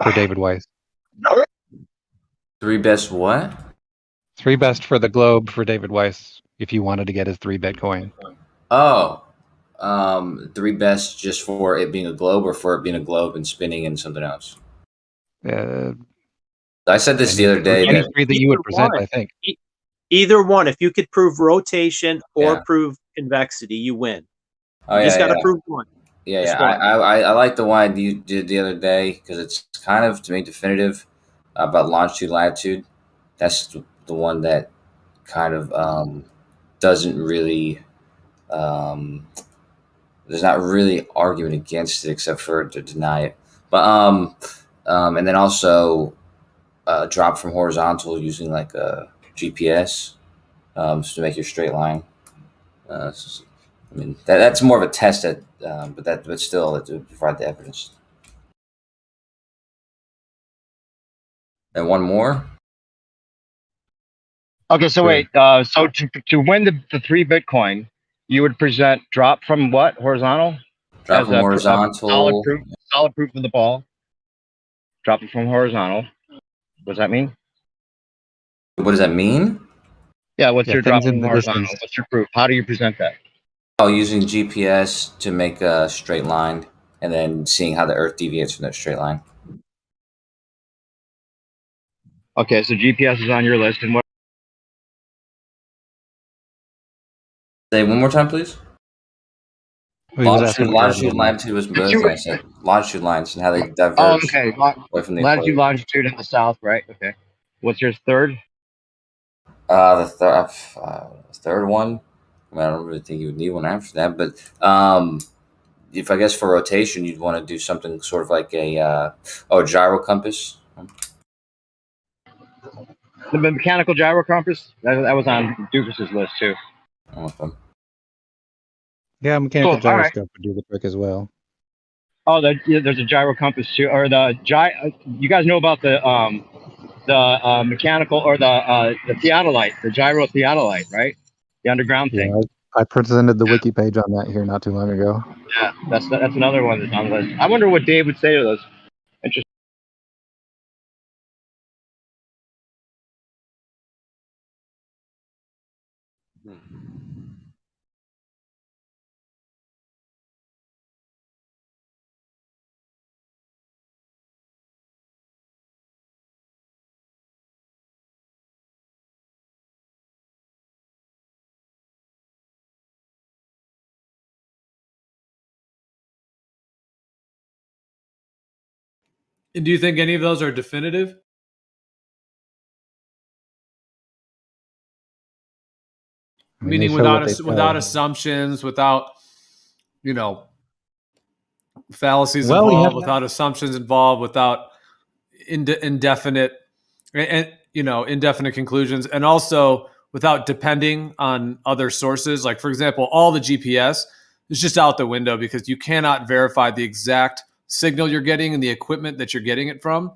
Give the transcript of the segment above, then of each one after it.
for David Weiss. 3 best what? 3 best for the globe for David Weiss if you wanted to get his 3 Bitcoin. Oh, 3 best just for it being a globe, or for it being a globe and spinning and something else? I said this the other day. Any 3 that you would present, I think. Either one. If you could prove rotation or prove convexity, you win. Oh, you just got to prove one. Yeah. I like the one you did the other day because it's kind of, to me, definitive about longitude, latitude. That's the one that kind of doesn't really. There's not really argument against it except for to deny it. But and then also drop from horizontal using like a GPS to make your straight line. I mean that's more of a test that, but still it would provide the evidence. And one more. Okay, so wait. So to win the 3 Bitcoin, you would present drop from what, horizontal? Drop from horizontal. Solid proof of the ball. Drop it from horizontal. What does that mean? What does that mean? Yeah, what's your drop from horizontal? What's your proof? How do you present that? Oh, using GPS to make a straight line, and then seeing how the Earth deviates from that straight line. Okay, so GPS is on your list, and what? Say one more time, please. Longitude, latitude was both. I said longitude lines and how they diverge. Oh, okay. Away from the latitude, equator. longitude in the south, right? Okay. What's your third? The third one. I mean, I don't really think you would need one after that, but if I guess for rotation, you'd want to do something sort of like a gyro compass. The mechanical gyro compass that was on Dukas's list too. Okay. Yeah, mechanical gyroscope would do the trick as well. Oh, there's a gyro compass too, or you guys know about the mechanical or the theodolite, the gyro theodolite, right? The underground thing. Yeah, I presented the wiki page on that here not too long ago. Yeah, that's another one that's on the list. I wonder what Dave would say to those. Interesting. And do you think any of those are definitive? I mean, meaning without assumptions, without fallacies involved, without assumptions involved, without indefinite conclusions, and also without depending on other sources. Like, for example, all the GPS is just out the window because you cannot verify the exact signal you're getting and the equipment that you're getting it from.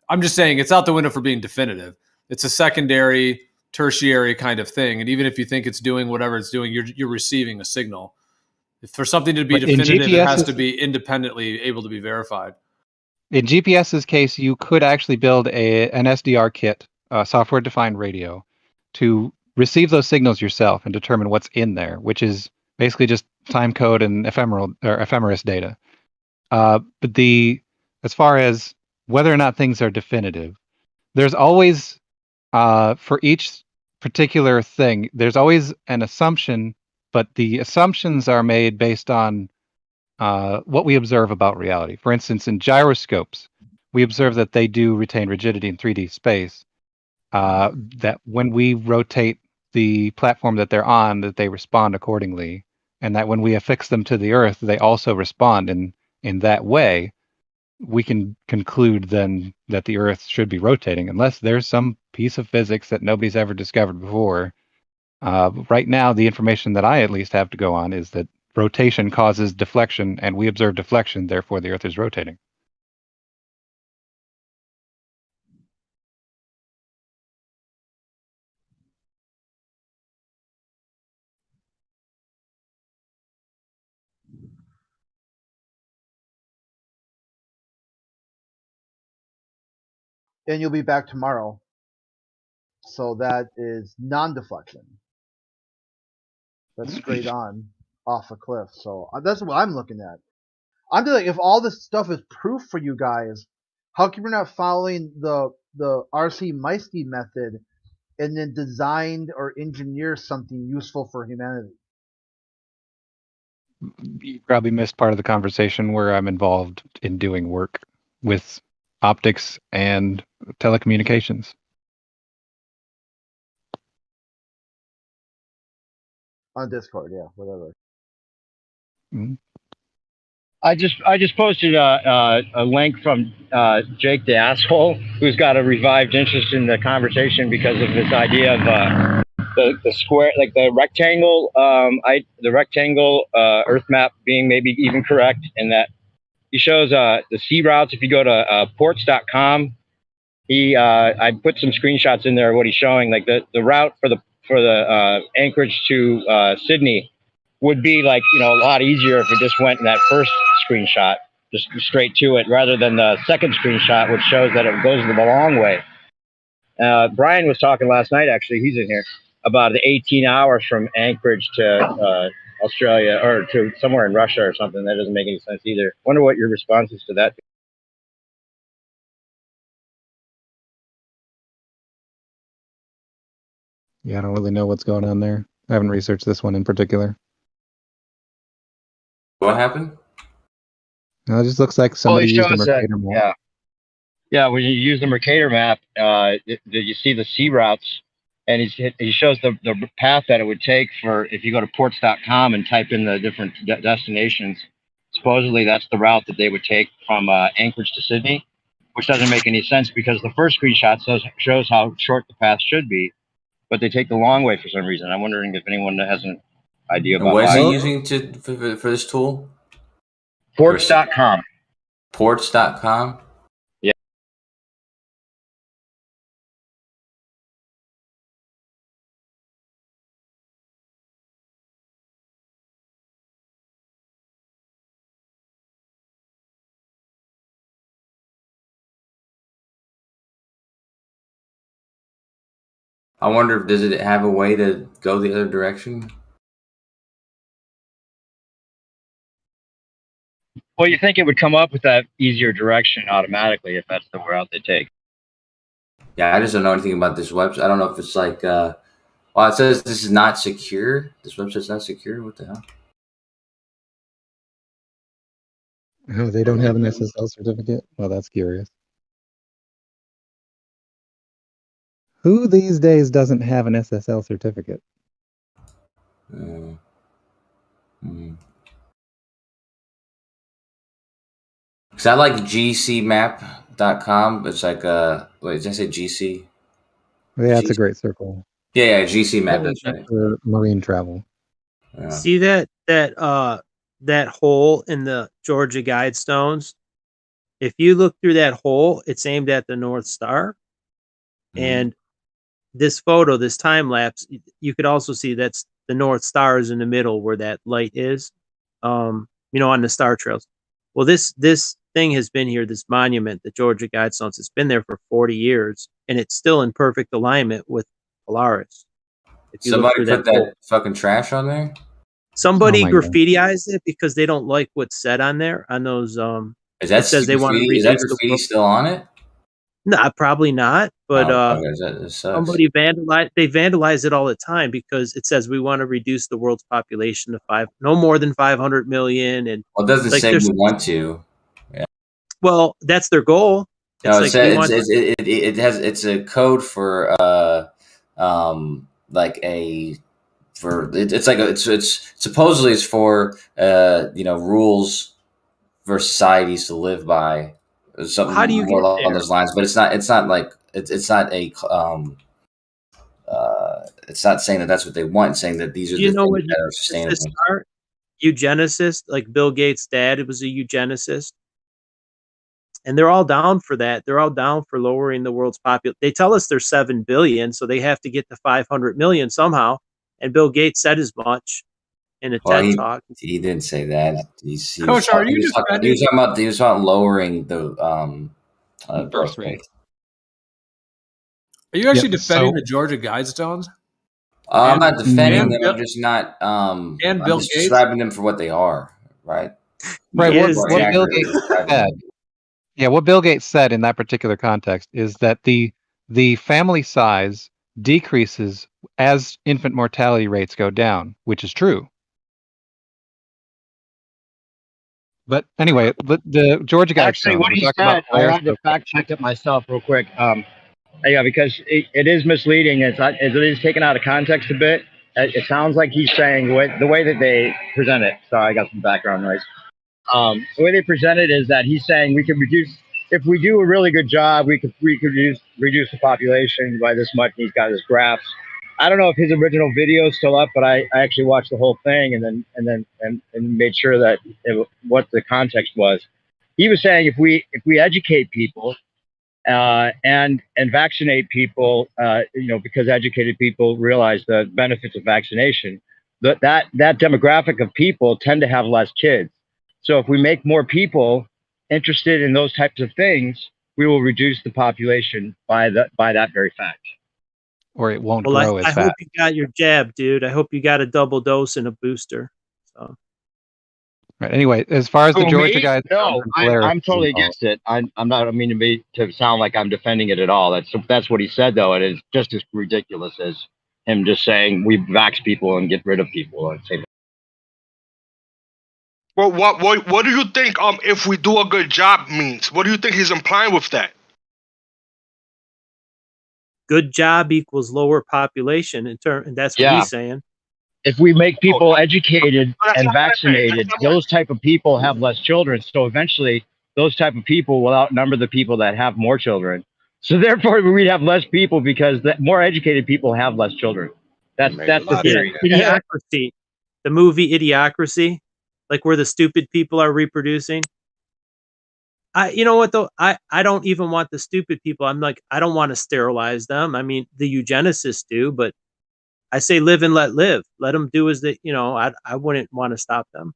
I'm just saying it's out the window for being definitive. It's a secondary, tertiary kind of thing. And even if you think it's doing whatever it's doing, you're receiving a signal. If for something to be definitive, it has to be independently able to be verified. In GPS's case, you could actually build an SDR kit, a software-defined radio, to receive those signals yourself and determine what's in there, which is basically just time code and ephemeris data. But as far as whether or not things are definitive, there's always, for each particular thing, there's always an assumption, but the assumptions are made based on what we observe about reality. For instance, in gyroscopes, we observe that they do retain rigidity in 3D space, that when we rotate the platform that they're on, that they respond accordingly, and that when we affix them to the Earth, they also respond in that way. We can conclude then that the Earth should be rotating, unless there's some piece of physics that nobody's ever discovered before. Right now, the information that I at least have to go on is that rotation causes deflection, and we observe deflection, therefore the Earth is rotating. and you'll be back tomorrow. So that is non-deflection. That's straight on off a cliff. So that's what I'm looking at. I'm just like, if all this stuff is proof for you guys, how come you're not following the RC Meisky method and then designed or engineer something useful for humanity? You probably missed part of the conversation where I'm involved in doing work with optics and telecommunications. On Discord, yeah, whatever. Mhm. I just posted a link from Jake the asshole, who's got a revived interest in the conversation because of this idea of the square, like the rectangle, the rectangle Earth map being maybe even correct, and that he shows the sea routes. If you go to ports.com, I put some screenshots in there of what he's showing, like the route for the Anchorage to Sydney would be like, a lot easier if it just went in that first screenshot, just straight to it, rather than the second screenshot, which shows that it goes the long way. Brian was talking last night, actually, he's in here, about the 18 hours from Anchorage to Australia, or to somewhere in Russia or something. That doesn't make any sense either. Wonder what your response is to that. Yeah, I don't really know what's going on there. I haven't researched this one in particular. What happened? No, it just looks like somebody used a Mercator map. Yeah, when you use the Mercator map, you see the sea routes, and he shows the path that it would take for, if you go to ports.com and type in the different destinations. Supposedly, that's the route that they would take from Anchorage to Sydney, which doesn't make any sense because the first screenshot shows how short the path should be, but they take the long way for some reason. I'm wondering if anyone has an idea about what is why. he using for this tool? Ports.com. Ports.com? Yeah. I wonder, does it have a way to go the other direction? Well, you think it would come up with that easier direction automatically if that's the route they take. Yeah, I just don't know anything about this website. I don't know if it's like, well, it says this is not secure. This website's not secure. What the hell? Oh, they don't have an SSL certificate? Well, that's curious. Who these days doesn't have an SSL certificate? Because I like gcmap.com. It's like, wait, did I say GC? Yeah, it's a great circle. Yeah, GC map. That's right. For marine travel. Yeah. See that hole in the Georgia Guidestones? If you look through that hole, it's aimed at the North Star. And this photo, this time lapse, you could also see that's the North Star is in the middle where that light is, on the star trails. Well, this thing has been here, this monument, the Georgia Guidestones, it's been there for 40 years, and it's still in perfect alignment with Polaris. If you Somebody look through put that fucking trash on there? Somebody Oh my God. graffitiized it because they don't like what's said on there, on those Is that it says they want to graffiti? Is that reduce the graffiti world. still on it? No, probably not. But Okay, that sucks. somebody vandalize it all the time because it says we want to reduce the world's population to no more than 500 million. And Well, it doesn't like, say we want to. well, that's their goal. No, It's it's a code for it's supposedly it's for rules for societies to live by. Something How do you more get along there? those lines, but it's not like it's not a it's not saying that that's what they want. It's saying that these are the things that are sustainable. Eugenicists, like Bill Gates' dad was a eugenicist. And they're all down for that. They're all down for lowering the world's population. They tell us there's 7 billion, so they have to get to 500 million somehow. And Bill Gates said as much in a TED talk. He didn't say that. He Coach, are you he was talking about lowering the birth rate. Are you actually Yep, defending so- the Georgia Guidestones? I'm not defending and them. Bill- I'm just not. I'm Bill just Gates? describing them for what they are, right? Right. He What, is, what dude. Bill Accurately Gates describing said. them. Yeah, what Bill Gates said in that particular context is that the family size decreases as infant mortality rates go down, which is true. But anyway, the Georgia Actually, Guidestones. what We're he talking said, about I flares. had to fact check it myself real quick. Yeah, because it is misleading. It is taken out of context a bit. It sounds like he's saying the way that they present it. Sorry, I got some background noise. The way they present it is that he's saying we could reduce, if we do a really good job, we could reduce the population by this much. And he's got his graphs. I don't know if his original video is still up, but I actually watched the whole thing and made sure that what the context was. He was saying if we educate people and vaccinate people, because educated people realize the benefits of vaccination, that demographic of people tend to have less kids. So if we make more people interested in those types of things, we will reduce the population by that very fact. Or it won't Well, grow I as fast. hope you got your jab, dude. I hope you got a double dose and a booster. So Right. Anyway, as far as the Who, Georgia me? Guidestones No, and Polaris I'm totally is involved. against it. I'm not. I don't mean to sound like I'm defending it at all. That's what he said, though. It is just as ridiculous as him just saying we vax people and get rid of people. I'd say. Well, what do you think? If we do a good job means. What do you think he's implying with that? good job equals lower population and that's what Yeah. he's saying. If we make people educated That's and not what I meant. vaccinated, That's not those type of people have less children. So eventually, those type of people will outnumber the people that have more children. So therefore, we'd have less people because the more educated people have less children. That's the theory. Idiocracy. The movie Idiocracy, like where the stupid people are reproducing. You know what though? I don't even want the stupid people. I'm like, I don't want to sterilize them. I mean, the eugenicists do, but I say live and let live. Let them do as they, I wouldn't want to stop them.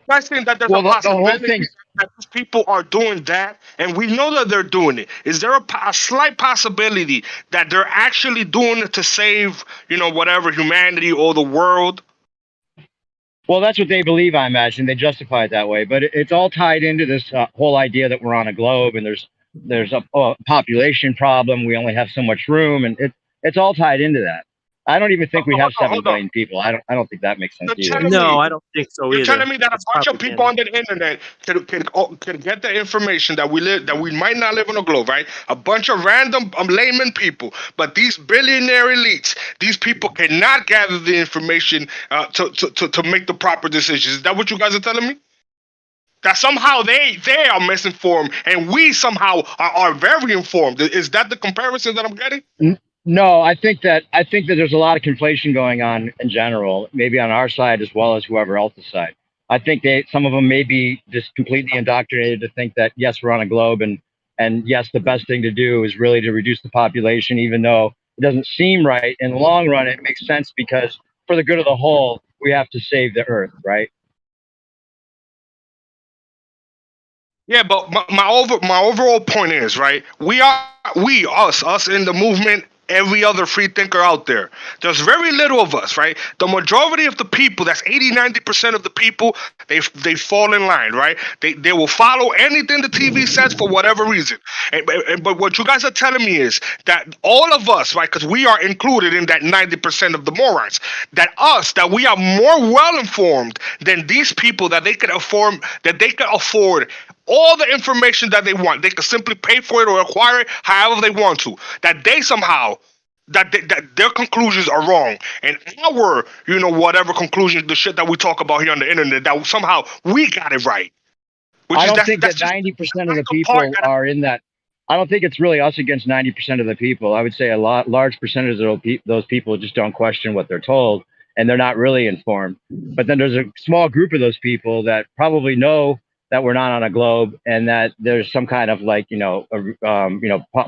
I think that there's Well, a the whole possibility thing. that these people are doing that, and we know that they're doing it. Is there a slight possibility that they're actually doing it to save, whatever, humanity or the world? Well, that's what they believe, I imagine. They justify it that way, but it's all tied into this whole idea that we're on a globe and there's a population problem. We only have so much room, and it's all tied into that. I don't even think we have 7 billion people. I don't think that makes sense You're either. telling me- No, I don't think so You're either. telling me that a It's bunch of people propaganda. on the internet can get the information that we might not live on a globe, right? A bunch of random layman people, but these billionaire elites, these people cannot gather the information to make the proper decisions. Is that what you guys are telling me? That somehow they are misinformed and we somehow are very informed. Is that the comparison that I'm getting? No, I think that there's a lot of conflation going on in general, maybe on our side as well as whoever else's side. I think some of them may be just completely indoctrinated to think that yes, we're on a globe and yes, the best thing to do is really to reduce the population, even though it doesn't seem right. In the long run, it makes sense because for the good of the whole, we have to save the earth, right? Yeah, but my overall point is, right, us in the movement, every other free thinker out there, there's very little of us, right? The majority of the people, that's 80-90% of the people, they fall in line, right? They will follow anything the TV says for whatever reason. But what you guys are telling me is that all of us, right, because we are included in that 90% of the morons, that we are more well informed than these people, that they could afford all the information that they want. They could simply pay for it or acquire it however they want to. That they somehow, that their conclusions are wrong. And our, whatever conclusions, the shit that we talk about here on the internet, that somehow we got it right. I don't think that 90% of the people are in that. I don't think it's really us against 90% of the people. I would say large percentage of those people just don't question what they're told, and they're not really informed. But then there's a small group of those people that probably know that we're not on a globe and that there's some kind of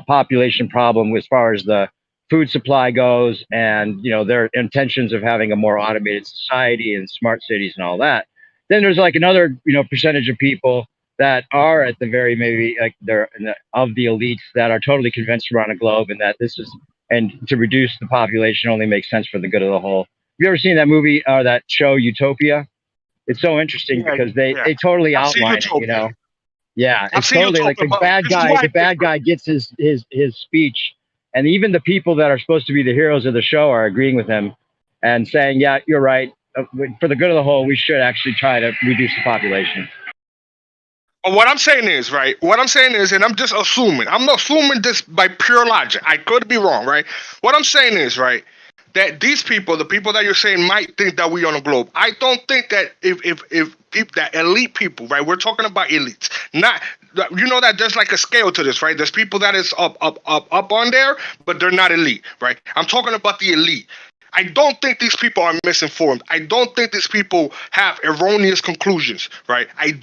population problem as far as the food supply goes, and their intentions of having a more automated society and smart cities and all that. Then there's like another percentage of people that are at the very maybe like they're of the elites that are totally convinced around the globe, and that this is and to reduce the population only makes sense for the good of the whole. Have you ever seen that movie or that show Utopia? It's so interesting because they totally I've seen outline it, you Utopia. know. Yeah, I've it's seen totally like Utopia, the but bad this is guy. why The it's bad different. guy gets his speech, and even the people that are supposed to be the heroes of the show are agreeing with him and saying, "Yeah, you're right. For the good of the whole, we should actually try to reduce the population." What I'm saying is, right? What I'm saying is, and I'm just assuming. I'm assuming this by pure logic. I could be wrong, right? What I'm saying is, right, that these people, the people that you're saying might think that we on a globe. I don't think that if people, that elite people, right? We're talking about elites. Not, you know, that there's like a scale to this, right? There's people that is up on there, but they're not elite, right? I'm talking about the elite. I don't think these people are misinformed. I don't think these people have erroneous conclusions, right? I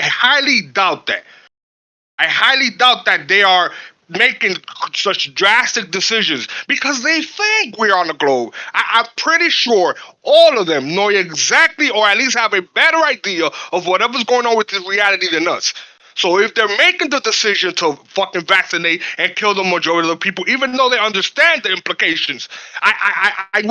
highly doubt that. I highly doubt that they are making such drastic decisions because they think we're on the globe. I'm pretty sure all of them know exactly, or at least have a better idea of whatever's going on with this reality than us. So if they're making the decision to fucking vaccinate and kill the majority of the people, even though they understand the implications, I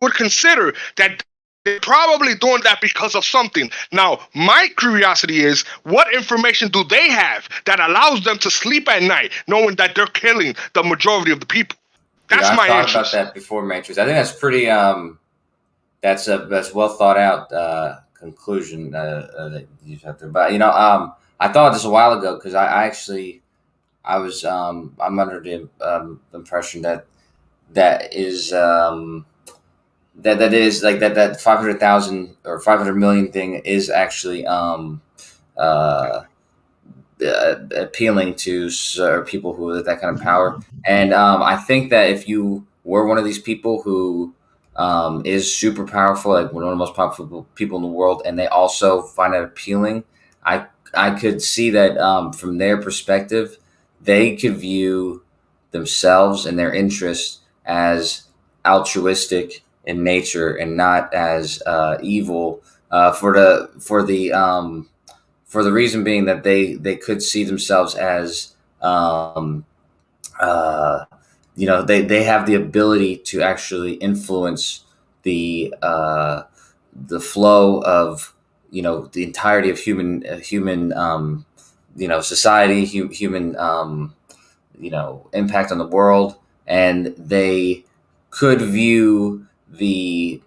would consider that they're probably doing that because of something. Now, my curiosity is, what information do they have that allows them to sleep at night knowing that they're killing the majority of the people? That's I've my thought interest. about that before, Matrix. I think that's pretty. That's well thought out conclusion that you have there. But I thought this a while ago because I actually was I'm under the impression that is that is like that 500,000 or 500 million thing is actually appealing to people who have that kind of power. And I think that if you were one of these people who is super powerful, like one of the most powerful people in the world, and they also find it appealing, I could see that from their perspective, they could view themselves and their interests as altruistic in nature and not as evil. For the reason being that they could see themselves as they have the ability to actually influence the flow of the entirety of human society, human impact on the world, and they could view the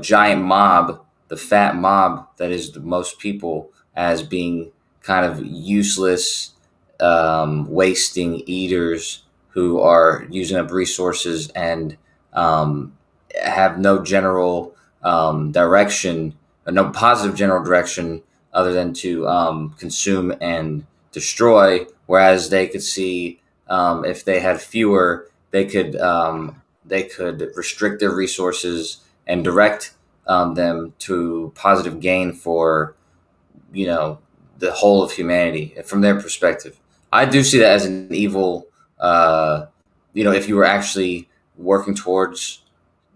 giant mob, the fat mob that is the most people, as being kind of useless, wasting eaters who are using up resources and have no general direction, no positive general direction other than to consume and destroy. Whereas they could see if they had fewer, they could restrict their resources and direct them to positive gain for the whole of humanity from their perspective. I do see that as an evil. If you were actually working towards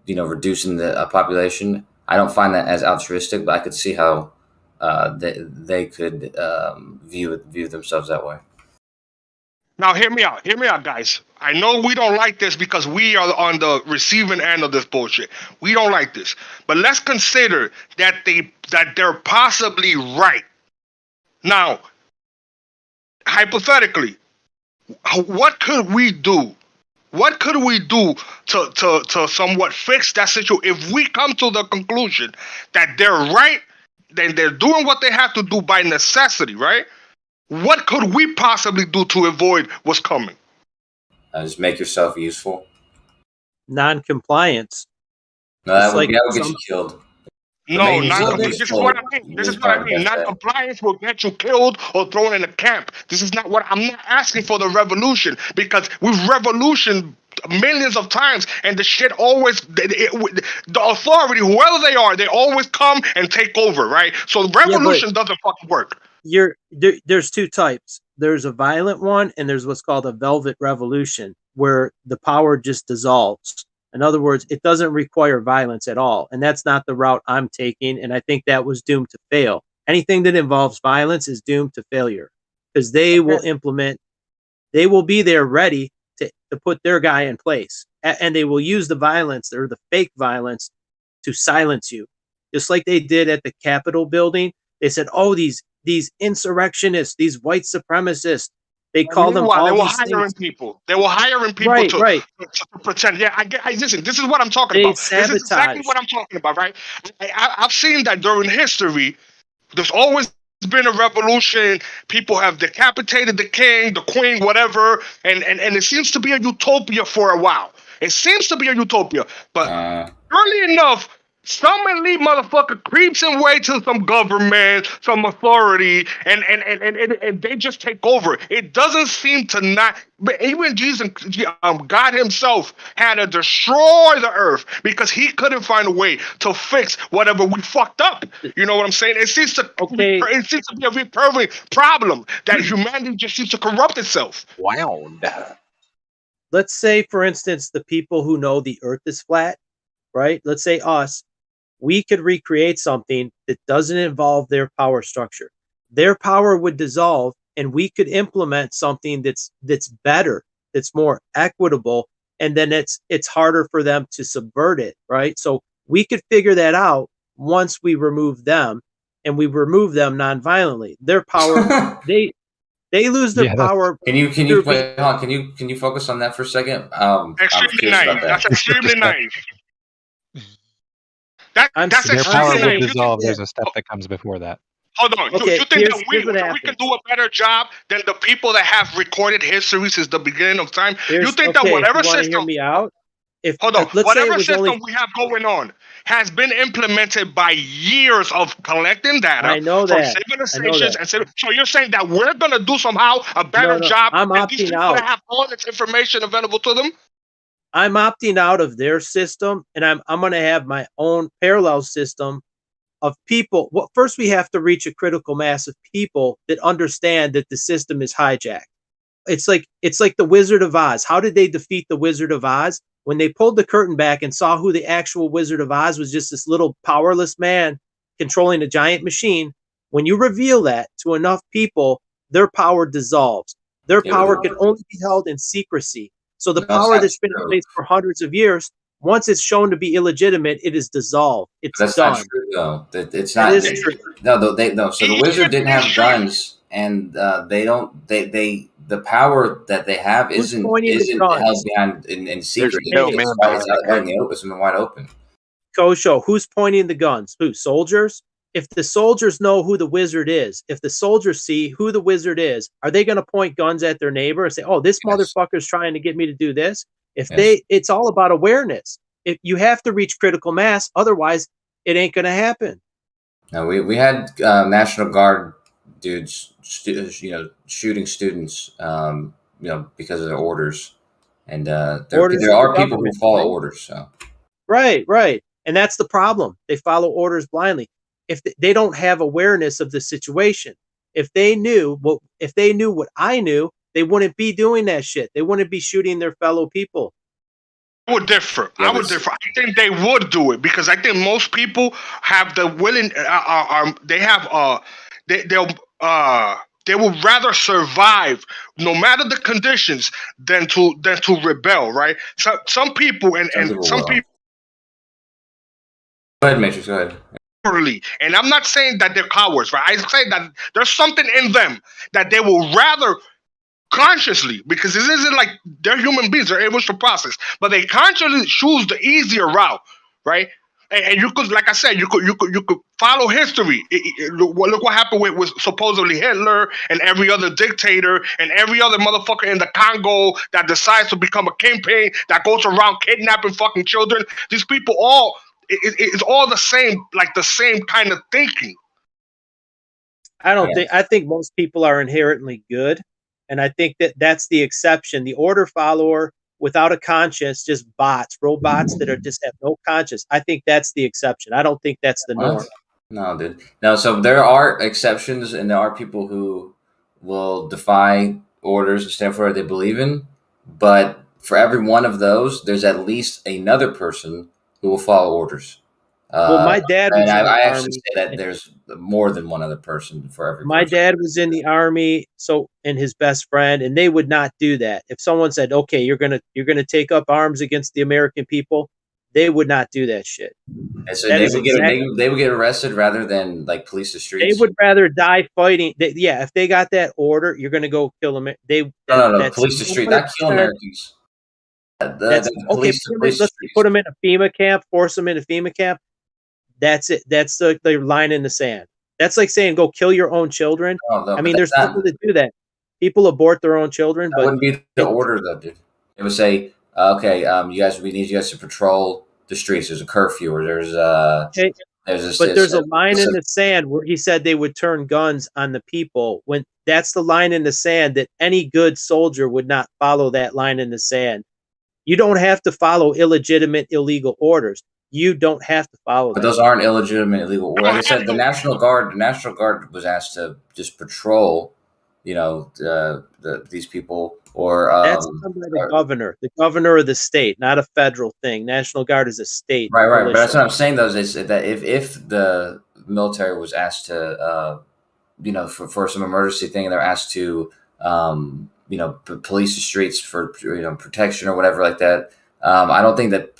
reducing the population, I don't find that as altruistic, but I could see how they could view themselves that way. Now, hear me out, guys. I know we don't like this because we are on the receiving end of this bullshit. We don't like this, but let's consider that they're possibly right. Now, hypothetically, what could we do? What could we do to somewhat fix that situation? If we come to the conclusion that they're right, then they're doing what they have to do by necessity, right? What could we possibly do to avoid what's coming? Just make yourself useful. Non-compliance. No, that would get you killed. No, this is what I mean. This is what I mean. Non-compliance will get you killed or thrown in a camp. This is not what I'm not asking for the revolution, because we've revolution millions of times, and the shit always the authority, whoever they are, they always come and take over, right? So revolution doesn't fucking work. There's two types. There's a violent one, and there's what's called a velvet revolution, where the power just dissolves. In other words, it doesn't require violence at all. And that's not the route I'm taking. And I think that was doomed to fail. Anything that involves violence is doomed to failure because they will implement, they will be there ready to put their guy in place. And they will use the violence or the fake violence to silence you. Just like they did at the Capitol building. They said, oh, these insurrectionists, these white supremacists, they call them all they were these hiring things. people. They were hiring people Right, to, right. to pretend. Yeah, listen, this is what I'm talking They about. This is exactly sabotage. what I'm talking about, right? I've seen that during history. There's always been a revolution. People have decapitated the king, the queen, whatever, and it seems to be a utopia for a while. It seems to be a utopia, but early enough, some elite motherfucker creeps in way to some government, some authority, and they just take over. It doesn't seem to not. But even Jesus, God Himself, had to destroy the earth because He couldn't find a way to fix whatever we fucked up. You know what I'm saying? It seems to it seems to be a recurring problem that humanity just seems to corrupt itself. Wow. Let's say, for instance, the people who know the earth is flat, right? Let's say us, we could recreate something that doesn't involve their power structure. Their power would dissolve and we could implement something that's better, that's more equitable, and then it's harder for them to subvert it, right? So we could figure that out once we remove them, and we remove them non-violently. Their power, they lose their power. Can you focus on that for a second? Extremely naive. That's extremely naive. That's their power extremely would naive. dissolve. There's a step that comes before that. Hold on. Okay, you think that here's what we can do a better job than the people that have recorded history since the beginning of time? You think that whatever system, hear me out? Whatever system we have going on has been implemented by years of collecting data from civilizations and so you're saying that we're gonna do somehow a better job than these people that have all this information available to them? I'm opting out of their system, and I'm going to have my own parallel system of people. Well, first we have to reach a critical mass of people that understand that the system is hijacked. It's like the Wizard of Oz. How did they defeat the Wizard of Oz? When they pulled the curtain back and saw who the actual Wizard of Oz was, just this little powerless man controlling a giant machine. When you reveal that to enough people, their power dissolves. Their power can only be held in secrecy. So the power that's been in place for hundreds of years, once it's shown to be illegitimate, it is dissolved. It's That's done. not true, though. It's not. It is true. No. So the wizard didn't have guns, and the power that they have isn't held behind in secret. It's out in the wide open. Kosho, who's pointing the guns? Who? Soldiers? If the soldiers know who the wizard is, if the soldiers see who the wizard is, are they going to point guns at their neighbor and say, "Oh, this motherfucker's trying to get me to do this"? It's all about awareness. If you have to reach critical mass, otherwise it ain't going to happen. No, we had National Guard dudes, shooting students, because of their orders, and there are people who follow orders. So right, and that's the problem. They follow orders blindly. If they don't have awareness of the situation, if they knew what I knew, they wouldn't be doing that shit. They wouldn't be shooting their fellow people. I would differ. I think they would do it because I think most people have the willing. They will rather survive no matter the conditions than to rebel. Right? So some people and some people. Go ahead, Matrix. Go ahead. And I'm not saying that they're cowards, right? I say that there's something in them that they will rather consciously, because this isn't like they're human beings, they're able to process, but they consciously choose the easier route, right? And you could, like I said, you could follow history. Look what happened with supposedly Hitler and every other dictator and every other motherfucker in the Congo that decides to become a kingpin that goes around kidnapping fucking children. These people it's all the same, like the same kind of thinking. I think most people are inherently good. And I think that's the exception. The order follower without a conscience, just robots that are just have no conscience. I think that's the exception. I don't think that's the norm. No, dude. No, so there are exceptions, and there are people who will defy orders and stand for what they believe in. But for every one of those, there's at least another person who will follow orders. Well, my dad was and in the I actually Army. say that there's more than one other person for every My person. dad was in the Army, and his best friend, and they would not do that. If someone said, "Okay, you're gonna take up arms against the American people," they would not do that shit. And so That they is would get exactly. they would get arrested rather than like police the They streets. would rather die fighting. Yeah, if they got that order, you're gonna go kill them. No, police the street, not kill 100%. Americans. That's The okay. police, the police the Let's streets. put them in a FEMA camp. Force them in a FEMA camp. That's it. That's the line in the sand. That's like saying go kill your own children. No, I but mean, there's that's people that do that. People abort their own children, that but wouldn't be the order though, dude. It would say, okay, we need you guys to patrol the streets. There's a curfew, or there's okay. There's a line in the sand where he said they would turn guns on the people. When that's the line in the sand that any good soldier would not follow that line in the sand. You don't have to follow illegitimate, illegal orders. You don't have to follow But that. those aren't illegitimate, illegal. Like I said, the National Guard was asked to just patrol, these people, or that's done by the governor. The governor of the state, not a federal thing. National Guard is a state. Right. militia. But that's what I'm saying, though, is that if the military was asked to, for some emergency thing, they're asked to, police the streets for protection or whatever like that. I don't think that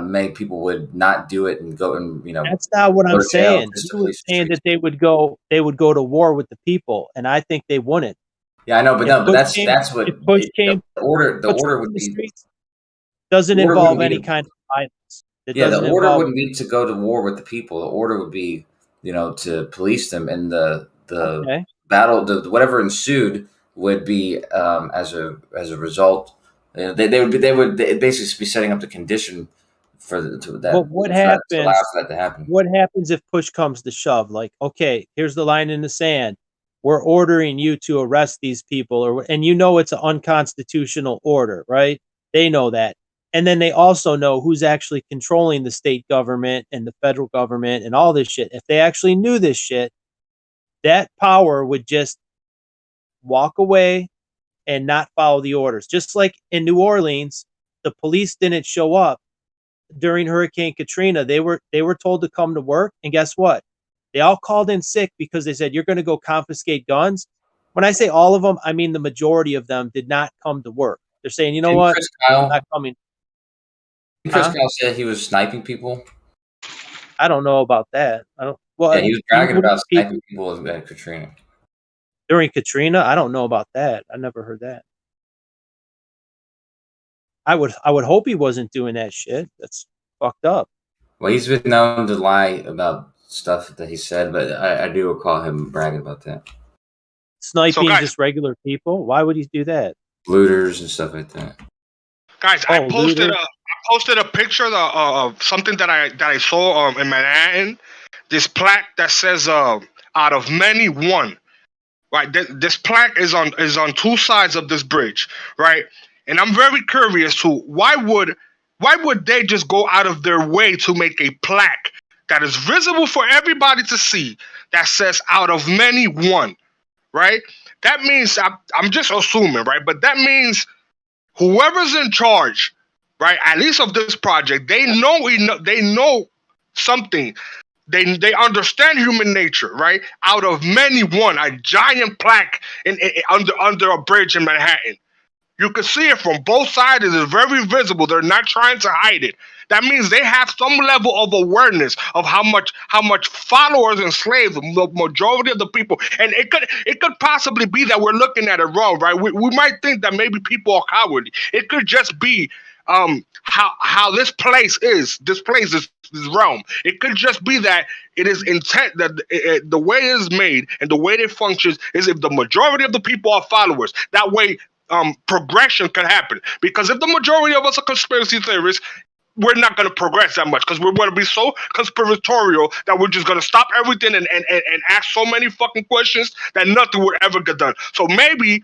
many people would not do it and go and That's not what I'm saying. He was saying that they would go to war with the people, and I think they wouldn't. Yeah, I know, but that's what if push came. The order would be streets, doesn't involve any kind of violence. The order wouldn't be to go to war with the people. The order would be, to police them, and the battle, whatever ensued would be as a result. They would basically be setting up the condition for that. But what happens? Allow for that to happen. What happens if push comes to shove? Like, okay, here's the line in the sand. We're ordering you to arrest these people, and it's an unconstitutional order, right? They know that, and then they also know who's actually controlling the state government and the federal government and all this shit. If they actually knew this shit, that power would just walk away and not follow the orders. Just like in New Orleans, the police didn't show up during Hurricane Katrina. They were told to come to work, and guess what? They all called in sick because they said, you're going to go confiscate guns. When I say all of them, I mean the majority of them did not come to work. They're saying, what? I'm not coming. Chris Kyle said he was sniping people. I don't know about that. I don't. Well, yeah, he was bragging about sniping people at Katrina. During Katrina, I don't know about that. I never heard that. I would hope he wasn't doing that shit. That's fucked up. Well, he's been known to lie about stuff that he said, but I do recall him bragging about that. Sniping just regular people? Why would he do that? Looters and stuff like that. Guys, I posted a picture of something that I saw in Manhattan. This plaque that says "out of many, one." Right, this plaque is on two sides of this bridge, right? And I'm very curious to why would they just go out of their way to make a plaque that is visible for everybody to see that says "out of many, one," right? That means I'm just assuming, right? But that means whoever's in charge, right? At least of this project, they know something. They understand human nature, right? Out of many, one, a giant plaque under a bridge in Manhattan. You can see it from both sides. It is very visible. They're not trying to hide it. That means they have some level of awareness of how much followers and slaves the majority of the people. And it could possibly be that we're looking at it wrong, right? We might think that maybe people are cowardly. It could just be how this place is this realm. It could just be that it is intent that the way it is made and the way it functions is if the majority of the people are followers. That way progression can happen, because if the majority of us are conspiracy theorists, we're not going to progress that much, because we're going to be so conspiratorial that we're just going to stop everything and ask so many fucking questions that nothing would ever get done. So maybe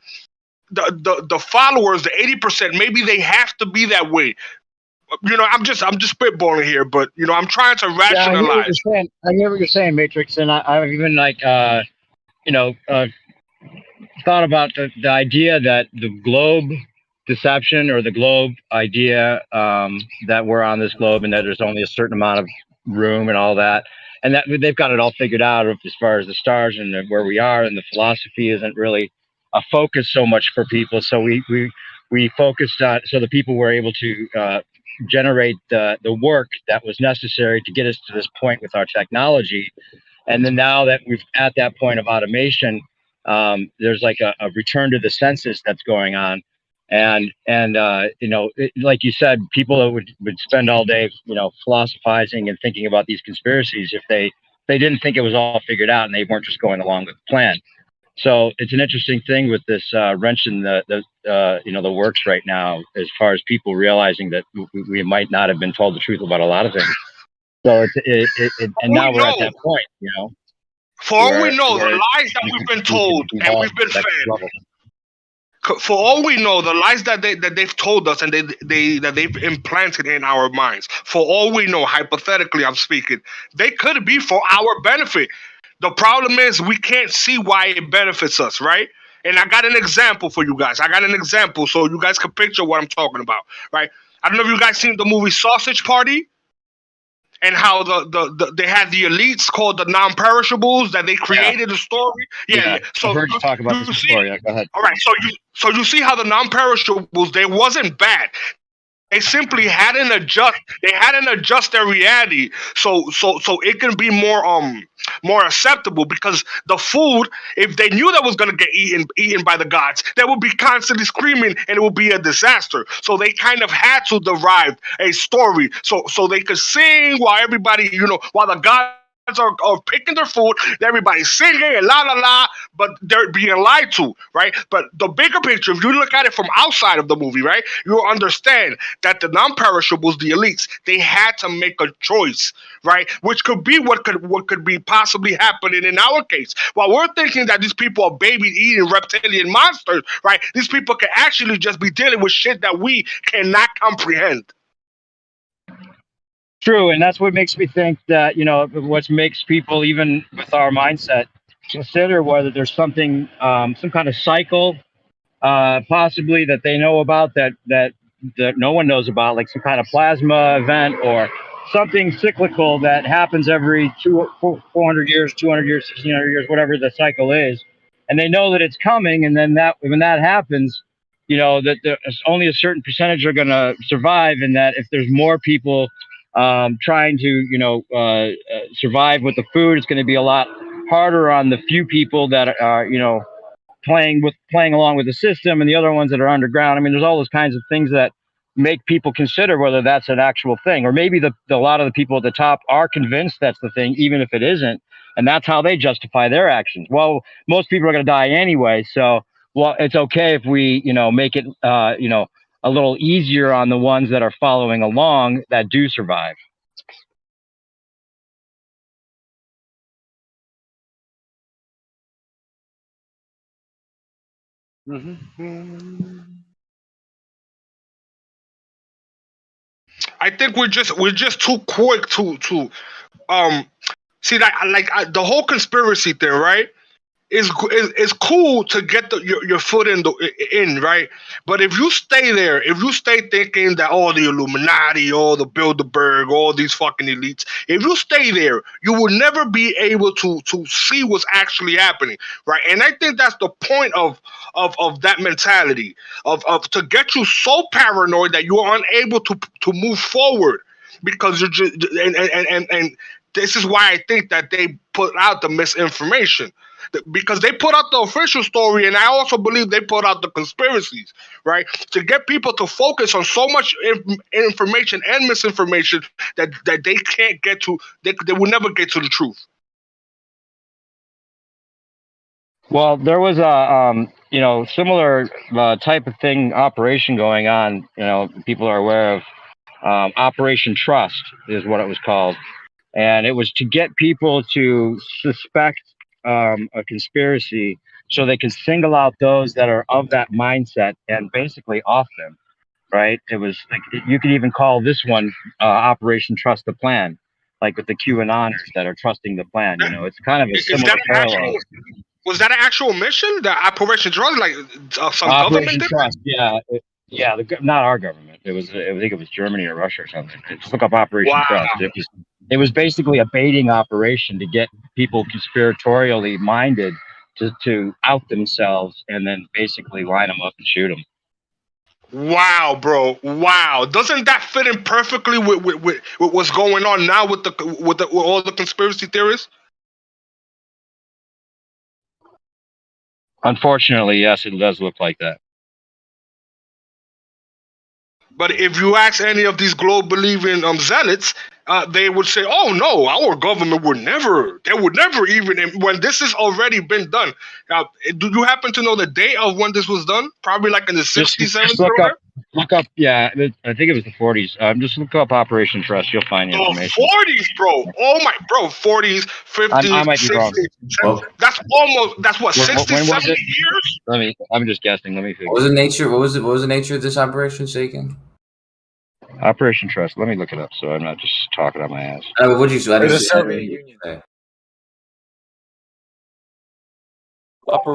the followers, the 80%, maybe they have to be that way. I'm just spitballing here, but I'm trying to rationalize. Yeah, I hear what you're saying, Matrix, and I've even thought about the idea that the globe deception or the globe idea that we're on this globe and that there's only a certain amount of room and all that. And that they've got it all figured out as far as the stars and where we are, and the philosophy isn't really a focus so much for people. So we focused on, so the people were able to generate the work that was necessary to get us to this point with our technology. And then now that we've at that point of automation, there's like a return to the senses that's going on. And you know, like you said, people would spend all day, you know, philosophizing and thinking about these conspiracies if they didn't think it was all figured out and they weren't just going along with the plan. So it's an interesting thing with this wrench in the you know, the works right now, as far as people realizing that we might not have been told the truth about a lot of things. So and now we're at that point, you know. For all we know, the lies that we've been told and we've been fed. For all we know, the lies that they've told us and that they've implanted in our minds. For all we know, hypothetically, I'm speaking, they could be for our benefit. The problem is we can't see why it benefits us, right? And I got an example for you guys. I got an example so you guys can picture what I'm talking about, right? I don't know if you guys seen the movie Sausage Party, and how they had the elites called the non-perishables that they created a story. Yeah. So I've heard you talk about this before. Yeah, go ahead. All right. So you see how the non-perishables, they wasn't bad. They simply hadn't adjust their reality so it can be more acceptable, because the food, if they knew that was going to get eaten by the gods, they would be constantly screaming and it would be a disaster. So they kind of had to derive a story so they could sing while everybody, you know, while the gods are picking their food, everybody's singing and la la la, but they're being lied to, right? But the bigger picture, if you look at it from outside of the movie, right, you'll understand that the non-perishables, the elites, they had to make a choice, right? Which could be what could be possibly happening in our case. While we're thinking that these people are baby eating reptilian monsters, right? These people can actually just be dealing with shit that we cannot comprehend. True, and that's what makes me think that, you know, what makes people, even with our mindset, consider whether there's something, some kind of cycle, possibly that they know about that no one knows about, like some kind of plasma event or something cyclical that happens every 400 years, 200 years, 1600 years, whatever the cycle is, and they know that it's coming, and then when that happens, you know, that there's only a certain percentage are going to survive, and that if there's more people trying to, you know, survive with the food, it's going to be a lot harder on the few people that are, you know, playing along with the system, and the other ones that are underground. I mean, there's all those kinds of things that make people consider whether that's an actual thing, or maybe a lot of the people at the top are convinced that's the thing, even if it isn't, and that's how they justify their actions. Well, most people are going to die anyway, so well, it's okay if we, you know, make it, you know, a little easier on the ones that are following along that do survive. I think we're just too quick to see that, like, the whole conspiracy thing, right? Is cool to get your foot in, right? But if you stay there, if you stay thinking that all the Illuminati, all the Bilderberg, all these fucking elites, if you stay there, you will never be able to see what's actually happening, right? And I think that's the point of that mentality of to get you so paranoid that you are unable to move forward, because you're just and this is why I think that they put out the misinformation, because they put out the official story, and I also believe they put out the conspiracies, right, to get people to focus on so much information and misinformation that they can't get to, they will never get to the truth. Well, there was a you know, similar type of thing, operation going on. You know, people are aware of Operation Trust is what it was called, and it was to get people to suspect a conspiracy so they can single out those that are of that mindset and basically off them, right? It was like, you could even call this one Operation Trust the Plan, like with the QAnoners that are trusting the plan. You know, it's kind of a similar parallel. Was that an actual mission, the Operation Trust, like some Operation government? Trust, not our government. It was, I think it was Germany or Russia or something. Just look up Operation Trust. It was basically a baiting operation to get people conspiratorially minded to out themselves and then basically line them up and shoot them. Wow, bro! Wow, doesn't that fit in perfectly with what's going on now with all the conspiracy theories? Unfortunately, yes, it does look like that. But if you ask any of these globe believing zealots, they would say, "Oh no, our government would never. They would never even when this has already been done." Do you happen to know the date of when this was done? Probably like in the 60s, 70s. Look up. Yeah, I think it was the 40s. Just look up Operation Trust. You'll find the information. 40s, bro. Oh my, bro. 40s, 50s, I might be 60s. wrong. Well, That's what, 60, when was 70 it? years? I'm just guessing. Let me figure. what was the nature? What was the nature of this operation, Shaken? Operation Trust. Let me look it up so I'm not just talking on my ass. What'd you say? It was the Soviet Union. I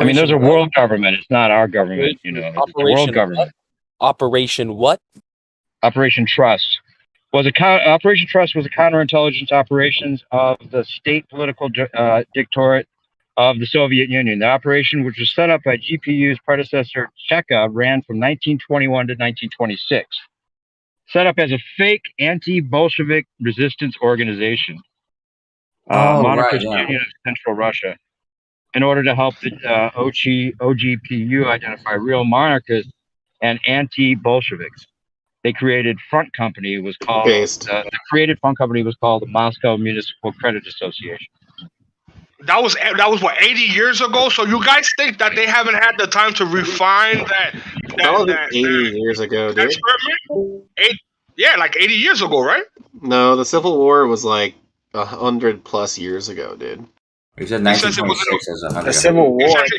mean, there's a world government. It's not our government, you know. It's a world government. Operation what? Operation Trust Operation Trust was a counterintelligence operations of the state political dictatorate of the Soviet Union. The operation, which was set up by GPU's predecessor Cheka, ran from 1921 to 1926. Set up as a fake anti-Bolshevik resistance organization, monarchist Union of Central Russia, in order to help the OGPU identify real monarchists and anti-Bolsheviks. They created front company was called the created front company was called the Moscow Municipal Credit Association. That was what, 80 years ago. So you guys think that they haven't had the time to refine that 80 years ago, dude. experiment? Yeah, like 80 years ago, right? No, the Civil War was like 100+ years ago, dude. You said 1926 as 100. The Civil War. He says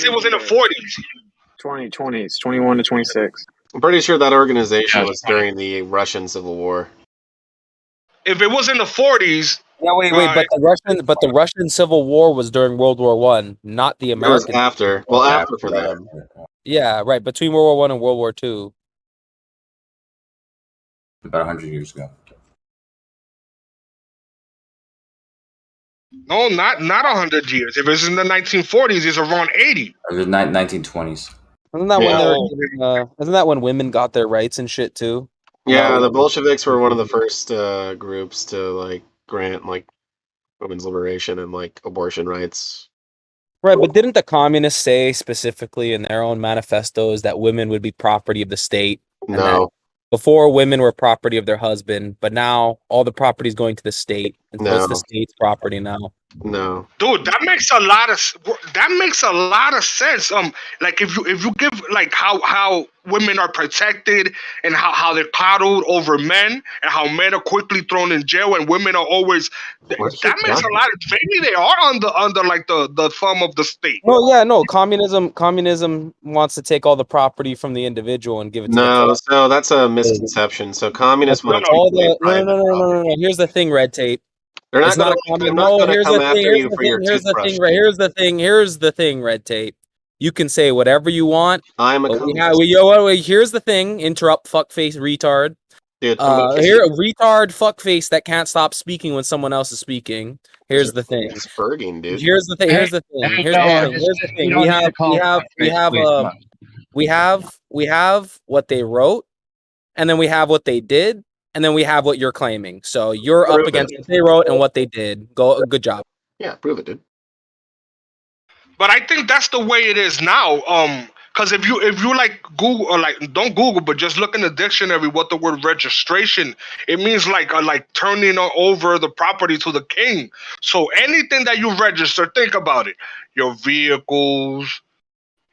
it was in the 40s. 2020s, 21 to 26. I'm pretty sure that organization was during the Russian Civil War. If it was in the 40s, Yeah, wait, but the Russian Civil War was during World War One, not the It was American. after. Well, after for them. Yeah, right, between World War One and World War Two. About 100 years ago. no, not 100 years. If it's in the 1940s, it's around 80. It was 1920s. Isn't that when Yeah. they were giving, isn't that when women got their rights and shit too? Yeah, the Bolsheviks were one of the first groups to like grant like women's liberation and like abortion rights. Right, but didn't the communists say specifically in their own manifestos that women would be property of the state? No, Before, women were property of their husband, but now all the property is going to the state. And so it's the No. state's property now. no. Dude, that makes a lot of sense. Like if you give like how women are protected and how they're coddled over men and how men are quickly thrown in jail and women are always that makes a lot of, maybe they are under like the thumb of the state. No, communism wants to take all the property from the individual and give it to the No, class. so that's a misconception. So communists want to All take away the private property. no. Here's the thing, red tape. They're not It's not going a to communist. come Here's after you the for your thing. Here's the toothbrush. thing. Here's the thing. Red tape. You can say whatever you want. I'm a But communist. here's the thing. Interrupt, fuckface, retard. Dude, Here, a retard, fuckface that can't stop speaking when someone else is speaking. Here's the thing. It's Berging, dude. Here's the thing. Here's the thing. Here's the thing. We have what they wrote, and then we have what they did, and then we have what you're claiming. So you're up Prove against it. what they wrote and what they did. Good job. Yeah, prove it, dude. But I think that's the way it is now. Because if you like Google or like don't Google, but just look in the dictionary what the word registration, it means like turning over the property to the king. So anything that you register, think about it: your vehicles,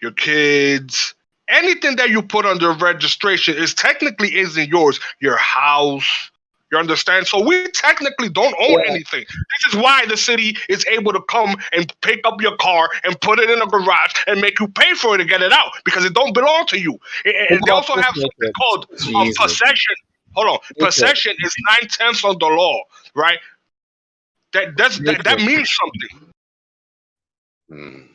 your kids, anything that you put under registration is technically isn't yours. Your house. You understand? So we technically don't own anything. This is why the city is able to come and pick up your car and put it in a garage and make you pay for it to get it out because it don't belong to you. And they also have something called possession. Hold on. Possession is 9/10 of the law, right? That means something.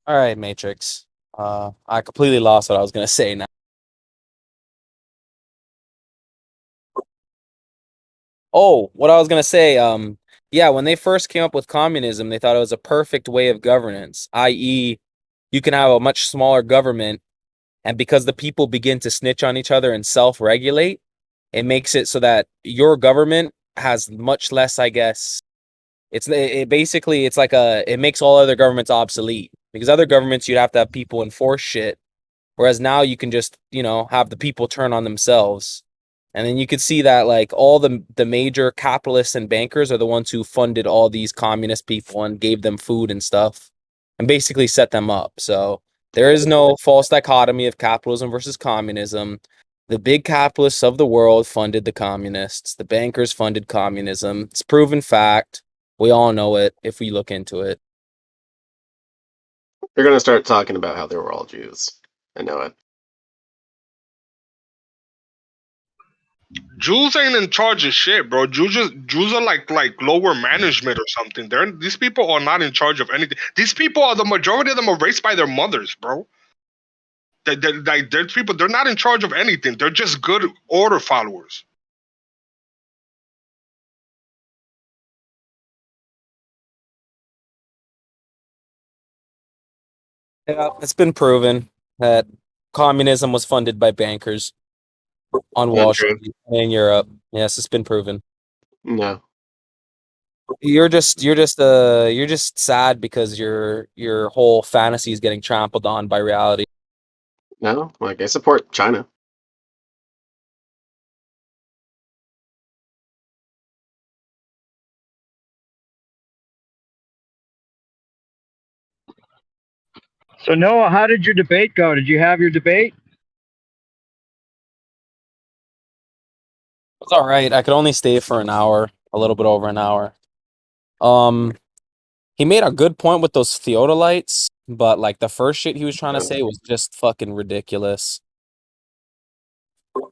All right, Matrix. I completely lost what I was gonna say now. Oh, what I was gonna say, yeah, when they first came up with communism, they thought it was a perfect way of governance, i.e., you can have a much smaller government, and because the people begin to snitch on each other and self-regulate, it makes it so that your government has much less, I guess. It basically it's like it makes all other governments obsolete, because other governments you'd have to have people enforce shit, whereas now you can just, you know, have the people turn on themselves. And then you could see that like all the major capitalists and bankers are the ones who funded all these communist people and gave them food and stuff and basically set them up. So there is no false dichotomy of capitalism versus communism. The big capitalists of the world funded the communists. The bankers funded communism. It's proven fact. We all know it if we look into it. They're gonna start talking about how they were all Jews. I know it. Jews ain't in charge of shit, bro. Jews are like lower management or something. These people are not in charge of anything. These people are the majority of them are raised by their mothers, bro. They're people. They're not in charge of anything. They're just good order followers. Yeah, it's been proven that communism was funded by bankers on Wall Street and in Europe. Yes, it's been proven. No. You're just sad because your whole fantasy is getting trampled on by reality. No, like I support China. So Noah, how did your debate go? Did you have your debate? It's all right. I could only stay for an hour, a little bit over an hour. He made a good point with those theodolites, but like the first shit he was trying to say was just fucking ridiculous.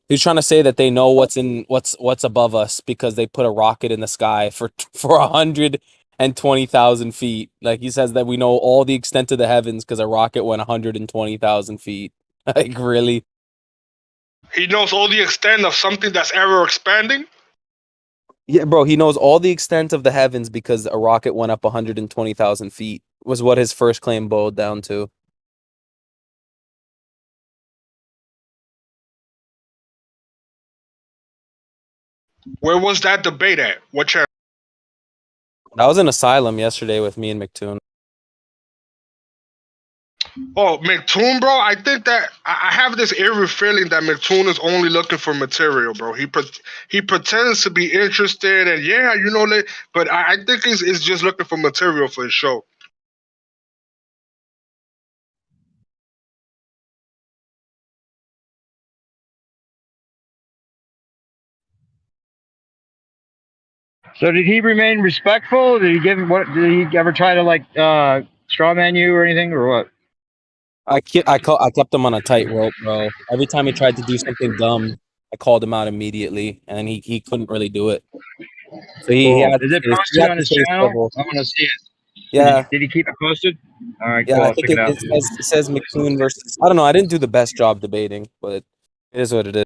He was trying to say that they know what's above us because they put a rocket in the sky for 120,000 feet. Like he says that we know all the extent of the heavens because a rocket went 120,000 feet. Like really? He knows all the extent of something that's ever expanding. Yeah, bro, he knows all the extent of the heavens because a rocket went up 120,000 feet, was what his first claim boiled down to. Where was that debate at? What channel? I was in Asylum yesterday with me and McToon. Oh, McToon, bro. I think that I have this eerie feeling that McToon is only looking for material, bro. He pretends to be interested, and yeah, you know, but I think he's just looking for material for his show. So did he remain respectful? Did he ever try to like straw man you or anything or what? I kept him on a tightrope, bro. Every time he tried to do something dumb, I called him out immediately, and he couldn't really do it. So he had, Is it posted on his channel? I want to see it. Yeah. Did he keep it posted? All right, Yeah, cool. I think it says McToon versus. I don't know. I didn't do the best job debating, but it is what it is.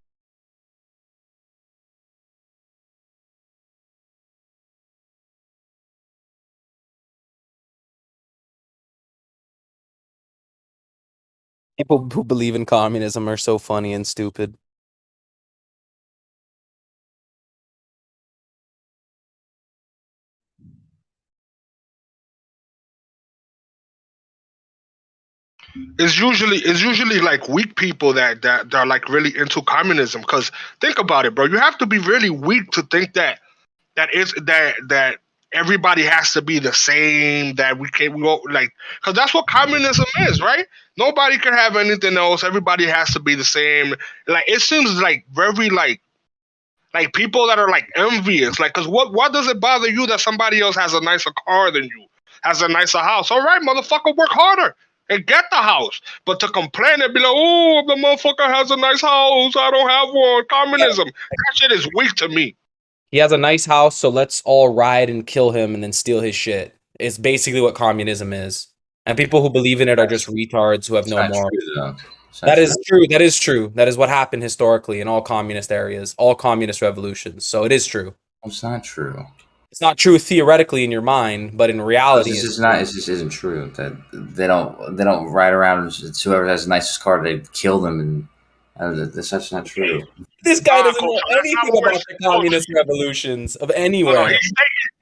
People who believe in communism are so funny and stupid. It's usually like weak people that are like really into communism. Because think about it, bro. You have to be really weak to think that everybody has to be the same. That we all like, because that's what communism is, right? Nobody can have anything else. Everybody has to be the same. Like it seems like very like people that are like envious. Like, because what does it bother you that somebody else has a nicer car than you, has a nicer house? All right, motherfucker, work harder and get the house. But to complain and be like, oh, the motherfucker has a nice house, I don't have one. Communism. That shit is weak to me. He has a nice house, so let's all ride and kill him and then steal his shit. It's basically what communism is. And people who believe in it are just retards who have no morals. That is true. That is true. That is what happened historically in all communist areas, all communist revolutions. So it is true. It's not true. It's not true theoretically in your mind, but in reality, This is not. It just isn't true. That they don't ride around. It's whoever has the nicest car, they kill them, and that's such not true. This guy doesn't Coach, know that's not anything what we're about the saying, Coach. communist revolutions of No, anywhere. he's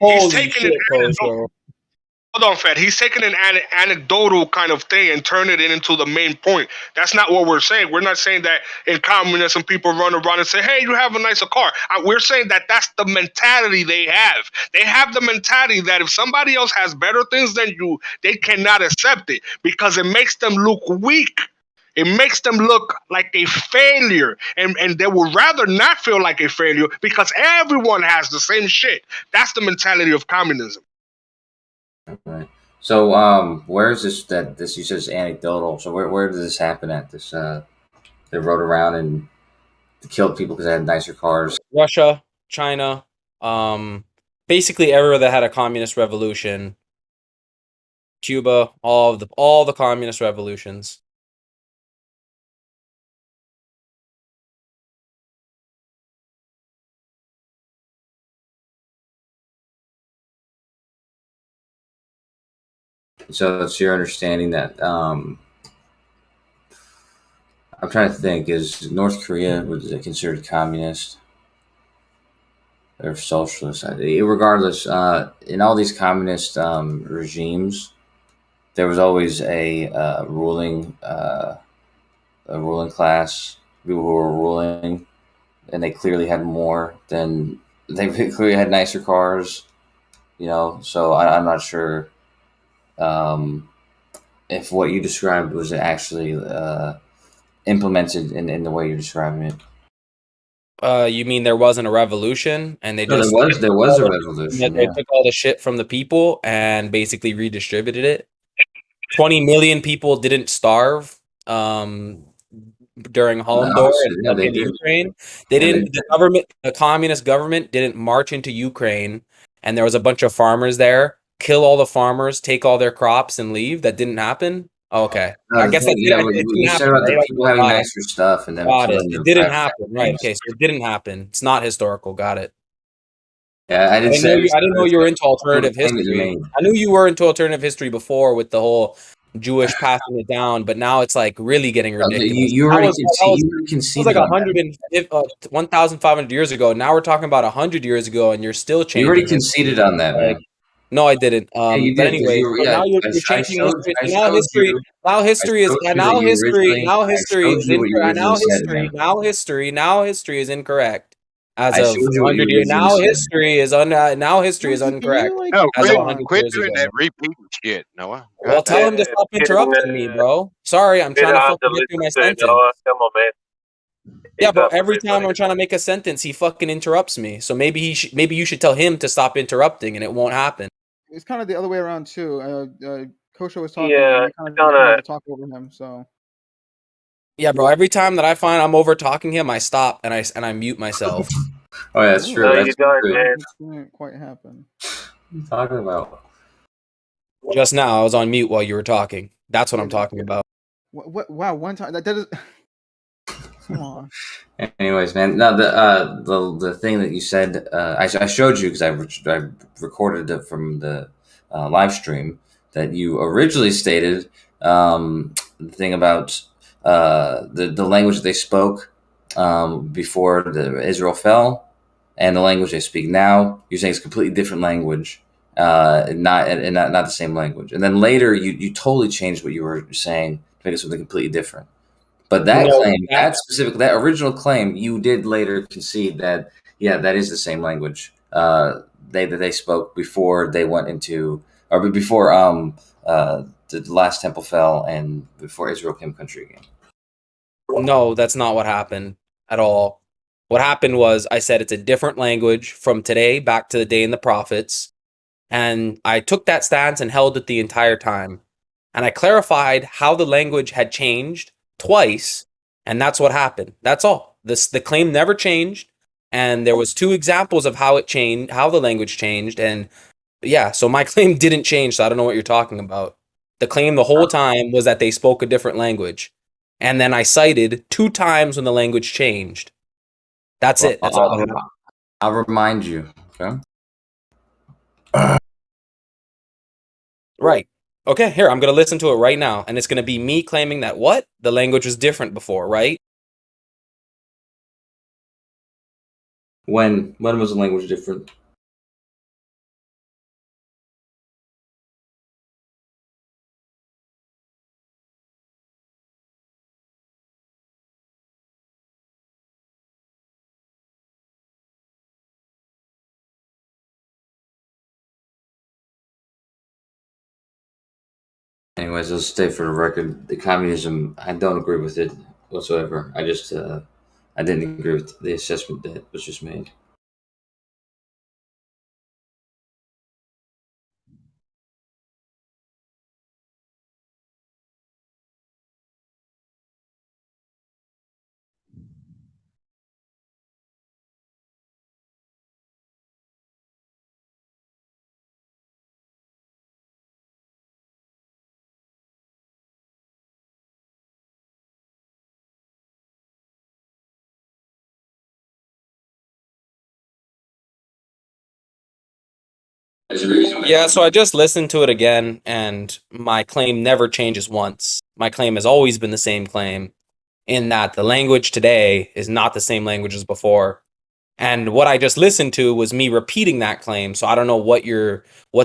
Holy taking shit, an Koso. Hold on, Fed. He's taking an anecdotal kind of thing and turning it into the main point. That's not what we're saying. We're not saying that in communism people run around and say, hey, you have a nicer car. We're saying that that's the mentality they have. They have the mentality that if somebody else has better things than you, they cannot accept it because it makes them look weak. It makes them look like a failure. And they would rather not feel like a failure because everyone has the same shit. That's the mentality of communism. Right. So, where is this? This you said is anecdotal. So, where did this happen at? This they rode around and killed people because they had nicer cars. Russia, China, basically everywhere that had a communist revolution. Cuba, all the communist revolutions. So, it's your understanding that I'm trying to think. Is North Korea was it considered communist or socialist? Regardless, in all these communist regimes, there was always a ruling class, people who were ruling, and they clearly had more than they clearly had nicer cars. So I'm not sure if what you described was actually implemented in the way you're describing it. You mean there wasn't a revolution and they No, just there was a revolution. they Yeah. took all the shit from the people and basically redistributed it. 20 million people didn't starve during Holodomor in Ukraine. The communist government didn't march into Ukraine, and there was a bunch of farmers there, kill all the farmers, take all their crops, and leave. That didn't happen. Okay, I guess that you said about the people having nicer stuff and then it didn't happen. Right? Okay, so it didn't happen. It's not historical. Got it. Yeah, I didn't know you were into alternative history. I knew you were into alternative history before with the whole Jewish passing it down, but now it's like really getting ridiculous. You already conceded. It was like 1,500 years ago. Now we're talking about 100 years ago, and you're still changing. You already conceded on that, man. No, I didn't. You but did, anyway, now you're changing history. Now history is incorrect. As of 100 years, now history is incorrect. No, quit doing that repeating shit, Noah. Well, tell him to stop interrupting me, bro. Sorry, I'm trying to fucking get through my sentence. Yeah, bro. Every time I'm trying to make a sentence, he fucking interrupts me. So maybe you should tell him to stop interrupting, and it won't happen. It's kind of the other way around too. Kosho was talking. Yeah, kind of talk over him. So. Yeah, bro. Every time that I find I'm over talking him, I stop and I mute myself. Oh, yeah, that's true. No, you don't, man. It didn't quite happen. What are you talking about? Just now, I was on mute while you were talking. That's what I'm talking about. What? Wow, one time that is. Come on. Anyways, man, no, the thing that you said, I showed you because I recorded it from the live stream that you originally stated the thing about the language that they spoke before Israel fell and the language they speak now. You're saying it's a completely different language, not the same language. And then later you totally changed what you were saying to make it something completely different. But that claim, that original claim, you did later concede that, yeah, that is the same language they spoke before they went into, or before the last temple fell and before Israel became a country again. No, that's not what happened at all. What happened was I said it's a different language from today back to the day in the prophets. And I took that stance and held it the entire time. And I clarified how the language had changed twice, and that's what happened. That's all. The claim never changed, and there was 2 examples of how it changed, how the language changed, and yeah, so my claim didn't change, so I don't know what you're talking about. The claim the whole time was that they spoke a different language, and then I cited 2 times when the language changed. That's it. That's all that happened. I'll remind you, Okay. Right. Okay, here, I'm going to listen to it right now. And it's going to be me claiming that what? The language was different before, right? When was the language different? Anyways, let's stay for the record. The communism, I don't agree with it whatsoever. I just, I didn't agree with the assessment that was just made. Yeah, so I just listened to it again, and my claim never changes once. My claim has always been the same claim, in that the language today is not the same language as before. And what I just listened to was me repeating that claim. So I don't know what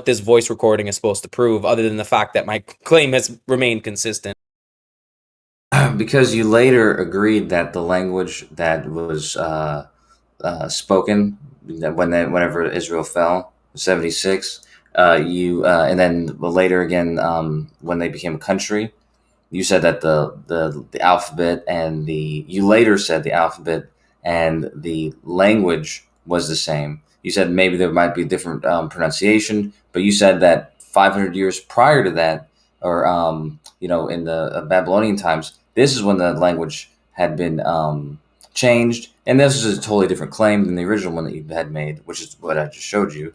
this voice recording is supposed to prove, other than the fact that my claim has remained consistent. Because you later agreed that the language that was spoken whenever Israel fell, 76, and then later again when they became a country, you said that the alphabet and you later said the alphabet and the language was the same. You said maybe there might be different pronunciation, but you said that 500 years prior to that, or in the Babylonian times, this is when the language had been changed, and this is a totally different claim than the original one that you had made, which is what I just showed you.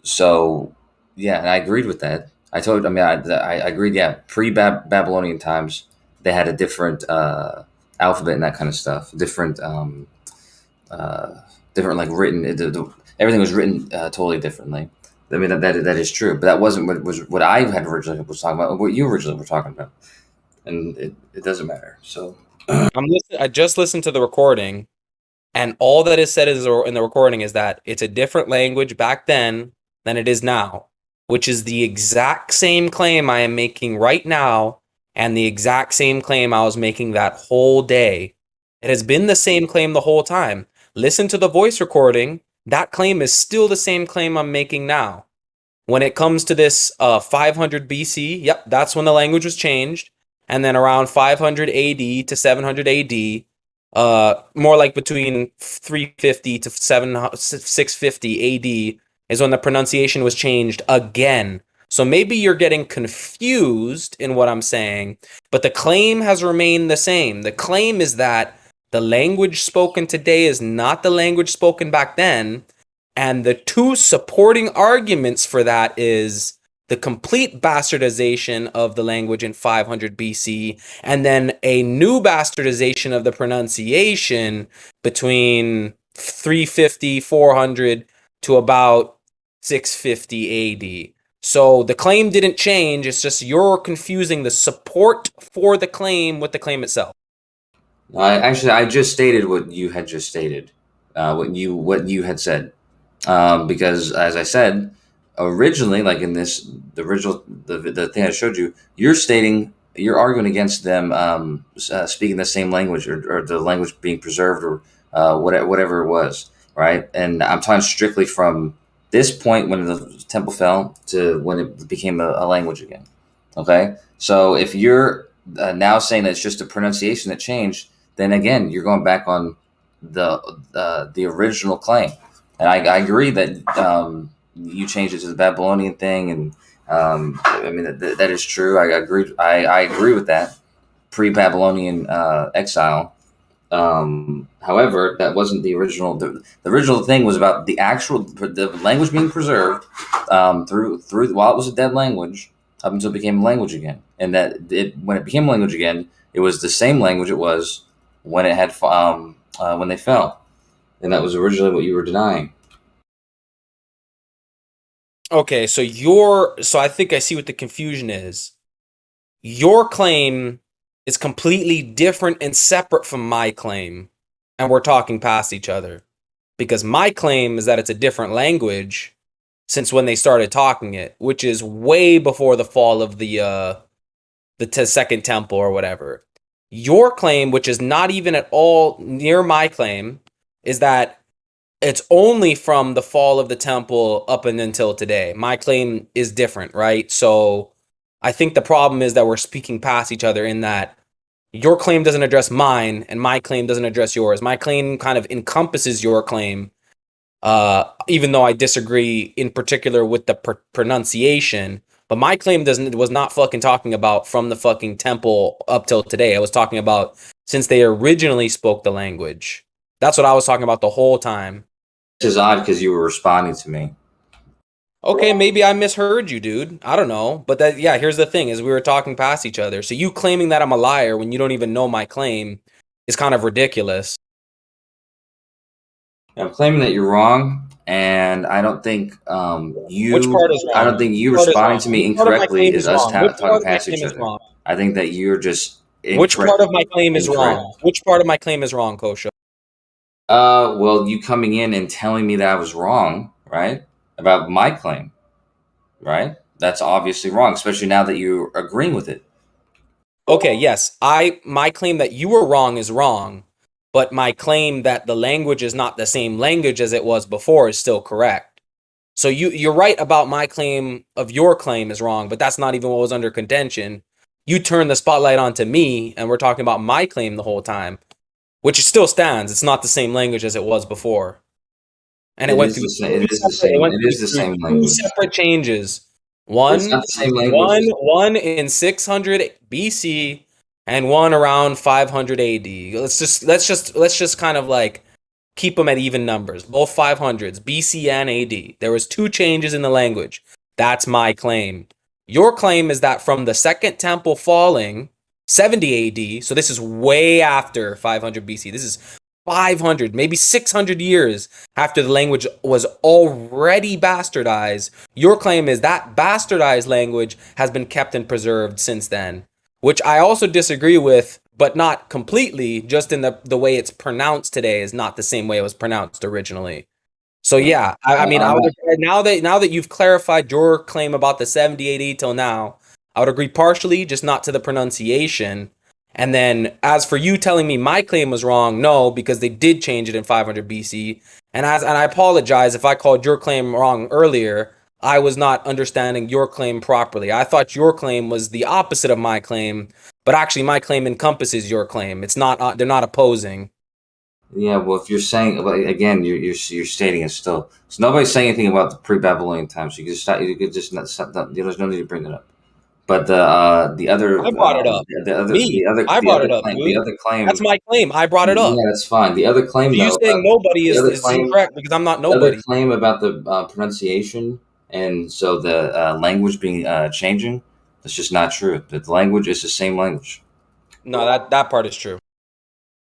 So yeah, and I agreed with that. I agreed. Yeah, pre-Babylonian times, they had a different alphabet and that kind of stuff. Different like written. Everything was written totally differently. I mean that is true, but that wasn't what I had originally was talking about. What you originally were talking about, and it doesn't matter. So I just listened to the recording, and all that is said in the recording is that it's a different language back then than it is now, which is the exact same claim I am making right now, and the exact same claim I was making that whole day. It has been the same claim the whole time. Listen to the voice recording. That claim is still the same claim I'm making now. When it comes to this 500 BC, yep, that's when the language was changed. And then around 500 AD to 700 AD, more like between 350 to 650 AD is when the pronunciation was changed again. So maybe you're getting confused in what I'm saying, but the claim has remained the same. The claim is that the language spoken today is not the language spoken back then, and the two supporting arguments for that is the complete bastardization of the language in 500 BC, and then a new bastardization of the pronunciation between 350, 400 to about 650 AD. So the claim didn't change. It's just you're confusing the support for the claim with the claim itself. I just stated what you had just stated, what you had said, because as I said originally, like in the thing I showed you, you're arguing against them speaking the same language, or the language being preserved, or whatever it was, right? And I'm talking strictly from this point when the temple fell to when it became a language again. Okay, so if you're now saying that it's just a pronunciation that changed, then again you're going back on the original claim. And I agree that you changed it to the Babylonian thing, and I mean that is true. I agree with that pre-Babylonian exile. However, that wasn't the original. The original thing was about the language being preserved through while it was a dead language up until it became a language again, and that when it became a language again, it was the same language it was when it had when they fell, and that was originally what you were denying. Okay, so I think I see what the confusion is. Your claim is completely different and separate from my claim, and we're talking past each other. Because my claim is that it's a different language since when they started talking it, which is way before the fall of the Second Temple or whatever. Your claim, which is not even at all near my claim, is that it's only from the fall of the temple up and until today. My claim is different, right? So I think the problem is that we're speaking past each other in that your claim doesn't address mine and my claim doesn't address yours. My claim kind of encompasses your claim, even though I disagree in particular with the pronunciation. But my claim was not fucking talking about from the fucking temple up till today. I was talking about since they originally spoke the language. That's what I was talking about the whole time. This is odd because you were responding to me. Okay, maybe I misheard you, dude. I don't know. But here's the thing, is we were talking past each other. So you claiming that I'm a liar when you don't even know my claim is kind of ridiculous. I'm claiming that you're wrong, and I don't think you. Which part is wrong? I don't think you responding to me incorrectly is us talking past each other. I think that you're just. Which part of my claim is wrong? Which part of my claim is wrong, Kosha? Well, you coming in and telling me that I was wrong, right? About my claim, right? That's obviously wrong, especially now that you're agreeing with it. Okay, yes. My claim that you were wrong is wrong, but my claim that the language is not the same language as it was before is still correct. So you're right about my claim of your claim is wrong, but that's not even what was under contention. You turned the spotlight onto me, and we're talking about my claim the whole time, which still stands. It's not the same language as it was before. And it went through it is the same language. Two separate changes. One in 600 BC and one around 500 AD. Let's just kind of like keep them at even numbers. Both 500s, BC and AD. There was two changes in the language. That's my claim. Your claim is that from the Second Temple falling, 70 AD, so this is way after 500 BC. This is 500, maybe 600 years after the language was already bastardized. Your claim is that bastardized language has been kept and preserved since then, which I also disagree with, but not completely, just in the way it's pronounced today is not the same way it was pronounced originally. So yeah, I mean, I would agree, now that you've clarified your claim about the 70 AD till now, I would agree partially, just not to the pronunciation. And then as for you telling me my claim was wrong, no, because they did change it in 500 BC. And I apologize if I called your claim wrong earlier. I was not understanding your claim properly. I thought your claim was the opposite of my claim, but actually my claim encompasses your claim. It's not, they're not opposing. Yeah, well, if you're saying, again, you're stating it still. So nobody's saying anything about the pre-Babylonian times. So you could stop. You could just not. There's no need to bring it up. But the other, I brought it up. I brought it up. The other claim. That's my claim. I brought it up. Yeah, that's fine. The other claim, you saying nobody is incorrect because I'm not nobody. The other claim about the pronunciation and so the language being changing. That's just not true. The language is the same language. No, that part is true.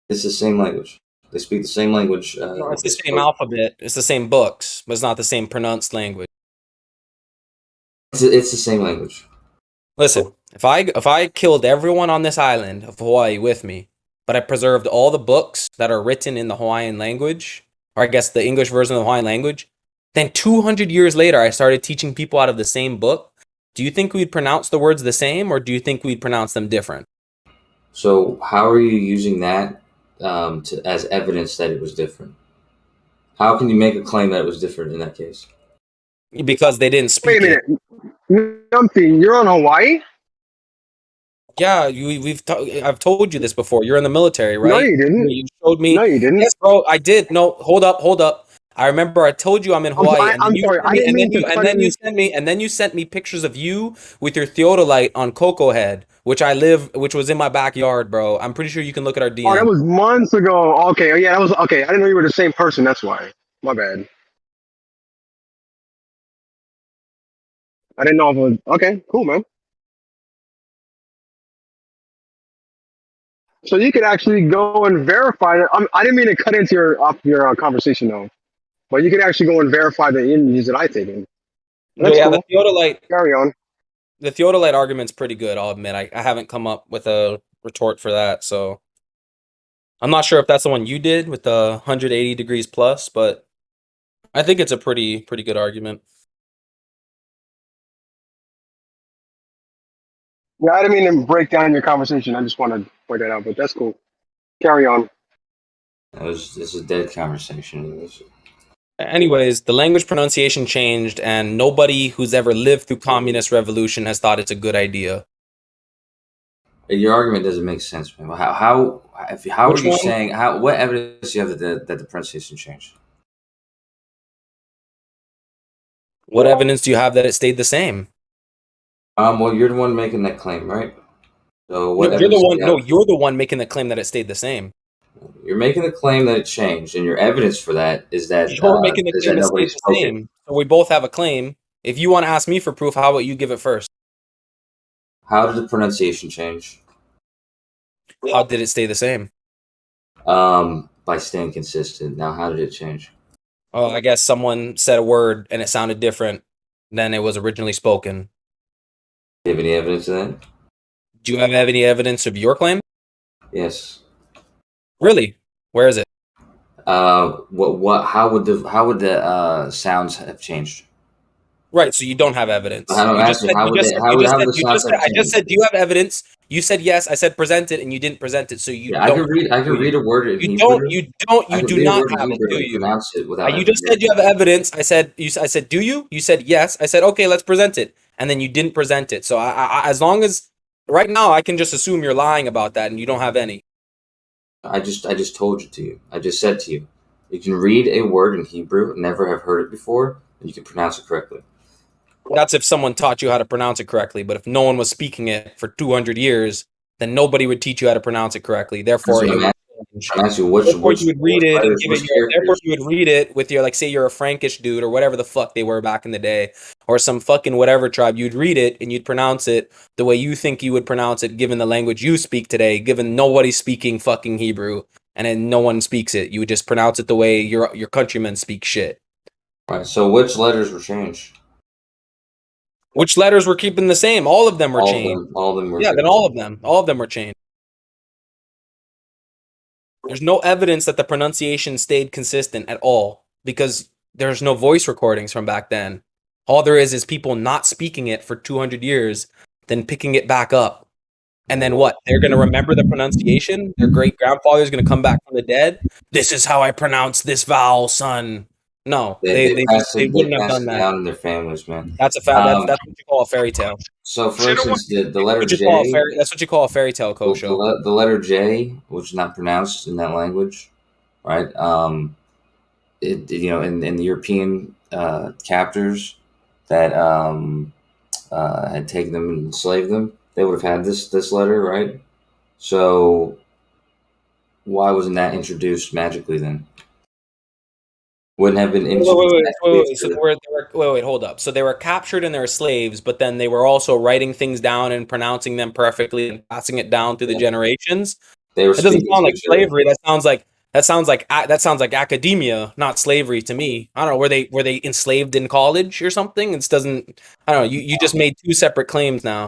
It's the same language. They speak the same language. No, it's the same alphabet. It's the same books, but it's not the same pronounced language. It's the same language. Listen, if I killed everyone on this island of Hawaii with me, but I preserved all the books that are written in the Hawaiian language, or I guess the English version of the Hawaiian language, then 200 years later I started teaching people out of the same book, do you think we'd pronounce the words the same, or do you think we'd pronounce them different? So how are you using that as evidence that it was different? How can you make a claim that it was different in that case? Because they didn't speak. Wait a minute, Numpty, you're on Hawaii? Yeah, I've told you this before. You're in the military, right? No, you didn't. You showed me. No, you didn't. Yes, bro, I did. No, hold up. I remember I told you I'm in Hawaii. I'm sorry. I didn't mean to. And then you sent me pictures of you with your theodolite on Cocoa Head, which was in my backyard, bro. I'm pretty sure you can look at our DM. Oh, that was months ago. Okay, yeah, that was okay. I didn't know you were the same person. That's why. My bad. I didn't know if it was okay. Cool, man. So you could actually go and verify that. I didn't mean to cut into your conversation though, but you could actually go and verify the images that I taken. That's yeah, cool. Carry on. the theodolite argument's pretty good. I'll admit. I haven't come up with a retort for that, so I'm not sure if that's the one you did with the 180 degrees plus, but I think it's a pretty good argument. Yeah, I didn't mean to break down your conversation. I just wanted to point that out, but that's cool. Carry on. This is a dead conversation. Anyways, the language pronunciation changed, and nobody who's ever lived through communist revolution has thought it's a good idea. Your argument doesn't make sense, man. How are you saying? What evidence do you have that the pronunciation changed? What evidence do you have that it stayed the same? Well, you're the one making that claim, right? So what? No, you're the one. No, you're the one making the claim that it stayed the same. You're making the claim that it changed, and your evidence for that is that you're making the claim that it stayed the same. So we both have a claim. If you want to ask me for proof, how about you give it first? How did the pronunciation change? How did it stay the same? By staying consistent. Now, how did it change? Oh, I guess someone said a word and it sounded different than it was originally spoken. Do you have any evidence of that? Do you have any evidence of your claim? Yes. Really? Where is it? What? How would the sounds have changed? Right. So you don't have evidence. I just said, do you have evidence? You said yes. I said present it, and you didn't present it. So you don't. I can read a word. You do not have it. Do you? Pronounce it without. You just said you have evidence. I said, do you? You said yes. I said, okay, let's present it, and then you didn't present it. So as long as right now, I can just assume you're lying about that, and you don't have any. I just told you to you. I just said to you, you can read a word in Hebrew, never have heard it before, and you can pronounce it correctly. That's if someone taught you how to pronounce it correctly. But if no one was speaking it for 200 years, then nobody would teach you how to pronounce it correctly. Therefore, you would read it and give it your. Therefore, you would read it with your, like, say you're a Frankish dude or whatever the fuck they were back in the day, or some fucking whatever tribe. You'd read it and you'd pronounce it the way you think you would pronounce it, given the language you speak today. Given nobody's speaking fucking Hebrew and then no one speaks it, you would just pronounce it the way your countrymen speak shit. Right. So, which letters were changed? Which letters were keeping the same? All of them were changed. All of them were. Yeah, then all of them were changed. There's no evidence that the pronunciation stayed consistent at all because there's no voice recordings from back then. All there is people not speaking it for 200 years, then picking it back up. And then what? They're going to remember the pronunciation? Their great-grandfather's going to come back from the dead? This is how I pronounce this vowel, son. No, they wouldn't have done that. Down in their families, man. That's a fact. That's what you call a fairy tale. So, for instance, the letter J. That's what you call a fairy tale, Kosho. The letter J, which is not pronounced in that language, right? In the European captors that had taken them and enslaved them, they would have had this letter, right? So, why wasn't that introduced magically then? Wouldn't have been introduced. Wait, hold up. So they were captured and they were slaves, but then they were also writing things down and pronouncing them perfectly and passing it down through the generations. It doesn't sound like slavery. That sounds like academia, not slavery to me. I don't know. Were they enslaved in college or something? It doesn't. I don't know. You just made two separate claims now.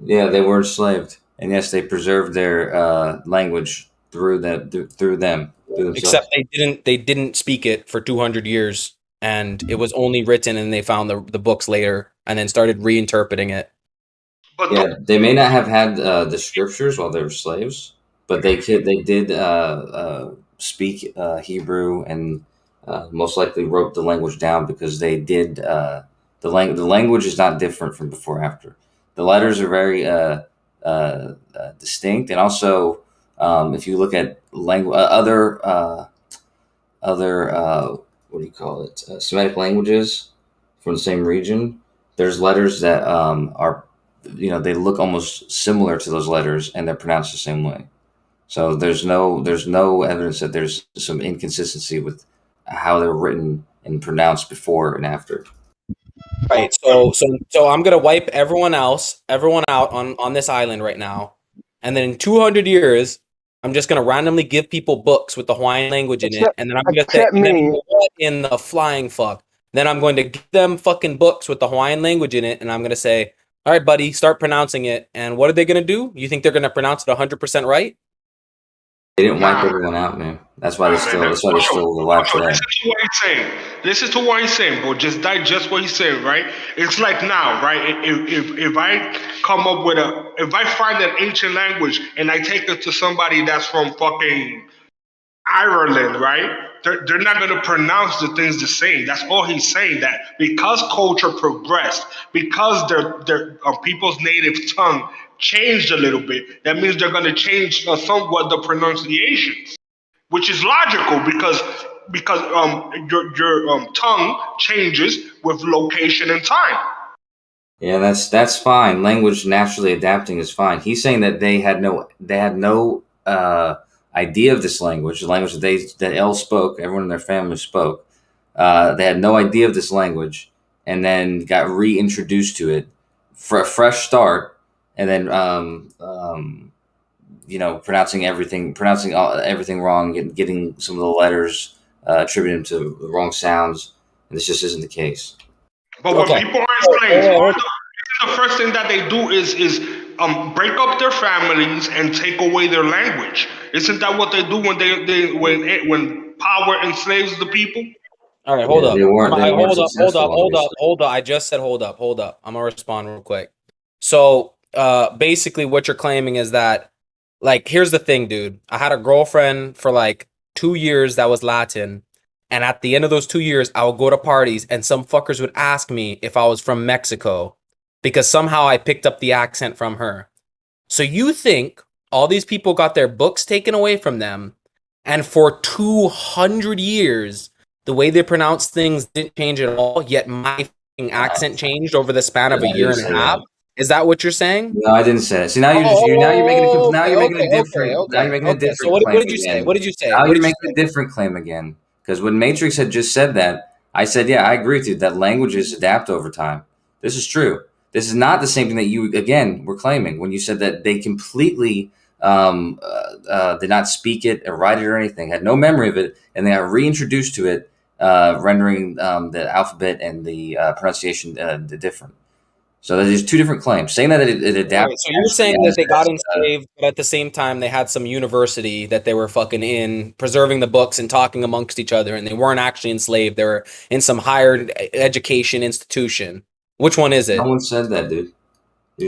Yeah, they were enslaved, and yes, they preserved their language through them. Except they didn't speak it for 200 years, and it was only written, and they found the books later, and then started reinterpreting it. Yeah, they may not have had the scriptures while they were slaves, but they did speak Hebrew and most likely wrote the language down because they did. The language is not different from before and after. The letters are very distinct, and also. If you look at other what do you call it? Semitic languages from the same region. There's letters that are, they look almost similar to those letters, and they're pronounced the same way. So there's no evidence that there's some inconsistency with how they're written and pronounced before and after. Right. So I'm gonna wipe everyone out on this island right now, and then in 200 years. I'm just going to randomly give people books with the Hawaiian language in it, and then I'm going to say, what in the flying fuck Then I'm going to give them fucking books with the Hawaiian language in it, and I'm going to say, all right, buddy, start pronouncing it. And what are they going to do? You think they're going to pronounce it 100% right? They didn't wipe everyone out, man. That's why they're still alive today. Listen to what he's saying. Listen to what he's saying, bro. Just digest what he's saying, right? It's like now, right? If I come up with if I find an ancient language and I take it to somebody that's from fucking Ireland, right? They're not going to pronounce the things the same. That's all he's saying. That because culture progressed, because their people's native tongue changed a little bit, that means they're going to change somewhat the pronunciations, which is logical because your tongue changes with location and time. Yeah, that's fine. Language naturally adapting is fine. He's saying that they had no idea of this language, the language that El spoke, everyone in their family spoke. They had no idea of this language, and then got reintroduced to it for a fresh start, and then pronouncing everything wrong, getting some of the letters attributed to the wrong sounds, and this just isn't the case. But when people are enslaved, the first thing that they do is break up their families and take away their language. Isn't that what they do when power enslaves the people? All right, hold up. Hold up. I just said hold up. I'm gonna respond real quick. So basically what you're claiming is that, like, here's the thing, dude. I had a girlfriend for like 2 years that was Latin. And at the end of those 2 years, I would go to parties and some fuckers would ask me if I was from Mexico because somehow I picked up the accent from her. So you think all these people got their books taken away from them, and for 200 years, the way they pronounce things didn't change at all, yet my accent changed over the span of a year and a half? Is that what you're saying? No, I didn't say that. See, now you're making a different So what did you say? What did you say? Now you're making a different claim again. Because when Matrix had just said that, I said, yeah, I agree with you that languages adapt over time. This is true. This is not the same thing that you, again, were claiming when you said that they completely did not speak it or write it or anything, had no memory of it, and they got reintroduced to it, rendering the alphabet and the pronunciation different. So there's two different claims. Saying that it adapts. Right, so you're saying that they got enslaved, but at the same time they had some university that they were fucking in, preserving the books and talking amongst each other, and they weren't actually enslaved. They were in some higher education institution. Which one is it? No one said that, dude.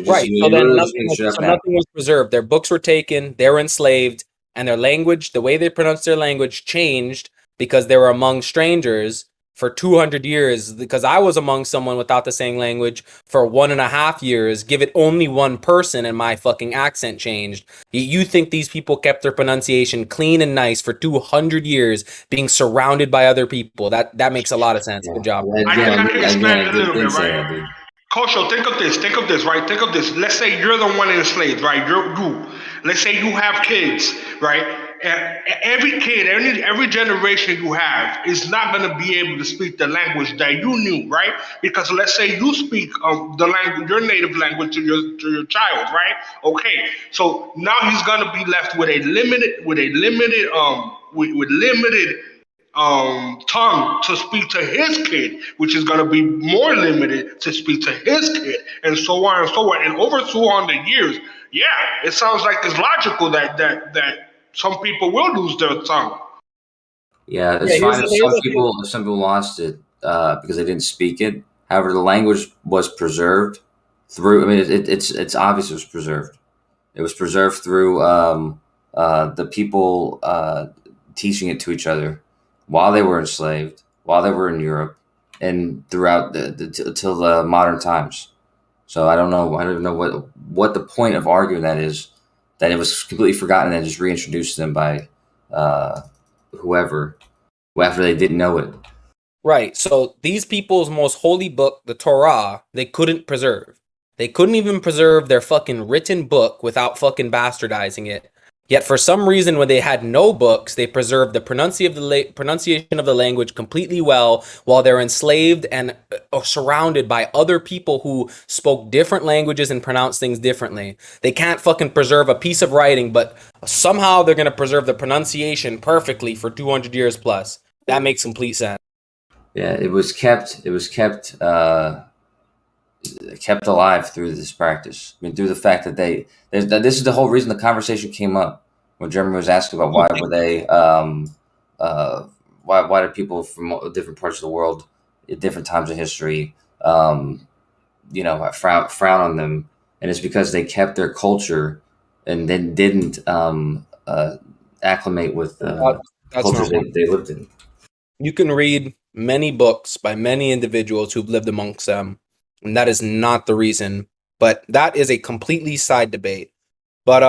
Right. So then nothing was preserved. Their books were taken. They were enslaved, and their language, the way they pronounced their language, changed because they were among strangers for 200 years, because I was among someone without the same language for 1.5 years, give it only one person and my fucking accent changed. You think these people kept their pronunciation clean and nice for 200 years, being surrounded by other people? That makes a lot of sense. Good job. I can expand a little bit, right? Kosho, think of this, right? Think of this. Let's say you're the one enslaved, right? Let's say you have kids, right? Every kid, every generation you have is not going to be able to speak the language that you knew, right? Because let's say you speak the language, your native language to your child, right? Okay, so now he's going to be left with a limited tongue to speak to his kid, which is going to be more limited to speak to his kid, and so on and so on. And over 200 years, yeah, it sounds like it's logical that some people will lose their tongue. Yeah, it's fine if some people lost it because they didn't speak it. However, the language was preserved through. I mean, it's obvious it was preserved. It was preserved through the people teaching it to each other while they were enslaved, while they were in Europe, and throughout till the modern times. So I don't know what the point of arguing that is. That it was completely forgotten and just reintroduced to them by whoever after they didn't know it. Right. So these people's most holy book, the Torah, they couldn't preserve. They couldn't even preserve their fucking written book without fucking bastardizing it. Yet for some reason, when they had no books, they preserved the pronunciation of the language completely well while they're enslaved and surrounded by other people who spoke different languages and pronounced things differently. They can't fucking preserve a piece of writing, but somehow they're going to preserve the pronunciation perfectly for 200 years plus. That makes complete sense. Yeah, it was kept kept alive through this practice. I mean, through the fact that this is the whole reason the conversation came up when Jeremy was asking about why were they why did people from different parts of the world at different times in history frown on them, and it's because they kept their culture and then didn't acclimate with That's cultures not they lived in. You can read many books by many individuals who've lived amongst them, and that is not the reason. But that is a completely side debate. But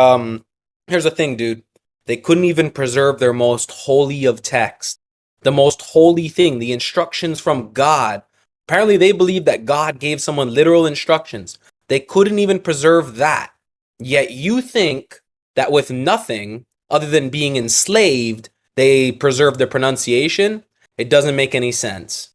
here's the thing, dude. They couldn't even preserve their most holy of text, the most holy thing, the instructions from God. Apparently, they believe that God gave someone literal instructions. They couldn't even preserve that. Yet you think that with nothing other than being enslaved, they preserve their pronunciation? It doesn't make any sense.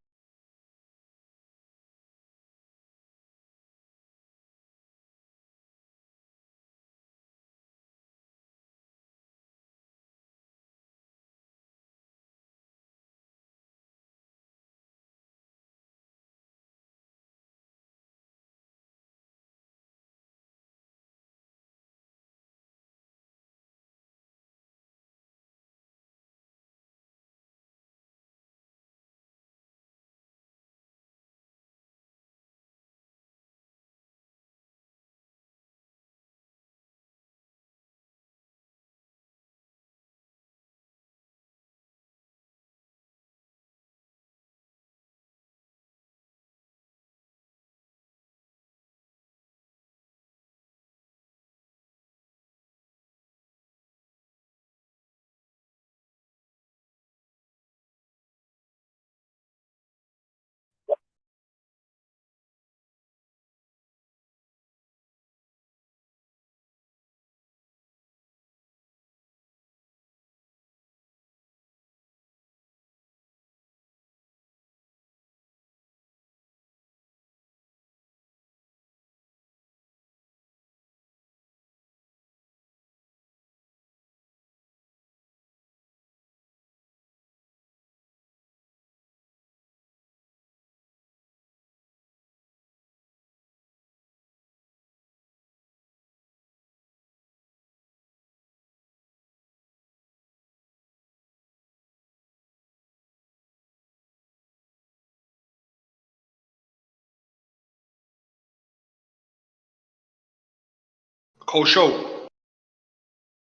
Show.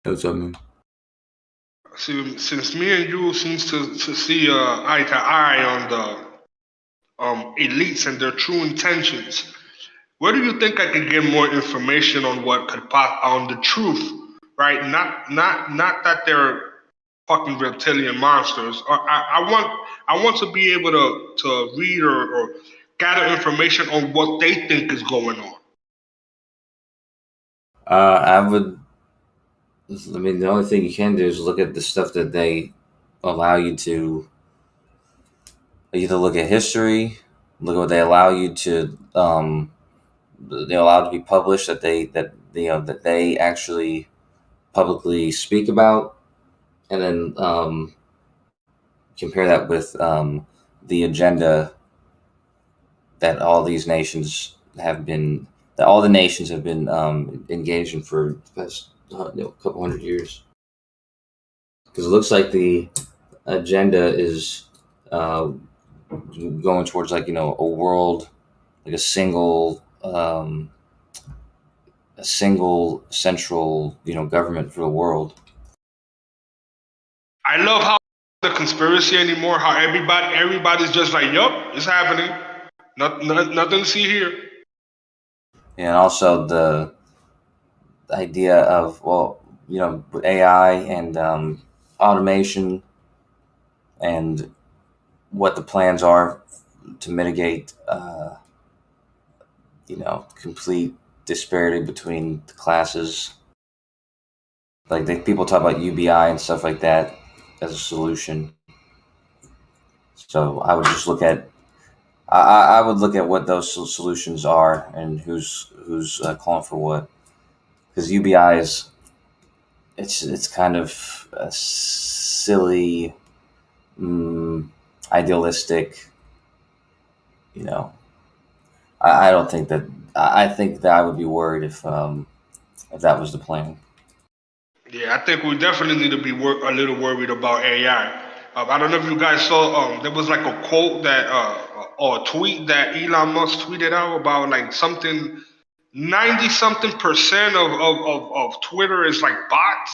What's up, man? Since me and you seems to see eye to eye on the elites and their true intentions, where do you think I could get more information on what could pop on the truth? Right? Not that they're fucking reptilian monsters. I want to be able to read or gather information on what they think is going on. I would. I mean, the only thing you can do is look at the stuff that they allow you to. Either look at history, look at what they allow you to. They allow to be published that they actually publicly speak about, and then compare that with the agenda that all these nations have been. That all the nations have been engaged in for the past couple hundred years. Because it looks like the agenda is going towards a world, like a single central government for the world. I love how the conspiracy anymore. How everybody's just like, yup, it's happening. Nothing to see here. And also the idea of with AI and automation and what the plans are to mitigate complete disparity between the classes. Like people talk about UBI and stuff like that as a solution. So I would just look at I would look at what those solutions are and who's calling for what, because UBI is it's kind of a silly, idealistic you know, I don't think that. I think that I would be worried if that was the plan. Yeah, I think we definitely need to be a little worried about AI. I don't know if you guys saw. There was like a quote that or a tweet that Elon Musk tweeted out about like something 90 something percent of Twitter is like bots.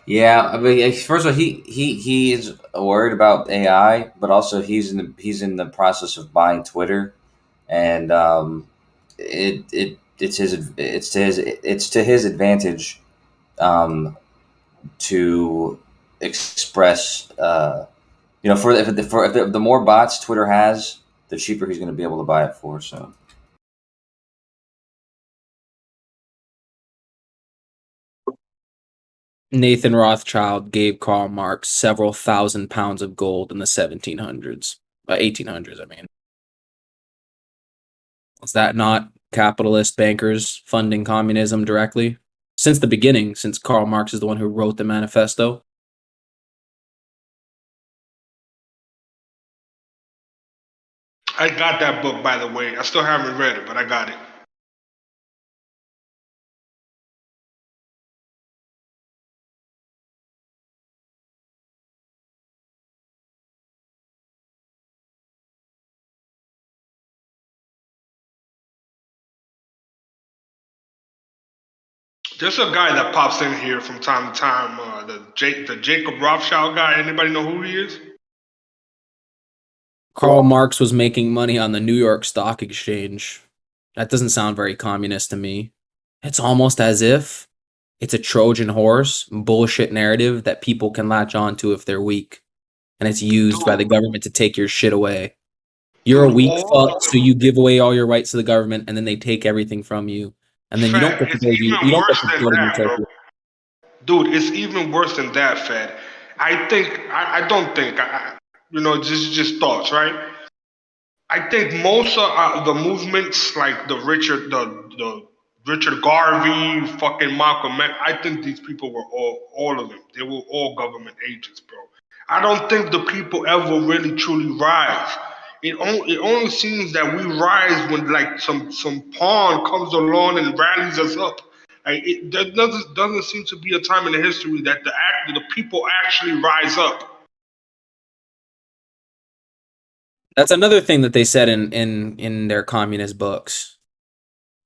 Yeah, I mean, first of all, he is worried about AI, but also he's in the process of buying Twitter, and it's to his advantage to express if the more bots Twitter has, the cheaper he's going to be able to buy it for. So. Nathan Rothschild gave Karl Marx several thousand pounds of gold in the 1700s, 1800s, I mean. Is that not capitalist bankers funding communism directly? Since the beginning, since Karl Marx is the one who wrote the manifesto? I got that book, by the way. I still haven't read it, but I got it. There's a guy that pops in here from time to time. The Jacob Rothschild guy. Anybody know who he is? Karl Marx was making money on the New York Stock Exchange. That doesn't sound very communist to me. It's almost as if it's a Trojan horse bullshit narrative that people can latch onto if they're weak. And it's used by the government to take your shit away. You're a weak fuck, so you give away all your rights to the government, and then they take everything from you. And then you don't get to go to utopia. Dude, it's even worse than that, Fed. I don't think, just thoughts, right? I think most of the movements, like the Richard Garvey, fucking Malcolm X, I think these people were all of them. They were all government agents, bro. I don't think the people ever really truly rise. It only seems that we rise when like some pawn comes along and rallies us up. Like there doesn't seem to be a time in the history that the people actually rise up. That's another thing that they said in their communist books.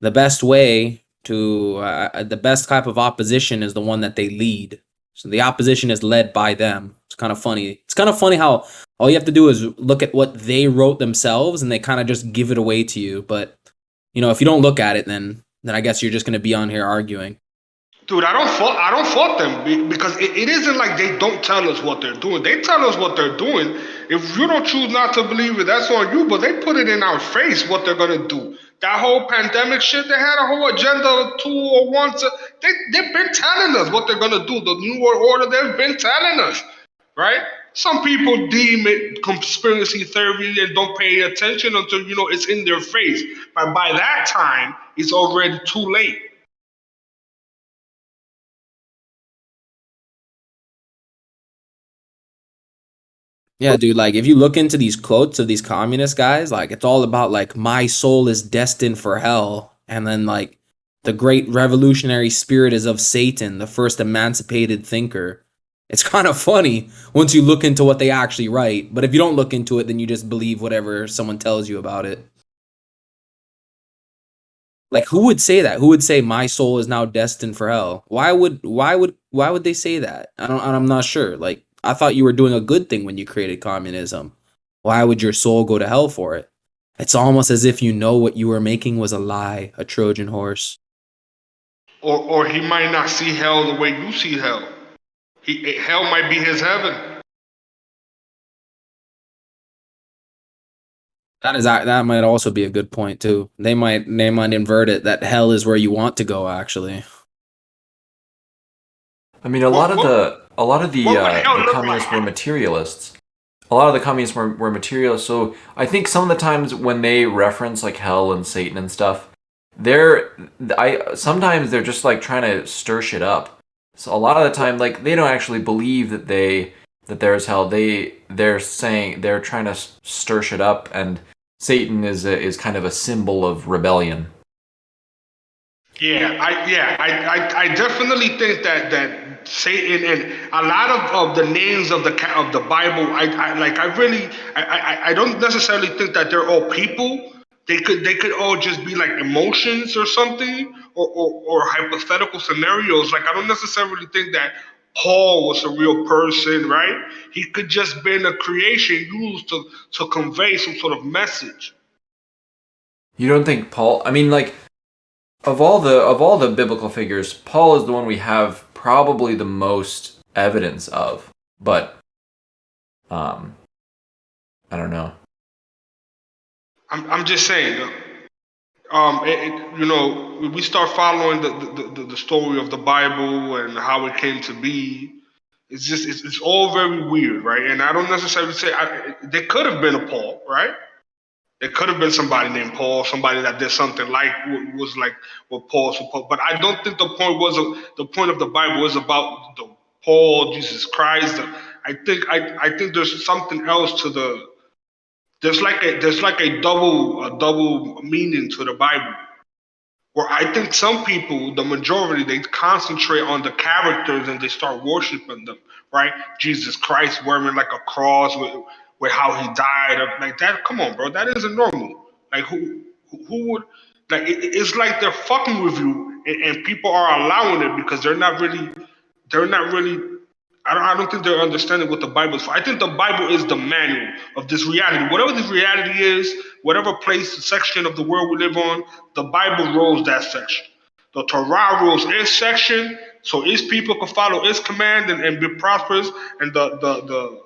The best way to the best type of opposition is the one that they lead. So the opposition is led by them. It's kind of funny. It's kind of funny how all you have to do is look at what they wrote themselves and they kind of just give it away to you. But, if you don't look at it, then I guess you're just going to be on here arguing. Dude, I don't fault them because it isn't like they don't tell us what they're doing. They tell us what they're doing. If you don't choose not to believe it, that's on you. But they put it in our face what they're going to do. That whole pandemic shit, they had a whole agenda 201. They've been telling us what they're going to do. The New World Order, they've been telling us, right? Some people deem it conspiracy theory and don't pay attention until, it's in their face. But by that time, it's already too late. Yeah, dude, like if you look into these quotes of these communist guys, like it's all about like my soul is destined for hell, and then like the great revolutionary spirit is of Satan, the first emancipated thinker. It's kind of funny once you look into what they actually write, but if you don't look into it, then you just believe whatever someone tells you about it. Like who would say that? Who would say my soul is now destined for hell? Why would they say that? I'm not sure. Like I thought you were doing a good thing when you created communism. Why would your soul go to hell for it? It's almost as if you know what you were making was a lie, a Trojan horse. Or he might not see hell the way you see hell. Hell might be his heaven. That might also be a good point too. They might invert it that hell is where you want to go. Actually, I mean, a lot of the communists were materialists. A lot of the communists were materialists. So I think some of the times when they reference like hell and Satan and stuff, sometimes they're just like trying to stir shit up. So a lot of the time, like they don't actually believe that they that there is hell. They're saying they're trying to stir shit up, and Satan is kind of a symbol of rebellion. I definitely think that Satan and a lot of the names of the Bible, I don't necessarily think that they're all people. They could all just be like emotions or something, or hypothetical scenarios. Like I don't necessarily think that Paul was a real person, right? He could just been a creation used to convey some sort of message. You don't think Paul? I mean, like, of all the biblical figures, Paul is the one we have probably the most evidence of. But I don't know. I'm just saying. We start following the story of the Bible and how it came to be. It's all very weird, right? And I don't necessarily say there could have been a Paul, right? There could have been somebody named Paul, somebody that did something like was like what Paul supposed. But I don't think the point of the Bible is about the Paul, Jesus Christ. I think there's something else to the. There's like a double meaning to the Bible. Where I think some people, the majority, they concentrate on the characters and they start worshiping them, right? Jesus Christ wearing like a cross with how he died, like that. Come on, bro, that isn't normal. Like who would like? It's like they're fucking with you, and people are allowing it because they're not really. I don't think they're understanding what the Bible is for. I think the Bible is the manual of this reality. Whatever this reality is, whatever place, section of the world we live on, the Bible rules that section. The Torah rules its section, so its people can follow its command and be prosperous. And the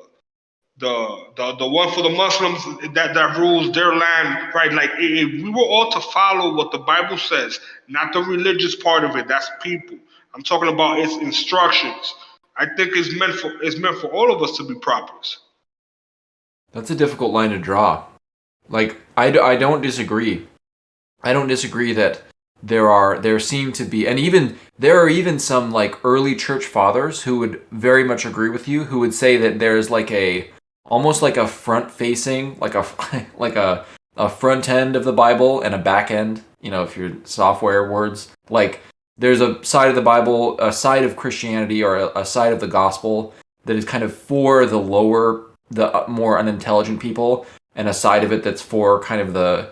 one for the Muslims that rules their land, right? Like if we were all to follow what the Bible says, not the religious part of it. That's people. I'm talking about its instructions. I think it's meant for all of us to be prosperous. That's a difficult line to draw. Like I don't disagree. I don't disagree that there seem to be, and there are even some like early church fathers who would very much agree with you, who would say that there's like almost like a front facing, like a front end of the Bible and a back end, if you're software words, like there's a side of the Bible, a side of Christianity, or a side of the gospel that is kind of for the more unintelligent people, and a side of it that's for kind of the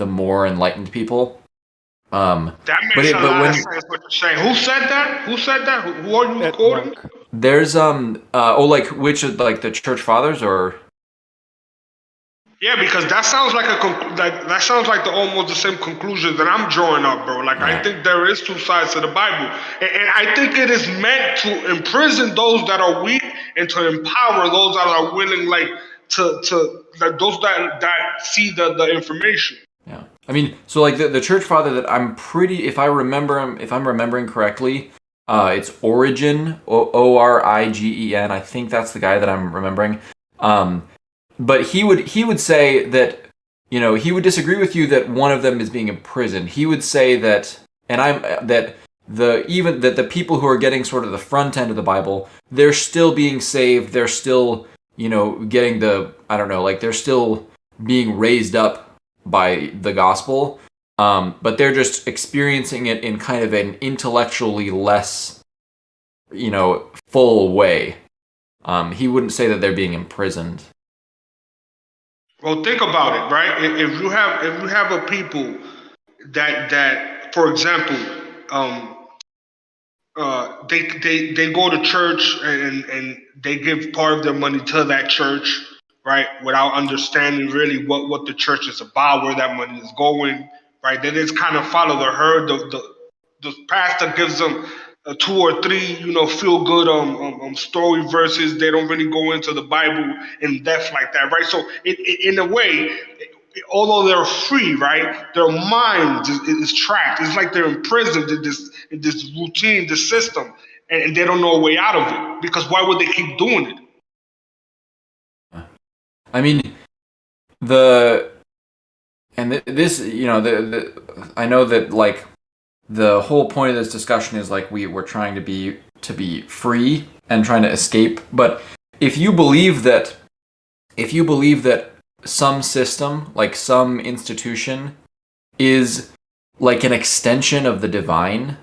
more enlightened people. That makes a lot of sense what you're saying. Who said that? Who are you quoting? There's which of like the church fathers or? Yeah, because that sounds like almost the same conclusion that I'm drawing up, bro. Like I think there is two sides to the Bible, and I think it is meant to imprison those that are weak and to empower those that are willing, like to like those that see the information. Yeah, I mean, so like the church father that if I'm remembering correctly, it's Origen, Origen. I think that's the guy that I'm remembering. But he would say that, he would disagree with you that one of them is being imprisoned. He would say that, that the people who are getting sort of the front end of the Bible, they're still being saved. They're still, getting they're still being raised up by the gospel. But they're just experiencing it in kind of an intellectually less, full way. He wouldn't say that they're being imprisoned. Well, think about it, right? If you have a people that, for example, they go to church and they give part of their money to that church, right? Without understanding really what the church is about, where that money is going, right? They just kind of follow the herd. The pastor gives them 2 or 3, feel good story verses. They don't really go into the Bible in depth like that, right? So in a way, although they're free, right, their mind is trapped. It's like they're imprisoned in this routine, this system, and they don't know a way out of it. Because why would they keep doing it? I mean, I know that like the whole point of this discussion is like we're trying to be free and trying to escape, but if you believe that some system, like some institution, is like an extension of the divine,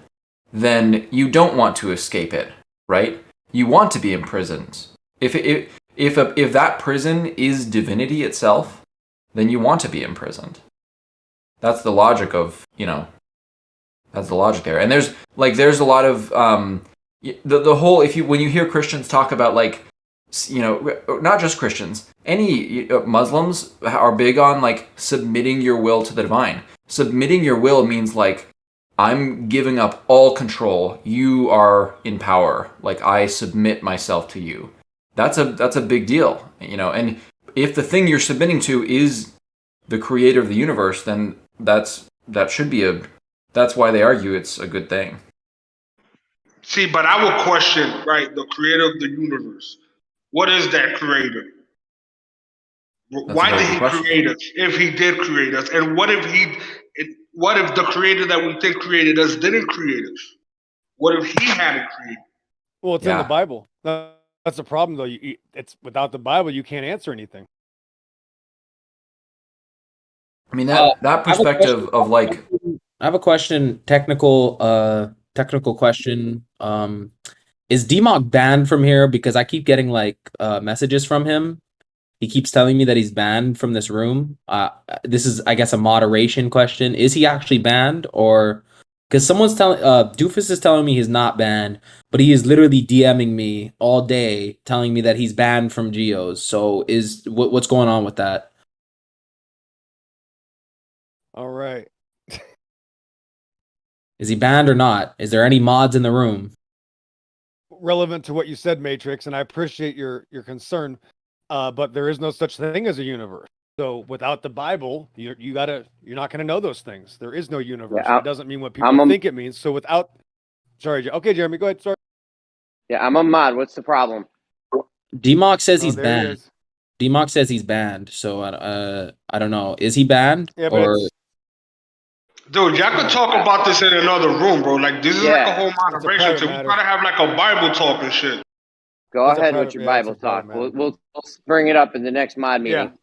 then you don't want to escape it, right? You want to be imprisoned. If that prison is divinity itself, then you want to be imprisoned. That's the logic of, that's the logic there. And there's a lot of the whole, when you hear Christians talk about like, not just Christians, any Muslims are big on like submitting your will to the divine. Submitting your will means like, I'm giving up all control. You are in power. Like, I submit myself to you. That's a big deal, and if the thing you're submitting to is the creator of the universe, then that's why they argue it's a good thing. See, but I would question, right, the creator of the universe. What is that creator? Why did he create us? If he did create us, and what if the creator that we think created us didn't create us? What if he hadn't created? Well, it's in the Bible. That's the problem, though. It's without the Bible, you can't answer anything. I mean, that perspective of like, I have a question, technical question. Is DMOC banned from here? Because I keep getting like messages from him. He keeps telling me that he's banned from this room. This is, I guess, a moderation question. Is he actually banned, or because someone's telling Doofus is telling me he's not banned, but he is literally DMing me all day telling me that he's banned from Geos. So what's going on with that? All right. Is he banned or not? Is there any mods in the room? Relevant to what you said, Matrix, and I appreciate your concern, but there is no such thing as a universe. So without the Bible, you're not going to know those things. There is no universe. It doesn't mean what people think it means. So okay, Jeremy, go ahead. Sorry. Yeah, I'm a mod. What's the problem? DMOC says he's banned. DMOC says he's banned. So I don't know. Is he banned? Yeah, but dude, y'all could talk about this in another room, bro. Like, this is like a whole moderation. So we gotta have like a Bible talk and shit. Go ahead with your Bible talk. We'll bring it up in the next mod meeting.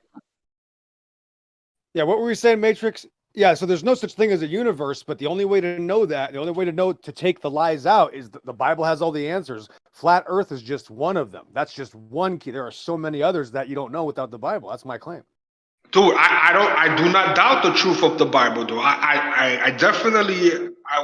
Yeah, what were we saying, Matrix? Yeah, so there's no such thing as a universe, but the only way to know that, the only way to know to take the lies out is the Bible has all the answers. Flat Earth is just one of them. That's just one key. There are so many others that you don't know without the Bible. That's my claim. Dude, I do not doubt the truth of the Bible, though. I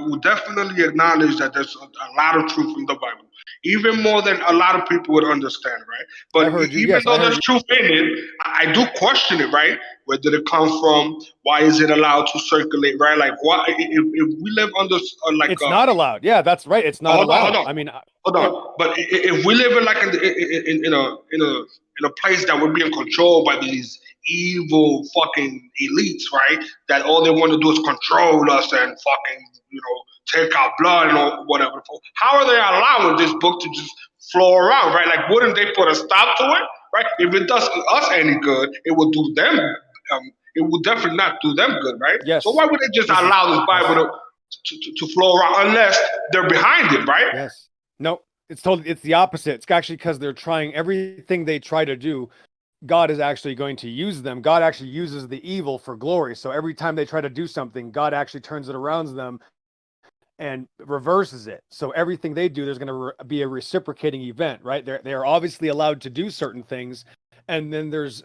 will definitely acknowledge that there's a lot of truth in the Bible, even more than a lot of people would understand, right? But even though there's truth in it, I do question it, right? Where did it come from? Why is it allowed to circulate, right? Like, why if we live under it's not allowed. Yeah, that's right. It's not allowed. Hold on. I mean, hold on. But if we live in like in a place that we're being controlled by these evil fucking elites, right? That all they want to do is control us and fucking, take our blood and whatever. How are they allowing this book to just flow around, right? Like, wouldn't they put a stop to it, right? If it does us any good, it will do them. It will definitely not do them good, right? Yes. So why would they just allow this Bible to flow around unless they're behind it, right? Yes. No, it's the opposite. It's actually because they're trying everything they try to do. God is actually going to use them. God actually uses the evil for glory. So every time they try to do something, God actually turns it around them and reverses it. So everything they do, there's going to be a reciprocating event, right? They're obviously allowed to do certain things. And then there's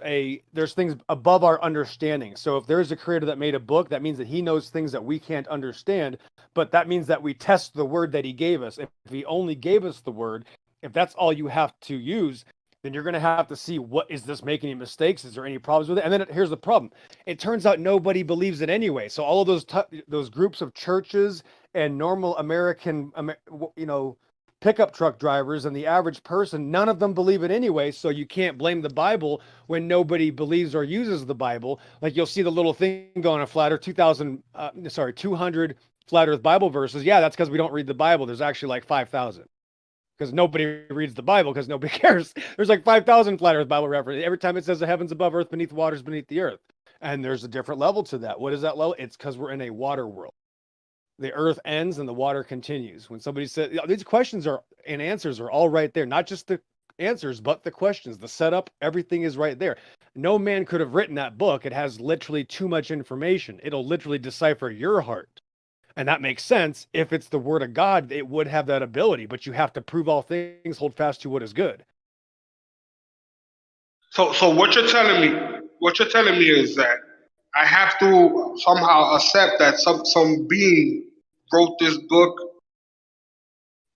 things above our understanding. So if there's a creator that made a book, that means that he knows things that we can't understand. But that means that we test the word that he gave us. If he only gave us the word, if that's all you have to use, then you're going to have to see, what is this making any mistakes? Is there any problems with it? And then here's the problem. It turns out nobody believes it anyway. So all of those groups of churches and normal American, pickup truck drivers and the average person, none of them believe it anyway. So you can't blame the Bible when nobody believes or uses the Bible. Like, you'll see the little thing going on Flat Earth, 200 Flat Earth Bible verses. Yeah, that's because we don't read the Bible. There's actually like 5,000. Because nobody reads the Bible, because nobody cares. There's like 5,000 Flat Earth Bible references. Every time it says the heavens above, earth beneath, waters beneath the earth. And there's a different level to that. What is that level? It's because we're in a water world. The earth ends and the water continues. When somebody says, these questions and answers are all right there. Not just the answers, but the questions, the setup, everything is right there. No man could have written that book. It has literally too much information. It'll literally decipher your heart. And that makes sense. If it's the word of God, it would have that ability, but you have to prove all things, hold fast to what is good. So what you're telling me is that I have to somehow accept that some being wrote this book,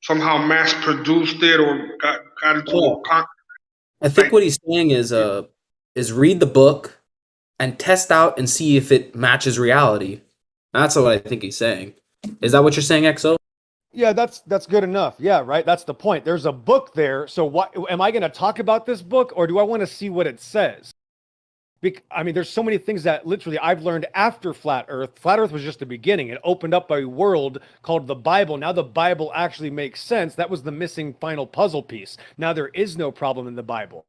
somehow mass produced it or got into a I think what he's saying is read the book and test out and see if it matches reality. That's what I think he's saying. Is that what you're saying, XO? Yeah, that's good enough. Yeah, right. That's the point. There's a book there. So what am I going to talk about this book, or do I want to see what it says? I mean, there's so many things that literally I've learned after Flat Earth. Flat Earth was just the beginning. It opened up a world called the Bible. Now the Bible actually makes sense. That was the missing final puzzle piece. Now there is no problem in the Bible.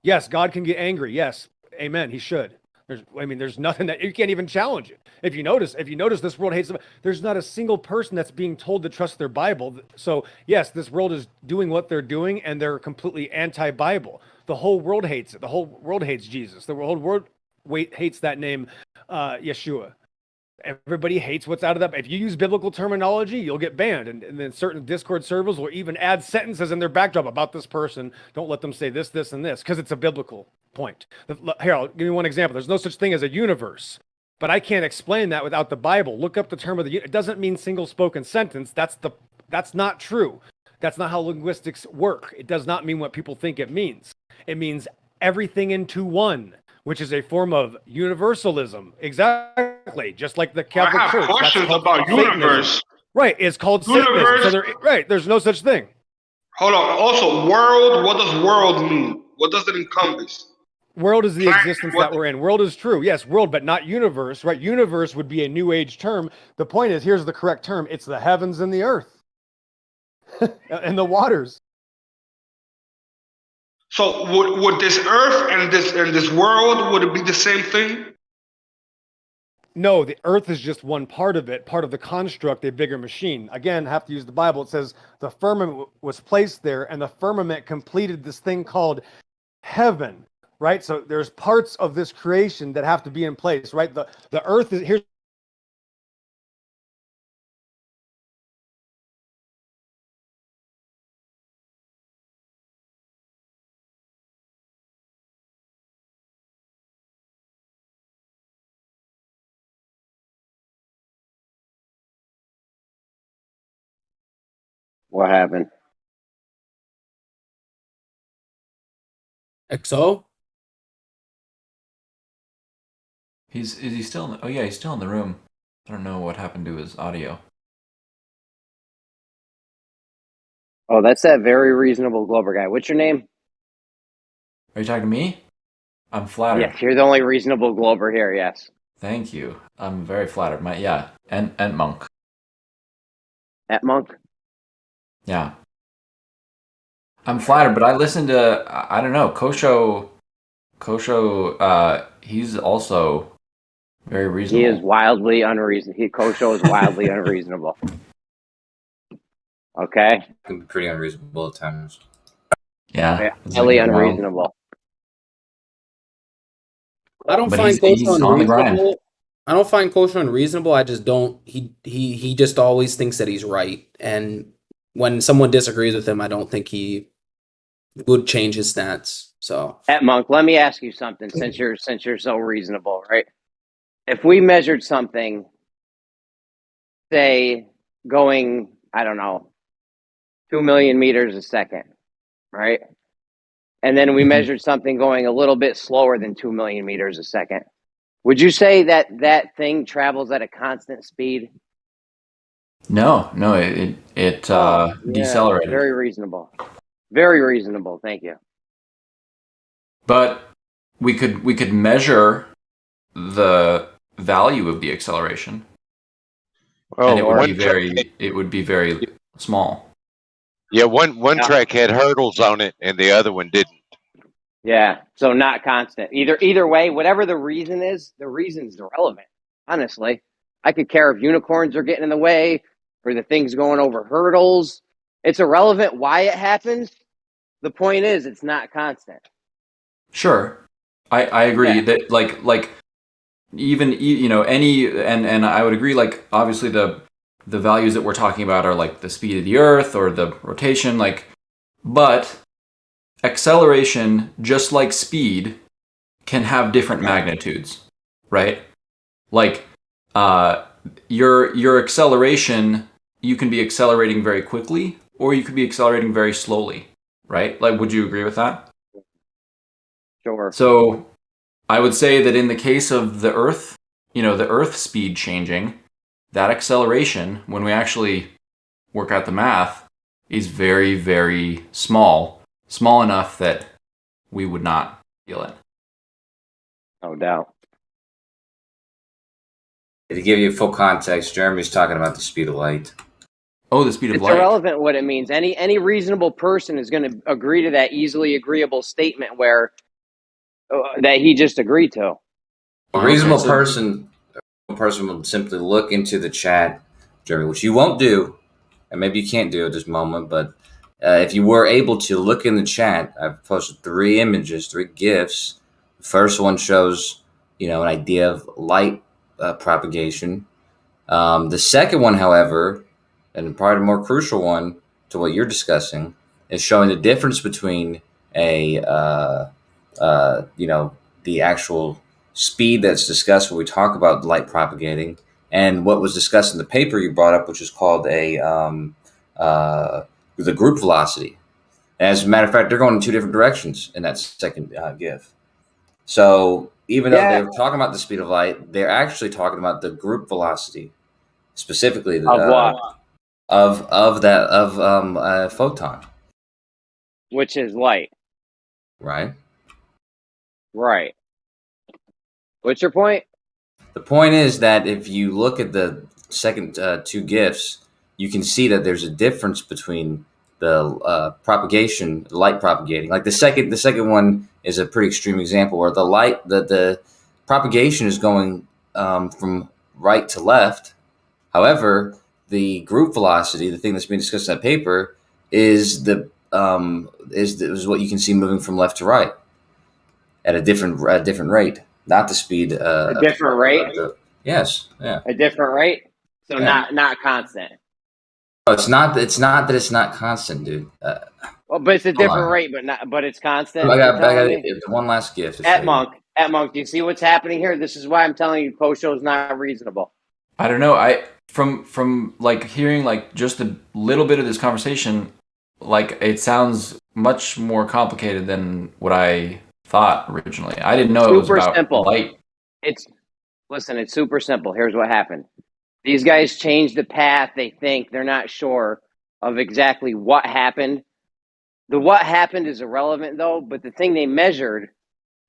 Yes, God can get angry. Yes, amen. He should. There's nothing that you can't even challenge it. If you notice, this world hates them. There's not a single person that's being told to trust their Bible. So yes, this world is doing what they're doing, and they're completely anti-Bible. The whole world hates it. The whole world hates Jesus. The whole world hates that name, Yeshua. Everybody hates what's out of that. If you use biblical terminology, you'll get banned. And then certain Discord servers will even add sentences in their backdrop about this person. Don't let them say this, this, and this, because it's a biblical point. Here, I'll give you one example. There's no such thing as a universe, but I can't explain that without the Bible. Look up the term of it doesn't mean single spoken sentence. That's not true. That's not how linguistics work. It does not mean what people think it means. It means everything into one, which is a form of universalism. Exactly. Just like the Catholic I have Church. questions about universe. Right. It's called Universe. Satanism. So there's no such thing. Hold on. Also, world. What does world mean? What does it encompass? World is the existence that we're in. World is true. Yes, world, but not universe, right? Universe would be a new age term. The point is, here's the correct term. It's the heavens and the earth and the waters. So would this earth and this world, would it be the same thing? No, the earth is just one part of it, part of the construct, a bigger machine. Again, have to use the Bible. It says the firmament was placed there, and the firmament completed this thing called heaven, right? So there's parts of this creation that have to be in place, right? The earth is here. What happened? XO? Is he still in oh yeah, he's still in the room. I don't know what happened to his audio. Oh, that's that very reasonable Glober guy. What's your name? Are you talking to me? I'm flattered. Yes, you're the only reasonable Glober here, yes. Thank you. I'm very flattered. And Monk. At Monk? Yeah. I'm flattered, but I listened to I don't know, Kosho he's also very reasonable. He is wildly unreasonable. Kosho is wildly unreasonable. Okay? Can be pretty unreasonable at times. Yeah. Highly unreasonable. I don't find Kosho unreasonable. I don't find Kosho unreasonable. I just don't. He just always thinks that he's right, and when someone disagrees with him, I don't think he would change his stance. So, At Monk, let me ask you something. Since you're so reasonable, right? If we measured something, say going, I don't know, 2 million meters a second, right? And then we measured something going a little bit slower than 2 million meters a second. Would you say that that thing travels at a constant speed? No, it decelerated. Very reasonable. Very reasonable. Thank you. But we could measure the value of the acceleration. Well, and it would be very small. Yeah, one track had hurdles on it and the other one didn't. Yeah, so not constant. Either way, whatever the reason is, the reason's irrelevant. Honestly, I could care if unicorns are getting in the way or the things going over hurdles. It's irrelevant why it happens. The point is, it's not constant. Sure, I agree Yeah. that like even any and I would agree, like obviously the values that we're talking about are like the speed of the Earth or the rotation, but acceleration, just like speed, can have different magnitudes, right? Like your acceleration, you can be accelerating very quickly or you could be accelerating very slowly, right? Like, would you agree with that? Sure. So I would say that in the case of the Earth, the Earth speed changing, that acceleration, when we actually work out the math, is very, very small enough that we would not feel it. No doubt. To give you full context, Jeremy's talking about the speed of light. Oh, the speed of It's light. irrelevant what it means. Any reasonable person is going to agree to that easily agreeable statement where that he just agreed to. A reasonable person would simply look into the chat, Jeremy, which you won't do, and maybe you can't do at this moment, but if you were able to look in the chat, I've posted 3 images, 3 GIFs. The first one shows, an idea of light propagation. The second one, however, and probably the more crucial one to what you're discussing, is showing the difference between the actual speed that's discussed when we talk about light propagating and what was discussed in the paper you brought up, which is called the group velocity. And as a matter of fact, they're going in 2 different directions in that second GIF. So even though they're talking about the speed of light, they're actually talking about the group velocity, specifically Of what? Of that photon, Which is light. right? Right. What's your point? The point is that if you look at the second 2 GIFs, you can see that there's a difference between the propagation, light propagating. Like the second one is a pretty extreme example where the propagation is going from right to left. However, the group velocity, the thing that's being discussed in that paper, is what you can see moving from left to right at a different rate. Not the speed. A different rate? Yes. Yeah. A different rate? So Yeah. not constant. No, it's not that it's not constant, dude. Well, but it's a different on. rate, but it's constant. I got you're telling me? one last gift. to At show you. Monk, do you see what's happening here? This is why I'm telling you Kosho is not reasonable. I don't know. From like hearing like just a little bit of this conversation, like it sounds much more complicated than what I thought originally. I didn't know it was about simple. light. It's super simple. Here's what happened. These guys changed the path. They think they're not sure of exactly what happened. The what happened is irrelevant though, but the thing they measured,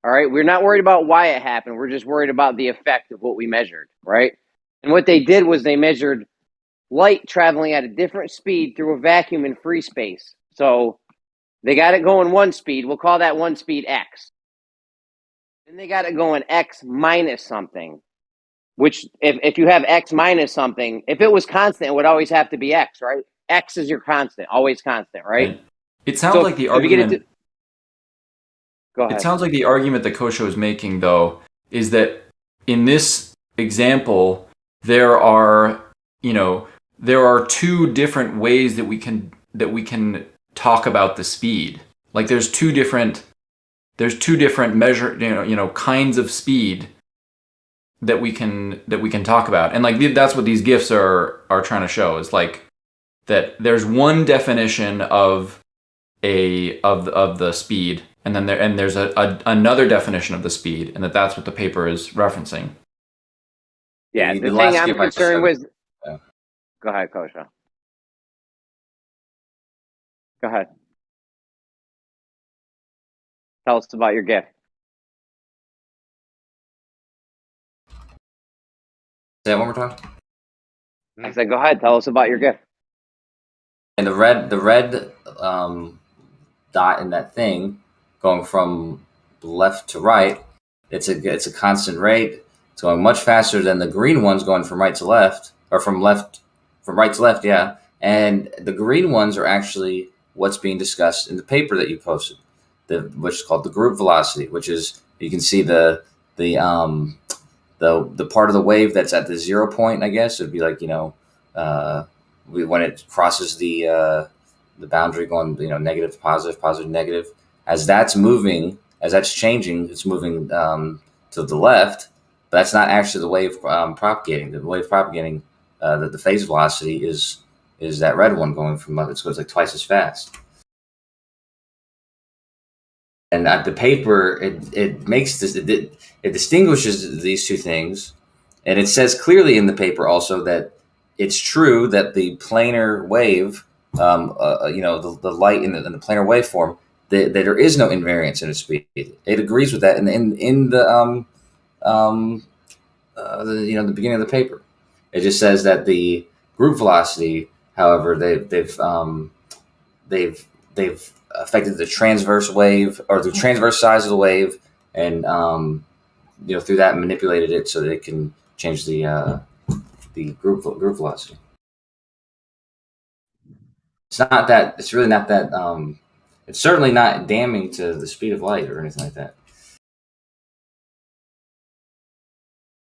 all right, we're not worried about why it happened. We're just worried about the effect of what we measured, right? And what they did was they measured light traveling at a different speed through a vacuum in free space. So they got it going one speed. We'll call that one speed X. Then they got it going X minus something, which if you have X minus something, if it was constant, it would always have to be X, right? X is your constant, always constant, right? It sounds like the argument. Go ahead. It sounds like the argument that Kosho is making, though, is that in this example, there are 2 different ways that we can talk about the speed. Like there's two different measure kinds of speed that we can talk about, and like that's what these GIFs are trying to show, is like that there's one definition of the speed, and then there's another definition of the speed, and that's what the paper is referencing. Yeah, the thing I'm concerned with. Go ahead, Kosha. Go ahead. Tell us about your gift. Say that one more time. I said, go ahead. Tell us about your gift. And the red dot in that thing going from left to right, it's a constant rate. It's going much faster than the green ones going from right to left, or from right to left, yeah. And the green ones are actually what's being discussed in the paper that you posted, which is called the group velocity, which is, you can see the part of the wave that's at the 0 point, I guess. It'd be like, when it crosses the boundary going, negative to positive, positive to negative. As that's moving, as that's changing, it's moving to the left. But that's not actually the wave propagating. The wave propagating, the phase velocity is that red one going from it goes like twice as fast. And the paper, it makes this, it distinguishes these two things, and it says clearly in the paper also that it's true that the planar wave, the light in the planar waveform, that there is no invariance in its speed. It agrees with that in the the beginning of the paper. It just says that the group velocity, however, they've affected the transverse wave, or the transverse size of the wave, and through that manipulated it so that it can change the group velocity. It's not that. It's really not that. It's certainly not damning to the speed of light or anything like that.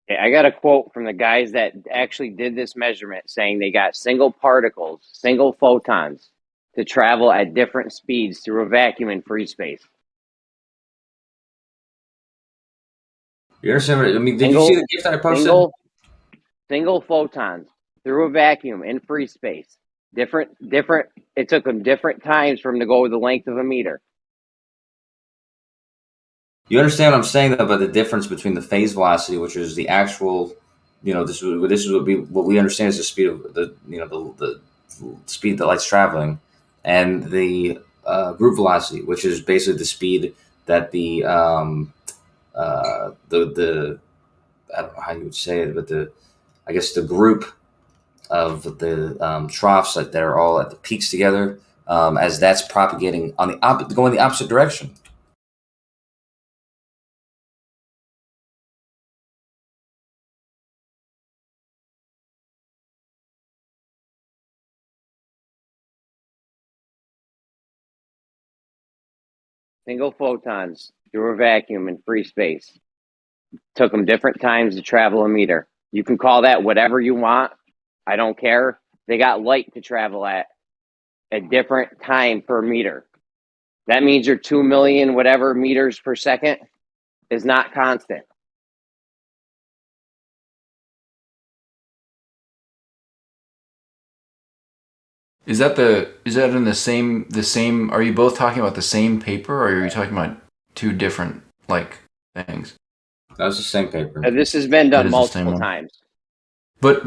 I got a quote from the guys that actually did this measurement, saying they got single particles, single photons, to travel at different speeds through a vacuum in free space. You understand what I mean? Did you see the gift I posted? Single photons through a vacuum in free space. Different. It took them different times for them to go the length of a meter. You understand what I'm saying though, about the difference between the phase velocity, which is the actual, this would be what we understand is the speed of the speed that light's traveling, and the group velocity, which is basically the speed that the I don't know how you would say it, but I guess the group of the troughs that are all at the peaks together, as that's propagating on going the opposite direction. Single photons through a vacuum in free space. Took them different times to travel a meter. You can call that whatever you want. I don't care. They got light to travel at a different time per meter. That means your 2 million whatever meters per second is not constant. Is that in the same? Are you both talking about the same paper, or are you talking about two different things? That was the same paper. This has been done multiple times. But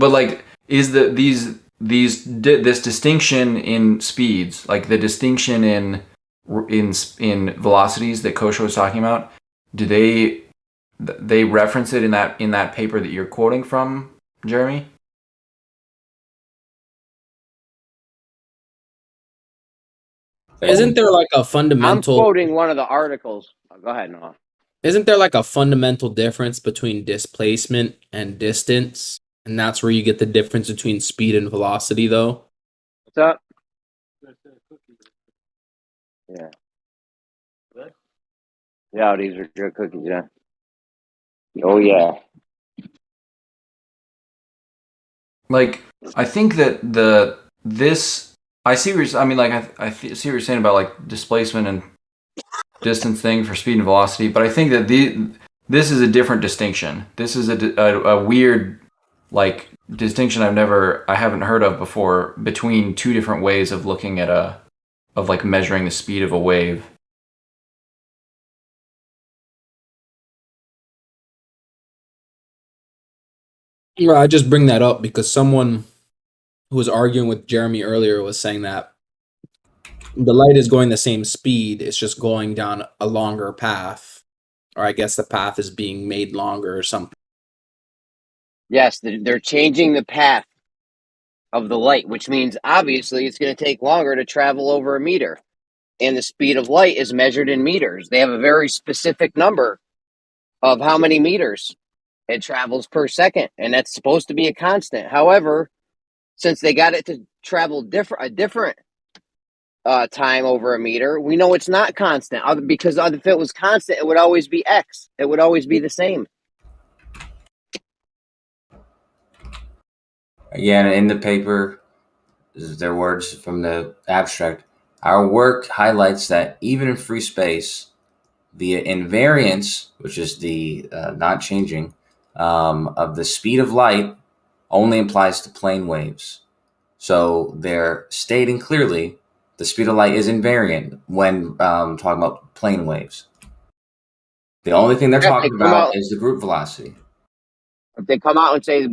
is this distinction in speeds, like the distinction in velocities that Kosho was talking about? Do they reference it in that paper that you're quoting from, Jeremy? Isn't there like a fundamental? I'm quoting one of the articles. Oh, go ahead, Noah. Isn't there like a fundamental difference between displacement and distance? And that's where you get the difference between speed and velocity, though? What's up? Yeah. Yeah, these are good cookies, yeah. Oh, yeah. I think that I see what you're, I mean, I see what you're saying about displacement and distance thing for speed and velocity, but I think that this is a different distinction. This is a weird distinction I haven't heard of before between two different ways of looking at measuring the speed of a wave. Well, I just bring that up because someone who was arguing with Jeremy earlier was saying that the light is going the same speed, it's just going down a longer path, or I guess the path is being made longer or something. Yes, they're changing the path of the light, which means obviously it's going to take longer to travel over a meter. And the speed of light is measured in meters. They have a very specific number of how many meters it travels per second, and that's supposed to be a constant. However, since they got it to travel a different time over a meter. We know it's not constant because if it was constant, it would always be X. It would always be the same. Again, in the paper, this is their words from the abstract. Our work highlights that even in free space, the invariance, which is the not changing, of the speed of light only applies to plane waves. So they're stating clearly the speed of light is invariant when talking about plane waves. The only thing they're talking about is the group velocity. If they come out and say,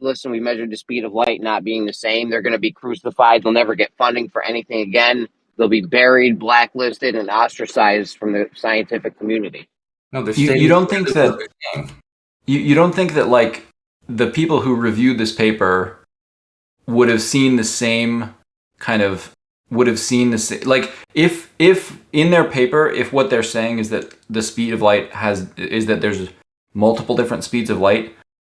listen, we measured the speed of light not being the same, they're going to be crucified. They'll never get funding for anything again. They'll be buried, blacklisted, and ostracized from the scientific community. No, you don't think that you don't think that like the people who reviewed this paper would have seen the same kind of like if in their paper, if what they're saying is that the speed of light is that there's multiple different speeds of light,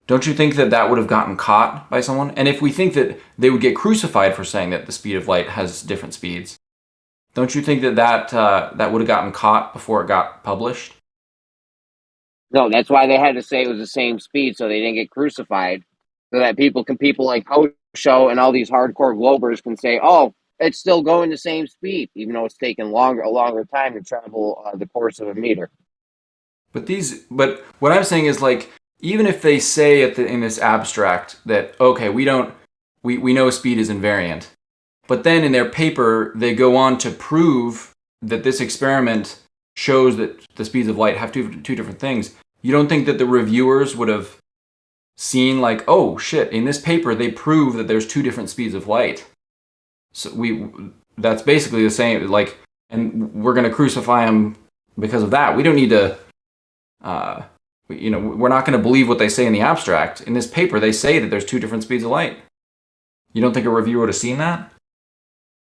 don't you think that that would have gotten caught by someone? And if we think that they would get crucified for saying that the speed of light has different speeds, don't you think that that would have gotten caught before it got published? No, that's why they had to say it was the same speed so they didn't get crucified. So that people like Show and all these hardcore Globers can say, oh, it's still going the same speed, even though it's taken a longer time to travel the course of a meter. But what I'm saying is, like, even if they say in this abstract that, okay, we know speed is invariant, but then in their paper they go on to prove that this experiment shows that the speeds of light have two different things, you don't think that the reviewers would have seen, like, oh shit, in this paper they prove that there's two different speeds of light, so that's basically the same, like, and we're going to crucify them because of that. We don't need to we're not going to believe what they say in the abstract. In this paper they say that there's two different speeds of light. You don't think a reviewer would have seen that?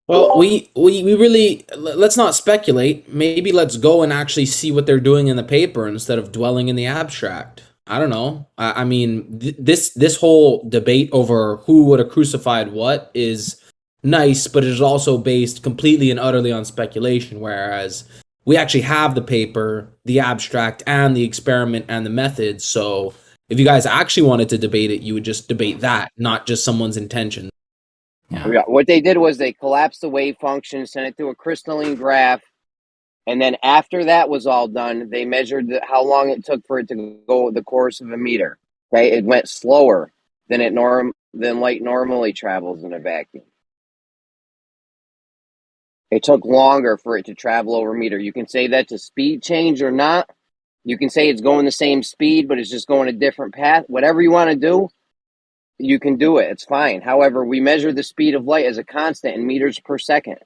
Well, we really, let's not speculate. Maybe let's go and actually see what they're doing in the paper instead of dwelling in the abstract. I don't know. I mean, this whole debate over who would have crucified what is nice, but it is also based completely and utterly on speculation, whereas we actually have the paper, the abstract, and the experiment and the methods. So if you guys actually wanted to debate it, you would just debate that, not just someone's intention. Yeah. What they did was they collapsed the wave function, sent it to a crystalline graph, and then after that was all done, they measured how long it took for it to go the course of a meter. Okay, it went slower than light normally travels in a vacuum. It took longer for it to travel over a meter. You can say that's a speed change or not. You can say it's going the same speed, but it's just going a different path. Whatever you want to do, you can do it. It's fine. However, we measure the speed of light as a constant in meters per second.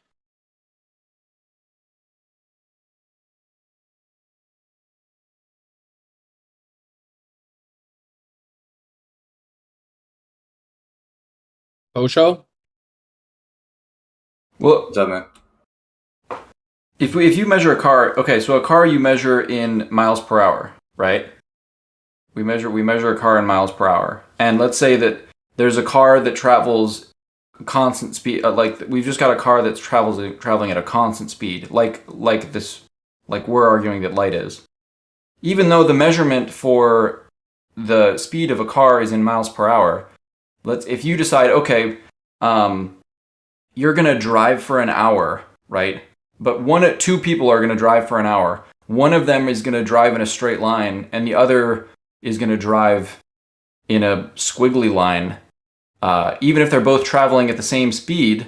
Osho? Well, what's up, man? If you measure a car, okay, so a car you measure in miles per hour, right? We measure a car in miles per hour, and let's say that there's a car that travels constant speed. Like we've just got a car that's traveling at a constant speed, like we're arguing that light is. Even though the measurement for the speed of a car is in miles per hour, if you decide, okay, you're gonna drive for an hour, right? But two people are gonna drive for an hour. One of them is gonna drive in a straight line, and the other is gonna drive in a squiggly line. Even if they're both traveling at the same speed,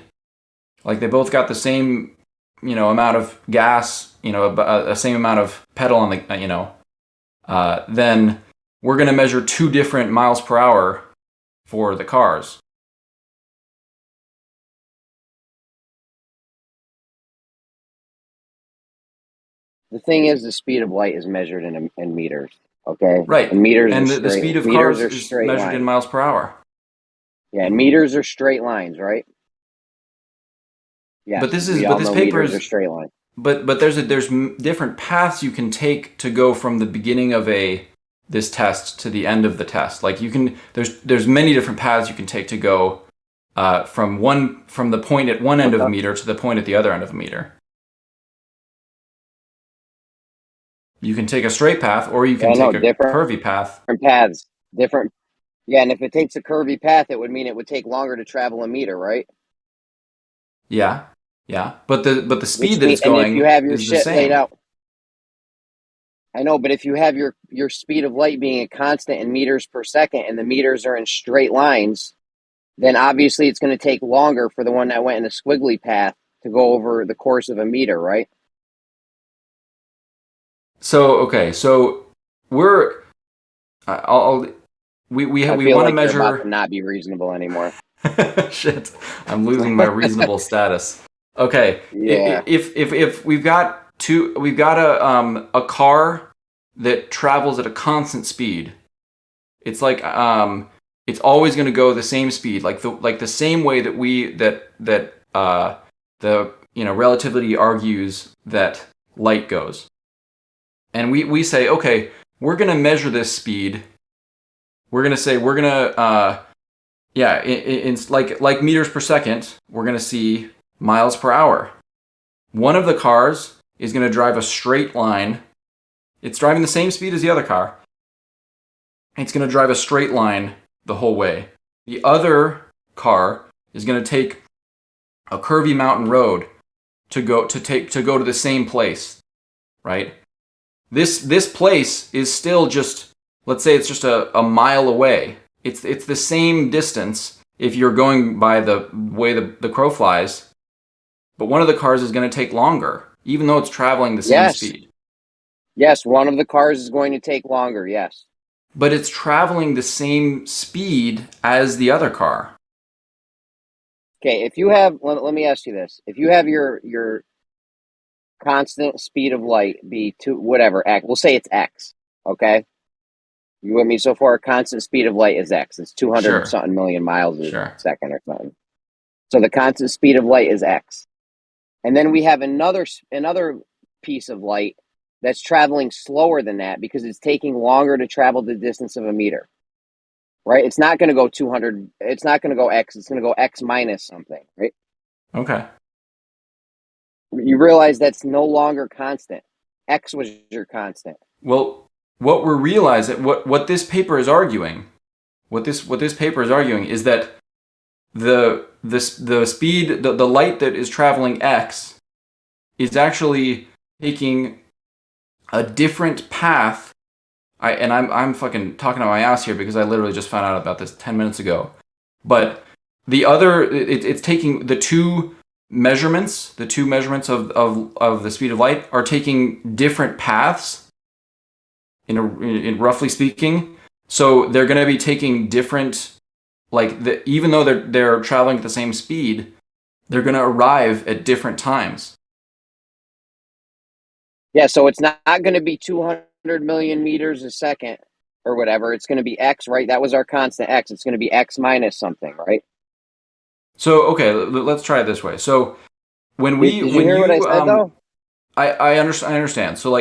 like they both got the same, amount of gas, a same amount of pedal on the, then we're gonna measure two different miles per hour for the cars. The thing is, the speed of light is measured in meters. Okay, right? And meters, and the speed of cars is measured in miles per hour. Yeah, meters are straight lines, right? Yeah, but this paper is a straight line. But there's different paths you can take to go from the beginning of this test to the end of the test. Like there's many different paths you can take to go from the point at one end of a meter to the point at the other end of a meter. You can take a straight path, or you can take a curvy path. Different paths, different. Yeah, and if it takes a curvy path, it would mean it would take longer to travel a meter, right? Yeah, but the speed that it's going, and if you have your is shit the same. laid out, I know, but if you have your speed of light being a constant in meters per second, and the meters are in straight lines, then obviously it's going to take longer for the one that went in a squiggly path to go over the course of a meter, right? So okay, so we're we want to measure. You're about to not be reasonable anymore. Shit, I'm losing my reasonable status. Okay, Yeah. If we've got a car that travels at a constant speed, it's like it's always going to go the same speed, like the same way that the relativity argues that light goes. And we say, okay, we're going to measure this speed. We're going to say in like meters per second, we're going to see miles per hour. One of the cars is going to drive a straight line. It's driving the same speed as the other car. It's going to drive a straight line the whole way. The other car is going to take a curvy mountain road to go to the same place, right? This place is still just, let's say it's just a mile away. It's the same distance if you're going by the way the crow flies, but one of the cars is going to take longer, even though it's traveling the same speed. Yes, one of the cars is going to take longer, yes. But it's traveling the same speed as the other car. Okay, if you have, let me ask you this. If you have your constant speed of light be we'll say it's X, okay? You with me so far? Constant speed of light is X. It's 200 something million miles a second or something. So the constant speed of light is X. And then we have another piece of light that's traveling slower than that because it's taking longer to travel the distance of a meter. Right? It's not going to go 200. It's not going to go X. It's going to go X minus something, right? Okay. You realize that's no longer constant. X was your constant. Well, what we're realizing, what this paper is arguing, what this paper is arguing is that the speed, the light that is traveling X is actually taking a different path. I'm fucking talking out my ass here because I literally just found out about this 10 minutes ago. But it's taking the two measurements of the speed of light are taking different paths in roughly speaking. So they're going to be taking different, even though they're traveling at the same speed, they're going to arrive at different times. Yeah, so it's not going to be 200 million meters a second or whatever. It's going to be X, right? That was our constant X. It's going to be X minus something, right? So, okay, let's try it this way. So when we... Did you hear what I said, though? I understand. So,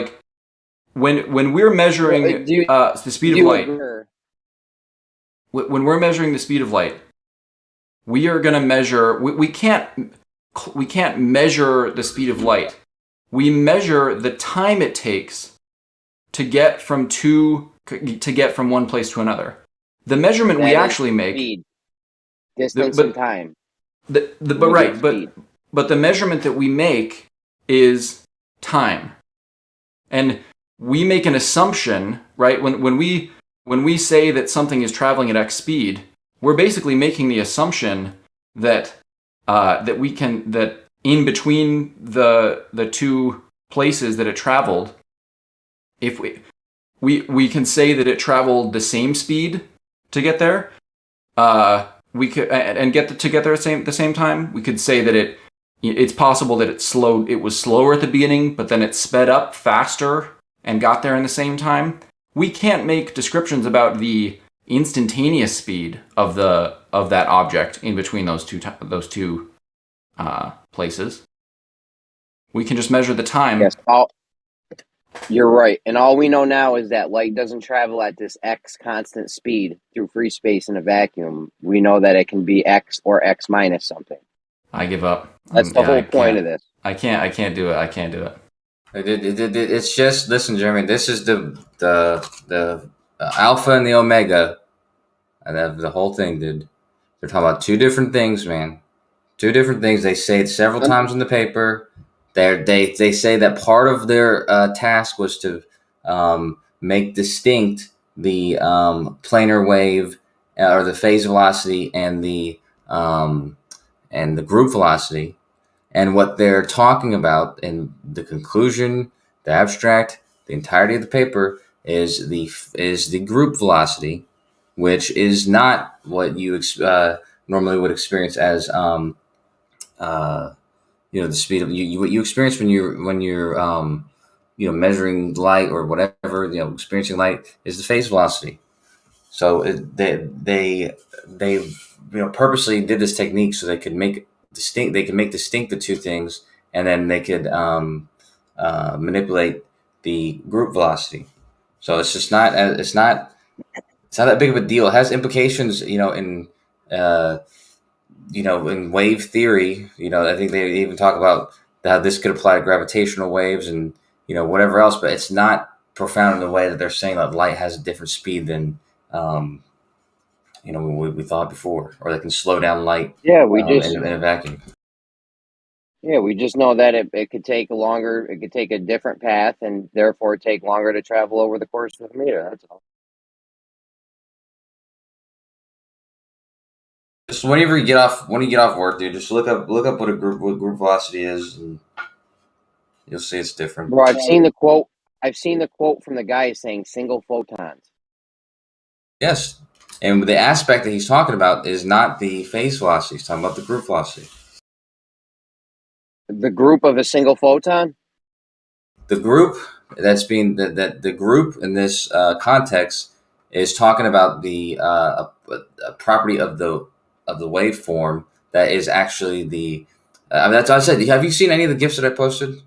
when we're measuring the speed of light... When we're measuring the speed of light, we are going to measure... We can't measure the speed of light. We measure the time it takes to get from one place to another. The measurement we actually make, speed, distance, and time. But the measurement that we make is time, and we make an assumption, right? When we say that something is traveling at X speed, we're basically making the assumption that that in between the two places that it traveled, if we can say that it traveled the same speed to get there, we could and to get there at the same time. We could say that it's possible that it was slower at the beginning, but then it sped up faster and got there in the same time. We can't make descriptions about the instantaneous speed of that object in between those two places. We can just measure the time. Yes. You're right. And all we know now is that light doesn't travel at this X constant speed through free space in a vacuum. We know that it can be X or X minus something. I give up. That's the whole point of this. I can't do it. I can't do it. It's just, listen, Jeremy. This is the alpha and the omega, and the whole thing, dude. They're talking about two different things, man. Two different things. They say it several times in the paper. They say that part of their task was to make distinct the planar wave or the phase velocity and the group velocity. And what they're talking about in the conclusion, the abstract, the entirety of the paper is the group velocity, which is not what you normally would experience as the speed of what you experience when you're measuring light or whatever, experiencing light is the phase velocity. So they purposely did this technique so they could make distinct the two things, and then they could manipulate the group velocity. So it's not that big of a deal. It has implications, in wave theory. I think they even talk about how this could apply to gravitational waves and whatever else, but it's not profound in the way that they're saying that light has a different speed than we thought before, or they can slow down light. Yeah, in a vacuum. Yeah, we just know that it could take it could take a different path and therefore take longer to travel over the course of a meter. That's all. Just whenever you get off work, dude, just look up what group velocity is, and you'll see it's different. Bro, I've seen the quote from the guy saying single photons. Yes, and the aspect that he's talking about is not the phase velocity. He's talking about the group velocity. The group of a single photon? The group that's being the group in this context is talking about the a property of the waveform that is actually the. That's what I said. Have you seen any of the GIFs that I posted?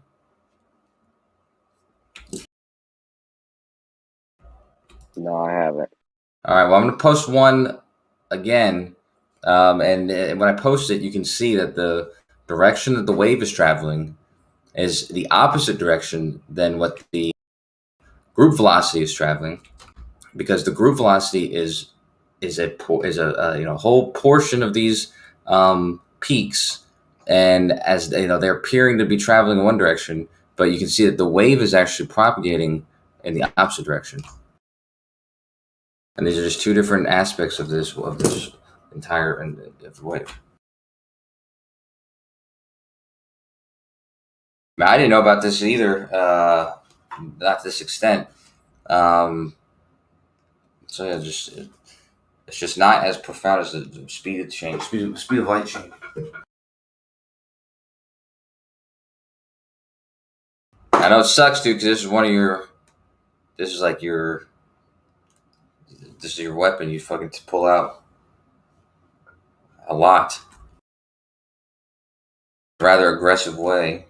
No, I haven't. All right. Well, I'm going to post one again, and when I post it, you can see that the direction that the wave is traveling is the opposite direction than what the group velocity is traveling, because the group velocity is a whole portion of these peaks, and as they're appearing to be traveling in one direction, but you can see that the wave is actually propagating in the opposite direction. And these are just two different aspects of this entire wave. I didn't know about this either, not to this extent. So yeah, it's just not as profound as the speed of change, speed of light change. I know it sucks, dude, because this is your weapon. You fucking pull out a lot, rather aggressive way.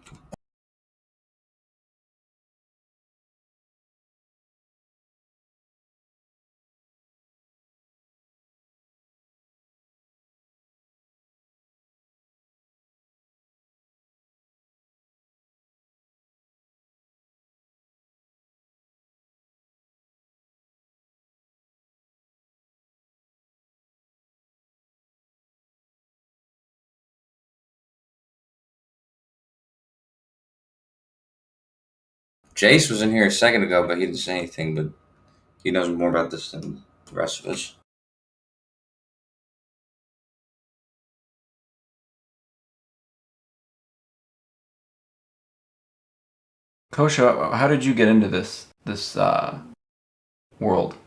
Jace was in here a second ago, but he didn't say anything, but he knows more about this than the rest of us. Kosha, how did you get into this world?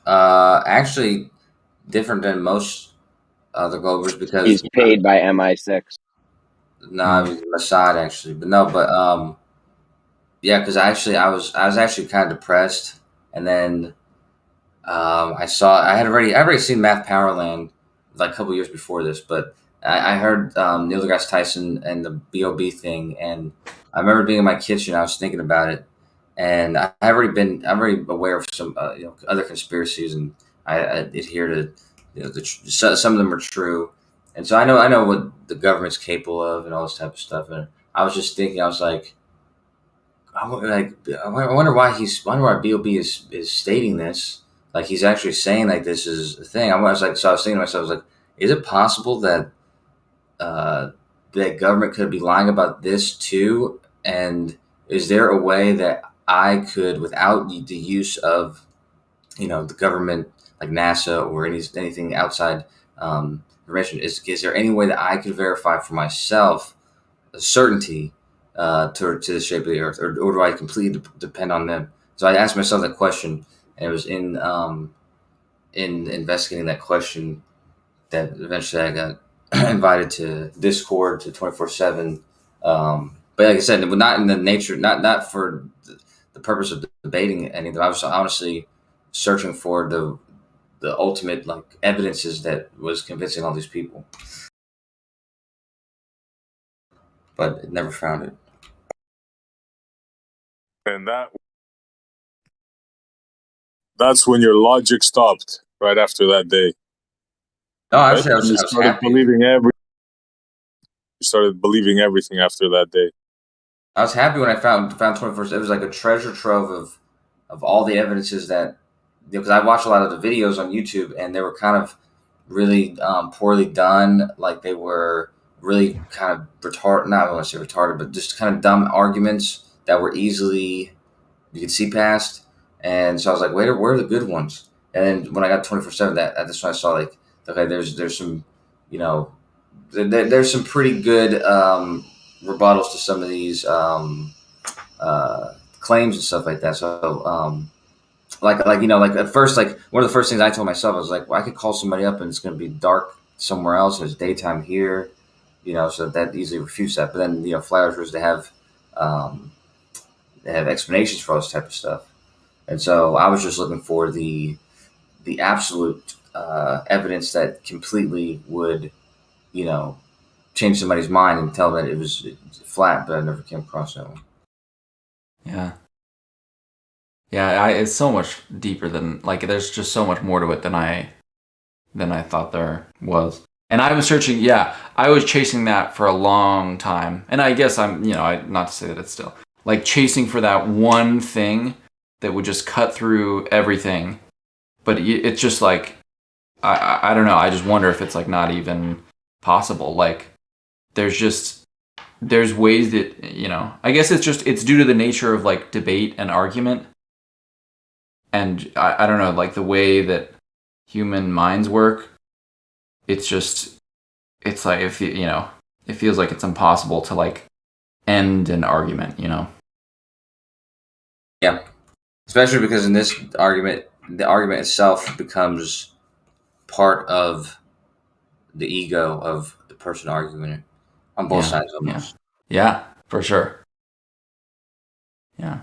Actually, different than most other Globers because he's paid by MI6. No, it was Mossad actually, but yeah, because I was actually kind of depressed, and then I had already seen Math Powerland like a couple years before this, but I heard Neil deGrasse Tyson and the BOB thing, and I remember being in my kitchen. I was thinking about it, and I'm already aware of some other conspiracies, and I adhere to some of them are true, and so I know what the government's capable of and all this type of stuff. And I was just thinking, I was like, I wonder why BOB is stating this. Like he's actually saying like this is a thing. I was thinking to myself, I was like, is it possible that that government could be lying about this too? And is there a way that I could, without the use of, the government like NASA or anything outside information, is there any way that I could verify for myself a certainty to the shape of the Earth, or do I completely depend on them? So I asked myself that question, and it was in investigating that question that eventually I got invited to Discord to 24/7. But like I said, not in the nature, not for the purpose of debating anything. I was honestly searching for the ultimate like evidences that was convincing all these people, but it never found it. And that's when your logic stopped right after that day. No, actually, right? You started believing everything after that day. I was happy when I found 21st. It was like a treasure trove of all the evidences that, because I watched a lot of the videos on YouTube, and they were kind of really poorly done. Like they were really kind of retarded. Not I want to say retarded, but just kind of dumb arguments that were easily you could see past. And so I was like, where are the good ones? And then when I got 24/7, that's when I saw like, okay, there's some, there's some pretty good rebuttals to some of these claims and stuff like that. So like at first, like one of the first things I told myself, I was like, well, I could call somebody up and it's going to be dark somewhere else, and it's daytime here, so that easily refutes that. But then flat earthers, they have explanations for all this type of stuff, and so I was just looking for the absolute evidence that completely would change somebody's mind and tell them that it was flat, but I never came across that one. Yeah, it's so much deeper than there's just so much more to it than I thought there was. And I was searching, I was chasing that for a long time. And I guess I'm, not to say that it's still chasing for that one thing that would just cut through everything. But it's just I don't know. I just wonder if it's not even possible. There's ways that, I guess it's due to the nature of debate and argument. And I don't know, the way that human minds work, it's if it feels like it's impossible to end an argument, Yeah. Especially because in this argument, the argument itself becomes part of the ego of the person arguing it on both sides almost. Yeah, for sure. Yeah.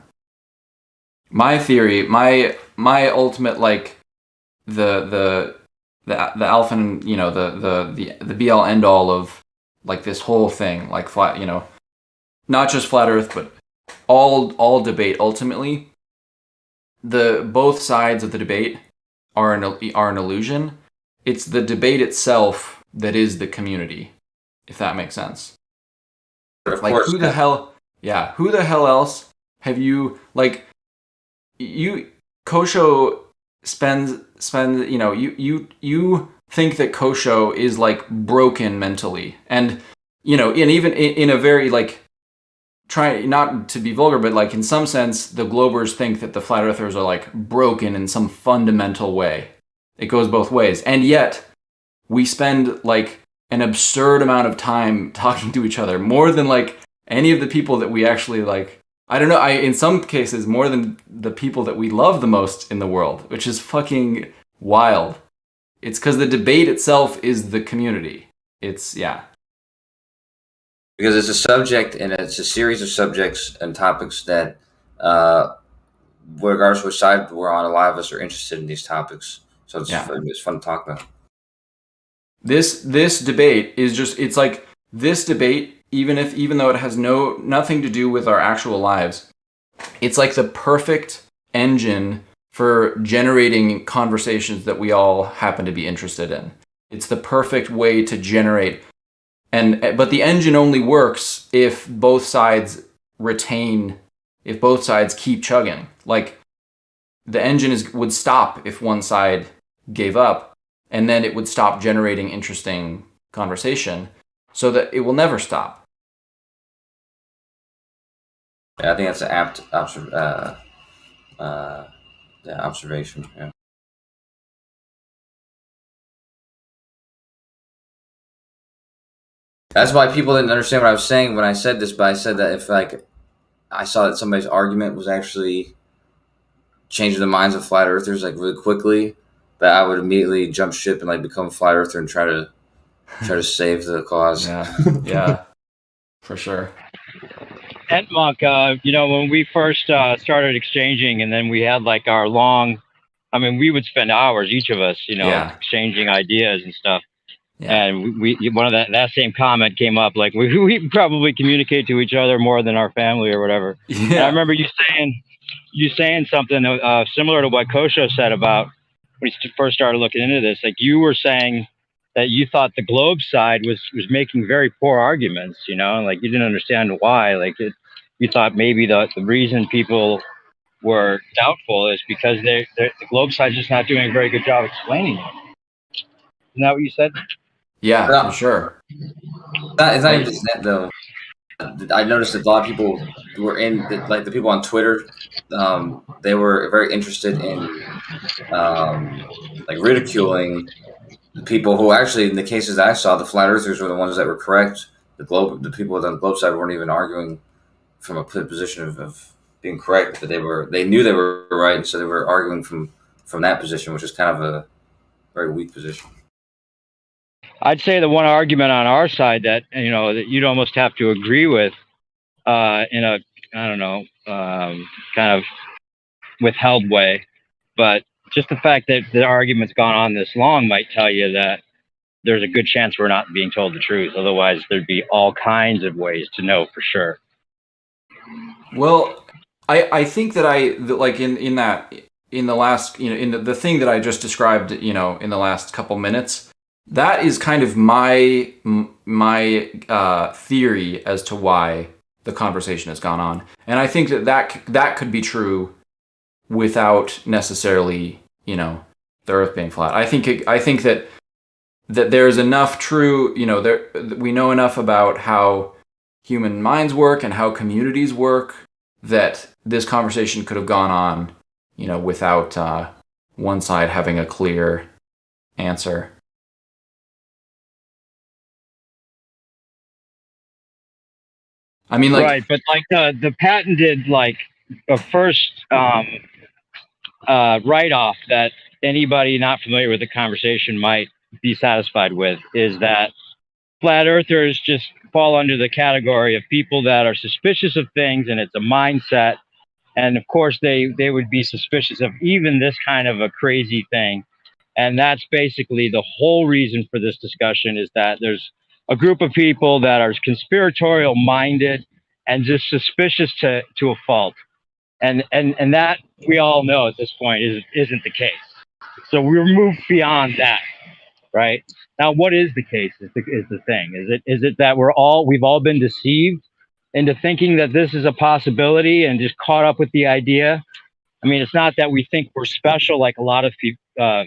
My theory, my ultimate the alpha and the be all end all of this whole thing, flat, not just flat earth, but all debate ultimately, both sides of the debate are an illusion. It's the debate itself that is the community, if that makes sense. Of course, who the hell else have you Kosho spends you think that Kosho is broken mentally, and and even in a very try not to be vulgar, but in some sense the Globers think that the flat earthers are broken in some fundamental way. It goes both ways, and yet we spend an absurd amount of time talking to each other, more than any of the people that we actually I don't know, in some cases more than the people that we love the most in the world, which is fucking wild. It's because the debate itself is the community. Because it's a subject, and it's a series of subjects and topics that, regardless of which side we're on, a lot of us are interested in these topics. So it's fun to talk about. This debate is just, this debate even though it has nothing to do with our actual lives, it's like the perfect engine for generating conversations that we all happen to be interested in. It's the perfect way to generate, but the engine only works if both sides keep chugging. Like, the engine would stop if one side gave up, and then it would stop generating interesting conversation, so that it will never stop. Yeah, I think that's an apt observation. Yeah. That's why people didn't understand what I was saying when I said this, but I said that if like I saw that somebody's argument was actually changing the minds of flat earthers like really quickly, that I would immediately jump ship and like become a flat earther and try to save the cause. Yeah, for sure. And Monk, when we first started exchanging, and then we had like our long, I mean, we would spend hours, each of us, exchanging ideas and stuff. Yeah. And we one of that same comment came up, like we probably communicate to each other more than our family or whatever. Yeah. And I remember you saying something similar to what Kosho said about when he first started looking into this. Like, you were saying that you thought the globe side was making very poor arguments, and like you didn't understand why. Like, you thought maybe the reason people were doubtful is because the globe side's just not doing a very good job explaining it. Isn't that what you said? Yeah, for sure. It's not even just that, though. I noticed that a lot of people were the people on Twitter, they were very interested in like ridiculing the people who actually, in the cases I saw, the flat earthers were the ones that were correct. The people on the globe side weren't even arguing from a position of being correct, but they knew they were right, and so they were arguing from that position, which is kind of a very weak position. I'd say the one argument on our side that that you'd almost have to agree with in a kind of withheld way, but just the fact that the argument's gone on this long might tell you that there's a good chance we're not being told the truth. Otherwise, there'd be all kinds of ways to know for sure. Well, I think that in the last, in the thing that I just described, in the last couple minutes, that is kind of my theory as to why the conversation has gone on. And I think that could be true without necessarily, the Earth being flat. I think that there's enough true, we know enough about how human minds work and how communities work that this conversation could have gone on, without one side having a clear answer. I mean, like, right, but like the patented like a first write-off that anybody not familiar with the conversation might be satisfied with is that flat earthers just fall under the category of people that are suspicious of things, and it's a mindset. And of course, they would be suspicious of even this kind of a crazy thing. And that's basically the whole reason for this discussion, is that there's a group of people that are conspiratorial minded and just suspicious to a fault. And that we all know at this point isn't the case. So we're moved beyond that, right? Now, what is the case is the thing. Is it that we've all been deceived into thinking that this is a possibility and just caught up with the idea? I mean, it's not that we think we're special, like a lot of people,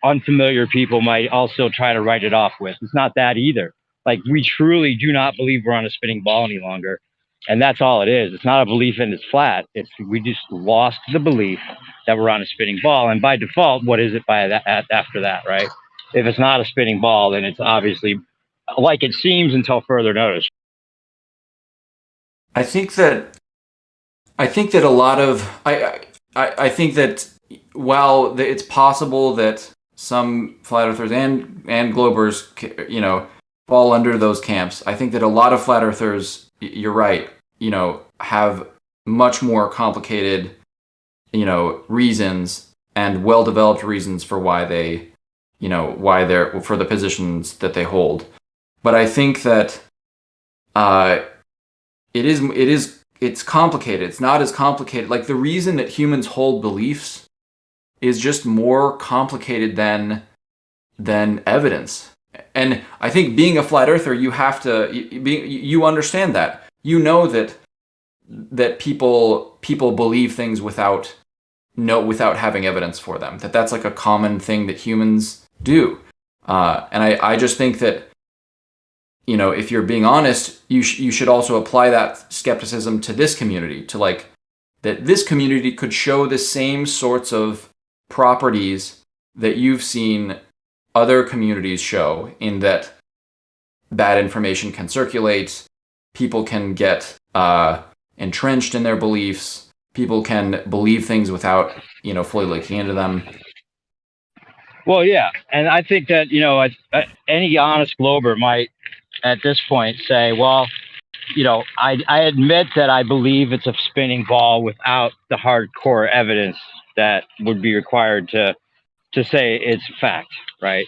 unfamiliar people might also try to write it off with. It's not that either. Like, we truly do not believe we're on a spinning ball any longer. And that's all it is. It's not a belief in it's flat. We just lost the belief that we're on a spinning ball. And by default, what is it after that, right? If it's not a spinning ball, then it's obviously like it seems until further notice. I think that a lot of I think that while it's possible that some flat earthers and globers, fall under those camps, I think that a lot of flat earthers, you're right, have much more complicated, reasons and well-developed reasons for why they're for the positions that they hold. But I think that it's complicated. It's not as complicated. Like the reason that humans hold beliefs is just more complicated than evidence. And I think being a flat earther, you have to you understand that. You know that people believe things without having evidence for them. That's like a common thing that humans do. And I just think that, you know, if you're being honest, you should also apply that skepticism to this community, to like that this community could show the same sorts of properties that you've seen other communities show, in that bad information can circulate, people can get entrenched in their beliefs, people can believe things without, you know, fully looking into them. Well, yeah, and I think that, you know, any honest glober might, at this point, say, well, you know, I admit that I believe it's a spinning ball without the hardcore evidence that would be required to say it's fact, right?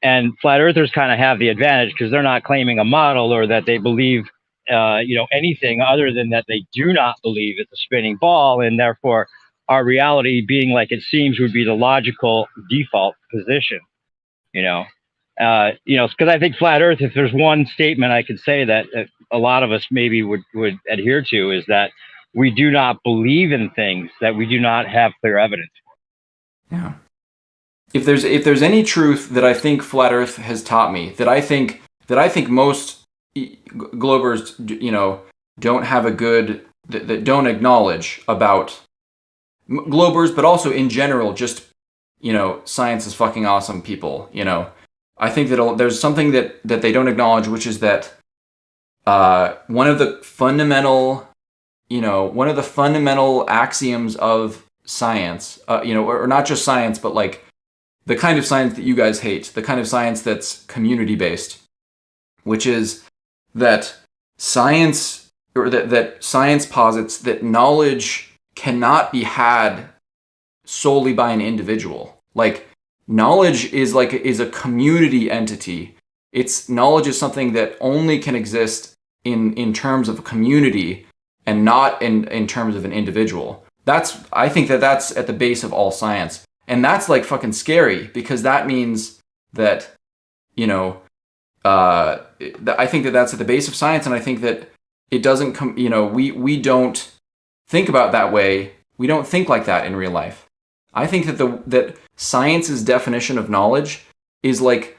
And flat earthers kind of have the advantage because they're not claiming a model or that they believe, you know, anything other than that they do not believe it's a spinning ball, and therefore our reality being like it seems would be the logical default position, you know. Because I think flat Earth, if there's one statement I could say that a lot of us maybe would adhere to, is that we do not believe in things that we do not have clear evidence for. Yeah. If there's any truth that I think flat Earth has taught me, that I think most globers, you know, don't have a good, that don't acknowledge about globers, but also in general, just, you know, science is fucking awesome people, you know. I think that there's something that they don't acknowledge, which is that one of the fundamental axioms of science, you know, or not just science, but like the kind of science that you guys hate, the kind of science that's community-based, which is that science posits that knowledge cannot be had solely by an individual. Like, knowledge is a community entity. Knowledge is something that only can exist in terms of a community and not in terms of an individual. I think that's at the base of all science. And that's like fucking scary, because that means that, you know, I think that that's at the base of science, and I think that it doesn't come, you know, we don't think about that way. We don't think like that in real life. I think that science's definition of knowledge is like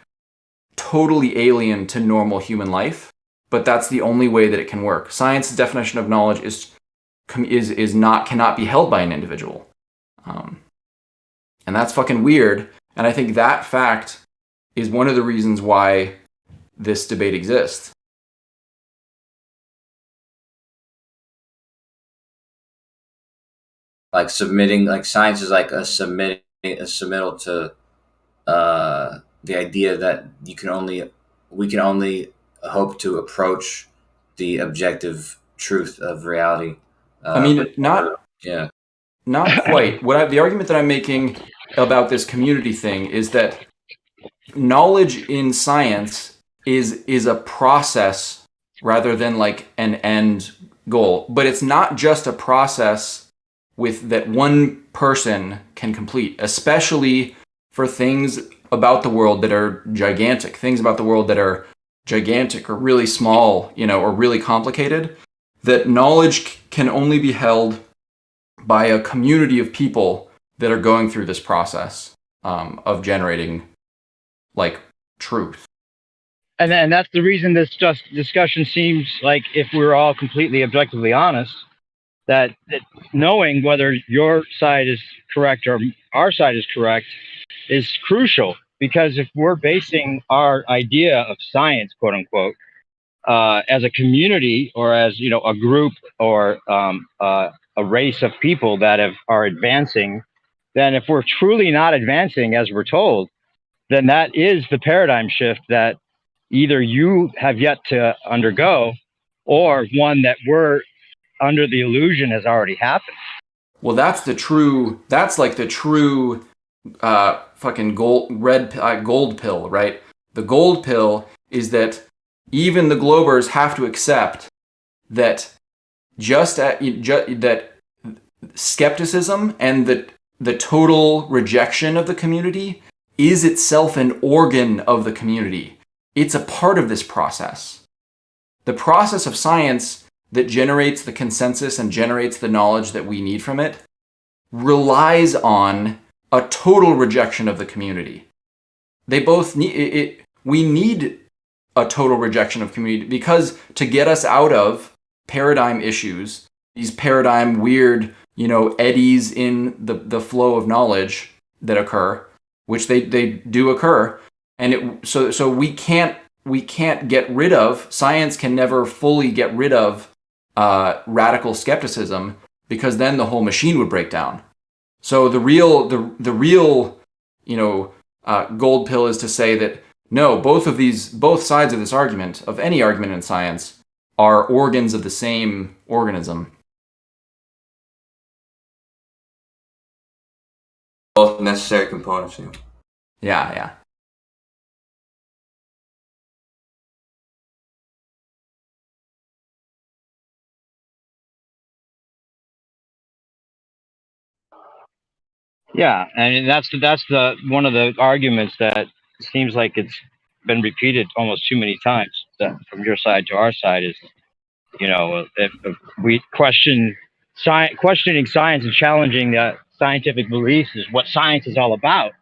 totally alien to normal human life, but that's the only way that it can work. Science's definition of knowledge cannot be held by an individual. And that's fucking weird. And I think that fact is one of the reasons why this debate exists. Like submitting, like science is like a submittal to the idea that we can only hope to approach the objective truth of reality. I mean, not quite. The argument that I'm making about this community thing is that knowledge in science is a process rather than like an end goal. But it's not just a process that one person can complete, especially for things about the world that are gigantic, things about the world that are gigantic or really small, you know, or really complicated, that knowledge can only be held by a community of people that are going through this process of generating like truth. And that's the reason this discussion seems like, if we're all completely objectively honest, that knowing whether your side is correct or our side is correct is crucial. Because if we're basing our idea of science, quote unquote, as a community or as, you know, a group or a race of people that are advancing, then if we're truly not advancing as we're told, then that is the paradigm shift that either you have yet to undergo, or one that we're under the illusion has already happened. Well, that's like the true fucking gold pill, right? The gold pill is that even the Globers have to accept that that skepticism and the total rejection of the community is itself an organ of the community. It's a part of this process. The process of science that generates the consensus and generates the knowledge that we need from it relies on a total rejection of the community. They both need it. We need a total rejection of community because to get us out of paradigm issues, these paradigm weird, eddies in the flow of knowledge that occur, which they do occur, and so we can't get rid of, science can never fully get rid of radical skepticism, because then the whole machine would break down. So the real gold pill is to say that no, both sides of this argument, of any argument in science, are organs of the same organism. Both necessary components. Yeah. Yeah, and that's the one of the arguments that seems like it's been repeated almost too many times from your side to our side is, if we questioning science and challenging the scientific beliefs is what science is all about.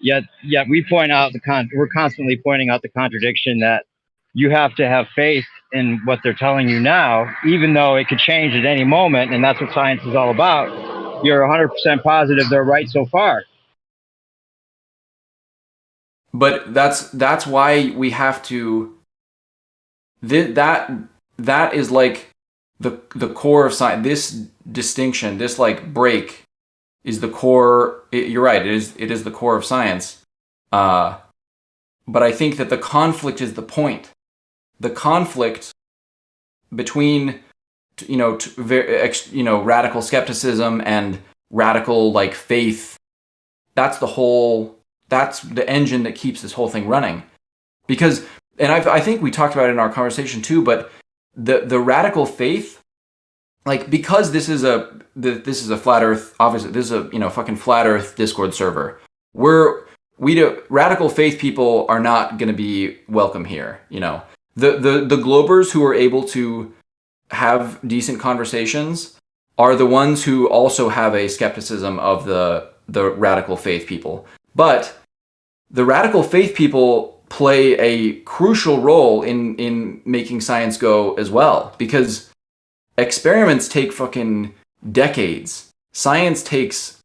Yet we point out we're constantly pointing out the contradiction that you have to have faith in what they're telling you now, even though it could change at any moment, and that's what science is all about. You're 100% positive they're right so far. But that's why we have to. That is like the core of science. This distinction, this like break, is the core. You're right. It is the core of science. But I think that the conflict is the point. The conflict between radical skepticism and radical like faith. That's the engine that keeps this whole thing running. Because, and I think we talked about it in our conversation too, but the radical faith, like, because this is a flat earth, obviously this is a fucking flat earth Discord server. Radical faith people are not going to be welcome here. The Globers who are able to have decent conversations are the ones who also have a skepticism of the radical faith people. But the radical faith people play a crucial role in making science go as well, because experiments take fucking decades. Science takes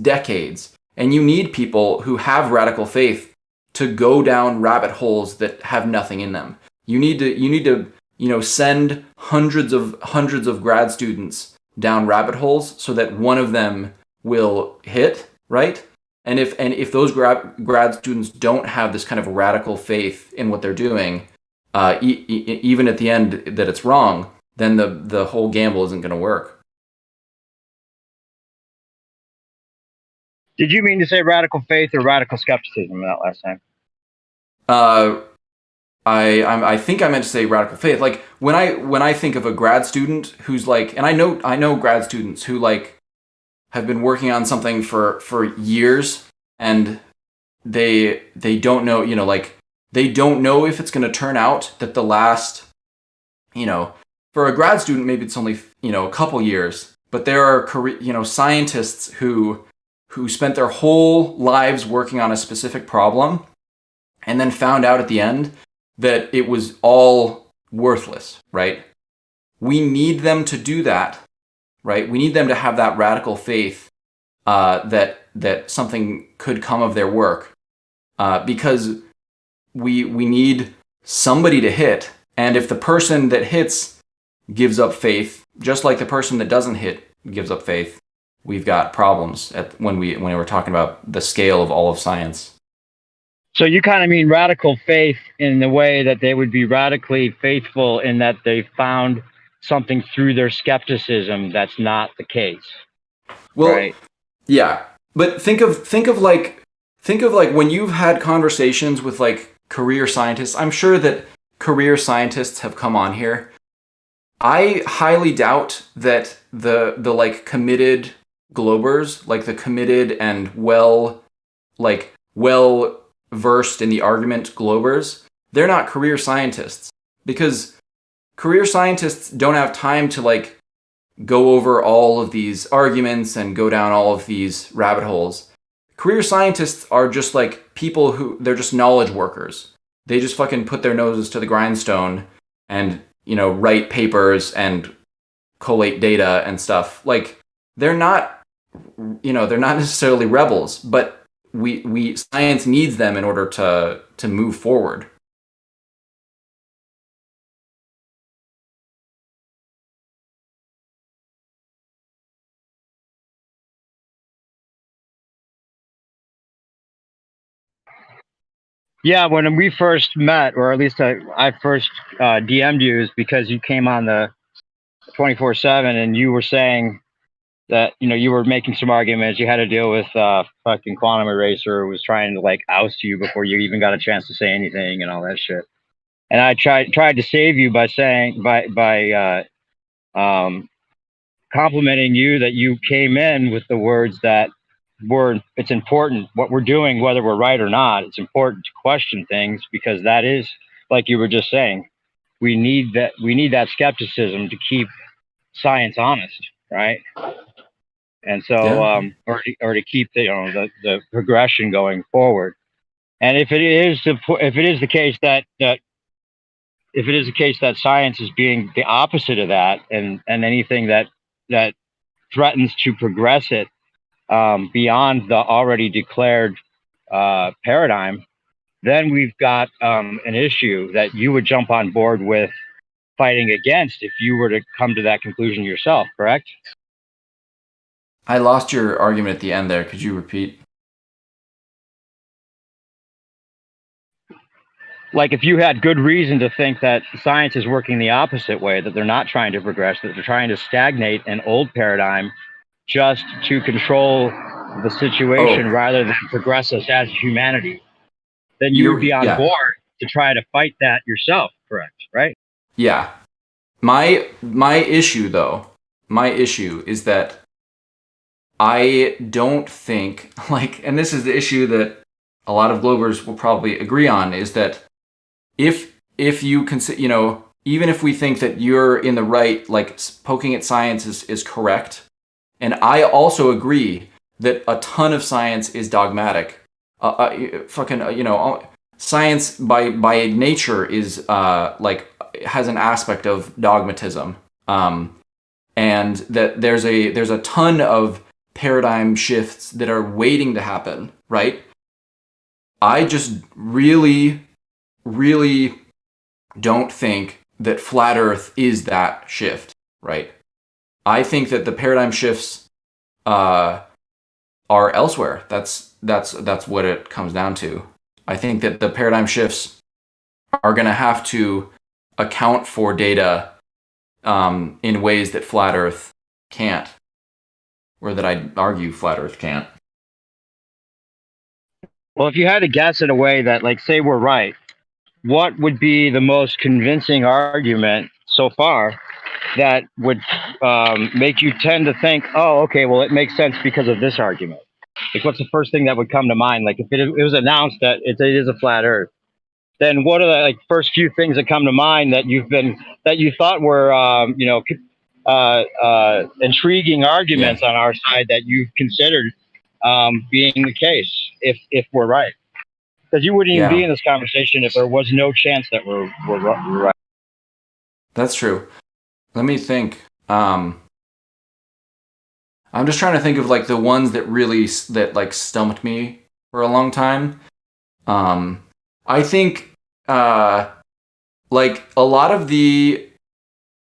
decades, and you need people who have radical faith to go down rabbit holes that have nothing in them. You need to send hundreds of grad students down rabbit holes so that one of them will hit, right? And if those grad students don't have this kind of radical faith in what they're doing, even at the end that it's wrong, then the whole gamble isn't going to work. Did you mean to say radical faith or radical skepticism that last time? I think I meant to say radical faith. Like when I think of a grad student who's like, and I know grad students who like have been working on something for years, and they don't know, they don't know if it's going to turn out that the last, for a grad student maybe it's only a couple years, but there are scientists who spent their whole lives working on a specific problem, and then found out at the end that it was all worthless, right? We need them to do that, right? We need them to have that radical faith that something could come of their work, because we need somebody to hit, and if the person that hits gives up faith, just like the person that doesn't hit gives up faith, we've got problems when we're talking about the scale of all of science. So you kind of mean radical faith in the way that they would be radically faithful in that they found something through their skepticism that's not the case. Well, right? Yeah, but think of like when you've had conversations with like career scientists. I'm sure that career scientists have come on here. I highly doubt that the like committed globers, like the committed and well versed in the argument globers, they're not career scientists, because career scientists don't have time to like go over all of these arguments and go down all of these rabbit holes. Career scientists are just like people who, they're just knowledge workers. They just fucking put their noses to the grindstone and, you know, write papers and collate data and stuff. Like, they're not, you know, they're not necessarily rebels, but we science needs them in order to move forward. Yeah, when we first met, or at least I first DM'd you, is because you came on the 24/7 and you were saying that, you know, you were making some arguments. You had to deal with fucking Quantum Eraser, who was trying to like oust you before you even got a chance to say anything and all that shit. And I tried to save you by saying by complimenting you that you came in with the words that it's important what we're doing, whether we're right or not. It's important to question things, because that is, like you were just saying, we need that skepticism to keep science honest, right? And so, Yeah. or to keep the progression going forward. And if it is the case that science is being the opposite of that, and anything that threatens to progress it beyond the already declared paradigm, then we've got an issue that you would jump on board with fighting against if you were to come to that conclusion yourself, correct? I lost your argument at the end there. Could you repeat? Like, if you had good reason to think that science is working the opposite way, that they're not trying to progress, that they're trying to stagnate an old paradigm just to control the situation rather than progress us as humanity, then you would be on board to try to fight that yourself, correct? Right? Yeah. My issue is that I don't think, like, and this is the issue that a lot of Globers will probably agree on, is that if you consider, you know, even if we think that you're in the right, like poking at science is correct, and I also agree that a ton of science is dogmatic. Science by nature is like has an aspect of dogmatism, and that there's a ton of paradigm shifts that are waiting to happen, right? I just really don't think that flat Earth is that shift, right? I think that the paradigm shifts are elsewhere. That's what it comes down to. I think that the paradigm shifts are going to have to account for data in ways that flat Earth can't, or that I'd argue flat Earth can't. Well, if you had to guess in a way that, like, say we're right, what would be the most convincing argument so far that would make you tend to think, oh, okay, well, it makes sense because of this argument? Like, what's the first thing that would come to mind? Like, if it was announced that it is a flat Earth, then what are the first few things that come to mind that you thought were intriguing arguments on our side that you've considered being the case if we're right? Because you wouldn't even be in this conversation if there was no chance that we're right. That's true. Let me think. I'm just trying to think of like the ones that really stumped me for a long time. I think like a lot of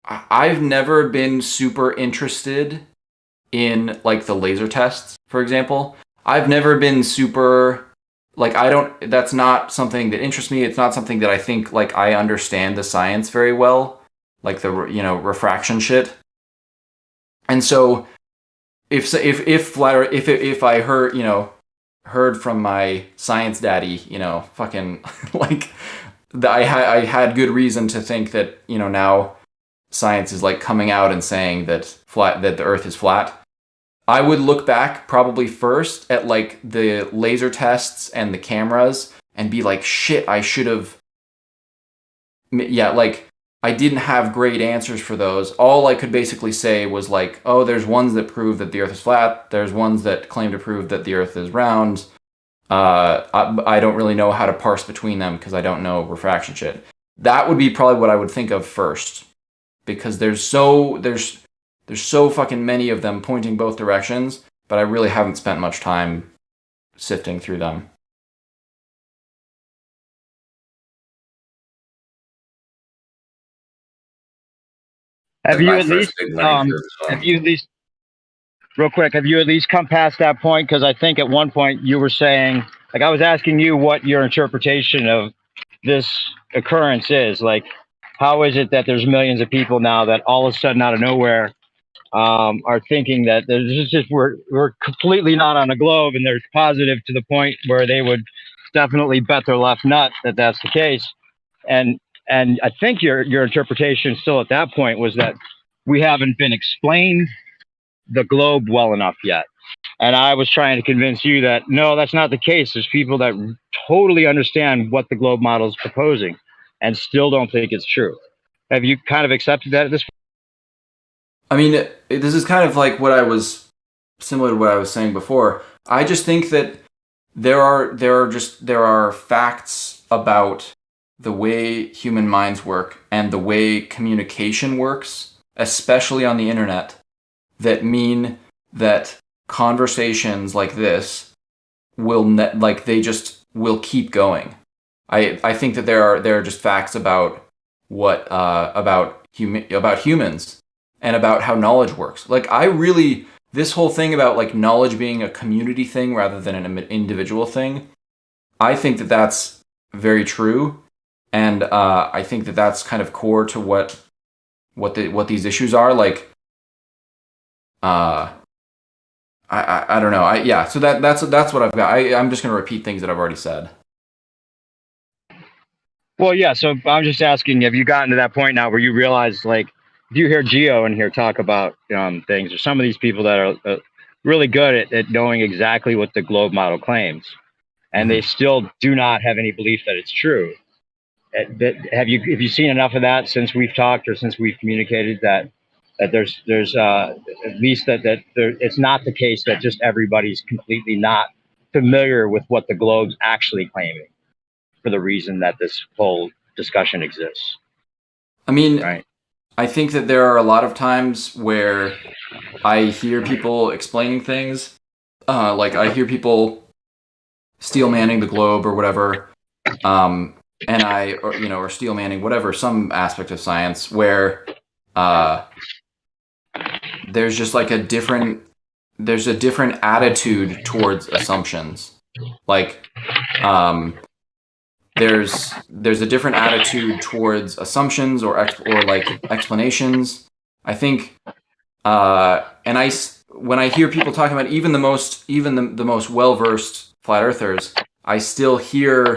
I've never been super interested in like the laser tests, for example. I've never been super that's not something that interests me. It's not something that I think like I understand the science very well, like the refraction shit. And so if I heard heard from my science daddy, you know, fucking like I had good reason to think that, you know, now science is like coming out and saying that the Earth is flat. I would look back probably first at like the laser tests and the cameras and be like, shit, I should have. Yeah, like I didn't have great answers for those. All I could basically say was like, oh, there's ones that prove that the Earth is flat. There's ones that claim to prove that the Earth is round. I don't really know how to parse between them because I don't know refraction shit. That would be probably what I would think of first, because there's so fucking many of them pointing both directions, but I really haven't spent much time sifting through them. Have you at least real quick, have you at least come past that point? Because I think at one point you were saying, like, I was asking you what your interpretation of this occurrence is. Like, how is it that there's millions of people now that all of a sudden out of nowhere are thinking that there's just we're completely not on a globe, and they're positive to the point where they would definitely bet their left nut that that's the case. And I think your interpretation still at that point was that we haven't been explained the globe well enough yet. And I was trying to convince you that no, that's not the case. There's people that totally understand what the globe model is proposing and still don't think it's true. Have you kind of accepted that at this point? I mean, this is kind of like similar to what I was saying before. I just think that there are facts about the way human minds work and the way communication works, especially on the internet, that mean that conversations like this they just will keep going. I think that there are just facts about what about humans and about how knowledge works. Like this whole thing about like knowledge being a community thing rather than an individual thing, I think that that's very true, and I think that that's kind of core to what these issues are. Like, I don't know. So that's what I've got. I'm just gonna repeat things that I've already said. Well, yeah. So I'm just asking, have you gotten to that point now where you realize, like, if you hear Geo in here talk about things, or some of these people that are really good at knowing exactly what the globe model claims, and they still do not have any belief that it's true. Have you seen enough of that since we've talked or since we've communicated that there's at least that it's not the case that just everybody's completely not familiar with what the globe's actually claiming for the reason that this whole discussion exists? I mean, right. I think that there are a lot of times where I hear people explaining things, like I hear people steel manning the globe or whatever, or steel manning whatever, some aspect of science where there's just like a different attitude towards assumptions. Like, there's a different attitude towards assumptions or like explanations. I think, when I hear people talking about even the most well-versed flat earthers, I still hear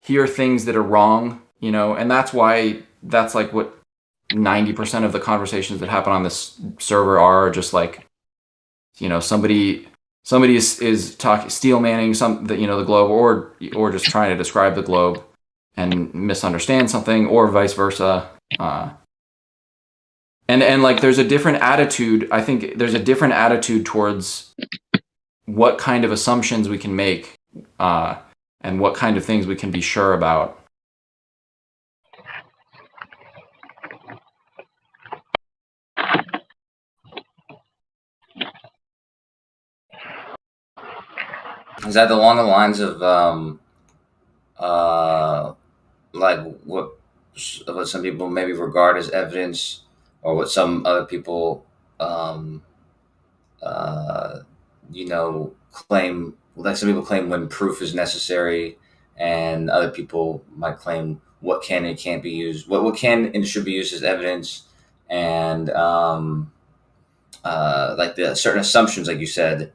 things that are wrong, and that's like what 90% of the conversations that happen on this server are just like, somebody is talking steel manning the globe, or just trying to describe the globe and misunderstand something, or vice versa. And like there's a different attitude. I think there's a different attitude towards what kind of assumptions we can make, and what kind of things we can be sure about. Is that along the lines of like what some people maybe regard as evidence, or what some other people claim? Like some people claim when proof is necessary, and other people might claim what can and can't be used, what can and should be used as evidence, and like the certain assumptions, like you said.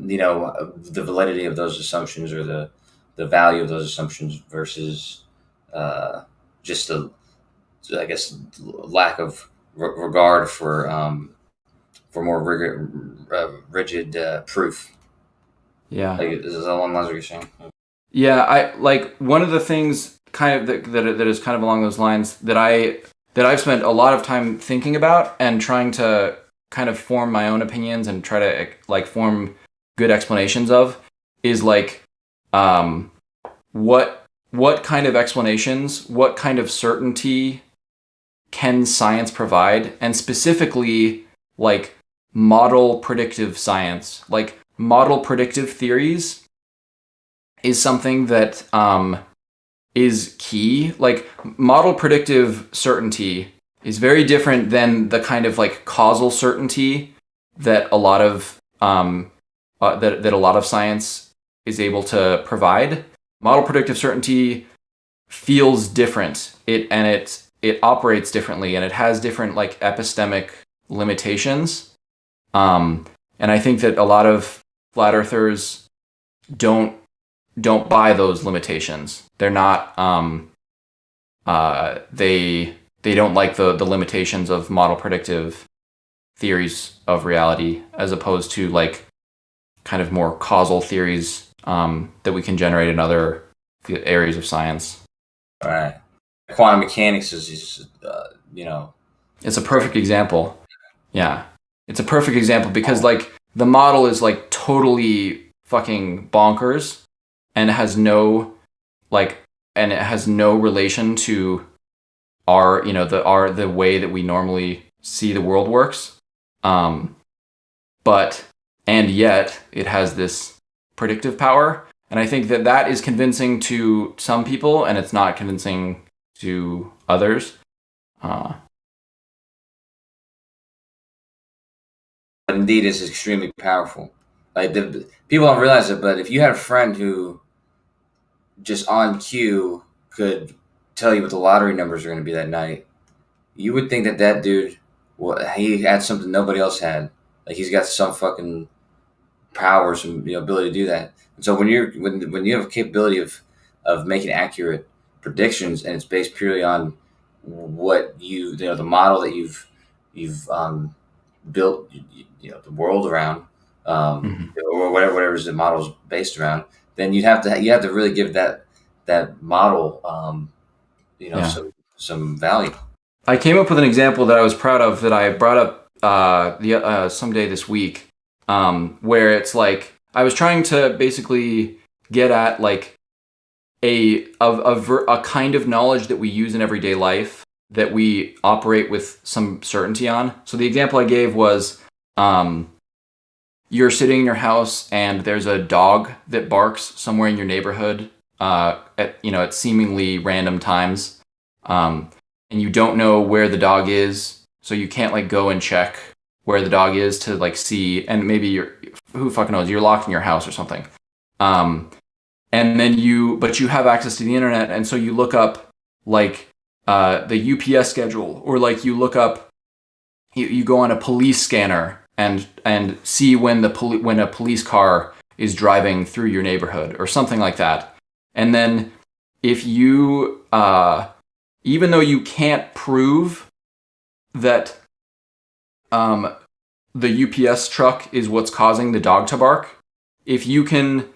the validity of those assumptions or the value of those assumptions versus just a, I guess, lack of regard for more rigid proof. Yeah. Like, is that along the lines of what you're saying? Yeah, I like one of the things kind of that is kind of along those lines that I've spent a lot of time thinking about and trying to kind of form my own opinions and try to like form good explanations of is like what kind of explanations, what kind of certainty can science provide, and specifically like model predictive science. Like model predictive theories is something that is key. Like model predictive certainty is very different than the kind of like causal certainty that a lot of that a lot of science is able to provide. Model predictive certainty feels different. It operates differently, and it has different like epistemic limitations. And I think that a lot of flat earthers don't buy those limitations. They're not they don't like the limitations of model predictive theories of reality as opposed to like kind of more causal theories that we can generate in other areas of science. All right. Quantum mechanics is it's a perfect example. Yeah. It's a perfect example because like the model is like totally fucking bonkers and it has no relation to the way that we normally see the world works. And yet it has this predictive power. And I think that is convincing to some people and it's not convincing to others. Indeed, it's extremely powerful. Like people don't realize it, but if you had a friend who just on cue could tell you what the lottery numbers are going to be that night, you would think that dude, he had something nobody else had. Like he's got some fucking power, some ability to do that. And so when you have a capability of making accurate predictions and it's based purely on what the model that you've built the world around, or whatever the model's based around, then you have to really give that model some value. I came up with an example that I was proud of that I brought up someday this week, where it's like I was trying to basically get at like a kind of knowledge that we use in everyday life that we operate with some certainty on. So the example I gave was you're sitting in your house and there's a dog that barks somewhere in your neighborhood at seemingly random times, and you don't know where the dog is, so you can't like go and check where the dog is to like see, and maybe who fucking knows, you're locked in your house or something. And then but you have access to the internet, and so you look up like the UPS schedule, or like you look up, you go on a police scanner and see when a police car is driving through your neighborhood or something like that. And then if you, even though you can't prove that the UPS truck is what's causing the dog to bark, if you can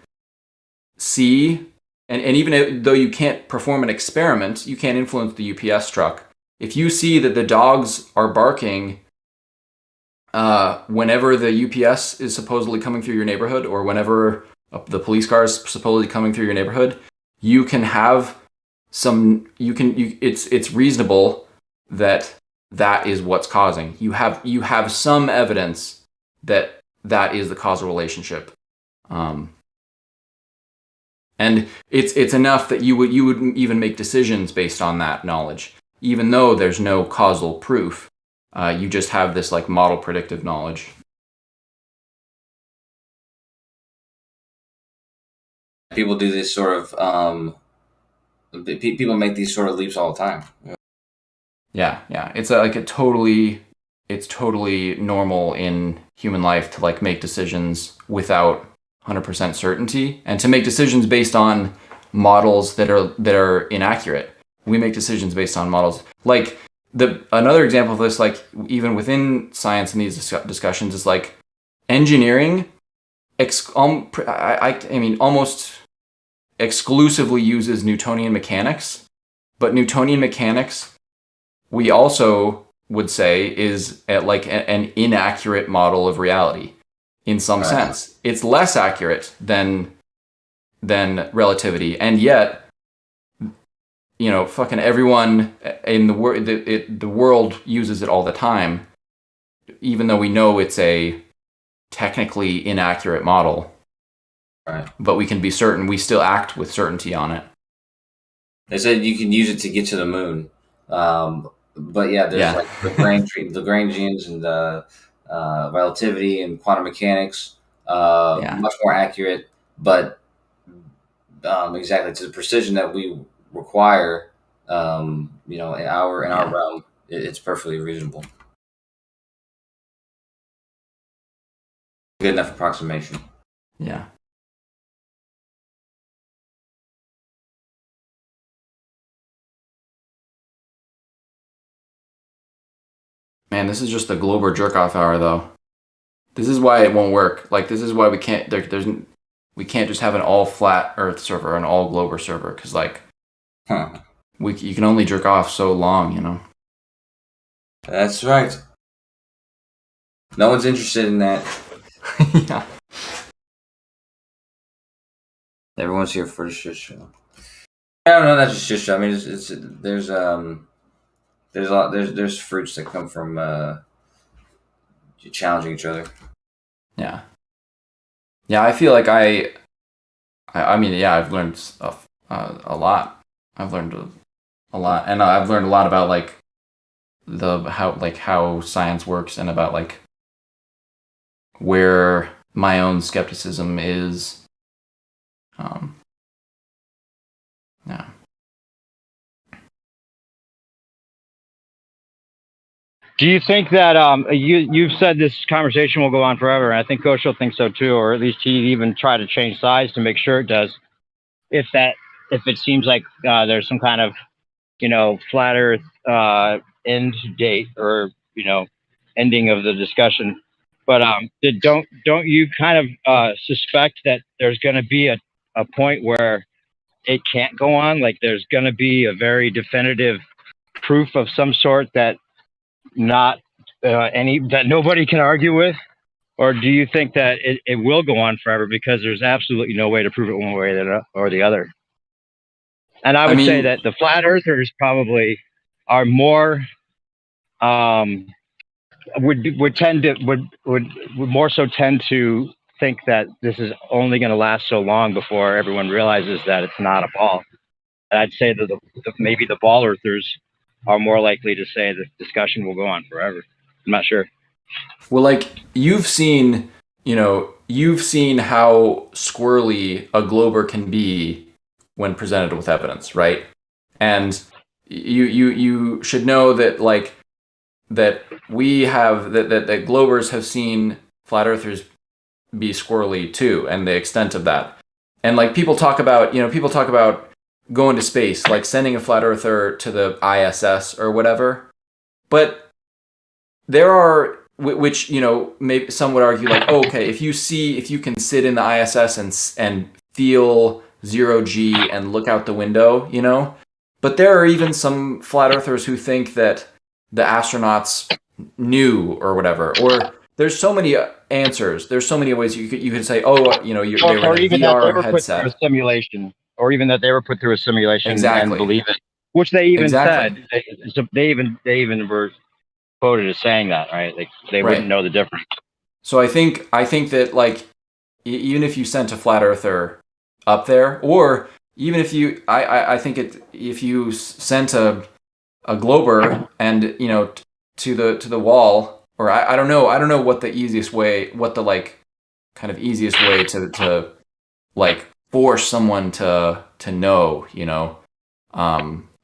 see, and even though you can't perform an experiment, you can't influence the UPS truck. If you see that the dogs are barking whenever the UPS is supposedly coming through your neighborhood, or whenever the police car is supposedly coming through your neighborhood, you can have it's reasonable that is what's causing. You have some evidence that is the causal relationship. And it's enough that you would even make decisions based on that knowledge, even though there's no causal proof. You just have this like model predictive knowledge. People do this sort of people make these sort of leaps all the time. Yeah. It's totally normal in human life to like make decisions without 100% certainty, and to make decisions based on models that are inaccurate. We make decisions based on models. Like another example of this, like even within science in these discussions, is like engineering. I mean, almost exclusively uses Newtonian mechanics, but Newtonian mechanics, we also would say, is an inaccurate model of reality in some sense. It's less accurate than relativity, and yet, fucking everyone in the world uses it all the time, even though we know it's a technically inaccurate model. Right. But we can be certain, we still act with certainty on it. They said you can use it to get to the moon. But yeah, there's like Lagrangians and relativity and quantum mechanics, much more accurate, but exactly to the precision that we require, in our realm, it's perfectly reasonable. Good enough approximation. Yeah. Man, this is just the Glober jerk-off hour, though. This is why it won't work. Like, this is why we can't. We can't just have an all flat Earth server, an all Glober server, because you can only jerk off so long, That's right. No one's interested in that. Yeah. Everyone's here for the shit show. I don't know. That's just shit show. I mean, there's fruits that come from challenging each other. Yeah. Yeah, I feel like I mean, yeah, I've learned stuff a lot. I've learned a lot, and I've learned a lot about how science works, and about where my own skepticism is. Yeah. Do you think that you've said this conversation will go on forever, and I think Coach will think so too, or at least he'd even try to change sides to make sure it does. If it seems like there's some kind of flat Earth end date or ending of the discussion, but don't you kind of suspect that there's going to be a point where it can't go on? Like there's going to be a very definitive proof of some sort that that nobody can argue with? Or do you think that it will go on forever because there's absolutely no way to prove it one way or the other? And I would say that the flat earthers probably are more would more so tend to think that this is only going to last so long before everyone realizes that it's not a ball. And I'd say that maybe the ball earthers are more likely to say the discussion will go on forever. I'm not sure. Well, you've seen how squirrely a Glober can be when presented with evidence, right? And you should know that that Globers have seen flat earthers be squirrely too, and the extent of that. And people talk about going to space, like sending a flat earther to the ISS or whatever. But there are, which maybe some would argue okay, if you can sit in the ISS and feel 0G and look out the window, but there are even some flat earthers who think that the astronauts knew or whatever. Or there's so many answers. There's so many ways you could say, they were in a VR headset. A simulation, or even that they were put through a simulation exactly. and believe it, which they even said. They even were quoted as saying that, right? They wouldn't know the difference. So I think that even if you sent a flat earther up there, or even if you, I think if you sent a Glober and to the wall, or I don't know what the easiest way, what the kind of easiest way to force someone to know,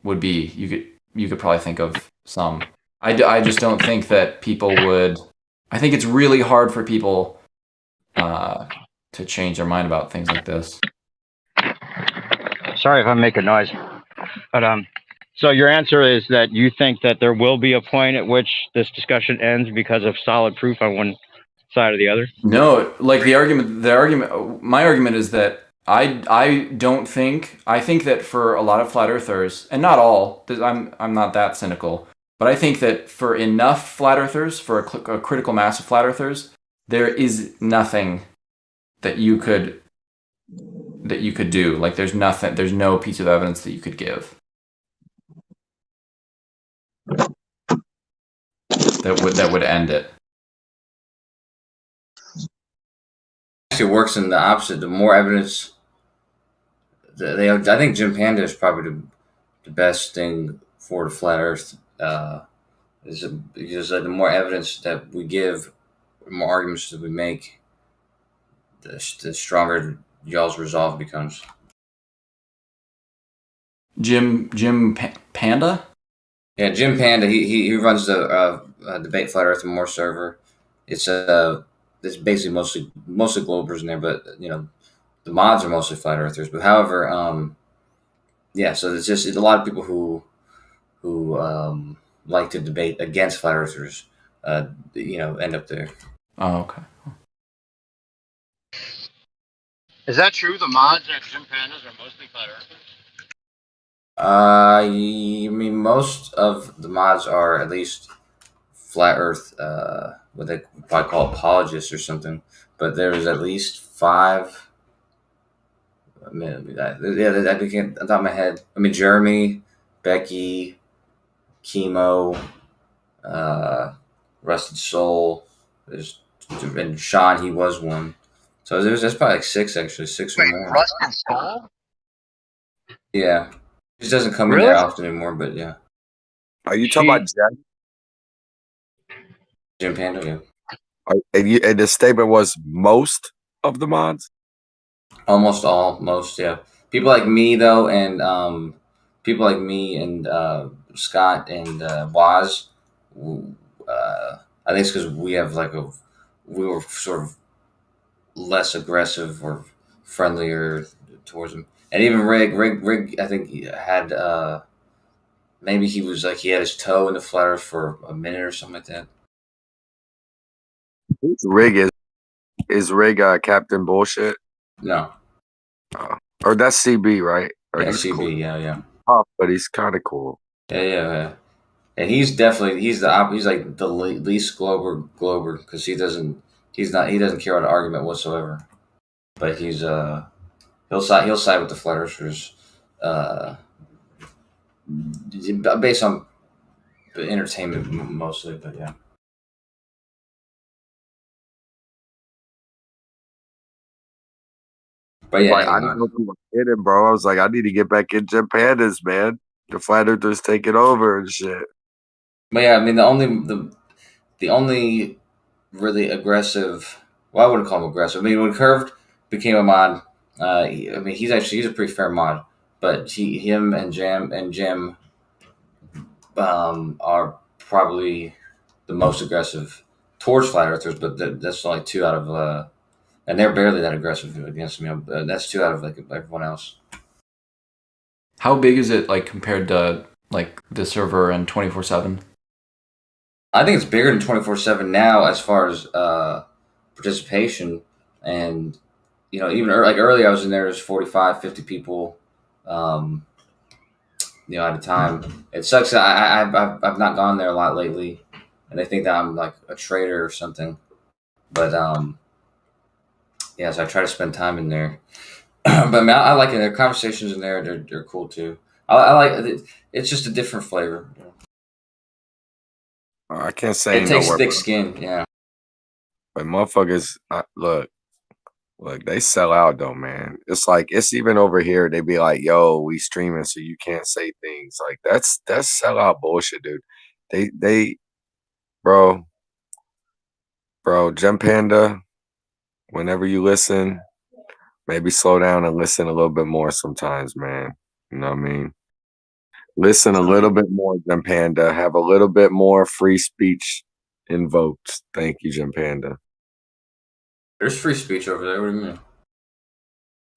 would be. You could probably think of some. I just don't think that people would. I think it's really hard for people to change their mind about things like this. Sorry if I'm making noise, but so your answer is that you think that there will be a point at which this discussion ends because of solid proof on one side or the other? No, like my argument is that I don't think, I think that for a lot of flat earthers, and not all, I'm not that cynical, but I think that for enough flat earthers, for a critical mass of flat earthers, there is nothing that you could do. Like there's no piece of evidence that you could give that would end it. Actually works in the opposite. The more evidence, I think Jim Panda is probably the best thing for the flat Earth. Because the more evidence that we give, the more arguments that we make, the stronger y'all's resolve becomes. Jim Panda? Yeah, Jim Panda. He runs the Debate Flat Earth and More server. It's basically mostly Globers in there, but the mods are mostly flat earthers. But however, yeah, so it's just a lot of people who like to debate against flat earthers, end up there. Oh, okay. Is that true? The mods at Jim Pandas are mostly flat earthers? I mean, most of the mods are at least flat Earth, what they probably call apologists or something. But there's at least 5. I mean, that became on top of my head. I mean, Jeremy, Becky, Chemo, Rusted Soul. And Sean, he was one. So that's probably like 6 actually. 6 or more. Rusted Soul? Yeah, he just doesn't come in there often anymore. But yeah. Are you talking about Jim Panda? Yeah. And the statement was most of the mods? Almost all, most, yeah. People like me though, and Scott and Waz. I think it's because we have we were sort of less aggressive or friendlier towards him. And even Rig, I think he had maybe he was he had his toe in the flat Earth for a minute or something like that. Rig is Rig Captain Bullshit? No. Or that's CB, right? Or Yeah, he's CB, cool. yeah. Tough, but he's kind of cool. Yeah. And he's like the least Glober because he doesn't care about an argument whatsoever. But he'll side with the flat earthers, based on entertainment mostly. But yeah. But yeah, I don't know if I'm kidding, bro. I was like, I need to get back in Jim Pandas, man. The flat earthers taking over and shit. But yeah, I mean, the only really aggressive. Well, I wouldn't call him aggressive. I mean, when Curved became a mod, he's a pretty fair mod. But him and Jim are probably the most aggressive towards flat earthers. But that's only 2 out of, and they're barely that aggressive against me. That's 2 out of everyone else. How big is it compared to the server and 24/7? I think it's bigger than 24/7 now as far as participation, and even earlier I was in there, there's 45, 50 people, at a time. It sucks that I've not gone there a lot lately, and they think that I'm like a traitor or something. But yeah, so I try to spend time in there. But I mean, I like it. Their conversations in there, they're cool too. I like it. It's just a different flavor. I can't say it takes thick skin, yeah. But motherfuckers, look, they sell out though, man. It's it's even over here. They be like, "Yo, we streaming, so you can't say things." Like that's sellout bullshit, dude. They, bro, Jim Panda. Whenever you listen, maybe slow down and listen a little bit more sometimes, man. You know what I mean? Listen a little bit more, Jim Panda. Have a little bit more free speech invoked. Thank you, Jim Panda. There's free speech over there. What do you mean?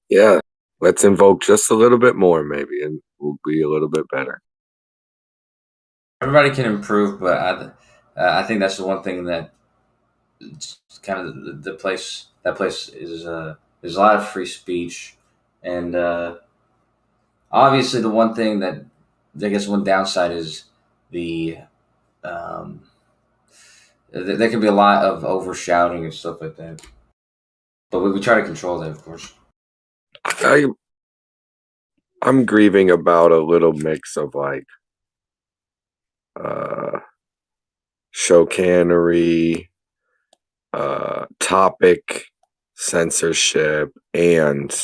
Yeah, let's invoke just a little bit more, maybe, and we'll be a little bit better. Everybody can improve, but I think that's the one thing that it's kind of the place. That place is there's a lot of free speech, and obviously the one thing that I guess one downside is the there can be a lot of over shouting and stuff like that. But we try to control that, of course. I'm grieving about a little mix of like chicanery, topic censorship, and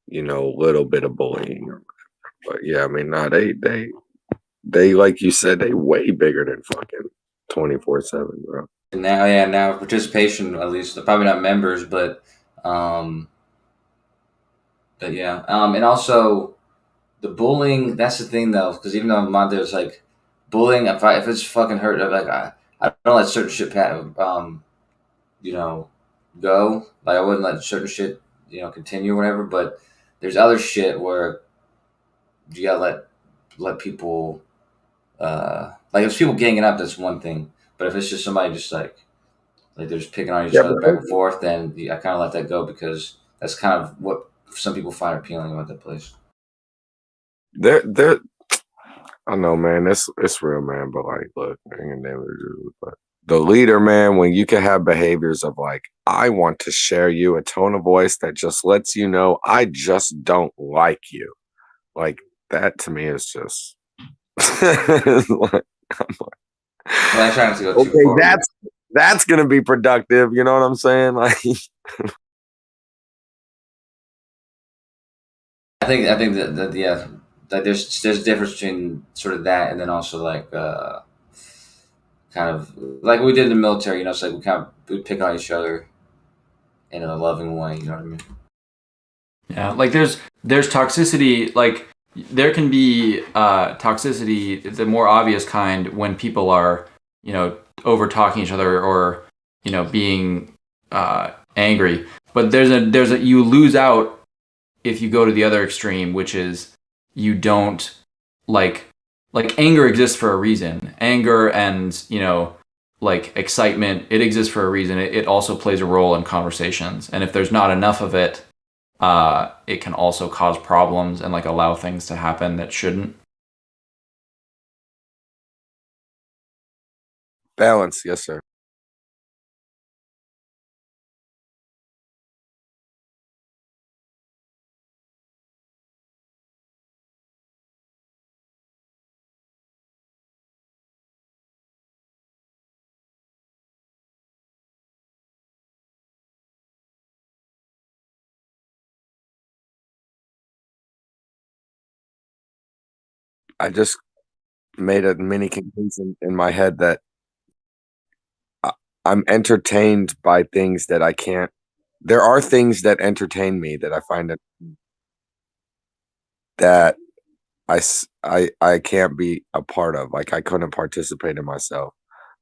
you know, a little bit of bullying. But yeah, I mean, nah, they like you said, they way bigger than fucking 24/7, bro. And now participation, at least probably not members, but yeah, and also the bullying. That's the thing though, because even though there's like bullying, if it's fucking hurt, like I don't let certain shit you know, go. Like I wouldn't let certain shit, you know, continue or whatever. But there's other shit where you gotta let people like if it's people ganging up, that's one thing. But if it's just somebody just like they're just picking on each other back and forth, then I kind of let that go because that's kind of what some people find appealing about that place. They're I don't know, man. It's real, man. But like, look, but the leader, man, when you can have behaviors of like, I want to share you a tone of voice that just lets you know I just don't like you. Like that to me is just like, I try not to go too far. That's gonna be productive, you know what I'm saying? Like I think that yeah, that there's a difference between sort of that and then also like kind of like we did in the military, you know, it's like we pick on each other in a loving way, you know what I mean? Yeah, like there's toxicity, like there can be toxicity, the more obvious kind, when people are, you know, over talking each other or, you know, being angry. But there's a you lose out if you go to the other extreme, which is you don't like anger exists for a reason. Anger and, you know, like excitement, it exists for a reason. It also plays a role in conversations. And if there's not enough of it, it can also cause problems and like allow things to happen that shouldn't. balance, yes, sir. I just made a mini conclusion in my head that I'm entertained by things that I can't. There are things that entertain me that I find that I can't be a part of. Like I couldn't participate in myself,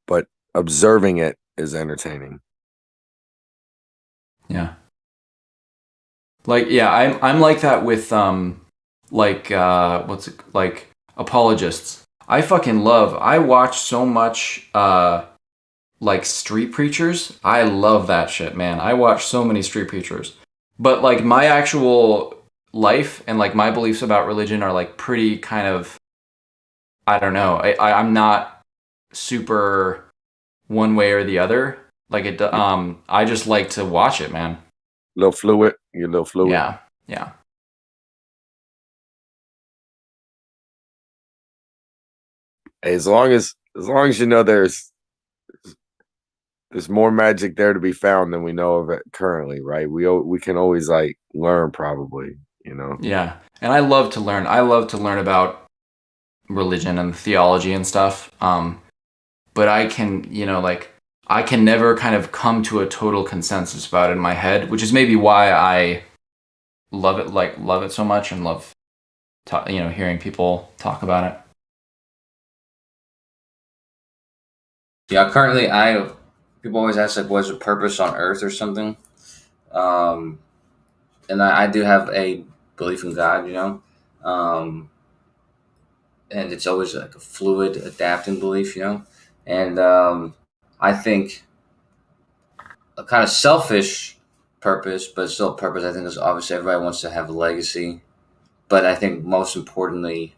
but observing it is entertaining. Yeah. Like, yeah, I'm like that with like what's it like apologists. I watch so much like street preachers. I love that shit, man. I watch so many street preachers. But like my actual life and like my beliefs about religion are like pretty kind of, I don't know. I'm not super one way or the other. Like I just like to watch it, man. You're a little fluid. Yeah. Yeah. Hey, as long as you know there's more magic there to be found than we know of it currently, right? We can always like learn, probably, you know. Yeah, and I love to learn. I love to learn about religion and theology and stuff. But I can, you know, like I can never kind of come to a total consensus about it in my head, which is maybe why I love it so much and love, you know, hearing people talk about it. Yeah, currently people always ask like, what's the purpose on Earth or something? And I do have a belief in God, and it's always like a fluid, adapting belief, and I think a kind of selfish purpose, but still a purpose. I think is obviously everybody wants to have a legacy, but I think most importantly,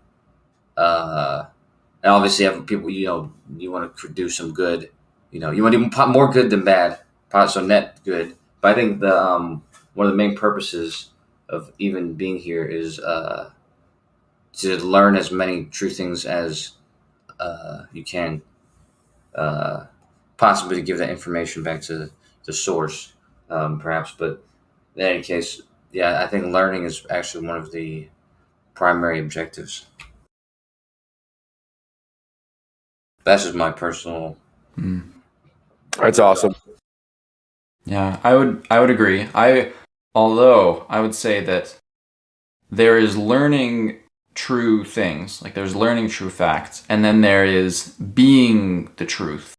and obviously people, you want to do some good, you want to do more good than bad, so net good. But I think the one of the main purposes of even being here is to learn as many true things as you can, possibly to give that information back to the source, perhaps. But in any case, yeah, I think learning is actually one of the primary objectives. That's just my personal. That's awesome. Yeah, I would agree. Although I would say that there is learning true things, like there's learning true facts, and then there is being the truth.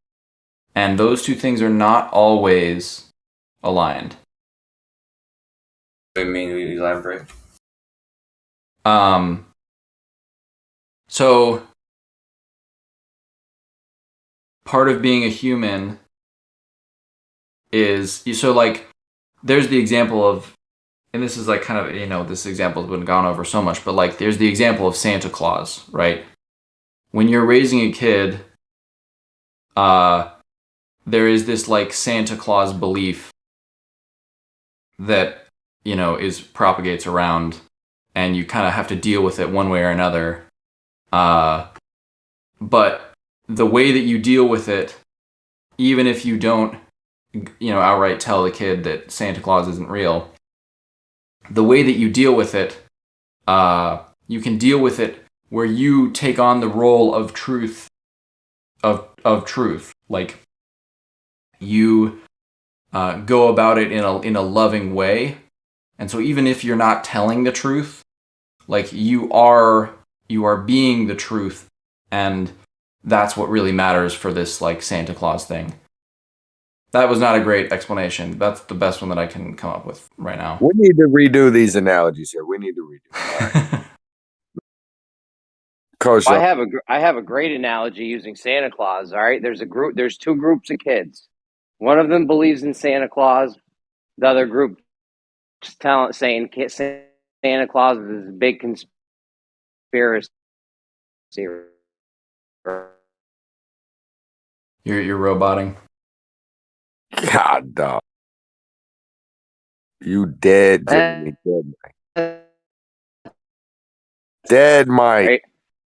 And those two things are not always aligned. What do you mean? Elaborate. So part of being a human is there's the example of, and this is like kind of, this example has been gone over so much, but like there's the example of Santa Claus, right? When you're raising a kid, there is this like Santa Claus belief that, propagates around, and you kind of have to deal with it one way or another. But the way that you deal with it, even if you don't, outright tell the kid that Santa Claus isn't real, the way that you deal with it, you can deal with it where you take on the role of truth, of truth. Like, you go about it in a loving way. And so even if you're not telling the truth, like you are being the truth, and that's what really matters for this like Santa Claus thing. That was not a great explanation. That's the best one that I can come up with right now. We need to redo these analogies here. We need to redo them. Right. Coach, I have a great analogy using Santa Claus. All right, there's two groups of kids. One of them believes in Santa Claus. The other group saying Santa Claus is a big conspiracy. You're roboting. God, dog. You dead, Jimmy. Dead, Mike. Right?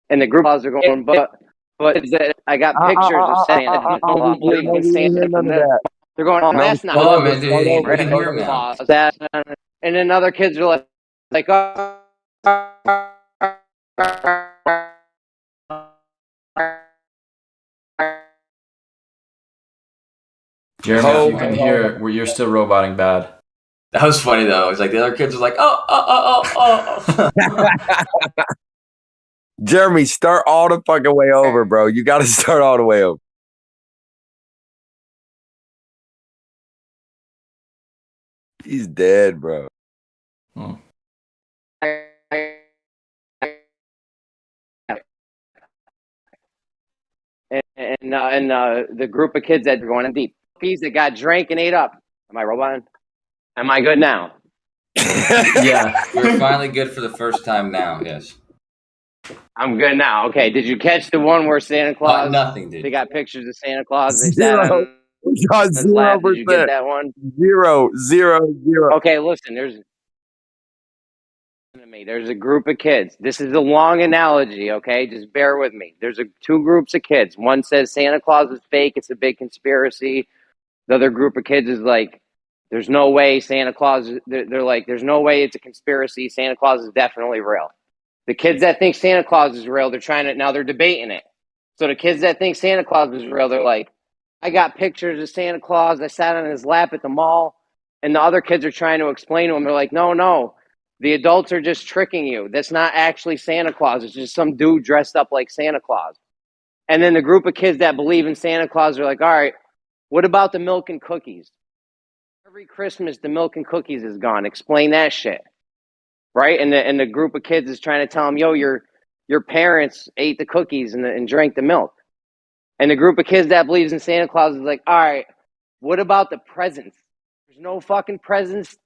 And the group are going, but I got pictures of Santa Claus believing in Santa. They're going, oh, that's not. Hold on, man. They can hear me now. And then other kids are like, oh. Jeremy, if you can hear, you're still roboting bad. That was funny though. It's like the other kids were like, oh. Jeremy, start all the fucking way over, bro. You got to start all the way over. He's dead, bro. Hmm. And the group of kids that are going in deep, peas that got drank and ate up. Am I roboting? Am I good now? Yeah, you're finally good for the first time now. Yes, I'm good now. Okay, did you catch the one where Santa Claus? Nothing did. They got pictures of Santa Claus. They Zero. sat on We got his lap. Did you get 0%. that one? 0. Okay, listen. There's a group of kids. This is a long analogy, okay? Just bear with me. There's two groups of kids. One says Santa Claus is fake. It's a big conspiracy. The other group of kids is like, there's no way Santa Claus. They're like, there's no way it's a conspiracy. Santa Claus is definitely real. The kids that think Santa Claus is real, they're debating it. So the kids that think Santa Claus is real, they're like, I got pictures of Santa Claus. I sat on his lap at the mall. And the other kids are trying to explain to him. They're like, no. The adults are just tricking you. That's not actually Santa Claus. It's just some dude dressed up like Santa Claus. And then the group of kids that believe in Santa Claus are like, all right, what about the milk and cookies? every Christmas the milk and cookies is gone. Explain that shit, right? And the group of kids is trying to tell them, yo, your parents ate the cookies and drank the milk. And the group of kids that believes in Santa Claus is like, all right, what about the presents? There's no fucking presents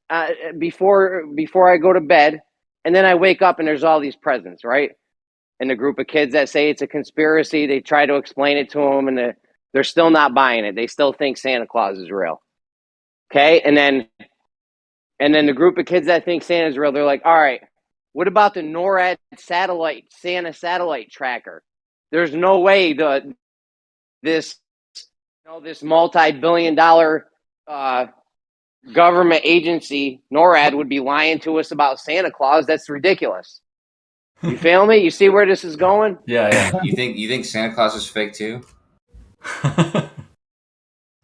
before I go to bed, and then I wake up and there's all these presents, right? And the group of kids that say it's a conspiracy, they try to explain it to them, and they're still not buying it. They still think Santa Claus is real. Okay, and then the group of kids that think Santa's real, they're like, all right, what about the NORAD satellite, Santa satellite tracker? There's no way this multi-billion-dollar government agency, NORAD, would be lying to us about Santa Claus. That's ridiculous. You feel me? You see where this is going? Yeah. You think Santa Claus is fake too?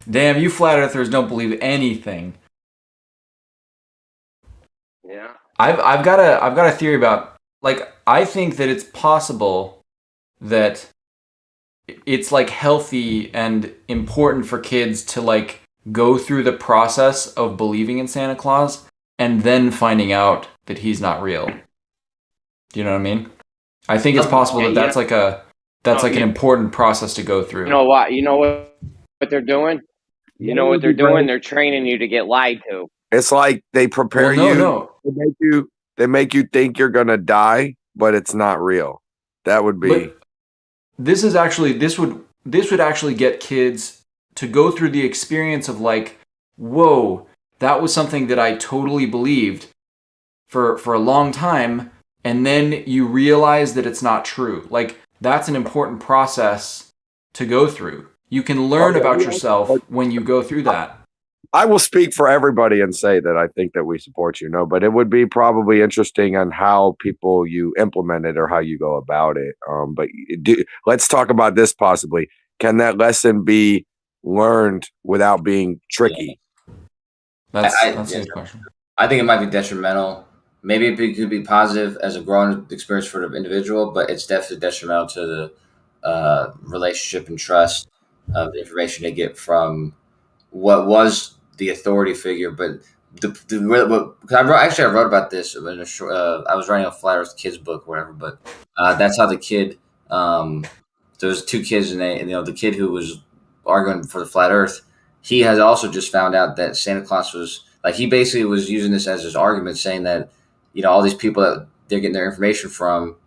Damn, you flat earthers don't believe anything. Yeah. I've got a theory about, like, I think that it's possible that it's like healthy and important for kids to like go through the process of believing in Santa Claus and then finding out that he's not real. Do you know what I mean? I think it's possible that that's like an important process to go through. You know what? You know what they're doing? You know what they're doing? They're training you to get lied to. It's like they prepare you. No. They make you think you're gonna die, but it's not real. That would be. But this would actually get kids to go through the experience of like, whoa, that was something that I totally believed for a long time, and then you realize that it's not true. Like, that's an important process to go through. You can learn about yourself when you go through that. I will speak for everybody and say that I think that we support you, but it would be probably interesting on how people you implement it or how you go about it. Let's talk about this possibly. Can that lesson be learned without being tricky? That's a good question. I think it might be detrimental. Maybe it could be positive as a growing experience for the individual, but it's definitely detrimental to the relationship and trust of the information they get from what was the authority figure. But I wrote about this in a short, I was writing a Flat Earth Kids book or whatever, but that's how the kid, there was two kids, and the kid who was arguing for the flat Earth, he has also just found out that Santa Claus was like, he basically was using this as his argument, saying that all these people that they're getting their information from,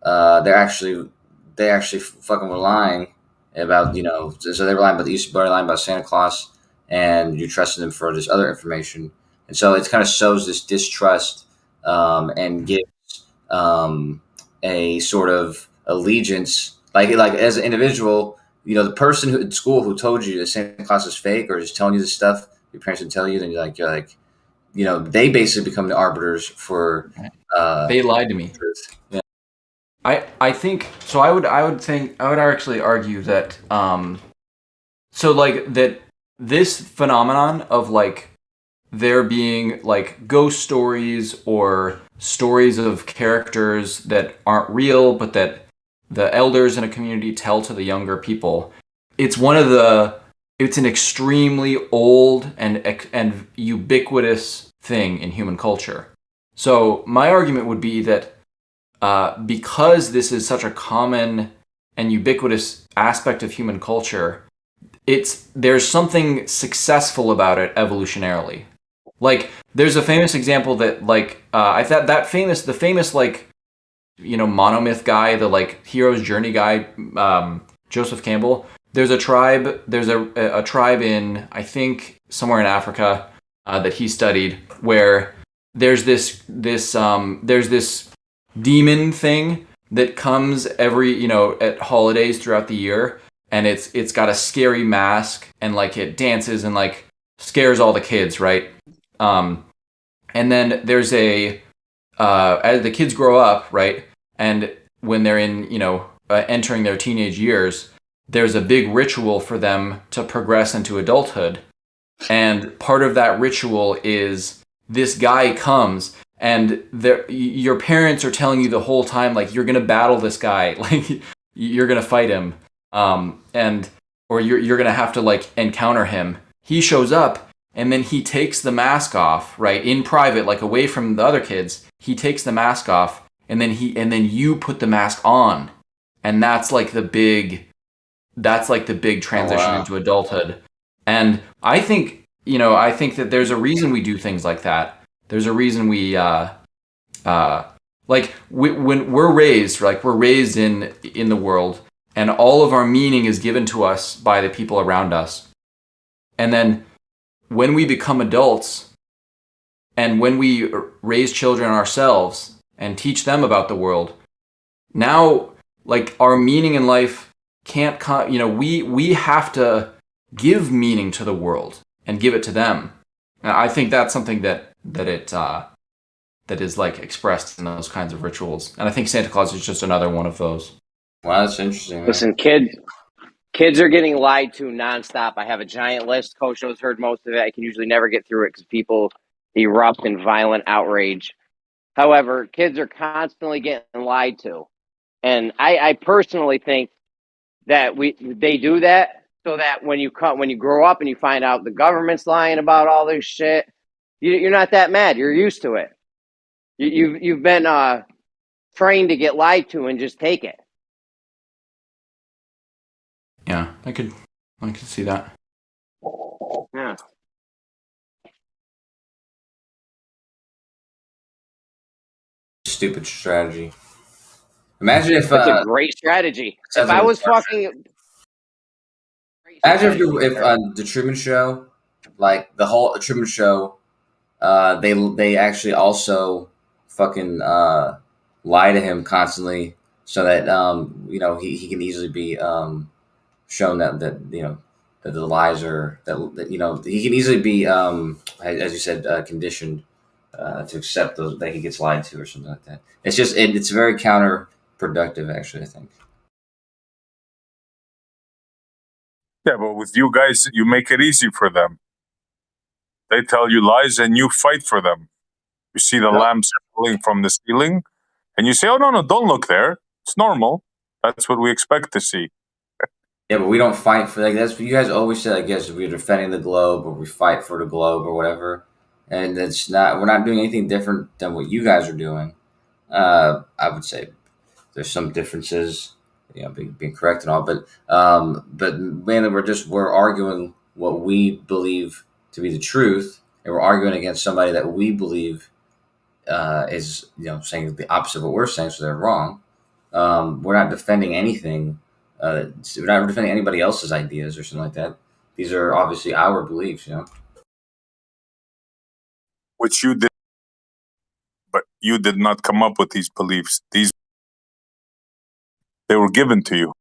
they actually fucking were lying about, so they were lying about lying about Santa Claus, and you're trusting them for this other information. And so it kind of sows this distrust and gives a sort of allegiance, like as an individual, the person who at school who told you that Santa Claus is fake or just telling you this stuff, your parents would tell you, then you're like, they basically become the arbiters for. They lied to me. Truth. Yeah. I think so. I would actually argue that that this phenomenon of like there being like ghost stories or stories of characters that aren't real but that the elders in a community tell to the younger people, it's an extremely old and ubiquitous thing in human culture. So my argument would be that because this is such a common and ubiquitous aspect of human culture, there's something successful about it evolutionarily. Like, there's a famous example that, like, I thought the famous like, monomyth guy, the like hero's journey guy, Joseph Campbell. There's a tribe in, I think, somewhere in Africa that he studied, where there's this demon thing that comes every, at holidays throughout the year, and it's got a scary mask, and like it dances and like scares all the kids, right? And then there's as the kids grow up, right, and when they're in, entering their teenage years, there's a big ritual for them to progress into adulthood. And part of that ritual is this guy comes, and your parents are telling you the whole time, like, you're going to battle this guy, like, you're going to fight him, or you're going to have to, like, encounter him. He shows up, and then he takes the mask off, right, in private, like away from the other kids. He takes the mask off, and then you put the mask on, and that's like the big transition into adulthood. And I think that there's a reason we do things like that. There's a reason we when we're raised in the world, and all of our meaning is given to us by the people around us. And then when we become adults, and when we raise children ourselves and teach them about the world, now like our meaning in life can't we have to give meaning to the world and give it to them. And I think that's something that is like expressed in those kinds of rituals. And I think Santa Claus is just another one of those. Wow, that's interesting. Man. Listen, kids are getting lied to nonstop. I have a giant list. Coach has heard most of it. I can usually never get through it because people erupt in violent outrage. However, kids are constantly getting lied to. And I personally think that they do that so that when you grow up and you find out the government's lying about all this shit, you're not that mad. You're used to it. You've been trained to get lied to and just take it. Yeah, I could see that. Yeah. Stupid strategy. Imagine if it's a great strategy. If I was fucking. Imagine if the Truman Show, like the whole Truman Show, they actually also fucking lie to him constantly, so that he can easily be shown that that the lies are that he can easily be as you said conditioned to accept those that he gets lied to or something like that. It's just it's very counterproductive, actually, I think. Yeah, but with you guys, you make it easy for them. They tell you lies and you fight for them. You see the lamps falling from the ceiling and you say, oh, no, don't look there. It's normal. That's what we expect to see. Yeah, but we don't fight for that's what you guys always say, I guess, we're defending the globe or we fight for the globe or whatever. And we're not doing anything different than what you guys are doing. I would say there's some differences, being correct and all, but mainly we're arguing what we believe to be the truth, and we're arguing against somebody that we believe is saying the opposite of what we're saying, so they're wrong. We're not defending anything. We're not defending anybody else's ideas or something like that. These are obviously our beliefs, Which you did, but you did not come up with these beliefs. They were given to you.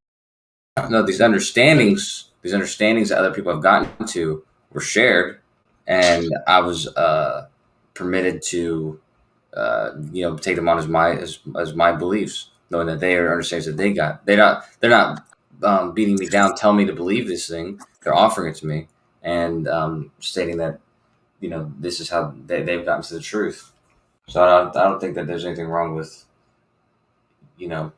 No, these understandings that other people have gotten to were shared, and I was permitted to take them on as my beliefs, knowing that they are understandings that they got. They're not beating me down, telling me to believe this thing. They're offering it to me and stating that this is how they've gotten to the truth. So I don't think that there's anything wrong with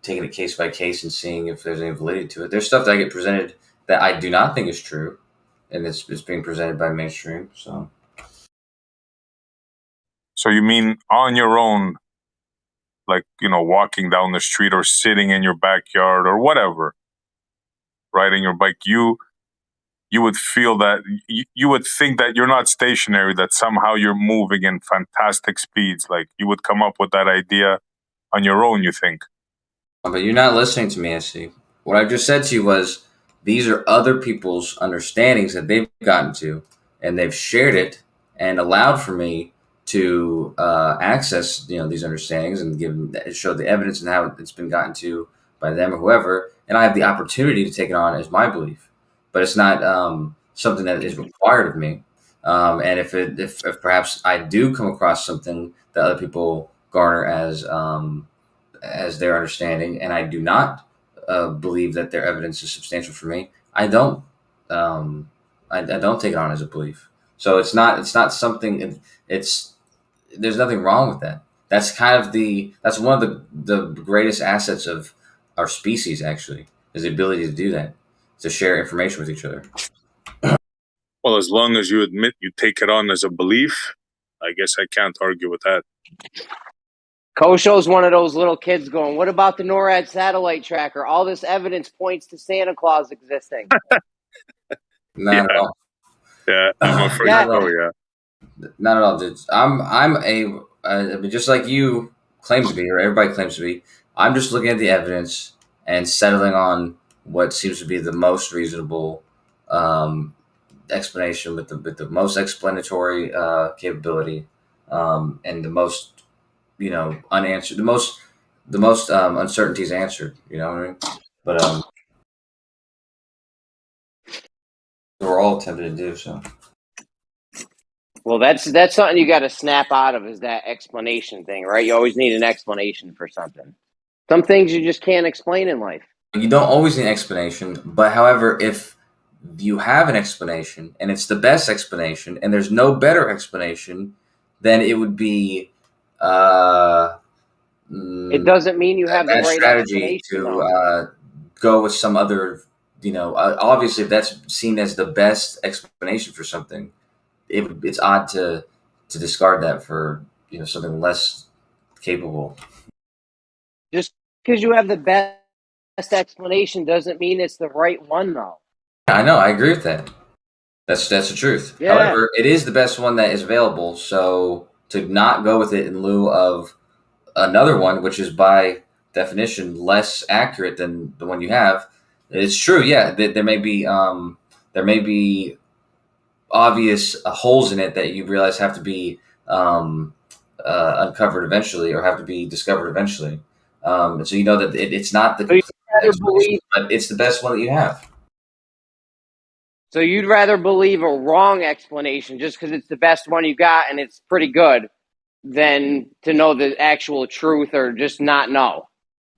taking it case by case and seeing if there's any validity to it. There's stuff that I get presented that I do not think is true, and it's being presented by mainstream. So you mean on your own, like walking down the street or sitting in your backyard or whatever, riding your bike, you would feel that you would think that you're not stationary, that somehow you're moving in fantastic speeds. Like you would come up with that idea on your own, you think. But you're not listening to me, I see. What I just said to you was these are other people's understandings that they've gotten to, and they've shared it and allowed for me to access these understandings and show the evidence and how it's been gotten to by them or whoever, and I have the opportunity to take it on as my belief. But it's not something that is required of me. And if perhaps I do come across something that other people garner as their understanding, and I do not believe that their evidence is substantial for me, I don't take it on as a belief. So it's not something. There's nothing wrong with that. That's kind of that's one of the greatest assets of our species, actually, is the ability to do that, to share information with each other. Well, Well, as long as you admit you take it on as a belief, I guess I can't argue with that. Kosho's one of those little kids going, what about the NORAD satellite tracker? All this evidence points to Santa Claus existing. Not at all. Yeah, I'm afraid Yeah. so, yeah. Not at all, dude. I mean, just like you claim to be, or everybody claims to be. I'm just looking at the evidence and settling on what seems to be the most reasonable explanation with the most explanatory capability and the most, unanswered, the most uncertainties answered. You know what I mean? But we're all tempted to do so. Well, that's something you got to snap out of, is that explanation thing, right? You always need an explanation for something. Some things you just can't explain in life. You don't always need an explanation, but however, if you have an explanation and it's the best explanation and there's no better explanation, then it would be it doesn't mean you have the right strategy explanation to go with some other, obviously if that's seen as the best explanation for something, it's odd to discard that for something less capable. Just because you have the best explanation doesn't mean it's the right one, though. I know, I agree with that. That's the truth. Yeah. However, it is the best one that is available, so to not go with it in lieu of another one, which is by definition less accurate than the one you have, it's true. Yeah, there may be obvious holes in it that you realize have to be uncovered eventually, or have to be discovered eventually. And so that it's not the explanation, but it's the best one that you have. So you'd rather believe a wrong explanation just because it's the best one you got and it's pretty good than to know the actual truth, or just not know.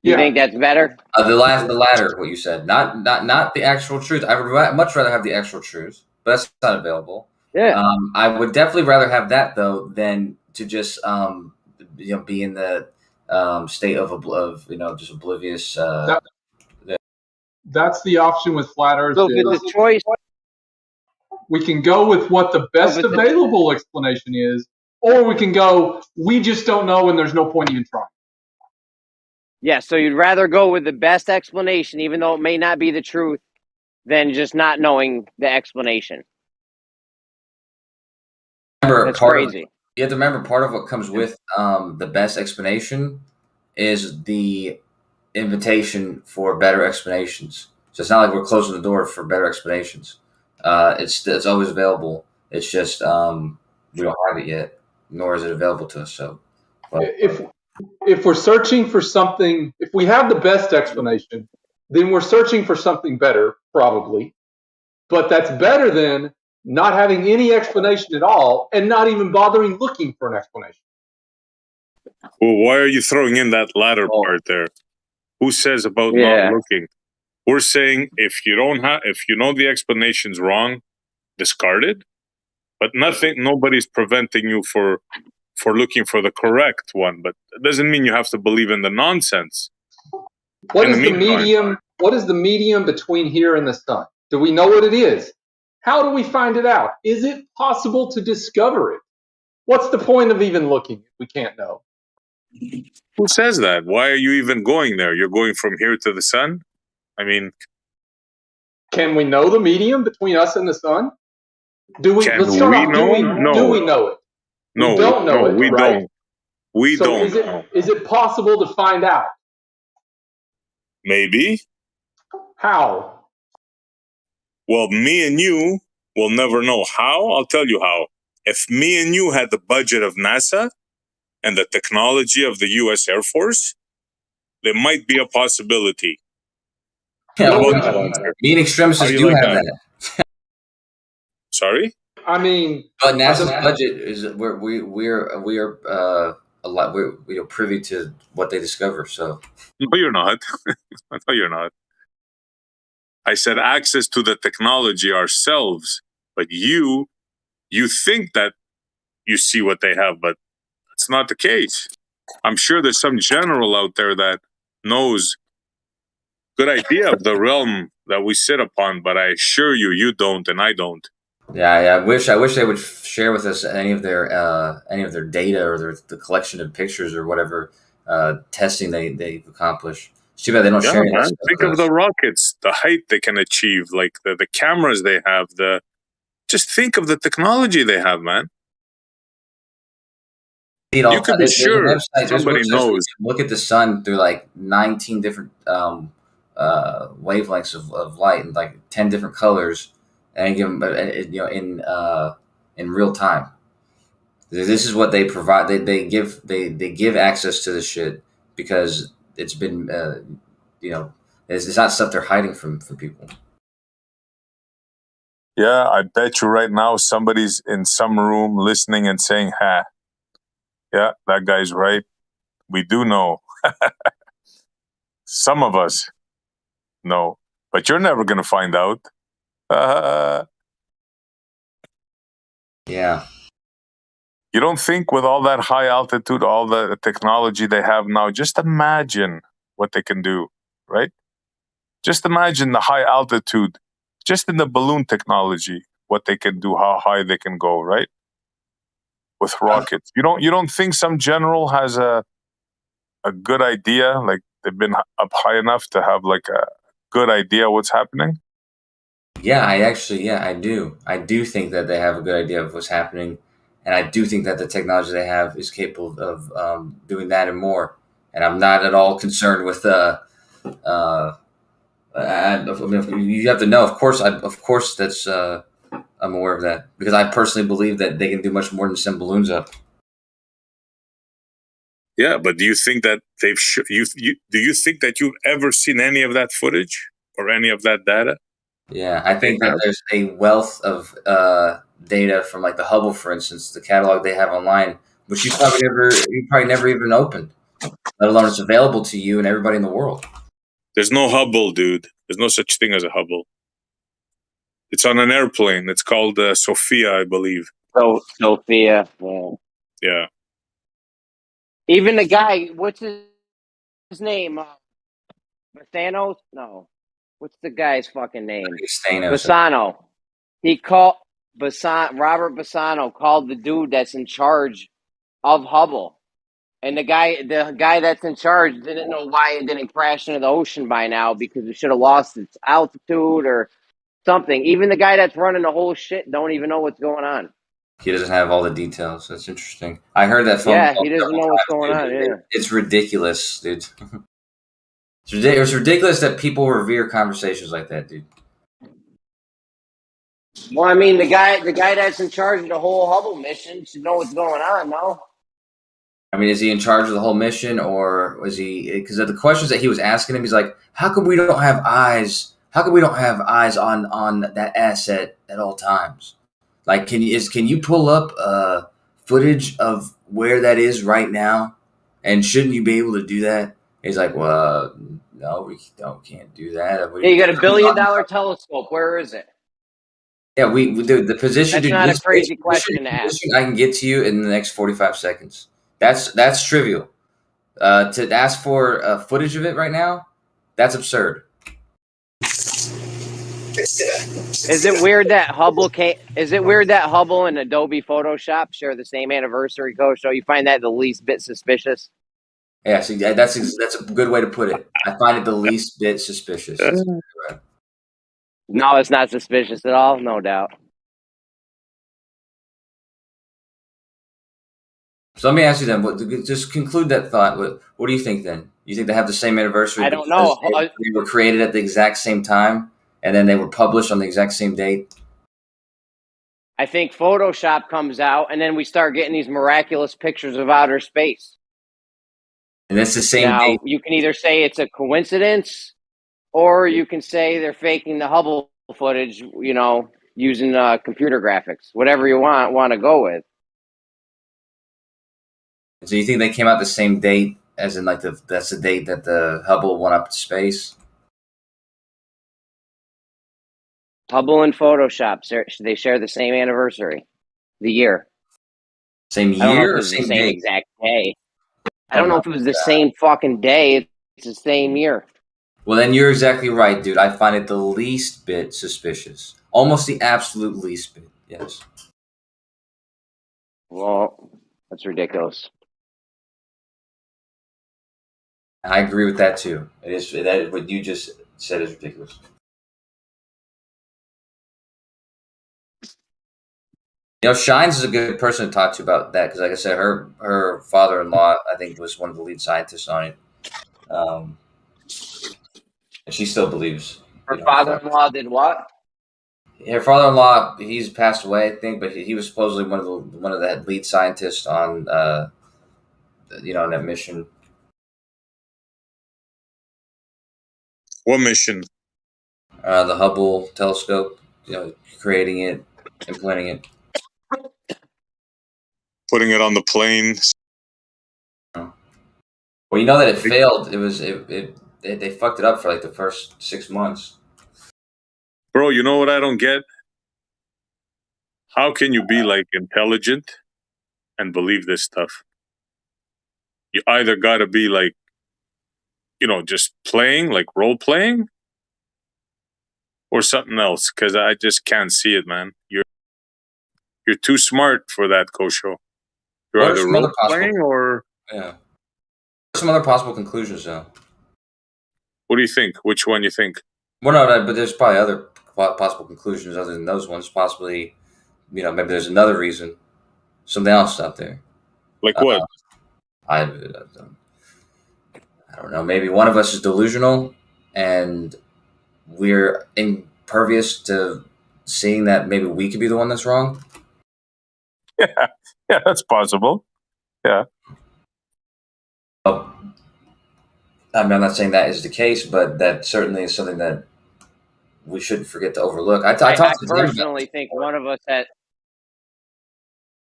You think that's better? The latter, what you said, not the actual truth. I would much rather have the actual truth, but that's not available. Yeah. I would definitely rather have that though than to just be in the state of just oblivious. That's the option with flat Earth. So it's a choice. We can go with what the best available explanation is, or we can go, we just don't know and there's no point even trying. Yeah, so you'd rather go with the best explanation, even though it may not be the truth, than just not knowing the explanation. That's crazy. You have to remember, part of what comes with the best explanation is the invitation for better explanations. So it's not like we're closing the door for better explanations. It's always available. It's just we don't have it yet, nor is it available to us. So, if we're searching for something, if we have the best explanation, then we're searching for something better, probably. But that's better than not having any explanation at all and not even bothering looking for an explanation. Well, why are you throwing in that latter part there? Who says about not looking? We're saying if you know the explanation's wrong, discard it. But nobody's preventing you for looking for the correct one. But it doesn't mean you have to believe in the nonsense. What is the medium between here and the sun? Do we know what it is? How do we find it out? Is it possible to discover it? What's the point of even looking if we can't know? Who says that? Why are you even going there? You're going from here to the sun? I mean, can we know the medium between us and the sun? Do we? Can Let's start we off. know? Do we know it? No, we don't know it. We right? don't. We so don't. Is it possible to find out? Maybe. How? Well, me and you will never know how. I'll tell you how. If me and you had the budget of NASA and the technology of the U.S. Air Force, there might be a possibility. Yeah, me and Extremis do have that. Sorry? I mean, but NASA's budget is we are a lot. We're privy to what they discover. So no, you're not. No, you're not. I said access to the technology ourselves, but you think that you see what they have, but that's not the case. I'm sure there's some general out there that knows good idea of the realm that we sit upon, but I assure you, you don't, and I don't. Yeah, I wish they would share with us any of their data or the collection of pictures or whatever testing they've accomplished. It's too bad they don't Yeah, share any of that man. stuff Think with of us. the rockets, the height they can achieve, like the cameras they have. Just think of the technology they have, man. You can be There's a sure website. There's somebody websites where you knows. can look at the sun through like 19 different wavelengths of light and like 10 different colors, and give them in real time. This is what they provide. They give access to this shit because it's been it's not stuff they're hiding from people. Yeah, I bet you right now somebody's in some room listening and saying, "Ha, yeah, that guy's right. We do know." Some of us know, but you're never gonna find out. Yeah. You don't think with all that high altitude, all the technology they have now, just imagine what they can do, right? Just imagine the high altitude, just in the balloon technology, what they can do, how high they can go, right? With rockets. You don't think some general has a good idea, like they've been up high enough to have like a good idea what's happening? Yeah, I do. I do think that they have a good idea of what's happening, and I do think that the technology they have is capable of doing that and more. And I'm not at all concerned with you have to know. Of course, that's I'm aware of that because I personally believe that they can do much more than send balloons up. Yeah, but do you think that do you think that you've ever seen any of that footage or any of that data? Yeah, I think that there's a wealth of data from like the Hubble, for instance, the catalog they have online, which you probably never even opened, let alone it's available to you and everybody in the world. There's no Hubble, dude. There's no such thing as a Hubble. It's on an airplane. It's called Sophia, I believe. Oh, Sophia. Yeah. Yeah. Even the guy, what's his name? Basanos? No. What's the guy's fucking name? Bassano. He called Robert Bassano called the dude that's in charge of Hubble. And the guy that's in charge didn't know why it didn't crash into the ocean by now because it should have lost its altitude or something. Even the guy that's running the whole shit don't even know what's going on. He doesn't have all the details. That's interesting. I heard that phone. Yeah, call he doesn't know what's going on. Yeah. It's ridiculous, dude. It's ridiculous that people revere conversations like that, dude. Well, I mean, the guy that's in charge of the whole Hubble mission should know what's going on, no? I mean, is he in charge of the whole mission, or was he? Because of the questions that he was asking him, he's like, "How come we don't have eyes? How come we don't have eyes on that asset at all times? Like, can you pull up footage of where that is right now? And shouldn't you be able to do that?" He's like, "Well, no, we can't do that." Hey, you got $1 billion telescope. Where is it? Yeah, we do the position. That's Dude, not a this crazy position- question to ask. position I can get to you in the next 45 seconds. That's trivial. To ask for footage of it right now, that's absurd. Is it weird that Hubble and Adobe Photoshop share the same anniversary code? So you find that the least bit suspicious? Yeah, see, that's a good way to put it. I find it the least bit suspicious. That's exactly right. No, it's not suspicious at all, no doubt. So let me ask you then. Just conclude that thought. What do you think then? You think they have the same anniversary? I don't know. They were created at the exact same time, and then they were published on the exact same date. I think Photoshop comes out, and then we start getting these miraculous pictures of outer space. And that's the same now, date. You can either say it's a coincidence, or you can say they're faking the Hubble footage, using computer graphics. Whatever you want to go with. So you think they came out the same date, as in like that's the date that the Hubble went up to space? Hubble and Photoshop, they share the same anniversary, the year. Same year I don't know if it or was same the same date? exact day. I don't know if it was the same fucking day. It's the same year. Well, then you're exactly right, dude. I find it the least bit suspicious. Almost the absolute least bit. Yes. Well, that's ridiculous. I agree with that too. It is that what you just said is ridiculous. You know, Shines is a good person to talk to about that because, like I said, her father-in-law, I think, was one of the lead scientists on it, and she still believes. Her father-in-law did what? Her father-in-law, he's passed away, I think, but he was supposedly one of the lead scientists on, on that mission. What mission? The Hubble telescope. Creating it, implementing it. Putting it on the plane. Well, you know that it failed. They fucked it up for like the first 6 months. Bro, you know what I don't get? How can you be like intelligent and believe this stuff? You either got to be like, just playing, like role playing, or something else. Because I just can't see it, man. You're too smart for that, Kosho. You're What are either some role other possible? playing or Yeah. Some other possible conclusions, though. what do you think? Which one you think? Well, no, but there's probably other possible conclusions other than those ones. Possibly, maybe there's another reason, something else out there. Like what? I don't know. Maybe one of us is delusional, and we're impervious to seeing that maybe we could be the one that's wrong. Yeah, that's possible. Yeah. I mean, I'm not saying that is the case, but that certainly is something that we shouldn't forget to overlook. I I talked to Jim about personally think one of us had.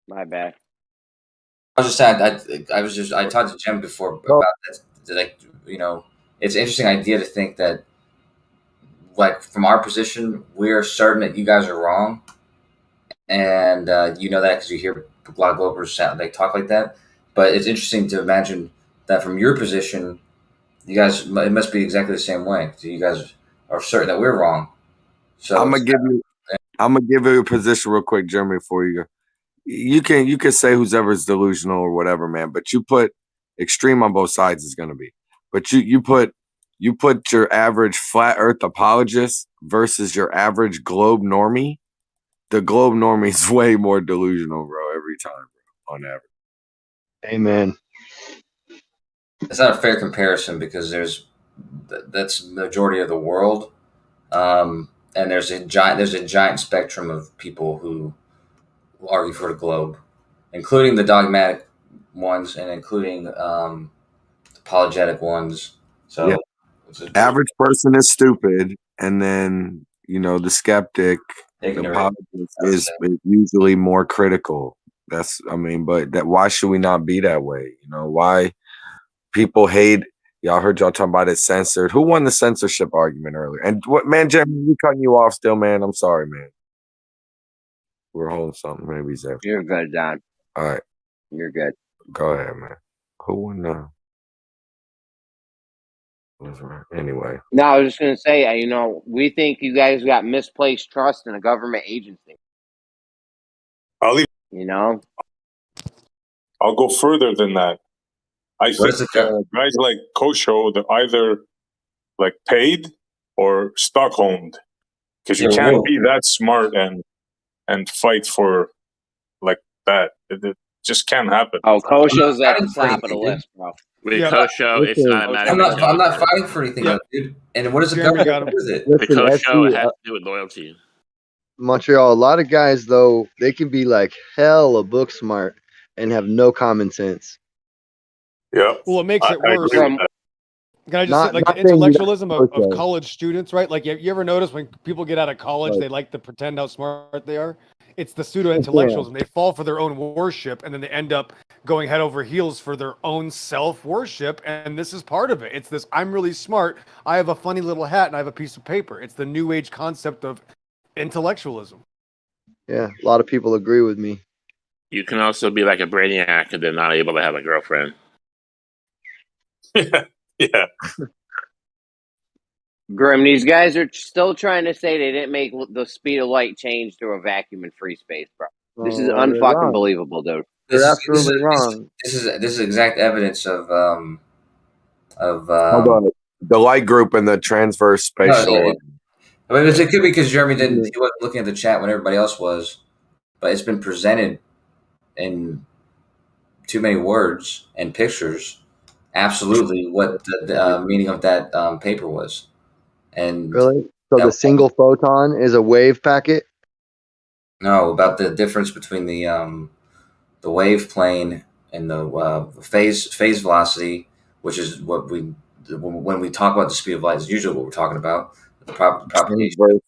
My bad. I was just saying, I talked to Jim before about that. It's an interesting idea to think that, like, from our position, we're certain that you guys are wrong, and you know that because you hear a lot of Globers they talk like that. But it's interesting to imagine that from your position, you guys, it must be exactly the same way. So you guys are certain that we're wrong. So I'm gonna give you a position real quick, Jeremy, before you go. You can say whoever's delusional or whatever, man, but you put extreme on both sides is gonna be. But you put your average flat earth apologist versus your average globe normie. The globe normie is way more delusional, bro, every time, bro, on average. Amen. It's not a fair comparison because that's the majority of the world, and there's a giant spectrum of people who argue for the globe, including the dogmatic ones and including apologetic ones. So, yeah. Average person is stupid, and then the skeptic, the apologist is usually more critical. But why should we not be that way? Why people hate? Y'all heard y'all talking about it censored. Who won the censorship argument earlier? And what, man, Jeremy, we cutting you off still, man. I'm sorry, man. We're holding something. Maybe he's there. You're good, Don. All right. You're good. Go ahead, man. Who won the? Anyway. No, I was just going to say, we think you guys got misplaced trust in a government agency. I'll go further than that. I think guys like Kosho, they're either like paid or Stockholmed, because you can't be that smart and fight for like that. It just can't happen. Oh, Kosho's at the top of the list, bro. With Kosho, it's not a matter of I'm not fighting for anything, dude. And what does the government do with it? The Kosho has to do with loyalty. Montreal, a lot of guys though, they can be like hella book smart and have no common sense. Yeah. Well, it makes it worse. Can I just say, like, the intellectualism of college students, right? Like, you ever notice when people get out of college, they like to pretend how smart they are? It's the pseudo-intellectualism. They fall for their own worship, and then they end up going head over heels for their own self-worship, and this is part of it. It's this, I'm really smart, I have a funny little hat, and I have a piece of paper. It's the new age concept of intellectualism. Yeah, a lot of people agree with me. You can also be like a brainiac and then not able to have a girlfriend. Yeah. Grim, these guys are still trying to say they didn't make the speed of light change through a vacuum in free space, bro. This is Well, they're unfucking wrong. believable, dude. They're absolutely wrong. This is exact evidence of Hold on. The light group and the transverse spatial. I mean, it could be because Jeremy he wasn't looking at the chat when everybody else was, but it's been presented in too many words and pictures. Absolutely, what the meaning of that paper was, and Really? So the single photon is a wave packet? no, about the difference between the wave plane and the phase velocity, which is what when we talk about the speed of light is usually what we're talking about, the propagation of the wave,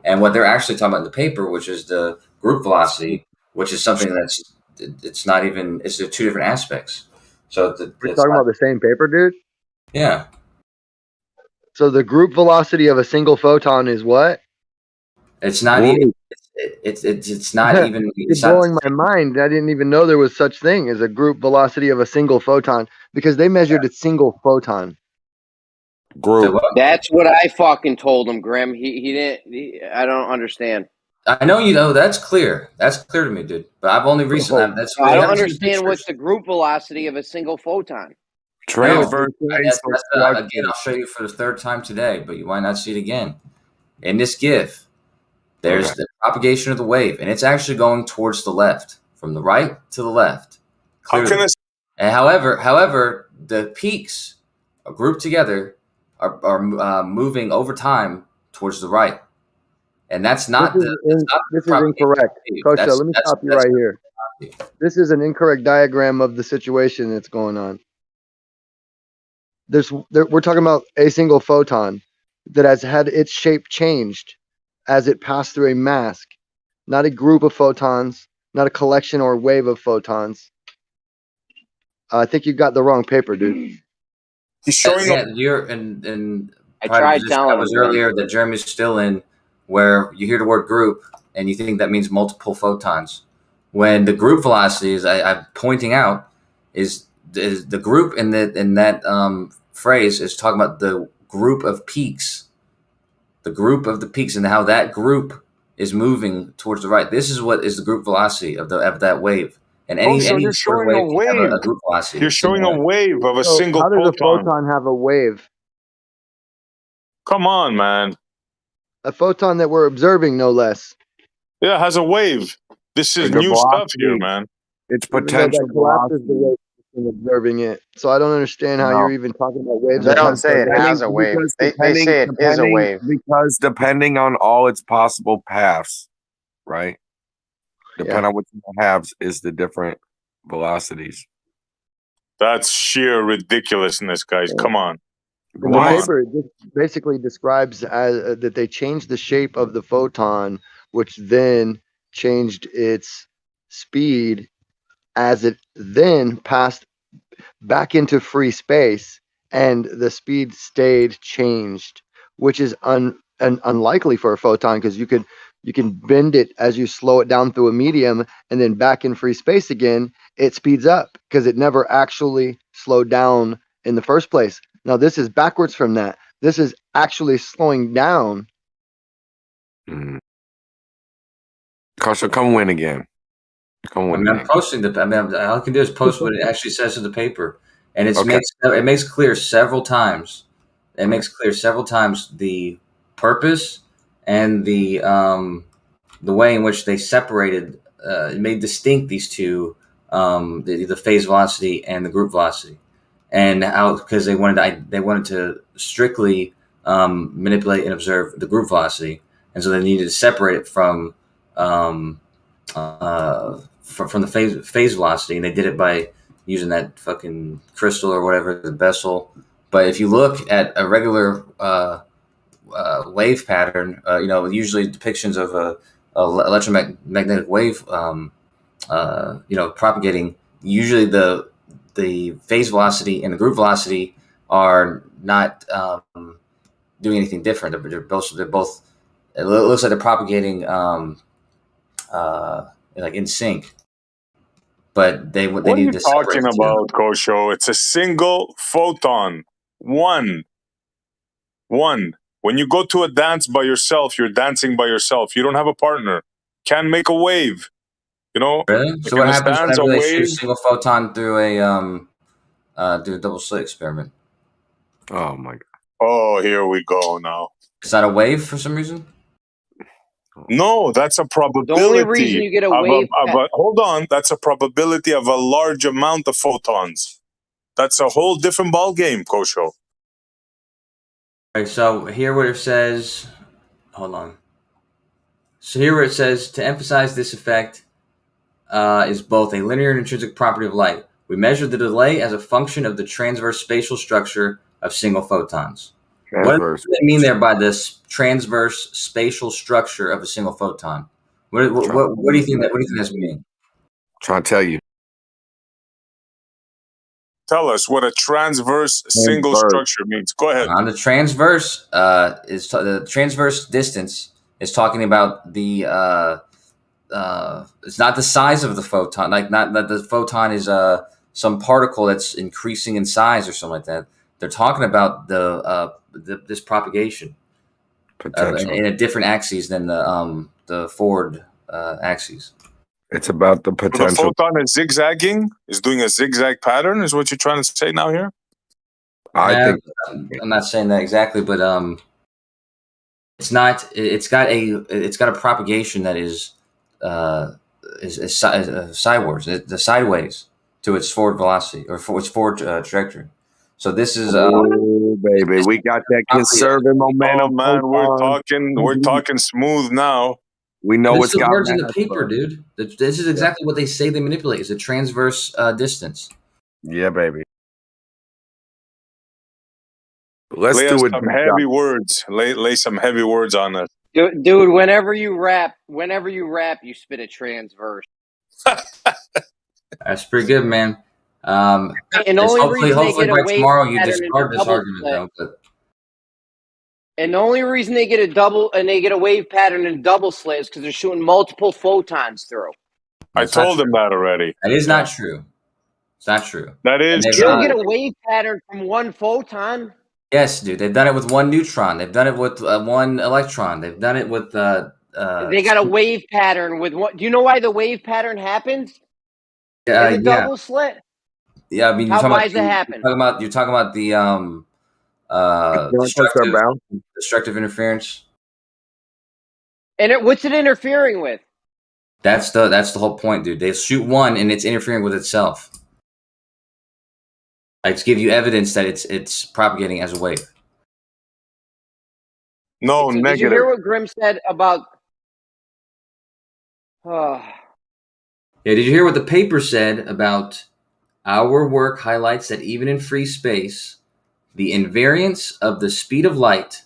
and what they're actually talking about in the paper, which is the group velocity, which is something that's it's the two different aspects. So We're talking about the same paper, dude? Yeah. So the group velocity of a single photon is what? It's not even. It's not even. It's blowing my mind. I didn't even know there was such thing as a group velocity of a single photon because they measured a single photon. Group. That's what I fucking told him, Grim. He didn't. I don't understand. I know you know that's clear. That's clear to me, dude. But I've only recently. That's I don't understand what's the group velocity of a single photon. Transverse. Again, I'll show you for the third time today, but you might not see it again. In this GIF, there's the propagation of the wave, and it's actually going towards the left, from the right to the left. Clearly. And however, the peaks are grouped together are moving over time towards the right, and that's not this is incorrect. Kosha, let me stop you right here. This is an incorrect diagram of the situation that's going on. We're talking about a single photon that has had its shape changed as it passed through a mask, not a group of photons, not a collection or wave of photons. I think you got the wrong paper, dude. He's showing you're in I tried telling I was him, earlier that Jeremy's still in, where you hear the word group and you think that means multiple photons. When the group velocity is, I'm pointing out, is the group in that phrase is talking about the group of peaks. The group of the peaks and how that group is moving towards the right. This is what is the group velocity of that wave. And any you're sort of showing a wave can have wave. a group velocity. You're showing a wave of a So single how does a photon. photon have a wave? Come on, man. A photon that we're observing, no less. Yeah, it has a wave. This is The new stuff velocity, here, man. It's Even though potential that collapses the velocity. wave in observing it. So I don't understand how you're even talking about waves. They that don't aren't say it present. has a wave. Because They say it is a wave. Because depending on all its possible paths, right? Depending on what you have is the different velocities. That's sheer ridiculousness, guys. Come on. In the paper, it just basically describes that they changed the shape of the photon, which then changed its speed as it then passed back into free space, and the speed stayed changed, which is unlikely for a photon because you can bend it as you slow it down through a medium, and then back in free space again, it speeds up because it never actually slowed down in the first place. Now this is backwards from that. This is actually slowing down. Kosha, come win again. Come win. I'm posting all I can do is post what it actually says in the paper, and it makes clear several times. It makes clear several times the purpose and the way in which they separated, made distinct these two, the phase velocity and the group velocity, and how because they wanted to strictly manipulate and observe the group velocity, and so they needed to separate it from the phase velocity, and they did it by using that fucking crystal or whatever, the Bessel. But if you look at a regular wave pattern, usually depictions of a electromagnetic wave, propagating. Usually, the phase velocity and the group velocity are not doing anything different. They're both. It looks like they're propagating like in sync. But they What need are you to separate talking the two. about, Kosho? It's a single photon. One. When When you go to a dance by yourself, you're dancing by yourself. You don't have a partner. Can't make a wave. You know. Really? Like So in what the happens stands, a whenever they shoot a wave. single photon through a double slit experiment? Oh my god. Oh, here we go now. Is that a wave for some reason? No, that's a The probability. only reason you get a wave. Hold on. That's a probability of a large amount of photons. That's a whole different ball game, Kosho. All right, so here where it says, hold on. So here where it says, to emphasize this effect is both a linear and intrinsic property of light. We measure the delay as a function of the transverse spatial structure of single photons. What does it mean there by this transverse spatial structure of a single photon? What do you think that? What do you think that's meaning? Trying to tell you. Tell us what a transverse single structure means. Go ahead. On the transverse the transverse distance is talking about the it's not the size of the photon, like not that the photon is some particle that's increasing in size or something like that. They're talking about this propagation in a different axis than the forward axes. It's about the So potential. the photon is zigzagging, is doing a zigzag pattern, is what you're trying to say now here? I think I'm not saying that exactly, but it's not. It's got a propagation that is sideways, the sideways to its forward velocity or for its forward trajectory. So this is oh baby, we got that conservative momentum. Oh man, we're talking smooth now. We know this what's is the got words in the math, paper, bro. dude. This is exactly what they say they manipulate. Is a transverse distance. Yeah, baby. Let's lay do us it. some heavy words. Lay some heavy words on us. Dude, whenever you rap, you spit a transverse. That's pretty good, man. And the only hopefully reason they get a by wave tomorrow you pattern is discard a this double argument, slit. though. But And the only reason they get a wave pattern in double slit is because they're shooting multiple photons through. I told him that already. That is not true. It's not true. That is You don't get a wave pattern from one photon. Yes, dude. They've done it with one neutron. They've done it with one electron. They've done it with. They got a wave pattern with what? Do you know why the wave pattern happens? In the double slit. Yeah, I mean, Why does it happen? You're talking about the destructive interference. And what's it interfering with? That's the whole point, dude. They shoot one and it's interfering with itself. Like to give you evidence that it's propagating as a wave. No, so negative. Did you hear what Grimm said about? Yeah, did you hear what the paper said about our work highlights that even in free space, the invariance of the speed of light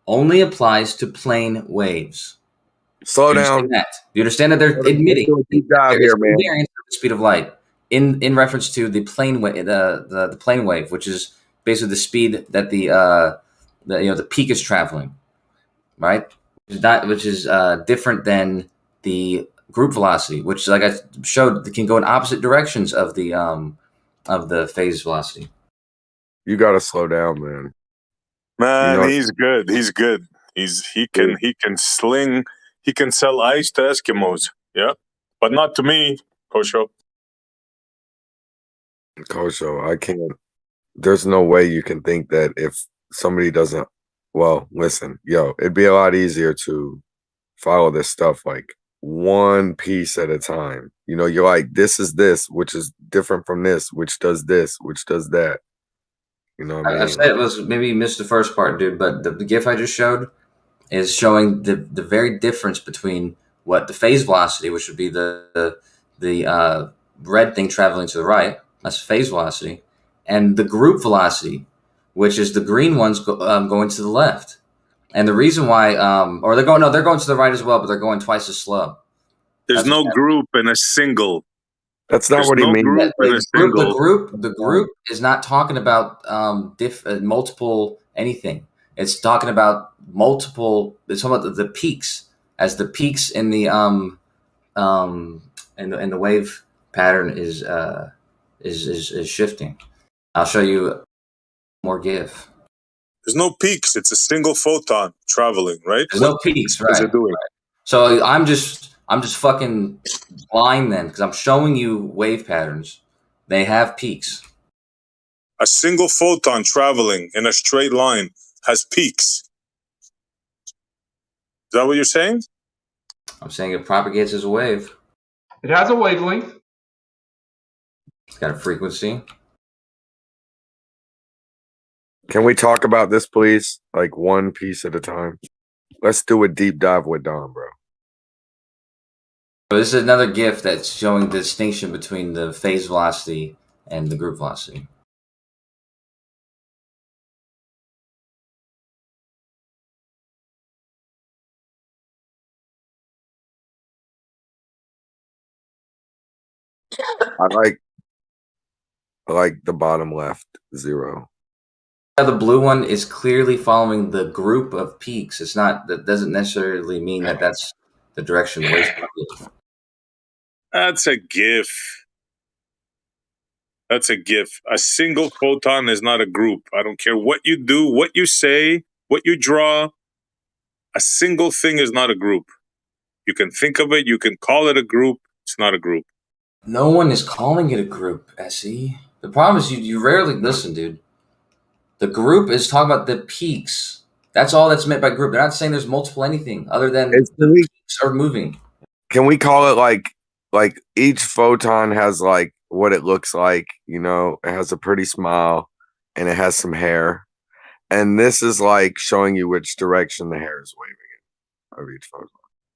only applies to plane waves. Slow down. Do you understand that they're admitting there is man. invariance of the speed of light in reference to the plane wave, the plane wave, which is basically the speed that the peak is traveling, right? Which is different than the group velocity, which, like I showed, can go in opposite directions of the phase velocity. You gotta slow down, man. Man, he's good. He's good. He can sling. He can sell ice to Eskimos. Yeah, but not to me, Kosho. Kosho, I can't. There's no way you can think that if somebody doesn't. Well, listen, it'd be a lot easier to follow this stuff like one piece at a time. You're like, this is this, which is different from this, which does this, which does that. You know what I mean? I said it was maybe you missed the first part, dude, but the GIF I just showed is showing the very difference between what the phase velocity, which would be the red thing traveling to the right, that's phase velocity, and the group velocity, which is the green ones going to the left. And the reason why, they're going to the right as well, but they're going twice as slow. There's no group in a single. That's not what he means. The group is not talking about multiple anything. It's talking about multiple. It's talking about the peaks, as the peaks in the wave pattern is shifting. I'll show you more GIF. There's no peaks. It's a single photon traveling, right? There's no peaks, What is right? it doing? So I'm just fucking blind then, because I'm showing you wave patterns. They have peaks. A single photon traveling in a straight line has peaks. Is that what you're saying? I'm saying it propagates as a wave. It has a wavelength. It's got a frequency. Can we talk about this, please? Like one piece at a time. Let's do a deep dive with Don, bro. So this is another GIF that's showing the distinction between the phase velocity and the group velocity. I like the bottom left 0. The blue one is clearly following the group of peaks. It's not. That doesn't necessarily mean that that's the direction the wave's propagating. That's a GIF. That's a GIF. A single photon is not a group. I don't care what you do, what you say, what you draw. A single thing is not a group. You can think of it. You can call it a group. It's not a group. No one is calling it a group, SE. The problem is you rarely listen, dude. The group is talking about the peaks. That's all that's meant by group. They're not saying there's multiple anything other than the peaks are moving. Can we call it like each photon has like what it looks like, you know, it has a pretty smile and it has some hair. And this is like showing you which direction the hair is waving in of each photon.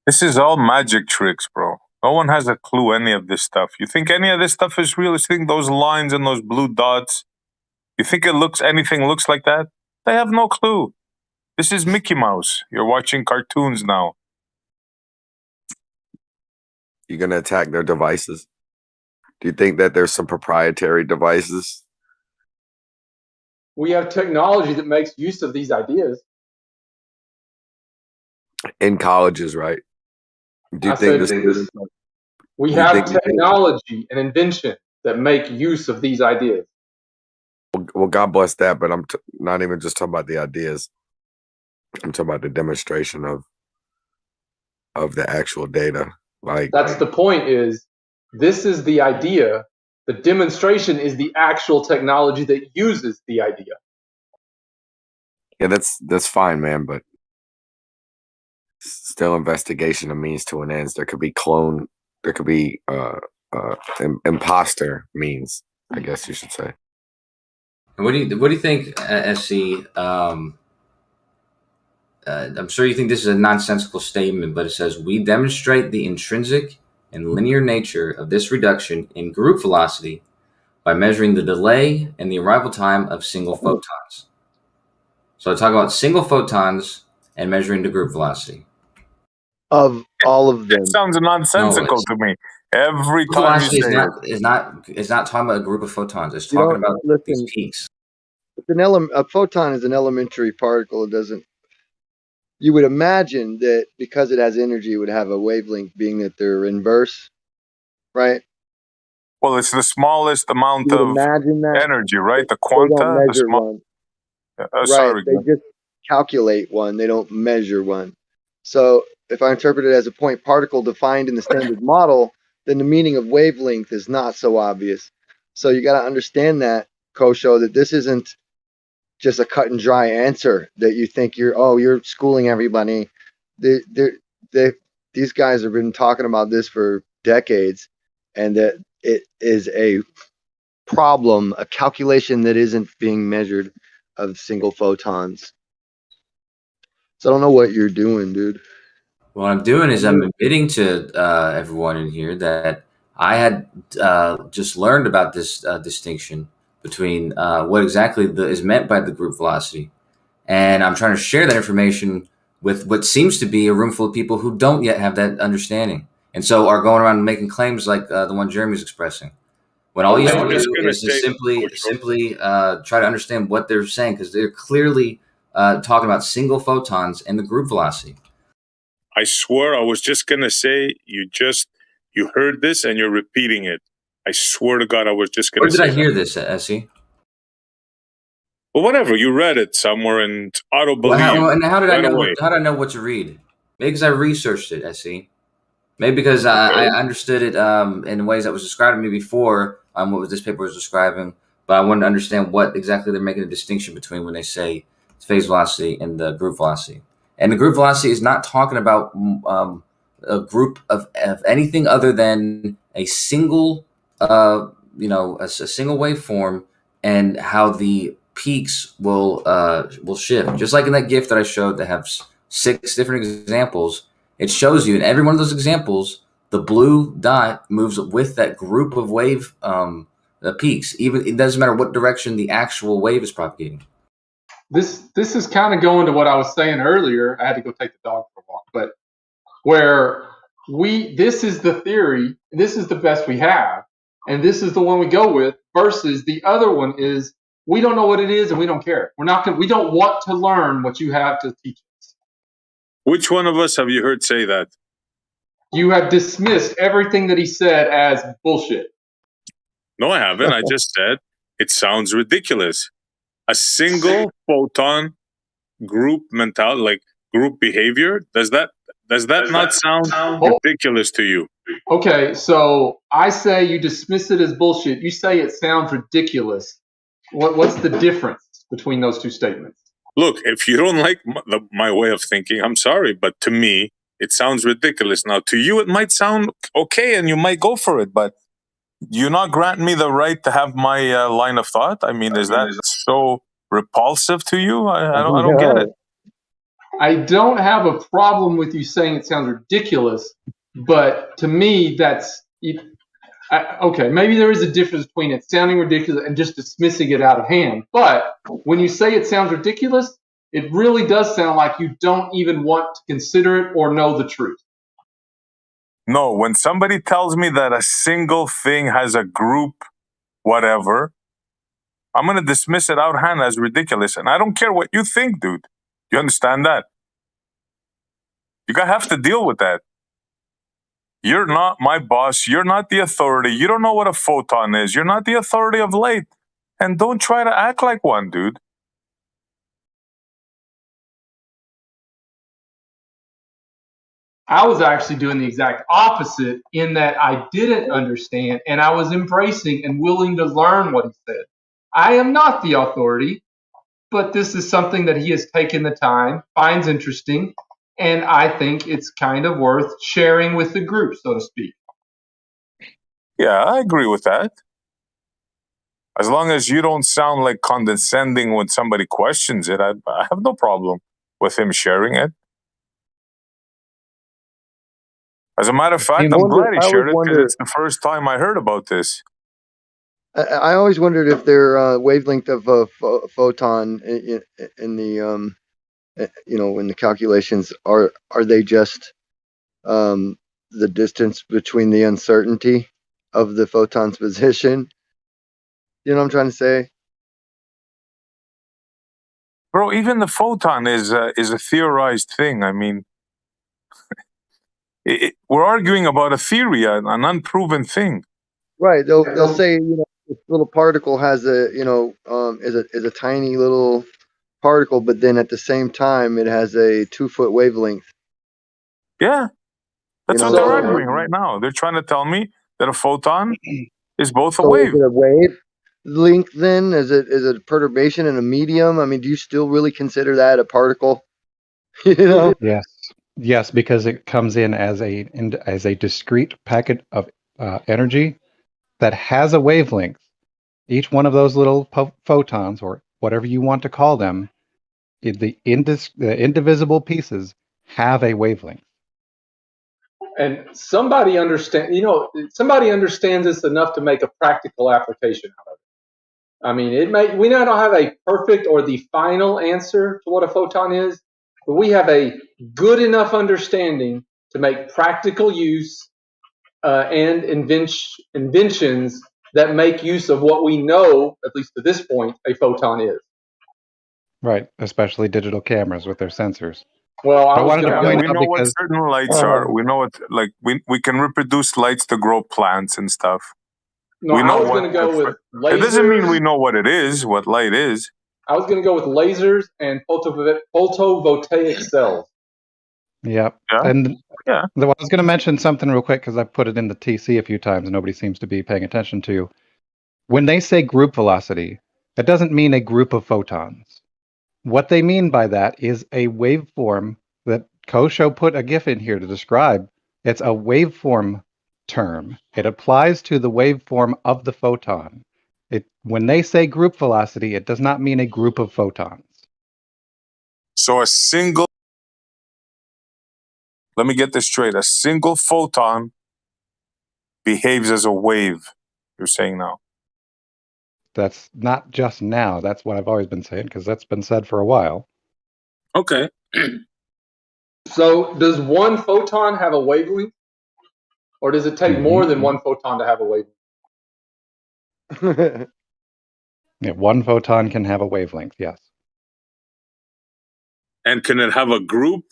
This is all magic tricks, bro. No one has a clue any of this stuff. You think any of this stuff is real? You think those lines and those blue dots, you think anything looks like that? They have no clue. This is Mickey Mouse. You're watching cartoons now. You're going to attack their devices? Do you think that there's some proprietary devices? We have technology that makes use of these ideas. In colleges, right? Do you think we have technology and invention that make use of these ideas? Well, God bless that, but I'm not even just talking about the ideas. I'm talking about the demonstration of the actual data. Like that's the point. Is this is the idea? The demonstration is the actual technology that uses the idea. Yeah, that's fine, man. But still, investigation a means to an end. There could be clone. There could be imposter means. I guess you should say. What do you think, SC? I'm sure you think this is a nonsensical statement, but it says we demonstrate the intrinsic and linear nature of this reduction in group velocity by measuring the delay and the arrival time of single photons. So I talk about single photons and measuring the group velocity. Of all of them. It sounds nonsensical to me. Every time you say is not talking about a group of photons. It's talking about these peaks. A photon is an elementary particle. It doesn't. You would imagine that because it has energy, it would have a wavelength, being that they're inverse, right? Well, it's the smallest amount of energy, right? The quanta. They don't measure one. Right. Sorry, they just calculate one. They don't measure one. So if I interpret it as a point particle defined in the standard model, then the meaning of wavelength is not so obvious. So you got to understand that, Kosho, that this isn't just a cut and dry answer that you think you're schooling everybody. These guys have been talking about this for decades, and that it is a problem, a calculation that isn't being measured of single photons. So I don't know what you're doing, dude. What I'm doing is I'm admitting to everyone in here that I had just learned about this distinction between what exactly is meant by the group velocity. And I'm trying to share that information with what seems to be a room full of people who don't yet have that understanding. And so are going around making claims like the one Jeremy's expressing. When all you have to do is just simply try to understand what they're saying, because they're clearly talking about single photons and the group velocity. I swear I was just going to say, you heard this and you're repeating it. I swear to God, I was just going to say. Where did I hear this, Essie? Well, whatever. You read it somewhere and auto Well, believe and how did I right know? away. How did I know what to read? Maybe because I researched it. SE. Maybe because I understood it in ways that was described to me before. What this paper was describing, but I wanted to understand what exactly they're making a distinction between when they say phase velocity and the group velocity. And the group velocity is not talking about a group of anything other than a single, a single waveform, and how the peaks will shift. Just like in that GIF that I showed that have 6 different examples, it shows you in every one of those examples, the blue dot moves with that group of wave the peaks. Even it doesn't matter what direction the actual wave is propagating. This is kind of going to what I was saying earlier. I had to go take the dog for a walk, but where this is the theory, this is the best we have, and this is the one we go with, versus the other one is we don't know what it is and we don't care. We don't want to learn what you have to teach us. Which one of us have you heard say that? You have dismissed everything that he said as bullshit. No, I haven't. I just said it sounds ridiculous. A single photon group mentality, like group behavior, does that not sound ridiculous to you? Okay, so I say you dismiss it as bullshit. You say it sounds ridiculous. What's the difference between those two statements? Look, if you don't like my way of thinking, I'm sorry, but to me, it sounds ridiculous. Now, to you, it might sound okay, and you might go for it, but you not grant me the right to have my line of thought? I mean, is that so repulsive to you? I don't get it. I don't have a problem with you saying it sounds ridiculous, but to me, that's okay. Maybe there is a difference between it sounding ridiculous and just dismissing it out of hand. But when you say it sounds ridiculous, it really does sound like you don't even want to consider it or know the truth. No, when somebody tells me that a single thing has a group, whatever, I'm going to dismiss it out of hand as ridiculous. And I don't care what you think, dude. You understand that? You have to deal with that. You're not my boss. You're not the authority. You don't know what a photon is. You're not the authority of light. And don't try to act like one, dude. I was actually doing the exact opposite in that I didn't understand and I was embracing and willing to learn what he said. I am not the authority, but this is something that he has taken the time, finds interesting, and I think it's kind of worth sharing with the group, so to speak. Yeah, I agree with that. As long as you don't sound like condescending when somebody questions it, I have no problem with him sharing it. As a matter of fact, I'm glad he shared it because it's the first time I heard about this. I always wondered if their wavelength of a photon in the in the calculations are they just the distance between the uncertainty of the photon's position? You know what I'm trying to say? Bro, even the photon is a theorized thing. I mean, we're arguing about a theory, an unproven thing. Right. They'll say, this little particle has is a tiny little particle, but then at the same time it has a 2-foot wavelength. Yeah. That's what they're arguing right now. They're trying to tell me that a photon is both a wave. Is it a wavelength then? Is it a perturbation in a medium? I mean, do you still really consider that a particle? Yes, because it comes in as a discrete packet of energy that has a wavelength. Each one of those little photons, or whatever you want to call them, the indivisible pieces have a wavelength. And somebody understands this enough to make a practical application out of it. I mean, we don't have a perfect or the final answer to what a photon is, but we have a good enough understanding to make practical use and inventions that make use of what we know, at least to this point, a photon is. Right, especially digital cameras with their sensors. Well, we know what certain lights are. We know what, like, we can reproduce lights to grow plants and stuff. No, I was going to go with lasers. It doesn't mean we know what it is, what light is. I was going to go with lasers and photovoltaic cells. Yep. Yeah. And Yeah. I was going to mention something real quick because I've put it in the TC a few times and nobody seems to be paying attention to. When they say group velocity, that doesn't mean a group of photons. What they mean by that is a waveform that Kosho put a GIF in here to describe. It's a waveform term. It applies to the waveform of the photon. When they say group velocity, it does not mean a group of photons. So let me get this straight. A single photon behaves as a wave, you're saying now. That's not just now. That's what I've always been saying because that's been said for a while. Okay. So does one photon have a wavelength? Or does it take more than one photon to have a wavelength? Yeah, one photon can have a wavelength, yes. And can it have a group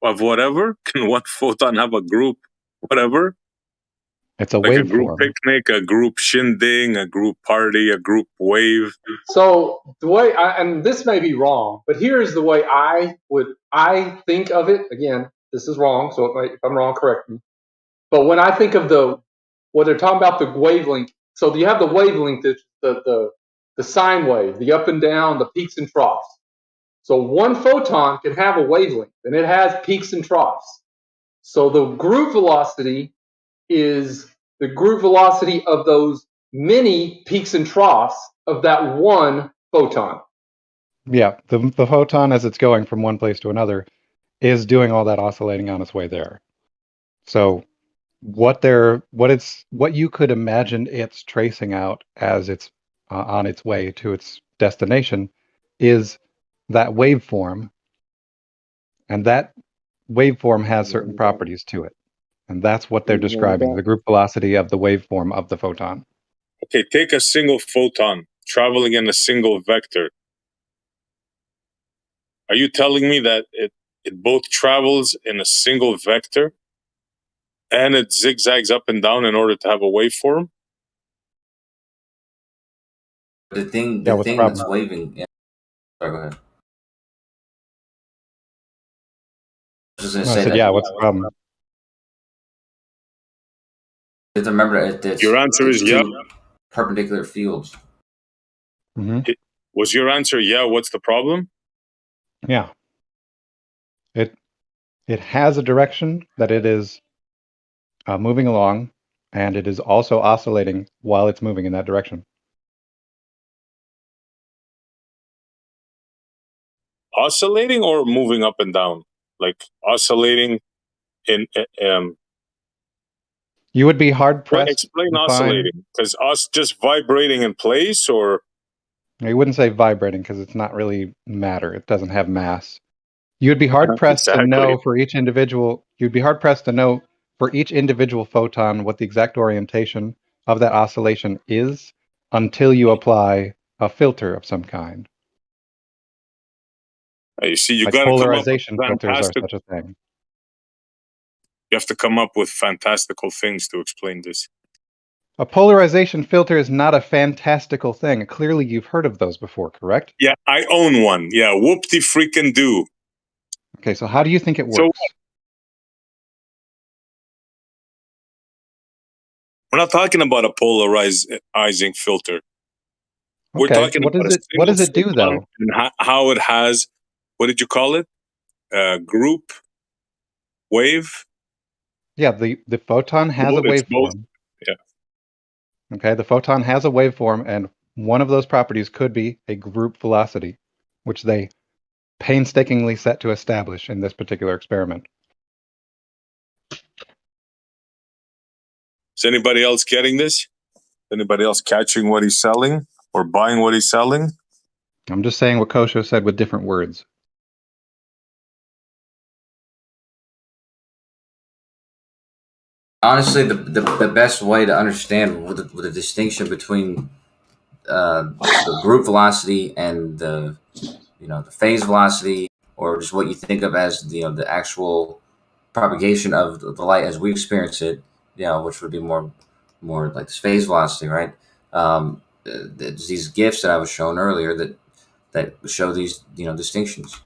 of whatever? Can one photon have a group whatever? It's a like waveform. a group picnic, a group shindig, a group party, a group wave. So the way, and this may be wrong, but here's the way I think of it. Again, this is wrong, so if I'm wrong, correct me. But when I think of what they're talking about, the wavelength. So you have the wavelength, the sine wave, the up and down, the peaks and troughs. So one photon can have a wavelength, and it has peaks and troughs. So the group velocity is the group velocity of those many peaks and troughs of that one photon. Yeah, the photon as it's going from one place to another is doing all that oscillating on its way there. So what you could imagine it's tracing out as it's on its way to its destination is that waveform, and that waveform has certain properties to it. And that's what they're describing, the group velocity of the waveform of the photon. Okay, take a single photon traveling in a single vector. Are you telling me that it both travels in a single vector and it zigzags up and down in order to have a waveform? The thing what's the that's problem? waving. Yeah. Sorry, go ahead. I was just I gonna say said, that. yeah, what's the problem? You have to remember it's Your answer is yeah. Perpendicular fields. Mm-hmm. Was your answer yeah? What's the problem? Yeah. It has a direction that it is moving along, and it is also oscillating while it's moving in that direction. Oscillating or moving up and down? Like oscillating in You would be hard pressed. Explain oscillating, because us just vibrating in place, or you wouldn't say vibrating because it's not really matter. It doesn't have mass. You'd be hard pressed to know for each individual. You'd be hard pressed to know for each individual photon what the exact orientation of that oscillation is until you apply a filter of some kind. you see, you Like got to come up with polarization filters are fantastic. such a thing. You have to come up with fantastical things to explain this. A polarization filter is not a fantastical thing. Clearly, you've heard of those before, correct? Yeah, I own one. Yeah, whoop-de freaking do. Okay, so how do you think it works? So, we're not talking about a polarizing filter. We're talking about what does it do though? And how it has, what did you call it? Group wave? Yeah, the photon has a waveform. Yeah. Okay, the photon has a waveform, and one of those properties could be a group velocity, which they painstakingly set to establish in this particular experiment. Is anybody else getting this? Anybody else catching what he's selling or buying what he's selling? I'm just saying what Kosho said with different words. Honestly, the best way to understand what the distinction between the group velocity and the phase velocity, or just what you think of as the actual propagation of the light as we experience it, which would be more like this phase velocity, right? There's these GIFs that I was shown earlier that that show these distinctions.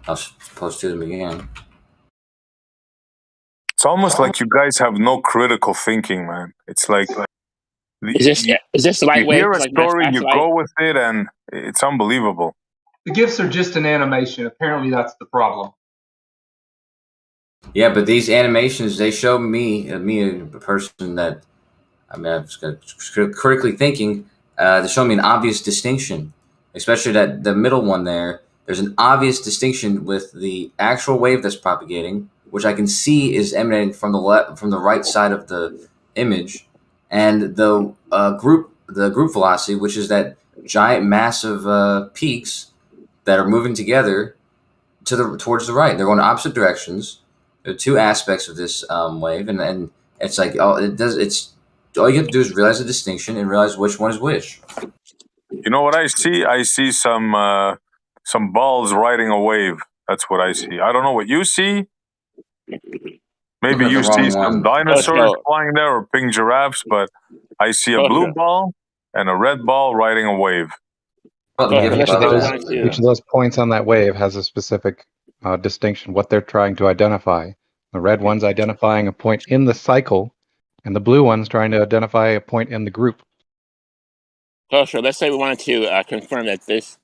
I'll post to them again. It's almost like you guys have no critical thinking, man. It's like Is this you lightweight? hear a Like my story, you flashlight? go with it, and it's unbelievable. The GIFs are just an animation. Apparently, that's the problem. Yeah, but these animations, they show me a person that, I mean, I've just got critically thinking, they show me an obvious distinction, especially that the middle one there. There's an obvious distinction with the actual wave that's propagating, which I can see is emanating from the right side of the image, and the group velocity, which is that giant massive peaks that are moving together towards the right. They're going in opposite directions. There are two aspects of this wave, and it's like all you have to do is realize the distinction and realize which one is which. You know what I see? I see some balls riding a wave. That's what I see. I don't know what you see. Maybe you see some dinosaurs flying there or pink giraffes, but I see a blue ball and a red ball riding a wave. Each of those points on that wave has a specific distinction, what they're trying to identify. The red one's identifying a point in the cycle, and the blue one's trying to identify a point in the group. So let's say we wanted to confirm that this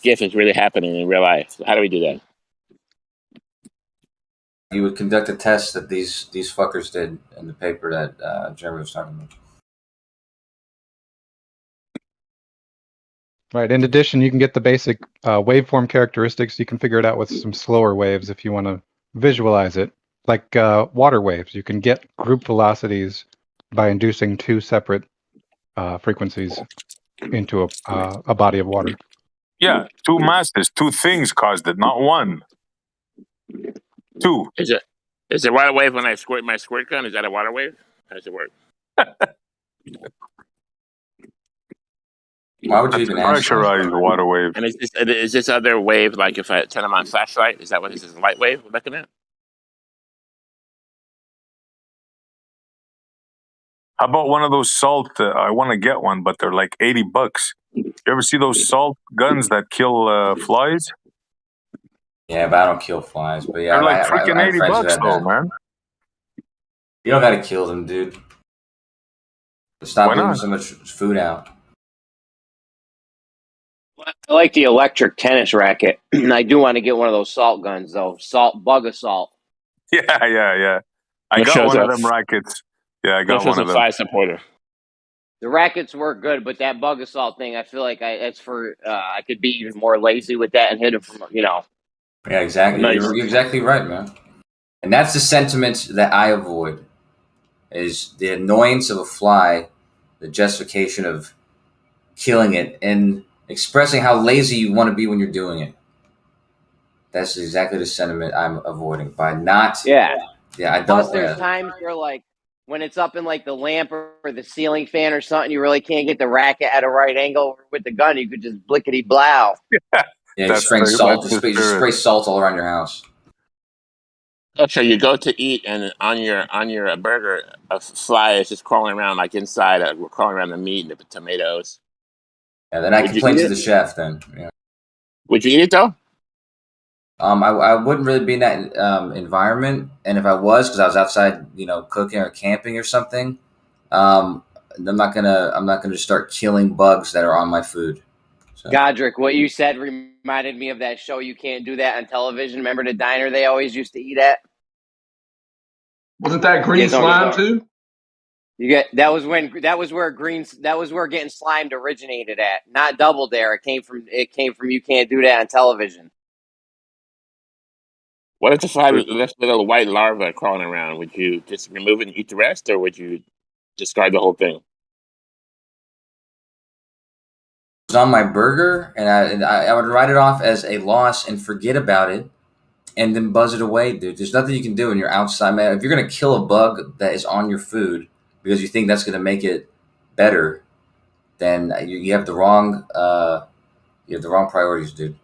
GIF is really happening in real life. So how do we do that? You would conduct a test that these fuckers did in the paper that Jeremy was talking about. Right. In addition, you can get the basic waveform characteristics. You can figure it out with some slower waves if you want to visualize it. Like water waves, you can get group velocities by inducing two separate frequencies into a body of water. Yeah, two masses, two things caused it, not one. Two. Is it water wave when I squirt my squirt gun? Is that a water wave? How does it work? Why would you even ask? Pressurized water wave. And is this other wave like if I turn on my flashlight? Is that what this is? A light wave we're looking at? How about one of those salt? I want to get one, but they're like $80. You ever see those salt guns that kill flies? Yeah, but I don't kill flies. But yeah, they're like I freaking have friends who $80 have though, that. man. You don't got to kill them, dude. Stop giving so much food out. I like the electric tennis racket. I do want to get one of those salt guns, though. Bug assault. Yeah. I got one of them rackets. Yeah, I got one of them. Fly supporter. The rackets work good, but that bug assault thing, I feel like it's for. I could be even more lazy with that and hit it from, Yeah, exactly. Nice. You're exactly right, man. And that's the sentiment that I avoid: is the annoyance of a fly, the justification of killing it, and expressing how lazy you want to be when you're doing it. That's exactly the sentiment I'm avoiding by not. Yeah, I don't. Plus, there's times where like when it's up in like the lamp or the ceiling fan or something, you really can't get the racket at a right angle with the gun. You could just blickety blow. Yeah, just spray salt. Just spray salt all around your house. So you go to eat, and on your burger, a fly is just crawling around like inside, crawling around the meat and the tomatoes. Yeah, then I complain to the chef. Then, yeah. Would you eat it though? I wouldn't really be in that environment, and if I was, because I was outside, cooking or camping or something, I'm not gonna start killing bugs that are on my food. So. Godric, what you said reminded me of that show. You can't do that on television. Remember the diner they always used to eat at? Wasn't that green slime too? That was where getting slimed originated at. Not Double Dare. It came from you can't do that on television. What if the fly left little white larva crawling around? Would you just remove it and eat the rest, or would you discard the whole thing? It was on my burger, and I would write it off as a loss and forget about it, and then buzz it away, dude. There's nothing you can do when you're outside, man. If you're gonna kill a bug that is on your food because you think that's gonna make it better, then you have the wrong priorities, dude.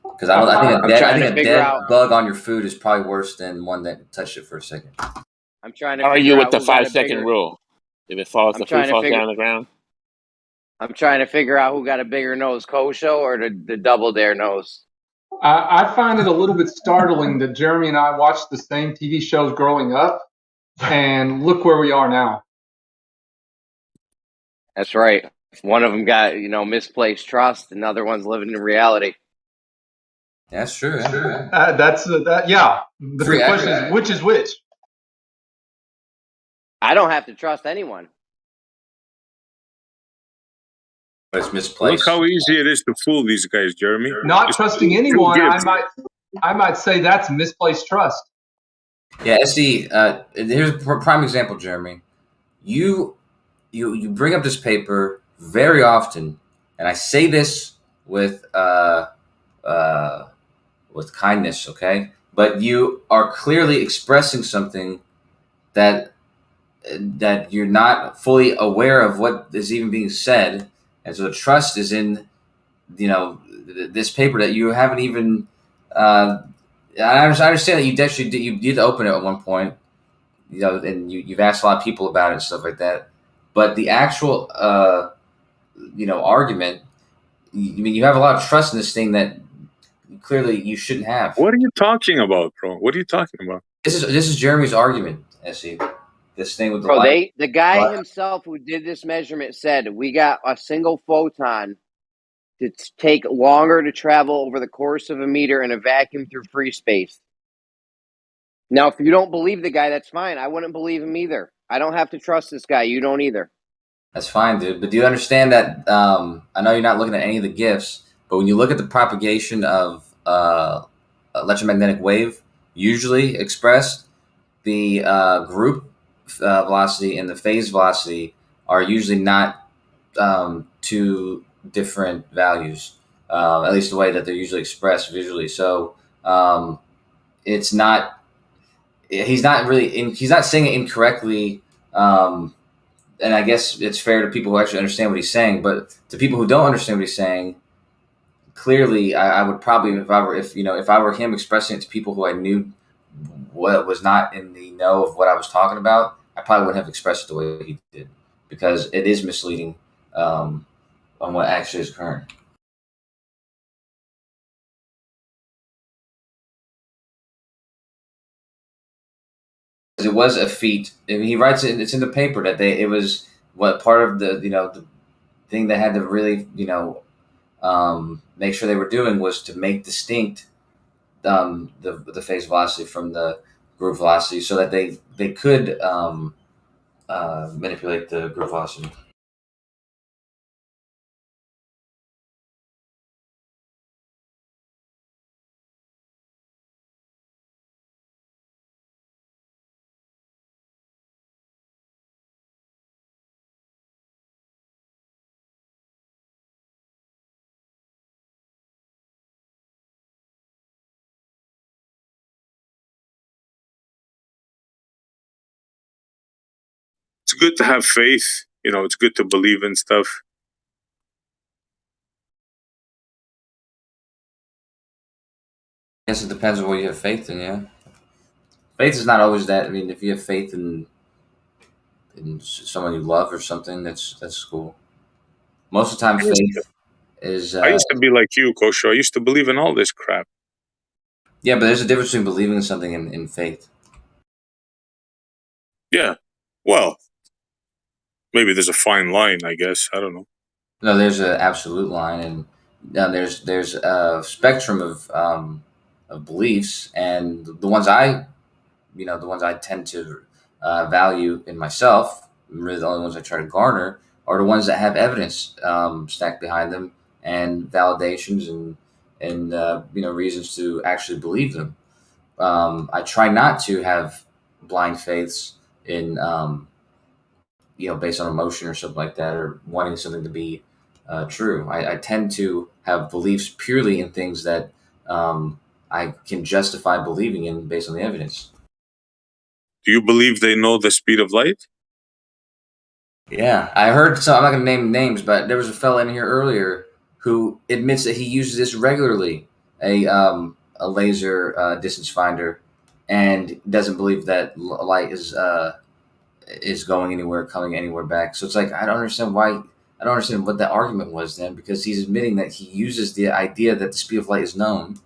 Because I think a dead bug on your food is probably worse than one that touched it for a second. I'm trying to. How are you with the 5-second rule? If it falls, the food falls down on the ground. I'm trying to figure out who got a bigger nose, Kosho or the Double Dare nose. I find it a little bit startling that Jeremy and I watched the same TV shows growing up, and look where we are now. That's right. One of them got, misplaced trust, and the other one's living in reality. That's true. Yeah. But the question is, which is which? I don't have to trust anyone. But it's misplaced. Look how easy it is to fool these guys, Jeremy. Not trusting anyone, I might say that's misplaced trust. Yeah, see, here's a prime example, Jeremy. You bring up this paper very often, and I say this with kindness, okay? But you are clearly expressing something that you're not fully aware of what is even being said, and so the trust is in, this paper that you haven't even. I understand that you did open it at one point, and you've asked a lot of people about it and stuff like that. But the actual, argument, you have a lot of trust in this thing that clearly you shouldn't have. What are you talking about, bro? What are you talking about? This is Jeremy's argument, Essie. This thing with the Bro, light. the guy himself who did this measurement said we got a single photon to take longer to travel over the course of a meter in a vacuum through free space. Now, if you don't believe the guy, that's fine. I wouldn't believe him either. I don't have to trust this guy. You don't either. That's fine, dude. But do you understand that? I know you're not looking at any of the GIFs, but when you look at the propagation of electromagnetic wave, usually expressed, the group velocity and the phase velocity are usually not two different values, at least the way that they're usually expressed visually. So it's not. He's not saying it incorrectly. And I guess it's fair to people who actually understand what he's saying, but to people who don't understand what he's saying, clearly, I would probably, if I were him expressing it to people who I knew what was not in the know of what I was talking about, I probably wouldn't have expressed it the way he did, because it is misleading on what actually is occurring. It was a feat. I mean, he writes it. It's in the paper that it was what part of the thing they had to really make sure they were doing was to make distinct the phase velocity from the group velocity, so that they could manipulate the group velocity. It's good to have faith. It's good to believe in stuff. I guess it depends on what you have faith in. Yeah, faith is not always that. I mean, if you have faith in someone you love or something, that's cool. Most of the time, faith is. I used to be like you, Kosho. I used to believe in all this crap. Yeah, but there's a difference between believing in something and in faith. Yeah, well, maybe there's a fine line, I guess. I don't know. No, there's an absolute line, and there's a spectrum of beliefs, and the ones I tend to value in myself, really the only ones I try to garner, are the ones that have evidence stacked behind them and validations and reasons to actually believe them. I try not to have blind faiths in based on emotion or something like that, or wanting something to be true. I tend to have beliefs purely in things that I can justify believing in based on the evidence. Do you believe they know the speed of light? Yeah, I heard. So I'm not going to name names, but there was a fella in here earlier who admits that he uses this regularly, a laser distance finder, and doesn't believe that light is going anywhere, coming anywhere back. So it's like, I don't understand why I don't understand what that argument was then, because he's admitting that he uses the idea that the speed of light is known,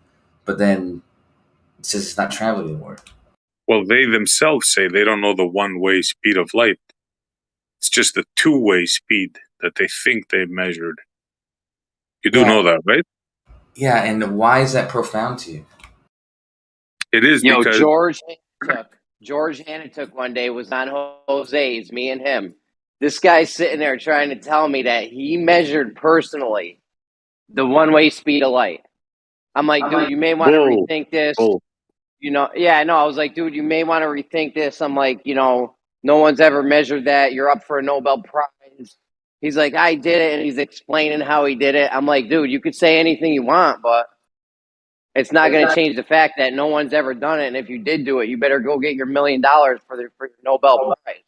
but then it says it's not traveling anymore. Well, they themselves say they don't know the one-way speed of light. It's just the two-way speed that they think they've measured. You do know that, right? Yeah, and why is that profound to you? It is Yo, because George Hanna one day was on Jose's, me and him. This guy's sitting there trying to tell me that he measured personally the one-way speed of light. I'm like, dude, you may want to rethink this. You know, yeah, no, I was like, dude, you may want to rethink this. I'm like, you know, no one's ever measured that. You're up for a Nobel Prize. He's like, I did it, and he's explaining how he did it. I'm like, dude, you could say anything you want, but it's not going to change the fact that no one's ever done it. And if you did do it, you better go get your $1 million for your Nobel Prize.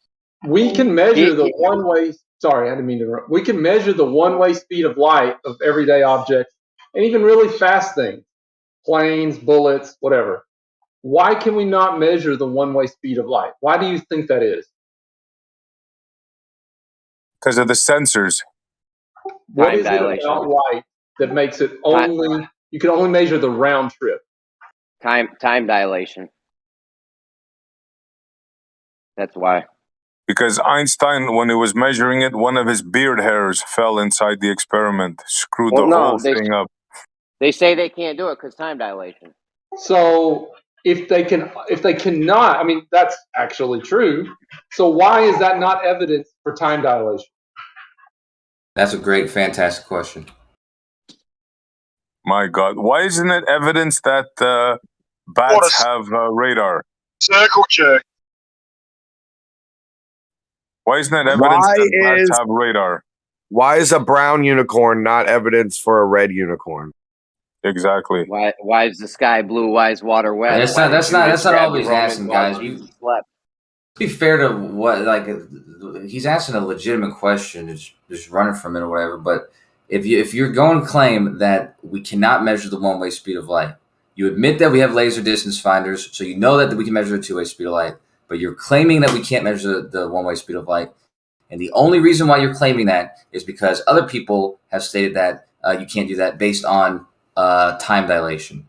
We can measure the one-way. Sorry, I didn't mean to interrupt. We can measure the one-way speed of light of everyday objects and even really fast things, planes, bullets, whatever. Why can we not measure the one-way speed of light? Why do you think that is? because of the sensors. What is it about light that makes it only? You can only measure the round trip. Time dilation. That's why. Because Einstein, when he was measuring it, one of his beard hairs fell inside the experiment, screwed the whole thing up. They say they can't do it because time dilation. So if they cannot, I mean, that's actually true. So why is that not evidence for time dilation? That's a great, fantastic question. My God, why isn't it evidence that bats have radar? Circle jerk. Why isn't that evidence that bats have radar? Why is a brown unicorn not evidence for a red unicorn? Exactly. Why is the sky blue? Why is water wet? That's not always asking, guys. Be fair to what he's asking a legitimate question, just running from it or whatever. But if you're going to claim that we cannot measure the one-way speed of light, you admit that we have laser distance finders, so you know that we can measure the two-way speed of light. But you're claiming that we can't measure the one-way speed of light, and the only reason why you're claiming that is because other people have stated that you can't do that based on time dilation.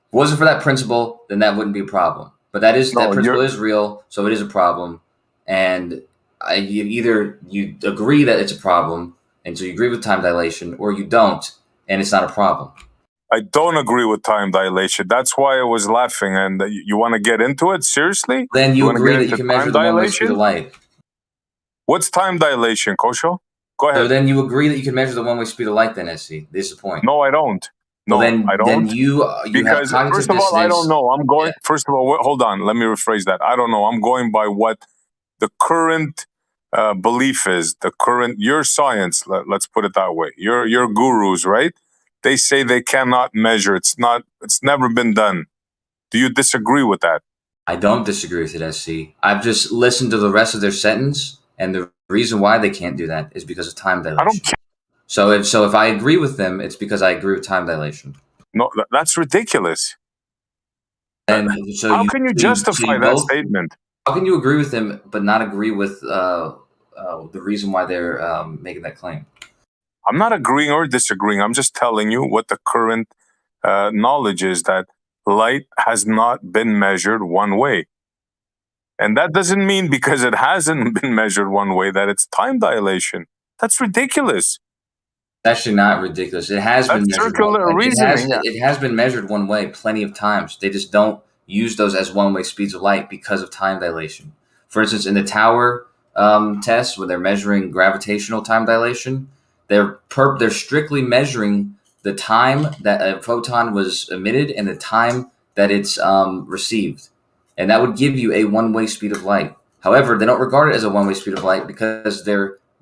If it wasn't for that principle, then that wouldn't be a problem. But that principle is real, so it is a problem. And either you agree that it's a problem, and so you agree with time dilation, or you don't, and it's not a problem. I don't agree with time dilation. That's why I was laughing. And you want to get into it? Seriously? Then you agree that you can measure the one-way speed of light. What's time dilation, Kosho? Go ahead. So then you agree that you can measure the one-way speed of light, then, SC? This is the point. No, I don't. No, I don't. Then you because have first of all, I don't know. I'm going. Yeah. First of all, hold on. Let me rephrase that. I don't know. I'm going by what the current belief is. Your science. Let's put it that way. Your gurus, right? They say they cannot measure. It's never been done. Do you disagree with that? I don't disagree with it, SC. I've just listened to the rest of their sentence, and the reason why they can't do that is because of time dilation. I don't care. So if I agree with them, it's because I agree with time dilation. No, that's ridiculous. And so how can you justify that statement? How can you agree with them but not agree with the reason why they're making that claim? I'm not agreeing or disagreeing. I'm just telling you what the current knowledge is, that light has not been measured one way. And that doesn't mean because it hasn't been measured one way that it's time dilation. That's ridiculous. It's actually not ridiculous. It has been measured circular reasoning. It has been measured one way plenty of times. They just don't use those as one-way speeds of light because of time dilation. For instance, in the tower test, when they're measuring gravitational time dilation, they're strictly measuring the time that a photon was emitted and the time that it's received. And that would give you a one-way speed of light. However, they don't regard it as a one-way speed of light because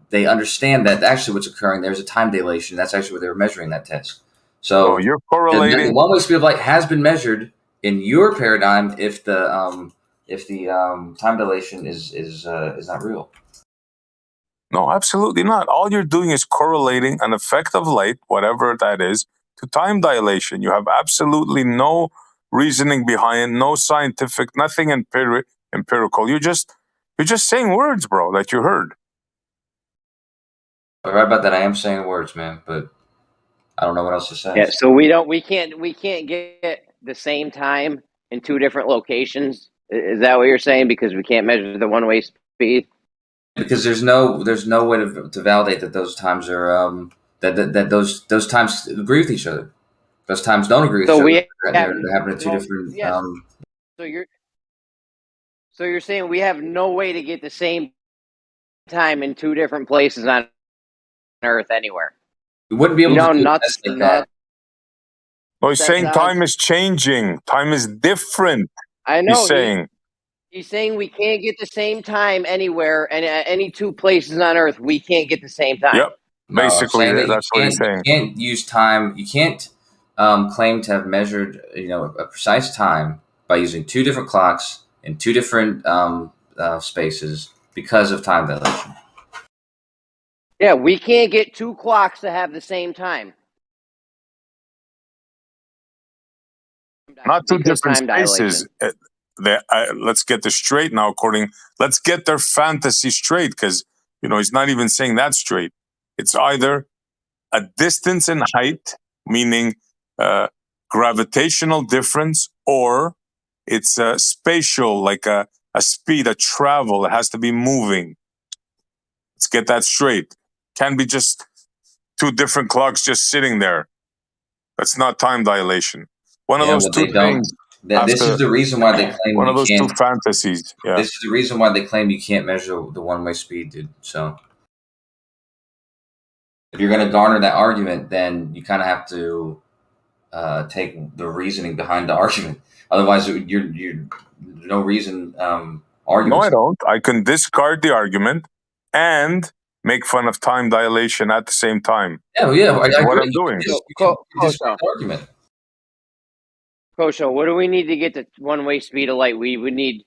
they understand that actually what's occurring, there's a time dilation. That's actually what they were measuring that test. So you're correlating. The one-way speed of light has been measured in your paradigm if the time dilation is not real. No, absolutely not. All you're doing is correlating an effect of light, whatever that is, to time dilation. You have absolutely no reasoning behind, no scientific, nothing empirical. You're just saying words, bro, that you heard. But right about that, I am saying words, man, but I don't know what else to say. Yeah, so we can't get the same time in two different locations. Is that what you're saying? Because we can't measure the one-way speed. Because there's no way to validate that those times are that those times agree with each other. Those times don't agree with So each we other. have They're happening at two different. yes. So you're saying we have no way to get the same time in two different places on Earth anywhere. We wouldn't be able to do a test like that. No, he's That saying sounds- time is changing. Time is different. I know. He's saying. He's saying we can't get the same time anywhere, and at any two places on Earth, we can't get the same time. Yep. No, I'm Basically, saying that that's what he's saying. You can't use time. You can't claim to have measured, a precise time by using two different clocks in two different spaces because of time dilation. Yeah, we can't get two clocks to have the same time. Not two Because different time spaces. Let's get this straight now. Let's get their fantasy straight, because he's not even saying that straight. It's either a distance in height, meaning gravitational difference, or it's a spatial, like a speed, a travel. It has to be moving. Let's get that straight. Can't be just two different clocks just sitting there. That's not time dilation. One of those two things. This is the reason why they claim one of those two can't. fantasies. Yeah. This is the reason why they claim you can't measure the one-way speed, dude. So if you're going to garner that argument, then you kind of have to take the reasoning behind the argument. Otherwise, you're no reason arguing. No, I don't. I can discard the argument and make fun of time dilation at the same time. Yeah, I That's what agree. I'm doing. Kosho, what do we need to get the one-way speed of light? We would need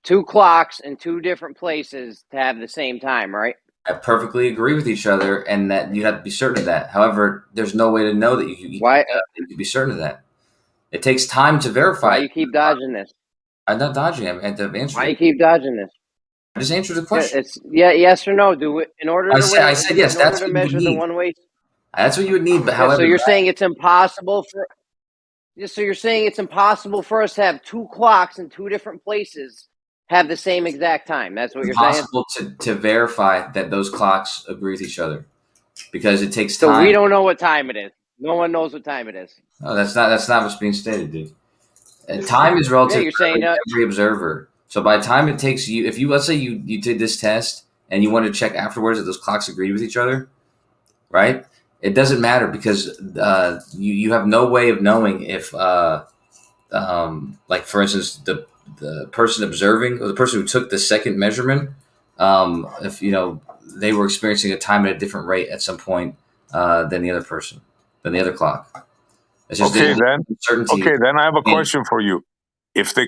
two clocks in two different places to have the same time, right? I perfectly agree with each other, and that you have to be certain of that. However, there's no way to know that you can be certain of that. It takes time to verify. Why you keep dodging this? I'm not dodging. I have to answer. Why you keep dodging this? I just answered the question. Yes or no. Do it in order to I said yes. That's to what measure you the need. one-way. That's what you would need. But however, so you're saying it's impossible for. So you're saying it's impossible for us to have two clocks in two different places have the same exact time. That's what you're saying. It's impossible to verify that those clocks agree with each other because it takes time. So we don't know what time it is. No one knows what time it is. No, that's not what's being stated, dude. Time is relative you're saying to every observer. So by the time it takes you, if you let's say you did this test and you wanted to check afterwards that those clocks agreed with each other, right? It doesn't matter because you have no way of knowing if, like for instance, the person observing or the person who took the second measurement, if they were experiencing a time at a different rate at some point than the other person, than the other clock. It's just Okay, then I have a question for you. If they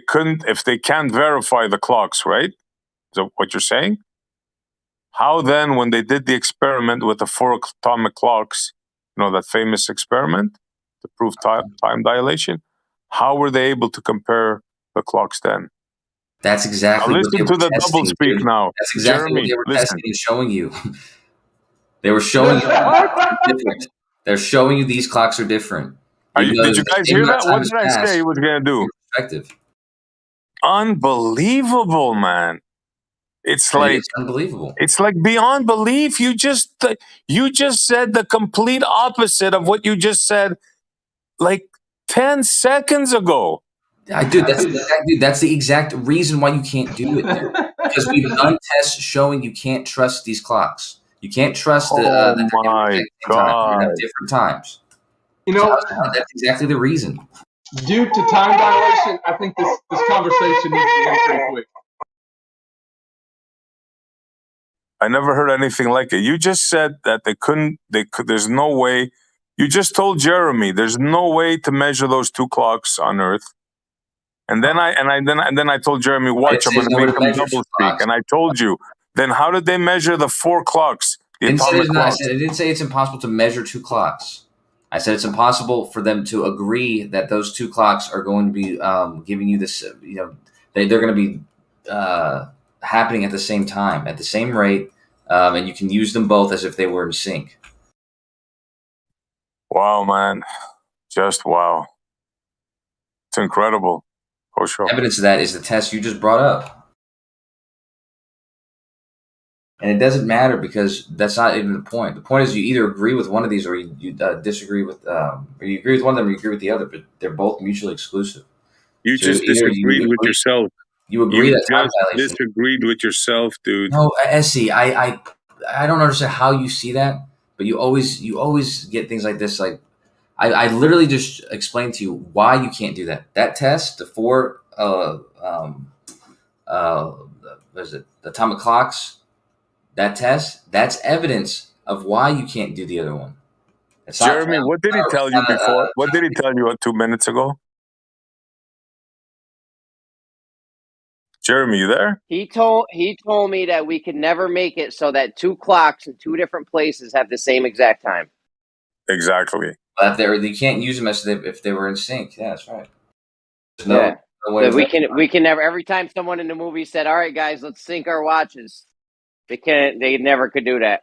can't verify the clocks, right? Is that what you're saying? How then, when they did the experiment with the 4 atomic clocks, that famous experiment to prove time dilation, how were they able to compare the clocks then? That's exactly now what they listen were to the testing, double speak dude. now. That's exactly Jeremy, what they were listen. testing and showing you. They were showing you different. They're showing you these clocks are different. Did you guys hear that? What did I say he was going to do? Perspective. Unbelievable, man. It's like unbelievable. It's like beyond belief. You just said the complete opposite of what you just said like 10 seconds ago. Dude, that's the exact reason why you can't do it, dude. Because we've done tests showing you can't trust these clocks. You can't trust my time. You have different times. That's exactly the reason. Due to time dilation, I think this conversation needs to end pretty quick. I never heard anything like it. You just said that there's no way. You just told Jeremy there's no way to measure those 2 clocks on Earth. And then I told Jeremy, watch, I'm going to make them double speak. And I told you, then how did they measure the 4 clocks? The atomic clocks? I didn't say it's impossible to measure 2 clocks. I said it's impossible for them to agree that those 2 clocks are going to be giving you this. They're going to be happening at the same time, at the same rate, and you can use them both as if they were in sync. Wow, man. Just wow. It's incredible. Evidence of that is the test you just brought up. And it doesn't matter because that's not even the point. The point is you either agree with one of these or you disagree with, or you agree with one of them or you agree with the other, but they're both mutually exclusive. You So just either disagreed with yourself. You agree that time just dilation. disagreed with yourself, dude. No, Essie, I don't understand how you see that, but you always get things like this. Like I literally just explained to you why you can't do that. That test, the 4 what is it, the atomic clocks, that test, that's evidence of why you can't do the other one. It's not Jeremy, what did he tell you before? What did he tell you 2 minutes ago? Jeremy, you there? He told me that we could never make it so that 2 clocks in 2 different places have the same exact time. Exactly. But they can't use them if they were in sync. Yeah, that's right. No way we can never. Every time someone in the movie said, "All right, guys, let's sync our watches," they never could do that.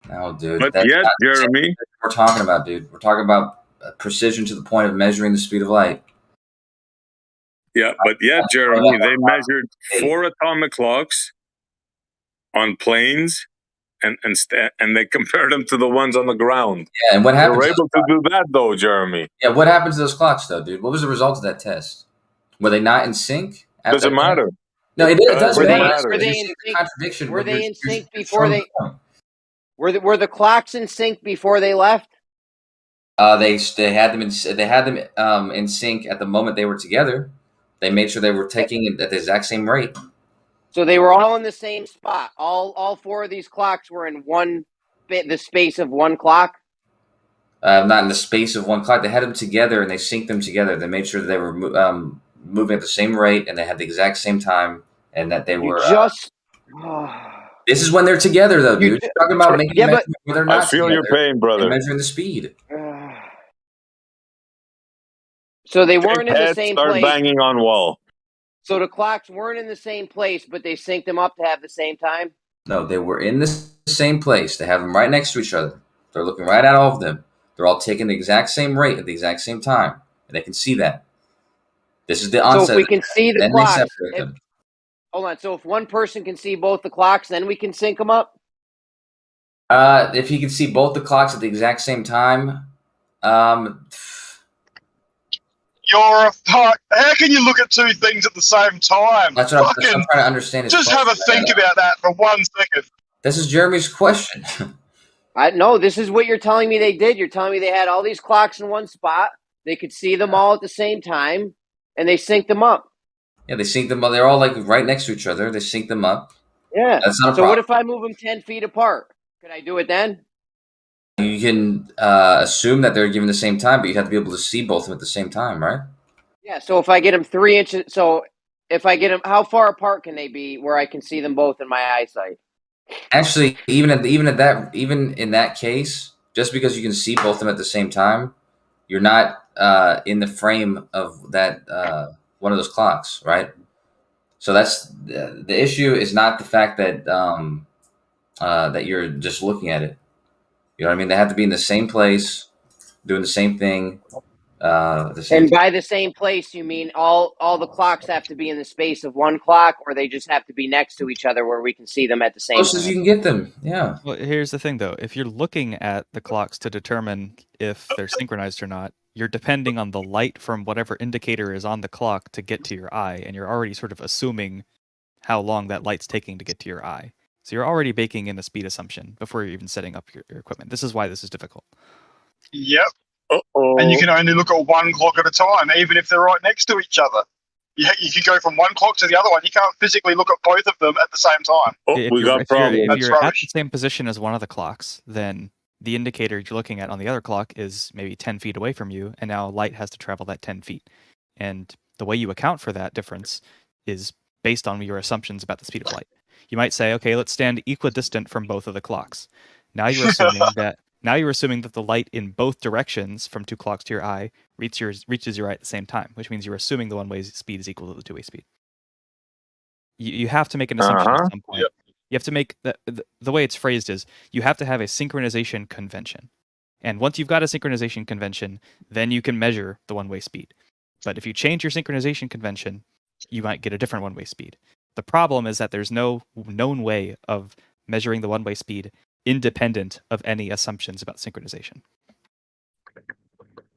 No, dude. But that's yet, not Jeremy, what we're talking about, dude. We're talking about precision to the point of measuring the speed of light. Yeah, but yet, Jeremy, they measured 4 atomic clocks on planes, and they compared them to the ones on the ground. Yeah, and what happened? They were able to do that, though, Jeremy. Yeah, what happened to those clocks, though, dude? What was the result of that test? Were they not in sync? Doesn't matter. No, it does matter. Were they in sync? Were they in sync before they? Were the clocks in sync before they left? They had them in sync at the moment they were together. They made sure they were taking it at the exact same rate. So they were all in the same spot. All 4 of these clocks were in the space of 1 clock. Not in the space of 1 clock. They had them together and they synced them together. They made sure that they were moving at the same rate and they had the exact same time and that they were. This is when they're together, though, dude. You're talking about making measurement where they're not. I feel your pain, brother. Measuring the speed. So they weren't in the same Start place. Banging on wall. So the clocks weren't in the same place, but they synced them up to have the same time? No, they were in the same place. They have them right next to each other. They're looking right at all of them. They're all taking the exact same rate at the exact same time. And they can see that. This is the onset. So if we can see the then clocks, they separate them. hold on. So if one person can see both the clocks, then we can sync them up? If he can see both the clocks at the exact same time, You're a fuck. How can you look at 2 things at the same time? That's what I'm trying to understand. Just have a think about that for 1 second. This is Jeremy's question. No, this is what you're telling me they did. You're telling me they had all these clocks in one spot. They could see them all at the same time, and they synced them up. Yeah, they sync them up. They're all like right next to each other. They sync them up. Yeah. That's not a so problem. what if I move them 10 feet apart? Could I do it then? You can assume that they're given the same time, but you have to be able to see both of them at the same time, right? Yeah, so if I get them 3 inches, so if I get them, how far apart can they be where I can see them both in my eyesight? Actually, even in that case, just because you can see both of them at the same time, you're not in the frame of that one of those clocks, right? So that's the issue. Is not the fact that that you're just looking at it. You know what I mean? They have to be in the same place, doing the same thing. And by the same place, you mean all the clocks have to be in the space of 1 clock, or they just have to be next to each other where we can see them at the same time? Close as you can get them, yeah. Well, here's the thing, though. If you're looking at the clocks to determine if they're synchronized or not, you're depending on the light from whatever indicator is on the clock to get to your eye, and you're already sort of assuming how long that light's taking to get to your eye. So you're already baking in a speed assumption before you're even setting up your equipment. This is why this is difficult. Yep. And you can only look at 1 clock at a time, even if they're right next to each other. You can go from 1 clock to the other one. You can't physically look at both of them at the same time. If you're at the same position as one of the clocks, then the indicator you're looking at on the other clock is maybe 10 feet away from you, and now light has to travel that 10 feet. And the way you account for that difference is based on your assumptions about the speed of light. You might say, okay, let's stand equidistant from both of the clocks. Now you're assuming that the light in both directions from 2 clocks to your eye reaches your eye at the same time, which means you're assuming the one-way speed is equal to the two-way speed. You have to make an assumption at some point You have to make the way it's phrased is you have to have a synchronization convention. And once you've got a synchronization convention, then you can measure the one-way speed. But if you change your synchronization convention, you might get a different one-way speed. The problem is that there's no known way of measuring the one-way speed independent of any assumptions about synchronization.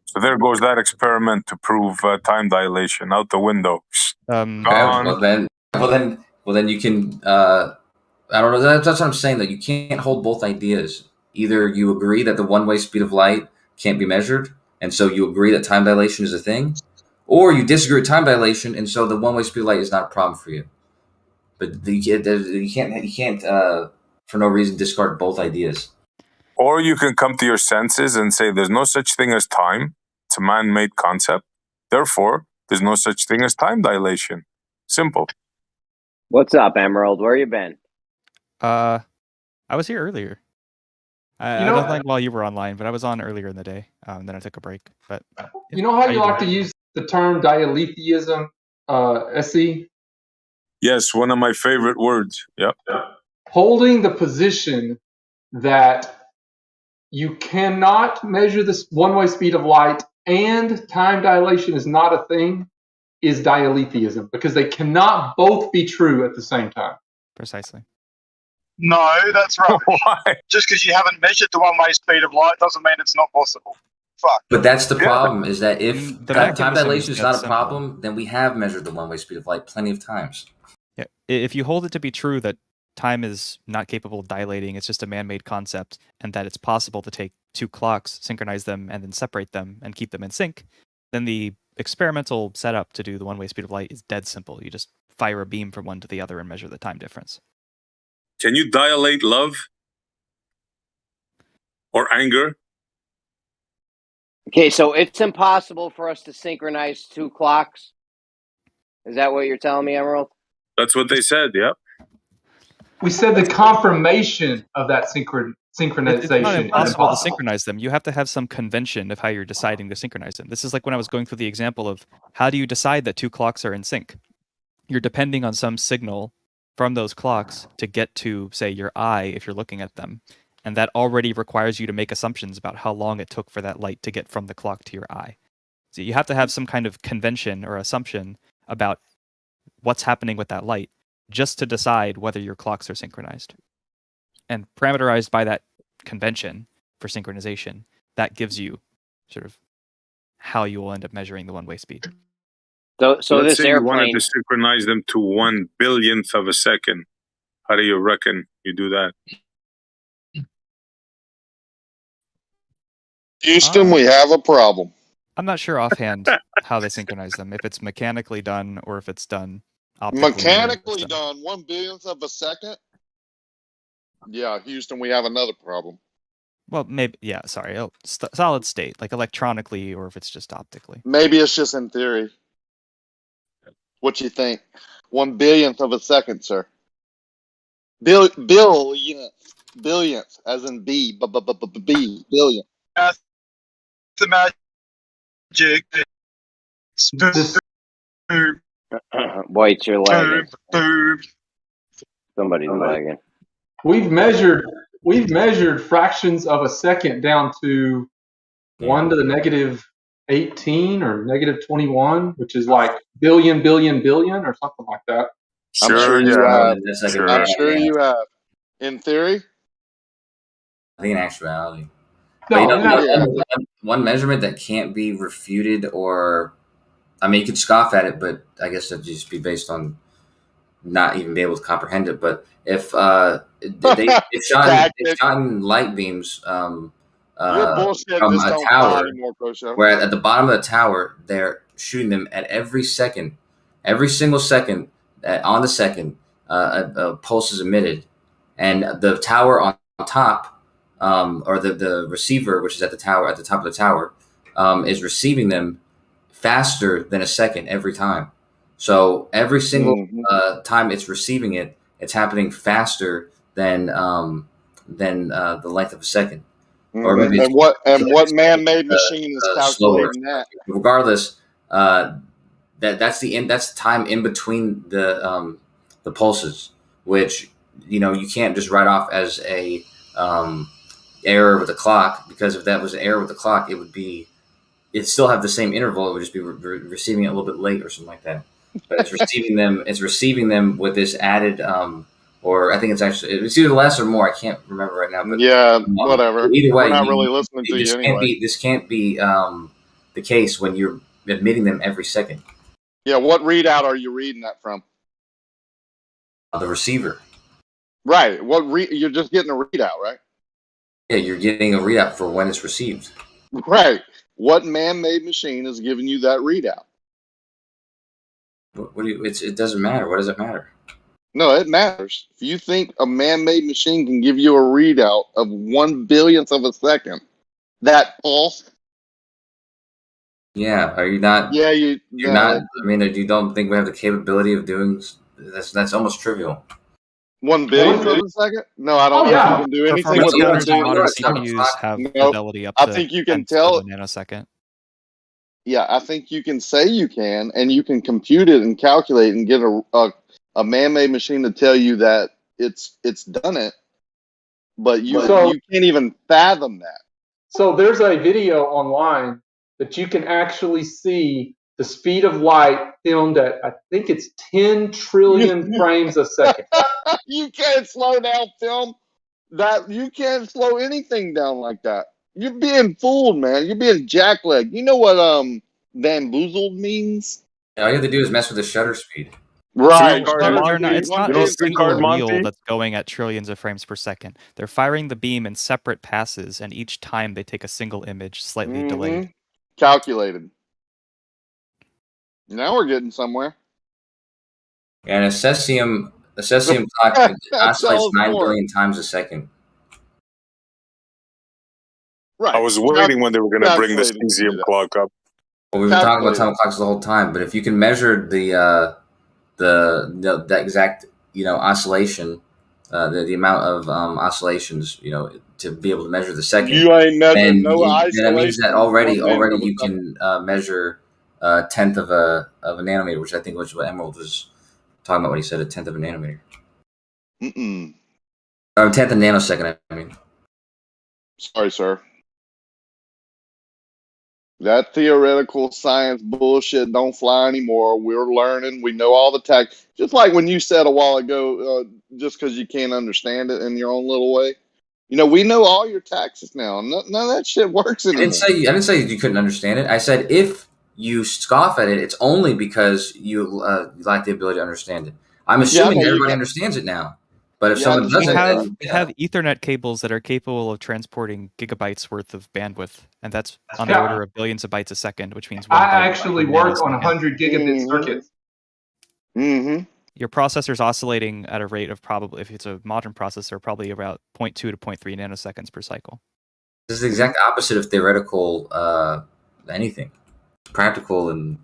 So there goes that experiment to prove time dilation out the window. Okay, Gone. well then you can. I don't know. That's what I'm saying. That you can't hold both ideas. Either you agree that the one-way speed of light can't be measured, and so you agree that time dilation is a thing, or you disagree with time dilation, and so the one-way speed of light is not a problem for you. But you can't for no reason discard both ideas. Or you can come to your senses and say there's no such thing as time. It's a man-made concept. Therefore, there's no such thing as time dilation. Simple. What's up, Emerald? Where you been? I was here earlier. I don't think while you were online, but I was on earlier in the day. Then I took a break. But You know how you like to use the term dialetheism, SE? Yes, one of my favorite words. Yep. Holding the position that you cannot measure this one-way speed of light and time dilation is not a thing is dialetheism, because they cannot both be true at the same time. Precisely. No, that's rubbish. Just because you haven't measured the one-way speed of light doesn't mean it's not possible. Fuck. But that's the problem, is that if The time mechanism dilation is is not a simple. problem, then we have measured the one-way speed of light plenty of times. Yeah. If you hold it to be true that time is not capable of dilating, it's just a man-made concept, and that it's possible to take two clocks, synchronize them, and then separate them and keep them in sync, then the experimental setup to do the one-way speed of light is dead simple. You just fire a beam from one to the other and measure the time difference. Can you dilate love? Or anger? Okay, so it's impossible for us to synchronize two clocks. Is that what you're telling me, Emerald? That's what they said, yep. We said the confirmation of that It's synchronization not is impossible to impossible. synchronize them. You have to have some convention of how you're deciding to synchronize them. This is like when I was going through the example of how do you decide that two clocks are in sync? You're depending on some signal from those clocks to get to, say, your eye if you're looking at them. And that already requires you to make assumptions about how long it took for that light to get from the clock to your eye. So you have to have some kind of convention or assumption about what's happening with that light just to decide whether your clocks are synchronized. And parameterized by that convention for synchronization, that gives you sort of how you will end up measuring the one-way speed. So Let's this say you wanted airplane, to synchronize them to 1/10000000th of a second. How do you reckon you do that? Houston, we have a problem. I'm not sure offhand how they synchronize them, if it's mechanically done or if it's done optically. Mechanically done 1/10000000th of a second? Yeah, Houston, we have another problem. Well, maybe, yeah, sorry. Solid state, like electronically, or if it's just optically. Maybe it's just in theory. What you think? 1/10000000th of a second, sir. Billionth, as in B, billion. That's the magic. Whites are lagging. Boom. Somebody's lagging. We've measured fractions of a second down to 1 to the negative 18 or negative 21, which is like billion or something like that. I'm sure you have. Sure. I'm sure you have. In theory? I think in actuality. No, But one measurement that can't be refuted, or I mean, you could scoff at it, but I guess that'd just be based on not even be able to comprehend it. But if they've shot light beams from a tower, where at the bottom of the tower they're shooting them at every single second on the second, a pulse is emitted, and the tower on top. Or the receiver, which is at the top of the tower, is receiving them faster than a second every time. So every single time it's receiving it, it's happening faster than the length of a second. Or maybe and what man-made machine is calculating that? Regardless, that's time in between the pulses, which you can't just write off as a error with the clock, because if that was an error with the clock, it'd still have the same interval. It would just be receiving it a little bit late or something like that. But it's receiving them with this added, or I think it's either less or more. I can't remember right now. But yeah, whatever. Either way, we're not really listening to you anyway. This can't be the case when you're admitting them every second. Yeah, what readout are you reading that from? The receiver. Right. You're just getting a readout, right? Yeah, you're getting a readout for when it's received. Right. What man-made machine is giving you that readout? It doesn't matter. What does it matter? No, it matters. If you think a man-made machine can give you a readout of 1/1000th of a second, that false? Yeah. Are you not? Yeah, you're not. I mean, you don't think we have the capability of doing? That's almost trivial. 1/100000th of a second? No, I don't think you can do anything with Performance counters on 1/1000th. modern CPUs have fidelity up to I think you can tenths tell of a nanosecond. Yeah, I think you can say you can, and you can compute it and calculate and get a man-made machine to tell you that it's done it, but you can't even fathom that. So there's a video online that you can actually see the speed of light filmed at, I think it's 10 trillion frames a second. You can't slow down film. You can't slow anything down like that. You're being fooled, man. You're being jacklegged. You know what bamboozled means? All you have to do is mess with the shutter speed. Right. It's not a single wheel that's going at trillions of frames per second. They're firing the beam in separate passes, and each time they take a single image, slightly delayed. Calculated. Now we're getting somewhere. And a cesium clock oscillates 9 billion times a second. Right. I was waiting when they were going to bring the cesium clock up. Well, we've been talking about time clocks the whole time, but if you can measure the exact oscillation, the amount of oscillations, to be able to measure the second, you ain't measuring no isolation. That means that already you can measure a tenth of a nanometer, which I think was what Emerald was talking about when he said a tenth of a nanometer. A tenth of a nanosecond. I mean. Sorry, sir. That theoretical science bullshit don't fly anymore. We're learning. We know all the tech. Just like when you said a while ago, just because you can't understand it in your own little way. We know all your taxes now. None of that shit works anymore. I didn't say you couldn't understand it. I said if you scoff at it, it's only because you lack the ability to understand it. I'm assuming everybody understands it now. But if someone doesn't, we have Ethernet cables that are capable of transporting gigabytes worth of bandwidth, and that's on the order of billions of bytes a second, which means I actually work on 100 gigabit circuits. Mm-hmm. Your processor's oscillating at a rate of probably, if it's a modern processor, probably about 0.2 to 0.3 nanoseconds per cycle. This is the exact opposite of theoretical anything. Practical and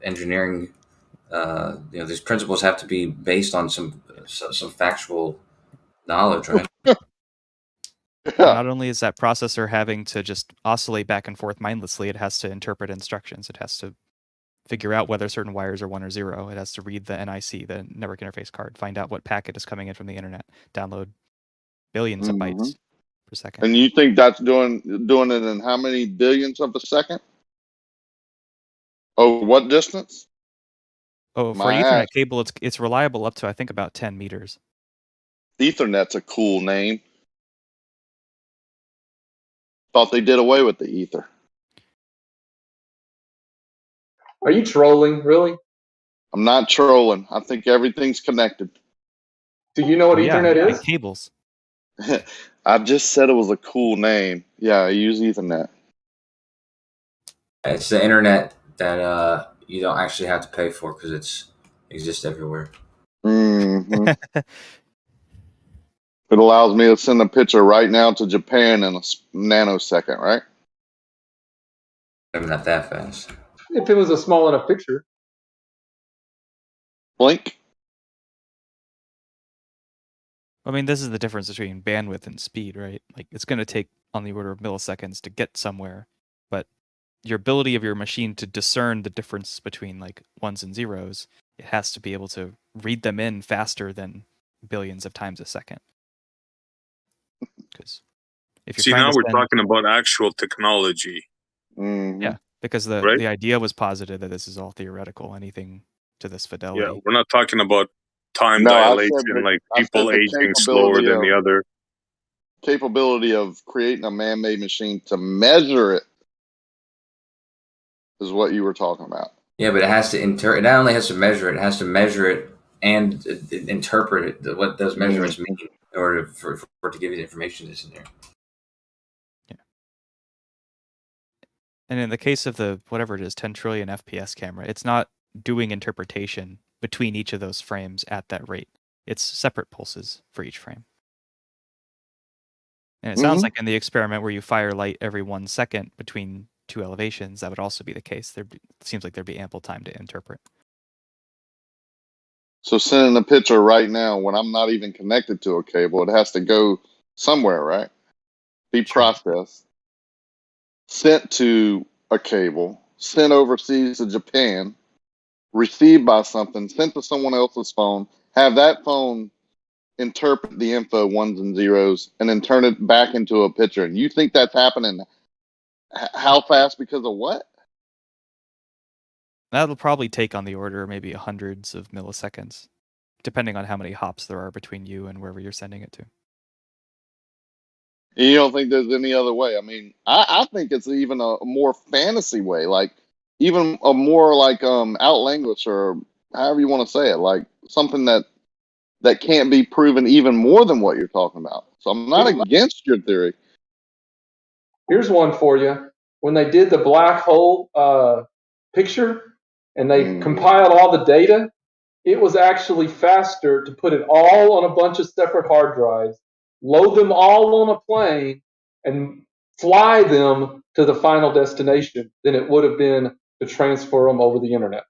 engineering. These principles have to be based on some factual knowledge, right? Not only is that processor having to just oscillate back and forth mindlessly, it has to interpret instructions. It has to figure out whether certain wires are 1 or 0. It has to read the NIC, the network interface card, find out what packet is coming in from the internet, download billions of bytes per second. And you think that's doing it in how many billions of a second? Oh, what distance? Oh, for an Ethernet cable, it's reliable up to, I think, about 10 meters. Ethernet's a cool name. Thought they did away with the ether. Are you trolling, really? I'm not trolling. I think everything's connected. Do you know what Ethernet is? Cables. I just said it was a cool name. Yeah, I use Ethernet. It's the internet that you don't actually have to pay for because it exists everywhere. Mm-hmm. It allows me to send a picture right now to Japan in a nanosecond, right? Maybe not that fast. If it was a small enough picture. Blink. I mean, this is the difference between bandwidth and speed, right? Like, it's going to take on the order of milliseconds to get somewhere, but your ability of your machine to discern the difference between like 1s and 0s, it has to be able to read them in faster than billions of times a second. Because if you're See, trying now to we're send, talking about actual technology. yeah, because the Right? the idea was posited that this is all theoretical. Anything to this Yeah, fidelity. we're not talking about time No, dilation, like I said people the aging slower than the other. capability of creating a man-made machine to measure it is what you were talking about. Yeah, but it has to it not only has to measure it, it has to measure it and interpret it, what those measurements mean in order for it to give you the information that's in there. And in the case of the whatever it is, 10 trillion FPS camera, it's not doing interpretation between each of those frames at that rate. It's separate pulses for each frame. And it sounds like in the experiment where you fire light every 1 second between two elevations, that would also be the case. It seems like there'd be ample time to interpret. So sending a picture right now when I'm not even connected to a cable, it has to go somewhere, right? Be processed, sent to a cable, sent overseas to Japan, received by something, sent to someone else's phone, have that phone interpret the info ones and zeros, and then turn it back into a picture. And you think that's happening how fast because of what? That'll probably take on the order maybe hundreds of milliseconds, depending on how many hops there are between you and wherever you're sending it to. And you don't think there's any other way? I mean, I think it's even a more fantasy way, like even a more like outlanguage or however you want to say it, like something that can't be proven even more than what you're talking about. So I'm not against your theory. Here's one for you. When they did the black hole picture and they compiled all the data, it was actually faster to put it all on a bunch of separate hard drives, load them all on a plane, and fly them to the final destination than it would have been to transfer them over the internet.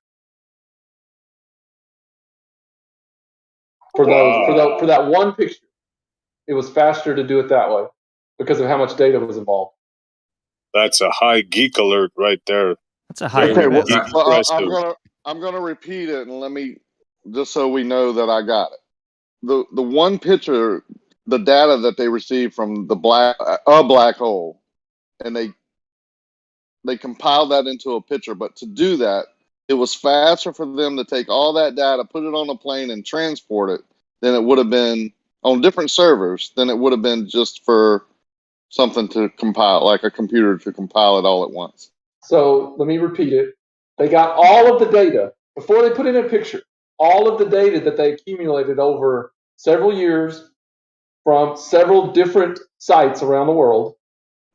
For that one picture, it was faster to do it that way because of how much data was involved. That's a high geek alert right there. That's a high. Okay, well, I'm gonna repeat it and let me just so we know that I got it. The one picture, the data that they received from a black hole, and they compiled that into a picture. But to do that, it was faster for them to take all that data, put it on a plane, and transport it than it would have been on different servers than it would have been just for something to compile, like a computer to compile it all at once. So let me repeat it. They got all of the data before they put in a picture, all of the data that they accumulated over several years from several different sites around the world.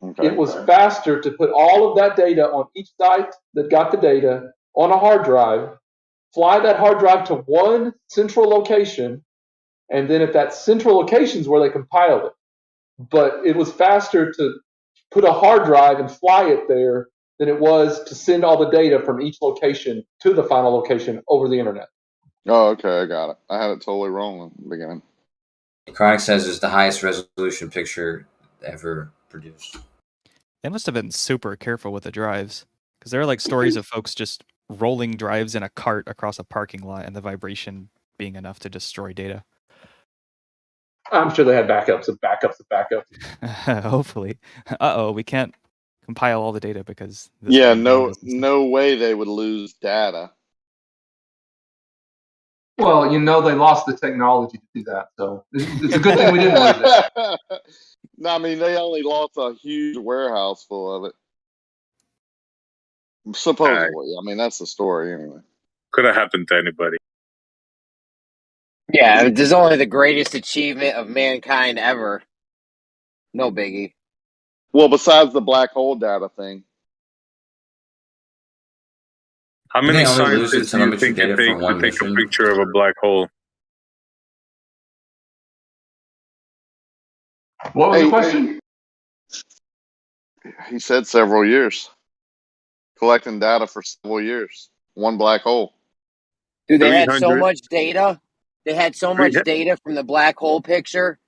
Okay. It was faster to put all of that data on each site that got the data on a hard drive, fly that hard drive to one central location, and then at that central location is where they compiled it. But it was faster to put a hard drive and fly it there than it was to send all the data from each location to the final location over the internet. Oh, okay, I got it. I had it totally wrong in the beginning. Chronic says it's the highest resolution picture ever produced. They must have been super careful with the drives, because there are like stories of folks just rolling drives in a cart across a parking lot and the vibration being enough to destroy data. I'm sure they had backups of backups of backups. Hopefully. We can't compile all the data because no way they would lose data. Well, they lost the technology to do that, so it's a good thing we didn't lose it. No, I mean, they only lost a huge warehouse full of it. Supposedly. I mean, that's the story anyway. Could have happened to anybody. Yeah, it is only the greatest achievement of mankind ever. No biggie. Well, besides the black hole data thing. How many scientists do you think it takes to take a picture of a black hole? What was the question? He said several years. Collecting data for several years. One black hole. Dude, they had so much data. They had so much data from the black hole picture.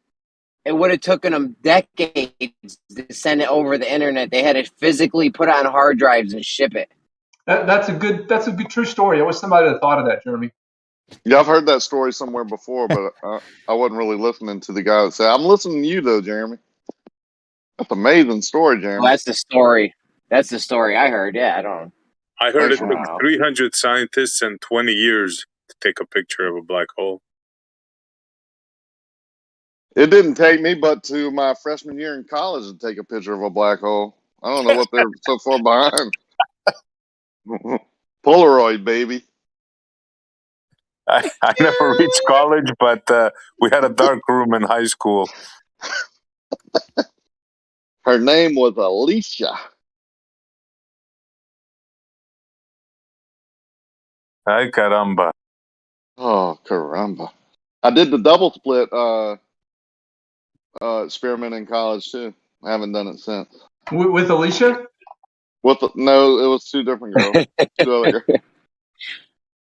It would have taken them decades to send it over the internet. They had to physically put it on hard drives and ship it. That's a good true story. I wish somebody had thought of that, Jeremy. Yeah, I've heard that story somewhere before, but I wasn't really listening to the guy that said. I'm listening to you though, Jeremy. That's an amazing story, Well, Jeremy. that's the story. That's the story I heard. Yeah, I don't. I heard it Thanks, took man. 300 scientists and 20 years to take a picture of a black hole. It didn't take me but to my freshman year in college to take a picture of a black hole. I don't know what they're so far behind. Polaroid, baby. I never reached college, but we had a dark room in high school. Her name was Alicia. Ay caramba. Oh, caramba. I did the double split experiment in college too. I haven't done it since. With Alicia? No, it was two different girls. Two other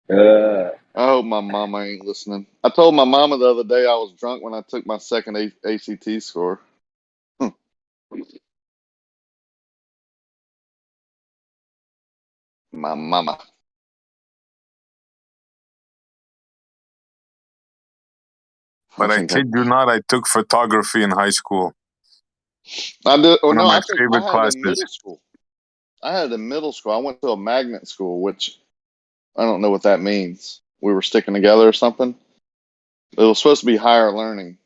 girls. I hope my mama ain't listening. I told my mama the other day I was drunk when I took my second ACT score. My mama. But I kid you not, I took photography in high school. I did. Oh One of no, my I had favorite it in classes. middle school. I had it in middle school. I went to a magnet school, which I don't know what that means. We were sticking together or something. It was supposed to be higher learning,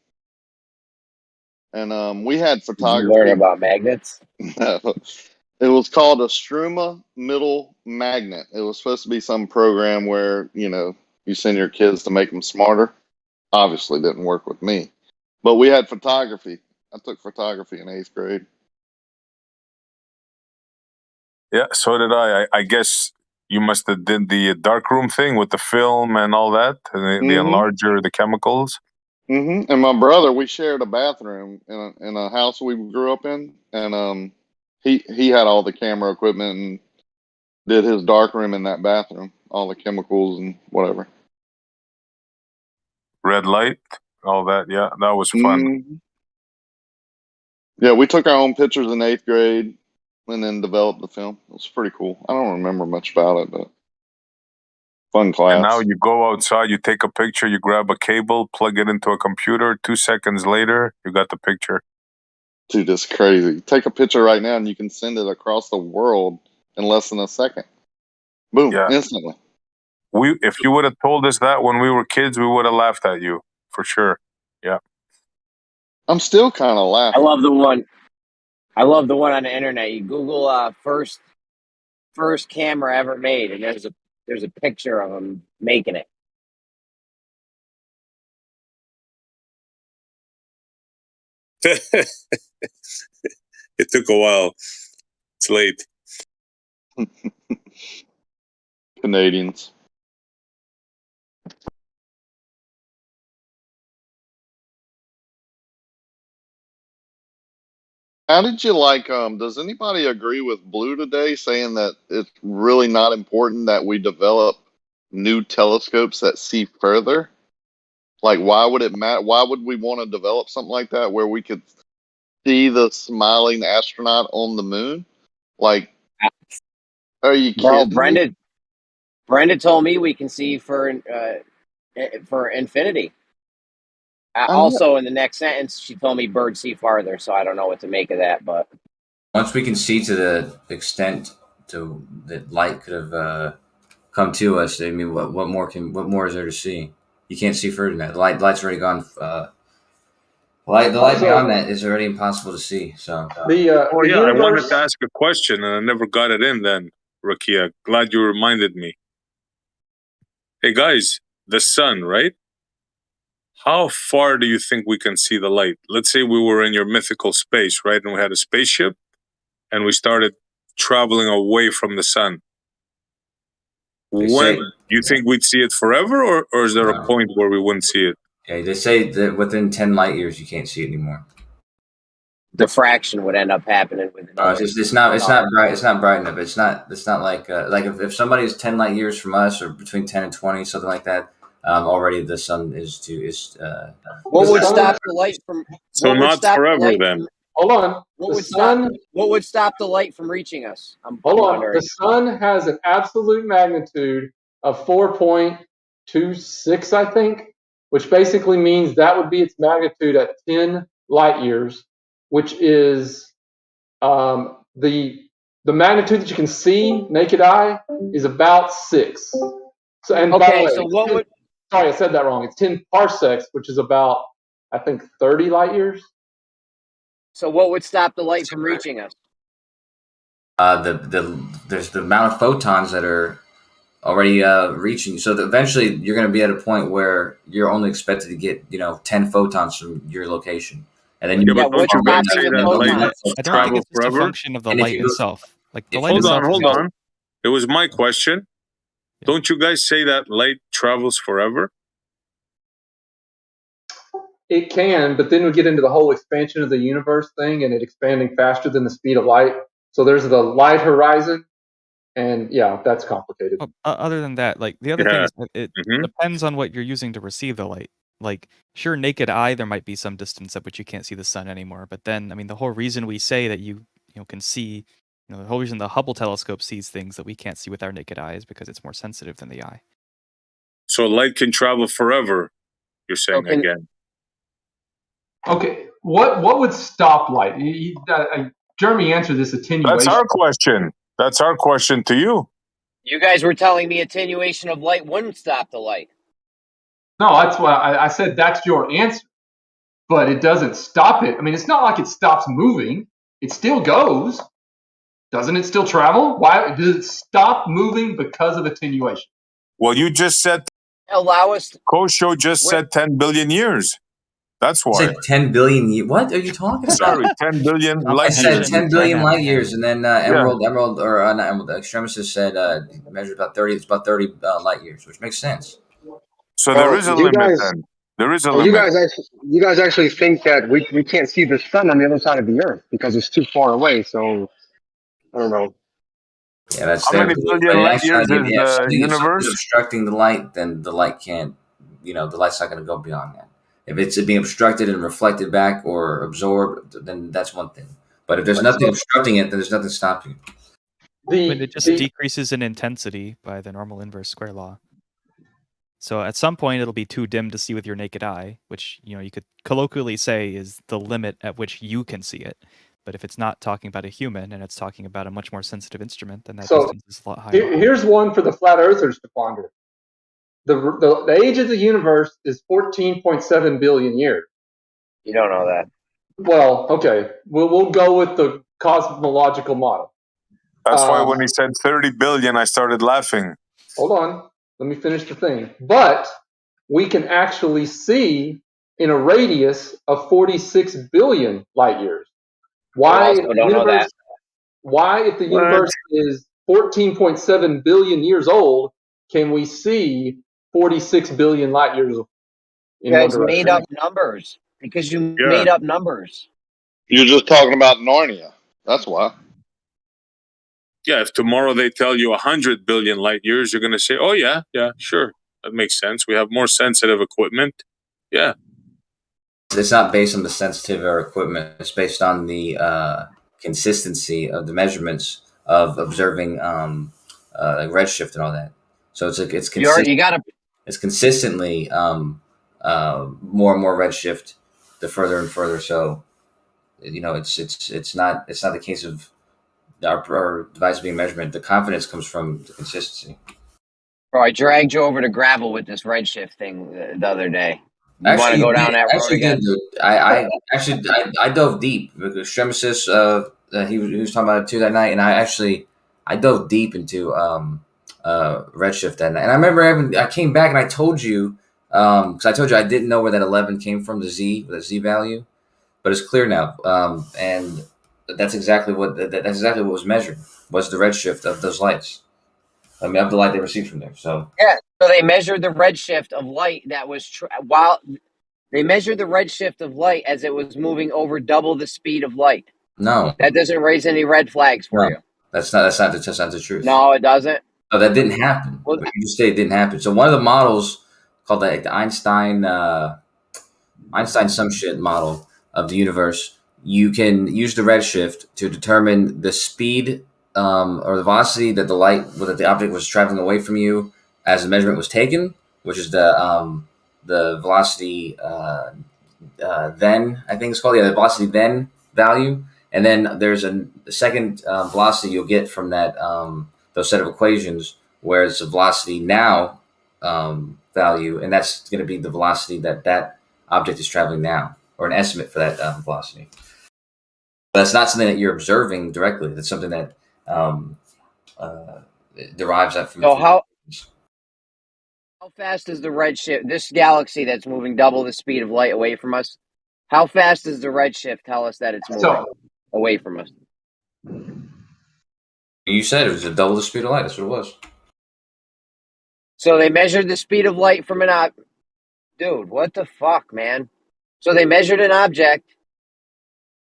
and we had Did you photography. learn about magnets? It was called a Struma Middle Magnet. It was supposed to be some program where you send your kids to make them smarter. Obviously, didn't work with me, but we had photography. I took photography in 8th grade. Yeah, so did I. I guess you must have did the darkroom thing with the film and all that, the enlarger, the chemicals. And my brother, we shared a bathroom in a house we grew up in, and he had all the camera equipment and did his darkroom in that bathroom, all the chemicals and whatever. Red light, all that. Yeah, that was fun. Yeah, we took our own pictures in 8th grade and then developed the film. It was pretty cool. I don't remember much about it, but fun class. And now you go outside, you take a picture, you grab a cable, plug it into a computer. 2 seconds later, you got the picture. Dude, that's crazy. Take a picture right now and you can send it across the world in less than a second. Boom, instantly. If you would have told us that when we were kids, we would have laughed at you for sure. Yeah. I'm still kind of laughing. I love the one on the internet. You Google first camera ever made, and there's a picture of him making it. It took a while. It's late. Canadians. How did you does anybody agree with Blue today saying that it's really not important that we develop new telescopes that see further? Like, why would it matter? Why would we want to develop something like that where we could see the smiling astronaut on the moon? Like, are you Bro, kidding me? Brenda told me we can see for infinity. Also, in the next sentence, she told me birds see farther, so I don't know what to make of that. But once we can see to the extent to that light could have come to us, I mean, what more is there to see? You can't see further than that. The light's already gone. The light beyond that is already impossible to see. So I wanted to ask a question and I never got it in. Then, Rakia, glad you reminded me. Hey guys, the sun, right? How far do you think we can see the light? Let's say we were in your mythical space, right? And we had a spaceship and we started traveling away from the sun. Do you think we'd see it forever or is there a point where we wouldn't see it? Okay, they say that within 10 light years you can't see it anymore. diffraction would end up happening with it's not bright. It's not bright enough. It's not like if somebody is 10 light years from us or between 10 and 20, something like that. Already the sun is what would stop the light from? So not forever then. Hold on. What would stop the light from reaching us? I'm Hold on. wondering. The sun has an absolute magnitude of 4.8 0.26, I think, which basically means that would be its magnitude at 10 light years, which is the magnitude that you can see naked eye is about 6. So, and by the Okay, way, so what would sorry, I said that wrong. It's 10 parsecs, which is about, I think, 30 light years. so what would stop the light from reaching us? There's the amount of photons that are already reaching. So that eventually you're going to be at a point where you're only expected to get 10 photons from your location, and then you Yeah, but don't you guys say that light I don't think travel it's just a forever? function of the light itself. Like the light Hold itself. on. It was my question. Don't you guys say that light travels forever? It can, but then we get into the whole expansion of the universe thing and it expanding faster than the speed of light. So there's the light horizon, and yeah, that's complicated. Other than that, like the other thing is that it depends on what you're using to receive the light. Like, sure, naked eye, there might be some distance at which you can't see the sun anymore. But then, I mean, the whole reason we say that you can see, the whole reason the Hubble telescope sees things that we can't see with our naked eye is because it's more sensitive than the eye. So light can travel forever, you're saying again. Okay, what would stop light? Jeremy answered this attenuation. That's our question. That's our question to you. You guys were telling me attenuation of light wouldn't stop the light. No, that's why I said that's your answer. But it doesn't stop it. I mean, it's not like it stops moving. It still goes. Doesn't it still travel? Why does it stop moving because of attenuation? Well, you just said allow us. Kosho just said 10 billion years. That's why. I said 10 billion years. What are you talking about? Sorry, 10 billion light years. I said 10 billion light years, and then Emerald, not Emerald, Extremis said measured about 30. It's about 30 light years, which makes sense. So there is a limit. Then there is a limit. You guys actually think that we can't see the sun on the other side of the Earth because it's too far away. So I don't know. Yeah, that's how many billion light years is the universe? If it's obstructing the light, then the light can't. The light's not going to go beyond that. If it's being obstructed and reflected back or absorbed, then that's one thing. But if there's nothing obstructing it, then there's nothing stopping it. It just decreases in intensity by the normal inverse square law. So at some point, it'll be too dim to see with your naked eye, which you could colloquially say is the limit at which you can see it. But if it's not talking about a human and it's talking about a much more sensitive instrument, then that distance is a lot higher. Here's one for the flat earthers to ponder. The age of the universe is 14.7 billion years. You don't know that. Well, okay. We'll go with the cosmological model. That's why when he said 30 billion, I started laughing. Hold on. Let me finish the thing. But we can actually see in a radius of 46 billion light years. Why, if the universe is 14.7 billion years old, can we see 46 billion light years? You guys made up numbers because you made up numbers. You're just talking about Narnia. That's why. Yeah, if tomorrow they tell you 100 billion light years, you're going to say, oh, yeah, sure. That makes sense. We have more sensitive equipment. Yeah. It's not based on the sensitive or equipment. It's based on the consistency of the measurements of observing like redshift and all that. So it's consistent. It's consistently more and more redshift the further and further. So it's not the case of our device being measurement. The confidence comes from the consistency. Bro, I dragged you over to gravel with this redshift thing the other day. You want to go down that road again? I dove deep because Stremesis, he was talking about it too that night, and I dove deep into redshift that night. And I remember I came back and I told you because I told you I didn't know where that 11 came from, the Z value, but it's clear now, and that's exactly what was measured was the redshift of those lights. I mean, of the light they received from there. So yeah, so they measured the redshift of light that was while they measured the redshift of light as it was moving over double the speed of light. No, that doesn't raise any red flags for you. That's not the truth. No, it doesn't. No, that didn't happen. Well, you say it didn't happen. So one of the models called the Einstein some shit model of the universe, you can use the redshift to determine the speed or the velocity that the object was traveling away from you as the measurement was taken, which is the velocity then, I think it's called, the velocity then value. And then there's a second velocity you'll get from that those set of equations, where it's a velocity now value, and that's going to be the velocity that object is traveling now, or an estimate for that velocity. But that's not something that you're observing directly. That's something that derives that from. So how fast is the redshift? This galaxy that's moving double the speed of light away from us. How fast does the redshift tell us that it's moving away from us? You said it was double the speed of light. That's what it was. So they measured the speed of light from an object. Dude, what the fuck, man? So they measured an object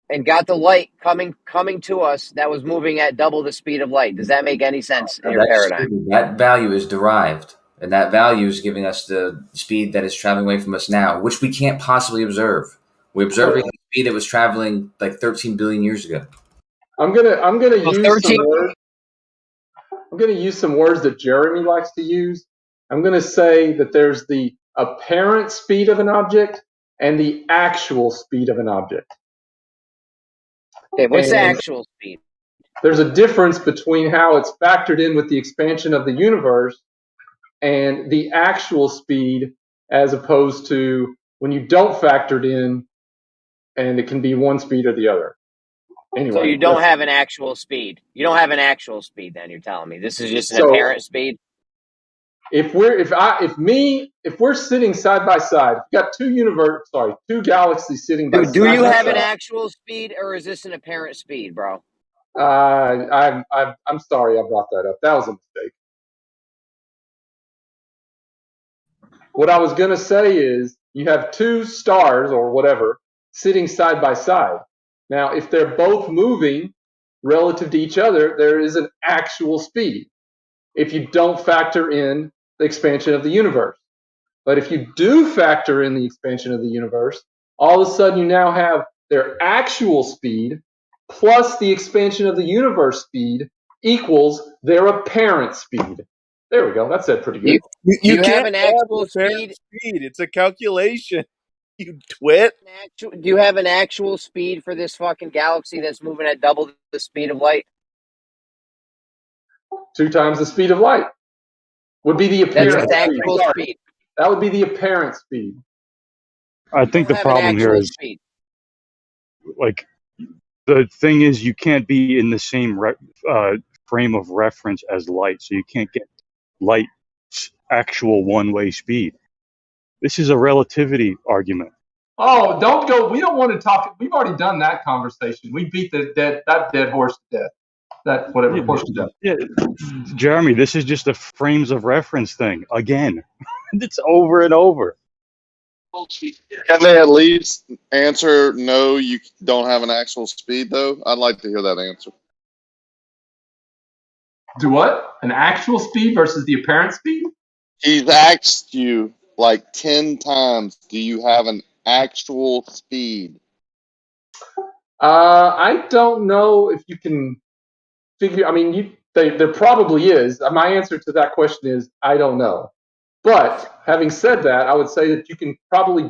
and got the light coming to us that was moving at double the speed of light. Does that make any sense in your paradigm? That value is derived, and that value is giving us the speed that is traveling away from us now, which we can't possibly observe. We're observing the speed that was traveling like 13 billion years ago. I'm gonna use some words that Jeremy likes to use. I'm gonna say that there's the apparent speed of an object and the actual speed of an object. Okay, what's the actual speed? There's a difference between how it's factored in with the expansion of the universe and the actual speed, as opposed to when you don't factor it in, and it can be one speed or the other. Anyway, so you don't have an actual speed. You don't have an actual speed. Then you're telling me this is just an apparent speed. If we're sitting side by side, we've got two galaxies sitting by side. Do you have an actual speed, or is this an apparent speed, bro? I'm sorry I brought that up. That was a mistake. What I was going to say is you have two stars or whatever sitting side by side. Now, if they're both moving relative to each other, there is an actual speed if you don't factor in the expansion of the universe. But if you do factor in the expansion of the universe, all of a sudden you now have their actual speed plus the expansion of the universe speed equals their apparent speed. There we go. That said pretty good. You have an actual speed. It's a calculation. You twit. Do you have an actual speed for this fucking galaxy that's moving at double the speed of light? 2 times the speed of light would be the apparent That's its actual speed. That would be the apparent speed. I think the problem here is, like, the thing is you can't be in the same frame of reference as light, so you can't get light's actual one-way speed. This is a relativity argument. Oh, don't go. We don't want to talk. We've already done that conversation. We beat that dead horse to death. That whatever horse to death. Yeah, Jeremy, this is just a frames of reference thing again. It's over and over. Can they at least answer no, you don't have an actual speed, though? I'd like to hear that answer. Do what? An actual speed versus the apparent speed? He's asked you like 10 times, do you have an actual speed? I don't know if you can figure. I mean, there probably is. My answer to that question is I don't know. But having said that, I would say that you can probably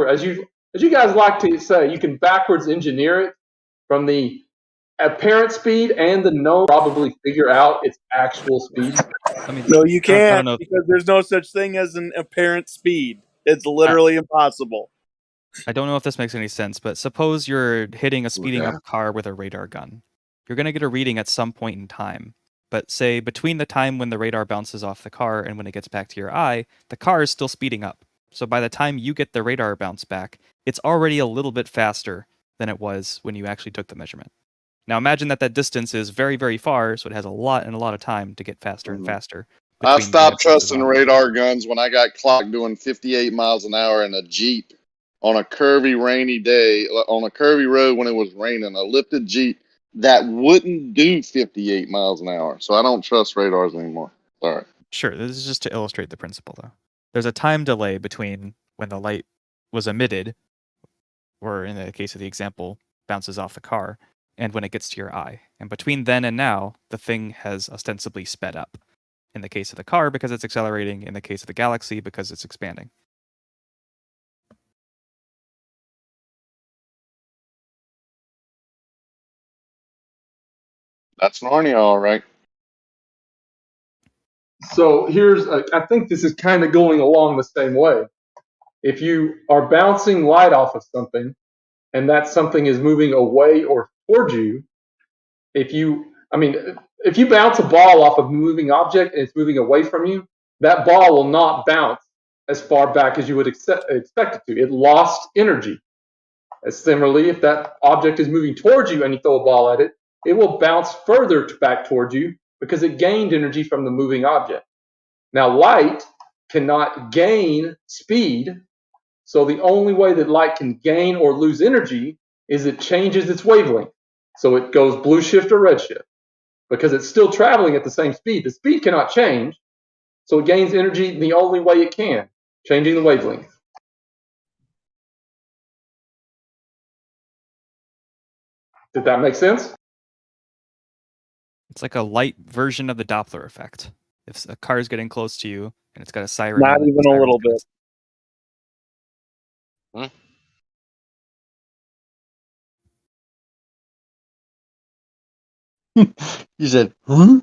as you guys like to say, you can backwards engineer it from the apparent speed and the known, probably figure out its actual speed. I mean, no, you can't, because there's no such thing as an apparent speed. It's literally impossible. I don't know if this makes any sense, but suppose you're hitting a speeding up car with a radar gun. You're going to get a reading at some point in time. But say between the time when the radar bounces off the car and when it gets back to your eye, the car is still speeding up. So by the time you get the radar bounce back, it's already a little bit faster than it was when you actually took the measurement. Now imagine that distance is very, very far, so it has a lot of time to get faster and faster. I stopped trusting radar guns when I got clocked doing 58 miles an hour in a Jeep on a curvy, rainy day, on a curvy road when it was raining, a lifted Jeep that wouldn't do 58 miles an hour. So I don't trust radars anymore. Sorry. Sure, this is just to illustrate the principle, though. There's a time delay between when the light was emitted, or in the case of the example, bounces off the car, and when it gets to your eye. And between then and now, the thing has ostensibly sped up. in the case of the car because it's accelerating, in the case of the galaxy because it's expanding. That's Narnia, all right. So I think this is kind of going along the same way. If you are bouncing light off of something, and that something is moving away or towards you, if you bounce a ball off of a moving object and it's moving away from you, that ball will not bounce as far back as you would expect it to. It lost energy. Similarly, if that object is moving towards you and you throw a ball at it, it will bounce further back towards you because it gained energy from the moving object. Now, light cannot gain speed, so the only way that light can gain or lose energy is it changes its wavelength. So it goes blue shift or red shift because it's still traveling at the same speed. The speed cannot change, so it gains energy the only way it can, changing the wavelength. Did that make sense? It's like a light version of the Doppler effect. If a car is getting close to you and it's got a siren, Not even a little bit. You said, huh?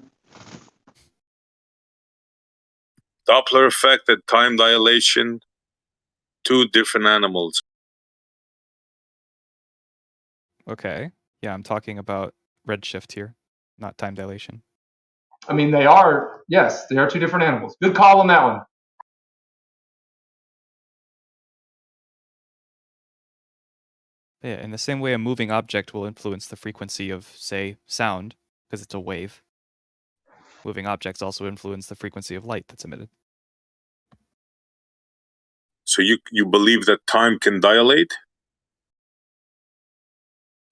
Doppler effect and time dilation, two different animals. Okay. Yeah, I'm talking about redshift here, not time dilation. I mean, they are two different animals. Good call on that one. Yeah, in the same way a moving object will influence the frequency of, say, sound, because it's a wave. Moving objects also influence the frequency of light that's emitted. So you believe that time can dilate?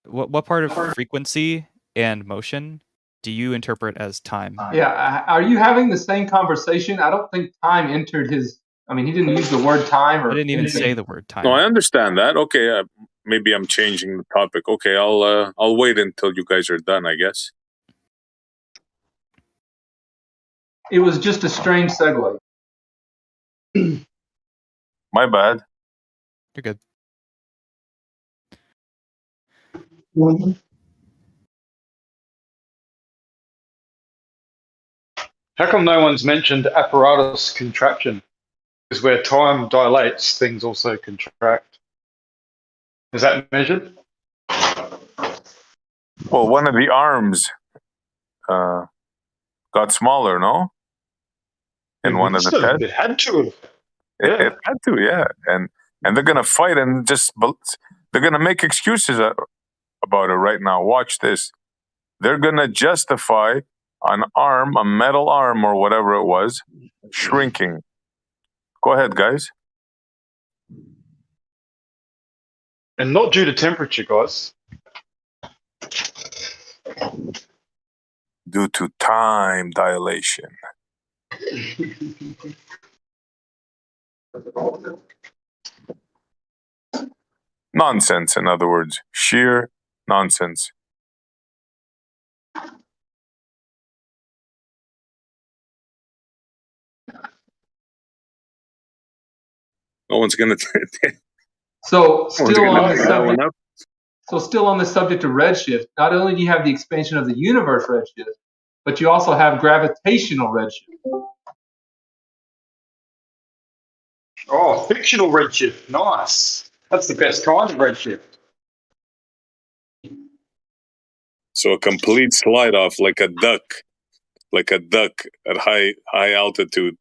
What part of frequency and motion do you interpret as time? Yeah, are you having the same conversation? I don't think time entered his. I mean, he didn't use the word time, or I didn't even anything. say the word time. No, I understand that. Okay, maybe I'm changing the topic. Okay, I'll wait until you guys are done, I guess. It was just a strange segue. My bad. You're good. How come no one's mentioned apparatus contraction? Because where time dilates, things also contract. Is that measured? Well, one of the arms got smaller, no? In one of the tests. It had to. It had to, yeah. And they're gonna fight and they're gonna make excuses about it right now. Watch this. They're gonna justify an arm, a metal arm or whatever it was, shrinking. Go ahead, guys. And not due to temperature, guys. Due to time dilation. Nonsense, in other words. Sheer nonsense. No one's going to... So still on the subject of redshift, not only do you have the expansion of the universe redshift, but you also have gravitational redshift. Oh, fictional redshift. Nice. That's the best kind of redshift. So a complete slide off like a duck at high altitude.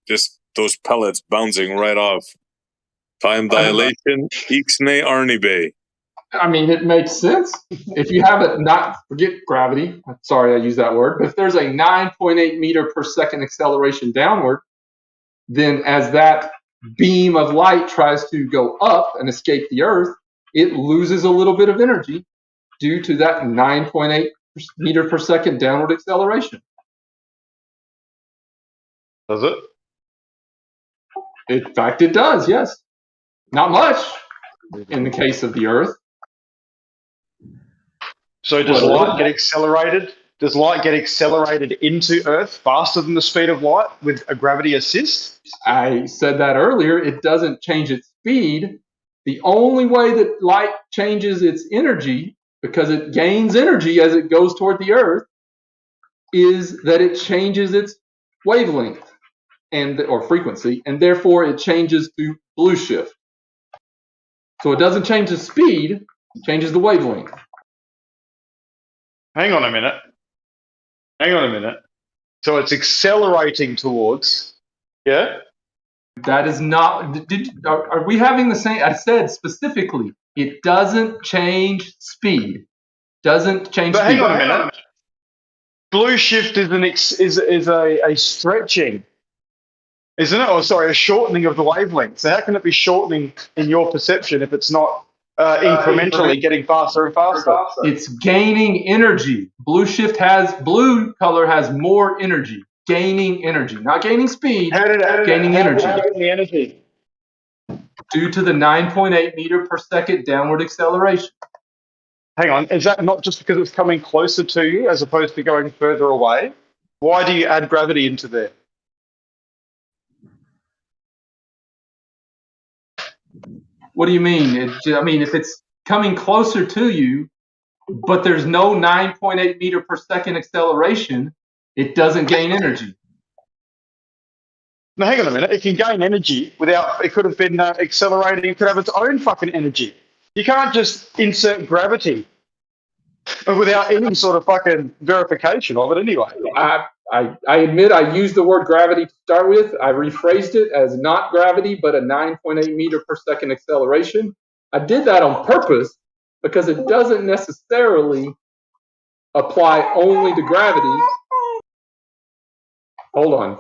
Just those pellets bouncing right off. Time dilation, Ixnay Arnie Bay. I mean, it makes sense. If you have it, not forget gravity. Sorry, I used that word. But if there's a 9.8 meter per second acceleration downward, then as that beam of light tries to go up and escape the Earth, it loses a little bit of energy due to that 9.8 meter per second downward acceleration. Does it? In fact, it does, yes. Not much in the case of the Earth. So does light get accelerated does light get accelerated into Earth faster than the speed of light with a gravity assist? I said that earlier. It doesn't change its speed. The only way that light changes its energy, because it gains energy as it goes toward the Earth, is that it changes its wavelength or frequency, and therefore it changes to blue shift. So it doesn't change the speed, it changes the wavelength. Hang on a minute. So it's accelerating towards, yeah? That is not. Are we having the same? I said specifically, it doesn't change speed. Doesn't change But speed. hang on a minute. Blue shift is a stretching, isn't it? Or sorry, a shortening of the wavelength. So how can it be shortening in your perception if it's not incrementally getting faster and faster? It's gaining energy. Blue color has more energy. Gaining energy, not gaining speed. Gaining energy. The energy. Due to the 9.8 meter per second downward acceleration. Hang on, is that not just because it's coming closer to you as opposed to going further away? Why do you add gravity into there? What do you mean? If it's coming closer to you, but there's no 9.8 meter per second acceleration, it doesn't gain energy. Now, hang on a minute. It can gain energy without, it could have been accelerating. It could have its own fucking energy. You can't just insert gravity without any sort of fucking verification of it anyway. I admit I used the word gravity to start with. I rephrased it as not gravity, but a 9.8 meter per second acceleration. I did that on purpose because it doesn't necessarily apply only to gravity. Hold on.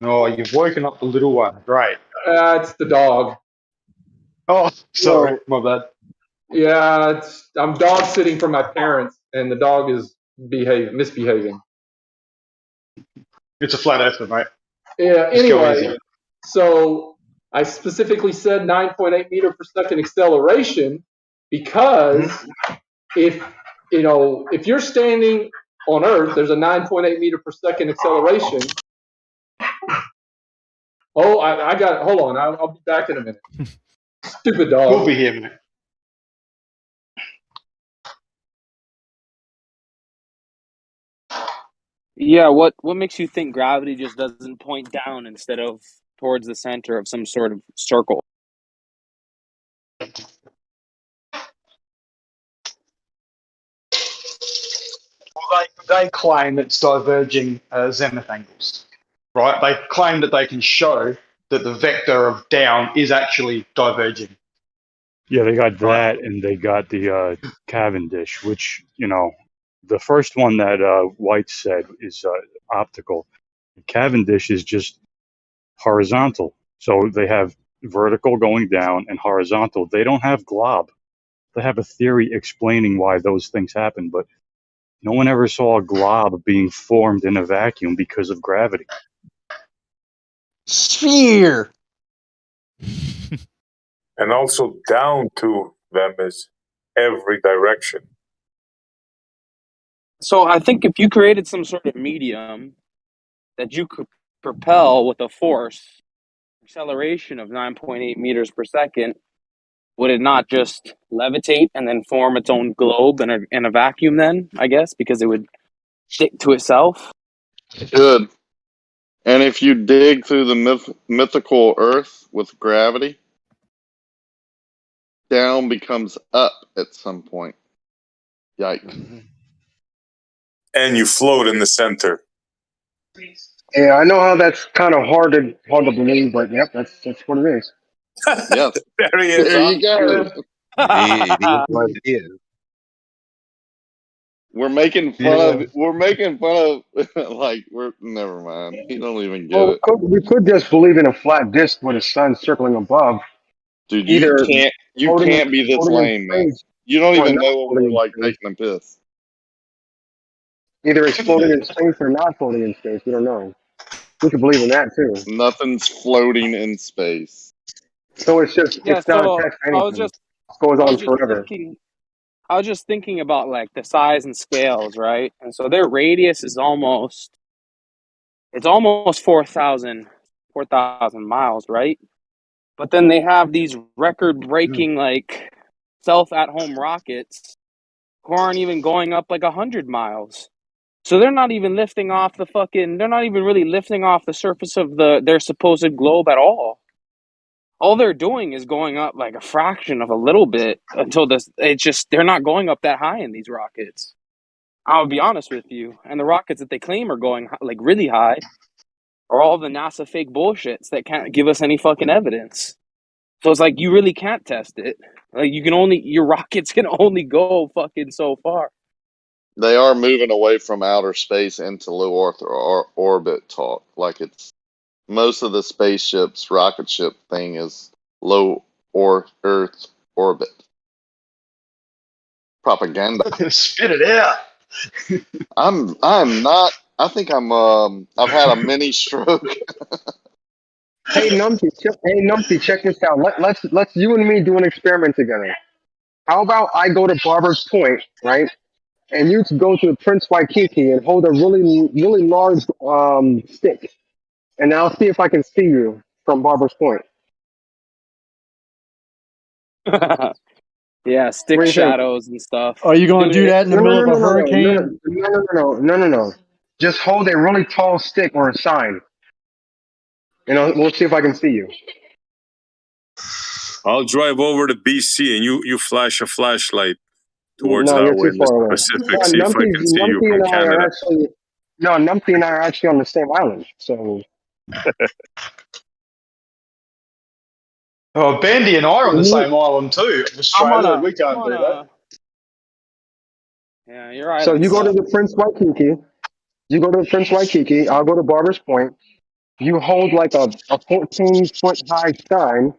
Oh, you've woken up the little one. Great. It's the dog. Oh, sorry. My bad. Yeah, I'm dog sitting for my parents, and the dog is misbehaving. It's a flat earther, mate. Yeah, anyway, so I specifically said 9.8 meter per second acceleration because if you're standing on Earth, there's a 9.8 meter per second acceleration. Oh, hold on. I'll be back in a minute. Stupid dog. We'll be here, mate. Yeah, what makes you think gravity just doesn't point down instead of towards the center of some sort of circle? Well, they claim it's diverging zenith angles, right? They claim that they can show that the vector of down is actually diverging. Yeah, they got that, and they got the Cavendish, which, the first one that White said is optical. Cavendish is just horizontal. So they have vertical going down and horizontal. They don't have glob. They have a theory explaining why those things happen, but no one ever saw a glob being formed in a vacuum because of gravity. Sphere! And also down to them is every direction. So I think if you created some sort of medium that you could propel with a force acceleration of 9.8 meters per second, would it not just levitate and then form its own globe in a vacuum then, I guess, because it would stick to itself? Good. And if you dig through the mythical Earth with gravity, down becomes up at some point. Yikes. And you float in the center. Yeah, I know how that's kind of hard to believe, but yep, that's what it is. Yes. There he is. There you go. It is what it is. We're making fun of never mind. He don't even get it. We could just believe in a flat disk with a sun circling above. Dude, you can't be this lame, man. You don't even know when we're like taking a piss. Either it's floating in space or not floating in space. We don't know. We could believe in that too. Nothing's floating in space. So it's just it's not attached to anything. It goes on forever. I was just thinking about like the size and scales, right? And so their radius is almost 4,000 miles, right? But then they have these record-breaking like self-at-home rockets who aren't even going up like 100 miles. So they're not even lifting off the fucking. They're not even really lifting off the surface of their supposed globe at all. All they're doing is going up like a fraction of a little bit until this. It's just they're not going up that high in these rockets. I'll be honest with you. And the rockets that they claim are going like really high are all the NASA fake bullshits that can't give us any fucking evidence. So it's like you really can't test it. Like your rockets can only go fucking so far. They are moving away from outer space into low Earth orbit talk. Like it's most of the spaceships, rocket ship thing is low Earth orbit. Propaganda. Spit it out. I'm not. I think I've had a mini stroke. Hey Numpty, check this out. Let's you and me do an experiment together. How about I go to Barber's Point, right? And you go to Prince Waikiki and hold a really large stick, and I'll see if I can see you from Barber's Point. Yeah, stick What do you think? shadows and stuff. Are you going to do that in the middle of a hurricane? No. Just hold a really tall stick or a sign, and we'll see if I can see you. I'll drive over to BC and you flash a flashlight towards No, that you're way too in the far away. Pacific. See if I can see you from Canada. Numpty and I are actually on the same island. So. Oh, Bandy and I are on the same island too. Australia, we can't do that. Yeah, your island. So you go to the Prince Waikiki. I'll go to Barber's Point. You hold like a 14-foot high sign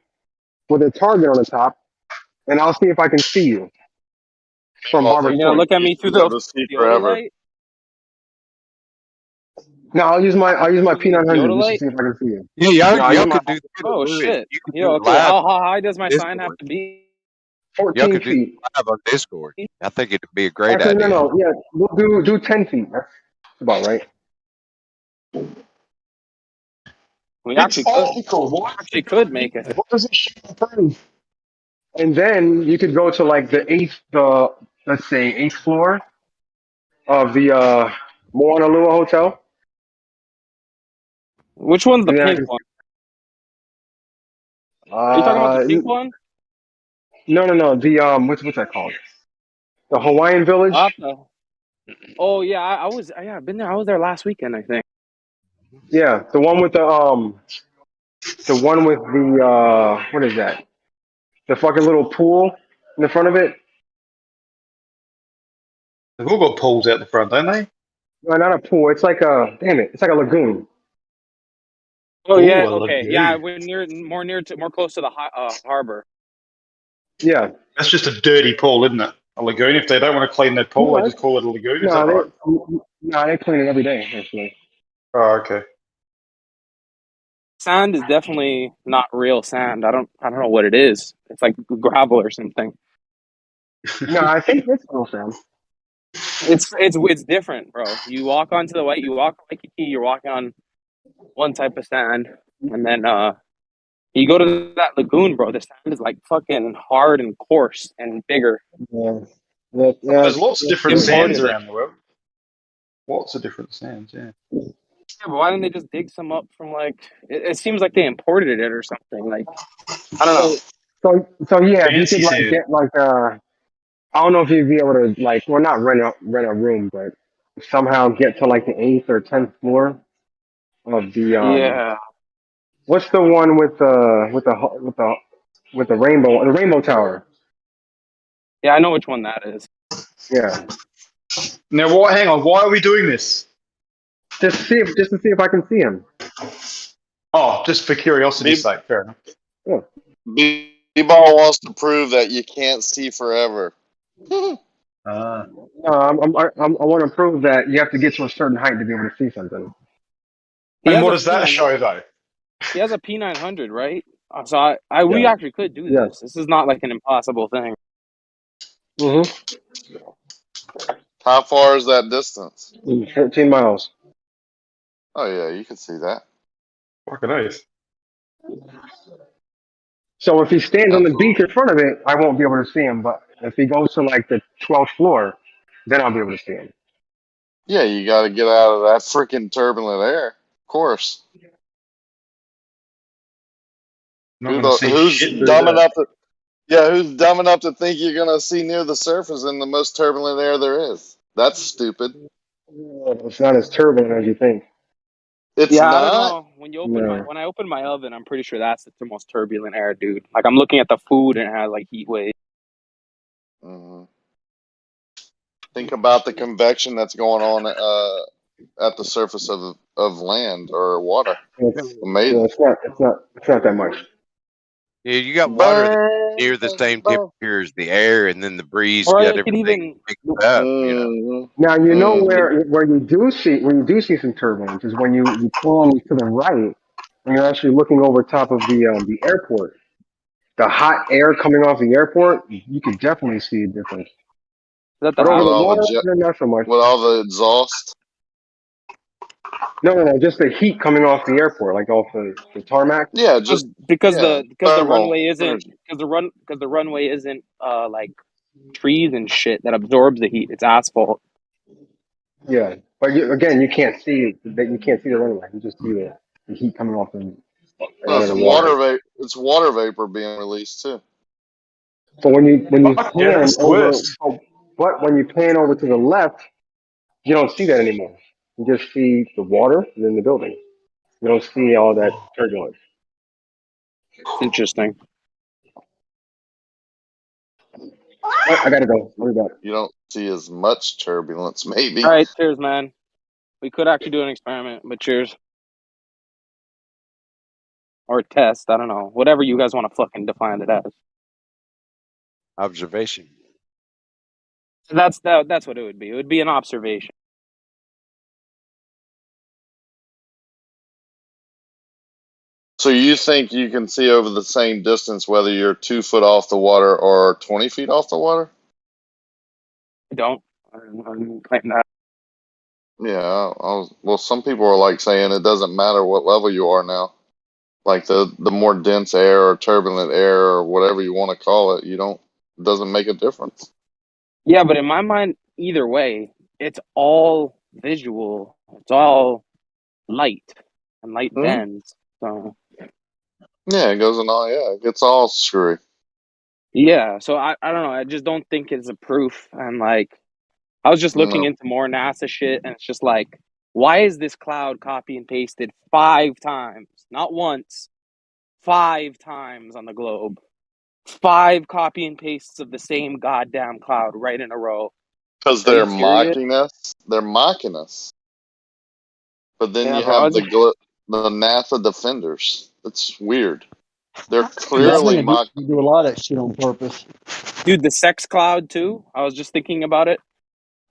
with a target on the top, and I'll see if I can see you from Barber's You're gonna Point. look at me through the light? No, I'll use my P900 just to Light? see if I can see you. Yeah, No, y'all could do Oh shit! you could Yeah, do okay. live How high does my sign have Discord. to be? Y'all 14 could do feet. live on Discord. I think it'd be a great Actually, idea. no. Yeah, we'll do 10 feet. That's about right. We It's optical. Why could make it. What does it show prove? And then you could go to like the eighth floor of the Moana Lua Hotel. Which one's the Yeah, pink one? Are you talking about the pink one? No. The what's that called? The Hawaiian Village. Oh yeah, I've been there. I was there last weekend, I think. Yeah, the one with the what is that? The fucking little pool in the front of it. They've all got pools out the front, don't they? No, not a pool. It's like it's like a lagoon. Oh yeah, Ooh, a okay, lagoon. yeah, we're more close to the harbor. Yeah, that's just a dirty pool, isn't it? A lagoon. If they don't want to clean their pool, they just call it a lagoon. Is that right? No, they clean it every day, actually. Oh, okay. Sand is definitely not real sand. I don't know what it is. It's like gravel or something. No, I think it's real sand. It's different, bro. You walk onto Waikiki, you're walking on one type of sand, and then you go to that lagoon, bro. The sand is like fucking hard and coarse and bigger. Yeah. There's lots of different sands around the world. Lots of different sands, yeah. Yeah, but why didn't they just dig some up from like? It seems like they imported it or something. Like, I don't know. So yeah, you Fancy could like sand. get like I don't know if you'd be able to like, well, not rent a room, but somehow get to like the 8th or 10th floor of the Yeah. What's the one with the rainbow tower? Yeah, I know which one that is. Yeah. Now, hang on. Why are we doing this? Just to see if I can see him. Oh, just for curiosity's sake. Fair enough. Yeah. B-Ball wants to prove that you can't see forever. No, I want to prove that you have to get to a certain height to be able to see something. And what does that show, though? He has a P900, right? So we actually could do this. This is not like an impossible thing. Mm-hmm. How far is that distance? 13 miles. Oh yeah, you can see that. Fucking nice. So if he stands on the beach Absolutely. in front of it, I won't be able to see him. But if he goes to like the 12th floor, then I'll be able to see him. Yeah, you got to get out of that freaking turbulent air. Of course. Not going to see Who's shit through dumb that. enough to? Yeah, who's dumb enough to think you're gonna see near the surface in the most turbulent air there is? That's stupid. It's not as turbulent as you think. It's Yeah, I don't not. know. When you open No. when I open my oven, I'm pretty sure that's the most turbulent air, dude. Like I'm looking at the food and it has like heat waves. hmm Think about the convection that's going on at the surface of land or water. Amazing. It's not that much. Dude, you got water that's Burn, near the same burn. temperature as the air, and then the breeze Or got it could everything even mixed up. You know. Now you know Mm-hmm. where you do see some turbulence is when you pull to the right and you're actually looking over top of the airport. The hot air coming off the airport, you can definitely see a difference. Is that the But over With the all the water, jet, then not so much. with all the exhaust. No, just the heat coming off the airport, like off the tarmac. Yeah, just because yeah, the thermal runway isn't energy. because the runway isn't like trees and shit that absorbs the heat. It's asphalt. Yeah, but again, you can't see that. You can't see the runway. You just see the heat coming off No, the water. It's water vapor being released too. So when you Fuck yeah, pan that's the over, worst. but when you pan over to the left, you don't see that anymore. You just see the water and then the building. You don't see all that turbulence. It's interesting. I gotta go. I'll be back. You don't see as much turbulence, maybe. All right, cheers, man. We could actually do an experiment, but cheers. Or test, I don't know. Whatever you guys want to fucking define it as. Observation. That's what it would be. It would be an observation. So you think you can see over the same distance whether you're 2 foot off the water or 20 feet off the water? I don't. I don't claim that. Yeah, well, some people are like saying it doesn't matter what level you are now. Like the more dense air or turbulent air or whatever you want to call it, it doesn't make a difference. Yeah, but in my mind, either way, it's all visual. It's all light, and light Hmm? bends. So Yeah, it goes in all. Yeah, it gets all screwy. yeah, so I don't know. I just don't think it's a proof. And like, I was just looking No, into more NASA shit, and it's just like, why is this cloud copy and pasted 5 times, not once, 5 times on the globe? 5 copy and pastes of the same goddamn cloud right in a row. because Are you they're serious? mocking us. They're mocking us. But then Yeah, you bro. have the NASA defenders. It's weird. They're This, clearly mocking. You do a lot of that shit on purpose. dude, the sex cloud too. I was just thinking about it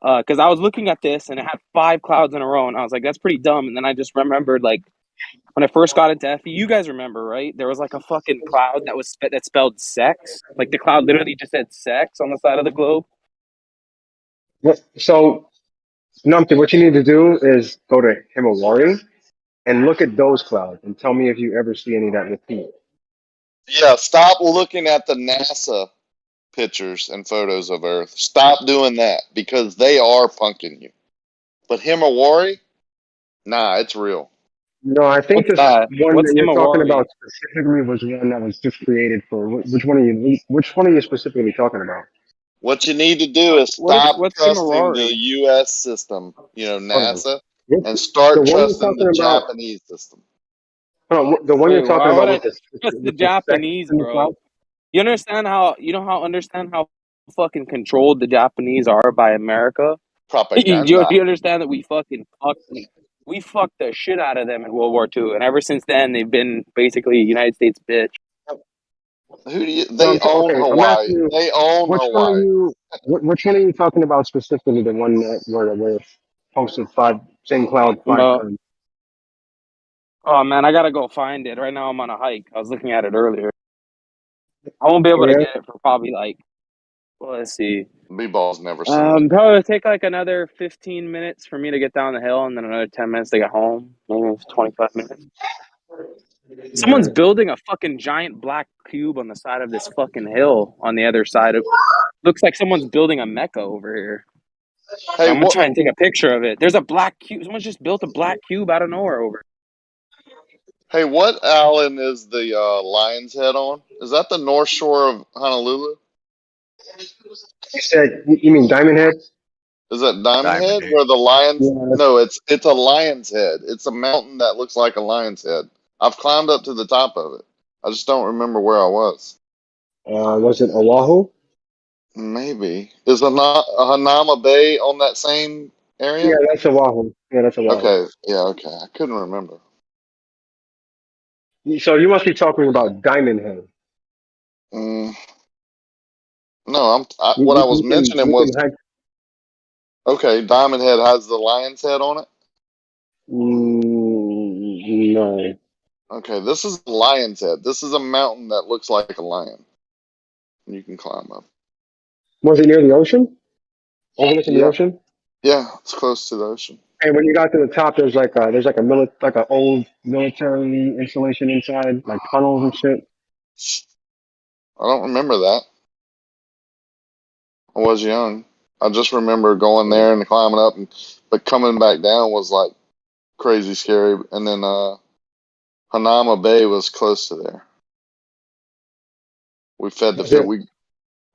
because I was looking at this and it had 5 clouds in a row, and I was like, that's pretty dumb. And then I just remembered, like, when I first got into FE, you guys remember, right? There was like a fucking cloud that spelled sex. Like the cloud literally just said sex on the side of the globe. So, Numpty, what you need to do is go to Himawari and look at those clouds and tell me if you ever see any that repeat. Yeah, stop looking at the NASA pictures and photos of Earth. Stop doing that because they are punking you. But Himawari, nah, it's real. No, I think What's this that? one What's that you're talking Himawari? about specifically was one that was just created for which one are you? Which one are you specifically talking about? What you need to do is stop What's trusting the Himawari? U.S. system, Hold on. NASA, and The start one you're trusting the talking about. Japanese system. Hold on, the one Wait, you're talking why would about I with trust the the sex Japanese, in the cloud. bro? You understand how fucking controlled the Japanese are by America? Propaganda. Do you understand that we fucked the shit out of them in World War II, and ever since then they've been basically a United States bitch. Who do you? No, They own okay. I'm Hawaii. asking you, They own which one are Hawaii. you? Which one are you talking about specifically? The one that where it posted same cloud 5 times. Oh man, I gotta go find it. Right now I'm on a hike. I was looking at it earlier. I won't be able to Yeah. get it for probably like Well, let's see. B-ball's never seen. Probably take like another 15 minutes for me to get down the hill, and then another 10 minutes to get home. Maybe 25 minutes. Someone's building a fucking giant black cube on the side of this fucking hill on the other side of. Looks like someone's building a mecca over here. Hey, I'm gonna what? try and take a picture of it. There's a black cube. Someone's just built a black cube out of nowhere over. Hey, what island is the Lion's Head on? Is that the North Shore of Honolulu? You said you mean Diamond Head? Is that Diamond Diamond Head Head. where the lions? Yeah. No, it's a lion's head. It's a mountain that looks like a lion's head. I've climbed up to the top of it. I just don't remember where I was. Was it Oahu? Maybe is Hanama Bay on that same area? Yeah, that's Oahu. Yeah, that's Oahu. Okay, yeah, okay. I couldn't remember. So you must be talking about Diamond Head. No, what I was mentioning you was can hike. okay. Diamond Head has the lion's head on it. No. Okay, this is the lion's head. This is a mountain that looks like a lion. You can climb up. Was it near the ocean? Overlooking the ocean? Yeah, it's close to the ocean. And when you got to the top, there's like an old military installation inside, like tunnels and shit. I don't remember that. I was young. I just remember going there and climbing up, but coming back down was like crazy scary. And then Hanama Bay was close to there. We fed the fish.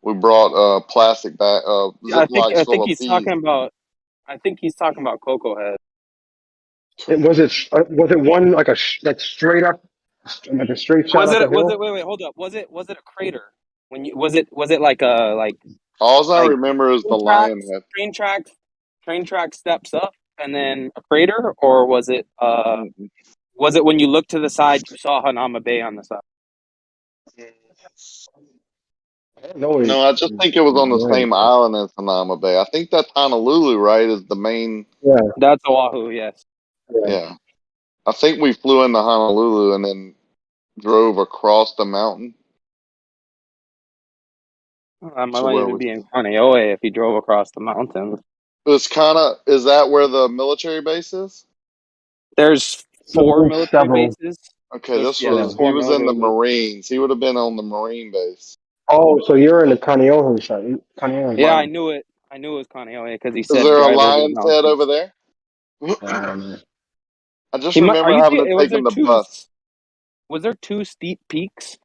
We brought plastic bag, I Ziplocs think full of he's peas. talking about. I think he's talking about Cocoa Head. Was it one like straight up, like a straight shot Was up it? a Was hill? it? Wait, hold up. Was it a crater? When you was it? Was it like a All I like remember is the lion head. train track steps up and then a crater, or was it? Was it when you looked to the side you saw Hanama Bay on the side? No, I just think it was on the same island as Hanama Bay. I think that's Honolulu, right? Is the main. Yeah, that's Oahu. Yes. Yeah, I think we flew into Honolulu and then drove across the mountain. I might even be in Kaneohe if you drove across the mountains. It's is that where the military base is? There's 4 military bases. Okay, he was four in the military bases. Marines. He would have been on the Marine base. Oh, so you're in the Kaneohe side. Kaneohe. Yeah, I knew it. I knew it was Kaneohe because he said. Is there a drive over the lion's head mountains. over there? I just Are remember you having see- to was take there the two? bus. Was there 2 steep peaks,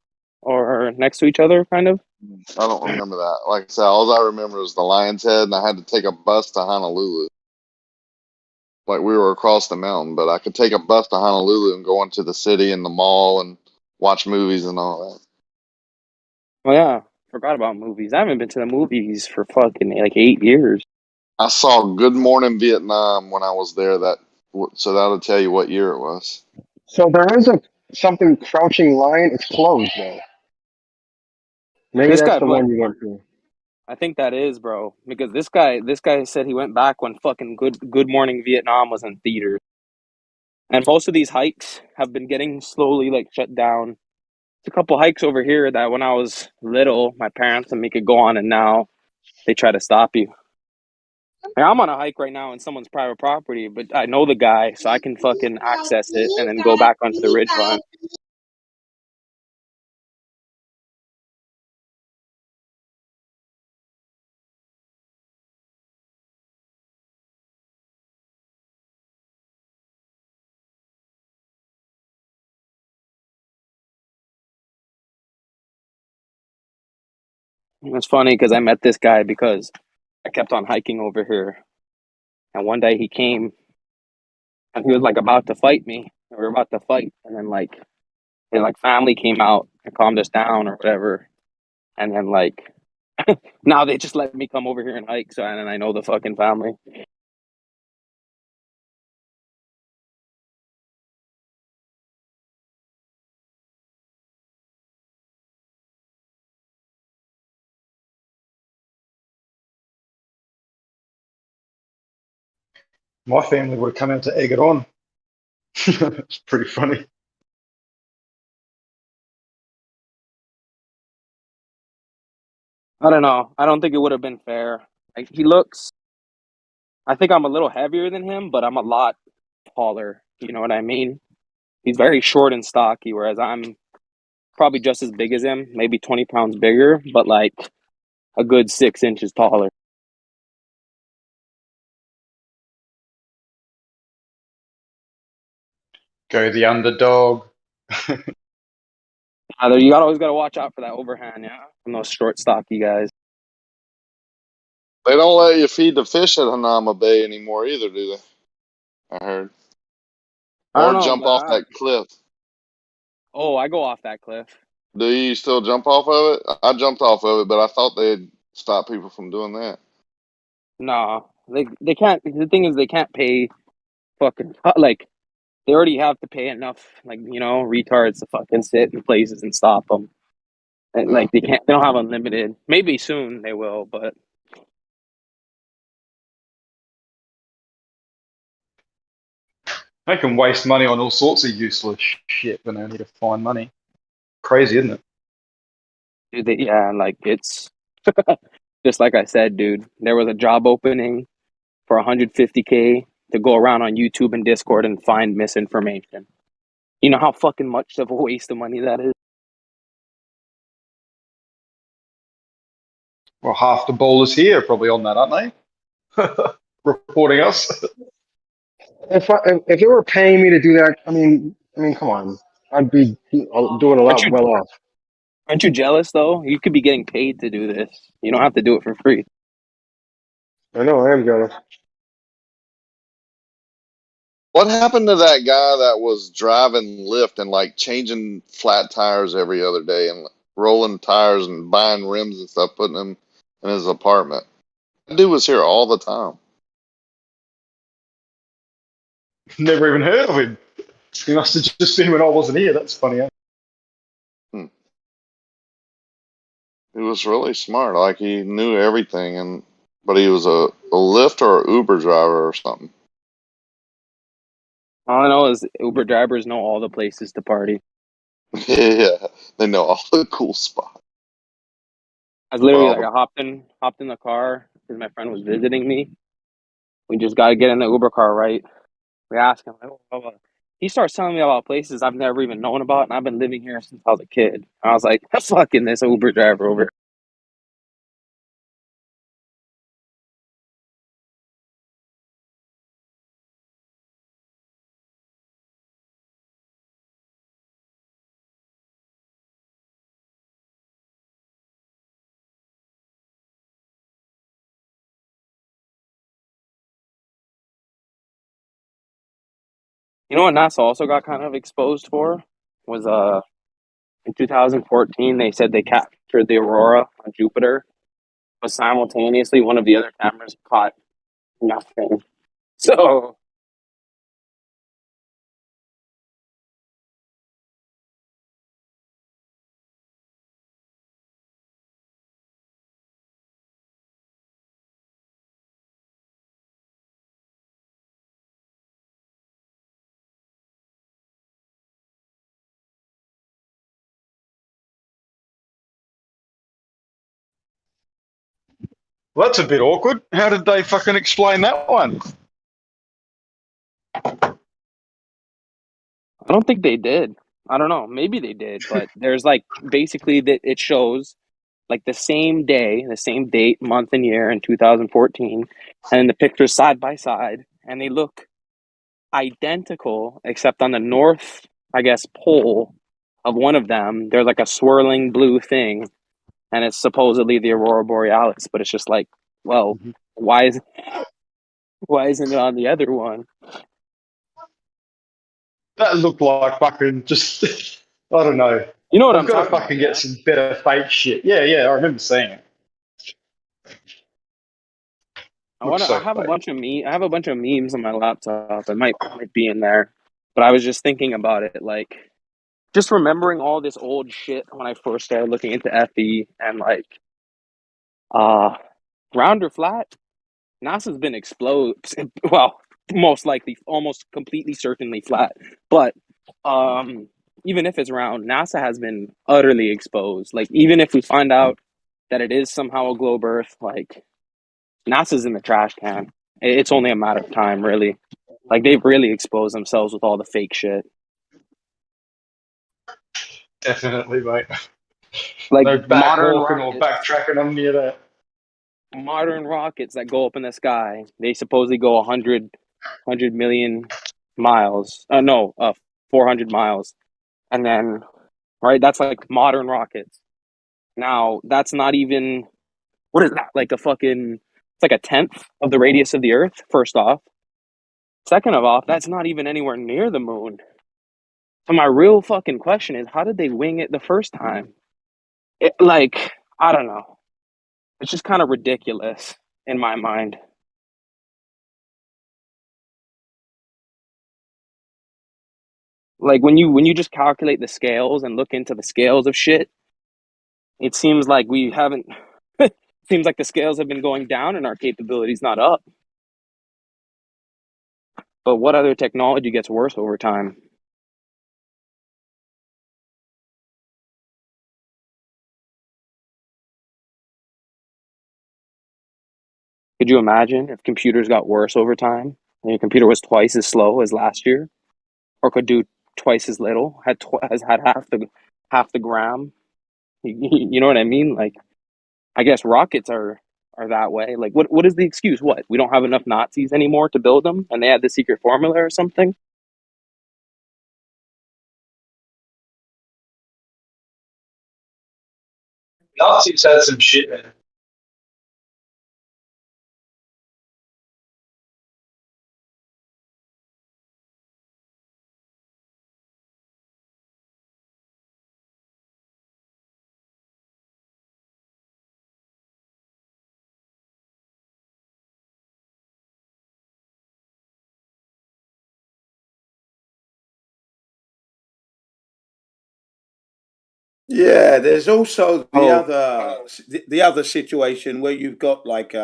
or next to each other, kind of? I don't remember that. Like I said, all I remember is the lion's head, and I had to take a bus to Honolulu. Like we were across the mountain, but I could take a bus to Honolulu and go into the city and the mall and watch movies and all that. Oh yeah, forgot about movies. I haven't been to the movies for fucking like 8 years. I saw Good Morning Vietnam when I was there. So that'll tell you what year it was. So there is something Crouching Lion. It's closed though. Maybe This that's guy the put- one you went to. I think that is, bro, because this guy said he went back when fucking Good Morning Vietnam was in theaters, and most of these hikes have been getting slowly like shut down. There's a couple hikes over here that when I was little, my parents and me could go on, and now they try to stop you. Like, I'm on a hike right now in someone's private property, but I know the guy, so I can fucking access it and then go back onto the ridgeline. It's funny because I met this guy because I kept on hiking over here, and one day he came and he was like about to fight me. We were about to fight, and then like his like family came out and calmed us down or whatever, and then like now they just let me come over here and hike. So and I know the fucking family. My family would have come out to egg it on. It's pretty funny. I don't know. I don't think it would have been fair. Like he looks. I think I'm a little heavier than him, but I'm a lot taller. You know what I mean? He's very short and stocky, whereas I'm probably just as big as him, maybe 20 pounds bigger, but like a good 6 inches taller. Go the underdog. You always got to watch out for that overhand, yeah, from those short, stocky guys. They don't let you feed the fish at Hanama Bay anymore either, do they? I heard. I don't Or know, jump but off that cliff. Oh, I go off that cliff. Do you still jump off of it? I jumped off of it, but I thought they'd stop people from doing that. No, they can't. The thing is, they can't pay fucking like they already have to pay enough, like retards to fucking sit in places and stop them. And like they can't. They don't have unlimited. Maybe soon they will, but They can waste money on all sorts of useless shit when they need to find money. Crazy, isn't it? dude, yeah, like it's just like I said, dude. There was a job opening for 150K to go around on YouTube and Discord and find misinformation. You know how fucking much of a waste of money that is? Well, half the bowlers here are probably on that, aren't they? Reporting us. If they were paying me to do that, I mean, come on, I'd be doing a lot well off. Aren't you jealous though? You could be getting paid to do this. You don't have to do it for free. I know, I am jealous. What happened to that guy that was driving Lyft and like changing flat tires every other day and rolling tires and buying rims and stuff, putting them in his apartment? That dude was here all the time. Never even heard of him. He must have just been when I wasn't here. That's funny. Huh? He was really smart. Like he knew everything, but he was a Lyft or Uber driver or something. All I know is Uber drivers know all the places to party. Yeah, they know all the cool spots. I was literally like, I hopped in the car because my friend was visiting me. We just got to get in the Uber car, right? We asked him. He starts telling me about places I've never even known about, and I've been living here since I was a kid. And I was like, fucking this Uber driver over here. You know what NASA also got kind of exposed for was in 2014 they said they captured the aurora on Jupiter, but simultaneously one of the other cameras caught nothing. So Well, that's a bit awkward. How did they fucking explain that one? I don't think they did. I don't know. Maybe they did, but there's like basically that it shows like the same day, the same date, month, and year in 2014, and the pictures side by side, and they look identical except on the north, I guess, pole of one of them, there's like a swirling blue thing, and it's supposedly the aurora borealis. But it's just like, well, why isn't it on the other one? That looked like fucking just, I don't know. You know what I've got to fucking get some better fake shit. Yeah, I remember seeing it. I have a bunch of memes on my laptop. It might be in there, but I was just thinking about it, like just remembering all this old shit when I first started looking into FE and like, round or flat. NASA's been well, most likely, almost completely certainly flat. But even if it's round, NASA has been utterly exposed. Like even if we find out that it is somehow a globe Earth, like NASA's in the trash can. It's only a matter of time, really. Like they've really exposed themselves with all the fake shit. Definitely, mate. Like No modern backhawking or rockets, backtracking on any of that. modern rockets that go up in the sky, they supposedly go 100 million miles. 400 miles. And then, right, that's like modern rockets. Now, that's not even, what is that? Like it's like a tenth of the radius of the Earth, first off. Second of all, that's not even anywhere near the moon. So my real fucking question is, how did they wing it the first time? I don't know. It's just kind of ridiculous in my mind. Like when you just calculate the scales and look into the scales of shit, it seems like we haven't. Seems like the scales have been going down and our capabilities not up. But what other technology gets worse over time? Could you imagine if computers got worse over time and your computer was twice as slow as last year, or could do twice as little, has had half the gram? You know what I mean? Like, I guess rockets are that way. Like, what is the excuse? What, we don't have enough Nazis anymore to build them, and they had the secret formula or something? Nazis had some shit, man. Yeah, there's also the other situation where you've got like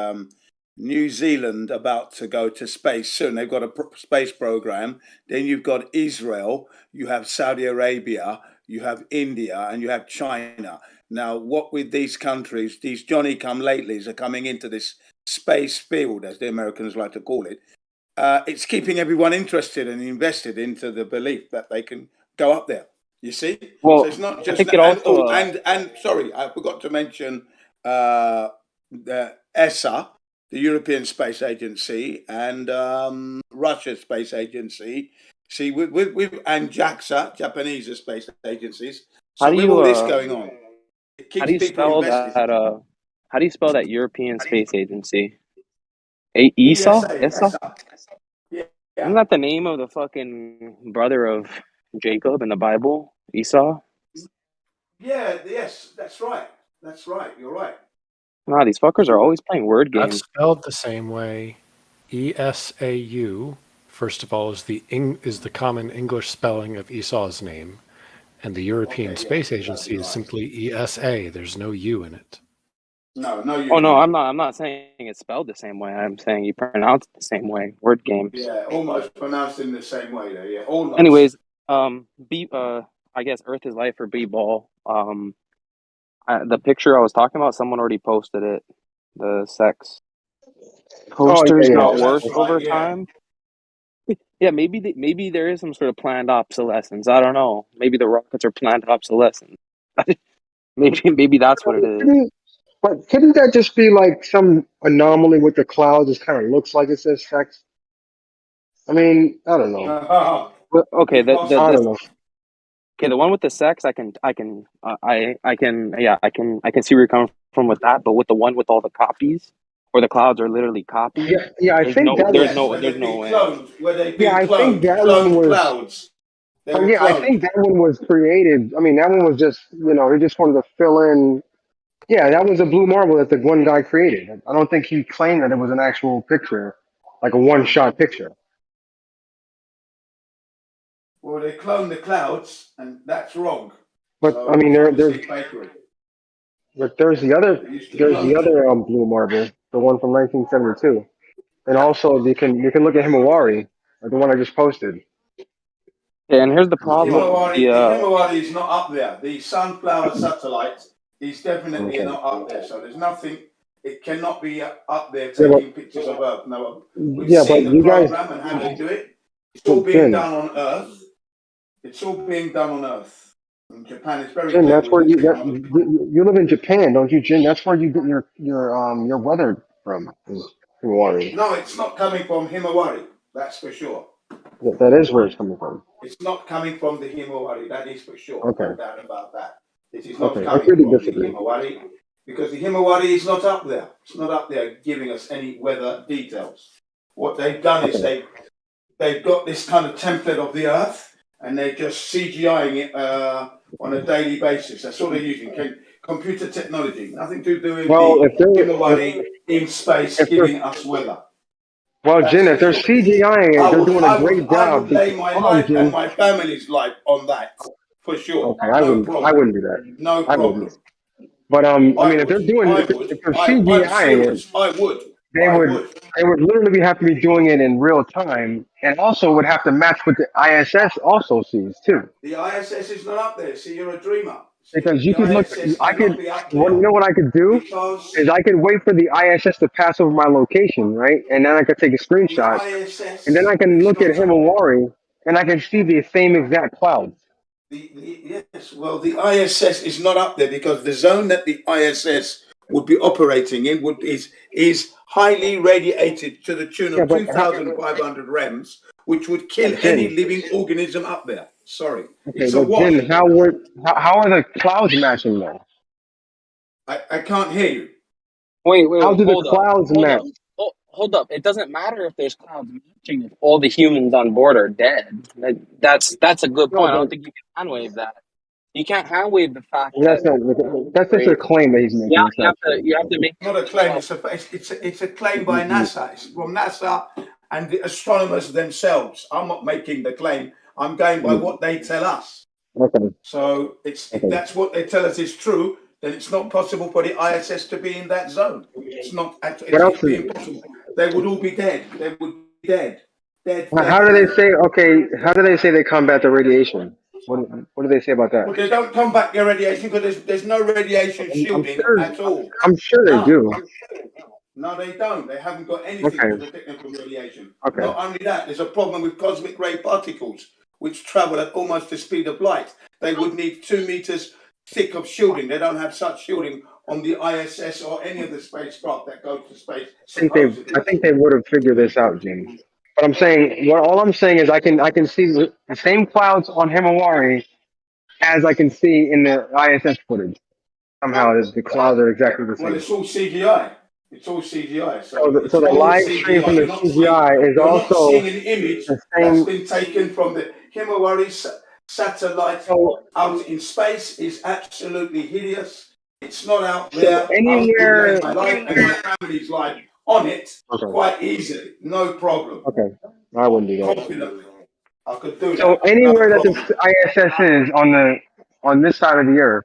New Zealand about to go to space soon. They've got a space program. Then you've got Israel, you have Saudi Arabia, you have India, and you have China. Now, what with these countries, these Johnny-come-latelys are coming into this space field, as the Americans like to call it. It's keeping everyone interested and invested into the belief that they can go up there. You see, Well, so it's not I just think that. it also. And sorry, I forgot to mention the ESA, the European Space Agency, and Russia's Space Agency. See, and JAXA, Japanese space agencies. So with all this going on, it How keeps do you people spell invested. that? How do you spell that European Space Agency? ESA? ESA? Yeah. Isn't that the name of the fucking brother of Jacob in the Bible? Esau? Yeah. Yes, that's right. That's right. You're right. Nah, these fuckers are always playing word That's games. spelled the same way. ESAU, first of all, is the common English spelling of Esau's name, and the European Space Agency is simply ESA. There's no U in it. No, no. Oh no, I'm not saying it's spelled the same way. I'm saying you pronounce it the same way. Word games. Yeah, almost pronounced in the same way though. Yeah, almost. Anyways, I guess Earth is Life for B-ball. The picture I was talking about, someone already posted it. The sex posters got worse over time. Yeah, maybe there is some sort of planned obsolescence. I don't know. Maybe the rockets are planned obsolescence. maybe that's what it is. But couldn't that just be like some anomaly with the clouds? It kind of looks like it says sex. I mean, I don't know. Okay, I don't know. Okay, the one with the sex, I can see where you're coming from with that. But with the one with all the copies, where the clouds are literally copied, Yeah, I think that there's was. no way. Where they've Yeah, been I think that one cloned was. clouds. They Oh were yeah, I cloned. think that one was created. I mean, that one was just he just wanted to fill in. Yeah, that was a blue marble that the one guy created. I don't think he claimed that it was an actual picture, like a one-shot picture. Well, they cloned the clouds, and that's wrong. But So I mean, it's there's obviously fakery. but there's the other blue marble, the one from 1972, and also you can look at Himawari, the one I just posted. Yeah, and here's the problem. The Himawari is not up there. The sunflower satellite Okay. not up there. So there's nothing. It cannot be up there Yeah, taking pictures of Earth. No, we've yeah, but seen the you guys, program and how they do it. It's all but being Jin, done on Earth. It's all being done on Earth. And Japan is very Jin, clever that's with where the technology. you live in Japan, don't you, Jin? That's where you get your weather from. Is Hawaii. No, it's not coming from Himawari. That's for sure. That is where it's coming from. It's not coming from the Himawari. That is for sure. Okay. No doubt about that. It is not Okay. coming Agree to from the disagree. Himawari because the Himawari is not up there. It's not up there giving us any weather details. What they've done is they've got this kind of template of the Earth and they're just CGIing it on a daily basis. That's all they're using. Computer technology. Nothing to do with Well, the if they're Himawari in space if they're giving us weather. well, That's Jin, for if they're sure. CGIing it, they're doing a great I job. would lay my Hold on, life and Jin. my family's life on that for sure. Okay, No I problem. wouldn't do that. No I problem. wouldn't. But I mean, if they're doing, I if would. they're I'm CGIing it, serious. I would. they would literally have to be doing it in real time, and also would have to match what the ISS also sees too. The ISS is not up there. See, you're a dreamer. Because you The could look, ISS I cannot could, be up what there you know what I could do because is I could wait for the ISS to pass over my location, right, and then I could take a the screenshot, and then ISS I can is look at not up there. Himawari, and I can see the same exact clouds. Yes, well, the ISS is not up there because the zone that the ISS would be operating in is highly radiated to the tune Yeah, of but 2,500 rems, which would kill any Jin, living organism up there. Sorry, okay, it's a but wash. Jin, how are the clouds matching though? I can't hear you. Wait, How do the hold up, clouds hold match? up, hold up. It doesn't matter if there's clouds matching if all the humans on board are dead. That's a good No, point. I but don't think you can hand wave that. You can't hand wave the fact that's that not. That's just a claim that he's making. It's not true. you have to make Not a claim. It's a claim by NASA. It's from NASA and the astronomers themselves. I'm not making the claim. I'm going by what they tell us. Okay. So if that's what they tell us is true, then it's not possible for the ISS to be in that zone. It's not. It'd be impossible. They would all be dead. They would be dead. How do they say? Okay, how do they say they combat the radiation? What do they say about that? Well, they don't combat the radiation because there's no radiation shielding at all. I'm sure they do. No, they don't. They haven't got anything to Okay. protect them from radiation. Okay. Not only that, there's a problem with cosmic ray particles, which travel at almost the speed of light. They would need 2 meters thick of shielding. They don't have such shielding on the ISS or any of the spacecraft that go to space. I think they would have figured this out, Jimmy. But I'm saying, all I'm saying is I can see the same clouds on Himawari as I can see in the ISS footage. Somehow, the clouds are exactly the Well, same. it's all CGI. It's all CGI. So it's the all live CGI. stream from the CGI is You're not also seeing an image the that's same. been taken from the Himawari satellite out in space. Is absolutely hideous. It's not out there. I would lay my life and my family's life on it quite easily. No problem. Okay, I wouldn't do that. Confidently. I could do So that. anywhere that the ISS is on this side of the Earth,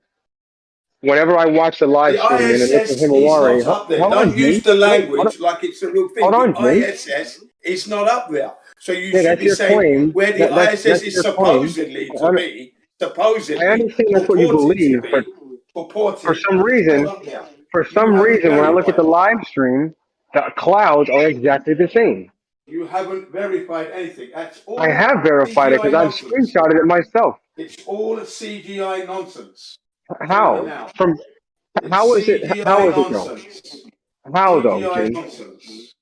whenever I watch the live The stream and it looks at ISS is Himawari, not up there. hold on, Don't use Jim. the Hold language like it's a real thing. hold on, The Jim. ISS is not up there. So you Yeah, should that's be your saying claim. where the ISS That's is your claim. supposedly I to be, understand that's what you purported to believe, but be, purported, for some and it's not reason, up there. You haven't when I look at verified the it. live stream, the clouds are exactly the same. You haven't verified anything. That's all I have verified it CGI because I've nonsense. screenshotted it myself. It's all CGI nonsense. I'm telling you How? now. From It's how is it? How CGI is it though? nonsense. How though, CGI Jim? nonsense.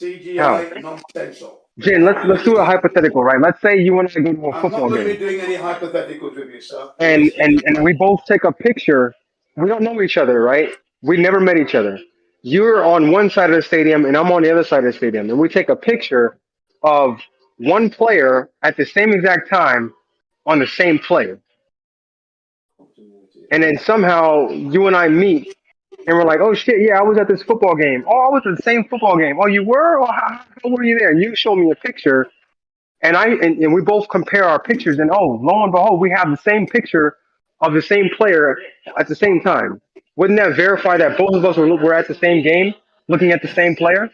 How? CGI nonsensical. Jim, let's do a hypothetical, right? Let's say you and I go to a I'm not football going to game, be doing any hypotheticals with you, sir. and we both take a picture. We don't know each other, right? We never met each other. You're on one side of the stadium, and I'm on the other side of the stadium, and we take a picture of one player at the same exact time on the same player. And then somehow you and I meet and we're like, oh shit, yeah, I was at this football game. Oh, I was at the same football game. Oh, you were? Oh, how were you there? And you show me a picture and we both compare our pictures and oh, lo and behold, we have the same picture of the same player at the same time. Wouldn't that verify that both of us were at the same game looking at the same player?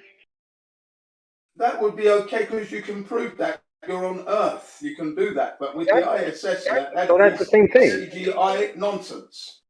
That would be okay because you can prove that you're on Earth. You can do that. But with the ISS, that So that's is the same thing. CGI nonsense.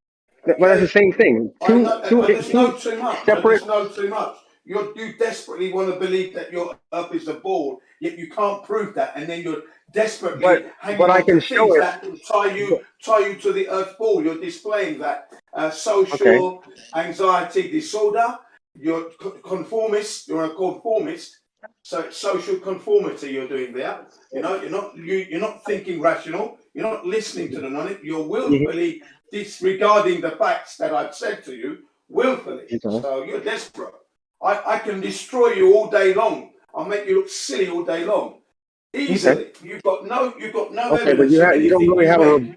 But that's the same thing. I know, Two I just know too much. I separate. just know too much. You desperately want to believe that your Earth is a ball, yet you can't prove that, and then you're desperately hanging But I on to can show things it. that tie you to the Earth ball. You're displaying that Okay. social anxiety disorder. You're conformist. You're a conformist. So it's social conformity you're doing there. You know, you're not thinking rational. You're not listening to the knowledge. You're willfully disregarding the facts that I've said to you, willfully. Okay. So you're desperate. I can destroy you all day long. I'll make you look silly all day long. Easily. Okay. You've got no Okay, but evidence of you don't anything really you have win.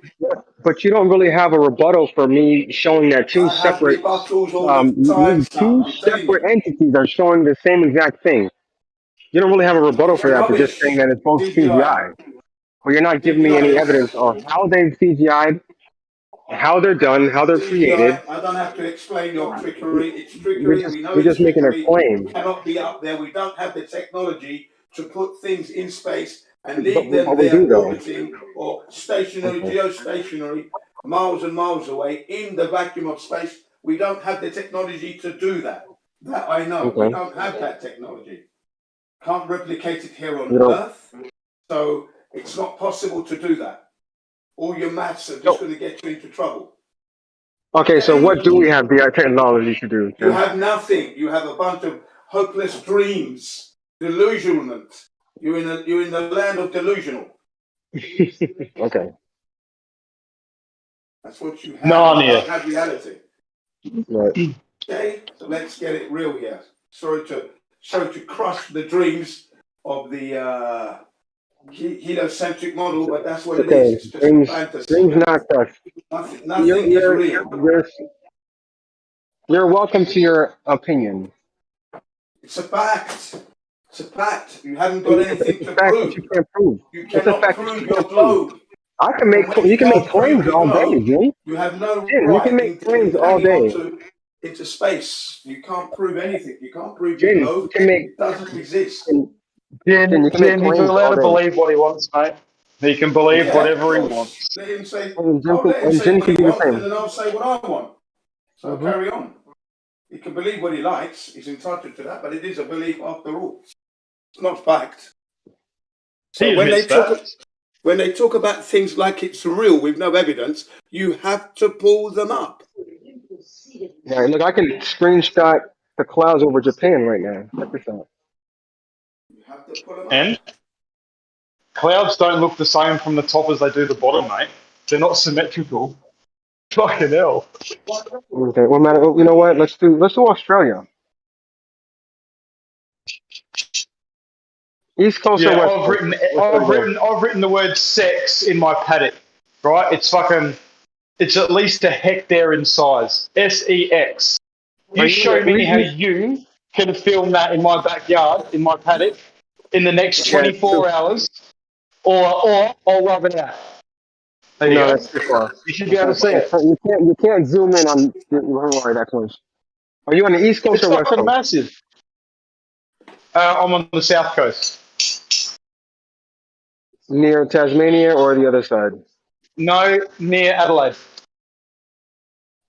but you don't really have a rebuttal for me showing that two I have separate rebuttals all the time, son. I'm telling you. entities are showing the same exact thing. You don't really have a rebuttal for that for just saying Rubbish. that it's both CGI. CGI. But you're not giving me any CGI is evidence of how they've CGI'd, how they're done, how they're created. CGI. I don't have to explain your trickery. It's trickery. We know You're it's just making a trickery. claim. It cannot be up there. We don't have the technology to put things in space and But leave them we there do though. orbiting or stationary, Okay. geostationary, miles and miles away in the vacuum of space. We don't have the technology to do that. That I know. We Okay. don't have that technology. Can't replicate it here on You don't. Earth. So it's not possible to do that. All your maths are just going to get you into trouble. Okay, so what do we have the technology to do? You have nothing. You have a bunch of hopeless dreams, delusionment. You're in the land of delusional. Okay. That's what you have. Narnia. You don't have reality. Right. Okay, so let's get it real here. Sorry to crush the dreams of the heliocentric model, but that's what it is. It's just a fantasy. Dreams not crushed. Nothing is real. You're welcome to your opinion. It's a fact. It's a fact. You haven't got anything It's a to fact that prove. you can't prove. You It's a cannot fact that prove you your can't prove. globe. I can make And when you can make can't prove claims your all day, globe, Jim. you have no Jim, you can right make claims in all hanging on day. into space. You can't prove anything. You can't prove your Jim, globe. you can make It doesn't exist. Jim, you can make Jin, he's claims allowed all to day. believe what he wants, mate. He can believe Yeah, of whatever he course. wants. Let him say. And Jim I'll let him say Jim what can he do the wants, and same. then I'll say what I want. So Mm-hmm. carry on. He can believe what he likes. He's entitled to that, but it is a belief after all. It's not fact. So He admits that. when they talk about things like it's real with no evidence, you have to pull them up. Yeah, look, I can screenshot the clouds over Japan right now. Check this out. You have to pull them up. And clouds don't look the same from the top as they do the bottom, mate. They're not symmetrical. Fucking hell. Okay, well, matter. You know what? Let's do Australia. East Coast Yeah, or West Coast? I've written the word sex in my paddock. Right? It's at least a hectare in size. SEX. You show me how you can film that in my backyard, in my paddock, in the next 24 hours, or I'll rub it out. There you No, go. that's too far. You should be able to see it. You can't zoom in on that close. Are you on the East Coast It's or West fucking Coast? massive. I'm on the south coast. Near Tasmania or the other side? No, near Adelaide.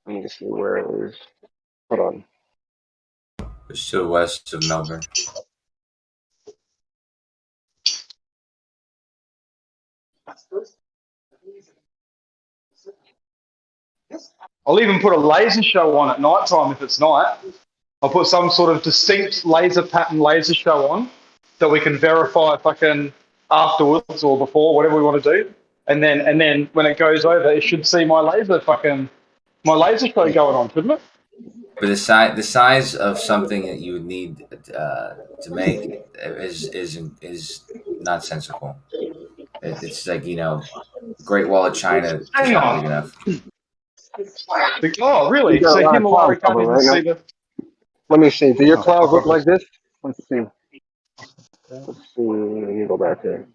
Let me see where it is. Hold on. It's to the west of Melbourne. I'll even put a laser show on at night time if it's night. I'll put some sort of distinct laser pattern laser show on so we can verify fucking afterwards or before, whatever we want to do. And then when it goes over, it should see my laser show going on, shouldn't it? But the size of something that you would need to make is nonsensical. It's like, Great Wall of China is not big enough. Oh, really? You got So a lot of Himalaya cloud can't cover, even right? see the... Let me see. Do your Oh, clouds look fuck like this? Let's see. Let's see. Let me go back there.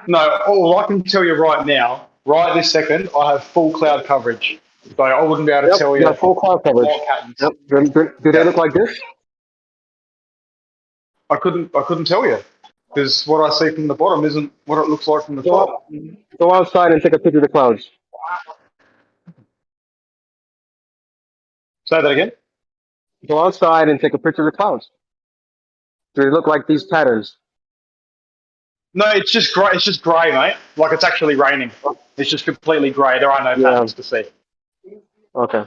No, all I can tell you right now, right this second, I have full cloud coverage. So I wouldn't be able to tell you got full cloud coverage. what patterns. Yep. Do they look like this? I couldn't tell you because what I see from the bottom isn't what it looks like from the top. Go outside and take a picture of the clouds. Say that again. Go outside and take a picture of the clouds. Do they look like these patterns? No, it's just grey. It's just grey, mate. Like it's actually raining. It's just completely grey. There are no patterns to see. Okay.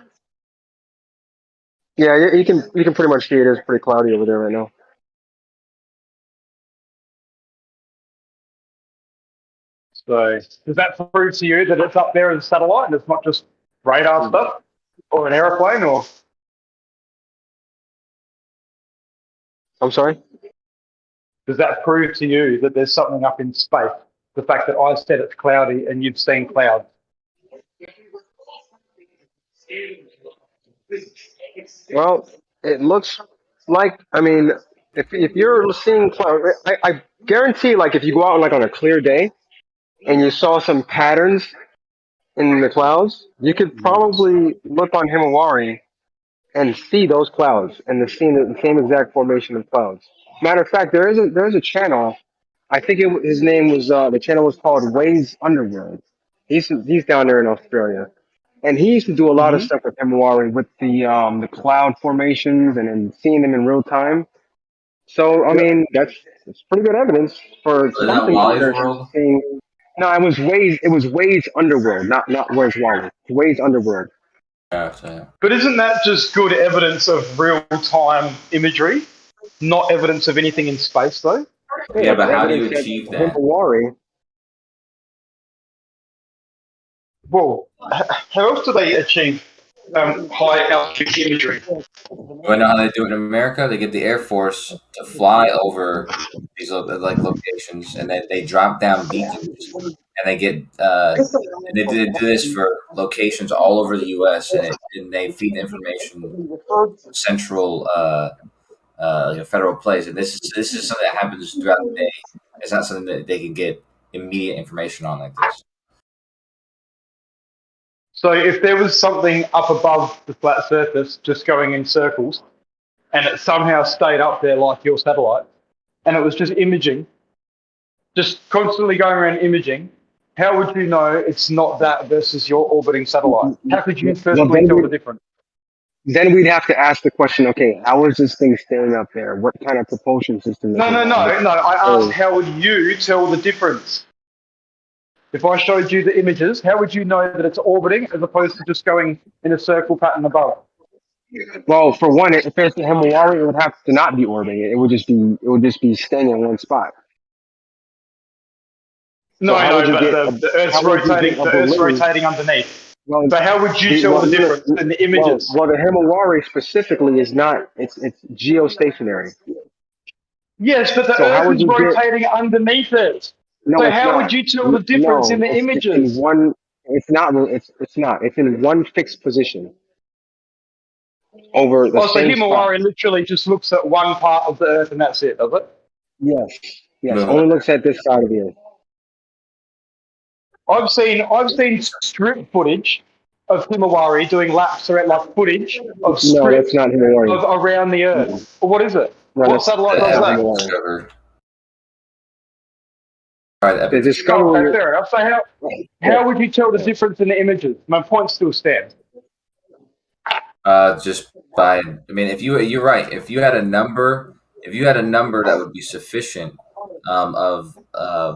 Yeah, you can pretty much see it is pretty cloudy over there right now. So does that prove to you that it's up there as a satellite and it's not just radar stuff or an aeroplane or? I'm sorry? Does that prove to you that there's something up in space? The fact that I said it's cloudy and you've seen clouds? Well, it looks like, I mean, if you're seeing clouds, I guarantee, like, if you go out like on a clear day and you saw some patterns in the clouds, you could probably look on Himawari and see those clouds and the same exact formation of clouds. Matter of fact, there is a channel. I think his name was the channel was called Waze Underworld. He's down there in Australia, and he used to do a lot of stuff with Himawari with the cloud formations and then seeing them in real time. So I mean it's pretty good evidence for Is that something Wally's they're World? seeing. No, it was Waze. It was Waze Underworld, not Where's Wally. Waze Underworld. But isn't that just good evidence of real-time imagery? Not evidence of anything in space, though? Yeah, but how do you achieve that? Himawari. Well, how else do they achieve high-altitude imagery? You know how they do it in America? They get the Air Force to fly over these like locations, and then they drop down beacons, and they get and they do this for locations all over the U.S. and they feed information central federal place. And this is something that happens throughout the day. It's not something that they can get immediate information on like this. So if there was something up above the flat surface just going in circles, and it somehow stayed up there like your satellite, and it was just imaging, just constantly going around imaging, how would you know it's not that versus your orbiting satellite? How could you firstly tell the difference? Then we'd have to ask the question, okay, how is this thing staying up there? What kind of propulsion system is No. it on? I asked, how would you tell the difference? If I showed you the images, how would you know that it's orbiting as opposed to just going in a circle pattern above? Well, for one, if it's the Himawari, it would have to not be orbiting. It would just be staying in one spot. No, So but the Earth's rotating. The Earth's rotating underneath. Well, so how would you tell the difference in the images? Well, the Himawari specifically is not. It's geostationary. Yes, but the Earth is rotating underneath it. No, so it's how not. would you tell the difference in the images? It's in one. It's not. It's not. It's in one fixed position. Over the same same Himawari spot. literally just looks at one part of the Earth and that's it, does it? Yes. Only looks at this side of the Earth. I've seen strip footage of Himawari doing laps around, like footage of strips No, that's not Himawari. of around the Earth. Well, what is it? No, what satellite does that? The Discovery. Okay, fair enough. So how would you tell the difference in the images? My point still stands. Just by, I mean, you're right. If you had a number that would be sufficient of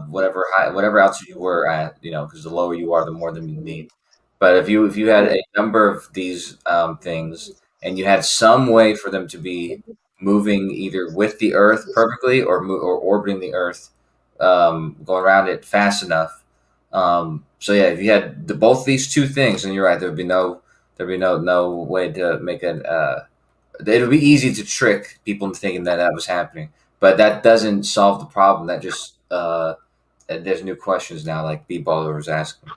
whatever altitude you were at, because the lower you are, the more than you need. But if you had a number of these things, and you had some way for them to be moving either with the Earth perfectly or orbiting the Earth, going around it fast enough. So yeah, if you had both these two things, and you're right, there'd be no way to make it would be easy to trick people into thinking that was happening, but that doesn't solve the problem. That just there's new questions now, like B-Baller was asking.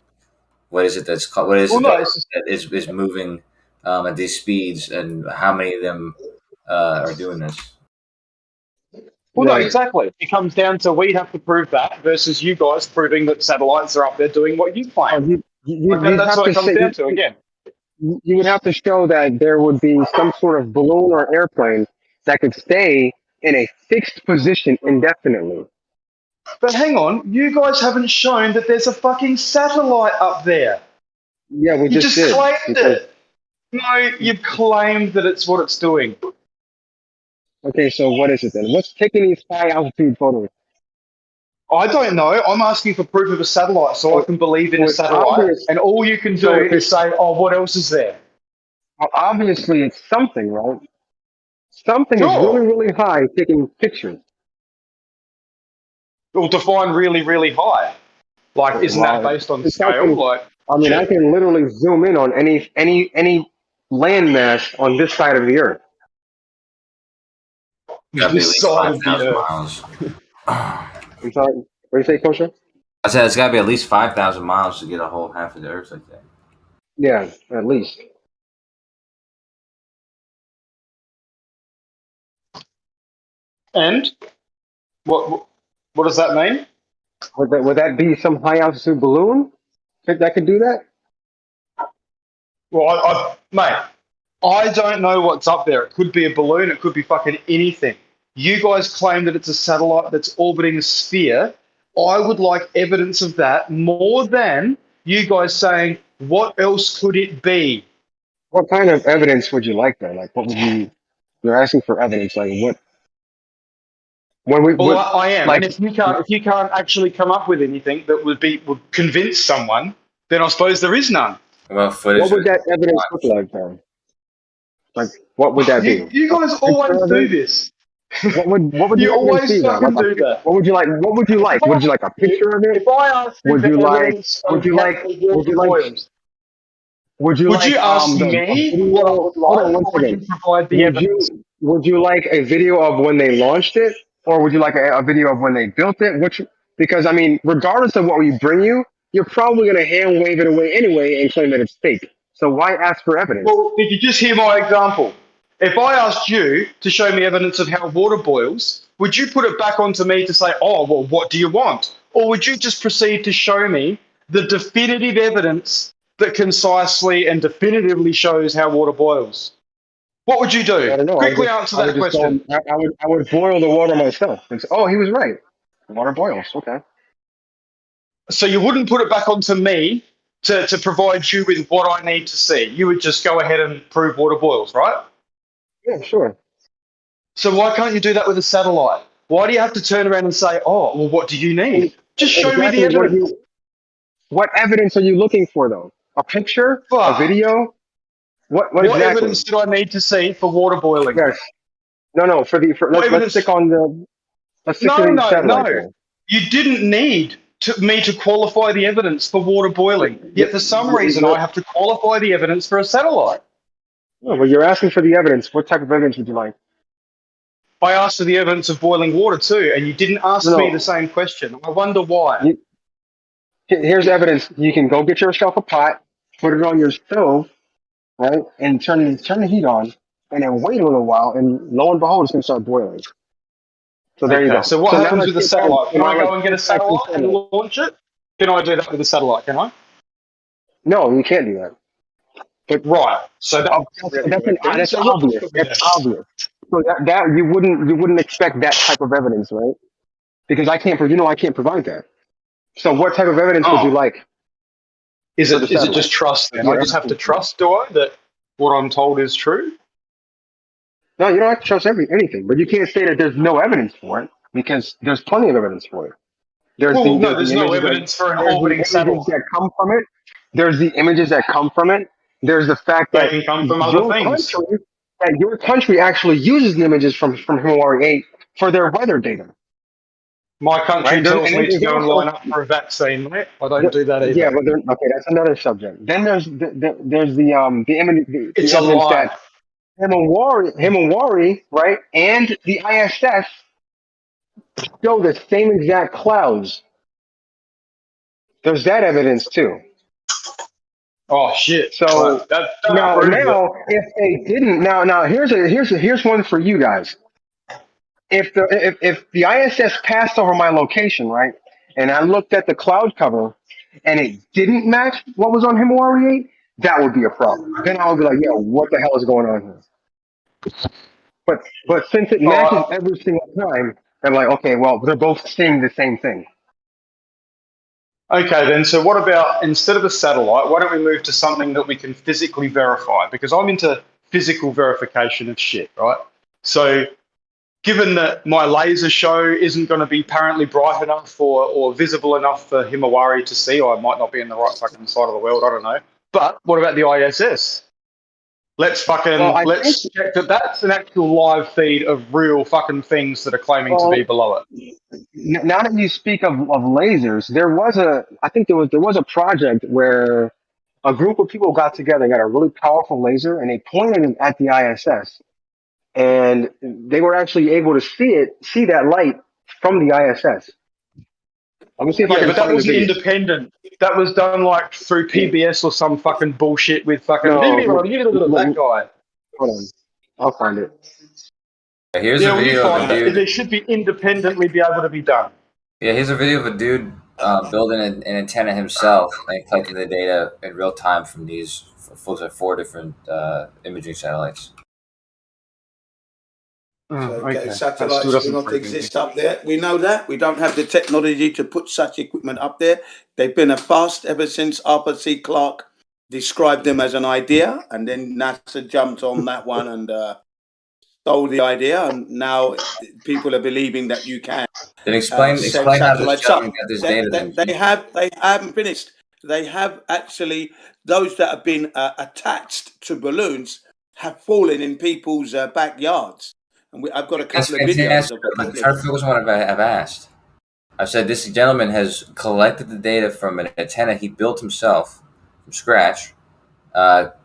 What is it that is moving at these speeds, and how many of them are doing this? Well, no, exactly. It comes down to we have to prove that versus you guys proving that satellites are up there doing what you claim. That's what it comes down to again. You would have to show that there would be some sort of balloon or airplane that could stay in a fixed position indefinitely. But hang on, you guys haven't shown that there's a fucking satellite up there. Yeah, we just did. claimed it. No, you've claimed that it's what it's doing. Okay, so what is it then? What's taking these high altitude photos? I don't know. I'm asking for proof of a satellite so I can believe in So a it's satellite, obvious. and all you can So do it's is say, oh, what else is there? well, obviously it's something, right? Something is really, Sure. really high taking pictures. It'll define really, really high. Like, isn't that Well, based on it's I scale? can, Like, I mean, I shit. can literally zoom in on any landmass on this side of the earth. Gotta be at This least side of the 5,000 earth. miles. I'm sorry. What do you say, Kosher? I said it's gotta be at least 5,000 miles to get a whole half of the Earth like that. Yeah, at least. And what does that mean? Would that be some high altitude balloon that could do that? Well, mate, I don't know what's up there. It could be a balloon. It could be fucking anything. You guys claim that it's a satellite that's orbiting a sphere. I would like evidence of that more than you guys saying, what else could it be? What kind of evidence would you like then? Like, what would you? You're asking for evidence. Like, what? When we Well, what? I am, and Like, if you can't actually come up with anything that would convince someone, then I suppose there is none. About footage what would that evidence look like then? Like, what would that be? You A guys picture always of do it? this. What would You the evidence always be then? Like, fucking do that. what would you like? What would you like? Would you like a picture of it? If I asked you Would for you like? evidence Would of you how like? the Would water you like? boils, Would you would like you ask a me what I video? would Hold on like, one or would you second. provide the Would evidence? you like a video of when they launched it, or would you like a video of when they built it? Which, because I mean, regardless of what we bring you, you're probably gonna hand wave it away anyway and claim that it's fake. So why ask for evidence? Well, did you just hear my example? If I asked you to show me evidence of how water boils, would you put it back onto me to say, oh, well, what do you want? Or would you just proceed to show me the definitive evidence that concisely and definitively shows how water boils? What would you I do? don't know. Quickly answer I would that just go. question. I would boil the water myself. And say, oh, he was right. Water boils. Okay. So you wouldn't put it back onto me to provide you with what I need to see. You would just go ahead and prove water boils, right? Yeah, sure. So why can't you do that with a satellite? Why do you have to turn around and say, oh, well, what do you need? Just show me the Exactly. evidence. What evidence are you looking for, though? A picture? A Fuck. video? What What exactly? evidence do I need to see for water boiling? Yes. No. Let's stick on the. Let's stick to the satellite No. thing. You didn't need me to qualify the evidence for water boiling. Yet for some reason, I have to qualify the evidence for a satellite. No, but you're asking for the evidence. What type of evidence would you like? I asked for the evidence of boiling water too, and you didn't ask me No. the same question. I wonder why. Here's evidence. You can go get yourself a pot, put it on your stove, right, and turn the heat on, and then wait a little while, and lo and behold, it's gonna start boiling. So there you Okay, go. so what So now happens let's with a get back. satellite? So Can I now go let's and get a get back to the satellite and satellite. launch it? Can I do that with a satellite? Can I? No, you can't do that. But Right. So that's So what else obvious. could we do? That's obvious. So that you wouldn't expect that type of evidence, right? Because I can't provide that. So what type of evidence would you Oh, like? is for the it satellite? just trust then? I You're just have to asking for. trust, do I, that what I'm told is true? No, you don't have to trust anything, but you can't say that there's no evidence for it because there's plenty of evidence for it. Well, no, there's no Images evidence for an there's the orbiting images satellite. that come from it. There's the images that come from it. There's the fact They that can come from other things. your country actually uses the images from Himawari 8 for their weather data. My country Right? tells me to There's go and also, line up for a vaccine, mate. I don't do that yeah, either. but okay, that's another subject. Then there's the image, the It's a evidence lie. that Himawari, right, and the ISS show the same exact clouds. There's that evidence too. Oh shit! So Well, that now, proves it. if they didn't, now here's one for you guys. If the ISS passed over my location, right, and I looked at the cloud cover, and it didn't match what was on Himawari 8, that would be a problem. Then I would be like, yo, what the hell is going on here? But since it matches every single time, I'm like, okay, well, they're both seeing the same thing. Okay, then. So what about instead of a satellite? Why don't we move to something that we can physically verify? Because I'm into physical verification of shit, right? So, given that my laser show isn't going to be apparently bright enough or visible enough for Himawari to see, or I might not be in the right fucking side of the world, I don't know. But what about the ISS? Let's check that that's an actual live feed of real fucking things that are claiming to be below it. Now that you speak of lasers, I think there was a project where a group of people got together and got a really powerful laser and they pointed it at the ISS. And they were actually able to see that light from the ISS. I'm gonna see if I can but that find wasn't the video. independent. That was done like through PBS or some fucking bullshit with fucking that guy. Hold on, I'll find it. Here's a video of a dude. They should be independently be able to be done. Yeah, here's a video of a dude building an antenna himself and collecting the data in real time from these four different imaging satellites. Satellites do not exist up there. We know that. We don't have the technology to put such equipment up there. They've been a past ever since Arthur C. Clarke described them as an idea, and then NASA jumped on that one and stole the idea, and now people are believing that you can. Then explain how this gentleman got this data. They haven't finished. They have actually, those that have been attached to balloons have fallen in people's backyards. And I've got a couple of videos. But try to focus on what I've asked. I've said this gentleman has collected the data from an antenna he built himself from scratch.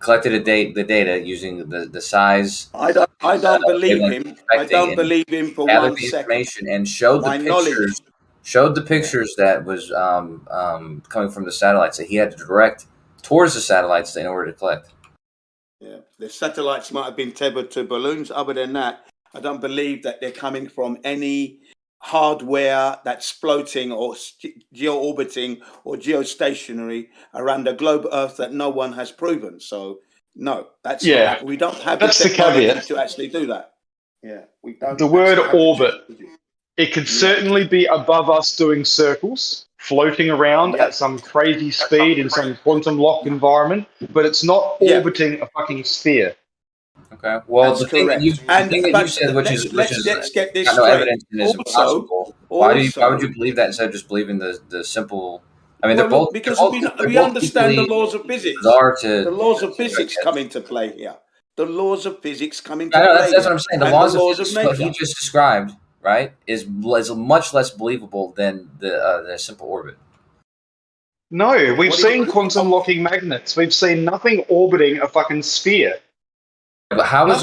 Collected the data using the size. I don't believe him. I don't believe him for 1 second. And showed the pictures. Showed the pictures that was coming from the satellites that he had to direct towards the satellites in order to collect. Yeah, the satellites might have been tethered to balloons. Other than that, I don't believe that they're coming from any hardware that's floating or geo-orbiting or geostationary around the globe Earth that no one has proven. So, no, that's not, we don't have the technology to actually do that. Yeah, we don't. The word orbit, it could certainly be above us doing circles, floating around at some crazy speed in some quantum lock environment, but it's not orbiting a fucking sphere. Okay. Well, that's correct. The thing that you said, which is let's get this got no straight. evidence and is impossible. Why would you believe that instead of just believing the simple? I mean, they're both because we understand the laws of physics. The laws of physics come into play here. The laws of physics come into play. That's what I'm saying. The laws of physics, what he just described, right, is much less believable than the simple orbit. No, we've seen quantum locking magnets. We've seen nothing orbiting a fucking sphere. But how does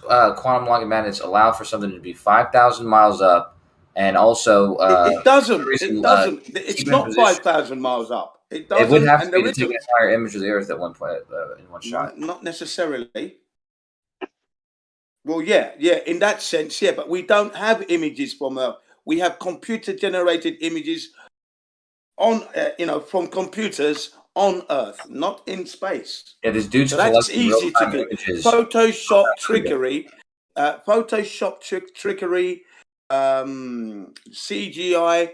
quantum locking magnets allow for something to be 5,000 miles up and also it doesn't. It's not 5,000 miles up. It doesn't. It would have to be to take an entire image of the Earth at one point in one shot. Not necessarily. Well, yeah, in that sense, yeah, but we don't have images from Earth. We have computer-generated images on, from computers on Earth, not in space. Yeah, this dude's so that's easy to do. Images. Photoshop trickery, CGI,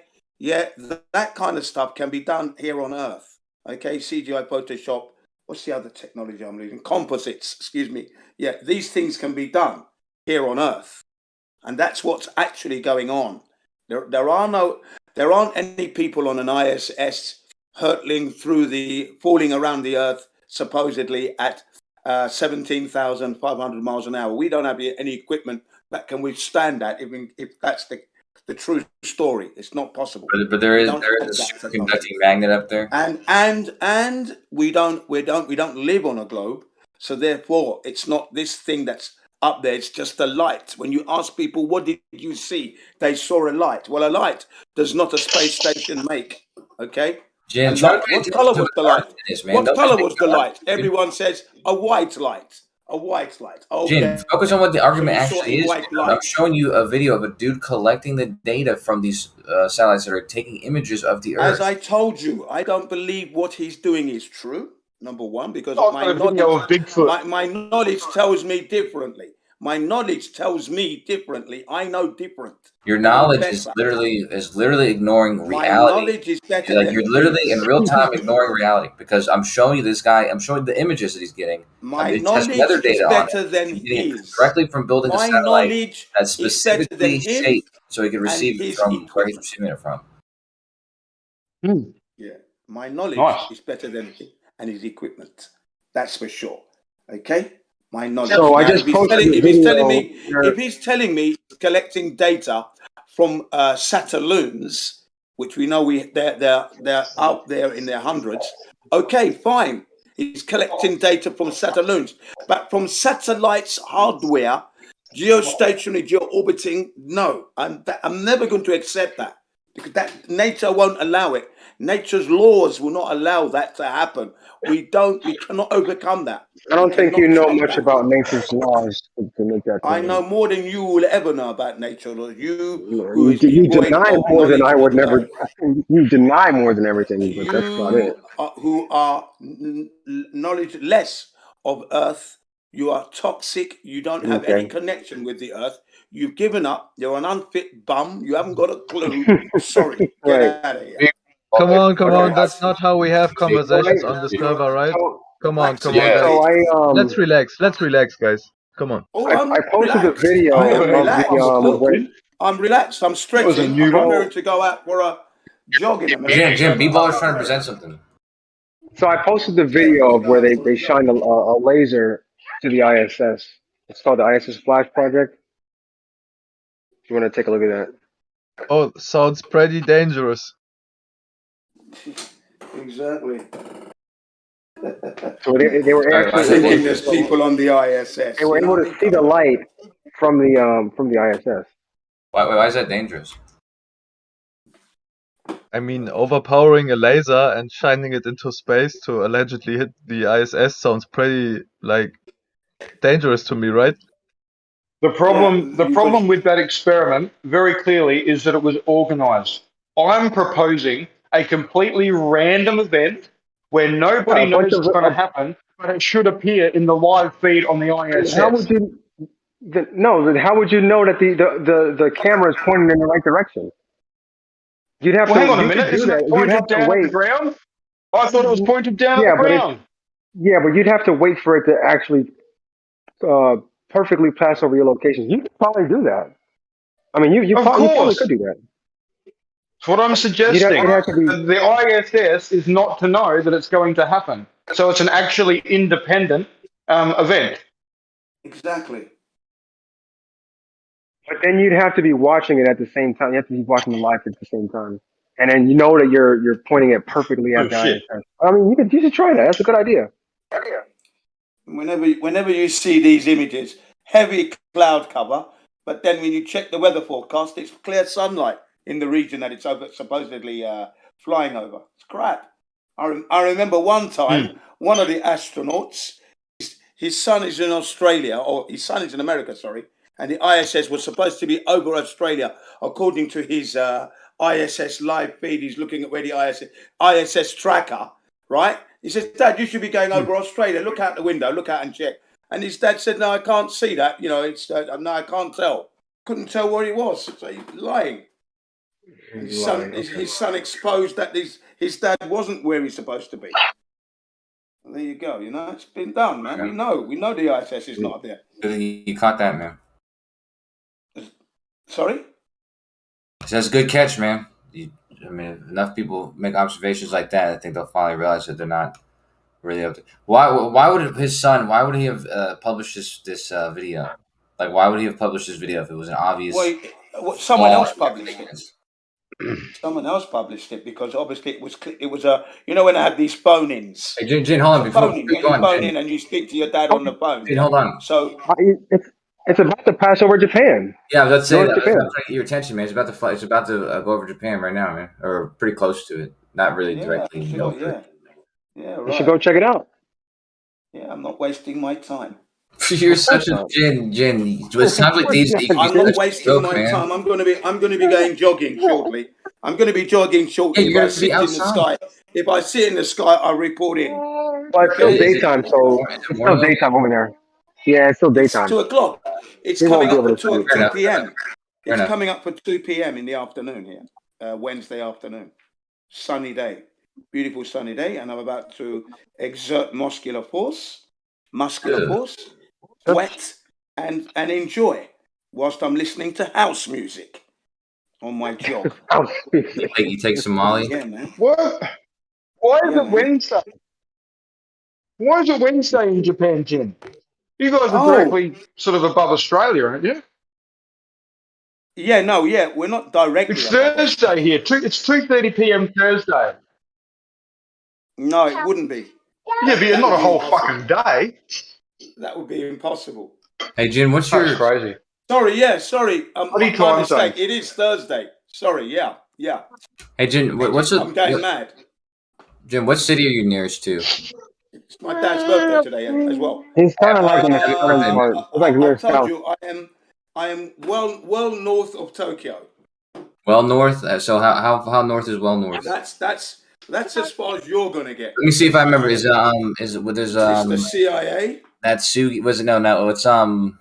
that kind of stuff can be done here on Earth. Okay, CGI, Photoshop. What's the other technology I'm using? Composites, excuse me. Yeah, these things can be done here on Earth, and that's what's actually going on. There aren't any people on an ISS falling around the Earth supposedly at 17,500 miles an hour. We don't have any equipment that can withstand that. If that's the true story, it's not possible. But there is a superconducting magnet up there, and we don't live on a globe, so therefore it's not this thing that's up there. It's just a light. When you ask people, what did you see? They saw a light. Well, a light does not a space station make. Okay. Jim, what color was the light? What color was the light? Everyone says a white light. A white light. Okay. Jim, focus on what the argument actually is. I'm showing you a video of a dude collecting the data from these satellites that are taking images of the Earth. As I told you, I don't believe what he's doing is true. Number one, because my knowledge tells me differently. My knowledge tells me differently. I know different. Your I'm knowledge better. is literally ignoring My reality. knowledge is better Like than you're literally his. in real time ignoring reality because I'm showing you this guy. I'm showing the images that he's getting. My He's testing knowledge weather is data on better it. than He's getting it his. directly from building a My satellite knowledge that's is better than specifically his shaped so he can and receive it his from where he's equipment. receiving it from. Yeah, my knowledge Nice. is better than him and his equipment. That's for sure. Okay, my knowledge. So I Now, just posted a if video. he's telling me he's collecting data from satelloons, which we know they're out there in their hundreds. Okay, fine. He's collecting data from satelloons, but from satellites hardware, geostationary, geo-orbiting. No, I'm never going to accept that because that nature won't allow it. Nature's laws will not allow that to happen. We cannot overcome that. I don't think you know much that. about nature's laws to make that I claim. know more than you will ever know about nature. You deny more than I would never. You deny more than everything, but that's about it. Who are knowledge less of Earth, you are toxic. You don't have any connection with the Earth. You've given up. You're an unfit bum. You haven't got a clue. Sorry, get out of here. Come on. That's not how we have conversations on the server, right? Come on, guys. So Let's relax, guys. Come on. I posted a video I'm relaxed. I'm stretching. I'm preparing to go out for a jog in a minute. Jim, B-Ball is trying to present something. So I posted the video of where they shine a laser to the ISS. It's called the ISS Flash Project. If you want to take a look at that. Oh, sounds pretty dangerous. Exactly. So they were actually there's people on the ISS. They were able to see the light from the ISS. Why is that dangerous? I mean, overpowering a laser and shining it into space to allegedly hit the ISS sounds pretty, dangerous to me, right? The problem with that experiment, very clearly, is that it was organized. I'm proposing a completely random event where nobody knows it's going to happen, but it should appear in the live feed on the ISS. How would you? How would you know that the camera is pointing in the right direction? You'd have to. Hang on a minute. Isn't it pointed down at the ground? I thought it was pointed down at the ground. But you'd have to wait for it to actually perfectly pass over your location. You could probably do that. I mean, you probably could do that. That's what I'm suggesting. The ISS is not to know that it's going to happen. So it's an actually independent event. Exactly. But then you'd have to be watching it at the same time. You have to be watching the live at the same time. And then you know that you're pointing it perfectly at the ISS. I mean, you should try that. That's a good idea. Whenever you see these images, heavy cloud cover, but then when you check the weather forecast, it's clear sunlight in the region that it's supposedly flying over. It's crap. I remember one time, one of the astronauts, his son is in Australia, or his son is in America, sorry, and the ISS was supposed to be over Australia, according to his ISS live feed. He's looking at where the ISS tracker, right? He says, Dad, you should be going over Australia. Look out the window, look out and check. And his dad said, no, I can't see that. No, I can't tell. Couldn't tell where he was. So he's lying. His son exposed that his dad wasn't where he's supposed to be. And there you go. It's been done, man. Yeah. We know the ISS is not there. You caught that, man. Sorry? That's a good catch, man. If enough people make observations like that, I think they'll finally realize that they're not really up to. Why would his son? Why would he have published this video? Like, why would he have published this video if it was an obvious? Someone else published it. Someone else published it because obviously it was a when I had these phone-ins. Hey, Jane, hold on. Before you phone in and you speak to your dad on the phone. Jane, hold on. So it's about to pass over Japan. Yeah, let's say that. Japan. Let's get your attention, man. It's about to fly. It's about to go over Japan right now, man, or pretty close to it. Not really directly. Sure, yeah, right. You should go check it out. Yeah, I'm not wasting my time. You're such a Jin. It sounds like these. I'm not wasting my time. I'm going to be going jogging shortly. I'm going to be jogging shortly. If I sit in the sky. If I sit in the sky, I report in. Well, it's still daytime, so it's still daytime over there. Yeah, it's still It's daytime. 2 o'clock. It's We won't coming be up able for to 2 sleep. p.m. It's enough. coming up for 2 p.m. in the afternoon here, Wednesday afternoon. Sunny day, beautiful sunny day, and I'm about to exert muscular force, sweat, and enjoy whilst I'm listening to house music on my jog. You take some Molly? Yeah, man. What? Why is Yeah, it man. Wednesday? Why is it Wednesday in Japan, Jim? You guys are Oh. directly sort of above Australia, aren't you? Yeah, no, yeah, we're not directly It's above Thursday here. It's 2:30 p.m. Thursday. No, it wouldn't be. Yeah, but That not would a be whole impossible. fucking day. That would be impossible. Hey, Jim, what's your... That's crazy. Sorry. Bloody My time mistake. zone. It is Thursday. Sorry, yeah. Hey, Jim, what's I'm going mad. Jim, what city are you nearest to? It's my dad's birthday today as well. He's kind of like in the southern birthday. part. It's like near I told south. you I am well north of Tokyo. Well north. So how north is well north? That's as far as you're gonna get. Let me see if I remember. There's It's the CIA? Natsugi was it no it's I'm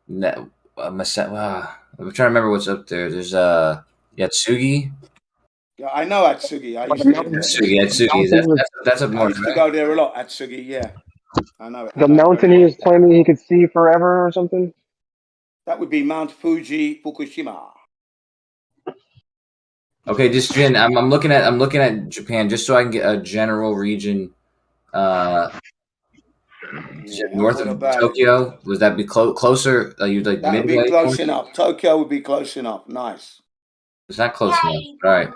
trying to remember what's up there. There's Yatsugi. Yeah, I know Atsugi. I used to live there. Atsugi. That's up I north. used to go there a lot. Atsugi, yeah. I know it. The mountain he was claiming he could see forever or something. That would be Mount Fuji, Fukushima. Okay, just Jin, I'm looking at Japan just so I can get a general region. North of Tokyo. Would that be closer? You'd like that would midway? be close enough. Tokyo would be close enough. Nice. It's not close enough. All right.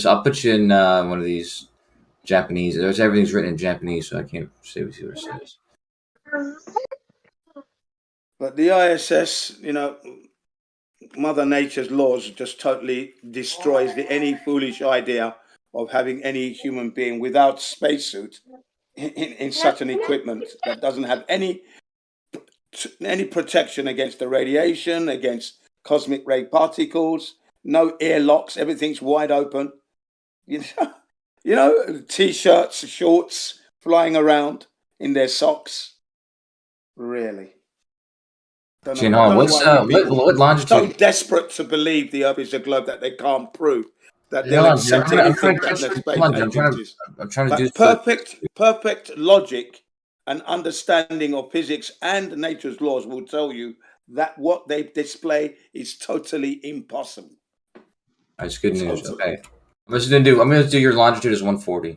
I'll put you in one of these Japanese. Everything's written in Japanese, so I can't say what it says. But the ISS, Mother Nature's laws just totally destroys any foolish idea of having any human being without spacesuit in such an equipment that doesn't have any protection against the radiation, against cosmic ray particles, no airlocks, everything's wide open. T-shirts, shorts flying around in their socks. Really. What longitude? So desperate to believe the Earth is a globe that they can't prove that they'll accept anything that the space agencies. I'm trying to do perfect logic and understanding of physics and nature's laws will tell you that what they display is totally impossible. That's good news. Okay, I'm gonna do your longitude as 140.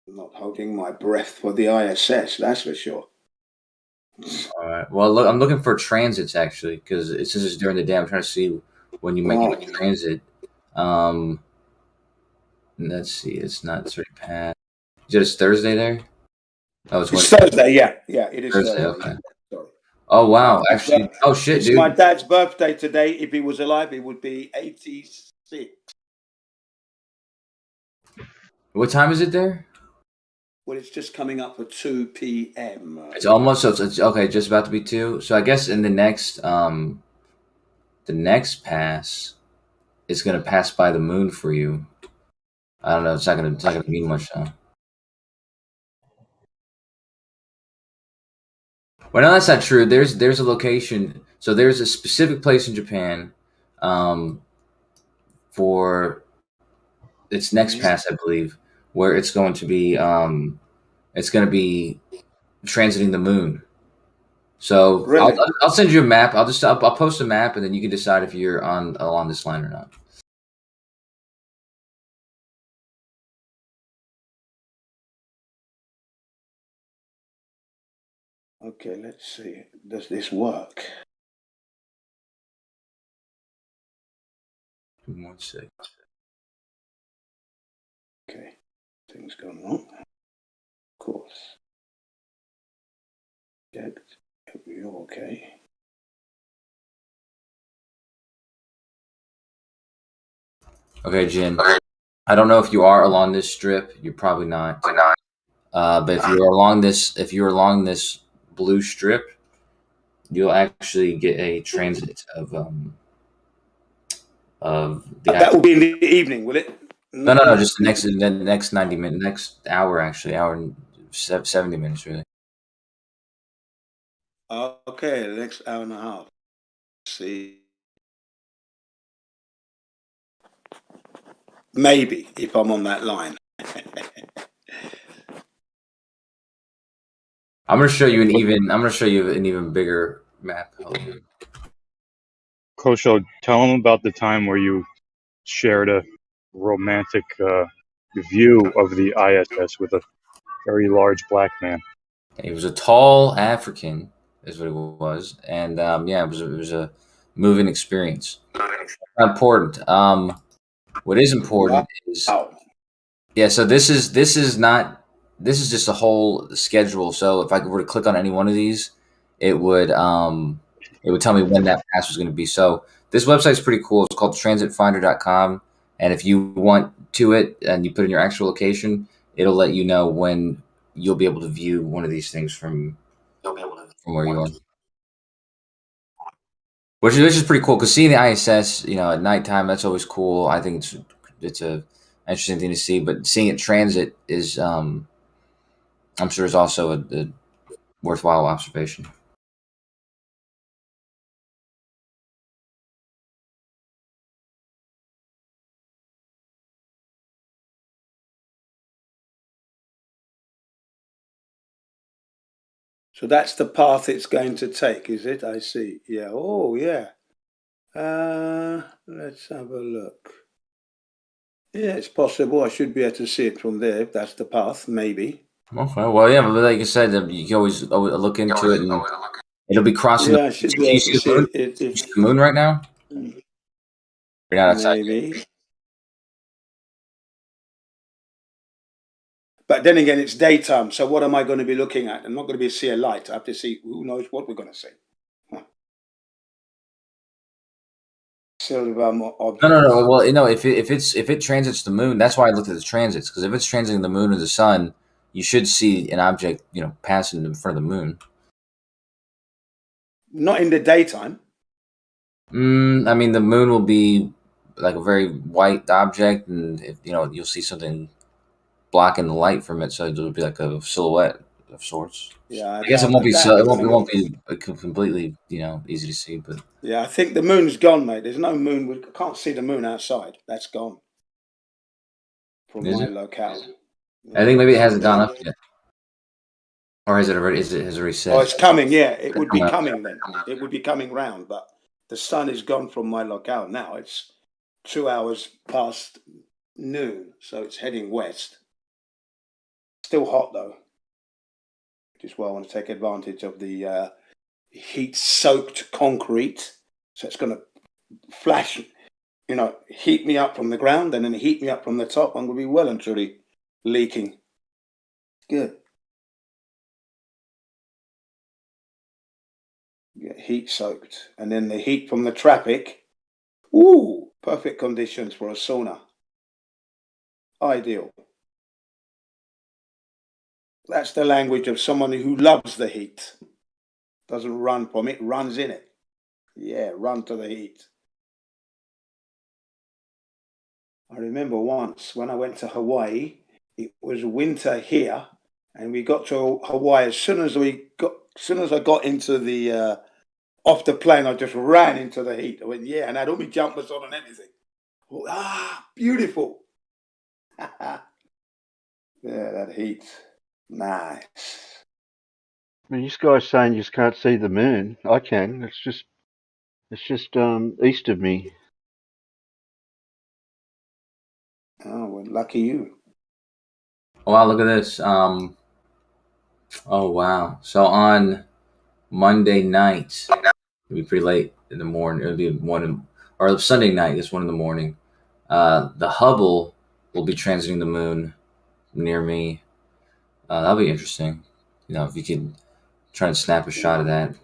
I'm not holding my breath for the ISS, that's for sure. All right. Well, look, I'm looking for transits actually because since it's during the day, I'm trying to see when you make a transit. Let's see. It's not sort of past. You said it's Thursday there. Oh, it's Thursday. Yeah, it is Thursday. Okay. Sorry. Oh wow! Actually, shit, it's dude. my dad's birthday today. If he was alive, he would be 86. What time is it there? Well, it's just coming up for 2 p.m. It's almost so it's okay, just about to be 2. So I guess in the next pass, it's gonna pass by the moon for you. I don't know. It's not gonna mean much, though. Well, no, that's not true. There's a location. So there's a specific place in Japan, for its next pass, I believe, where it's going to be transiting the moon. So really? I'll send you a map. I'll post a map, and then you can decide if you're along this line or not. Okay, let's see. Does this work? 1 second. Okay, things going wrong. Of course. Checked. You're okay. Okay, Jin. I don't know if you are along this strip. You're probably not. But if you're along this blue strip, you'll actually get a transit of That will be in the evening, will it? No, just the next 90 minutes, next hour actually, hour and 70 minutes really. Okay, the next hour and a half. Let's see. Maybe if I'm on that line. I'm gonna show you an even bigger map. Kosho, tell them about the time where you shared a romantic view of the ISS with a very large black man. He was a tall African, is what it was, and yeah, it was a moving experience. Important. What is important is yeah. So this is just a whole schedule. So if I were to click on any one of these, it would tell me when that pass was going to be. So this website's pretty cool. It's called transitfinder.com, and if you want to it and you put in your actual location, it'll let you know when you'll be able to view one of these things from where you are. Which is pretty cool because seeing the ISS, at nighttime, that's always cool. I think it's a interesting thing to see. But seeing it transit is, I'm sure, is also a worthwhile observation. So that's the path it's going to take, is it? I see. Yeah. Oh, yeah. Let's have a look. Yeah, it's possible. I should be able to see it from there if that's the path, maybe. Okay. Well, yeah, but like I said, you can always look into it, and it'll be crossing. Yeah, I should be able to see it. You see the moon right now? You're not outside maybe. But then again, it's daytime. So what am I going to be looking at? I'm not going to see a light. I have to see who knows what we're going to see. Silver objects. No. Well, if it transits the moon, that's why I looked at the transits, because if it's transiting the moon or the sun, you should see an object, passing in front of the moon. Not in the daytime. I mean, the moon will be like a very white object, and you'll see something blocking the light from it, so it'll be like a silhouette of sorts. Yeah, I guess it won't be completely easy to see, but yeah, I think the moon's gone, mate. There's no moon. I can't see the moon outside. That's gone from my locale. I think maybe it hasn't gone up yet, or has it already? Has it already set? Oh, it's coming. Yeah, it would be coming then. It would be coming round, but the sun is gone from my locale now. It's 2 hours past noon, so it's heading west. Still hot though, which is why I want to take advantage of the heat-soaked concrete. So it's going to flash, heat me up from the ground and then heat me up from the top. I'm going to be well and truly leaking. Good. Get heat-soaked, and then the heat from the traffic. Ooh, perfect conditions for a sauna. Ideal. That's the language of someone who loves the heat. Doesn't run from it, runs in it. Yeah, run to the heat. I remember once when I went to Hawaii, it was winter here, and we got to Hawaii. As soon as I got into the off the plane, I just ran into the heat. I went, yeah, and I had all my jumpers on and everything. Beautiful. Yeah, that heat. Nice. I mean, this guy's saying you just can't see the moon. I can. It's just east of me. Oh, well, lucky you. Oh, wow, look at this. Oh, wow. So on Monday night, it'll be pretty late in the morning. It'll be or Sunday night, it's 1 in the morning. The Hubble will be transiting the moon near me. That'll be interesting. If you could try and snap a shot of that.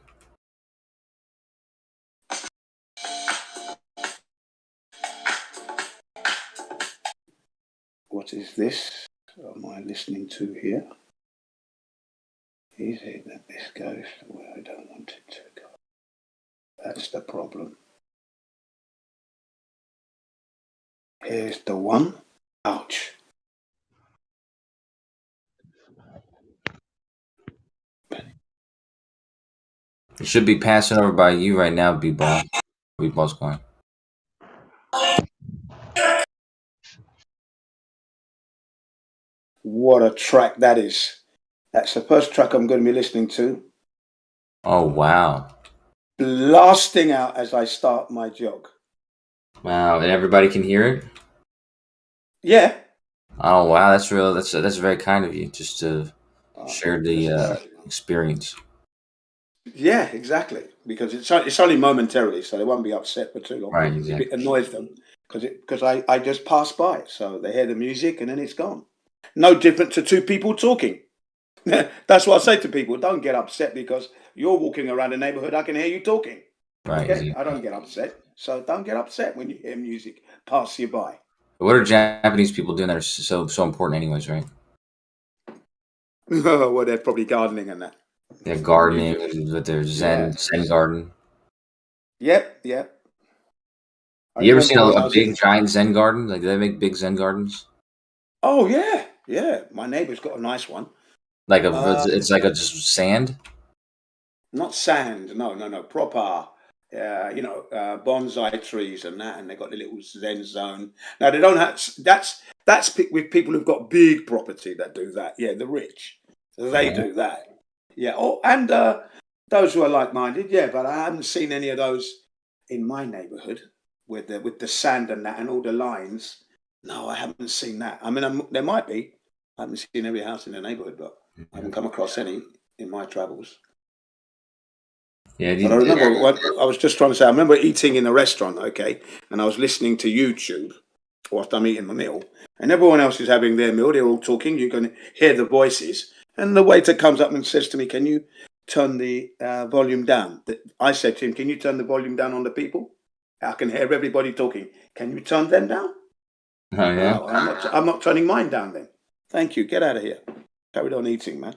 What is this? Am I listening to here? Is it that this goes where I don't want it to go? That's the problem. Here's the one. Ouch. It should be passing over by you right now, B-Ball. B-Ball's going. What a track that is. That's the first track I'm going to be listening to. Oh, wow. Blasting out as I start my jog. Wow, and everybody can hear it? Yeah. Oh, wow, that's real. That's very kind of you, just to share the experience. Yeah, exactly. Because it's only momentarily, so they won't be upset for too long. Right, exactly. It annoys them because I just pass by, so they hear the music and then it's gone. No different to two people talking. That's what I say to people. Don't get upset because you're walking around the neighborhood. I can hear you talking. Right. Okay? Exactly. I don't get upset. So don't get upset when you hear music pass you by. What are Japanese people doing that are so important anyways, right? Well, they're probably gardening and that. They're gardening with their Zen garden. Yep. You ever seen a big giant Zen garden? Like, do they make big Zen gardens? Oh, yeah. My neighbor's got a nice one. Like it's like a just sand? Not sand, no. Proper, bonsai trees and that, and they got the little Zen zone. Now they don't have. That's with people who've got big property that do that. Yeah, the rich, they do that. Yeah. Oh, and those who are like-minded. Yeah, but I haven't seen any of those in my neighborhood with the sand and that and all the lines. No, I haven't seen that. I mean, there might be. I haven't seen every house in the neighborhood, but I haven't come across any in my travels. Yeah, but I remember what I was just trying to say. I remember eating in a restaurant, okay, and I was listening to YouTube whilst I'm eating my meal, and everyone else is having their meal. They're all talking. You can hear the voices, and the waiter comes up and says to me, "Can you turn the volume down?" I said to him, "Can you turn the volume down on the people? I can hear everybody talking. Can you turn them down?" Oh, yeah. No, I'm not turning mine down then. Thank you. Get out of here. Carried on eating, man.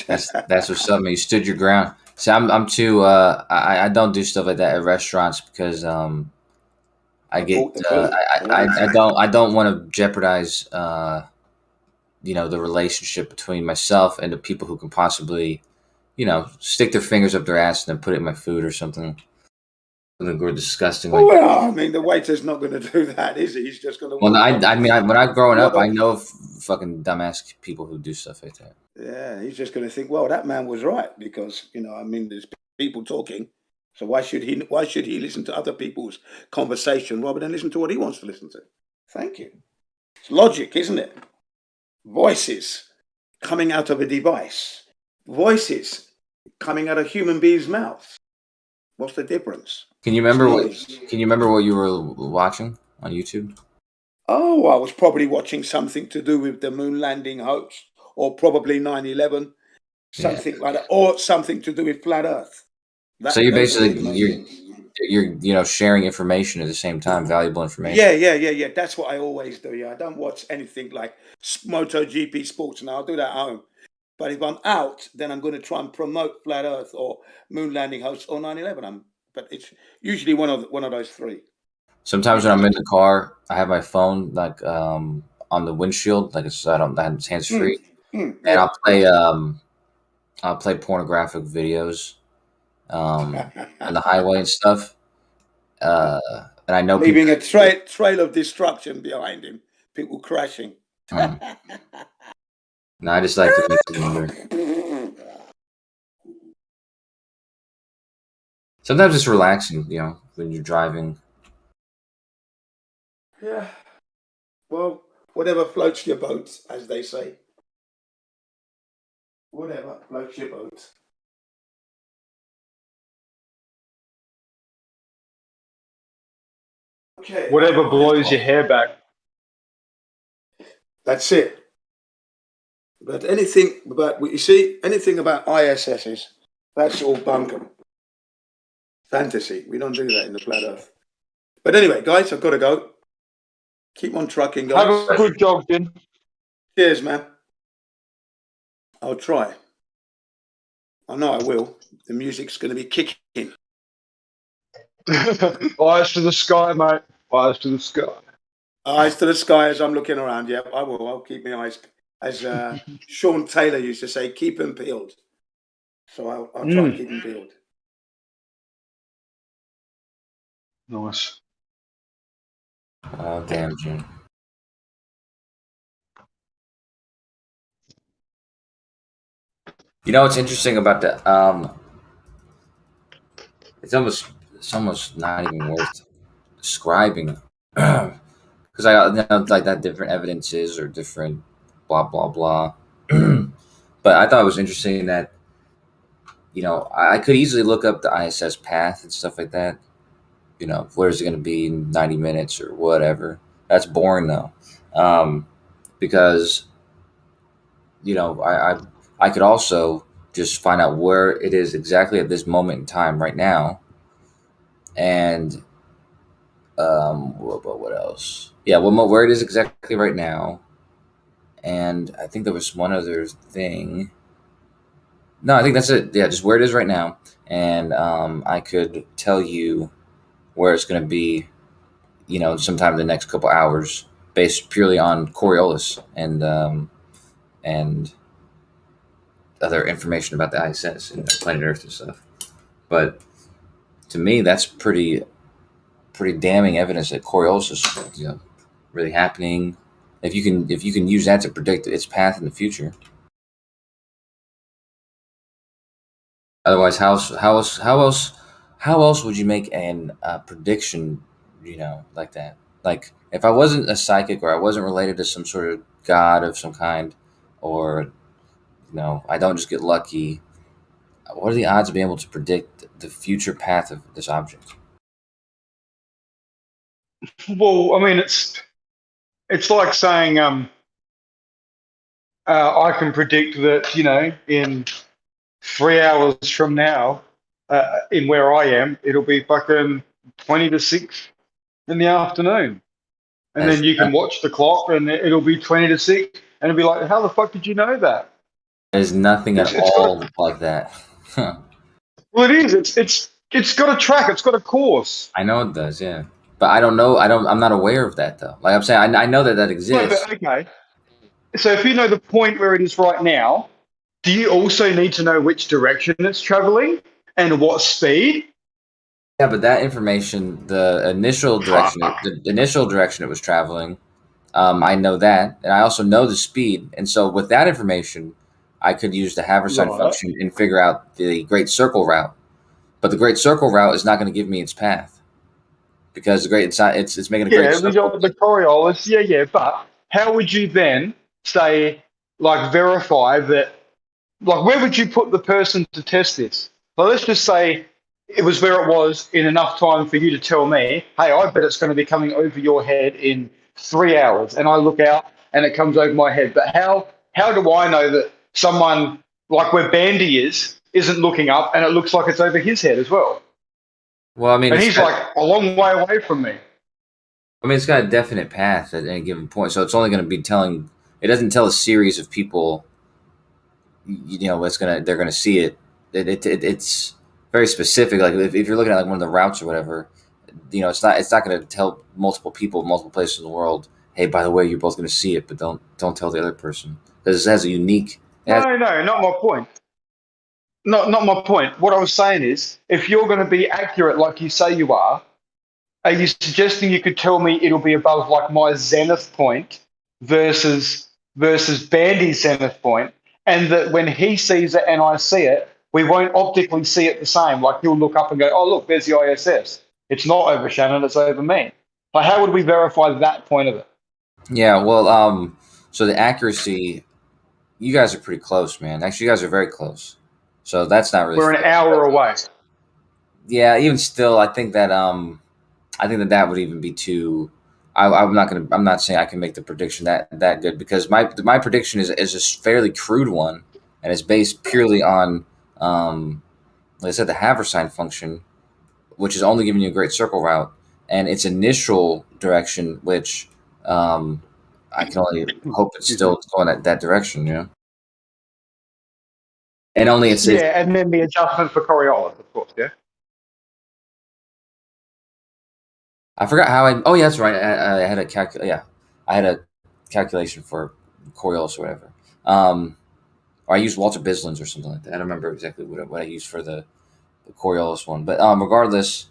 That's what's up, man. You stood your ground. See, I'm too. I don't do stuff like that at restaurants because I get I don't want to jeopardize the relationship between myself and the people who can possibly stick their fingers up their ass and then put it in my food or something. Something disgusting like that. Well, I mean, the waiter's not going to do that, is he? He's just going to. Well, I mean, when I was growing up, I know fucking dumbass people who do stuff like that. Yeah, he's just going to think, well, that man was right because there's people talking, so why should he listen to other people's conversation rather than listen to what he wants to listen to? Thank you. It's logic, isn't it? Voices coming out of a device, voices coming out of human beings' mouths. What's the difference? Can you remember what you were watching on YouTube? Oh, I was probably watching something to do with the moon landing hoax, or probably 9/11, something like that, or something to do with flat Earth. So you're basically you're sharing information at the same time, valuable information. Yeah. That's what I always do. Yeah, I don't watch anything like MotoGP sports now. I'll do that at home. But if I'm out, then I'm going to try and promote flat Earth or moon landing hoax or 9/11. But it's usually one of those three. Sometimes when I'm in the car, I have my phone like on the windshield, like it's hands free, and I'll play pornographic videos on the highway and stuff. And I know leaving a trail of destruction behind him, people crashing. No, I just like to make it longer. Sometimes it's relaxing, when you're driving. Yeah. Well, whatever floats your boat, as they say. Whatever floats your boat. Okay. Whatever blows your hair back. That's it. But anything about ISSs, that's all bunkum. Fantasy. We don't do that in the flat Earth. But anyway, guys, I've got to go. Keep on trucking, guys. Have a good jog, Jim. Cheers, man. I'll try. I know I will. The music's going to be kicking. Eyes to the sky, mate. Eyes to the sky. Eyes to the sky as I'm looking around. Yep, I will. I'll keep my eyes, as Sean Taylor used to say, keep them peeled. So I'll try and keep them peeled. Nice. Oh, damn, Jim. You know what's interesting about the it's almost not even worth describing because I know like that different evidences or different blah blah blah. But I thought it was interesting that I could easily look up the ISS path and stuff like that. Where's it going to be in 90 minutes or whatever. That's boring though, because I could also just find out where it is exactly at this moment in time right now, and what else? Yeah, where it is exactly right now, and I think there was one other thing. No, I think that's it. Yeah, just where it is right now, and I could tell you where it's going to be, sometime in the next couple hours, based purely on Coriolis and other information about the ISS and planet Earth and stuff. But to me, that's pretty damning evidence that Coriolis is really happening. If you can use that to predict its path in the future. Otherwise, how else would you make an prediction, like that? Like if I wasn't a psychic or I wasn't related to some sort of god of some kind, or I don't just get lucky. What are the odds of being able to predict the future path of this object? Well, I mean, it's like saying I can predict that in 3 hours from now, in where I am, it'll be fucking 20 to 6 in the afternoon. And then you can watch the clock and it'll be 20 to 6 and it'll be like, how the fuck did you know that? There's nothing at all like that. Well, it is. It's got a track. It's got a course. I know it does, yeah. But I don't know. I'm not aware of that though. Like I'm saying, I know that exists. No, but okay. So if you know the point where it is right now, do you also need to know which direction it's traveling and what speed? Yeah, but that information, the initial direction it was traveling, I know that, and I also know the speed. And so with that information, I could use the Haversine function and figure out the Great Circle route. But the Great Circle route is not going to give me its path because it's making a great circle. The Coriolis, yeah. But how would you then say, like, verify that? Like, where would you put the person to test this? Well, let's just say it was where it was in enough time for you to tell me, hey, I bet it's going to be coming over your head in 3 hours. And I look out and it comes over my head. But how do I know that someone, like where Bandy isn't looking up and it looks like it's over his head as well? Well, I mean, and he's like a long way away from me. I mean, it's got a definite path at any given point. So it's only going to be telling, it doesn't tell a series of people, they're going to see it. It's very specific. Like if you're looking at like one of the routes or whatever, it's not going to tell multiple people, multiple places in the world, hey, by the way, you're both going to see it, but don't tell the other person because it has a unique. No, not my point. Not my point. What I was saying is, if you're going to be accurate like you say you are you suggesting you could tell me it'll be above like my zenith point versus Bandy's zenith point, and that when he sees it and I see it, we won't optically see it the same? Like he'll look up and go, oh, look, there's the ISS. It's not over Shannon, it's over me. Like, how would we verify that point of it? Yeah, well, so the accuracy, you guys are pretty close, man. Actually, you guys are very close. So that's not really. We're an hour away. Yeah, even still, I think that that would even be too. I'm not saying I can make the prediction that good because my prediction is a fairly crude one, and it's based purely on, like I said, the Haversine function, which is only giving you a great circle route, and its initial direction, which I can only hope it's still going that direction, And only it's and then the adjustment for Coriolis, of course, yeah. I forgot how I. Oh yeah, that's right. I had a Yeah, I had a calculation for Coriolis or whatever. Or I used Walter Bislin's or something like that. I don't remember exactly what I used for the Coriolis one, but regardless,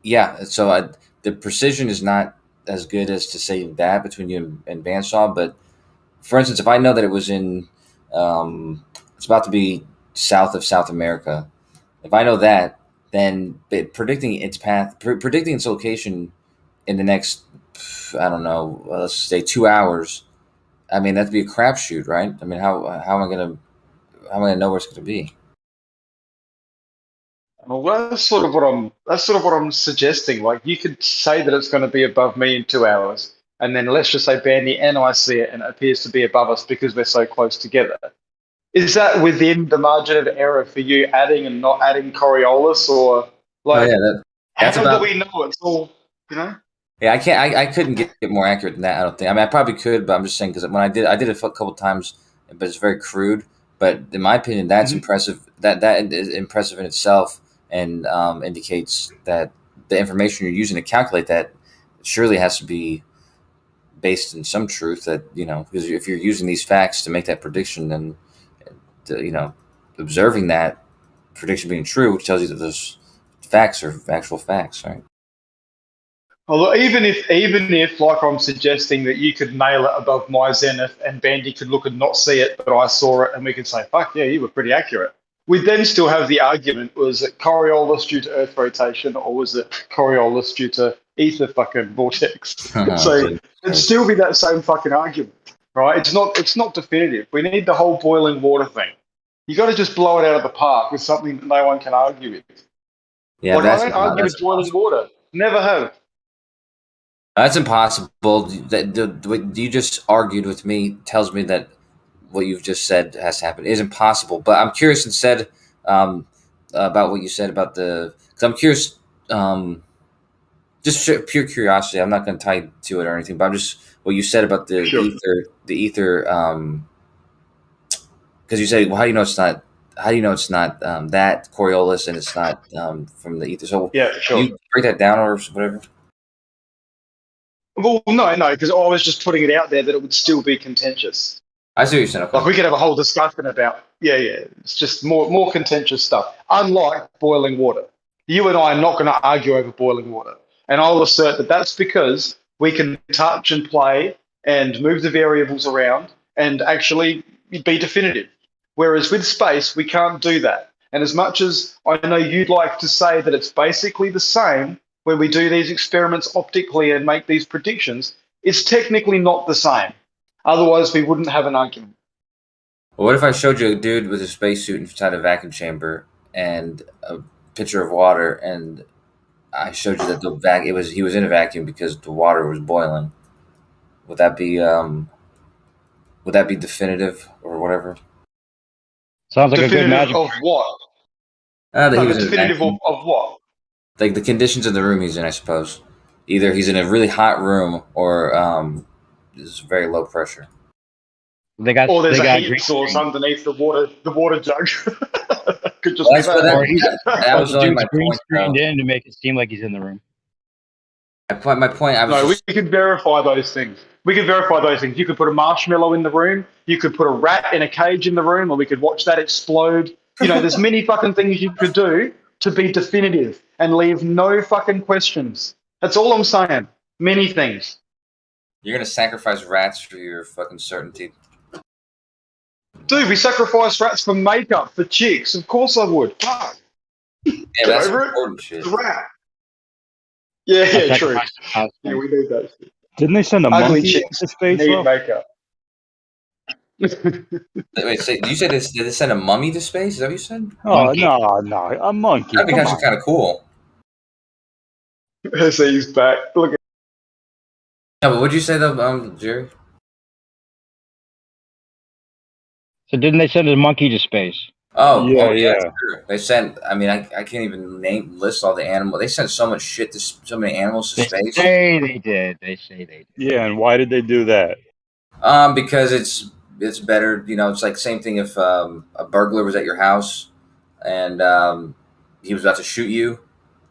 yeah. So the precision is not as good as to say that between you and bandsaw. But for instance, if I know that it was in, it's about to be south of South America. If I know that, then predicting its path, predicting its location in the next, I don't know, let's say 2 hours. I mean, that'd be a crapshoot, right? I mean, how am I gonna know where it's gonna be? Well, that's sort of what I'm suggesting. Like, you could say that it's going to be above me in 2 hours, and then let's just say Bandy and I see it, and it appears to be above us because we're so close together. Is that within the margin of error for you adding and not adding Coriolis, or like? Oh yeah, that's how about. do we know it's all? You know. Yeah, I can't. I couldn't get more accurate than that. I don't think. I mean, I probably could, but I'm just saying because when I did it a couple times, but it's very crude. But in my opinion, that's impressive. That is impressive in itself, and indicates that the information you're using to calculate that surely has to be based in some truth. That because if you're using these facts to make that prediction, then observing that prediction being true, which tells you that those facts are actual facts, right? Although even if like I'm suggesting that you could nail it above my zenith and Bandy could look and not see it, but I saw it and we could say, fuck yeah, you were pretty accurate. We'd then still have the argument, was it Coriolis due to Earth rotation or was it Coriolis due to ether fucking vortex? So it'd still be that same fucking argument, right? It's not definitive. We need the whole boiling water thing. You got to just blow it out of the park with something that no one can argue with. Yeah, like, I don't argue with boiling water. Never have. That's impossible. What you just argued with me tells me that what you've just said has to happen is impossible. But I'm curious instead about what you said about because I'm curious, just pure curiosity. I'm not going to tie you to it or anything, but I'm just what you said about the ether. Because you say, well, how do you know it's not? How do you know it's not that Coriolis and it's not from the ether? So yeah, sure. Can you break that down or whatever? Well, no, because I was just putting it out there that it would still be contentious. I see what you're saying. Okay. Like, we could have a whole discussion about, it's just more contentious stuff. Unlike boiling water, you and I are not going to argue over boiling water, and I'll assert that that's because we can touch and play and move the variables around and actually be definitive. Whereas with space, we can't do that. And as much as I know you'd like to say that it's basically the same when we do these experiments optically and make these predictions, it's technically not the same. Otherwise, we wouldn't have an argument. Well, what if I showed you a dude with a spacesuit inside a vacuum chamber and a pitcher of water, and I showed you that he was in a vacuum because the water was boiling? Would that be definitive or whatever? Sounds like definitive a good magic of what? That he was definitive of what? Like the conditions of the room he's in, I suppose. Either he's in a really hot room or it's very low pressure. Or there's a heat source underneath the water jug. Could just be that. That was only my point. Screened in to make it seem like he's in the room. My point. We could verify those things. You could put a marshmallow in the room. You could put a rat in a cage in the room, or we could watch that explode. There's many fucking things you could do to be definitive and leave no fucking questions. That's all I'm saying. Many things. You're gonna sacrifice rats for your fucking certainty. Dude, we sacrifice rats for makeup, for chicks. Of course I would. Fuck. Yeah, that's important shit. It's a rat. Yeah, true. Yeah, we need that shit. Didn't they send a monkey to space? Need makeup. Wait, you said did they send a mummy to space? Is that what you said? Oh, no, a monkey. That'd be actually kind of cool. So he's back. Look. Yeah, but what'd you say though, Jerry? So didn't they send a monkey to space? Oh, yeah. Sure. They sent. I mean, I can't even list all the animals. They sent so much shit to so many animals to space. They say they did. Yeah, and why did they do that? Because it's better. It's like same thing if a burglar was at your house and he was about to shoot you.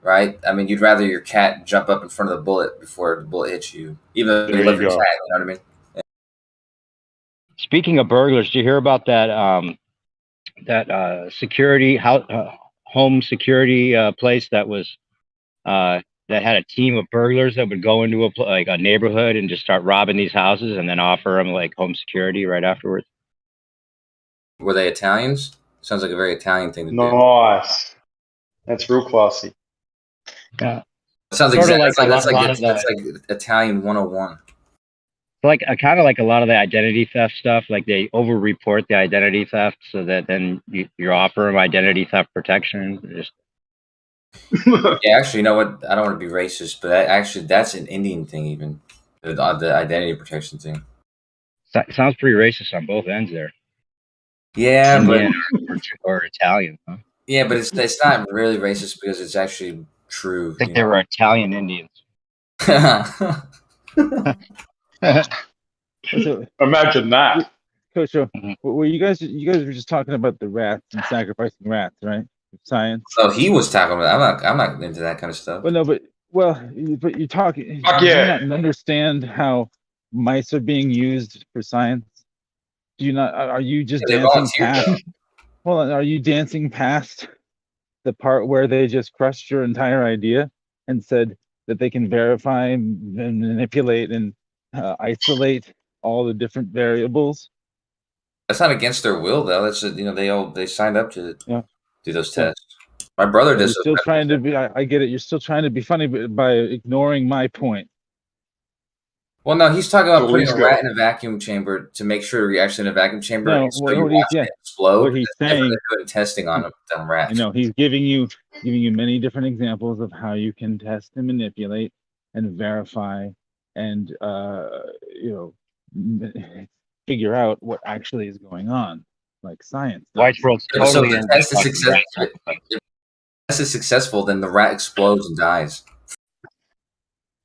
right? I mean, you'd rather your cat jump up in front of the bullet before the bullet hits you, even though you There love you your go. cat. You know what I mean? Speaking of burglars, did you hear about that security home security place that was that had a team of burglars that would go into a neighborhood and just start robbing these houses and then offer them like home security right afterwards? Were they Italians? Sounds like a very Italian thing to do. Nice. That's real classy. Yeah. It sounds Sort of exactly like that's like Italian 101. Like kind of like a lot of the identity theft stuff. Like they over-report the identity theft so that then you offer them identity theft protection. Just Yeah, actually, you know what? I don't want to be racist, but that's an Indian thing, even the identity protection thing. sounds pretty racist on both ends there. Yeah, Indian or Italian, huh? yeah, but it's not really racist because it's actually true. I think they were Italian Indians. So, imagine that. Coach, well, you guys were just talking about the rats and sacrificing rats, right? Science. Oh, he was talking about. I'm not into that kind of stuff. Well, no, but you're talking. Fuck do yeah. you not understand how mice are being used for science? Do you not? Are you just dancing past? Hold on, are you dancing past the part where they just crushed your entire idea and said that they can verify and manipulate and isolate all the different variables? That's not against their will, though. That's they signed up to do those Yeah. tests. My brother You're does. still trying to be. I get it. You're still trying to be funny by ignoring my point. Well, no, he's talking about putting Please a go. rat in a vacuum chamber to make sure you're actually in a vacuum chamber. No, and so what you he's- watch yeah. it explode. What he's That's different saying- than doing testing on rats. You know, he's giving you many different examples of how you can test and manipulate and verify and figure out what actually is going on, like science. White world's Yeah, so totally if the test is successful, if the test is successful, then the rat explodes and dies.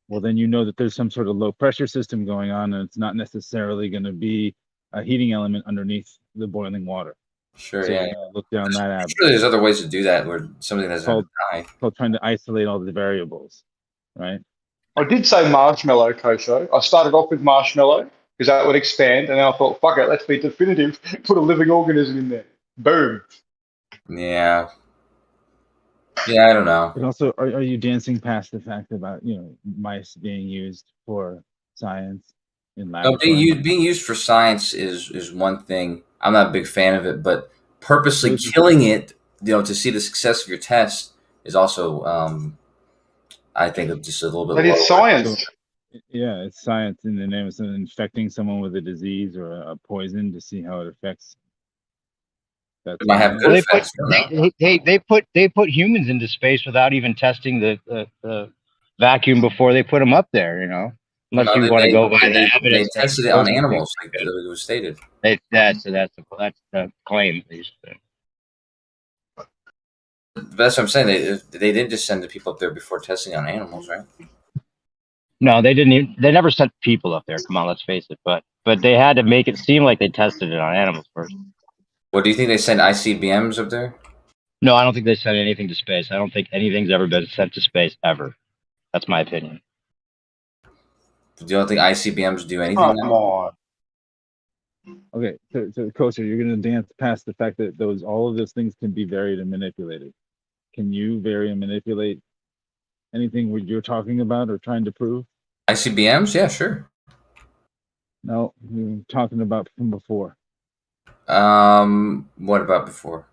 Well, then you know that there's some sort of low pressure system going on, and it's not necessarily going to be a heating element underneath the boiling water. Sure, So yeah. you gotta look down that avenue. Sure, there's other ways to do that where something doesn't have Called, to die. called trying to isolate all the variables, right? I did say marshmallow, Kosho. I started off with marshmallow because that would expand, and then I thought, fuck it, let's be definitive. Put a living organism in there. Boom. Yeah. Yeah, I don't know. And also, are you dancing past the fact about mice being used for science in No, laboratories? being used for science is one thing. I'm not a big fan of it, but purposely killing it, to see the success of your test is also, I think, just a little bit. But it's lower. science. Yeah, it's science in the name of infecting someone with a disease or a poison to see how it affects. It might have good effects. They put humans into space without even testing the vacuum before they put them up there. Unless No, you want to go by the they evidence. tested it on animals, like it was stated. That's the claim. At least. But that's what I'm saying. They didn't just send the people up there before testing on animals, right? No, they didn't. They never sent people up there. Come on, let's face it. But they had to make it seem like they tested it on animals first. Well, do you think they sent ICBMs up there? No, I don't think they sent anything to space. I don't think anything's ever been sent to space ever. That's my opinion. Do you don't think ICBMs do anything? Come on. Okay, so Kosher, you're going to dance past the fact that all of those things can be varied and manipulated. Can you vary and manipulate anything what you're talking about or trying to prove? ICBMs? Yeah, sure. No, you're talking about from before. What about before?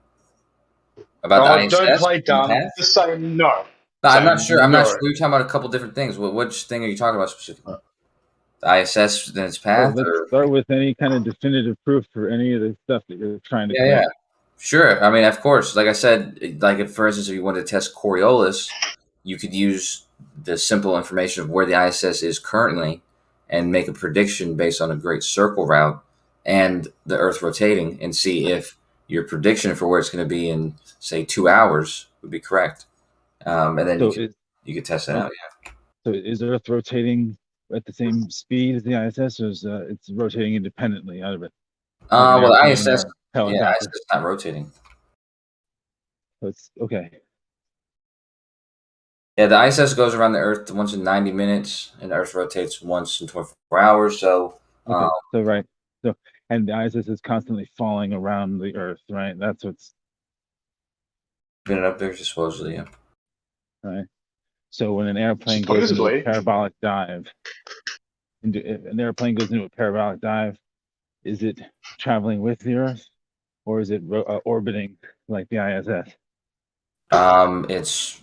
About the ISS? Don't play dumb. Just say no. No, I'm not sure. I'm not sure. We're talking about a couple different things. Which thing are you talking about specifically? The ISS in its path? Well, let's start with any kind of definitive proof for any of the stuff that you're trying to Yeah. Sure. I mean, of course. Like I said, for instance, if you wanted to test Coriolis, you could use the simple information of where the ISS is currently and make a prediction based on a great circle route and the Earth rotating and see if your prediction for where it's going to be in, say, 2 hours would be correct. And then you could test that out, yeah. So is Earth rotating at the same speed as the ISS, or is it's rotating independently out of it? Well, the ISS, ISS is not rotating. So it's okay. Yeah, the ISS goes around the Earth once in 90 minutes, and the Earth rotates once in 24 hours. So, Okay, so right, so and the ISS is constantly falling around the Earth, right? That's what's been up there supposedly, yeah. right. So when an airplane goes into a Supposedly. parabolic dive, if an airplane goes into a parabolic dive, is it traveling with the Earth, or is it orbiting like the ISS? It's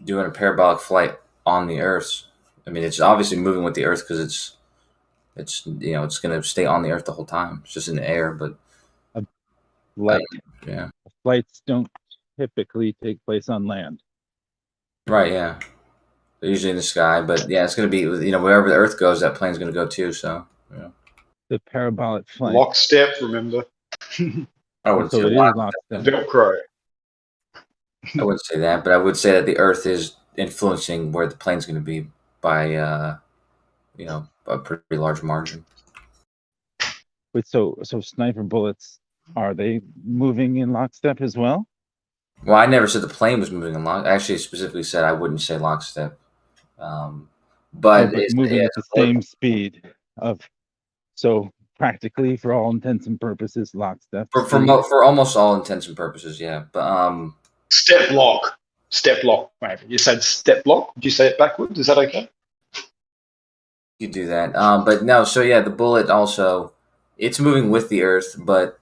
doing a parabolic flight on the Earth. I mean, it's obviously moving with the Earth because it's it's going to stay on the Earth the whole time. It's just in the air, but Like, yeah, flights don't typically take place on land. right, yeah. They're usually in the sky, but yeah, it's going to be wherever the Earth goes, that plane's going to go too. So yeah. The parabolic flight. Lockstep, remember? I wouldn't say So it is lockstep. Velcro. I wouldn't say that, but I would say that the Earth is influencing where the plane's going to be by a pretty large margin. Wait, so sniper bullets, are they moving in lockstep as well? Well, I never said the plane was moving in lock. I actually specifically said I wouldn't say lockstep. But it's moving at the same speed of, so practically for all intents and purposes, lockstep. For almost all intents and purposes, yeah. But step lock, right? You said step lock. Did you say it backwards? Is that okay? You do that, but no. So yeah, the bullet also, it's moving with the Earth, but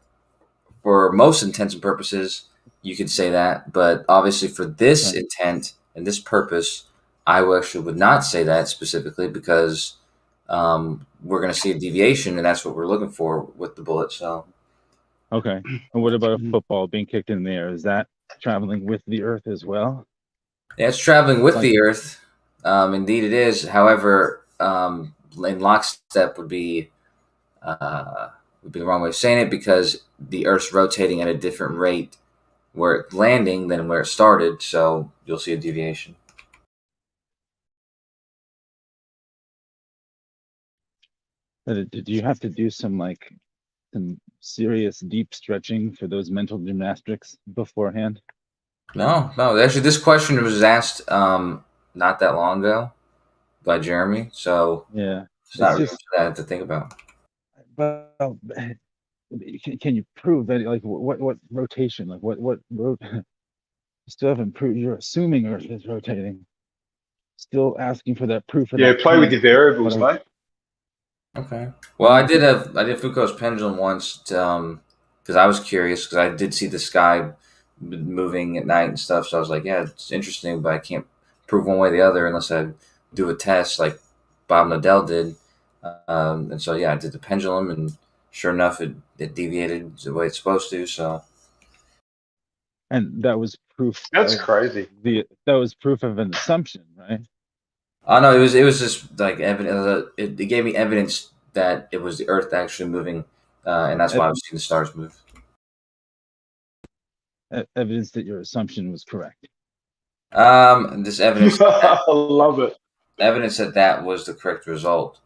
for most intents and purposes, you could say that. But obviously, for this intent and this purpose, I actually would not say that specifically because we're going to see a deviation, and that's what we're looking for with the bullet. So, okay. And what about a football being kicked in the air? Is that traveling with the Earth as well? yeah, it's traveling with the Earth. Indeed, it is. However, in lockstep would be the wrong way of saying it because the Earth's rotating at a different rate where it's landing than where it started. So you'll see a deviation. Did you have to do some serious deep stretching for those mental gymnastics beforehand? No. Actually, this question was asked not that long ago by Jeremy. So yeah, it's not really that to think about. Well, can you prove that? Like, what rotation? Like, what you still haven't proved. You're assuming Earth is rotating. Still asking for that proof. Yeah, play with your variables, mate. Okay. Well, I did Foucault's pendulum once because I was curious because I did see the sky moving at night and stuff. So I was like, yeah, it's interesting, but I can't prove one way or the other unless I do a test like Bob Nadell did. And so yeah, I did the pendulum, and sure enough, it deviated the way it's supposed to. So. And that was proof. That's crazy. That was proof of an assumption, right? Oh no, it was just like evidence. It gave me evidence that it was the Earth actually moving, and that's why I was seeing the stars move. Evidence that your assumption was correct. This evidence. I love it. Evidence that was the correct result.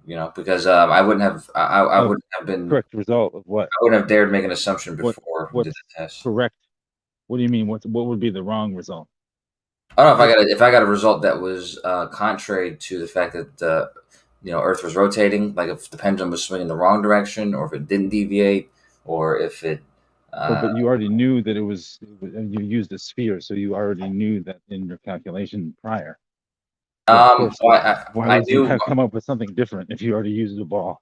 Because I wouldn't have. I wouldn't have been correct result of what? I wouldn't have dared make an assumption before we did the test. Correct. What do you mean? What would be the wrong result? I don't know if I got a result that was contrary to the fact that Earth was rotating, like if the pendulum was swinging the wrong direction, or if it didn't deviate, or if it. But you already knew that it was. You used a sphere, so you already knew that in your calculation prior. Why would you have come up with something different if you already used the ball?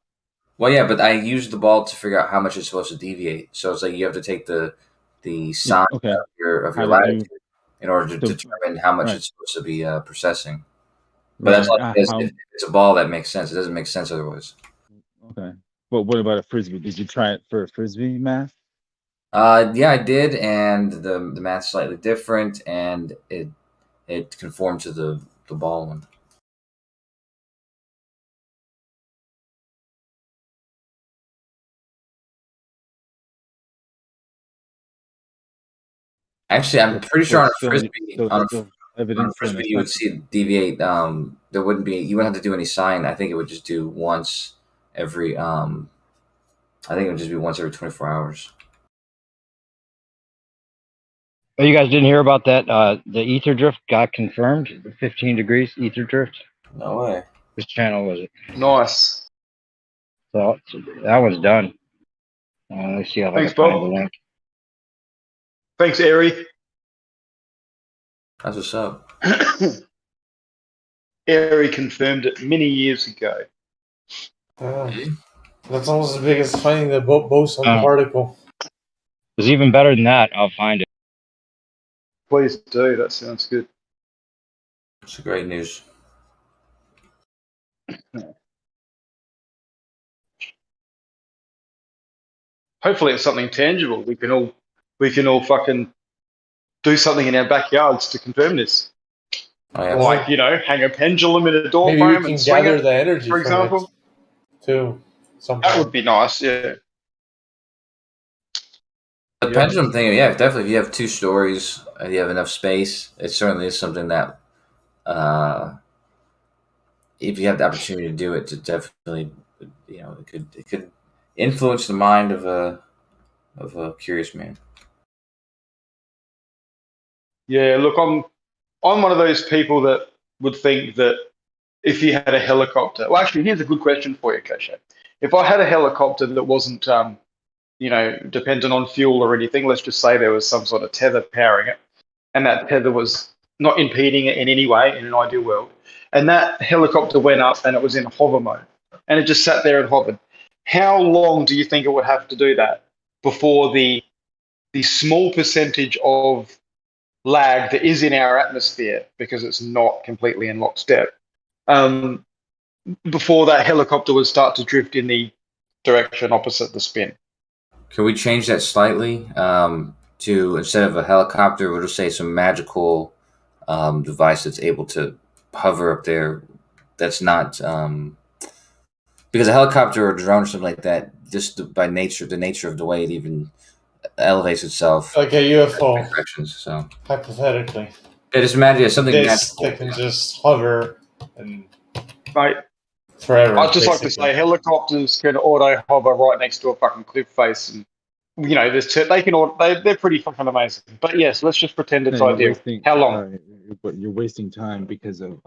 Well, yeah, but I used the ball to figure out how much it's supposed to deviate. So it's like you have to take the sign of your latitude in order to determine how much it's supposed to be processing. But that's like if it's a ball that makes sense. It doesn't make sense otherwise. Okay. But what about a frisbee? Did you try it for a frisbee math? Yeah, I did, and the math's slightly different, and it conformed to the ball one. Actually, I'm pretty sure on a frisbee, you would see it deviate. There wouldn't be. You wouldn't have to do any sign. I think it would just do once every. I think it would just be once every 24 hours. Oh, you guys didn't hear about that? The ether drift got confirmed. 15 degrees ether drift. No way. Which channel was it? Nice. So that one's done. Let's see if I Thanks, can find the Bob. link. Thanks, Airy. That's what's up. Airy confirmed it many years ago. That's almost as big as finding the boson particle. It's even better than that. I'll find it. Please do. That sounds good. It's great news. Hopefully, it's something tangible. We can all fucking do something in our backyards to confirm this. Oh, yeah. Like, you know, hang a pendulum in a door Maybe frame we and can swing gather it, the energy for from example. it too. Somehow. That would be nice. Yeah. The pendulum thing, yeah, definitely. If you have 2 stories and you have enough space, it certainly is something that, if you have the opportunity to do it, to definitely, you know, it could influence the mind of a curious man. Yeah. Look, I'm one of those people that would think that if you had a helicopter, well, actually, here's a good question for you, Kosha. If I had a helicopter that wasn't, you know, dependent on fuel or anything, let's just say there was some sort of tether powering it, and that tether was not impeding it in any way in an ideal world, and that helicopter went up and it was in hover mode, and it just sat there and hovered, how long do you think it would have to do that before the small percentage of lag that is in our atmosphere, because it's not completely in lockstep, before that helicopter would start to drift in the direction opposite the spin? Can we change that slightly to, instead of a helicopter, we'll just say some magical device that's able to hover up there? That's not because a helicopter or a drone or something like that, just by nature, the nature of the way it even elevates itself, Like a UFO. directions. So Hypothetically. yeah, just imagine something This magical. that can just hover and Mate, forever. I'd just like to basically. say helicopters can auto hover right next to a fucking cliff face, and you know, they can they're pretty fucking amazing. But yes, let's just pretend it's No, you're ideal. wasting. How long? But you're wasting time because of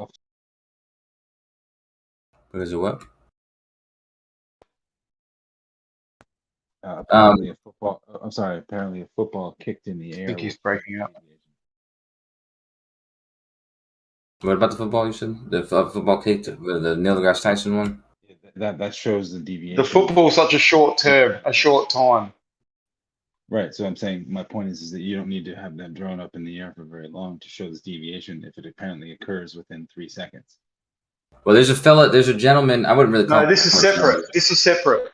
Because of what? apparently a football. I'm sorry. Apparently, a football kicked in the air. I think he's breaking up. What about the football you said? The football kick, the Neil deGrasse Tyson one? That shows the deviation. The football's such a short time. Right. So I'm saying my point is that you don't need to have that drone up in the air for very long to show this deviation if it apparently occurs within 3 seconds. Well, there's a gentleman. I wouldn't really call. No, this is separate. This is separate.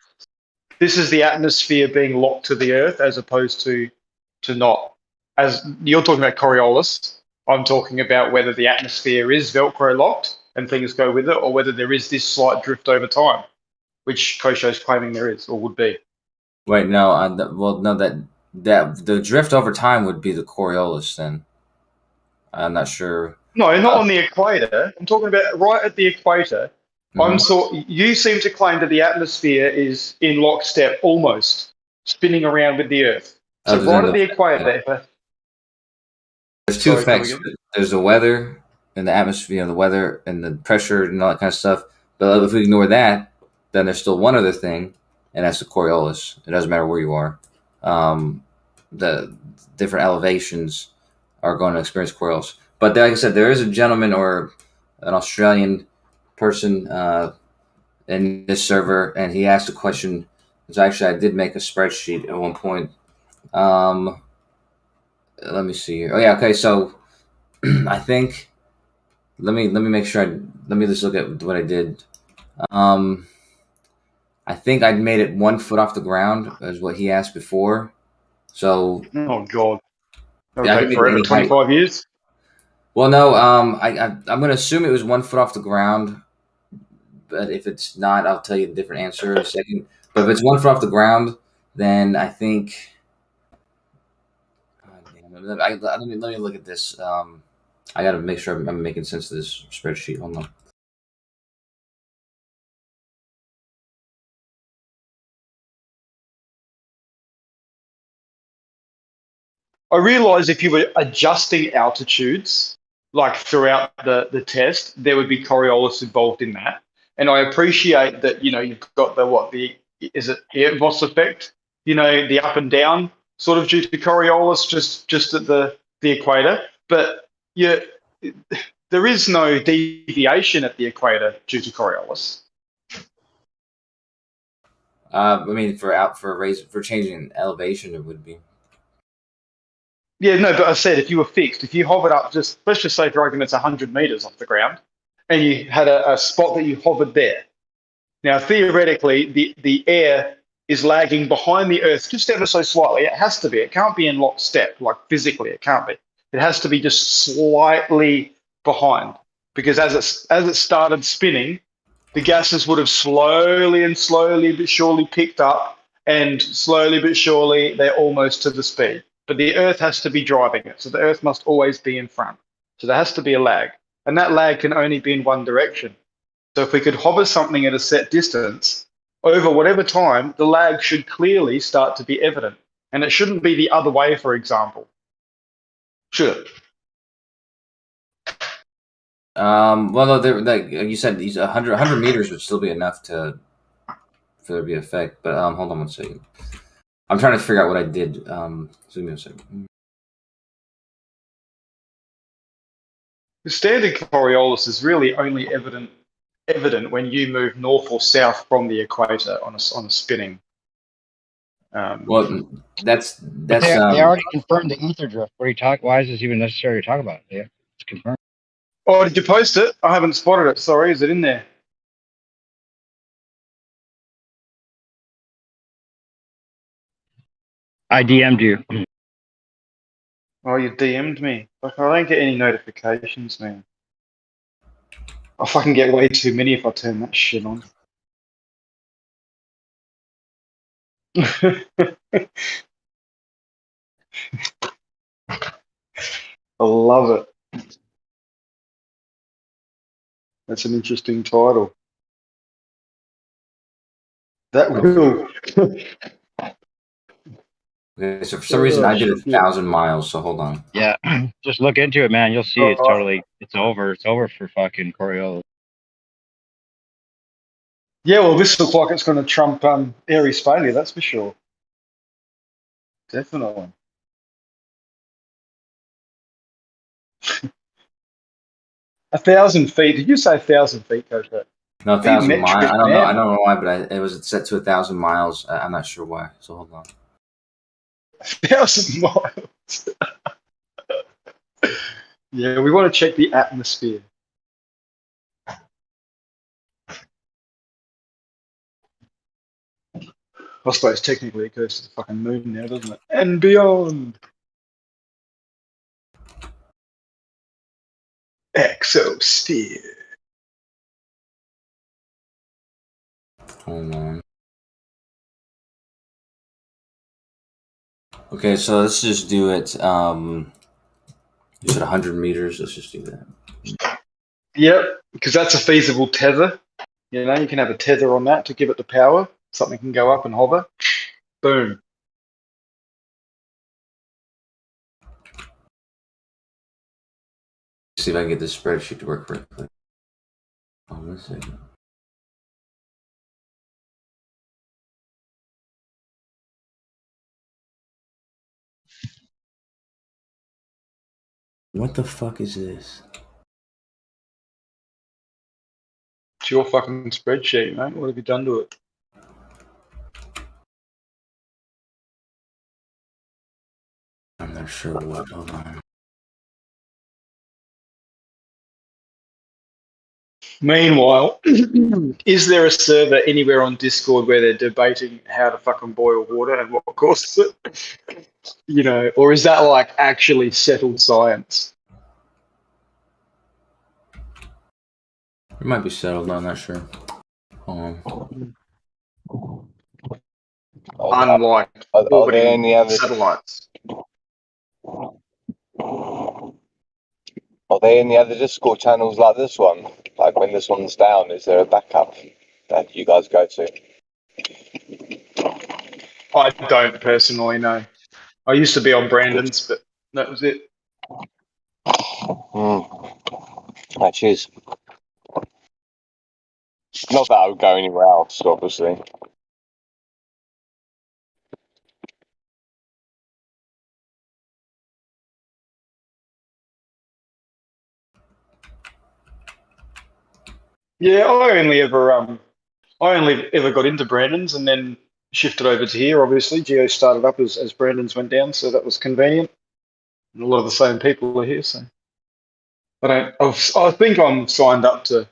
This is the atmosphere being locked to the Earth, as opposed to not. As you're talking about Coriolis, I'm talking about whether the atmosphere is Velcro locked and things go with it, or whether there is this slight drift over time, which Kosho's claiming there is or would be. Wait, no. Well, no. That the drift over time would be the Coriolis. Then I'm not sure. No, not on the equator. I'm talking about right at the equator. You seem to claim that the atmosphere is in lockstep, almost spinning around with the Earth. So right at the equator. There's 2 effects. There's the weather and the atmosphere, the weather and the pressure and all that kind of stuff. But if we ignore that, then there's still one other thing, and that's the Coriolis. It doesn't matter where you are. The different elevations are going to experience Coriolis. But like I said, there is a gentleman or an Australian person in this server, and he asked a question. Because actually, I did make a spreadsheet at one point. Let me see here. Oh yeah, okay. So I think let me make sure. Let me just look at what I did. I think I made it 1 foot off the ground, as what he asked before. So oh god, that'll yeah, take forever. 25 years. Well, no. I'm going to assume it was 1 foot off the ground. But if it's not, I'll tell you a different answer in a second. But if it's 1 foot off the ground, then I think. Let me look at this. I got to make sure I'm making sense of this spreadsheet. Hold on. I realize if you were adjusting altitudes, like throughout the test, there would be Coriolis involved in that. And I appreciate that, you've got is it Eötvös effect? The up and down sort of due to Coriolis just at the equator. But yeah, there is no deviation at the equator due to Coriolis. I mean, for changing elevation, it would be. Yeah, no, but I said if you hovered up, let's just say for argument's 100 meters off the ground, and you had a spot that you hovered there. Now, theoretically, the air is lagging behind the Earth just ever so slightly. It has to be. It can't be in lockstep, like physically. It can't be. It has to be just slightly behind, because as it started spinning, the gases would have slowly but surely picked up, and slowly but surely they're almost to the speed. But the Earth has to be driving it, so the Earth must always be in front. So there has to be a lag, and that lag can only be in one direction. So if we could hover something at a set distance, over whatever time, the lag should clearly start to be evident. And it shouldn't be the other way, for example. Should it? Well, like you said, these 100 meters would still be enough for there to be effect. But hold on one second. I'm trying to figure out what I did. Give me a second. The standard Coriolis is really only evident when you move north or south from the equator on a spinning. Well, that's they already confirmed the ether drift. What are you talking? Why is this even necessary to talk about? Yeah, it's confirmed. Oh, did you post it? I haven't spotted it. Sorry, is it in there? I DM'd you. Oh, you DM'd me. Like, I don't get any notifications, man. I fucking get way too many if I turn that shit on. I love it. That's an interesting title. That will. Okay, so for some reason I did 1,000 miles. So hold on. Yeah, just look into it, man. You'll see it's totally. It's over. It's over for fucking Coriolis. Yeah, well, this looks like it's going to trump Aries failure. That's for sure. Definitely. A 1,000 feet. Did you say 1,000 feet, Coach? No, 1,000 miles. I don't know why, but it was set to 1,000 miles. I'm not sure why. So hold on. 1,000 miles. Yeah, we want to check the atmosphere. I suppose technically it goes to the fucking moon now, doesn't it? And beyond. Exosphere. Hold on. Okay, so let's just do it. You said 100 meters. Let's just do that. Yep, because that's a feasible tether. You know, you can have a tether on that to give it the power. Something can go up and hover. Boom. See if I can get this spreadsheet to work correctly. Hold on a second. What the fuck is this? It's your fucking spreadsheet, mate. What have you done to it? I'm not sure what. Hold on. Meanwhile, is there a server anywhere on Discord where they're debating how to fucking boil water and what causes it? You know, or is that like actually settled science? It might be settled. I'm not sure. Hold on. Unlike are there any other satellites. Are there any other Discord channels like this one? Like when this one's down, is there a backup that you guys go to? I don't personally know. I used to be on Brandon's, but That was it. Cheers. Not that I would go anywhere else, obviously. Yeah, I only ever got into Brandon's and then shifted over to here. Obviously, Geo started up as Brandon's went down, so that was convenient. And a lot of the same people are here, so I think I'm signed up to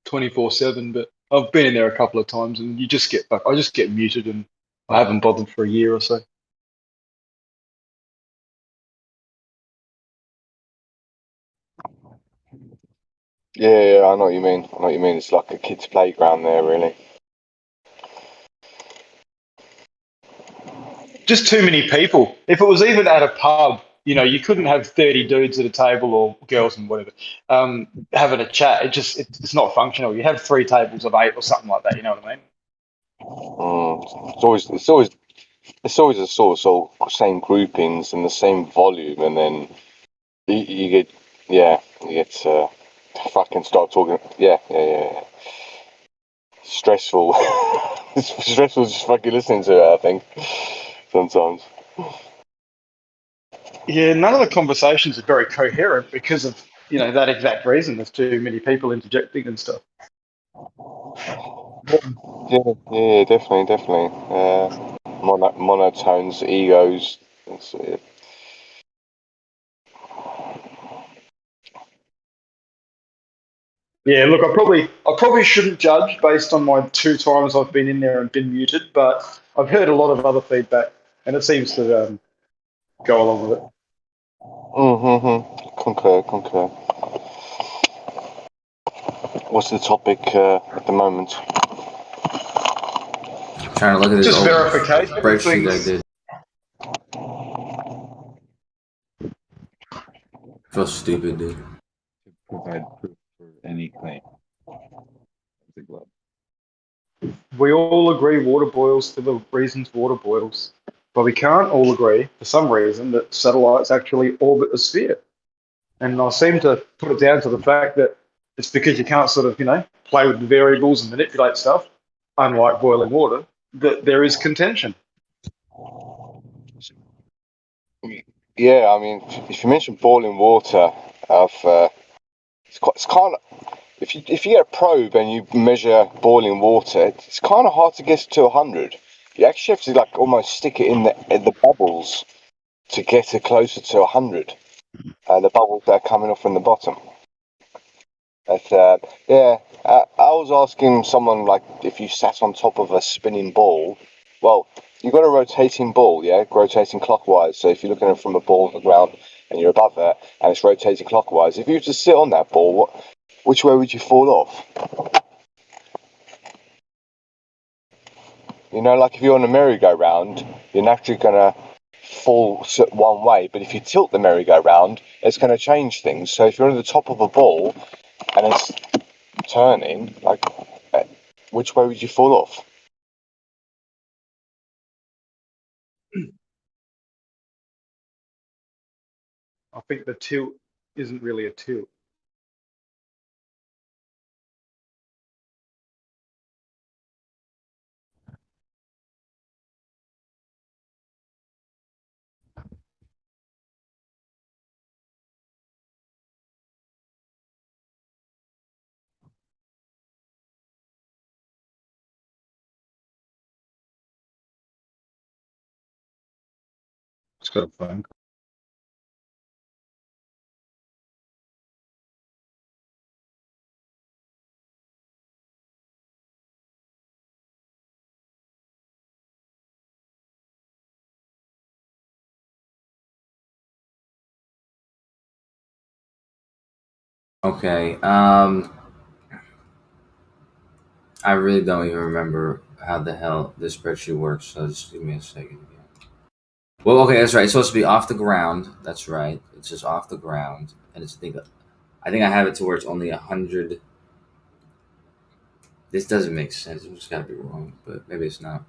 24/7, but I've been in there a couple of times, and I just get muted, and I haven't bothered for a year or so. Yeah, I know what you mean. I know what you mean. It's like a kid's playground there, really. Just too many people. If it was even at a pub, you couldn't have 30 dudes at a table or girls and whatever having a chat. It's not functional. You have 3 tables of 8 or something like that. You know what I mean? It's always the sort of same groupings and the same volume, and then you get fucking start talking. Yeah. Stressful. It's stressful just fucking listening to it, I think, sometimes. Yeah, none of the conversations are very coherent because of that exact reason. There's too many people interjecting and stuff. Yeah, definitely. Monotones, egos. Yeah, look, I probably shouldn't judge based on my 2 times I've been in there and been muted, but I've heard a lot of other feedback, and it seems to go along with it. Concur. What's the topic at the moment? Trying to look at this Just old verification of spreadsheet I things. did. Feel stupid, dude. To provide proof for any claim. The globe. We all agree water boils for the reasons water boils, but we can't all agree, for some reason, that satellites actually orbit a sphere. And I seem to put it down to the fact that it's because you can't sort of, play with the variables and manipulate stuff, unlike boiling water, that there is contention. Yeah, I mean, if you mention boiling water, it's kind of, if you get a probe and you measure boiling water, it's kind of hard to get to 100. You actually have to like almost stick it in the bubbles to get it closer to 100. The bubbles that are coming off from the bottom. I was asking someone, like, if you sat on top of a spinning ball, well, you've got a rotating ball, yeah, rotating clockwise. So if you're looking at it from a ball on the ground and you're above it and it's rotating clockwise, if you were to sit on that ball, which way would you fall off? Like if you're on a merry-go-round, you're naturally going to fall one way, but if you tilt the merry-go-round, it's going to change things. So if you're on the top of a ball and it's turning, like, which way would you fall off? I think the tilt isn't really a tilt. It's got a phone. Okay. I really don't even remember how the hell this spreadsheet works. So just give me a second. Well, okay, that's right. It's supposed to be off the ground. That's right. It's just off the ground, and I think I have it to where it's only 100. This doesn't make sense. It's got to be wrong, but maybe it's not.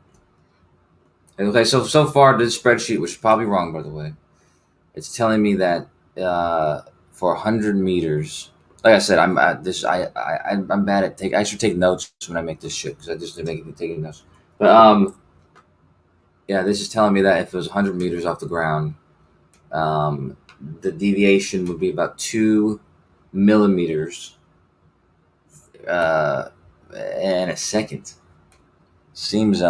Okay, so far this spreadsheet, which is probably wrong by the way, it's telling me that for 100 meters, like I said, I'm bad at I should take notes when I make this shit because I just didn't taking notes. But yeah, this is telling me that if it was 100 meters off the ground, the deviation would be about 2 millimeters in a second. Seems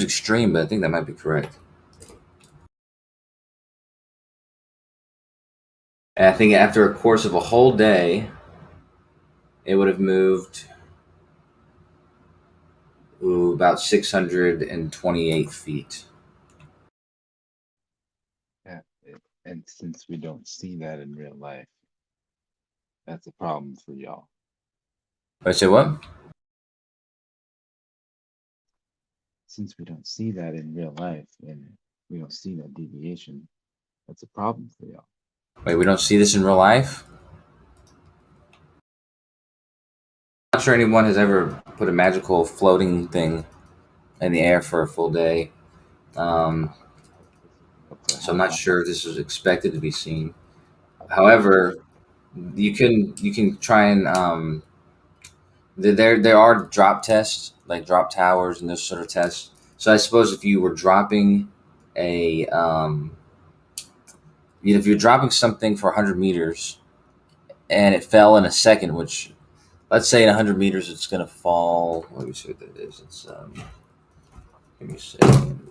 extreme, but I think that might be correct. And I think after a course of a whole day, it would have moved about 628 feet. Yeah, and since we don't see that in real life, that's a problem for y'all. I say what? Since we don't see that in real life and we don't see that deviation, that's a problem for y'all. Wait, we don't see this in real life? I'm not sure anyone has ever put a magical floating thing in the air for a full day. So I'm not sure this is expected to be seen. However, you can try and there are drop tests, like drop towers and those sort of tests. So I suppose if you were dropping if you're dropping something for 100 meters and it fell in a second, which let's say in 100 meters it's going to fall. Let me see what that is. It's give me a second.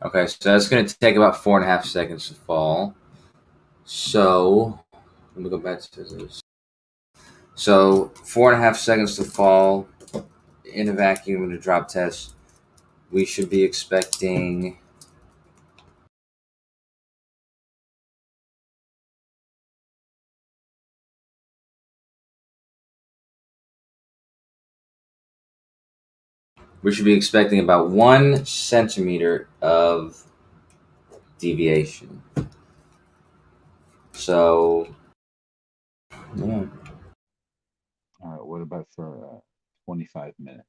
Okay, so that's going to take about 4.5 seconds to fall. So let me go back to this. So 4.5 seconds to fall in a vacuum in a drop test. We should be expecting about 1 centimeter of deviation. So, yeah. All right, what about for 25 minutes?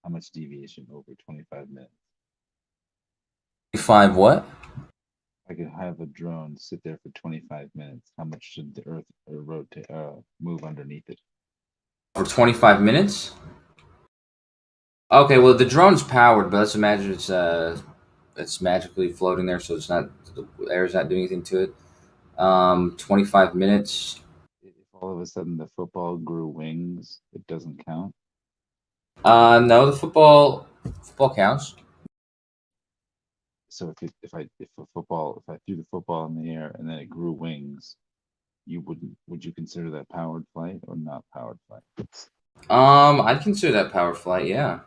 How much deviation over 25 minutes? 25 what? I could have a drone sit there for 25 minutes. How much should the Earth rotate, move underneath it? For 25 minutes? Okay, well the drone's powered, but let's imagine it's magically floating there, so it's not the air's not doing anything to it. 25 minutes. If all of a sudden the football grew wings, it doesn't count. No, the football counts. So if I threw the football in the air and then it grew wings, would you consider that powered flight or not powered flight? I'd consider that powered flight, yeah.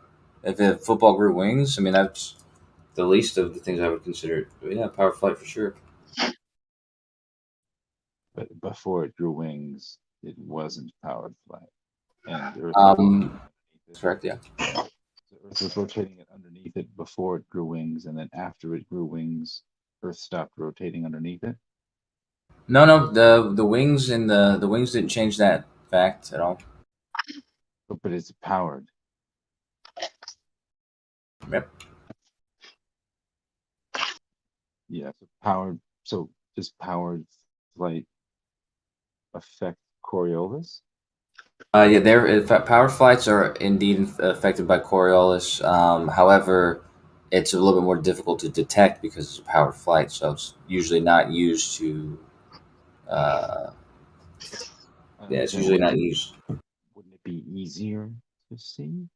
If the football grew wings, I mean that's the least of the things I would consider. But yeah, powered flight for sure. But before it grew wings, it wasn't powered flight. And the Earth correct, yeah. So Earth was rotating it underneath it before it grew wings, and then after it grew wings, Earth stopped rotating underneath it. No, the wings and the wings didn't change that fact at all. But it's powered. Yep. Yeah, so powered. So does powered flight affect Coriolis? Yeah, power flights are indeed affected by Coriolis. However, it's a little bit more difficult to detect because it's a powered flight, so it's usually not used to. Yeah, it's usually not used. Wouldn't it be easier to see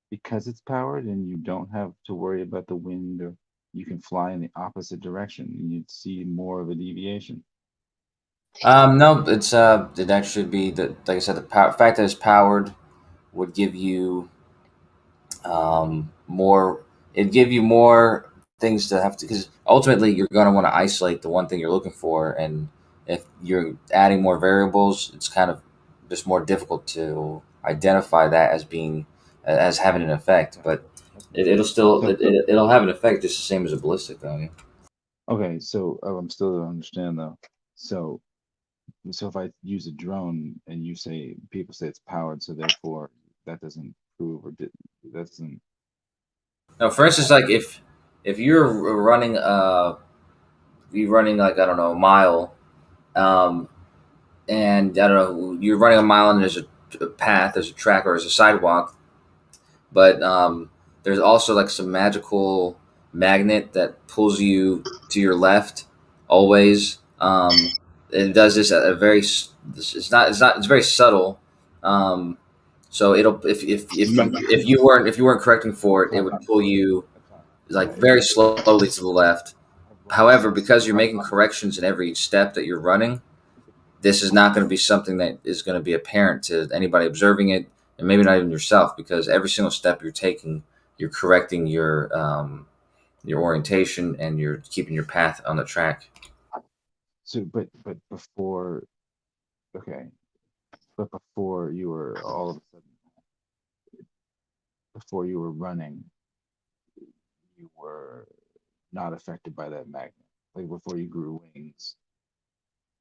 because it's powered and you don't have to worry about the wind, or you can fly in the opposite direction and you'd see more of a deviation? No, it'd actually be like I said, the fact that it's powered would give you more. It'd give you more things to have to, because ultimately you're going to want to isolate the one thing you're looking for, and if you're adding more variables, it's kind of just more difficult to identify that as being as having an effect. But it'll still it'll have an effect just the same as a ballistic, though. Yeah. Okay, so I'm still don't understand though. So if I use a drone and you say people say it's powered, so therefore that doesn't prove that doesn't. No, for instance, like if you're running like, I don't know, a mile, and I don't know, you're running a mile and there's a path, there's a track, or there's a sidewalk, but there's also like some magical magnet that pulls you to your left always. It does this at a very it's very subtle. So it'll if you weren't correcting for it, it would pull you like very slowly to the left. However, because you're making corrections in every step that you're running, this is not going to be something that is going to be apparent to anybody observing it, and maybe not even yourself, because every single step you're taking, you're correcting your orientation and you're keeping your path on the track. So, but before, okay, but before you were all of a sudden, before you were running, you were not affected by that magnet. Like before you grew wings.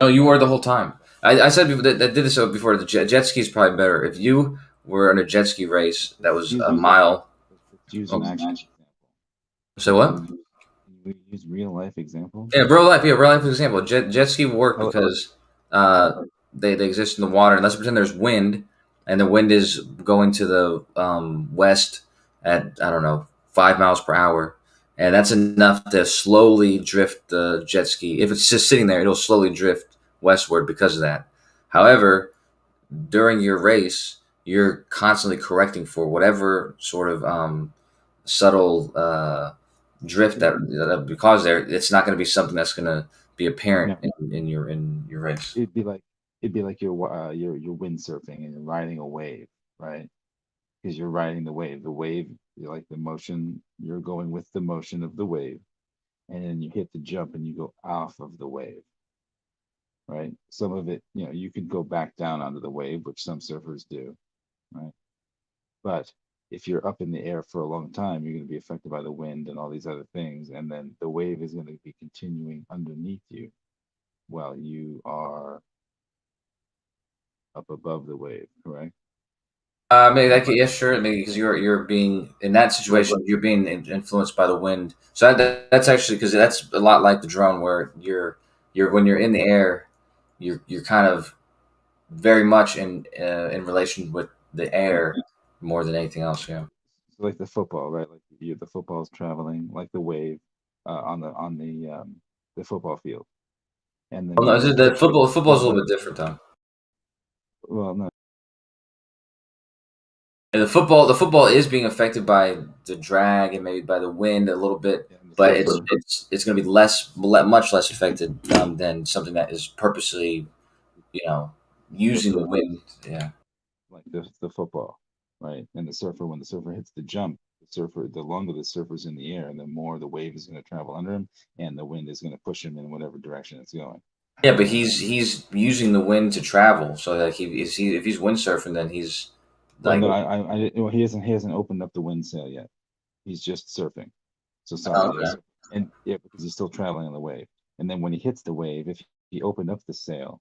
No, you were the whole time. I said that did this before. The jet ski is probably better. If you were in a jet ski race that was a mile. Use an actual example. So what? Can we use real life example? Yeah, real life example. Jet ski work because they exist in the water. And let's pretend there's wind, and the wind is going to the west at, I don't know, 5 miles per hour, and that's enough to slowly drift the jet ski. If it's just sitting there, it'll slowly drift westward because of that. However, during your race, you're constantly correcting for whatever sort of subtle drift that because there, it's not going to be something that's going to be apparent in your race. It'd be like you're windsurfing and you're riding a wave, right? Because you're riding the wave. The wave, you like the motion. You're going with the motion of the wave, and then you hit the jump and you go off of the wave, right? Some of it, you could go back down onto the wave, which some surfers do, right? But if you're up in the air for a long time, you're going to be affected by the wind and all these other things, and then the wave is going to be continuing underneath you while you are up above the wave, correct? Maybe yeah, sure. Maybe because you're being in that situation, you're being influenced by the wind. So that's actually, because that's a lot like the drone, where you're when you're in the air, you're kind of very much in relation with the air more than anything else. Yeah. So like the football, right? Like the football is traveling like the wave on the football field, and then Well, no, the football is a little bit different, though. Well, no. And the football is being affected by the drag and maybe by the wind a little bit, but it's going to be much less affected than something that is purposely, using the wind. Yeah. Like the football, right? And the surfer, when the surfer hits the jump, the longer the surfer's in the air, and the more the wave is going to travel under him, and the wind is going to push him in whatever direction it's going. Yeah, but he's using the wind to travel. So like if he's windsurfing, then he's like. Well, he hasn't opened up the wind sail yet. He's just surfing. So sorry, okay. And yeah, because he's still traveling on the wave. And then when he hits the wave, if he opened up the sail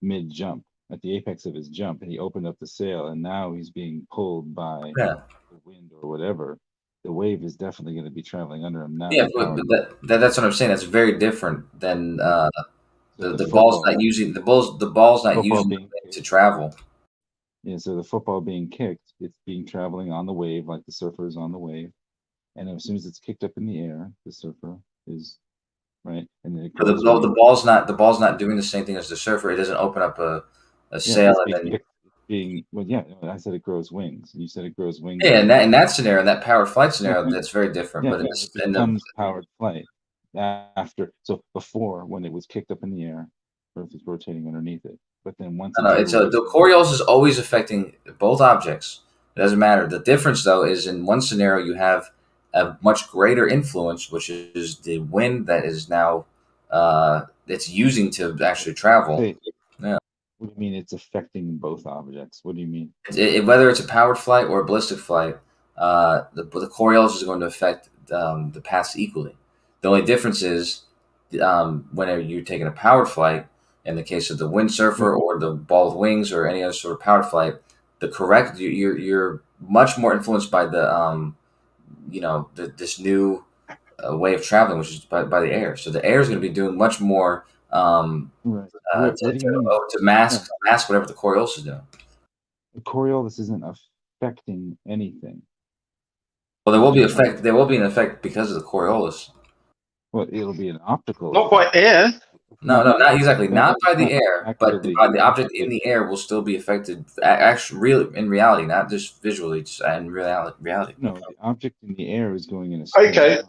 mid jump, at the apex of his jump, and he opened up the sail, and now he's being pulled by the wind or whatever, the wave is definitely going to be traveling under him now. Yeah, but that's what I'm saying. That's very different than the ball's not using the ball's not using the wind to travel. Yeah, so the football being kicked, it's being traveling on the wave, like the surfer is on the wave, and as soon as it's kicked up in the air, the surfer is right, and then it goes. But the ball's not doing the same thing as the surfer. It doesn't open up a sail and then. I said it grows wings. You said it grows wings. Yeah, in that scenario, in that powered flight scenario, that's very different. Yeah, but it becomes powered flight after. So before, when it was kicked up in the air, Earth is rotating underneath it. But then once No, it's the Coriolis is always affecting both objects. It doesn't matter. The difference, though, is in one scenario you have a much greater influence, which is the wind that is now it's using to actually travel. Wait, Yeah. what do you mean it's affecting both objects? What do you mean? Whether it's a powered flight or a ballistic flight, the Coriolis is going to affect the paths equally. The only difference is whenever you're taking a powered flight, in the case of the windsurfer or the ball with wings or any other sort of powered flight, you're much more influenced by the this new way of traveling, which is by the air. So the air is going to be doing much more Right. What do you mean? to mask whatever the Coriolis is doing. The Coriolis isn't affecting anything. Well, there will be effect. There will be an effect because of the Coriolis. Well, it'll be an optical. Not by air. No, not exactly. Not by the air, but by the object in the air will still be affected. Actually, really, in reality, not just visually, just in reality. No, the object in the air is going in a straight line.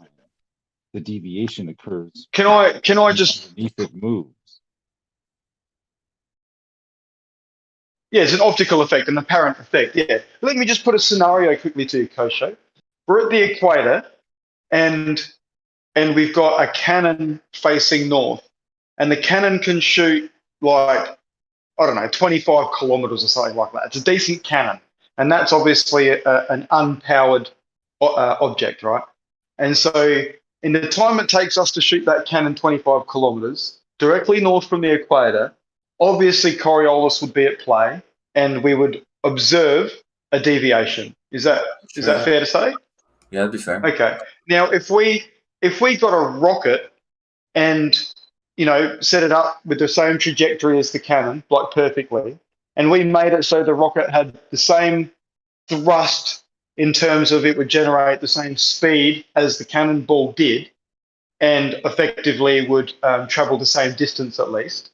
The deviation occurs. Can I just underneath it moves? Yeah, it's an optical effect, an apparent effect. Yeah. Let me just put a scenario quickly to you, Kosho. We're at the equator, and we've got a cannon facing north, and the cannon can shoot like, I don't know, 25 kilometers or something like that. It's a decent cannon, and that's obviously an unpowered object, right? And so in the time it takes us to shoot that cannon 25 kilometers directly north from the equator, obviously Coriolis would be at play, and we would observe a deviation. Is that fair to say? Yeah, that'd be fair. Okay. Now, if we got a rocket and set it up with the same trajectory as the cannon, like perfectly, and we made it so the rocket had the same thrust in terms of it would generate the same speed as the cannonball did, and effectively would travel the same distance at least,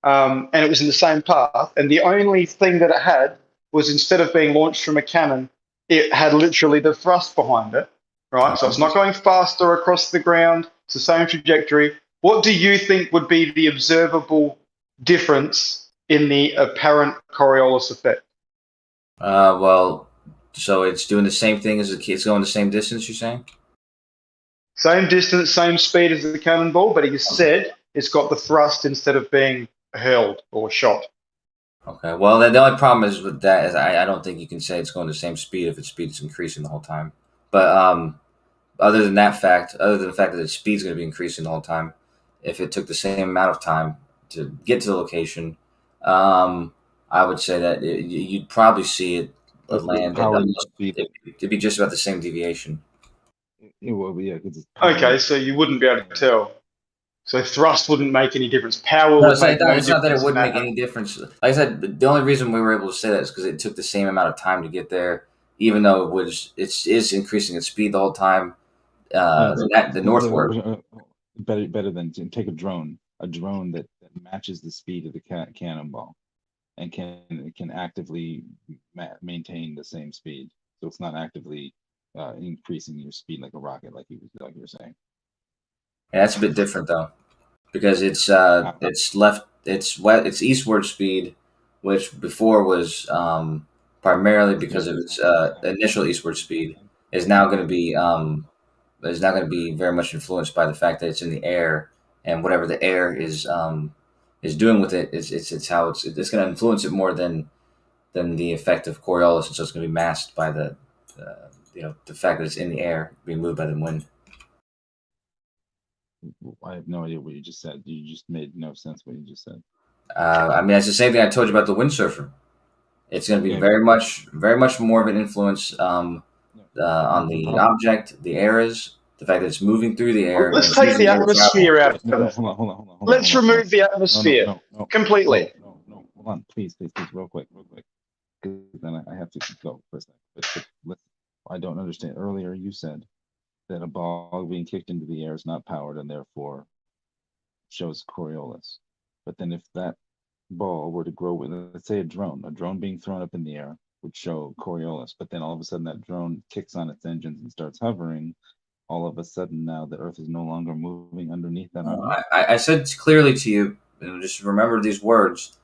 and it was in the same path, and the only thing that it had was, instead of being launched from a cannon, it had literally the thrust behind it, right? So it's not going faster across the ground. It's the same trajectory. What do you think would be the observable difference in the apparent Coriolis effect? Well, so it's doing the same thing as it's going the same distance, you're saying? Same distance, same speed as the cannonball, but he said it's got the thrust instead of being hurled or shot. Okay. Well, the only problem is with that is I don't think you can say it's going the same speed if its speed is increasing the whole time. But other than the fact that its speed is going to be increasing the whole time, if it took the same amount of time to get to the location, I would say that you'd probably see it land. It'd be just about the same deviation. It will be, yeah. Okay, so you wouldn't be able to tell. So thrust wouldn't make any difference. Power would make no difference. It's not that it wouldn't make any difference. Like I said, the only reason we were able to say that is because it took the same amount of time to get there, even though it's increasing its speed the whole time. The northward. Better than to take a drone that matches the speed of the cannonball, and can actively maintain the same speed. So it's not actively increasing your speed like a rocket, like you were saying. Yeah, that's a bit different though, because it's eastward speed, which before was primarily because of its initial eastward speed, is now going to be very much influenced by the fact that it's in the air, and whatever the air is doing with it, it's going to influence it more than the effect of Coriolis, and so it's going to be masked by the fact that it's in the air, being moved by the wind. I have no idea what you just said. You just made no sense what you just said. I mean, it's the same thing I told you about the windsurfer. It's going to be very much more of an influence on the object, the air is, the fact that it's moving through the air. Let's take the atmosphere out of it. Hold on. Let's remove the atmosphere completely. No, hold on, please, real quick. Because then I have to go for a second. But I don't understand. Earlier you said that a ball being kicked into the air is not powered and therefore shows Coriolis. But then if that ball were to grow with, let's say a drone being thrown up in the air would show Coriolis, but then all of a sudden that drone kicks on its engines and starts hovering, all of a sudden now the Earth is no longer moving underneath that. I said clearly to you just remember these words.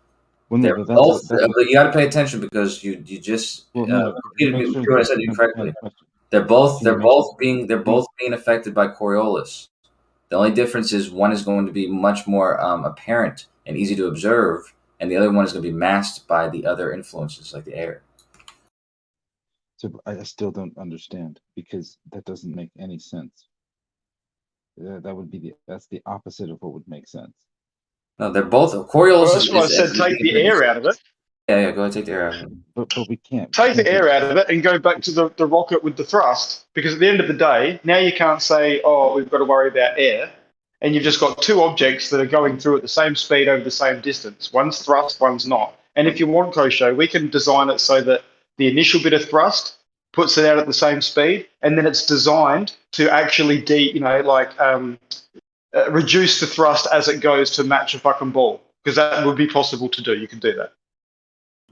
Well, They're no, both. that's But you got to pay attention because you just well, no, repeated make sure what I that said to you you understand correctly. the question. They're both Can you make sure they're both being affected by Coriolis. The only difference is one is going to be much more apparent and easy to observe, and the other one is going to be masked by the other influences like the air. So I still don't understand because that doesn't make any sense. That would be that's the opposite of what would make sense. No, they're both Coriolis. Well, that's why I said take the air out of it. Yeah, go ahead, take the air out of it. But we can't. Take the air out of it and go back to the rocket with the thrust. Because at the end of the day, now you can't say, oh, we've got to worry about air. And you've just got two objects that are going through at the same speed over the same distance. One's thrust, one's not. And if you want Kosho, we can design it so that the initial bit of thrust puts it out at the same speed, and then it's designed to actually reduce the thrust as it goes to match a fucking ball. Because that would be possible to do. You can do that.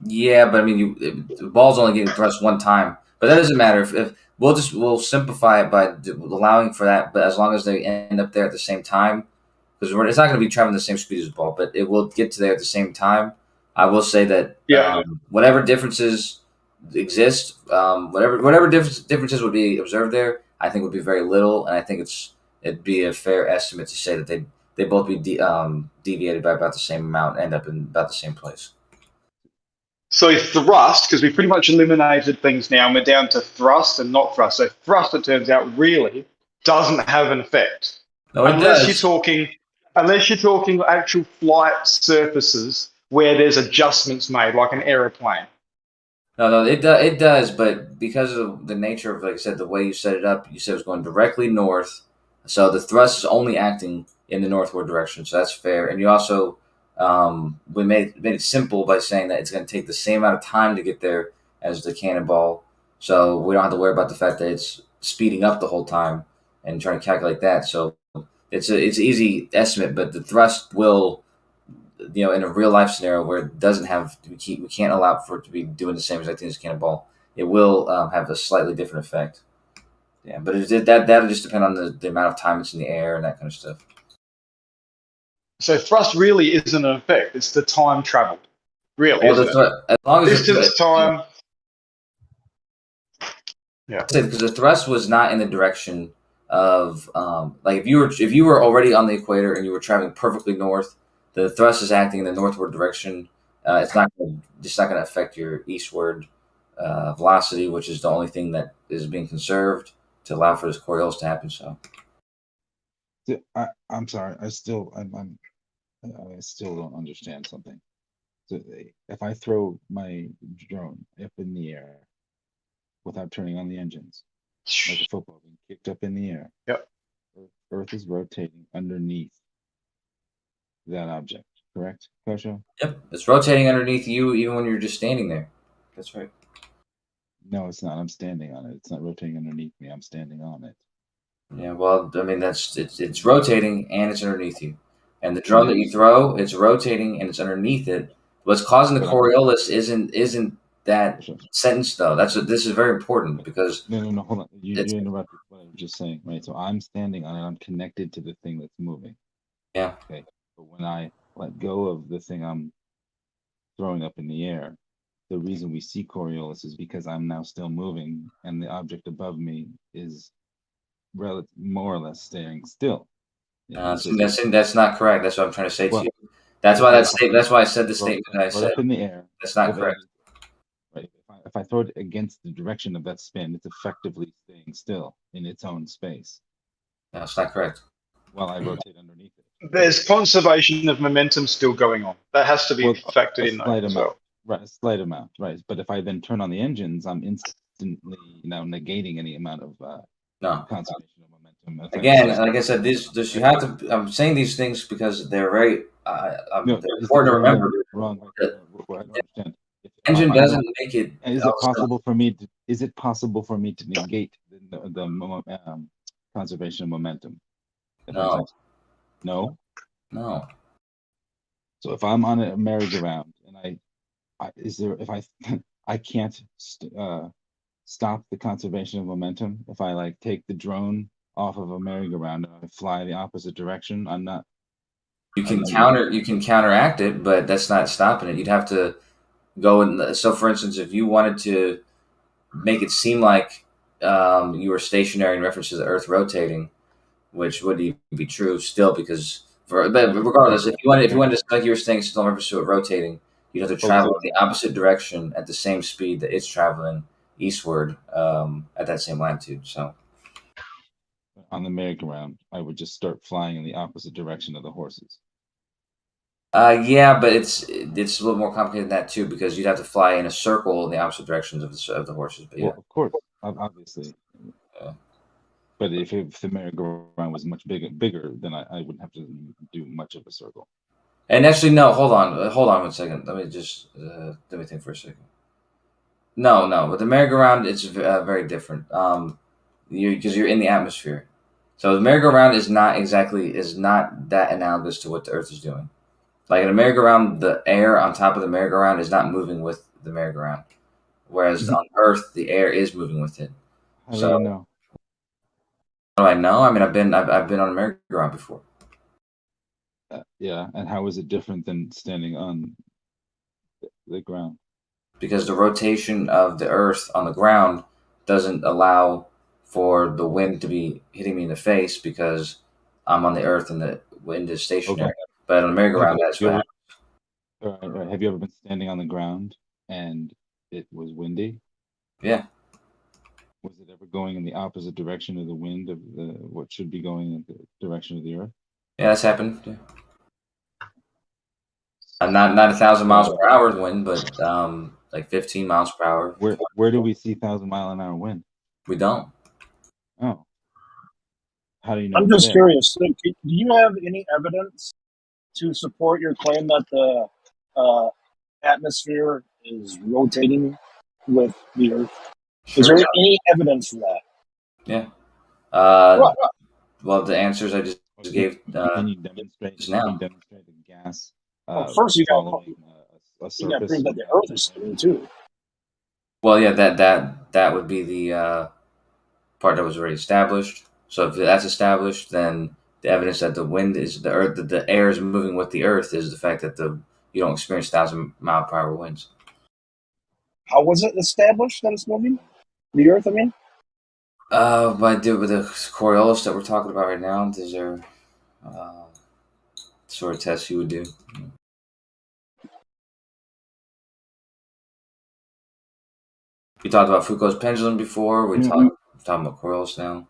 Yeah, but I mean, the ball's only getting thrust one time, but that doesn't matter. If we'll simplify it by allowing for that, but as long as they end up there at the same time, because it's not going to be traveling the same speed as the ball, but it will get to there at the same time. I will say that whatever differences exist, whatever differences would be observed there, I think would be very little, and I think it'd be a fair estimate to say that they both be deviated by about the same amount, end up in about the same place. So thrust, because we pretty much eliminated things now, and we're down to thrust and not thrust. So thrust, it turns out, really doesn't have an effect. No, it unless does. you're talking actual flight surfaces where there's adjustments made, like an aeroplane. No, it does, but because of the nature of, like I said, the way you set it up, you said it was going directly north, so the thrust is only acting in the northward direction, so that's fair. And you also we made it simple by saying that it's going to take the same amount of time to get there as the cannonball, so we don't have to worry about the fact that it's speeding up the whole time and trying to calculate that. So it's an easy estimate, but the thrust will, in a real life scenario where it doesn't have, we can't allow for it to be doing the same exact thing as a cannonball. It will have a slightly different effect. Yeah, but that'll just depend on the amount of time it's in the air and that kind of stuff. So thrust really isn't an effect; it's the time traveled. Really, Well, as long as distance, time. Yeah, because the thrust was not in the direction of like if you were already on the equator and you were traveling perfectly north, the thrust is acting in the northward direction. It's not going to affect your eastward velocity, which is the only thing that is being conserved to allow for this Coriolis to happen. So, I'm sorry. I still don't understand something. So if I throw my drone up in the air without turning on the engines, like a football being kicked up in the air, yep, Earth is rotating underneath that object, correct, Kosho? Yep, it's rotating underneath you even when you're just standing there. That's right. No, it's not. I'm standing on it. It's not rotating underneath me. I'm standing on it. Yeah, well, I mean it's rotating and it's underneath you, and the drone that you throw, it's rotating and it's underneath it. What's causing the Coriolis isn't that sentence though. This is very important because no, hold on. You interrupted what I was just saying, right? So I'm standing on it. I'm connected to the thing that's moving. Yeah. Okay. But when I let go of the thing I'm throwing up in the air, the reason we see Coriolis is because I'm now still moving, and the object above me is more or less staying still. That's not correct. That's what I'm trying to say to you. That's why that's why I said the statement that I said. Up in the air. That's not correct. Right. If I throw it against the direction of that spin, it's effectively staying still in its own space. No, it's not correct. While I rotate underneath it. There's conservation of momentum still going on. That has to be factored in there as well. Right, a slight amount, right. But if I then turn on the engines, I'm instantly negating any amount of conservation of momentum. Again, like I said, you have to. I'm saying these things because they're very they're important to remember. Wrong. I don't understand. Engine doesn't make it. Is it possible for me to? Is it possible for me to negate the conservation of momentum? No. No. No. So if I'm on a merry-go-round and I can't stop the conservation of momentum if I take the drone off of a merry-go-round and I fly the opposite direction, I'm not You can counteract it, but that's not stopping it. You'd have to go and so, for instance, if you wanted to make it seem like you were stationary in reference to the Earth rotating, which would even be true still, because but regardless, if you wanted to like you were saying still in reference to it rotating, you'd have to travel in the opposite direction at the same speed that it's traveling eastward at that same latitude. So on the merry-go-round, I would just start flying in the opposite direction of the horses. Yeah, but it's a little more complicated than that too, because you'd have to fly in a circle in the opposite directions of the horses. But yeah, well, of course, obviously. But if the merry-go-round was much bigger, then I wouldn't have to do much of a circle. And actually, no, hold on 1 second. Let me just let me think for a second. No, but the merry-go-round it's very different. Because you're in the atmosphere, so the merry-go-round is not that analogous to what the Earth is doing. Like in a merry-go-round, the air on top of the merry-go-round is not moving with the merry-go-round, whereas on Earth, the air is moving with it. How do you know? How do I know? I mean, I've been on a merry-go-round before. Yeah, and how is it different than standing on the ground? Because the rotation of the Earth on the ground doesn't allow for the wind to be hitting me in the face because I'm on the Earth and the wind is stationary. Okay. But on a merry-go-round, that's what happens. All right. Have you ever been standing on the ground and it was windy? Yeah. Was it ever going in the opposite direction of the wind of what should be going in the direction of the Earth? Yeah, that's happened. Yeah. Not 1,000 miles per hour wind, but like 15 miles per hour. Where do we see 1,000-mile-an-hour wind? We don't. Oh. How do you know? I'm just curious. So, do you have any evidence to support your claim that the atmosphere is rotating with the Earth? Sure. Is there any evidence for that? Yeah. Well, the answers I just gave. Can you demonstrate? Just now. Can you demonstrate the gas? First, you got to prove that the Earth is spinning too. Well, yeah, that would be the part that was already established. So if that's established, then the evidence that the wind is the Earth, that the air is moving with the Earth, is the fact that you don't experience 1,000-mile-per-hour winds. How was it established that it's moving? The Earth, I mean? By with the Coriolis that we're talking about right now, these are sort of tests you would do. We talked about Foucault's pendulum before. We're talking about Coriolis now.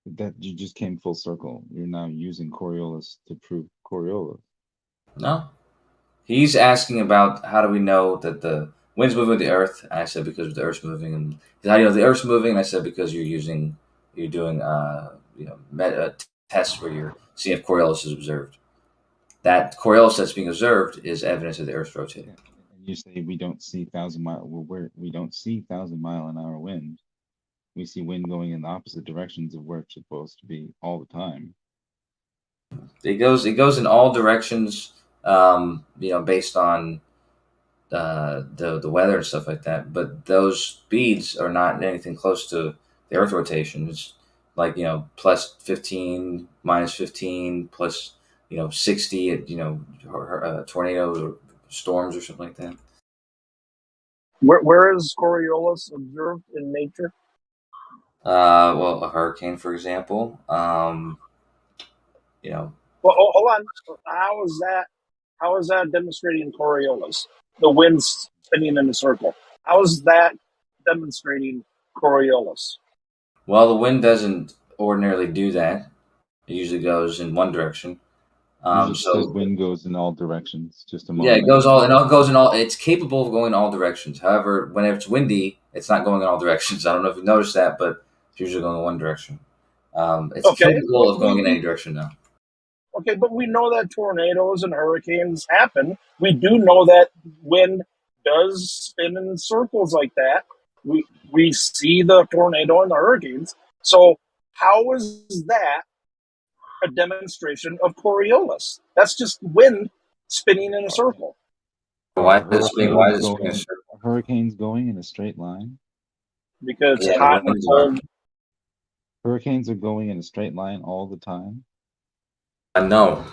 That you just came full circle. You're now using Coriolis to prove Coriolis. No. He's asking about how do we know that the wind's moving with the Earth. And I said because the Earth's moving. And how do you know the Earth's moving? And I said because you're doing tests where you're seeing if Coriolis is observed. That Coriolis that's being observed is evidence of the Earth's rotating. And you say we don't see 1,000-mile-an-hour wind. We see wind going in the opposite directions of where it's supposed to be all the time. It goes in all directions, based on the weather and stuff like that. But those speeds are not anything close to the Earth rotation. It's like plus 15, minus 15, plus 60 at tornadoes or storms or something like that. Where is Coriolis observed in nature? Well, a hurricane, for example. Well, hold on. How is that demonstrating Coriolis? The wind spinning in a circle. How is that demonstrating Coriolis? Well, the wind doesn't ordinarily do that. It usually goes in one direction. So wind goes in all directions. Just a moment. Yeah, it goes in all. It's capable of going in all directions. However, whenever it's windy, it's not going in all directions. I don't know if you noticed that, but it's usually going in one direction. It's capable of going in any direction now. Okay, but we know that tornadoes and hurricanes happen. We do know that wind does spin in circles like that. We see the tornado and the hurricanes. So how is that a demonstration of Coriolis? That's just wind spinning in a circle. Why is it spinning in a circle? Hurricanes going in a straight line? Because it's hot and cold. Hurricanes are going in a straight line all the time? No.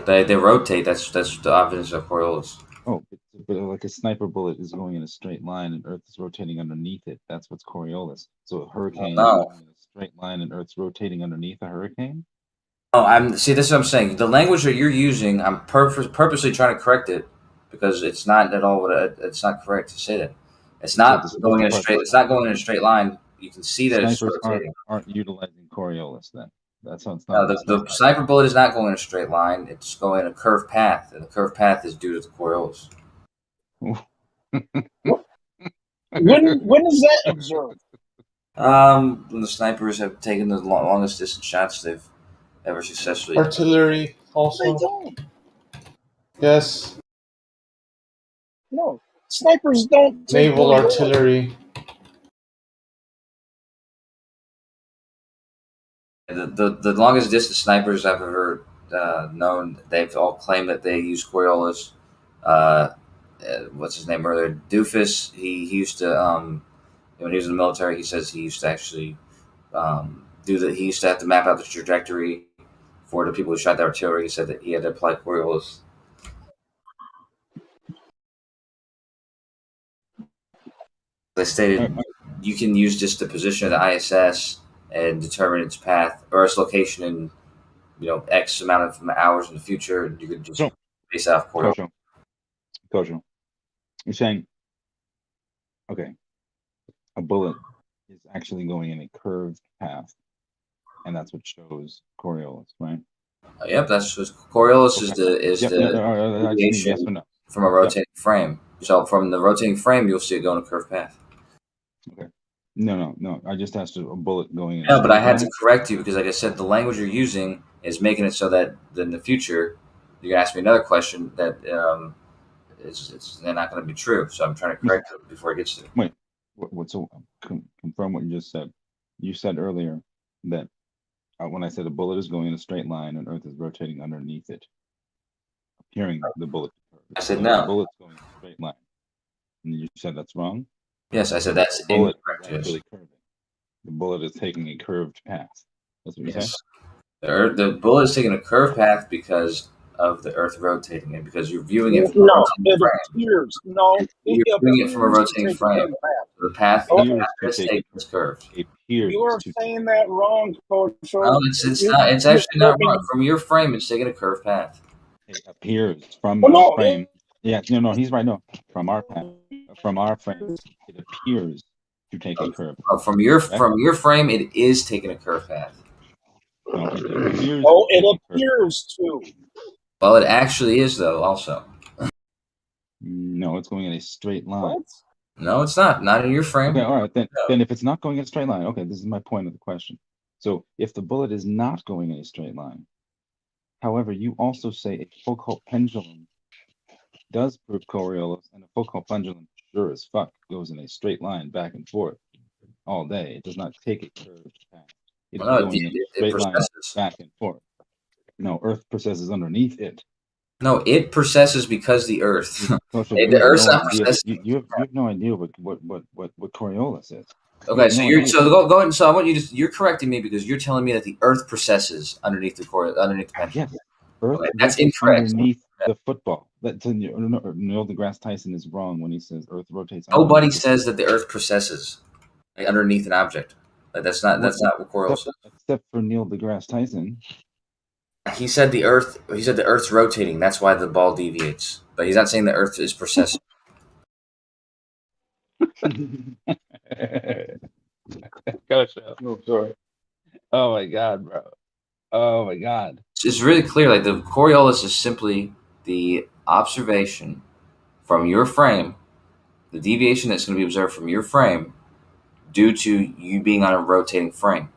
They rotate. That's the evidence of Coriolis. Oh, but like a sniper bullet is going in a straight line and Earth is rotating underneath it. That's what's Coriolis. So a hurricane is No. going in a straight line and Earth's rotating underneath a hurricane? Oh, see. This is what I'm saying. The language that you're using, I'm purposely trying to correct it because it's not at all. It's not correct to say that. It's not going in a straight. It's not going in a straight line. You can see that it's Snipers rotating. aren't utilizing Coriolis then. That's how it's No, not. the sniper bullet is not going in a straight line. It's going in a curved path, and the curved path is due to the Coriolis. When is that observed? When the snipers have taken the longest distance shots they've ever successfully. Artillery also. They don't. Yes. No, snipers don't. Naval artillery. The longest distance snipers I've ever known, they've all claimed that they use Coriolis. What's his name earlier? Doofus. He used to when he was in the military. He says he used to actually do that. He used to have to map out the trajectory for the people who shot the artillery. He said that he had to apply Coriolis. They stated you can use just the position of the ISS and determine its path or its location in X amount of hours in the future. You could just base out Coriolis. Kojo, you're saying, okay, a bullet is actually going in a curved path, and that's what shows Coriolis, right? Yep, that's what Coriolis is the deviation yes or no. from a rotating frame. So from the rotating frame, you'll see it go in a curved path. Okay. No. I just asked a bullet going in. No, but I had to correct you because, like I said, the language you're using is making it so that in the future you're gonna ask me another question that they're not going to be true. So I'm trying to correct it before it gets there. Wait, so confirm what you just said. You said earlier that when I said a bullet is going in a straight line and Earth is rotating underneath it, appearing the bullet. I said no. The bullet's going in a straight line, and you said that's wrong. Yes, I said that's incorrect. The bullet is taking a curved path. That's what you said. The bullet is taking a curved path because of the Earth rotating it, because you're viewing it from No, a rotating frame. appears. No, You're viewing it from a rotating frame. The path is taken is curved. You are saying that wrong, Coach. No, it's not. It's actually not wrong. From your frame, it's taking a curved path. It appears from our frame. Yeah, no, he's right. No, from our path, from our frame, it appears to take a curve. From your frame, it is taking a curved path. No, it appears. Oh, it appears to. Well, it actually is, though. Also. No, it's going in a straight line. What? No, it's not. Not in your frame. Okay, all right. Then if it's not going in a straight line, okay, this is my point of the question. So if the bullet is not going in a straight line, however, you also say a Foucault pendulum does prove Coriolis, and a Foucault pendulum sure as fuck goes in a straight line back and forth all day. It does not take a curved path. It's going in a straight line back and forth. No, Earth processes underneath it. No, it processes because the Earth. The Earth's not processing. You have no idea what Coriolis is. Okay, so go ahead. So I want you to. You're correcting me because you're telling me that the Earth processes underneath the pendulum. Yes, Earth. Okay, that's incorrect. Underneath the football. Neil deGrasse Tyson is wrong when he says Earth rotates. Nobody says that the Earth processes underneath an object. That's not what Coriolis is. Except for Neil deGrasse Tyson. He said the Earth's rotating. That's why the ball deviates. But he's not saying the Earth is processing. Oh, sorry. Oh my God, bro. Oh my God. It's really clear. Like the Coriolis is simply the observation from your frame, the deviation that's going to be observed from your frame, due to you being on a rotating frame.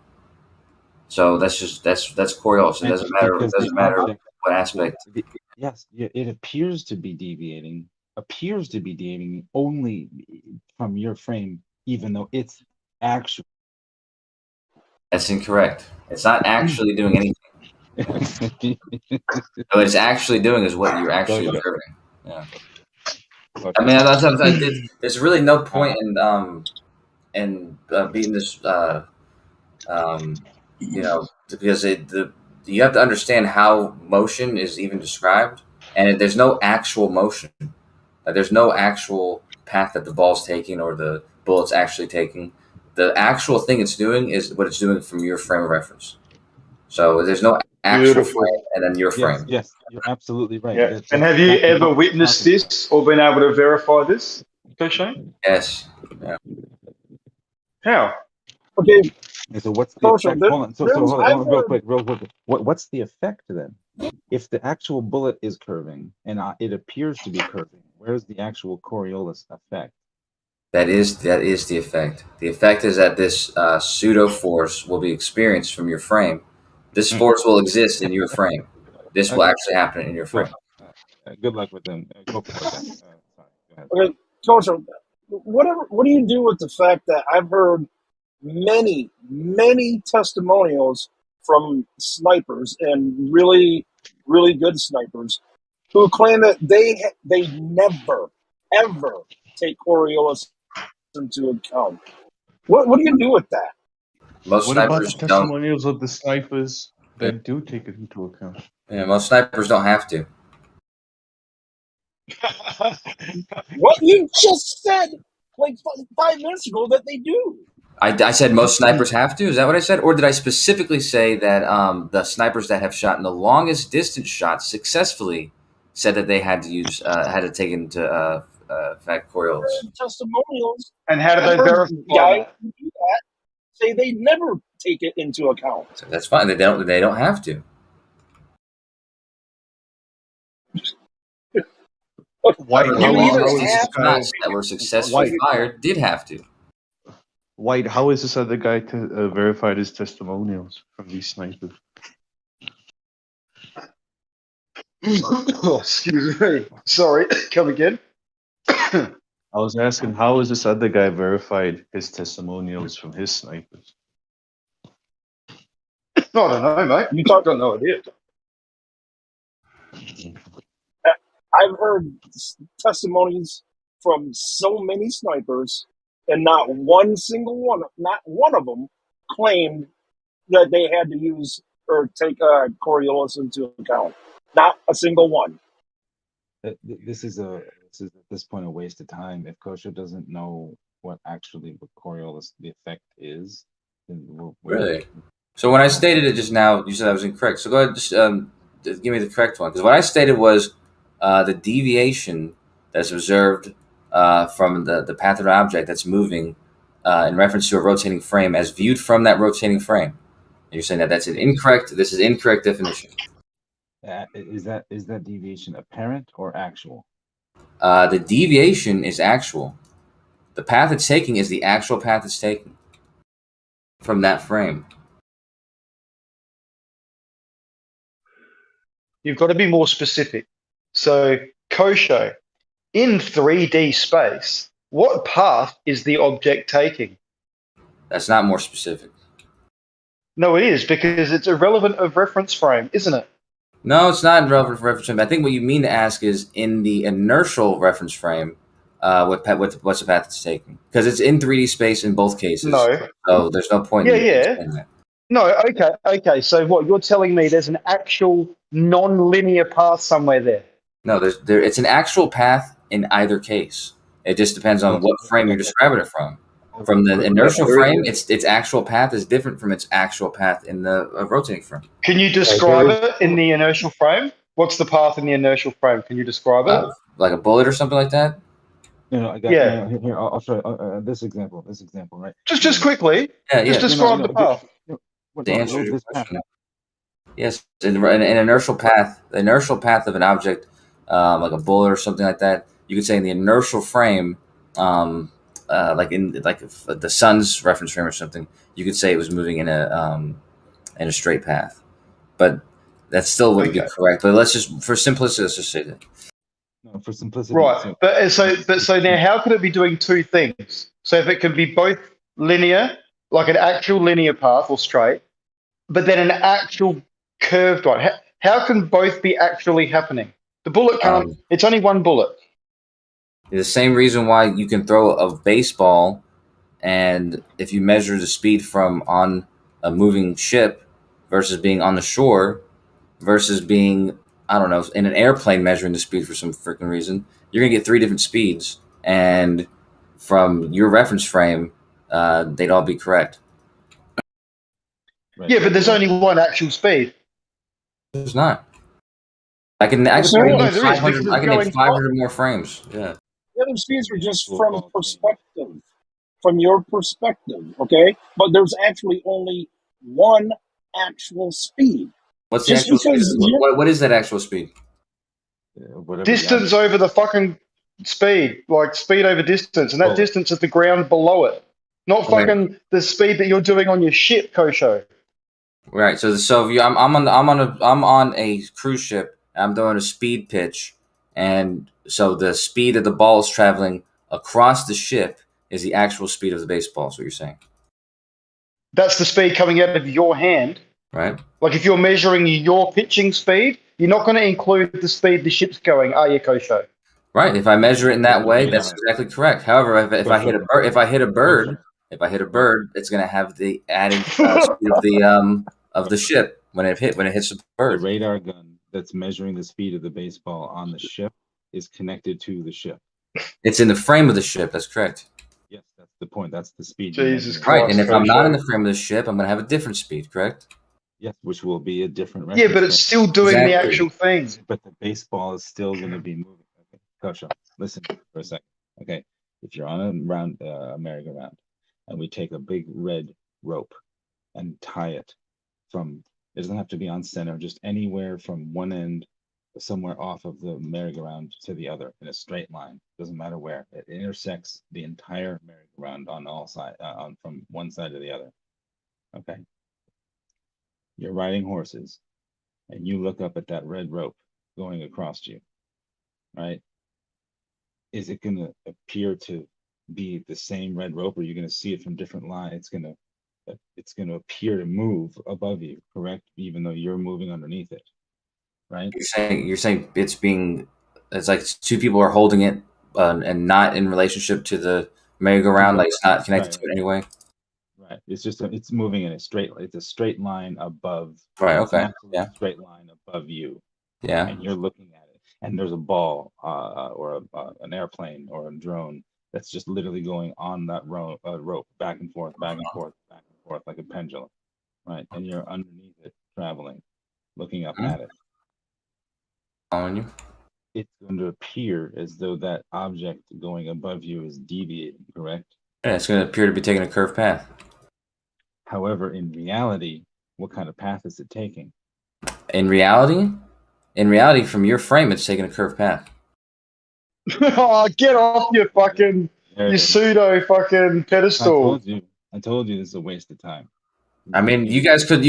So that's Coriolis. It doesn't matter. It doesn't matter what aspect. Yes, it appears to be deviating. Appears to be deviating only from your frame, even though it's actually. That's incorrect. It's not actually doing anything. What it's actually doing is what you're actually observing. Yeah. I mean, there's really no point in beating this. Because you have to understand how motion is even described, and there's no actual motion. There's no actual path that the ball's taking or the bullet's actually taking. The actual thing it's doing is what it's doing from your frame of reference. So there's no actual frame and then your frame. Yes, you're absolutely right. Yeah. And have you ever witnessed this or been able to verify this, Kosho? Yes. Yeah. How? Okay. So what's the Kosho, effect? Hold on. So hold I've on, real heard- quick. What's the effect then? If the actual bullet is curving and it appears to be curving, where's the actual Coriolis effect? That is the effect. The effect is that this pseudo force will be experienced from your frame. This force will exist in your frame. This will actually happen in your frame. Good luck with them. Go for it then. Sorry, go ahead. Okay, Kosho, what do you do with the fact that I've heard many testimonials from snipers and really, really good snipers who claim that they never, ever take Coriolis into account. What do you do with that? Most What about the snipers don't. testimonials of the snipers that do take it into account? Yeah, most snipers don't have to. What you just said like 5 minutes ago that they do. I said most snipers have to. Is that what I said, or did I specifically say that the snipers that have shot in the longest distance shots successfully said that they had to use had to take into fact Coriolis? Testimonials. And how do I've they heard verify guys that? who do that say they never take it into account. So that's fine. They don't have to. White, The how longest is this distance guy? shots that were successfully fired did have to. White, how is this other guy verified his testimonials from these snipers? Oh, excuse me. Sorry. Come again. I was asking, how is this other guy verified his testimonials from his snipers? I don't know, mate. You got no idea. I've heard testimonies from so many snipers, and not one of them claimed that they had to use or take Coriolis into account. Not a single one. This is at this point a waste of time. If Kosho doesn't know what Coriolis the effect is, then Really? So when I stated it just now, you said I was incorrect. So go ahead, just give me the correct one. Because what I stated was the deviation that's observed from the path of an object that's moving in reference to a rotating frame as viewed from that rotating frame. And you're saying that that's an incorrect. This is incorrect definition. Is that deviation apparent or actual? The deviation is actual. The path it's taking is the actual path it's taking from that frame. You've got to be more specific. So, Kosho, in 3D space, what path is the object taking? That's not more specific. No, it is, because it's irrelevant of reference frame, isn't it? No, it's not relevant for reference frame. I think what you mean to ask is in the inertial reference frame, what's the path it's taking? Because it's in 3D space in both cases. No. So there's no point in saying that. No, okay. So what, you're telling me there's an actual non-linear path somewhere there? No, it's an actual path in either case. It just depends on what frame you're describing it from. From the inertial frame, its actual path is different from its actual path in the rotating frame. Can you describe it in the inertial frame? What's the path in the inertial frame? Can you describe it? Like a bullet or something like that? I got here. I'll show you this example. Right? Just quickly. Just describe the path. To answer your question. Yes, in an inertial path, the inertial path of an object, like a bullet or something like that, you could say in the inertial frame, like the sun's reference frame or something, you could say it was moving in a straight path, but that still wouldn't be correct. But let's just, for simplicity, let's just say that. No, for simplicity, right? But so now, how could it be doing two things? So if it can be both linear, like an actual linear path or straight, but then an actual curved one, how can both be actually happening? The bullet can't. It's only one bullet. The same reason why you can throw a baseball, and if you measure the speed from on a moving ship versus being on the shore versus being, I don't know, in an airplane measuring the speed for some freaking reason, you're going to get 3 different speeds. And from your reference frame, they'd all be correct. Yeah, but there's only one actual speed. There's not. I can name 500 more frames. Yeah. The other speeds are just from perspective, from your perspective, okay? But there's actually only one actual speed. What's the actual speed? What is that actual speed? Distance over the fucking speed, like speed over distance, and that distance is the ground below it, not fucking the speed that you're doing on your ship, Kosho. Right. So if I'm on a cruise ship, and I'm doing a speed pitch, and so the speed of the ball is traveling across the ship is the actual speed of the baseball. Is what you're saying? That's the speed coming out of your hand. Right. Like if you're measuring your pitching speed, you're not going to include the speed the ship's going, are you, Kosho? Right. If I measure it in that way, that's exactly correct. However, if I hit a bird, it's going to have the added speed of the ship when it hits the bird. The radar gun that's measuring the speed of the baseball on the ship is connected to the ship. It's in the frame of the ship. That's correct. Yes, that's the point. That's the speed. Jesus Christ. Right. And if I'm not in the frame of the ship, I'm going to have a different speed. Correct. Yes, which will be a different. Yeah, but it's still doing the actual thing. But the baseball is still going to be moving. Okay, Kosho, listen for a second. Okay, if you're on a merry-go-round, and we take a big red rope and tie it from, it doesn't have to be on center, just anywhere from one end, somewhere off of the merry-go-round to the other in a straight line. Doesn't matter where. It intersects the entire merry-go-round on all sides, from one side to the other. Okay. You're riding horses, and you look up at that red rope going across you, right? Is it going to appear to be the same red rope, or are you going to see it from different lines? It's going to appear to move above you, correct? Even though you're moving underneath it, right? You're saying it's like 2 people are holding it and not in relationship to the merry-go-round, like it's not connected to it anyway. Right. It's just it's moving in a straight. It's a straight line above. Right. Okay. Yeah. Straight line above you. Yeah. And you're looking at it, and there's a ball, or an airplane or a drone that's just literally going on that rope back and forth, back and forth, back and forth like a pendulum, right? And you're underneath it, traveling, looking up at it. On you. It's going to appear as though that object going above you is deviating, correct? Yeah, it's going to appear to be taking a curved path. However, in reality, what kind of path is it taking? In reality, from your frame, it's taking a curved path. Oh, get off your fucking pseudo fucking pedestal. I told you this is a waste of time. I mean, you guys could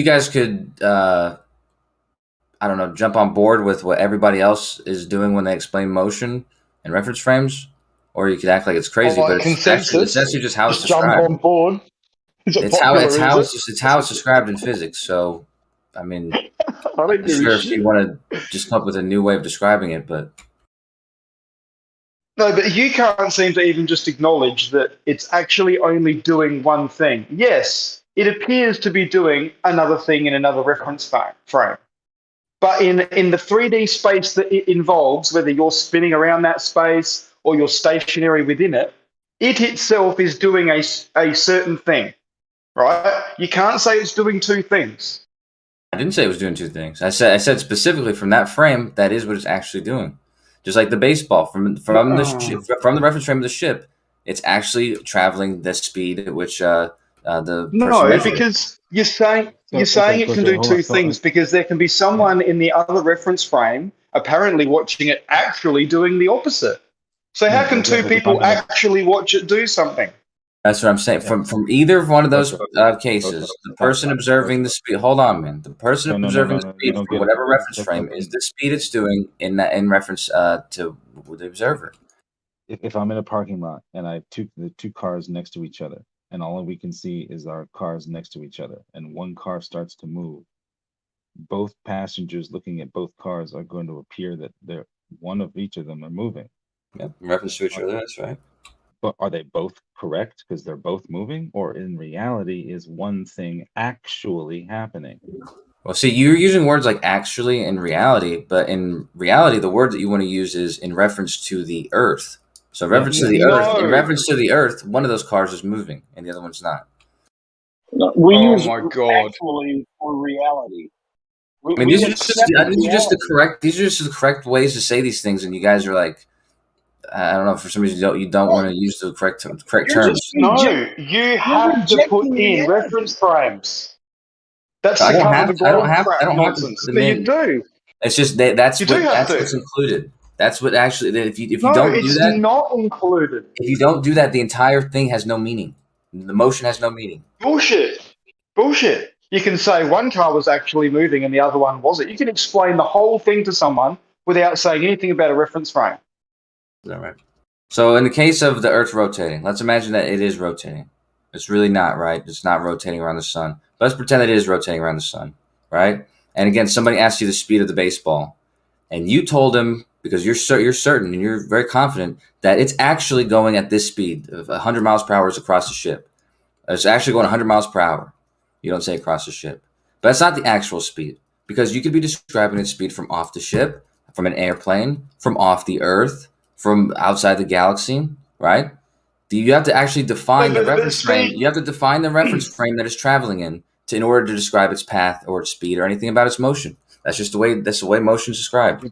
I don't know, jump on board with what everybody else is doing when they explain motion and reference frames, or you could act like it's crazy, but it's actually just how it's described. Jump on board. It's how it's described in physics. So, I mean, I'm sure if you want to just come up with a new way of describing it, but no, but you can't seem to even just acknowledge that it's actually only doing one thing. Yes, it appears to be doing another thing in another reference frame. But in the 3D space that it involves, whether you're spinning around that space or you're stationary within it, it itself is doing a certain thing, right? You can't say it's doing 2 things. I didn't say it was doing 2 things. I said specifically from that frame, that is what it's actually doing. Just like the baseball from the reference frame of the ship, it's actually traveling the speed at which the because you're saying it can do 2 things, because there can be someone in the other reference frame apparently watching it actually doing the opposite. So how can 2 people actually watch it do something? That's what I'm saying. From either one of those cases, the person observing the speed. Hold on, man. The person observing the speed from whatever reference frame is the speed it's doing in reference to the observer. If I'm in a parking lot and I have the 2 cars next to each other, and all we can see is our cars next to each other, and one car starts to move, both passengers looking at both cars are going to appear that one of each of them are moving. Yep, in reference to each other. That's right. But are they both correct because they're both moving, or in reality is one thing actually happening? Well, see, you're using words like actually and reality, but in reality, the word that you want to use is in reference to the Earth. So, reference to the Earth. In reference to the Earth, one of those cars is moving, and the other one's not. No, we Oh use my God. actually for reality. I mean, these are just the correct ways to say these things, and you guys are like, I don't know, for some reason you don't want to use the correct terms. No, you have to put in reference frames. That's the cover the globe crap nonsense. No, you do. It's just that's what's included. That's what actually. If you don't do it's that, not included. If you don't do that, the entire thing has no meaning. The motion has no meaning. Bullshit. You can say one car was actually moving and the other one wasn't. You can explain the whole thing to someone without saying anything about a reference frame. Is that right? So in the case of the Earth rotating, let's imagine that it is rotating. It's really not, right? It's not rotating around the sun. Let's pretend that it is rotating around the sun, right? And again, somebody asked you the speed of the baseball, and you told them, because you're certain and you're very confident that it's actually going at this speed of 100 miles per hour is across the ship. It's actually going 100 miles per hour. You don't say across the ship. But it's not the actual speed, because you could be describing its speed from off the ship, from an airplane, from off the Earth, from outside the galaxy, right? You have to actually define the reference frame. You have to define the reference frame that it's traveling in order to describe its path or its speed or anything about its motion. That's just the way motion is described.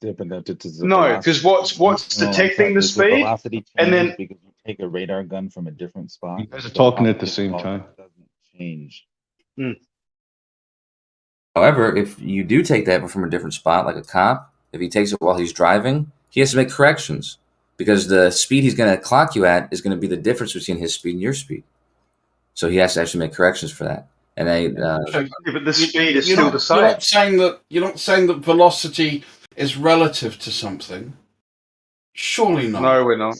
No, because what's detecting the speed, velocity and then because you take a radar gun from a different spot. You guys are talking at the same time. Doesn't change. However, if you do take that from a different spot, like a cop, if he takes it while he's driving, he has to make corrections because the speed he's going to clock you at is going to be the difference between his speed and your speed. So he has to actually make corrections for that. And but the speed is still the same. You're not saying that velocity is relative to something. Surely not. No, we're not.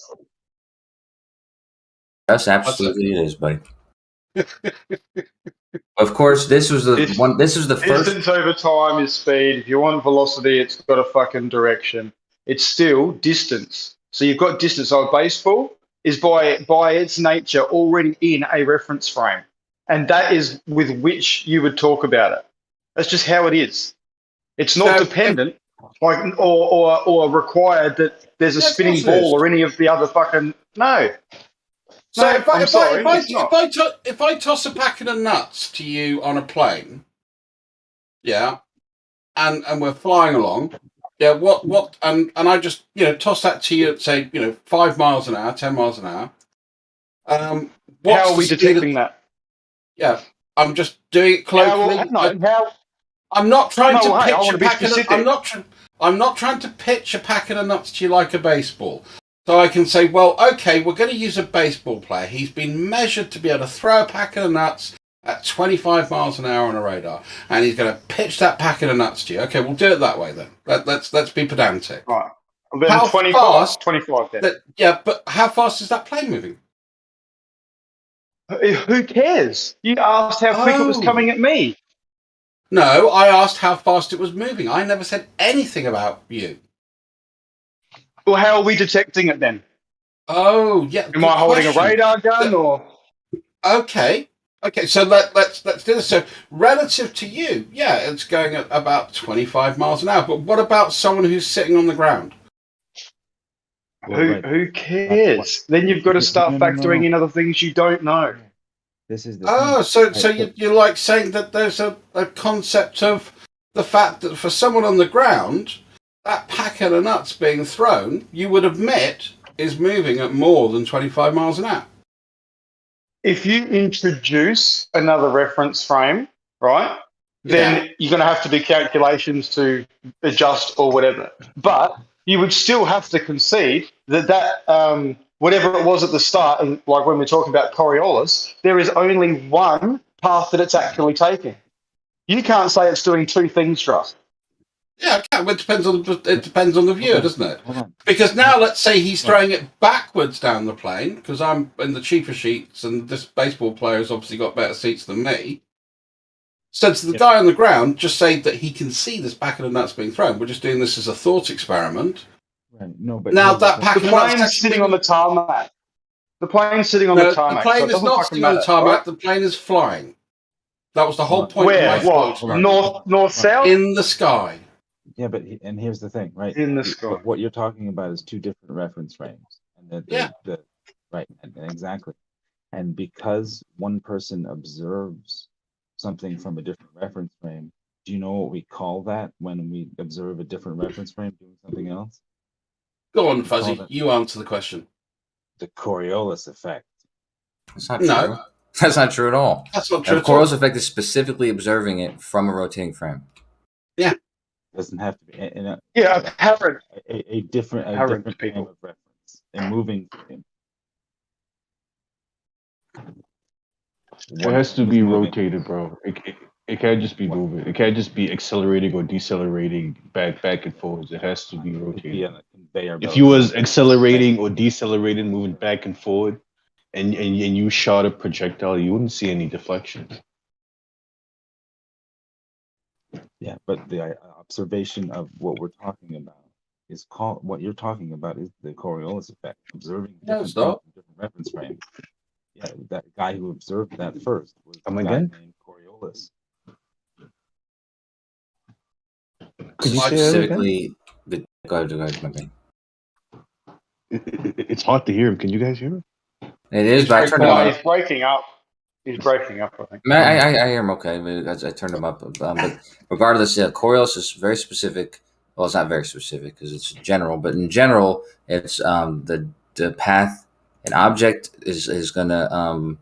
Yes, absolutely it is, buddy. Of course, this was the one. This is the first. Distance over time is speed. If you want velocity, it's got a fucking direction. It's still distance. So you've got distance. So a baseball is by its nature already in a reference frame, and that is with which you would talk about it. That's just how it is. It's not dependent, like or required that there's a spinning ball or any of the other fucking no. So no, if I toss a packet of nuts to you on a plane, yeah, and we're flying along, yeah, what and I just toss that to you at say 5 miles an hour, 10 miles an hour. How are we detecting that? Yeah, I'm just doing it colloquially. I'm not trying to pitch a packet of, I'm not trying to pitch a packet of nuts to you like a baseball. So I can say, well, okay, we're going to use a baseball player. He's been measured to be able to throw a packet of nuts at 25 miles an hour on a radar, and he's going to pitch that packet of nuts to you. Okay, we'll do it that way then. Let's be pedantic. Right. Then 25 then. Yeah, but how fast is that plane moving? Who cares? You asked how quick it was coming at me. No, I asked how fast it was moving. I never said anything about you. Well, how are we detecting it then? Oh, yeah. Am I holding a radar gun or? Okay. So let's do this. So relative to you, yeah, it's going at about 25 miles an hour. But what about someone who's sitting on the ground? Who cares? Then you've got to start factoring in other things you don't know. This is the so you're like saying that there's a concept of the fact that for someone on the ground, that packet of nuts being thrown, you would admit, is moving at more than 25 miles an hour. If you introduce another reference frame, right, then you're going to have to do calculations to adjust or whatever. But you would still have to concede that whatever it was at the start, and like when we're talking about Coriolis, there is only one path that it's actually taking. You can't say it's doing two things for us. Yeah, it depends on the viewer, doesn't it? Because now, let's say he's throwing it backwards down the plane, because I'm in the cheaper seats, and this baseball player has obviously got better seats than me. So to the guy on the ground, just say that he can see this packet of nuts being thrown. We're just doing this as a thought experiment. Right. No, but now that packet the of nuts plane's sitting on the tarmac. The plane's sitting on the tarmac. The plane is not sitting on the tarmac. The plane is flying. That was the whole point Where? of my What? spokesman. North, south? In the sky. Yeah, but and here's the thing, right? In the sky. What you're talking about is two different reference frames, and right, and exactly. And because one person observes something from a different reference frame, do you know what we call that when we observe a different reference frame doing something else? Go on, Fuzzy. You answer the question. The Coriolis effect. That's not true. That's not true at all. That's not true The at all. Coriolis effect is specifically observing it from a rotating frame. Yeah. Doesn't have to be. Apparent. A different frame of reference. A moving frame. It has to be rotated, bro. It can't just be moving. It can't just be accelerating or decelerating back and forwards. It has to be rotated. If you was accelerating or decelerating, moving back and forward, and you shot a projectile, you wouldn't see any deflections. Yeah, but the observation of what we're talking about is called. What you're talking about is the Coriolis effect. Observing different reference frames. Yeah, that guy who observed that first was a guy named Coriolis. Could you say specifically the go ahead, my man. It's hard to hear him. Can you guys hear him? It is, but I turned him up. He's breaking up. He's breaking up, I think. I hear him okay, but I turned him up. But regardless, Coriolis is very specific. Well, it's not very specific because it's general, but in general, it's the path an object is gonna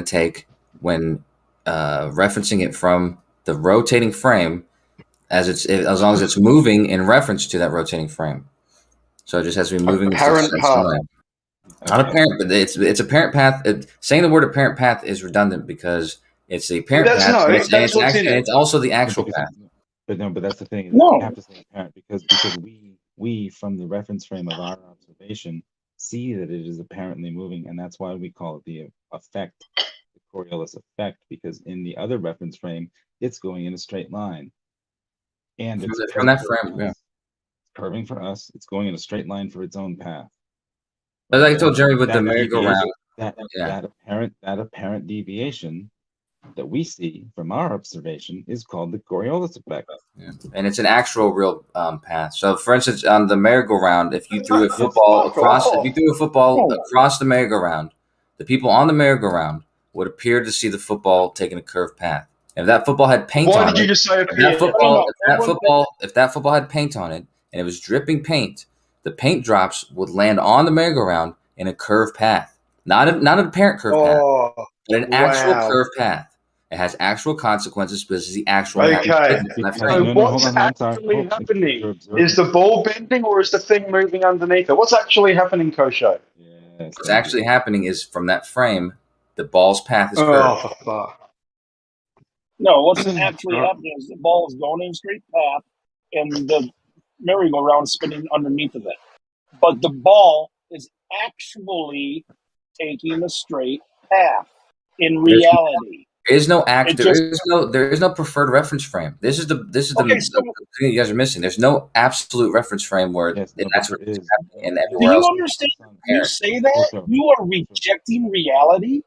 take when referencing it from the rotating frame as long as it's moving in reference to that rotating frame. So it just has to be moving. Apparent path. Not apparent, but it's apparent path. Saying the word apparent path is redundant because it's the apparent path, and it's also the actual path. But that's the thing. You have to say apparent because we from the reference frame of our observation see that it is apparently moving, and that's why we call it the effect, the Coriolis effect, because in the other reference frame, it's going in a straight line. And it's from that frame, it's curving for us, it's going in a straight line for its own path. As I told Jeremy with the merry-go-round, that apparent deviation that we see from our observation is called the Coriolis effect. Yeah. And it's an actual real path. So, for instance, on the merry-go-round, if you threw a football across the merry-go-round, the people on the merry-go-round would appear to see the football taking a curved path. If that football had paint on it, Why did you just say if that football had paint on it and it was dripping paint, the paint drops would land on the merry-go-round in a curved path, not an apparent curved path, but an actual curved path. It has actual consequences because it's the actual. Okay. So what's actually happening? Is the ball bending or is the thing moving underneath it? What's actually happening, Kosho? What's actually happening is from that frame, the ball's path is curved. Oh, fuck. No, what's actually happening is the ball is going in a straight path and the merry-go-round spinning underneath of it. But the ball is actually taking a straight path in reality. There is no there is no preferred reference frame. This is the thing you guys are missing. There's no absolute reference frame where that's what is happening and everywhere else. Do you understand when you say that? You are rejecting reality?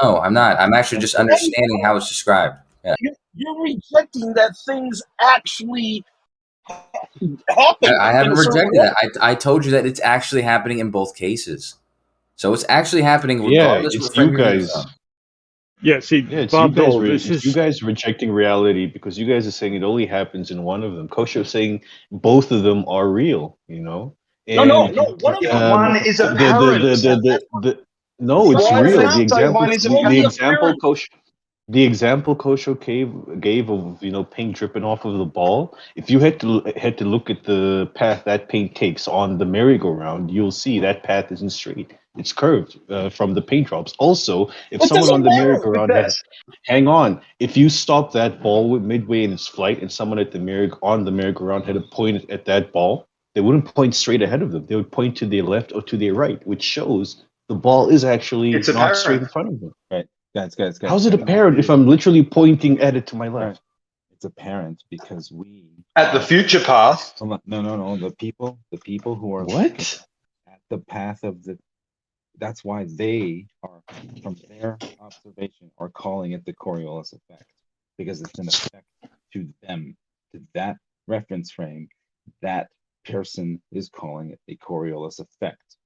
No, I'm not. I'm actually just understanding how it's described. Yeah. You're rejecting that things actually happen. I haven't rejected that. I told you that it's actually happening in both cases. So it's actually happening regardless of the frame you guys. Yeah, see, it's Bob, you guys rejecting reality because you guys are saying it only happens in one of them. Kosho is saying both of them are real, you know? And, no. One is apparent. No, it's real. The example Kosho gave of paint dripping off of the ball. If you had to look at the path that paint takes on the merry-go-round, you'll see that path isn't straight. It's curved from the paint drops. Also, if someone on the merry-go-round hang on, if you stop that ball midway in its flight and someone on the merry-go-round had to point at that ball, they wouldn't point straight ahead of them. They would point to their left or to their right, which shows the ball is actually not straight in front of them. Right. Guys. How's it apparent if I'm literally pointing at it to my left? It's apparent because we at the future path. No. The people who are what at the path of the. That's why they are, from their observation, are calling it the Coriolis effect because it's an effect to them, to that reference frame. That person is calling it a Coriolis effect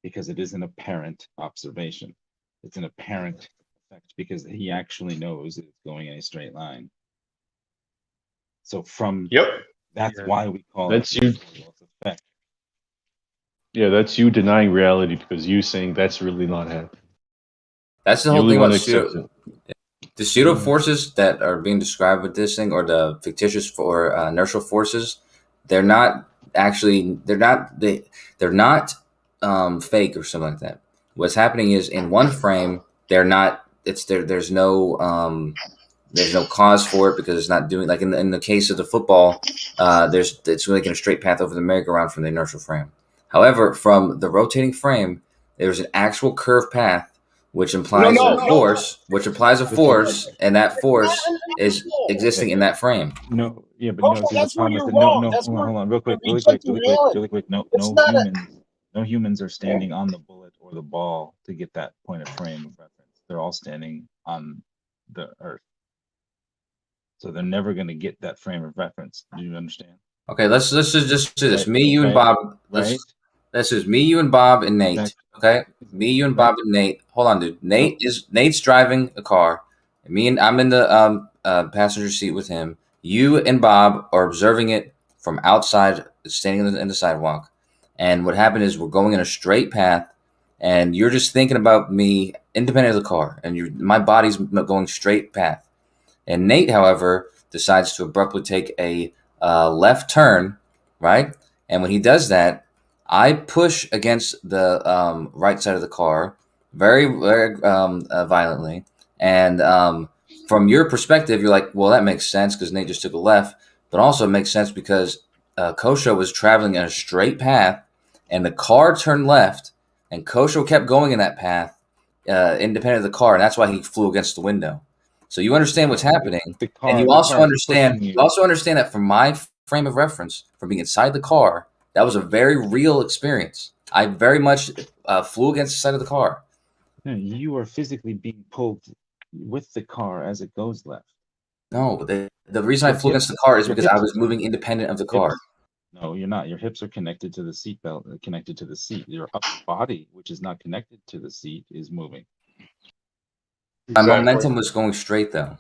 because it is an apparent observation. It's an apparent effect because he actually knows it's going in a straight line. So from that's why we call That's it you. a Coriolis effect. Yeah, that's you denying reality because you saying that's really not happening. That's the You whole really thing want about to accept pseudo. it. The pseudo forces that are being described with this thing, or the fictitious or inertial forces, they're not actually. They're not. They're not fake or something like that. What's happening is in one frame, they're not. It's there. There's no cause for it because it's not doing like in the case of the football. It's making a straight path over the merry-go-round from the inertial frame. However, from the rotating frame, there's an actual curved path which implies a force, and that force is existing in that frame. No, yeah, but Coach, no. See, the that's where problem is you're that no, wrong. no. That's Hold on, where hold on, real quick, you're really quick, rejecting really quick, reality. really quick. No, It's no not. humans are standing on the bullet or the ball to get that point of frame of reference. They're all standing on the earth, so they're never going to get that frame of reference. Do you understand? Okay, let's just do this. Right, Me, you, and right, Bob. right. This is me, you, and Bob, and Nate. Exactly. Okay, me, you, and Bob, and Nate. Hold on, dude. Nate's driving a car. I'm in the passenger seat with him. You and Bob are observing it from outside, standing in the sidewalk. And what happened is we're going in a straight path, and you're just thinking about me, independent of the car, and my body's going straight path. And Nate, however, decides to abruptly take a left turn, right? And when he does that, I push against the right side of the car very, very violently. And from your perspective, you're like, well, that makes sense because Nate just took a left. But also it makes sense because Kosho was traveling in a straight path and the car turned left and Kosho kept going in that path independent of the car. And that's why he flew against the window. So you understand what's happening, and you also understand. You also understand that from my frame of reference, from being inside the car, that was a very real experience. I very much flew against the side of the car. No, you are physically being pulled with the car as it goes left. No, the reason I flew against the car is because I was moving independent of the car. No, you're not. Your hips are connected to the seat belt, connected to the seat. Your upper body, which is not connected to the seat, is moving. My momentum was going straight though.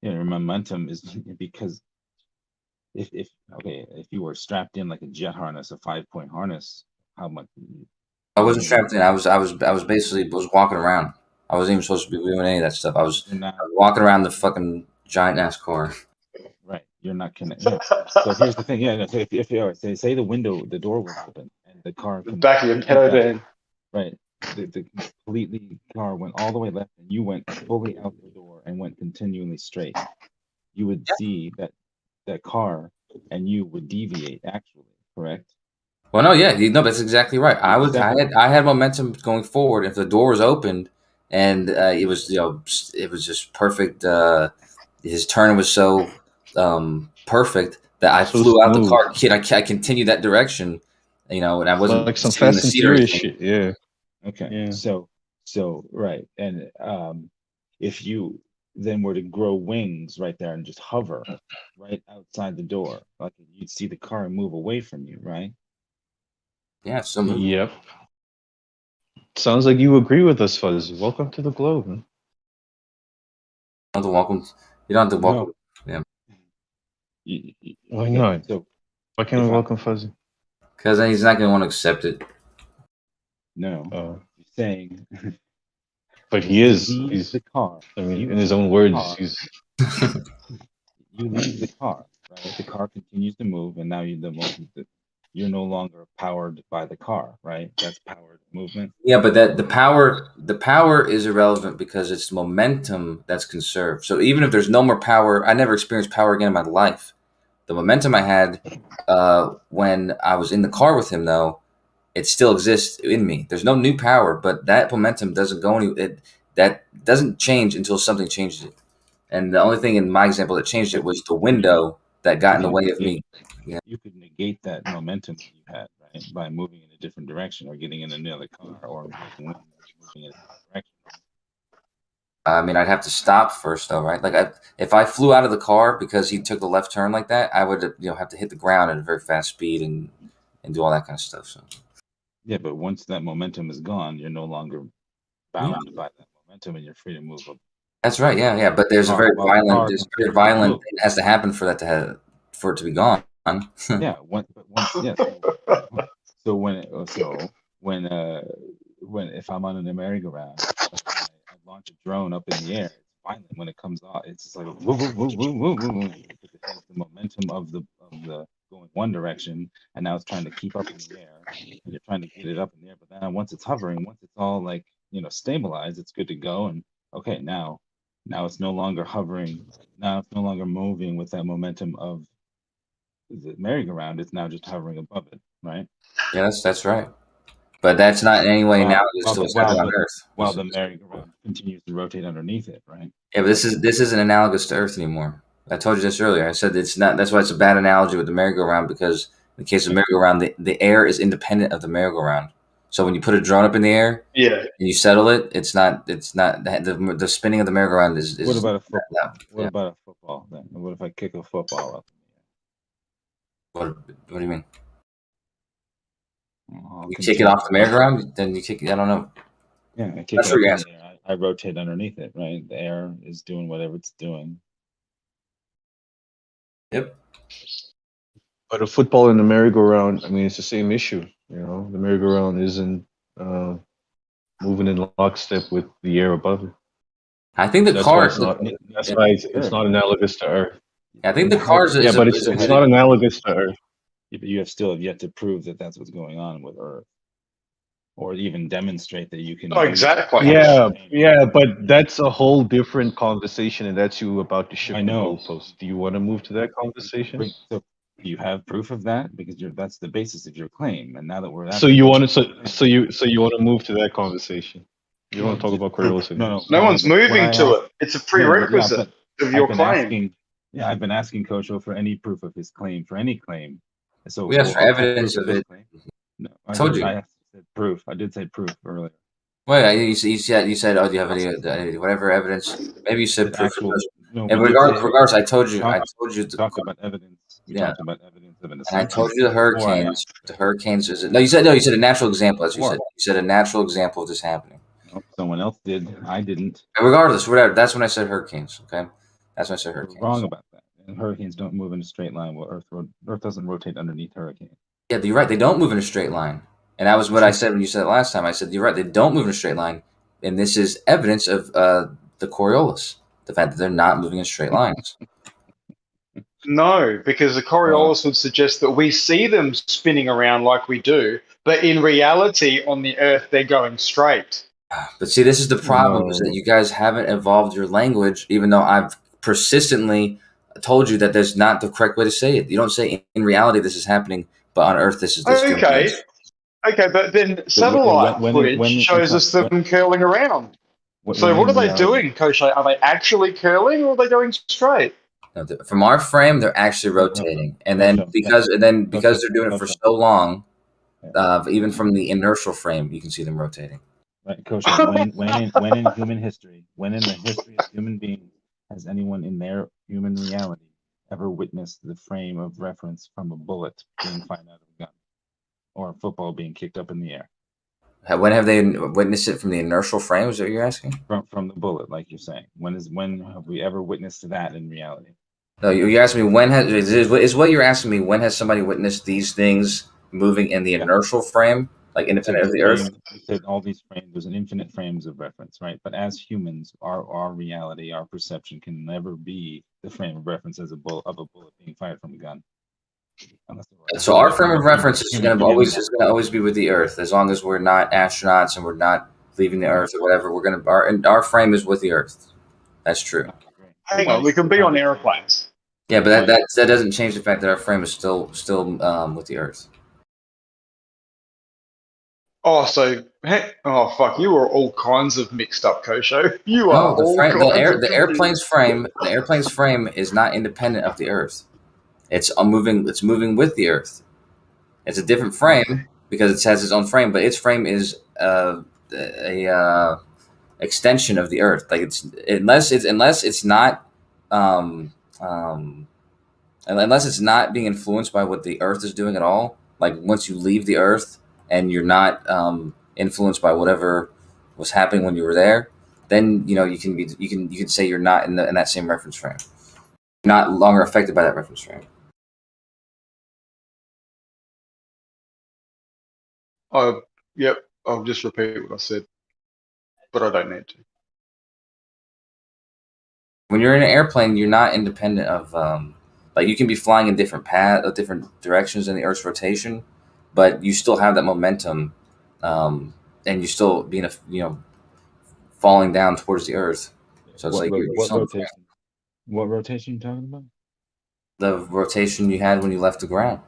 Yeah, your momentum is because if you were strapped in like a jet harness, a 5-point harness, how much? I wasn't strapped in. I was basically walking around. I wasn't even supposed to be doing any of that stuff. I was walking around the fucking giant ass car. Right, you're not connected. So here's the thing. Yeah, so if say the door was open and the car back of your pedo van. Right. The completely car went all the way left and you went fully out the door and went continually straight. You would see that car and you would deviate actually, correct? Well, no, yeah, that's exactly right. I had momentum going forward. If the door was opened and it was just perfect. His turn was so perfect that I flew out the car. I continued that direction, and I wasn't like some sitting in the Fast and seat or Furious anything. shit. Yeah. Okay. Yeah. So right, and if you then were to grow wings right there and just hover right outside the door, like you'd see the car move away from you, right? Yeah, it's still moving. Yep. Sounds like you agree with us, Fuzz. Welcome to the globe, man. You don't have to welcome. Yeah. Why not? Why can't we welcome Fuzzy? Because he's not going to want to accept it. No. He's saying. But he is. He's the car. I mean, in his own words, he's. You leave the car, right? The car continues to move, and now you're no longer powered by the car, right? That's powered movement. Yeah, but the power is irrelevant because it's momentum that's conserved. So even if there's no more power, I never experienced power again in my life. The momentum I had when I was in the car with him, though, it still exists in me. There's no new power, but that momentum doesn't go that doesn't change until something changes it. And the only thing in my example that changed it was the window that got in the way of me. Yeah. You could negate that momentum you had, right, by moving in a different direction or getting in another car or moving in a different direction. I mean, I'd have to stop first, though, right? Like, if I flew out of the car because he took the left turn like that, I would, have to hit the ground at a very fast speed and do all that kind of stuff. So. Yeah, but once that momentum is gone, you're no longer bound by that momentum, and you're free to move up. That's right. Yeah. But there's a very violent thing that has to happen for that for it to be gone. Yeah. So when if I'm on an merry-go-round, I launch a drone up in the air. It's violent when it comes off. It's just like woo, woo, woo, woo, woo, woo, because it has the momentum of the going one direction, and now it's trying to keep up in the air, and you're trying to get it up in the air. But then once it's hovering, once it's all like stabilized, it's good to go. And okay, now it's no longer hovering. Now it's no longer moving with that momentum of the merry-go-round. It's now just hovering above it, right? Yeah, that's right. But that's not in any way analogous to what's happening on Earth. While the merry-go-round continues to rotate underneath it, right? Yeah, but this isn't analogous to Earth anymore. I told you this earlier. I said it's not. That's why it's a bad analogy with the merry-go-round, because in the case of merry-go-round, the air is independent of the merry-go-round. So when you put a drone up in the air, and you settle it, it's not the spinning of the merry-go-round is. What about a football? What about a football then? What if I kick a football up? What do you mean? You kick it off the merry-go-round, then you kick it. I don't know. Yeah, I kick it up in the air. I rotate underneath it, right? The air is doing whatever it's doing. Yep. But a football and the merry-go-round, I mean, it's the same issue. The merry-go-round isn't moving in lockstep with the air above it. I think the cars. That's why it's not analogous to Earth. I think the cars. Yeah, but it's not analogous to Earth. Yeah, but you have still yet to prove that that's what's going on with Earth, or even demonstrate that you can. Oh, exactly. Yeah, but that's a whole different conversation, and that's you about to shift the goalpost. Do you want to move to that conversation? So you have proof of that, because that's the basis of your claim, and now that we're so you want to move to that conversation. You don't want to talk about Coriolis. No one's moving to it. It's a prerequisite of your claim. I've been asking Kosho for any proof of his claim, for any claim. So we asked for evidence of it. No, I told you. I said proof. I did say proof earlier. Well, you said, oh, do you have any whatever evidence? Maybe you said proof. In regards, I told you. Talk about evidence. Talked about evidence of an and I told you the hurricanes. The hurricanes is no. You said a natural example. As you said, you said a natural example of this happening. No, someone else did. I didn't. And regardless, whatever. That's when I said hurricanes. Okay, that's when I said hurricanes. You're wrong about that. And hurricanes don't move in a straight line. Well, Earth doesn't rotate underneath hurricanes. Yeah, you're right. They don't move in a straight line. And that was what I said when you said it last time. I said, you're right. They don't move in a straight line. And this is evidence of the Coriolis, the fact that they're not moving in straight lines. No, because the Coriolis would suggest that we see them spinning around like we do, but in reality, on the Earth, they're going straight. But see, this is the problem, is that you guys haven't evolved your language, even though I've persistently told you that there's not the correct way to say it. You don't say, in reality, this is happening, but on Earth, this is this. Okay, but then satellite footage shows us them curling around. So what are they doing, Kosho? Are they actually curling, or are they going straight? No, from our frame, they're actually rotating, and then because they're doing it for so long, even from the inertial frame, you can see them rotating. Right, Kosho. When in human history, when in the history of human beings, has anyone in their human reality ever witnessed the frame of reference from a bullet being fired out of a gun, or a football being kicked up in the air? When have they witnessed it from the inertial frame? Is that what you're asking? From the bullet, like you're saying. When have we ever witnessed that in reality? No, you're asking me is what you're asking me. When has somebody witnessed these things moving in the inertial frame, like independent of the Earth? You said all these frames. There's an infinite frames of reference, right? But as humans, our reality, our perception can never be the frame of reference as a bullet being fired from a gun. So our frame of reference is going to always be with the Earth, as long as we're not astronauts and we're not leaving the Earth or whatever. Our frame is with the Earth. That's true. Hang on, we can be on airplanes. Yeah, but that doesn't change the fact that our frame is still with the Earth. Oh, fuck! You are all kinds of mixed up, Kosho. You are the airplane's frame is not independent of the Earth. It's moving. It's moving with the Earth. It's a different frame because it has its own frame, but its frame is extension of the Earth. Like unless it's not unless it's not being influenced by what the Earth is doing at all. Like once you leave the Earth and you're not influenced by whatever was happening when you were there, then you can say you're not in that same reference frame. You're not longer affected by that reference frame. Yep, I'll just repeat what I said, but I don't need to. When you're in an airplane, you're not independent of like you can be flying in different different directions in the Earth's rotation, but you still have that momentum, and you're still being falling down towards the Earth. So it's what rotation? What rotation are you talking about? The rotation you had when you left the ground.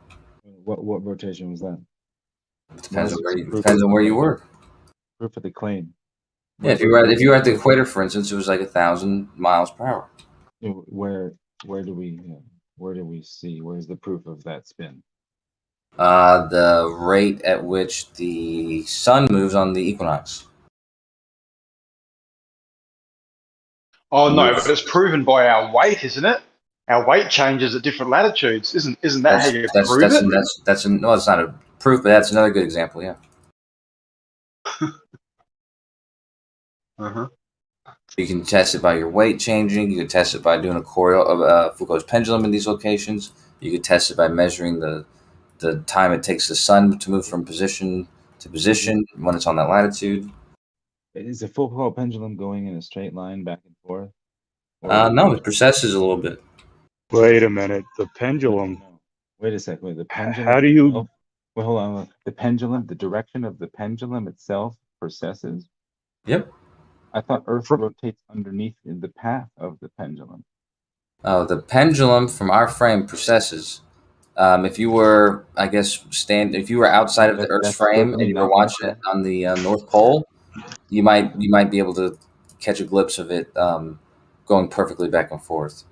What rotation was that? It depends on where you were. Proof of the claim. Yeah, if you were at the equator, for instance, it was like 1,000 miles per hour. Where do we see? Where's the proof of that spin? The rate at which the sun moves on the equinox. Oh no, but it's proven by our weight, isn't it? Our weight changes at different latitudes. Isn't that how you prove it? No, it's not a proof, but that's another good example. Yeah. You can test it by your weight changing. You can test it by doing a Foucault's pendulum in these locations. You could test it by measuring the time it takes the sun to move from position to position when it's on that latitude. Is a Foucault pendulum going in a straight line back and forth? No, it precesses a little bit. Wait a minute. The pendulum. Wait a second. The pendulum. How do you? Well, hold on. The pendulum, the direction of the pendulum itself precesses. Yep. I thought Earth rotates underneath in the path of the pendulum. Oh, the pendulum from our frame precesses. If you were, I guess, if you were outside of the Earth's frame and you were watching it on the North Pole, you might be able to catch a glimpse of it going perfectly back and forth.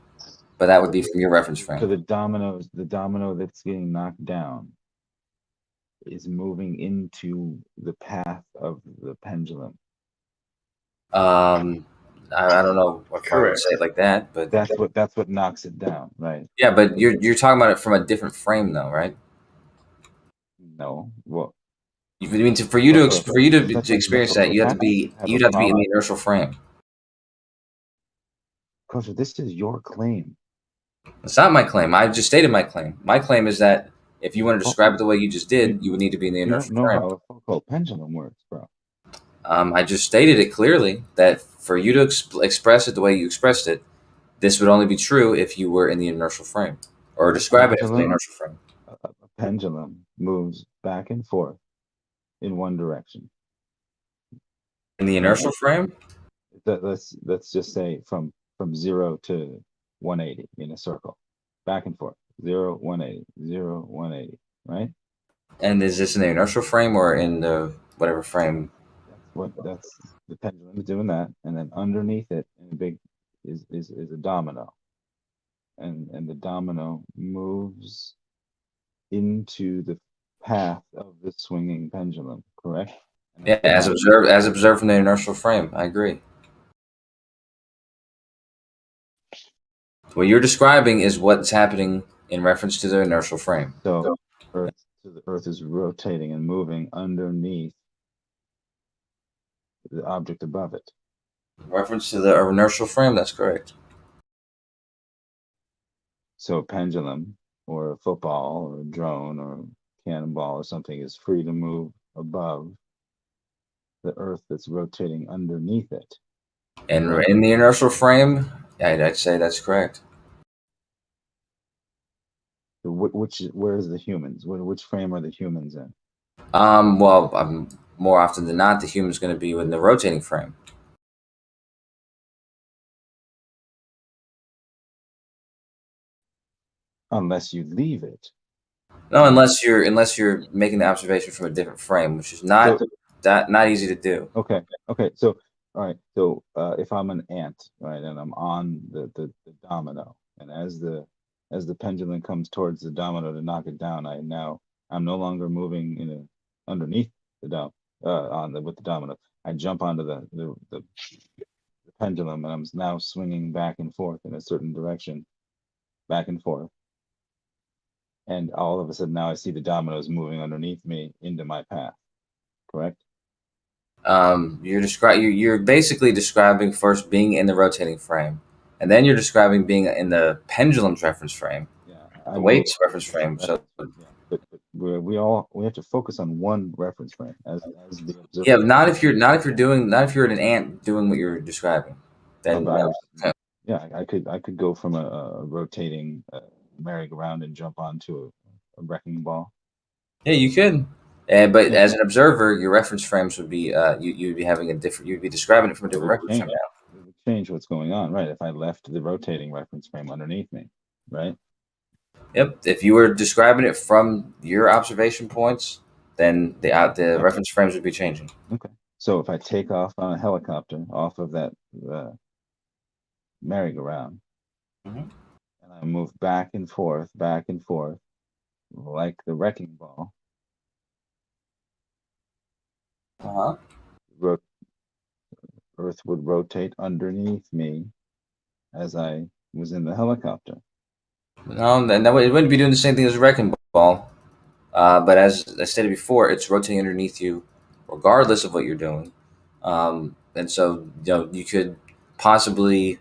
But that would be from your reference frame. So the domino that's getting knocked down is moving into the path of the pendulum. I don't know if I would say it like that, but that's what knocks it down, right? Yeah, but you're talking about it from a different frame, though, right? No, well, I mean, for you to experience that, you'd have to be in the inertial frame. Coach, this is your claim. It's not my claim. I just stated my claim. My claim is that if you want to describe it the way you just did, you would need to be in the inertial frame. You don't know how a Foucault pendulum works, bro. I just stated it clearly that for you to express it the way you expressed it, this would only be true if you were in the inertial frame, or describe it as the inertial frame. A pendulum moves back and forth in one direction. In the inertial frame? Let's just say from 0 to 180 in a circle, back and forth, 0, 180, 0, 180, right? And is this in the inertial frame or in the whatever frame? That's the pendulum is doing that, and then underneath it in big is a domino, and the domino moves into the path of the swinging pendulum, correct? Yeah, as observed from the inertial frame. I agree. What you're describing is what's happening in reference to the inertial frame. So the Earth is rotating and moving underneath the object above it. In reference to the inertial frame, that's correct. So a pendulum or a football or a drone or a cannonball or something is free to move above the Earth that's rotating underneath it. And in the inertial frame, I'd say that's correct. Where's the humans? Which frame are the humans in? Well, more often than not, the human's going to be in the rotating frame. Unless you leave it. No, unless you're making the observation from a different frame, which is not easy to do. Okay. So all right. So if I'm an ant, right, and I'm on the domino, and as the pendulum comes towards the domino to knock it down, I'm no longer moving underneath the with the domino. I jump onto the pendulum, and I'm now swinging back and forth in a certain direction, back and forth. And all of a sudden now I see the dominoes moving underneath me into my path. Correct? You're basically describing first being in the rotating frame, and then you're describing being in the pendulum's reference frame, the weight's reference frame. So, but we have to focus on one reference frame as the observer. Yeah, not if you're an ant doing what you're describing. Then no. Yeah, I could go from a rotating merry-go-round and jump onto a wrecking ball. Yeah, you could. But as an observer, your reference frames would be you'd be having a different. You'd be describing it from a different reference frame now. It would change what's going on, right? If I left the rotating reference frame underneath me, right? Yep. If you were describing it from your observation points, then the reference frames would be changing. Okay. So if I take off on a helicopter off of that merry-go-round, and I move back and forth, like the wrecking ball. Earth would rotate underneath me as I was in the helicopter. No, it wouldn't be doing the same thing as a wrecking ball. But as I stated before, it's rotating underneath you, regardless of what you're doing. And so you could possibly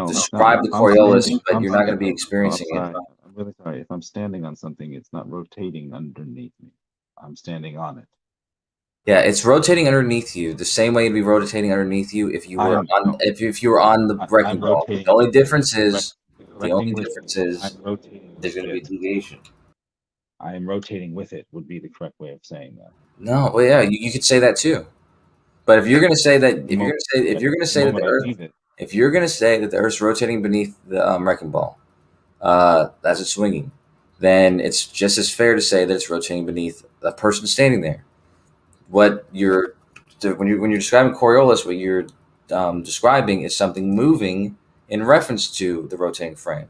describe the Coriolis, but you're not going to be experiencing it. I'm really sorry. If I'm standing on something, it's not rotating underneath me. I'm standing on it. Yeah, it's rotating underneath you the same way it'd be rotating underneath you if you were if you were on the wrecking ball. The only difference is there's going to be deviation. I am rotating with it would be the correct way of saying that. No, well, yeah, you could say that too. But if you're going to say that, if you're going to say that the Earth's rotating beneath the wrecking ball as it's swinging, then it's just as fair to say that it's rotating beneath a person standing there. When you're describing Coriolis, what you're describing is something moving in reference to the rotating frame.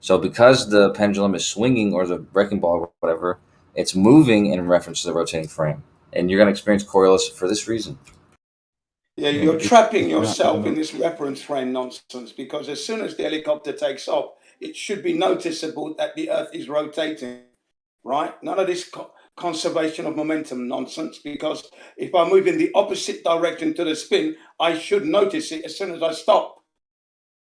So because the pendulum is swinging, or the wrecking ball or whatever, it's moving in reference to the rotating frame. And you're going to experience Coriolis for this reason. Yeah, you're trapping yourself in this reference frame nonsense, because as soon as the helicopter takes off, it should be noticeable that the Earth is rotating, right? None of this conservation of momentum nonsense, because if I move in the opposite direction to the spin, I should notice it as soon as I stop,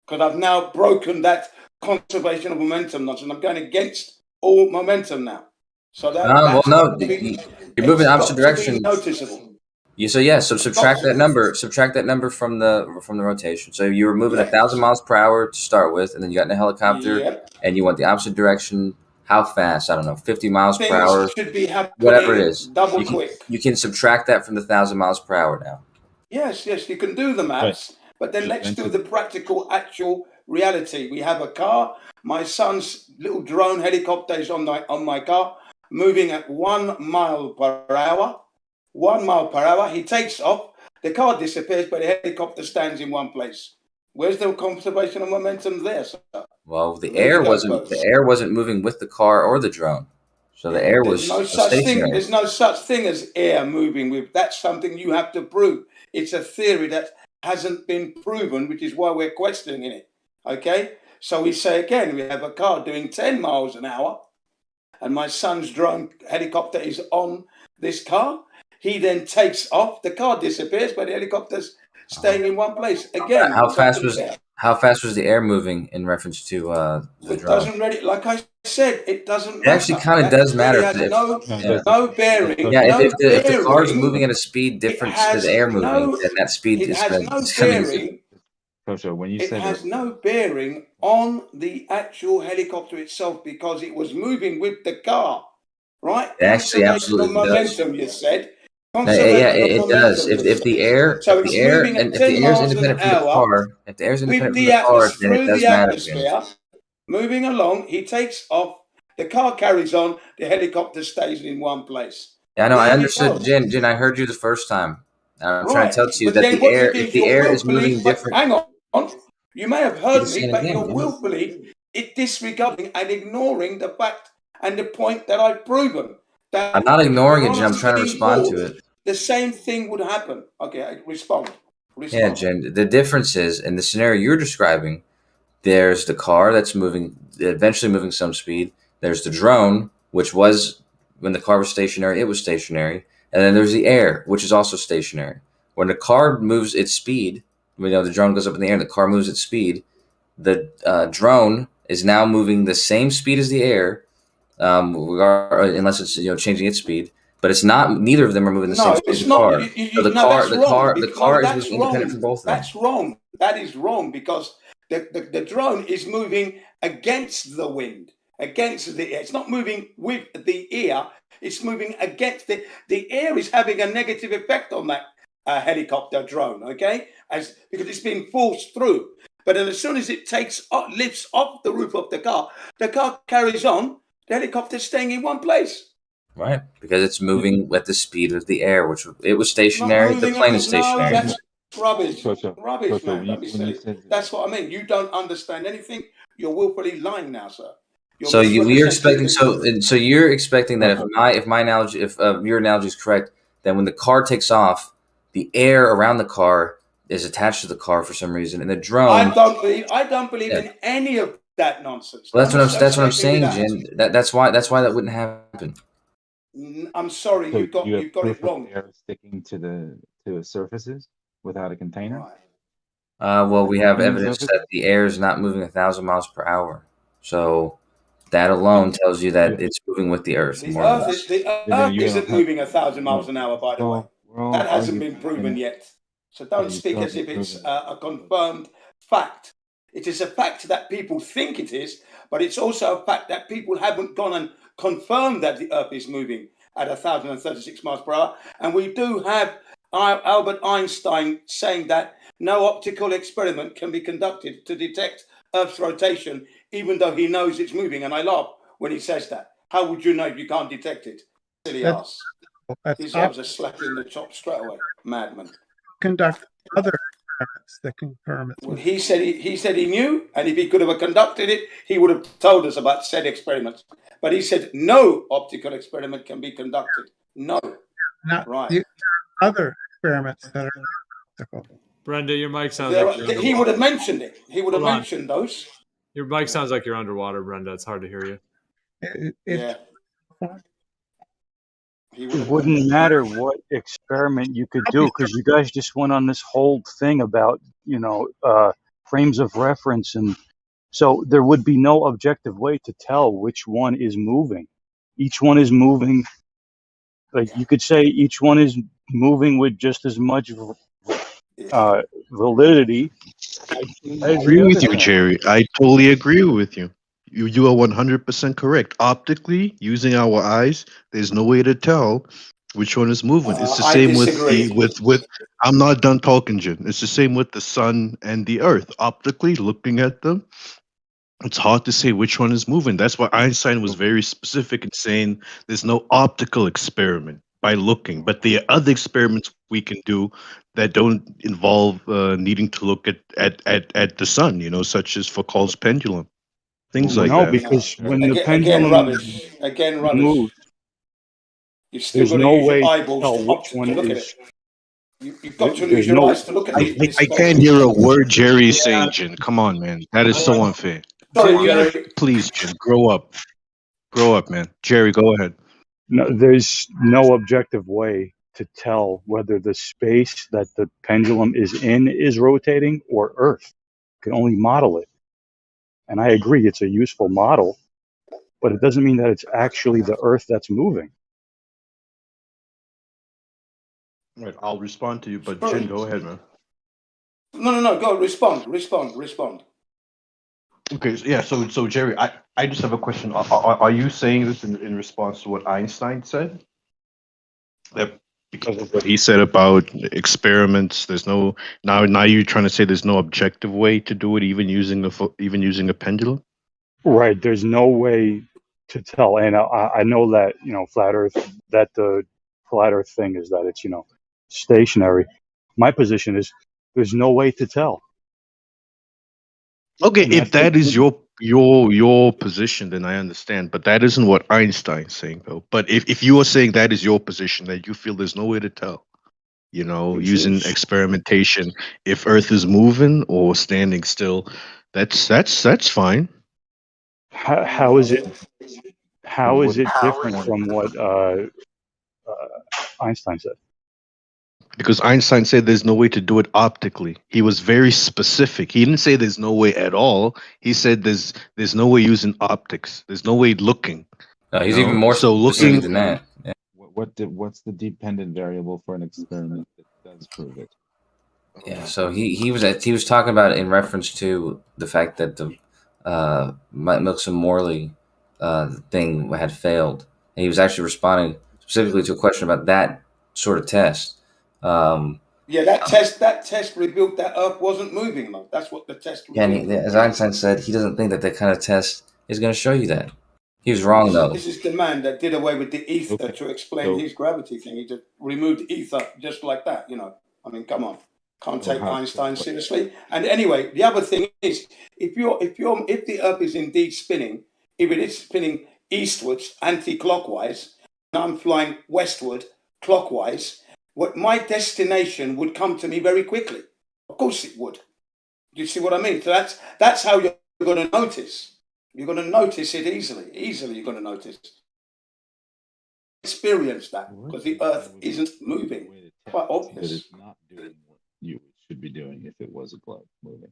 because I've now broken that conservation of momentum nonsense. I'm going against all momentum now. So you're moving opposite direction. Noticeable. So subtract that number from the rotation. So you were moving 1,000 miles per hour to start with, and then you got in a helicopter, and you went the opposite direction. How fast? I don't know, 50 miles per hour, should be whatever it is. Double quick. You can subtract that from the 1,000 miles per hour now. Yes, you can do the maths, but then let's do the practical, actual reality. We have a car. My son's little drone helicopter is on my car, moving at 1 mile per hour. 1 mile per hour. He takes off. The car disappears, but the helicopter stands in one place. Where's the conservation of momentum there, sir? Well, the air wasn't moving with the car or the drone, so the air was stationary. There's no such thing as air moving with. That's something you have to prove. It's a theory that hasn't been proven, which is why we're questioning it. Okay, so we say again, we have a car doing 10 miles an hour, and my son's drone helicopter is on this car. He then takes off. The car disappears, but the helicopter's staying in one place. Again, how fast was the air moving in reference to the drone? Doesn't really, like I said, it doesn't. It actually kind of does matter. No bearing. Yeah, if the car's moving at a speed different to the air moving, then that speed is going to. When you it said has no bearing on the actual helicopter itself, because it was moving with the car, right? It actually absolutely momentum, does. You said. It does. If the air is independent from the car, then it does matter again. Moving along, he takes off. The car carries on. The helicopter stays in one place. Yeah, I know. I understood, Jin. I heard you the first time. I'm trying to tell you that if the air is moving different. Hang on. You may have heard me, but you're willfully disregarding and ignoring the fact and the point that I've proven. I'm not ignoring it, Jin. I'm trying to respond to it. the same thing would happen. Okay, respond. Yeah, Jen. The difference is in the scenario you're describing, there's the car that's moving, eventually moving some speed. There's the drone, which was when the car was stationary, it was stationary, and then there's the air, which is also stationary. When the car moves its speed, the drone goes up in the air, and the car moves its speed. The drone is now moving the same speed as the air, unless it's changing its speed. But it's not. Neither of them are moving the same speed as the car. So the car is moving independent from both of them. That's wrong. That is wrong because the drone is moving against the wind, against the air. It's not moving with the air. It's moving against it. The air is having a negative effect on that helicopter drone. Okay, because it's being forced through. But then as soon as it lifts off the roof of the car carries on. The helicopter's staying in one place. Right, because it's moving at the speed of the air, which it was stationary. The plane is stationary. No, that's rubbish. Rubbish, man. Don't be silly. That's what I mean. You don't understand anything. You're willfully lying now, sir. So you're expecting. So you're expecting that if my analogy, if your analogy is correct, then when the car takes off, the air around the car is attached to the car for some reason, and the drone. I don't believe in any of that nonsense. Well, that's what I'm saying, Jen. That's why that wouldn't happen. I'm sorry, you got it wrong. Air sticking to the surfaces without a container. Well, we have evidence that the air is not moving 1,000 miles per hour, so that alone tells you that it's moving with the Earth. The Earth isn't moving 1,000 miles an hour, by the way. That hasn't been proven yet. So don't speak as if it's a confirmed fact. It is a fact that people think it is, but it's also a fact that people haven't gone and confirmed that the Earth is moving at 1,036 miles per hour. And we do have Albert Einstein saying that no optical experiment can be conducted to detect Earth's rotation, even though he knows it's moving. And I laugh when he says that. How would you know if you can't detect it? Silly ass. His arms are slapping the chop straight away. Madman. Conduct other experiments that confirm it. Well, he said he knew, and if he could have conducted it, he would have told us about said experiments. But he said no optical experiment can be conducted. No. Not right. Other experiments that are optical. Brenda, your mic sounds he would have mentioned it. He would have mentioned those. Your mic sounds like you're underwater, Brenda. It's hard to hear you. Yeah. It wouldn't matter what experiment you could do because you guys just went on this whole thing about, frames of reference. And so there would be no objective way to tell which one is moving. Each one is moving. Like you could say each one is moving with just as much validity. I agree with you, Jerry. I totally agree with you. You are 100% correct. Optically, using our eyes, there's no way to tell which one is moving. It's the same with I'm not done talking, Jim. It's the same with the sun and the earth. Optically, looking at them, it's hard to say which one is moving. That's why Einstein was very specific in saying there's no optical experiment by looking, but there are other experiments we can do that don't involve needing to look at the sun, such as Foucault's pendulum. Things like that. No, because when the pendulum moves, you've still got to use your eyeballs to look at it. You've got to use your eyes to look at it. I can't hear a word Jerry is saying, Jin. Come on, man. That is so unfair. Please, Jin, grow up. Grow up, man. Jerry, go ahead. No, there's no objective way to tell whether the space that the pendulum is in is rotating or Earth. You can only model it. And I agree, it's a useful model, but it doesn't mean that it's actually the Earth that's moving. Right, I'll respond to you, but Jin, go ahead, man. No, go, respond. Okay, yeah, so Jerry, I just have a question. Are you saying this in response to what Einstein said? That because of what he said about experiments, there's no now you're trying to say there's no objective way to do it, even using a pendulum. Right. There's no way to tell, and I know that flat Earth. That the flat Earth thing is that it's stationary. My position is there's no way to tell. Okay, if that is your your position, then I understand. But that isn't what Einstein's saying, though. But if you are saying that is your position, that you feel there's no way to tell, using experimentation, if Earth is moving or standing still, that's fine. How is it different from what Einstein said? Because Einstein said there's no way to do it optically. He was very specific. He didn't say there's no way at all. He said there's no way using optics. There's no way looking. He's even more specific than that. Yeah. What's the dependent variable for an experiment that does prove it? Yeah, so he was talking about it in reference to the fact that the Milsom-Morley thing had failed. And he was actually responding specifically to a question about that sort of test. Yeah, that test revealed that Earth wasn't moving, though. That's what the test revealed. And as Einstein said, he doesn't think that kind of test is going to show you that. He was wrong, though. This is the man that did away with the ether to explain his gravity thing. He just removed ether just like that, I mean, come on. Can't take Einstein seriously. And anyway, the other thing is, if the Earth is indeed spinning, if it is spinning eastwards, anti-clockwise, and I'm flying westward, clockwise, my destination would come to me very quickly. Of course it would. Do you see what I mean? So that's how you're going to notice. You're going to notice it easily. Easily you're going to notice. Experience that because the Earth isn't moving. Quite obvious. That it's not doing what you should be doing if it was a globe moving.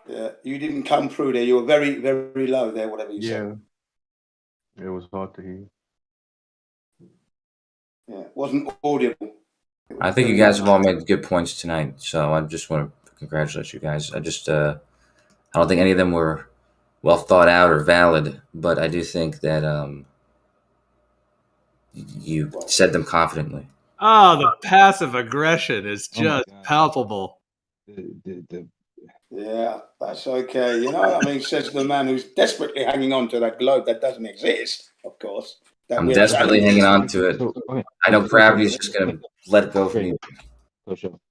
Yeah, you didn't come through there. You were very, very low there, whatever you said. It was hard to hear. Yeah, it wasn't audible. I think you guys have all made good points tonight, so I just want to congratulate you guys. I don't think any of them were well thought out or valid, but I do think that you said them confidently. Oh, the passive aggression is just palpable. Yeah, that's okay. I mean, says the man who's desperately hanging on to that globe that doesn't exist, of course. I'm desperately hanging on to it. I know gravity is just going to let it go from you.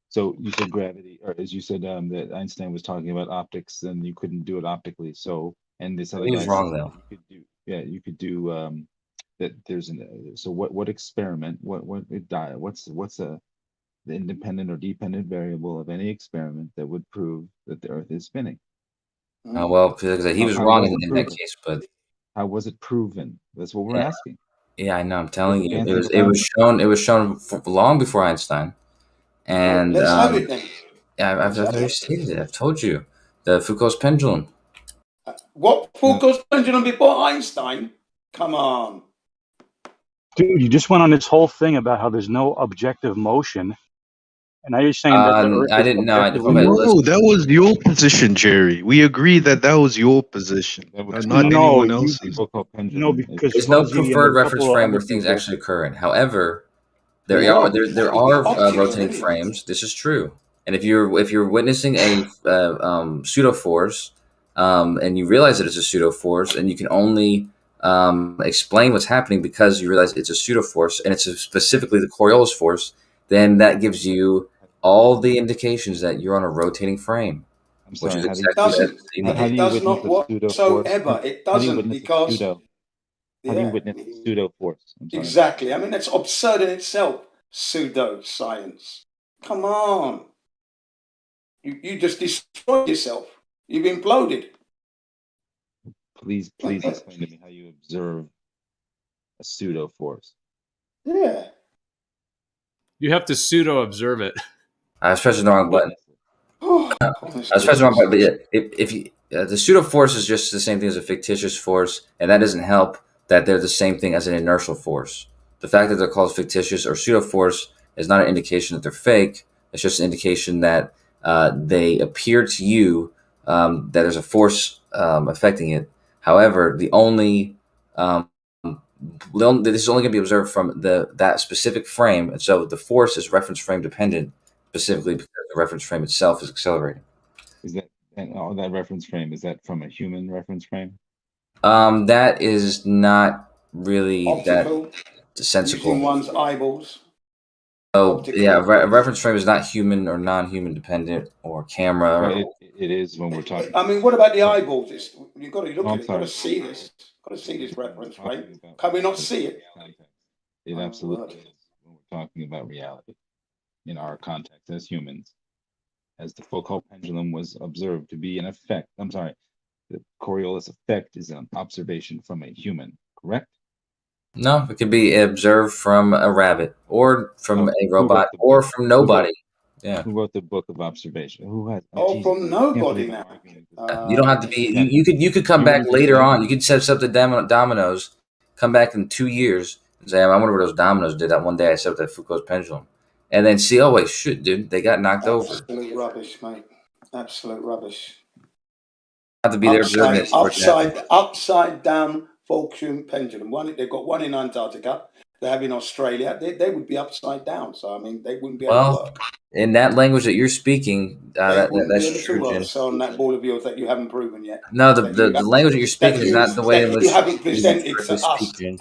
So you said gravity, or as you said that Einstein was talking about optics, and you couldn't do it optically. So, and this other he was guy wrong though. You could do that. There's so what experiment? What's the independent or dependent variable of any experiment that would prove that the Earth is spinning? Well, because he was wrong in that case, but how was it proven? That's what we're asking. Yeah, I know. I'm telling you, it was shown long before Einstein, and let's have it then. I've already stated it. I've told you the Foucault's pendulum. What Foucault's pendulum before Einstein? Come on, dude! You just went on this whole thing about how there's no objective motion, and now you're saying that the Earth I didn't know. No, that was your position, Jerry. We agree that was your position, not anyone else's. No, because there's no preferred reference frame where things actually occur in. However, there are rotating frames. This is true. And if you're witnessing a pseudo force, and you realize that it's a pseudo force, and you can only explain what's happening because you realize it's a pseudo force, and it's specifically the Coriolis force, then that gives you all the indications that you're on a rotating frame. Which is exactly it does not whatsoever. It doesn't because how do you witness a pseudo force? Exactly. I mean, that's absurd in itself. Pseudo science. Come on. You just destroyed yourself. You've imploded. Please explain to me how you observe a pseudo force. Yeah. You have to pseudo observe it. I was pressing the wrong button. I was pressing the wrong button. But if you, the pseudo force is just the same thing as a fictitious force, and that doesn't help that they're the same thing as an inertial force. The fact that they're called fictitious or pseudo force is not an indication that they're fake. It's just an indication that they appear to you that there's a force affecting it. However, this is only going to be observed from that specific frame, and so the force is reference frame dependent, specifically because the reference frame itself is accelerating. Is that that reference frame? Is that from a human reference frame? That is not really optical, that sensical. Using one's eyeballs. Oh, yeah, a reference frame is not human or non-human dependent or camera. Well, it is when we're talking. I mean, what about the eyeballs? You've got to look Oh, at it. You've got to see this. Got to see this reference frame. Can we not see it? It absolutely is when we're talking about reality in our context as humans. As the Foucault pendulum was observed to be an effect. I'm sorry, the Coriolis effect is an observation from a human, correct? No, it could be observed from a rabbit or from a robot or from nobody. Yeah. Who wrote the book of observation? Who has? From nobody now. You don't have to be. You could come back later on. You could set up the dominoes. Come back in 2 years and say, I wonder what those dominoes did that one day. I set up that Foucault's pendulum, and then see. Oh wait, shit, dude, they got knocked over. Absolute rubbish, mate. Absolute rubbish. Have to be there observing it. Upside down Fulcrum pendulum. They've got one in Antarctica. They have in Australia. They would be upside down. So I mean, they wouldn't be able to work. In that language that you're speaking, that's true, Jim. So on that ball of yours that you haven't proven yet. No, the language that you're speaking is not the way in which you haven't presented to us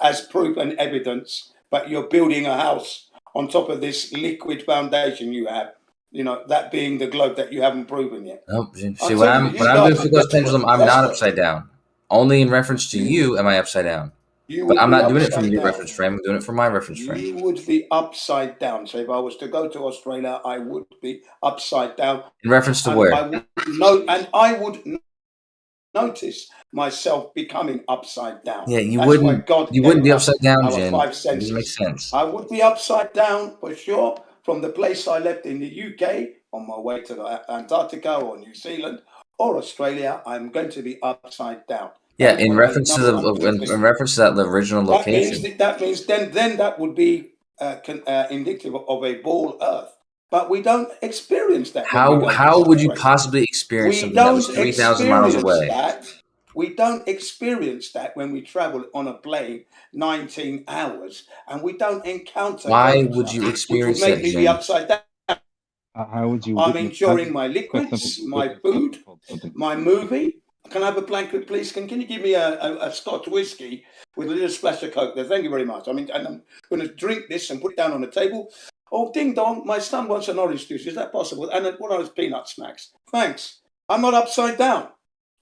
as proof and evidence. But you're building a house on top of this liquid foundation you have. You know, that being the globe that you haven't proven yet. Nope. See, when I'm doing Foucault's pendulum, I'm not upside down. Only in reference to you am I upside down. But I'm not doing it from your reference frame. I'm doing it from my reference frame. You would be upside down. So if I was to go to Australia, I would be upside down. In reference to where? I would notice myself becoming upside down. Yeah, you wouldn't be upside down, Jen. It doesn't make sense. I would be upside down for sure from the place I left in the UK on my way to Antarctica or New Zealand or Australia. I'm going to be upside down. Yeah, in reference to the original location. That means then that would be indicative of a ball Earth. But we don't experience that. How would you possibly experience something that was 3,000 miles away? We don't experience that when we travel on a plane 19 hours, and we don't encounter. Why would you experience that? Which would make me be upside down. How would you? I'm enjoying my liquids, my food, my movie. Can I have a blanket, please? Can you give me a Scotch whiskey with a little splash of Coke there? Thank you very much. I mean, and I'm going to drink this and put it down on the table. Oh, ding dong, my son wants an orange juice. Is that possible? And one of those peanut snacks. Thanks. I'm not upside down.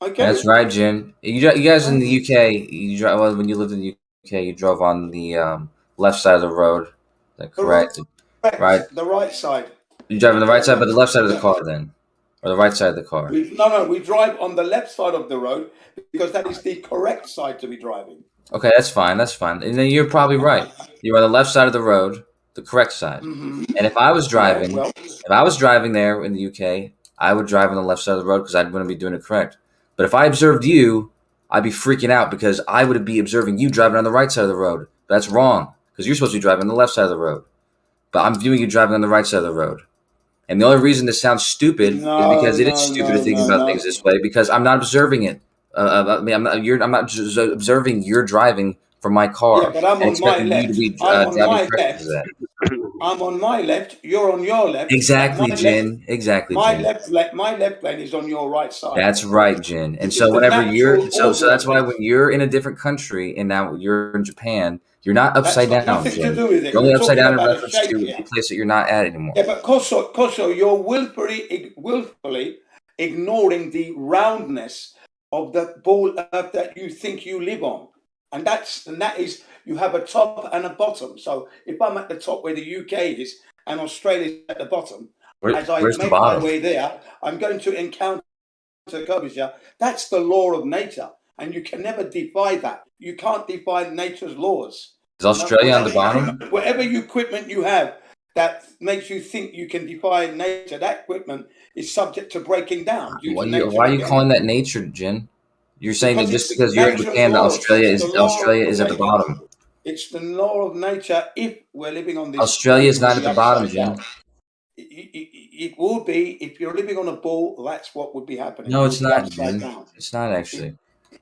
Okay. That's right, Jim. You guys in the UK, when you lived in the UK, you drove on the left side of the road. Is that correct? Right. The right side. You drive on the right side, but the left side of the car then? Or the right side of the car? No, we drive on the left side of the road because that is the correct side to be driving. Okay, that's fine. And then you're probably right. You're on the left side of the road, the correct side. Mm-hmm. And if I was driving, there in the UK, I would drive on the left side of the road because I wouldn't be doing it correct. But if I observed you, I'd be freaking out because I would be observing you driving on the right side of the road. That's wrong because you're supposed to be driving on the left side of the road. But I'm viewing you driving on the right side of the road. And the only reason this sounds stupid is because it is stupid to think about things this way because I'm not observing it. I'm not just observing you're driving from my car. Yeah, but I'm on my left. I'm on my left. You're on your left. Exactly, Jen. Exactly. My left lane is on your right side. That's right, Jen. And so whenever so that's why when you're in a different country and now you're in Japan, you're not upside down, Jen. You're only upside down in reference to the place that you're not at anymore. Yeah, but Koso, you're willfully ignoring the roundness of the ball Earth that you think you live on. And that is you have a top and a bottom. So if I'm at the top where the UK is and Australia is at the bottom, as I make my way there, I'm going to encounter curvature. That's the law of nature. And you can never defy that. You can't defy nature's laws. Is Australia on the bottom? Whatever equipment you have that makes you think you can defy nature, that equipment is subject to breaking down. Why are you calling that nature, Jen? You're saying that just because you're in Japan, Australia is at the bottom. It's the law of nature. If we're living on this, Australia is not at the bottom, Jen. It will be if you're living on a ball. That's what would be happening. No, it's not, Jen. It's not actually.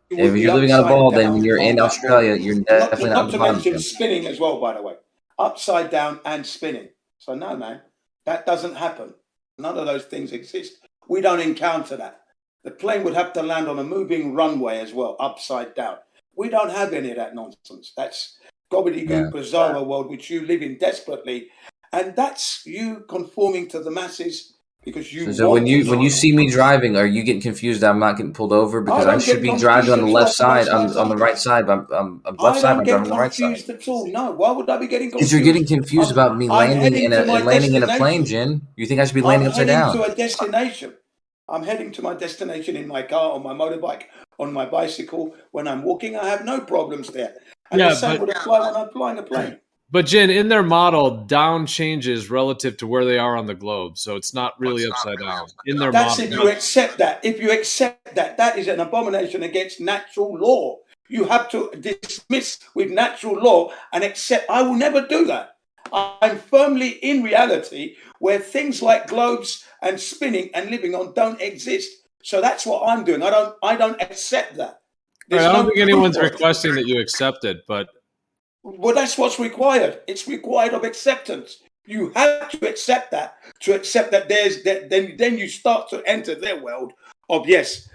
If you're living on a ball, then when you're in Australia, you're definitely not at the bottom. Not to mention spinning as well, by the way, upside down and spinning. So no, man, that doesn't happen. None of those things exist. We don't encounter that. The plane would have to land on a moving runway as well, upside down. We don't have any of that nonsense. That's gobbledygook, bizarro world which you live in desperately, And that's you conforming to the masses because you So when you see me driving, are you getting confused that I'm not getting pulled over because I should be driving on the left side, on the right side? I'm left side. I'm driving on the right side. At all. No, why would I be getting confused? Because you're getting confused about me landing in a plane, Jin. You think I should be landing upside down? I'm heading to a destination. I'm heading to my destination in my car, on my motorbike, on my bicycle. When I'm walking, I have no problems there. And the same would apply when I'm flying a plane. But Jin, in their model, down changes relative to where they are on the globe, so it's not really upside down. In their That's model, if you accept that. If you accept that, that is an abomination against natural law. You have to dismiss with natural law and accept. I will never do that. I'm firmly in reality where things like globes and spinning and living on don't exist. So that's what I'm doing. I don't accept that. I don't think anyone's requesting that you accept it, but well, that's what's required. It's required of acceptance. You have to accept that. To accept that there's that, then you start to enter their world of yes,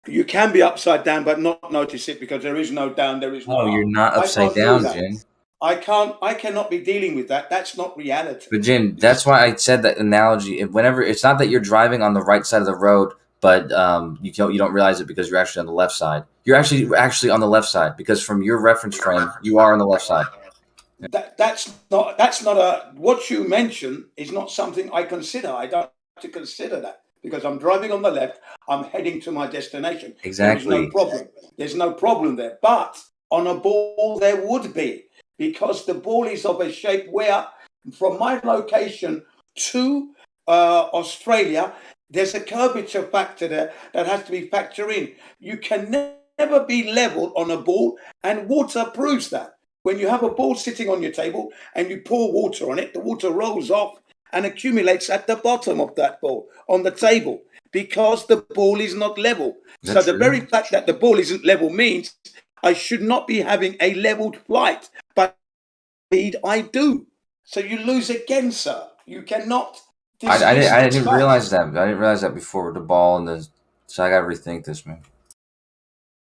you can be upside down, but not notice it because there is no down, there is no. Oh, you're not upside down, Jin. I cannot be dealing with that. That's not reality. But Jin, that's why I said that analogy. Whenever it's not that you're driving on the right side of the road, but you don't realize it because you're actually on the left side. You're actually on the left side because from your reference frame, you are on the left side. That's not a what you mentioned is not something I consider. I don't have to consider that because I'm driving on the left. I'm heading to my destination. Exactly. There's no problem. There's no problem there. But on a ball, there would be because the ball is of a shape where, from my location to Australia, there's a curvature factor there that has to be factored in. You can never be leveled on a ball, and water proves that. When you have a ball sitting on your table and you pour water on it, the water rolls off and accumulates at the bottom of that ball on the table because the ball is not level. So the very fact that the ball isn't level means I should not be having a leveled flight, but indeed I do. So you lose again, sir. You cannot. I didn't realize that. I didn't realize that before with the ball and the. So I got to rethink this, man.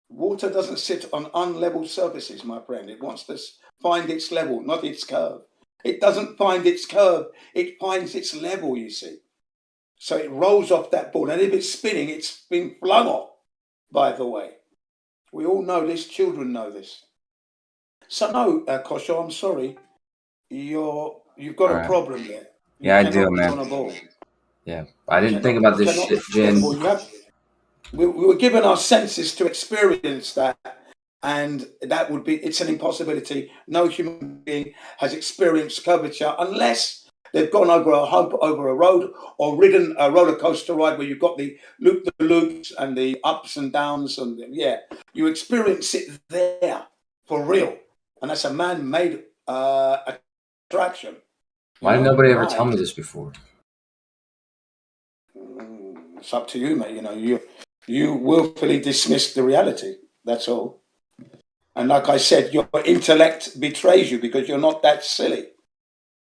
Water doesn't sit on unlevel surfaces, my friend. It wants to find its level, not its curve. It doesn't find its curve. It finds its level, you see. So it rolls off that ball. And if it's spinning, it's been flung off, by the way. We all know this. Children know this. So no, Kosho, I'm sorry. You've got a problem there. Yeah, I do, man. Yeah, I didn't think about this shit, Jin. We were given our senses to experience that, and that would be, it's an impossibility. No human being has experienced curvature unless they've gone over a hump, over a road, or ridden a roller coaster ride where you've got the loops and the ups and downs, and you experience it there for real, and that's a man-made attraction. Why did nobody ever tell me this before? It's up to you, mate. You willfully dismiss the reality. That's all. And like I said, your intellect betrays you because you're not that silly.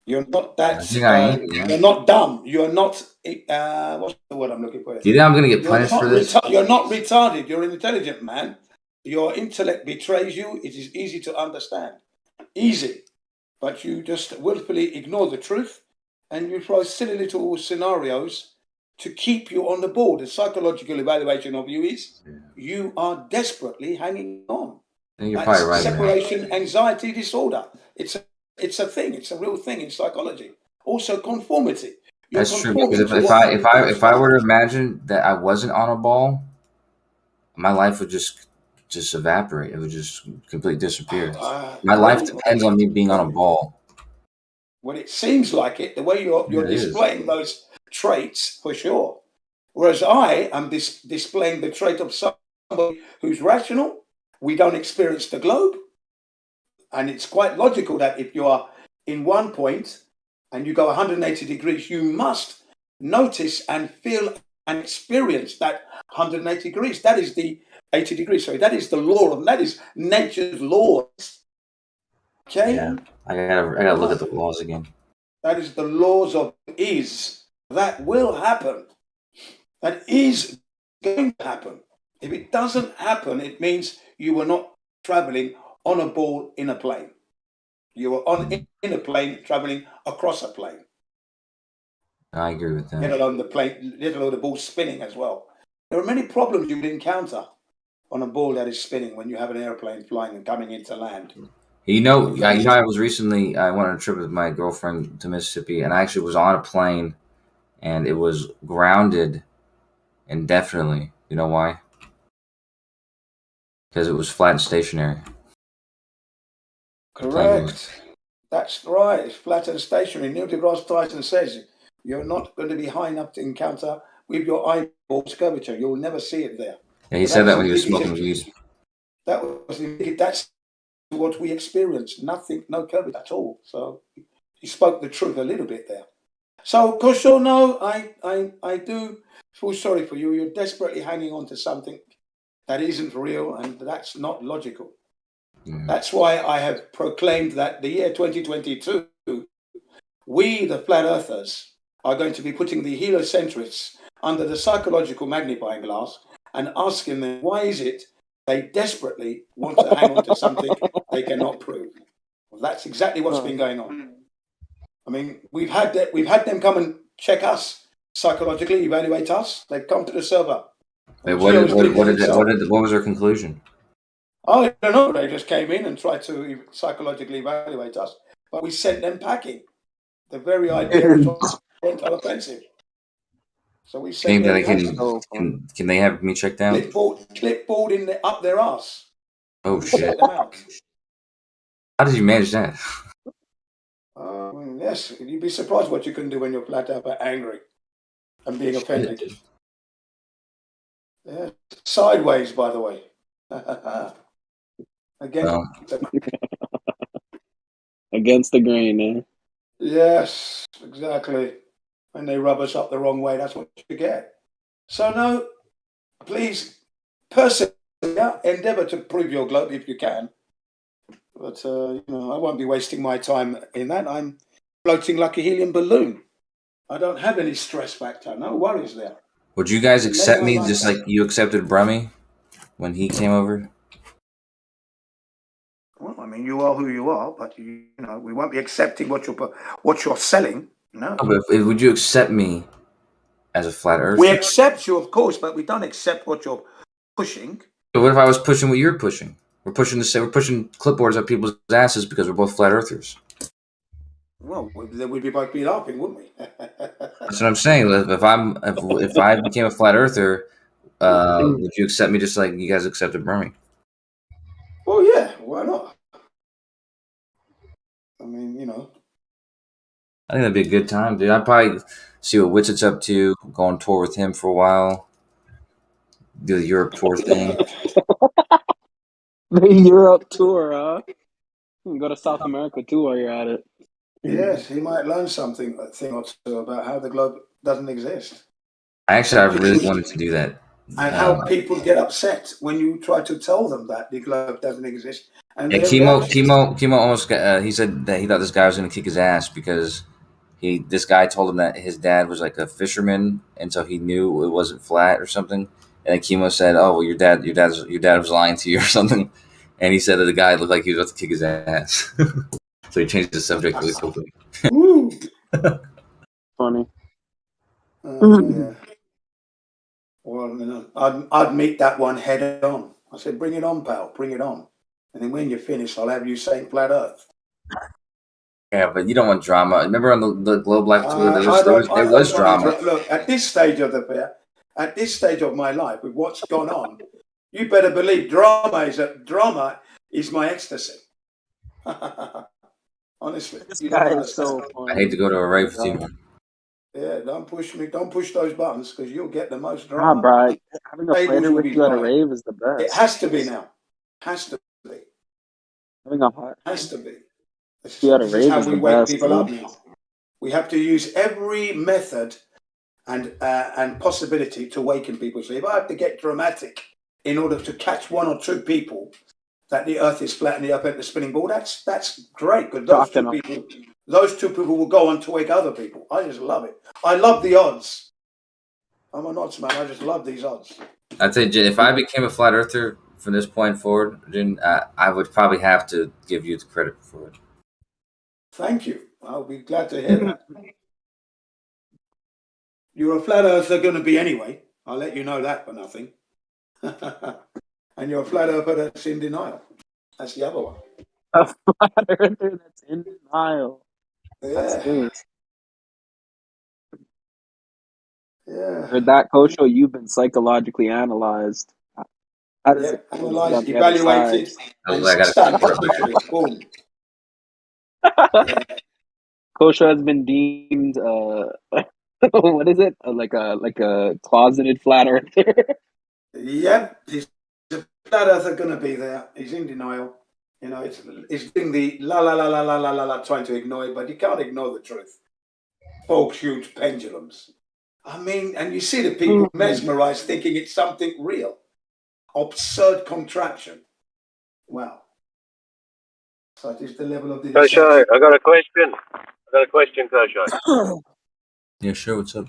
You're not that. You're not dumb. You're not. What's the word I'm looking for? Do you think I'm going to get punished for this? You're not retarded. You're an intelligent man. Your intellect betrays you. It is easy to understand. Easy. But you just willfully ignore the truth and you throw silly little scenarios to keep you on the board. The psychological evaluation of you is you are desperately hanging on. You're probably right. Separation anxiety disorder. It's a thing. It's a real thing in psychology. Also conformity. That's true. Because if I were to imagine that I wasn't on a ball, my life would just evaporate. It would just completely disappear. My life depends on me being on a ball. Well, it seems like it. The way you're displaying those traits, for sure. Whereas I am displaying the trait of somebody who's rational. We don't experience the globe. And it's quite logical that if you are in one point and you go 180 degrees, you must notice and feel and experience that 180 degrees. That is the 80 degrees. Sorry, that is the law of, that is nature's laws. Okay? Yeah, I gotta look at the laws again. That is the laws of is. That will happen. That is going to happen. If it doesn't happen, it means you were not traveling on a ball in a plane. You were in a plane traveling across a plane. I agree with that. Let alone the plane, let alone the ball spinning as well. There are many problems you would encounter on a ball that is spinning when you have an airplane flying and coming into land. I was recently, I went on a trip with my girlfriend to Mississippi, and I actually was on a plane, and it was grounded indefinitely. You know why? Because it was flat and stationary. Correct. That's right. It's flat and stationary. Neil deGrasse Tyson says you're not going to be high enough to encounter with your eyeballs curvature. You'll never see it there. Yeah, he said that when he was smoking weed. That's what we experienced. Nothing, no curvature at all. So he spoke the truth a little bit there. So, Kosho, no, I do feel sorry for you. You're desperately hanging on to something that isn't real, and that's not logical. That's why I have proclaimed that the year 2022, we, the flat earthers, are going to be putting the heliocentrists under the psychological magnifying glass and asking them why is it they desperately want to hang on to something they cannot prove. Well, that's exactly what's been going on. I mean, we've had them come and check us psychologically, evaluate us. They've come to the server. Wait, what was their conclusion? I don't know. They just came in and tried to psychologically evaluate us, but we sent them packing. The very idea was offensive. So we sent them. Can they have me checked out? Clipboard up their ass. Oh shit! How did you manage that? Yes, you'd be surprised what you can do when you're flat out angry and being offended. Yeah. Sideways, by the way. Against the grain, man. Yes, exactly. When they rub us up the wrong way, that's what you get. So no, please persevere, endeavour to prove your globe if you can. But I won't be wasting my time in that. I'm floating like a helium balloon. I don't have any stress factor. No worries there. Would you guys accept me just like you accepted Brummy when he came over? Well, I mean, you are who you are, but we won't be accepting what you're selling. No. But would you accept me as a flat earther? We accept you, of course, but we don't accept what you're pushing. But what if I was pushing what you're pushing? We're pushing clipboards up people's asses because we're both flat earthers. Well, then we'd both be laughing, wouldn't we? That's what I'm saying. If I became a flat earther, would you accept me just like you guys accepted Brummy? Well, yeah. Why not? I mean, I think that'd be a good time, dude. I'd probably see what Witset's up to, go on tour with him for a while, do the Europe tour thing. The Europe tour, huh? You can go to South America too while you're at it. Yes, he might learn something, a thing or two about how the globe doesn't exist. I really wanted to do that. And how people get upset when you try to tell them that the globe doesn't exist. And Chemo almost got, he said that he thought this guy was going to kick his ass because this guy told him that his dad was like a fisherman, and so he knew it wasn't flat or something. And then Chemo said, "Oh, well, your dad was lying to you or something." And he said that the guy looked like he was about to kick his ass. So he changed the subject really quickly. Funny. Yeah. Well, I'd meet that one head on. I said, "Bring it on, pal. Bring it on." And then when you're finished, I'll have you saying flat Earth. Yeah, but you don't want drama. Remember on the Globe Life tour, there was drama. Look, at this stage of the fair, at this stage of my life, with what's gone on, you better believe drama is my ecstasy. Honestly, this guy is so funny. I hate to go to a rave with you. Yeah, don't push me. Don't push those buttons because you'll get the most drama. Bro, having a fighter with you at a rave is the best. It has to be now. Has to be. Having a heart. Has to be. This is how we wake people up now. We have to use every method and possibility to waken people. So if I have to get dramatic in order to catch one or two people that the Earth is flat and the Earth is the spinning ball, that's great because those two people will go on to wake other people. I just love it. I love the odds. I'm an odds man. I just love these odds. I'd say, Jen, if I became a flat earther from this point forward, Jen, I would probably have to give you the credit for it. Thank you. I'll be glad to hear that. You're a flat earther going to be anyway. I'll let you know that for nothing. And you're a flat earther that's in denial. That's the other one. A flat earther that's in denial. That's Yeah. good. Yeah. Heard that, Kosho? You've been psychologically analyzed. How does it feel to be on Analyzed, the other evaluated, side? and stamped officially. Boom. Yeah. Kosho has been deemed what is it? Like a closeted flat earther. Yep, he's a flat earther going to be there. He's in denial. You know, it's doing the la la la la la la la la, trying to ignore it, but you can't ignore the truth. Folks, huge pendulums. I mean, and you see the people mesmerized, thinking it's something real. Absurd contraption. Wow. So it is the level of the Kosho, I got a question. Kosho. Yeah, sure. What's up?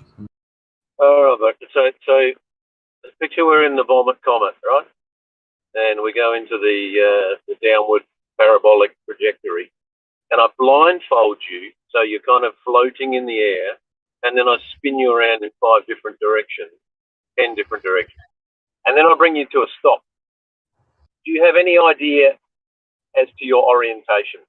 Oh, Robert. So picture we're in the vomit comet, right? And we go into the downward parabolic trajectory, and I blindfold you, so you're kind of floating in the air, and then I spin you around in 5 different directions, 10 different directions, and then I bring you to a stop. Do you have any idea as to your orientation?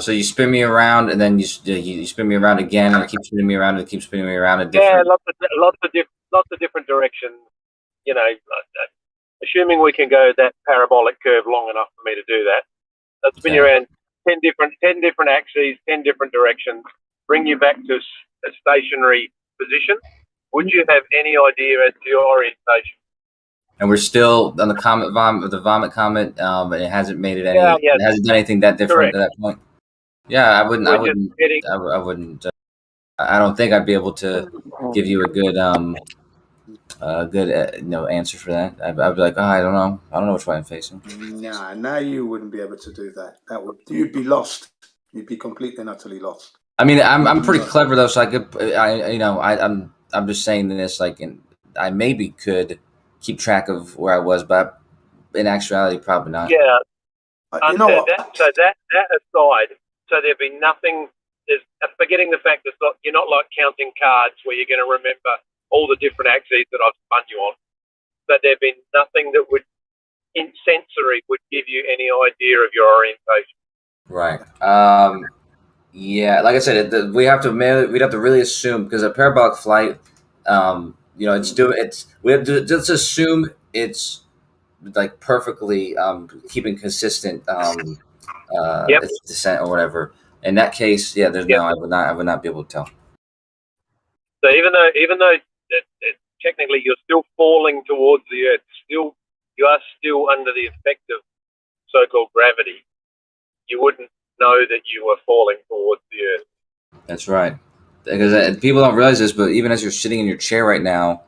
So you spin me around, and then you spin me around again, and you keep spinning me around, and keep spinning me around. Yeah, lots of different directions. You know, assuming we can go that parabolic curve long enough for me to do that. I'd spin you around 10 different axes, 10 different directions, bring you back to a stationary position. Would you have any idea as to your orientation? And we're still on the vomit comet, but it hasn't made it any. Yeah. It hasn't done anything that different Correct. at that point. Yeah, I wouldn't. I don't think I'd be able to give you a good answer for that. I'd be like, I don't know. I don't know which way I'm facing. Nah, now you wouldn't be able to do that. You'd be lost. You'd be completely and utterly lost. I mean, I'm pretty clever though, so I'm just saying this I maybe could keep track of where I was, but in actuality, probably not. Yeah. So that aside, so there'd be nothing. Forgetting the fact that you're not like counting cards where you're going to remember all the different axes that I've spun you on. But there'd be nothing that would, in sensory, would give you any idea of your orientation. Right. Yeah. Like I said, we'd have to really assume, because a parabolic flight, we have to just assume it's like perfectly keeping consistent descent or whatever. In that case, yeah, I would not be able to tell. So even though technically you're still falling towards the Earth, you are still under the effect of so-called gravity. You wouldn't know that you were falling towards the Earth. That's right. Because people don't realize this, but even as you're sitting in your chair right now,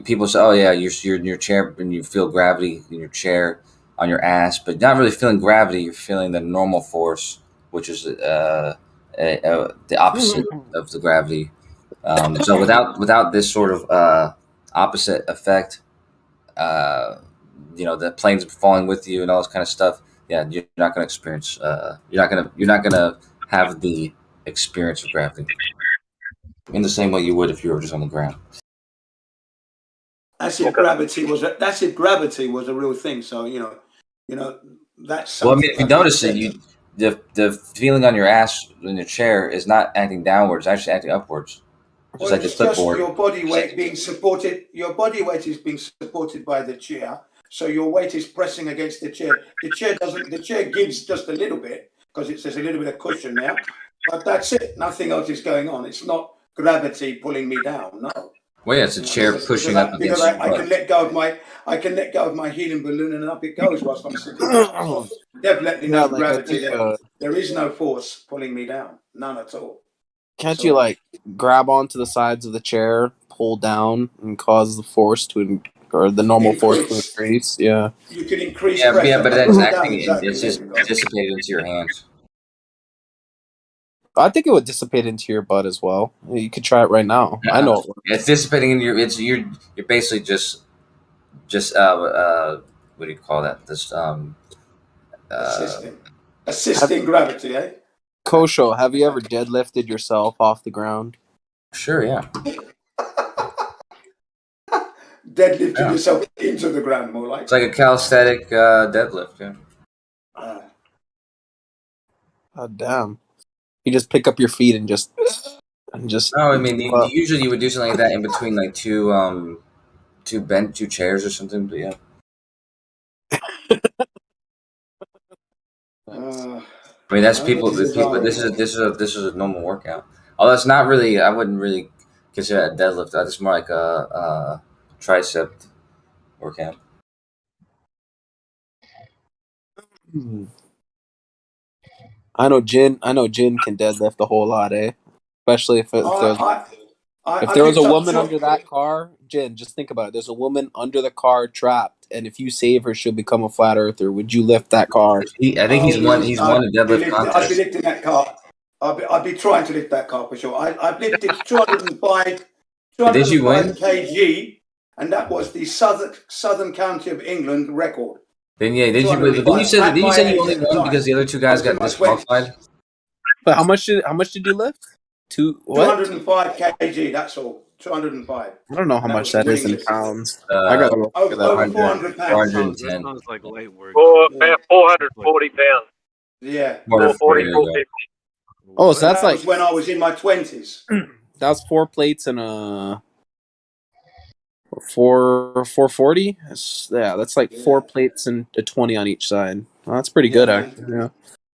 people say, "Oh yeah, you're in your chair and you feel gravity in your chair on your ass," but not really feeling gravity. You're feeling the normal force, which is the opposite of the gravity. So without this sort of opposite effect, the planes falling with you and all this kind of stuff. Yeah, you're not going to experience. You're not going to have the experience of gravity in the same way you would if you were just on the ground. Acid gravity was a real thing. So that's something. Well, I mean, if you notice it, the feeling on your ass in your chair is not acting downwards; it's actually acting upwards. Just like the clipboard. Your body weight being supported. Your body weight is being supported by the chair, so your weight is pressing against the chair. The chair gives just a little bit because there's a little bit of cushion there, but that's it. Nothing else is going on. It's not gravity pulling me down. No. Well, yeah, it's a chair pushing up against. Because I can let go of my helium balloon and up it goes whilst I'm sitting there. Definitely no gravity there. There is no force pulling me down. None at all. Can't you grab onto the sides of the chair, pull down, and cause the force or the normal force to increase? Yeah. You can increase pressure. Yeah, but that's acting. It's just dissipated into your hands. I think it would dissipate into your butt as well. You could try it right now. I know it works. It's dissipating in your. You're basically just what do you call that? This system. Assisting gravity, eh? Kosho, have you ever deadlifted yourself off the ground? Sure, yeah. Deadlifted Yeah. yourself into the ground, more like. It's like a calisthenic deadlift, yeah. Oh damn! You just pick up your feet and just. No, I mean usually you would do something like that in between like two chairs or something, but yeah. I mean that's people. This is a normal workout. Although it's not really. I wouldn't really consider it a deadlift. It's more like a tricep workout. I know Jin can deadlift a whole lot, eh? Especially if there was a woman under that car, Jin, just think about it. There's a woman under the car trapped, and if you save her, she'll become a flat earther. Would you lift that car? I think he's won a deadlift contest. I'd be lifting that car. I'd be trying to lift that car for sure. I've lifted 205 Did you win? kg, and that was the southern county of England record. Then yeah, did you say you only won because the other two guys got disqualified? But how much did you lift? 205 kg. That's all. 205. I don't know how much that is in pounds. I got over 400 pounds. 410. Sounds like light work. About 440 pounds. Yeah. 440, 450. Oh, so that's that like was when I was in my 20s. That's 4 plates and a 440. Yeah, that's like 4 plates and a 20 on each side. Well, that's pretty good, actually. Yeah.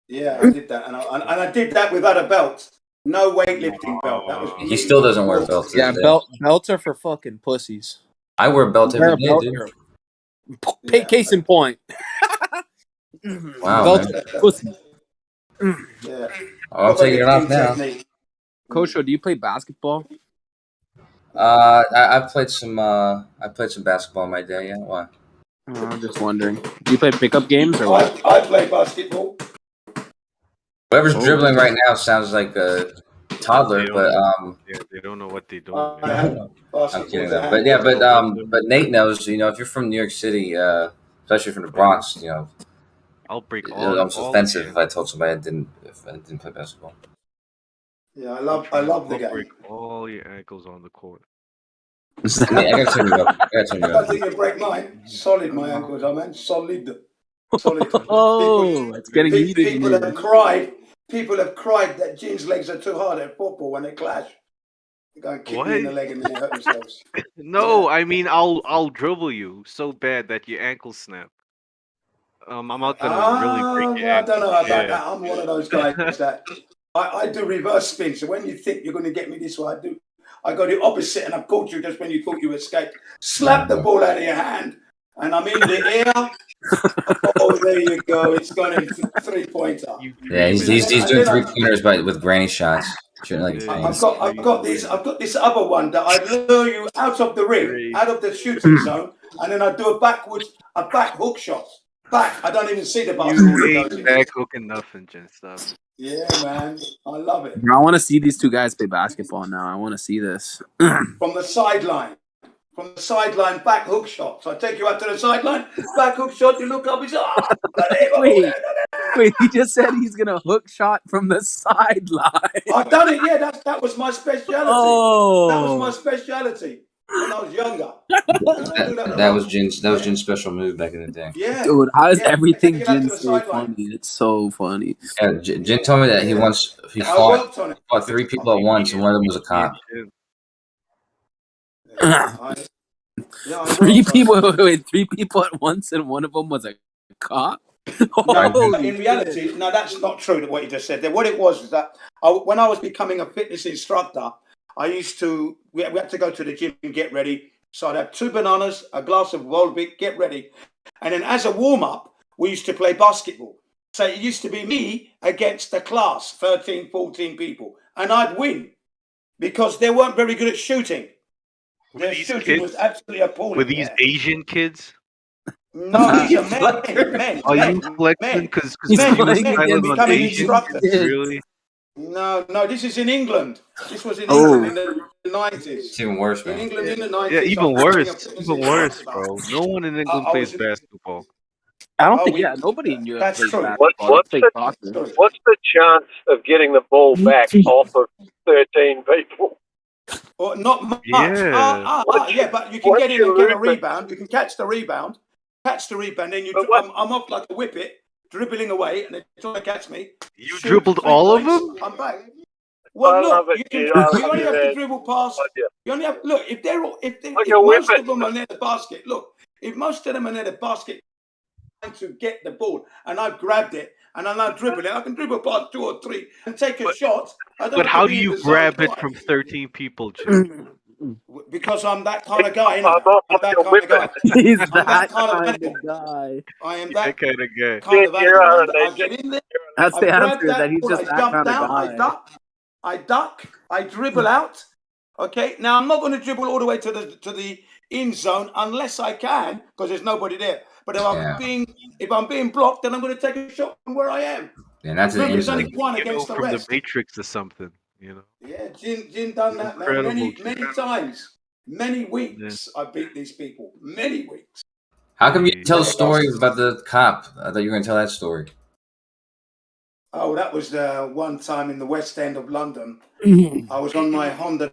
Yeah, I did that, and I did that without a belt. No weightlifting belt. That was. He still doesn't wear belts. Yeah, belts are for fucking pussies. I wear a belt every day, dude. Case in point. Wow, Belts man. are for pussies. Yeah. Oh, I'm taking it off now. Kosho, do you play basketball? I've played some basketball in my day. Yeah, why? I'm just wondering. Do you play pickup games or what? I play basketball. Whoever's dribbling right now sounds like a toddler, but yeah, they don't know what they're doing. I'm kidding though. But Nate knows. You know, if you're from New York City, especially from the Bronx, you know, I'll break it's all. almost offensive if I told somebody I didn't play basketball. Yeah, I love the I'll game. break all your ankles on the court. I got turn you up. I don't think you break mine. Solid, my ankles are, man. Solid. Oh, it's getting heated. People have cried. People have cried that Jin's legs are too hard at football when they clash. They go and kick me in the leg and then they hurt themselves. No, I mean I'll dribble you so bad that your ankles snap. I'm not gonna really break your I don't know ankles. about that. I'm one of those guys that I do reverse spin. So when you think you're going to get me this way, I go the opposite, and I've caught you just when you thought you escaped. Slap the ball out of your hand, and I'm in the air. Oh, there you go. It's going in 3-pointer. Yeah, he's doing 3-pointers with granny shots. I've got this other one that I lure you out of the ring, out of the shooting zone, and then I do a back hook shot. Back. I don't even see the basketball. You ain't back hooking nothing, Jen. Stop. Yeah, man. I love it. I want to see these two guys play basketball now. I want to see this. From the sideline, back hook shot. So I take you out to the sideline, back hook shot. You look up, he's Wait, he just said he's gonna hook shot from the sideline. I've done it. Yeah, that was my speciality. Oh, that was my speciality when I was younger. That was Jin's special move back in the day. Yeah, dude, how is everything Jin so funny? It's so funny. Yeah, Jin told me that he fought 3 people at once, and one of them was a cop. Three people at once, and one of them was a cop. No, in reality, no, that's not true. What you just said there. What it was is that when I was becoming a fitness instructor, we had to go to the gym and get ready. So I'd have 2 bananas, a glass of Volvic, get ready, and then as a warm up, we used to play basketball. So it used to be me against the class, 13, 14 people, and I'd win because they weren't very good at shooting. Their shooting was absolutely appalling. Were these Asian kids? No, these are men. Are you flexing because you on Asian kids? Really? No, this is in England. This was in England in the 90s. It's even worse, man. In England in the 90s. Yeah, even worse, bro. No one in England plays basketball. I don't think. Nobody in Europe That's plays true. basketball. What's They the play soccer. what's the chance of getting the ball back off of 13 people? Or not much. Yeah. Yeah, but you can once get in you and get a lose it- rebound. You can catch the rebound, then you. I'm off like a whippet, dribbling away, and they try to catch me. You Shoot, dribbled 3 all of points, them? I'm back. Well, I look, love it, you can. dude. I You love only you, have to man. dribble past. Love you. You only have look if they're all if Like if a most whippet. of them are near the basket. Look, if most of them are near the basket, trying to get the ball, and I've grabbed it, and I'm now dribbling. I can dribble past 2 or 3 and take a shot. I don't But have how to do be in you the zone grab it twice. from 13 people, Jim? Because I'm that kind of guy, I'm innit? not I'm that like a kind of guy. whippet. He's I'm that that kind of kind animal. of guy. I am That that kind of guy. kind of You're animal. a I legend. get in there, That's I the grab answer. that That he's ball, just I that jump kind of down, I duck, I dribble out. Okay, now I'm not going to dribble all the way to the in zone unless I can, because there's nobody there. But if I'm being blocked, then I'm going to take a shot from where I am. And that's an Dribble is only insane. one against the from rest. the Matrix or something, you know? Yeah, Jin done that, man. Incredible, Many times. Many weeks I beat these people. Many weeks. How come you tell a story about the cop? I thought you were going to tell that story. Oh, that was one time in the West End of London. I was on my Honda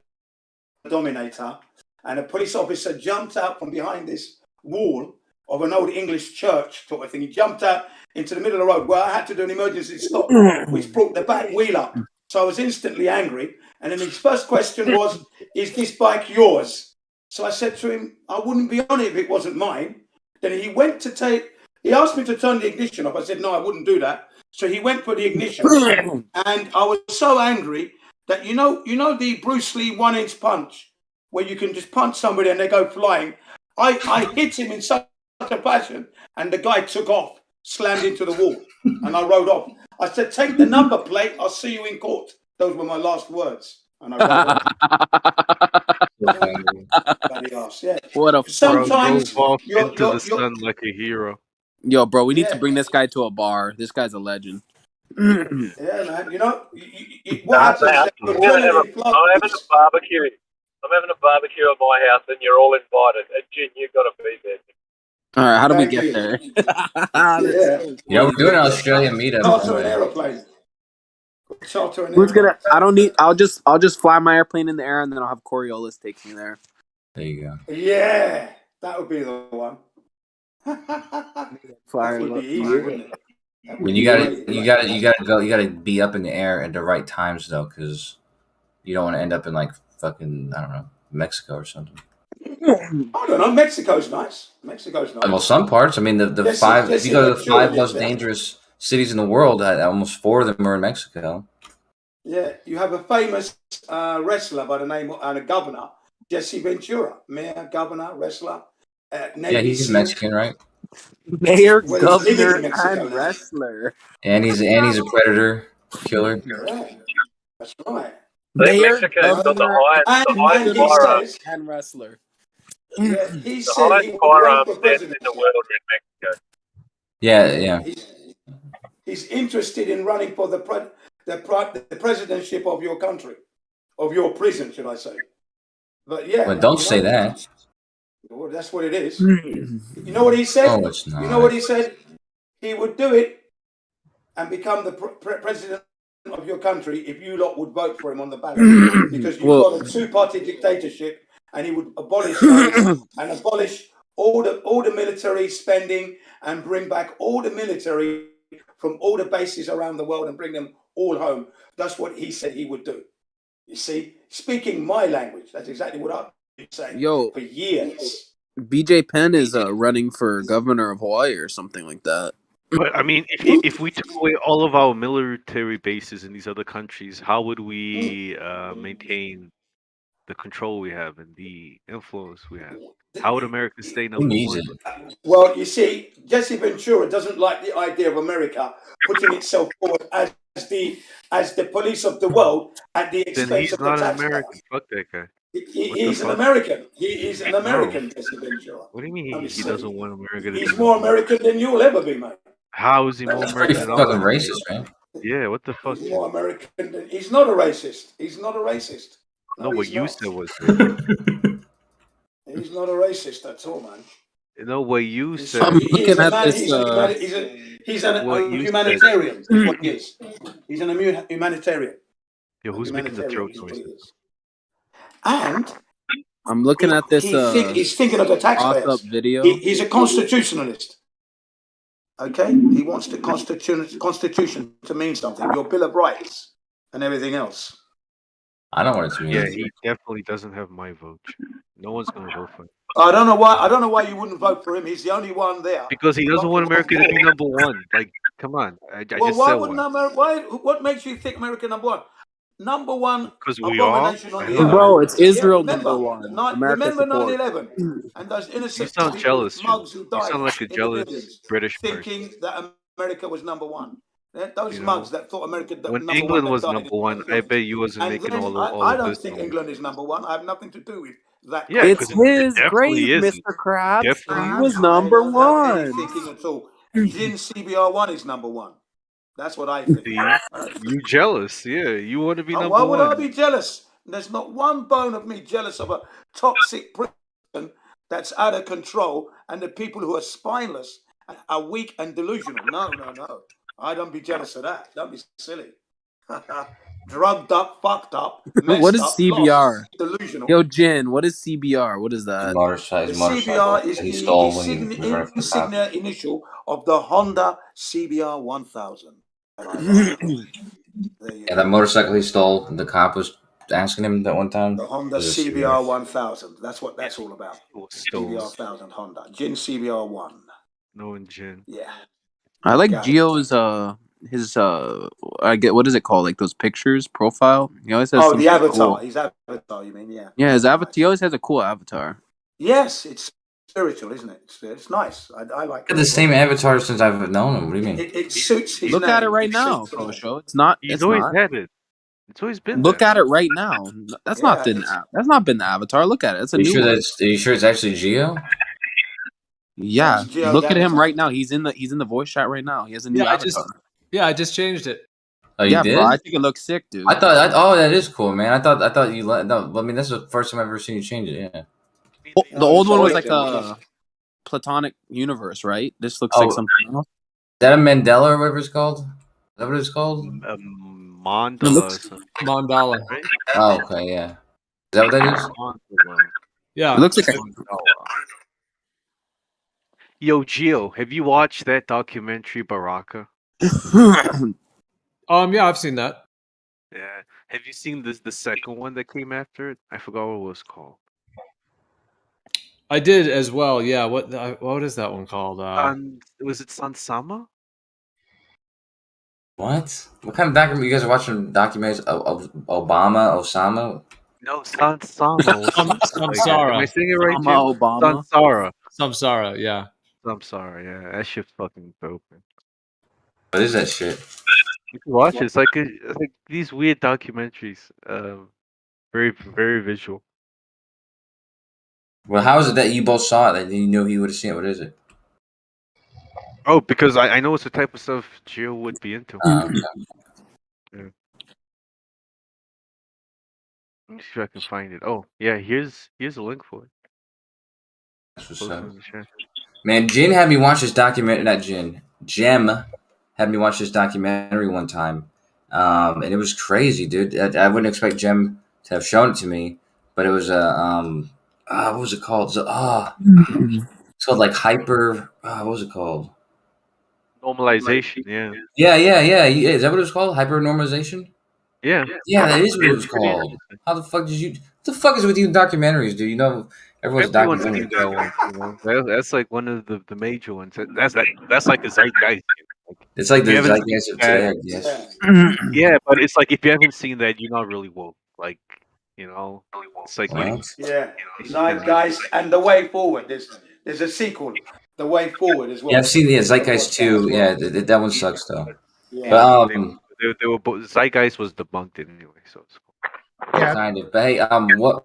Dominator, and a police officer jumped out from behind this wall of an old English church sort of thing. He jumped out into the middle of the road where I had to do an emergency stop, which brought the back wheel up. So I was instantly angry. And then his first question was, "Is this bike yours?" So I said to him, "I wouldn't be on it if it wasn't mine." Then he went to he asked me to turn the ignition off. I said, "No, I wouldn't do that." So he went for the ignition. And I was so angry that, you know the Bruce Lee 1-inch punch, where you can just punch somebody and they go flying. I hit him in such a passion, and the guy took off, slammed into the wall, and I rode off. I said, "Take the number plate, I'll see you in court." Those were my last words. And I rode off. Yeah. What a Sometimes Drove off you're into the sun like a hero. Yo, bro, we need to bring this guy to a bar. This guy's a legend. yeah, man. You know, what happens? I'm having a barbecue. I'm having a barbecue at my house, and you're all invited. And Jin, you've got to be there. All right, how do we Thank get you. there? Yeah, we're doing an Australian meetup. Charter an aeroplane. Charter an Who's aeroplane. gonna? I don't need. I'll just fly my airplane in the air, and then I'll have Coriolis take me there. There you go. Yeah, that would be the one. Fire that would be easy, wouldn't it? When you gotta be up in the air at the right times though, because you don't want to end up in like fucking, I don't know, Mexico or something. I don't know. Mexico's nice. Well, some parts. I mean, the Yes, five. yes, If you go to the yes, 5 sure, most yes. dangerous cities in the world, almost 4 of them are in Mexico. Yeah, you have a famous wrestler by the name of, and a governor, Jesse Ventura, mayor, governor, wrestler. Yeah, he's Mexican, right? Mayor, Well, he's living governor, in Mexico and now. wrestler. And he's a predator killer. Yeah, that's right. Mayor, Mexico's got the governor, highest And he firearms. says, and wrestler. yeah, he The said he highest would run firearms for deaths president. in the world are in Mexico. Yeah. He's interested in running for the presidentship of your country, of your prison, should I say? But yeah, But don't say that. Well, that's what it is. You know what he said? Oh, it's not. You know what he said? He would do it and become the president of your country if you lot would vote for him on the ballot, because you've got a 2-party dictatorship, and he would abolish those and abolish all the military spending and bring back all the military from all the bases around the world and bring them all home. That's what he said he would do. You see, speaking my language, that's exactly what I've been saying for years. BJ Penn is running for governor of Hawaii or something like that. But I mean, if we took away all of our military bases in these other countries, how would we maintain the control we have and the influence we have? How would America stay number one? Well, you see, Jesse Ventura doesn't like the idea of America putting itself forward as the police of the world at the expense Then he's of the not an taxpayer. American. Fuck that guy. He's an American. He is an American, Jesse Ventura. What do you mean he doesn't want America to He's be more number one? American than you'll ever be, mate. How is he more That's pretty American? fucking racist, man. Yeah, what the fuck? He's more American than... He's not a racist. He's not a racist. No, what he's you not. said was. He's not a racist at all, man. No, what you He's, said. he's a man. He's an What you said. humanitarian. Is what he is. He's an humanitarian. Yo, who's making the throat Is what he noises? is. And I'm looking at this he's thinking of the taxpayers. up video. He's a constitutionalist. Okay, he wants the constitution to mean something. Your Bill of Rights and everything else. I don't want it to mean. Yeah, he definitely doesn't have my vote. No one's gonna vote for him. I don't know why. I don't know why you wouldn't vote for him. He's the only one there. Because he doesn't want America to be number one. Like, come on. I Well, just why said wouldn't one. America? Why? What makes you think America number one? Number one Because we are. abomination on the earth. Bro, it's Israel remember, number one. America remember support. 9/11 and those innocent You sound people, jealous, Joe. mugs who You died sound like a in the jealous buildings, British thinking person. that America was number one. Those You know, mugs that thought America when number England one was died number one, I bet you wasn't and making then all I of don't this think noise. England is number one. I have nothing to do with that. Yeah, It's his definitely grave, isn't. Mr. Krabs. Definitely He was isn't. number I don't have any one. thinking at all. Jin CBR1 is number one. That's what I think. See, you jealous? Yeah, you want to be number Why would one. I be jealous? There's not one bone of me jealous of a toxic person that's out of control and the people who are spineless, are weak and delusional. No. I don't be jealous of that. Don't be silly. Drugged up, fucked up, messed What is up, CBR? lost, delusional. Yo, Jin, what is CBR? What is that? Motorcycle. CBR is he the stole when he was running for cop. insignia initial of the Honda CBR 1000. Yeah, that motorcycle he stole. The cop was asking him that one time. The Honda CBR 1000. That's what that's all about. CBR 1000 Honda. Jin CBR 1. No and Jin. Yeah. I like Gio's his I get, what is it called? Like those pictures profile. He always has the avatar. cool. His avatar, you mean? Yeah. Yeah, his avatar. He always has a cool avatar. Yes, it's spiritual, isn't it? It's nice. I like Got the same avatar since I've known him. What do you mean? It suits his Look name. at it right now, Kosho. It's not. He's It's always not. had it. It's always been Look there. at it right now. That's not been. That's not been the avatar. Look at it. It's a Are you new sure one. are you sure it's actually Gio? Yeah. Gio's Look at him avatar. right now. He's in the voice chat right now. He has a new avatar. I just changed it. Oh, you yeah, did? bro. I think it looks sick, dude. I thought. Oh, that is cool, man. I thought you. No, I mean that's the first time I've ever seen you change it. Yeah. The old one was like a platonic universe, right? This looks like something else. Is that a Mandela or whatever it's called? Is that what it's called? Mandala. Mandala. Right? Oh, okay, yeah. Is that what that is? Mandala. Yeah. It looks like Yo, Gio, have you watched that documentary Baraka? Yeah, I've seen that. Yeah. Have you seen the second one that came after it? I forgot what it was called. I did as well. Yeah. What is that one called? Was it Sansama? What? What kind of documentary? You guys are watching documentaries of Obama, Osama? No, Sansama. Samsara. Am I saying it right, Jim? Obama. Samsara, yeah. Samsara, yeah. That shit's fucking broken. What is that shit? You can watch it. It's like these weird documentaries. Very, very visual. Well, how is it that you both saw it and you knew he would have seen it? What is it? Oh, because I know it's the type of stuff Gio would be into. Okay. Yeah. Let me see if I can find it. Oh, yeah. Here's a link for it. That's what's up. Man, Jin had me watch this documentary. Not Jin. Jem had me watch this documentary one time, and it was crazy, dude. I wouldn't expect Jem to have shown it to me, but it was what was it called? It's called like hyper. What was it called? Normalization. Yeah. Yeah. Is that what it was called? Hyper normalization. Yeah. Yeah, that is what it was called. How the fuck did you? What the fuck is with you in documentaries, dude? You know, everyone's seen that one. You know? That's like one of the major ones. That's like a zeitgeist. It's like the If you haven't zeitgeist seen of today, I that- guess. Yeah, but it's like if you haven't seen that, you're not really woke. Like, you know, it's like Yeah. Zeitgeist and The Way Forward. There's a sequel, The Way Forward as well. Yeah, I've seen the Zeitgeist too. Yeah, that one sucks though. Yeah. But they were both, Zeitgeist was debunked anyway, so it's cool. kind of. But hey, what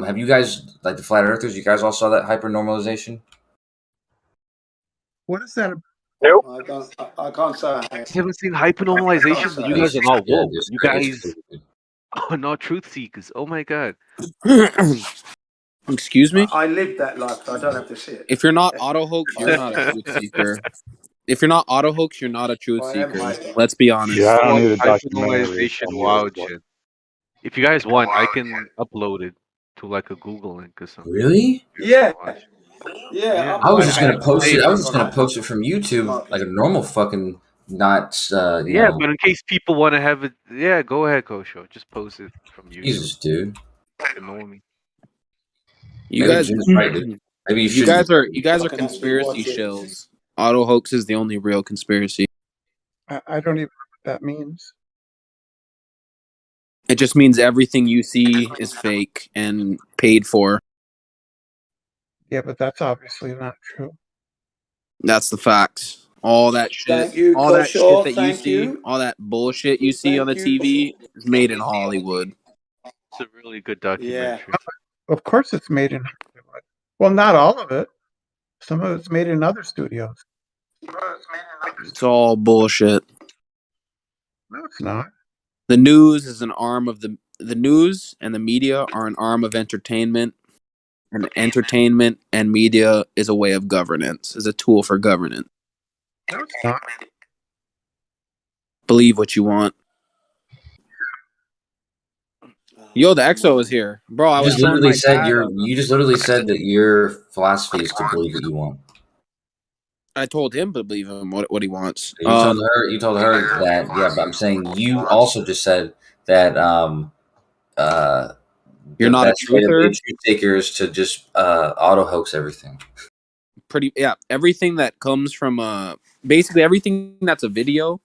have you guys, like the flat earthers? You guys all saw that hyper normalization? What is that? Nope. I can't say. You haven't seen hypernormalization, but you guys are not Yeah, woke. it's You crazy. guys are not truth seekers. Oh my god. Excuse me? I live that life, so I don't have to see it. If you're not auto hoax, you're not a truth seeker. If you're not auto hoax, you're not a truth I am seeker. hyper. Let's be honest. Yeah, I don't need a documentary to Hypernormalization, tell me wow, that's what. shit. If you guys want, I can upload it to like a Google link or something. Really? Yeah. Watch. Yeah. I was just gonna I post it. say I was just gonna post it from YouTube, like a normal fucking, not you yeah, know. but in case people want to have it, yeah, go ahead, Kosho. Just post it from YouTube. Jesus, dude. Ignore me. You Maybe guys, Jim's right, dude. Maybe you you shouldn't. guys are conspiracy shills. Auto hoax is the only real conspiracy. I don't even know what that means. It just means everything you see is fake and paid for. Yeah, but that's obviously not true. That's the facts. All that shit, Thank you, all that shit that you Thank see, you. all that bullshit you see on the Thank you. TV is made in Hollywood. It's a really good documentary. Of course it's made in Hollywood. Well, not all of it. Some of it's made in other studios. It's all bullshit. No, it's not. The news is an arm of the news and the media are an arm of entertainment. And entertainment and media is a way of governance, is a tool for governance. No, it's not. Believe what you want. Yo, the EXO is here, bro. I You was just showing literally my said dad. you just literally said that your philosophy is to believe what you want. I told him to believe him what he wants. You told her. You told her that. Yeah, but I'm saying you also just said that. You're the not a best way to be a truther. truth seeker is to just auto hoax everything. Everything that comes from basically everything that's a video.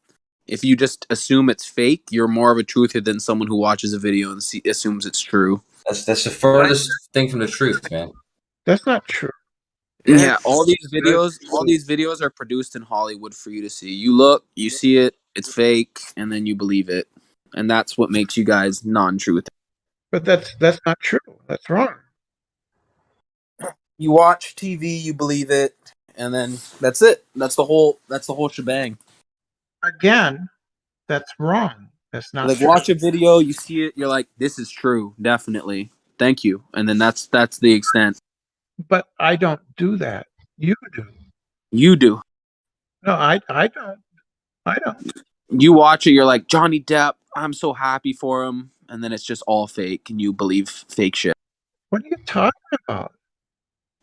If you just assume it's fake, you're more of a truther than someone who watches a video and assumes it's true. That's the furthest thing from the truth, man. That's not true. Yeah, all these videos are produced in Hollywood for you to see. You look, you see it, it's fake, and then you believe it, and that's what makes you guys non-truth. But that's not true. That's wrong. You watch TV, you believe it, and then that's it. That's the whole shebang. Again, that's wrong. That's not Like true. watch a video, you see it, you're like, this is true, definitely. Thank you, and then that's the extent. But I don't do that. You do. You do. No, I don't. I don't. You watch it, you're like, Johnny Depp, I'm so happy for him, and then it's just all fake, and you believe fake shit. What are you talking about?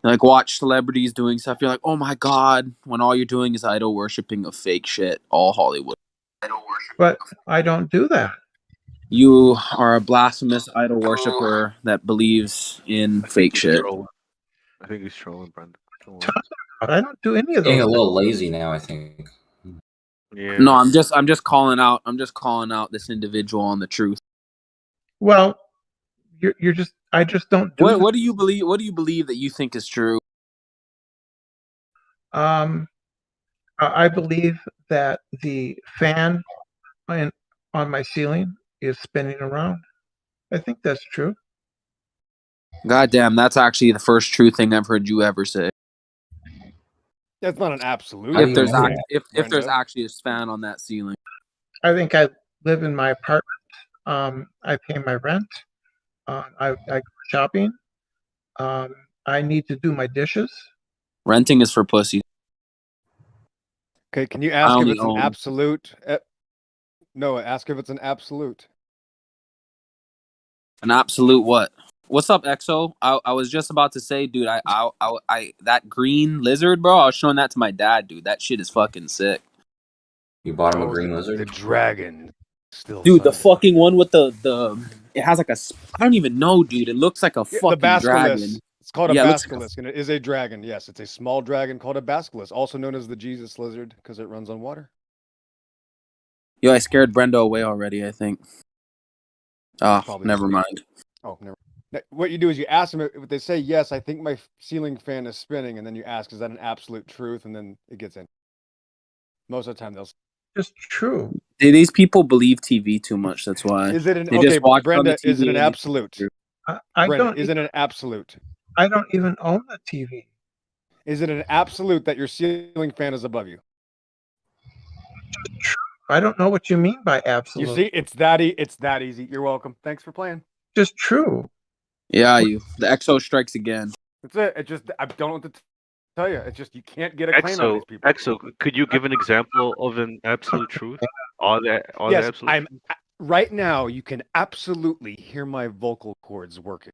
Like watch celebrities doing stuff, you're like, oh my god, when all you're doing is idol worshipping of fake shit, all Hollywood. But I don't do that. You are a blasphemous idol worshiper that believes in fake shit. I think he's trolling, Brendan. I don't do any of those. Getting a little lazy now, I think. Yeah. No, I'm just calling out. I'm just calling out this individual on the truth. Well, you're just. I just don't do. What do you believe? What do you believe that you think is true? I believe that the fan on my ceiling is spinning around. I think that's true. God damn, that's actually the first true thing I've heard you ever say. That's not an absolute. If there's actually a fan on that ceiling. I think I live in my apartment. I pay my rent. I go shopping. I need to do my dishes. Renting is for pussy. Okay, can you ask if it's an absolute? No, ask if it's an absolute. An absolute what? What's up, EXO? I was just about to say, dude, I that green lizard, bro. I was showing that to my dad, dude. That shit is fucking sick. You bought him a green lizard? The dragon. Still dude, the fucking one with the it has like a, I don't even know, dude. It looks like a fucking dragon. It's called a basilisk, basilisk, and it is a dragon. Yes, it's a small dragon called a basilisk, also known as the Jesus lizard because it runs on water. Yo, I scared Brendo away already, I think. Oh, never mind. Oh, never. What you do is you ask them if they say yes. I think my ceiling fan is spinning, and then you ask, "Is that an absolute truth?" And then it gets in. Most of the time, they'll. It's true. These people believe TV too much. That's why. Is it an they okay, just watch Brenda? on the TV Is it an and absolute? Brenda, is it an absolute? I don't even own the TV. Is it an absolute that your ceiling fan is above you? I don't know what you mean by absolute. You see, it's that easy. You're welcome. Thanks for playing. Just true. Yeah, the XO strikes again. That's it. It just I don't know what to tell you. It's just you can't get a claim out of these people. Exo, could you give an example of an absolute truth? Are the Yes, absolute I'm right now. You can absolutely hear my vocal cords working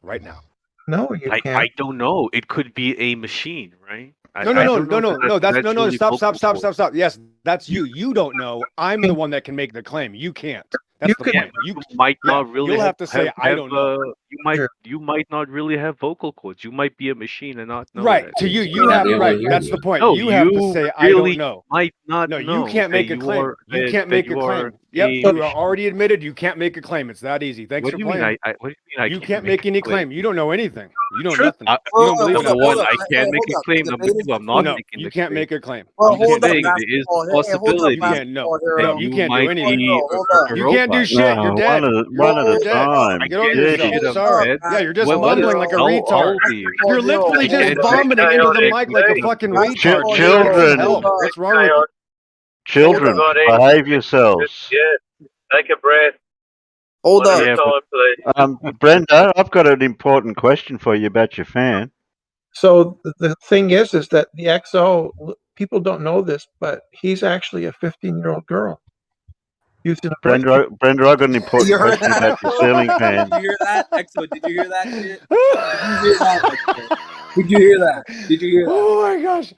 right now. No, you I can't. don't know. It could be a machine, right? No. That's really Stop. vocal cords. Yes, that's you. You don't know. I'm the one that can make the claim. You can't. That's the point. You might not really. You'll have to say I don't know. You might not really have vocal cords. You might be a machine and not know Right. that. To you have right. That's the point. No, you have to say I really don't know. might not No, know you can't make that a claim. You can't make a claim. Yep, you are already admitted you can't make a claim. It's that easy. Thanks What for do you mean? playing. What do you mean? You can't make any claim. You don't know anything. You know nothing. You don't believe number nothing. one, I can't make a claim. Number two, I'm not No, making you the can't claim. make a claim. Well, I'm hold up, saying there is basketball. a Hey, hold up, possibility You can't know. basketball No, hero. you can't might do anything. be Hold a up. You can't do robot. shit. You're dead. One at a You're dead. time. Get over Shit, yourself. I'm Sorry. dead. Yeah, you're just What mumbling like a I'll retard. leave. You're literally I just can't vomiting make into the a mic like a claim. fucking retard. You need some Children, help. What's wrong with you? children, Everybody, behave yourselves. yeah, take a breath. Hold One up. at a time, please. Brenda, I've got an important question for you about your fan. So the thing is that the XO, people don't know this, but he's actually a 15-year-old girl. Using a voice. Brenda, I've got an important You heard question about your ceiling fan. Did you hear that? XO, did you hear that shit? Did you hear that? Did you hear that? Oh my gosh.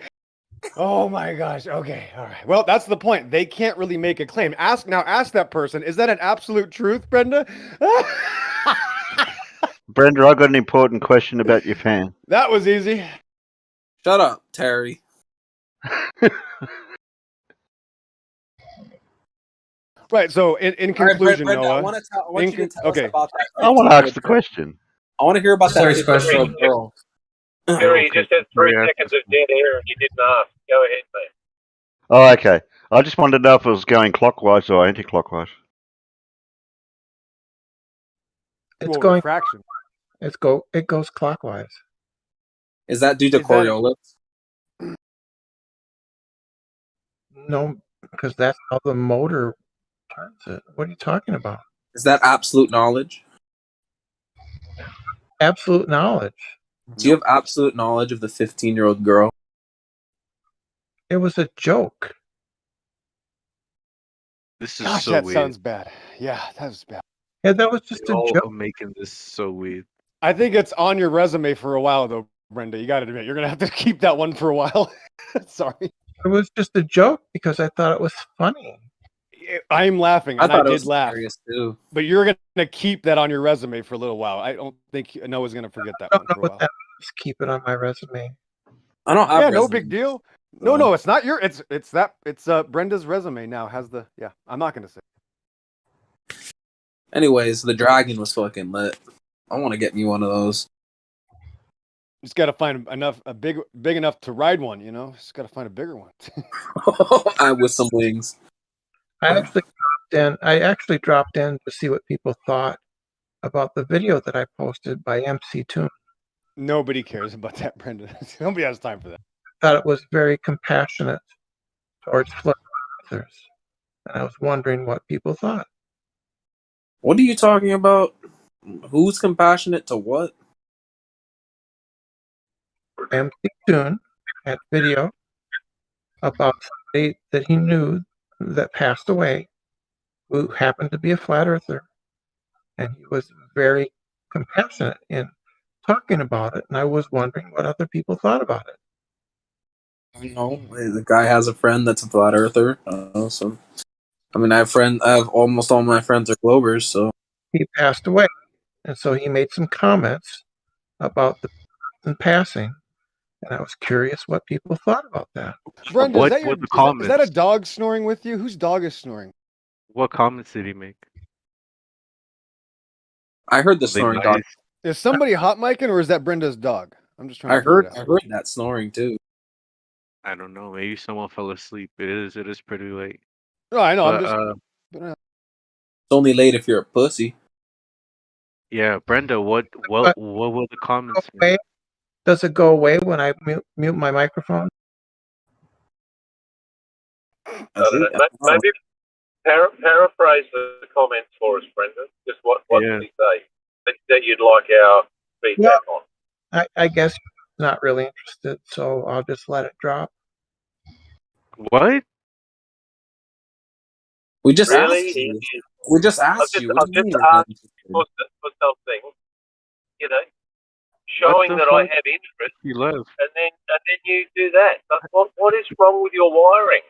Oh my gosh. Okay. All right. Well, that's the point. They can't really make a claim. Ask that person, is that an absolute truth, Brenda? Brenda, I've got an important question about your fan. That was easy. Shut up, Terry. Right. So in conclusion, Brenda, Noah. I want you to tell us about that. I want to ask the question. I want to hear about that Sorry, 15-year-old girl. Jerry, you just had 3 seconds of dead air and you didn't ask. Go ahead, mate. Oh, okay. I just wanted to know if it was going clockwise or anti-clockwise. It's going fraction. It goes clockwise. Is that due to Coriolis? No, because that's how the motor turns it. What are you talking about? Is that absolute knowledge? Absolute knowledge. Do you have absolute knowledge of the 15-year-old girl? It was a joke. This is Gosh, so that weird. sounds bad. Yeah, that was bad. Yeah, that was just You a all joke. are making this so weird. I think it's on your resume for a while, though, Brenda. You got to admit, you're gonna have to keep that one for a while. Sorry. It was just a joke because I thought it was funny. I'm laughing, and I did laugh. Too. But you're gonna keep that on your resume for a little while. I don't think Noah's gonna forget that one for a while. Just keep it on my resume. I don't have. Yeah, no big deal. No, it's not your. It's Brenda's resume now has the. Yeah, I'm not gonna say. Anyways, the dragon was fucking lit. I want to get me one of those. Just got to find big enough to ride one. You know, just got to find a bigger one. With some wings. I actually dropped in to see what people thought about the video that I posted by MC Toon. Nobody cares about that, Brenda. Nobody has time for that. I thought it was very compassionate towards flat earthers, and I was wondering what people thought. What are you talking about? Who's compassionate to what? MC Toon had video about somebody that he knew that passed away who happened to be a flat earther, and he was very compassionate in talking about it, and I was wondering what other people thought about it. I don't know. The guy has a friend that's a flat earther. So, I mean, I have almost all my friends are Globers, so. He passed away, and so he made some comments about the person passing, and I was curious what people thought about that. Brenda, What is were the comments? is that a dog snoring with you? Whose dog is snoring? What comments did he make? I heard the snoring dog. Is somebody hot micing, or is that Brenda's dog? I'm just trying to figure it out. I heard that snoring too. I don't know. Maybe someone fell asleep. It is pretty late. No, I know. But, It's only late if you're a pussy. yeah, Brenda. What were the comments? Does it go away when I mute my microphone? Maybe paraphrase the comments for us, Brenda. Just what did he say? that you'd like our feedback on? I guess not really interested, so I'll just let it drop. What? We just Really? asked you. We just asked you. What I've do you just mean? You're not asked for something, you know, What showing the that I fuck? have interest, He left. and then you do that. But what is wrong with your wiring?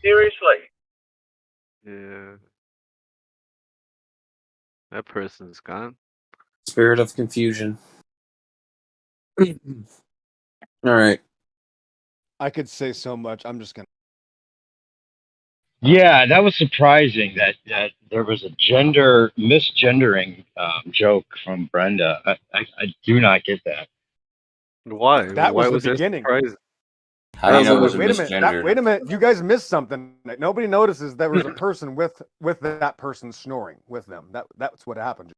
Seriously. Yeah. That person's gone. Spirit of confusion. All right. I could say so much. I'm just gonna. Yeah, that was surprising that there was a misgendering joke from Brenda. I do not get that. Why? That Why was the was that beginning. surprising? How do you know it was a Wait a minute. misgender? Wait a minute. You guys missed something. Nobody notices there was a person with that person snoring with them. That's what happened.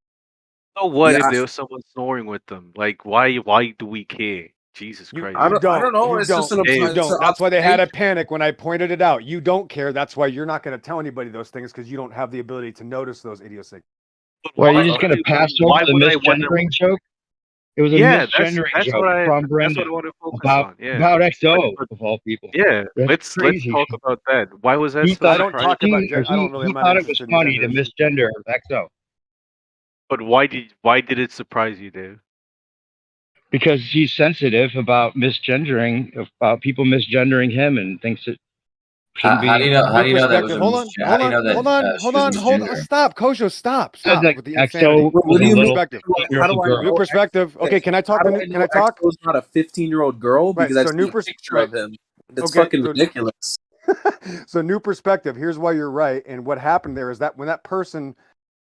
So what Yeah, if there was someone snoring with them? Like, why do we care? Jesus Christ. I don't know. You It's don't. just an You it's don't. an That's why they had a observation. panic when I pointed it out. You don't care. That's why you're not going to tell anybody those things because you don't have the ability to notice those idiosyncrasies. Well, you're just gonna pass over the misgendering joke? It was a misgendering that's joke what from that's Brenda what I want to focus about on. Yeah. about XO But- of all people. Yeah, That's let's crazy. talk about that. Why was that He so thought surprising? he thought it was funny to misgender XO But why did it surprise you, Dave? because he's sensitive about misgendering, about people misgendering him, and thinks it shouldn't be. How do you know that was a Hold on. How do you know that Hold on. Stop, Kosho. Stop That with the XO insanity. was a New little perspective. 6-year-old girl. New perspective. Okay, can I talk? How do I Can I know talk? XO's not a 15-year-old girl? Right. Because I've So seen new a picture of him. It's fucking ridiculous. So new perspective. Here's why you're right. And what happened there is that when that person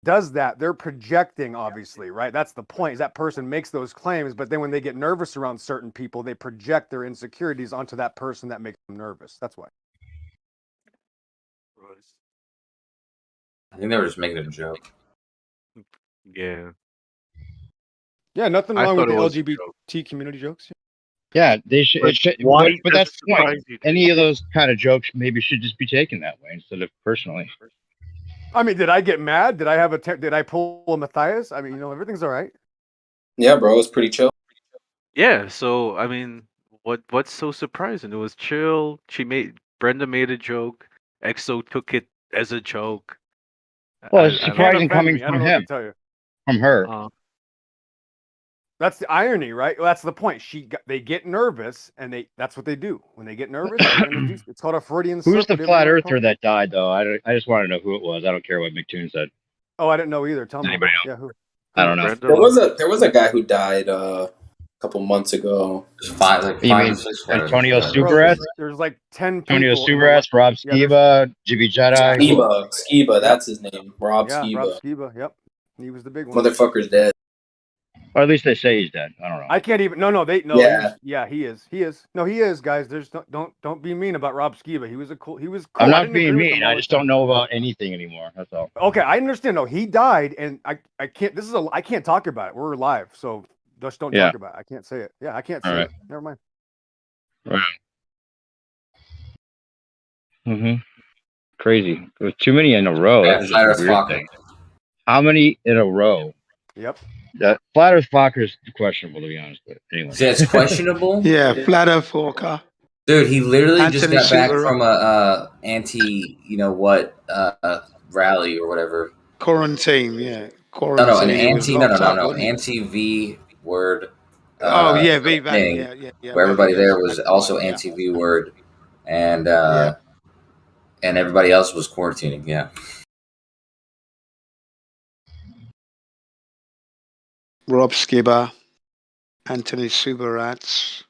does that, they're projecting, obviously, right? That's the point. Is that person makes those claims, but then when they get nervous around certain people, they project their insecurities onto that person that makes them nervous. That's why. I think they were just making a joke. Yeah. Yeah, nothing I wrong with thought the it was a LGBT community jokes. Yeah, they should. But It should why but does that's it the point. surprise you? Any of those kind of jokes maybe should just be taken that way instead of personally. I mean, did I get mad? Did I have did I pull a Matthias? I mean, everything's all right. Yeah, bro, it's pretty chill. Yeah, so I mean, what's so surprising? It was chill. Brenda made a joke. EXO took it as a joke. Well, it's surprising coming from him, from her. That's the irony, right? Well, that's the point. They get nervous, and that's what they do. When they get nervous, they're gonna do. It's called a Freudian slip. Who's the flat earther that died, though? I just want to know who it was. I don't care what McToon said. Oh, I didn't know either. Tell me. Anybody Yeah, who? I don't know. There was a guy who died a couple months ago. You mean Antonio Subaras? There's like 10 Antonio people. Subaras, Rob Skiba, Jibby Jedi. Skiba, that's his name. Rob Yeah, Skiba. Rob Skiba. Yep, he was the big one. Motherfucker's dead. Or at least they say he's dead. I don't know. I can't even. No. Yeah. He is. No, he is, guys. Don't be mean about Rob Skiba. He was cool. I'm I not didn't being agree with mean. him all I the just time. don't know about anything anymore. That's all. Okay, I understand. No, he died, and I can't. I can't talk about it. We're live, so just don't talk about it. I can't say it. Yeah, I can't say it. Never mind. Right. Crazy. There's too many in a row. That's just a weird thing. How many in a row? Yep. That Flat Earth Fokker is questionable, to be honest. But anyway, That's questionable. Yeah, Flat Earth Fokker. Dude, he literally Anthony just got back Subaru. from a anti, rally or whatever. Quarantine, yeah. No, Quarantine. an He was anti, locked up, no, wasn't he? anti-V word. V van, thing, yeah. where everybody there Yes, was that's also right, yeah. anti-V word, and everybody else was quarantining. Yeah. Rob Skiba, Anthony Subarats.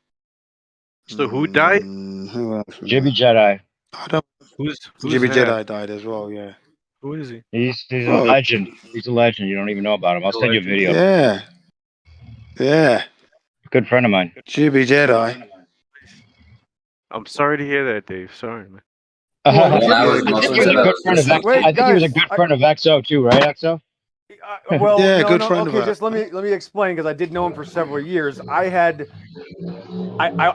So who died? Who else? Jibby Jedi. I don't. Who's Jibby that? Jedi died as well. Yeah. Who is he? He's a legend. He's a legend. You don't even know about him. I'll send you a video. Yeah. Good friend of mine. Jibby Jedi. I'm sorry to hear that, Dave. Sorry, man. I think he was a good friend of XO. I think he was a good friend of XO too, right, XO? Well, Yeah, no, good no, friend of okay, ours. just let me explain because I did know him for several years. I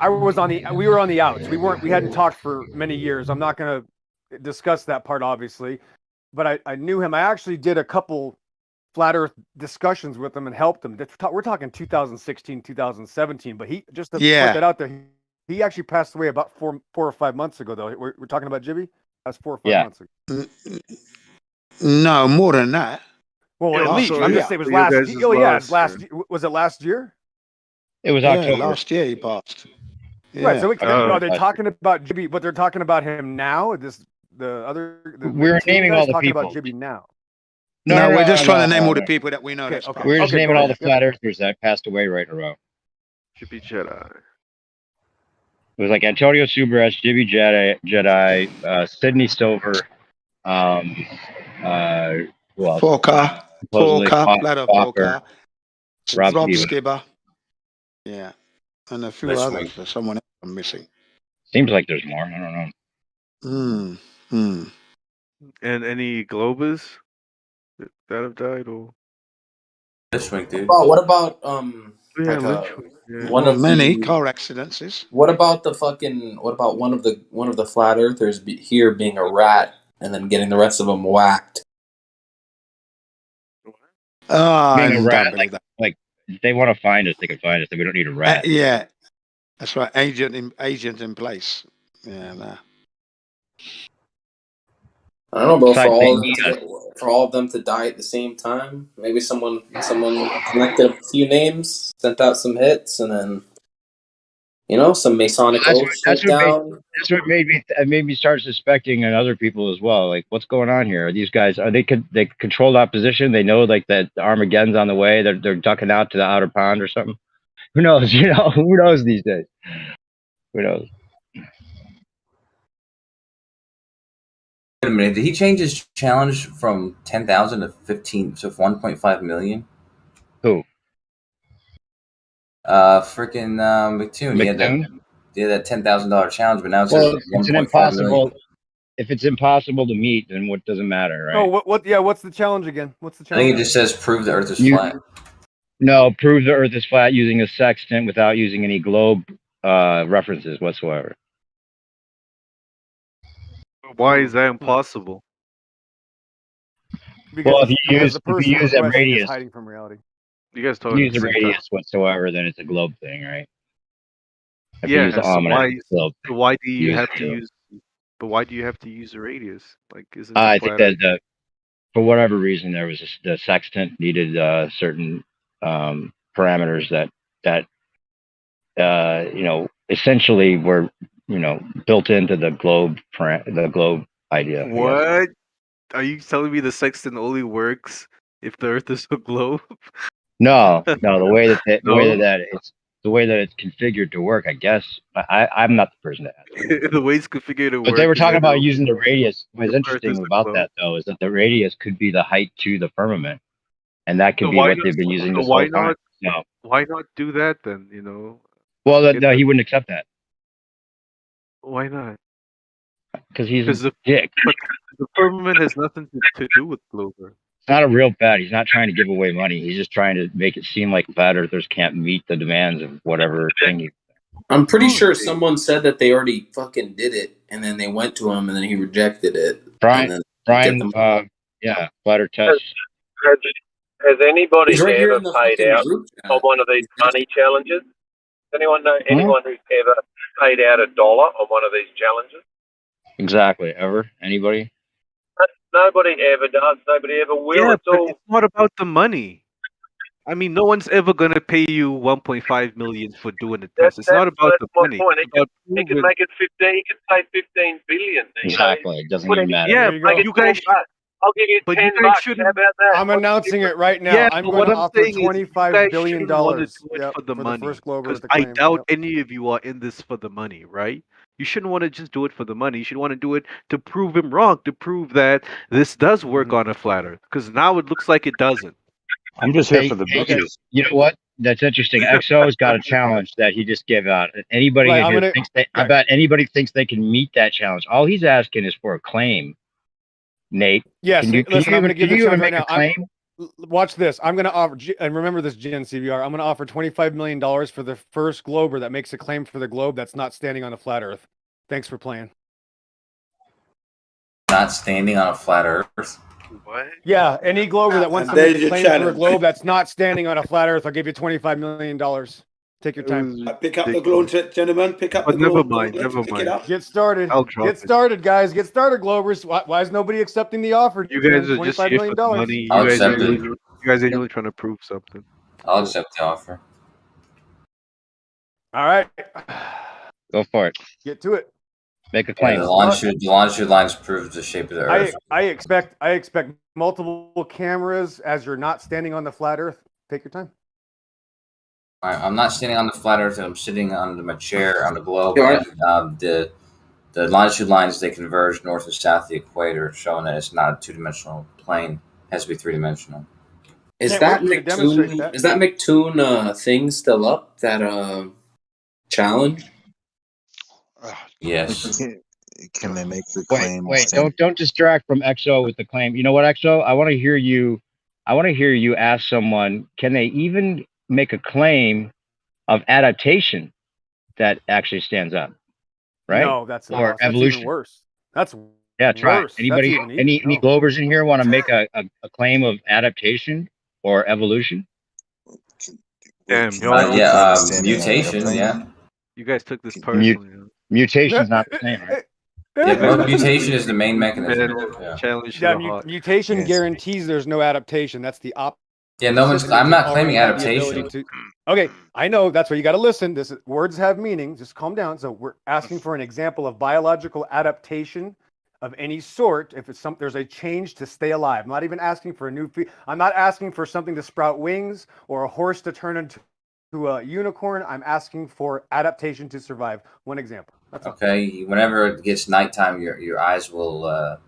was we were on the outs. We hadn't talked for many years. I'm not going to discuss that part, obviously, but I knew him. I actually did a couple flat Earth discussions with him and helped him. We're talking 2016, 2017. But he just to put that out there. He actually passed away about 4 or 5 months ago. Though we're talking about Jibby. That's 4 or 5 months ago. No, more than that. Well, at least I'm just saying it was last. It's last. Was it last year? It was October. Last year he passed. Yeah. Right. So are they talking about Jibby? But they're talking about him now. We're naming all the talking people about Jibby now. No, we're just trying to name all the people that we know. Okay, We're just naming all the flat earthers that passed away right in a row. Jibby Jedi. It was like Antonio Subras, Jibby Jedi, Sydney Silver, who else? Flat Earth Porker, Rob Skibber. Yeah. And a few others. There's someone else I'm missing. Seems like there's more. I don't know. And any Globers that have died or Lynchwing, dude. What about one of many car accidents? What about one of the flat earthers here being a rat and then getting the rest of them whacked? Being a rat, like if they want to find us, they can find us. We don't need a rat. Yeah, that's right. Agent in place. Yeah. Nah. I don't know, bro. For all of them to die at the same time, maybe someone connected a few names, sent out some hits, and then some Masonic oaths That's what made me start suspecting other people as well. Like, what's going on here? Are these guys they controlled opposition? They know like that Armageddon's on the way. They're ducking out to the outer pond or something. Who knows? Who knows these days? Who knows? Wait a minute, did he change his challenge from 10,000 to 1.5 million? Who? Freaking McToon. He had that $10,000 challenge, but now it says it's an impossible. If it's impossible to meet, then what doesn't matter, right? Oh, what's the challenge again? What's the challenge? I think it just says prove the Earth is flat. No, prove the Earth is flat using a sextant without using any globe references whatsoever. Why is that impossible? Well, if you use a radius, hiding from reality. You guys use the radius whatsoever, then it's a globe thing, right? If you use why do you have to use? But why do you have to use a radius? Like, isn't I think that for whatever reason there was the sextant needed certain parameters that essentially were built into the globe idea. What? Are you telling me the sextant only works if the Earth is a globe? No. The way that it's configured to work, I guess. I'm not the person to ask. The way it's configured to work. But they were talking about using the radius. What's interesting about that, though, is that the radius could be the height to the firmament, and that could be what they've been using this whole time. No. Why not do that then? Well, no, he wouldn't accept that. Why not? Because he's a dick. But the firmament has nothing to do with Glover. It's not a real bet. He's not trying to give away money. He's just trying to make it seem like flat earthers can't meet the demands of whatever thing. I'm pretty sure someone said that they already fucking did it, and then they went to him, and then he rejected it. Brian, yeah, flat earth test. Has anybody ever paid out on one of these money challenges? Does anyone know anyone who's ever paid out $1 on one of these challenges? Exactly. Ever? Anybody? Nobody ever does. Nobody ever will. Yeah, but it's not about the money. I mean, no one's ever gonna pay you 1.5 million for doing the test. It's not about the money. Point. He could make it 15. He could pay 15 billion. Exactly. It doesn't even matter. Yeah, you guys. I'll give you $10. How about that? I'm announcing it right now. Yeah, I'm going to offer $25 billion for the money. The first Glover with the I claim. doubt any of you are in this for the money, right? You shouldn't want to just do it for the money. You should want to do it to prove him wrong, to prove that this does work on a flat Earth. Because now it looks like it doesn't. I'm just here for the business. You know what? That's interesting. XO's got a challenge that he just gave out. Anybody I bet anybody thinks they can meet that challenge. All he's asking is for a claim. Nate. Yes. Listen, I'm going to give you a challenge right now. Watch this. I'm going to offer, and remember this, Gen CVR. I'm going to offer $25 million for the first Glober that makes a claim for the globe that's not standing on a flat Earth. Thanks for playing. Not standing on a flat Earth. What? Yeah, any glober that wants And to make there's a your claim for a challenge. globe that's not standing on a flat Earth, I'll give you $25 million. Take your time. Pick up the gauntlet, gentlemen. Pick up But the never mind, gauntlet. never Pick it mind. up. Get started. I'll drop Get it. started, guys. Get started, Globers. Why is nobody accepting the offer? You guys Jim? are just $25 here for million. the money. I'll You guys accept ain't it. really trying to prove something. I'll Cool. accept the offer. All right. Go for it. Get to it. Make a Yeah, claim. the longitude lines proves the shape of the Earth. I expect multiple cameras as you're not standing on the flat Earth. Take your time. I'm not standing on the flat Earth. I'm sitting on my chair on the globe. You are? And, the longitude lines, they converge north and south of the equator, showing that it's not a two-dimensional plane. It has to be three-dimensional. Is Can't that wait for you to demonstrate McToon? that. Is that McToon thing still up? That challenge? Yes. Can they make the claim? Wait, don't distract from EXO with the claim. You know what, EXO? I want to hear you ask someone, can they even make a claim of adaptation that actually stands up? Right? No, that's or that's evolution. even worse. That's Yeah, try. worse. Anybody That's even any no. Glovers in here want to make a claim of adaptation or evolution? Damn, mutation, yeah. You guys took this personally. Mutation's not the same, right? Yeah, but mutation is the main mechanism. Yeah. Challenge Yeah, mutation guarantees there's no adaptation. That's the opposite. Yeah, no one's. I'm not claiming adaptation. Okay, I know that's why you got to listen. Words have meaning. Just calm down. So we're asking for an example of biological adaptation of any sort. If it's there's a change to stay alive. I'm not even asking for a new. I'm not asking for something to sprout wings or a horse to turn into a unicorn. I'm asking for adaptation to survive. One example. That's okay. Whenever it gets nighttime, your eyes will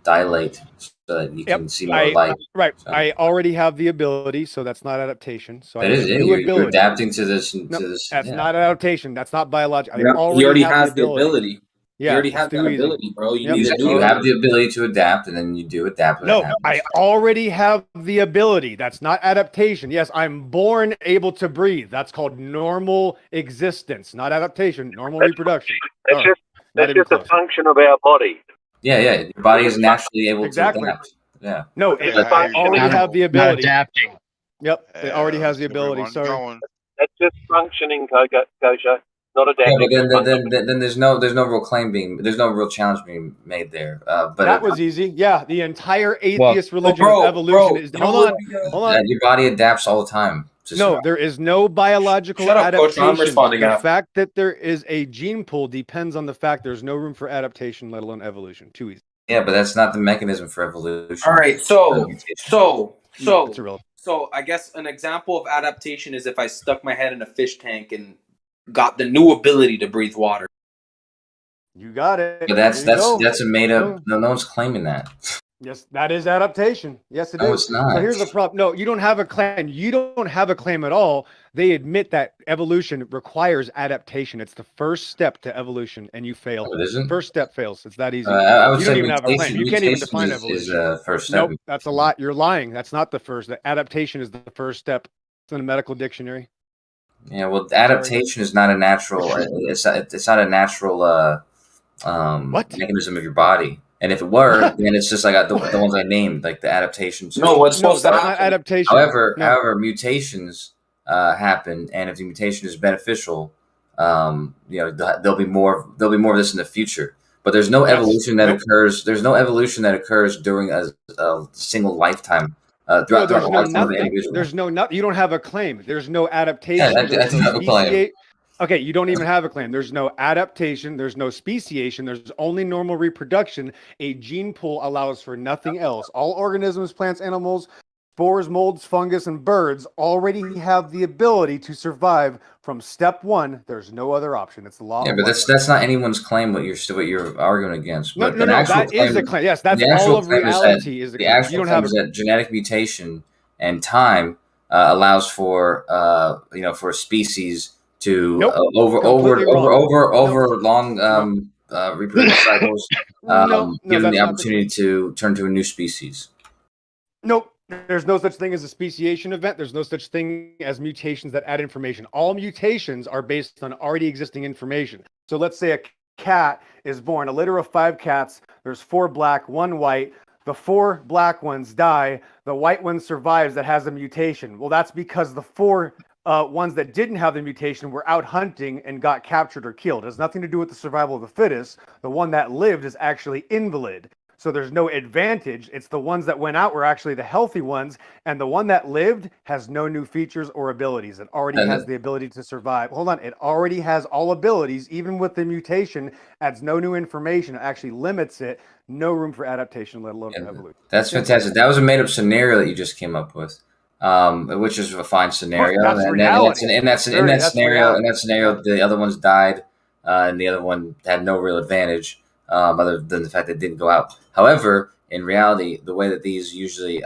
dilate so that you can see more light. Right. So. I already have the ability, so that's not adaptation. So it is. You're adapting to this. That's not adaptation. That's not biological. He already has the ability. Yeah, you already have that ability, bro. You need to do You it. have the ability to adapt, and then you do adapt. No, I already have the ability. That's not adaptation. Yes, I'm born able to breathe. That's called normal existence, not adaptation. Normal reproduction. That's just a function of our body. Yeah. Your body is naturally able to adapt. Yeah. No, I already have the ability. Adapting. Yep, it already has the ability. Sorry. That's just functioning, Kosha. Not adapting. Yeah, but then there's no real claim there's no real challenge being made there. But that was easy. Yeah, the entire atheist religion of evolution is. Hold on. Your body adapts all the time. No, there is no biological adaptation. I'm responding the now. fact that there is a gene pool depends on the fact there's no room for adaptation, let alone evolution. Too easy. Yeah, but that's not the mechanism for evolution. All right, so it's irrelevant. So I guess an example of adaptation is if I stuck my head in a fish tank and got the new ability to breathe water. You got it. But that's a made up. No one's claiming that. Yes, that is adaptation. Yes, it is. No, it's not. So here's the problem. No, you don't have a claim. You don't have a claim at all. They admit that evolution requires adaptation. It's the first step to evolution, and you fail. No, it isn't. First step fails. It's that easy. I would you say don't even have a claim. You can't even define mutation evolution. is first step. Nope, that's a lot. You're lying. That's not the first. The adaptation is the first step. It's in a medical dictionary. Yeah, well, adaptation is not a natural. It's not a natural mechanism of your body. And if it were, then it's just like the ones I named, like the adaptations. No, what's supposed to happen? Not adaptation. However, mutations happen, and if the mutation is beneficial, there'll be more of this in the future. But there's no evolution that occurs. There's no evolution that occurs during a single lifetime. Throughout the lifetime of the individual. There's no nothing. You don't have a claim. There's no adaptation. Yeah, I do have a claim. Okay, you don't even have a claim. There's no adaptation. There's no speciation. There's only normal reproduction. A gene pool allows for nothing else. All organisms, plants, animals, spores, molds, fungus, and birds already have the ability to survive from step one. There's no other option. It's the law. Yeah, but that's not anyone's claim. What you're arguing against. No, but that is a claim. Yes, that's all of reality. Is a claim. The actual claim is that genetic mutation and time allows for for a species to over long reproductive cycles give them the opportunity to turn to a new species. Nope. There's no such thing as a speciation event. There's no such thing as mutations that add information. All mutations are based on already existing information. So let's say a cat is born, a litter of 5 cats. There's 4 black, 1 white, the 4 black ones die, the white one survives that has a mutation. Well, that's because the 4 ones that didn't have the mutation were out hunting and got captured or killed. It has nothing to do with the survival of the fittest. The one that lived is actually invalid. So there's no advantage. It's the ones that went out were actually the healthy ones, and the one that lived has no new features or abilities. It already has the ability to survive. Hold on, it already has all abilities, even with the mutation, adds no new information, it actually limits it, no room for adaptation, let alone evolution. That's fantastic. That was a made-up scenario that you just came up with, which is a fine scenario. That's reality. In that scenario, the other ones died, and the other one had no real advantage. Other than the fact that it didn't go out. However, in reality, the way that these usually,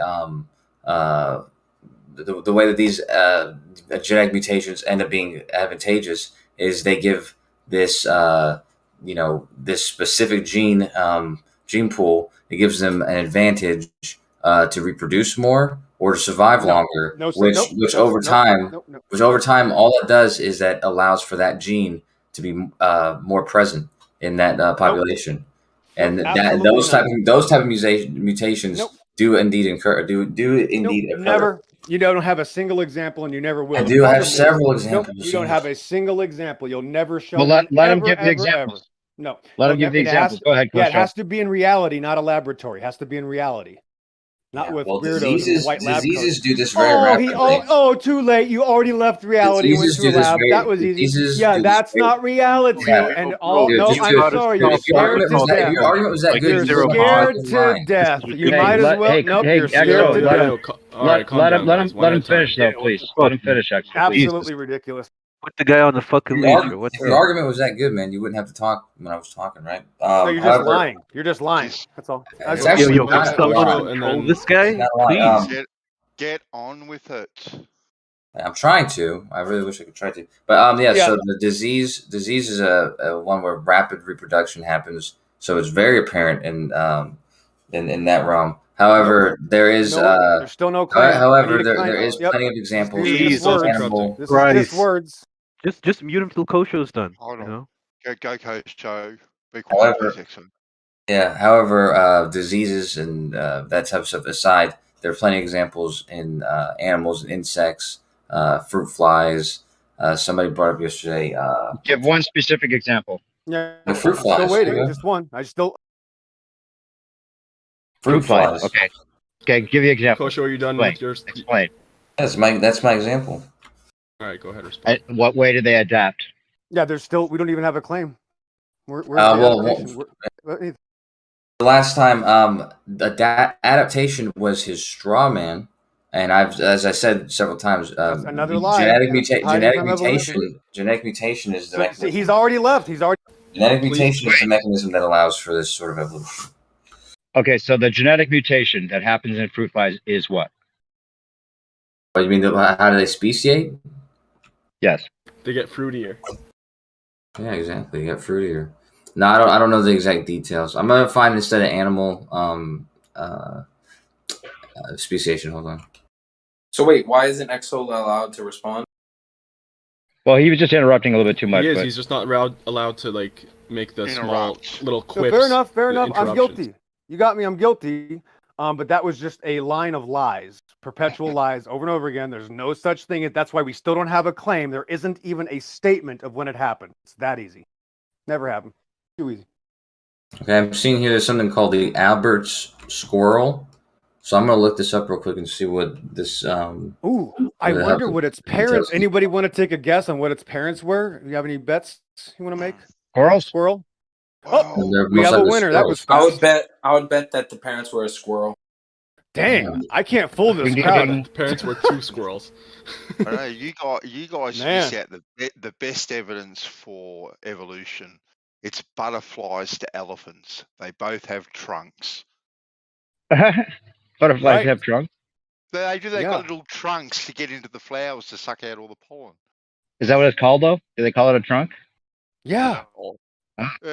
the way that these genetic mutations end up being advantageous is they give this, this specific gene pool. It gives them an advantage to reproduce more or to survive longer. Which over time, all it does is that allows for that gene to be more present in that population, and those type of mutations do indeed occur. Never. You don't have a single example, and you never will. I do have several examples. You don't have a single example. You'll never show. Well, let him give the examples. No, let him give the examples. Go ahead. Yeah, it has to be in reality, not a laboratory. It has to be in reality. Not with weirdos and white lab diseases coats. do this very rapidly. Too late. You already left reality and went to a lab. That was easy. Yeah, that's not reality. And I'm sorry. You're scared to death. Your argument was that good. You're scared to death. You might as well. Nope, you're scared to death. Let him finish, though, please. Let him finish, actually. Absolutely ridiculous. Put the guy on the fucking leader. If your argument was that good, man, you wouldn't have to talk when I was talking, right? No, you're just lying. You're just lying. That's all. It's actually this guy, please. Get on with it. I'm trying to. I really wish I could try to. But so the disease is a one where rapid reproduction happens. So it's very apparent in that realm. However, there is there's still no claim. However, there is plenty of examples. This is just words. Just mute him till Kosho's done. Hold on. Go Kosho. Be However, quiet. However, diseases and that type of stuff aside, there are plenty of examples in animals and insects, fruit flies. Somebody brought up yesterday. Give one specific example. Yeah, the fruit flies. Still waiting. Just one. Fruit flies. Okay. Okay. Give the example. Kosho, are you done Explain. with yours? Explain. That's my example. All right, go ahead. Respond. What way did they adapt? Yeah, there's still. We don't even have a claim. The last time the adaptation was his straw man, and as I said several times, another lie. Genetic mutation is the mechanism. He's already left. Genetic mutation is the mechanism that allows for this sort of evolution. Okay, so the genetic mutation that happens in fruit flies is what? What do you mean? How do they speciate? Yes. They get fruitier. Yeah, exactly. They get fruitier. No, I don't know the exact details. I'm gonna find instead of animal speciation. Hold on. So wait, why isn't Exo allowed to respond? Well, he was just interrupting a little bit too much. He is. He's just not allowed to like make the small little quips. Fair enough. I'm guilty. You got me. I'm guilty. But that was just a line of lies, perpetual lies over and over again. There's no such thing. That's why we still don't have a claim. There isn't even a statement of when it happened. It's that easy. Never happened. Too easy. Okay, I'm seeing here there's something called the Albert's squirrel. So I'm gonna look this up real quick and see what this. I wonder what its parents. Anybody want to take a guess on what its parents were? Do you have any bets you want to make? Squirrel. Oh, we have a winner. That was fast. I would bet that the parents were a squirrel. Dang, I can't fool this crowd. The parents were 2 squirrels. I know you guys miss out the best evidence for evolution. It's butterflies to elephants. They both have trunks. Butterflies have trunks? They do. They got little trunks to get into the flowers to suck out all the pollen. Is that what it's called, though? Do they call it a trunk? Yeah.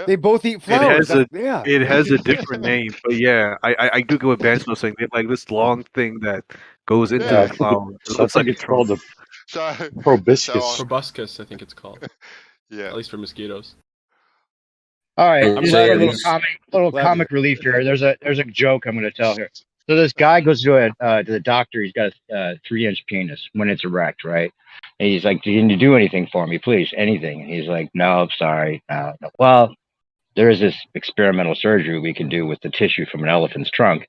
They both eat flowers. It has a different name, but yeah, I do go with Banzo saying they have like this long thing that goes into the flower. It looks like it's called the proboscis. Proboscis, I think it's called. Yeah. At least for mosquitoes. All right, I'm just glad for a he's- little glad comic relief here. There's a joke I'm going to tell here. So this guy goes to the doctor. He's got a 3-inch penis when it's erect, right? And he's like, "Can you do anything for me, please? Anything?" And he's like, "No, sorry, no." Well, there is this experimental surgery we can do with the tissue from an elephant's trunk.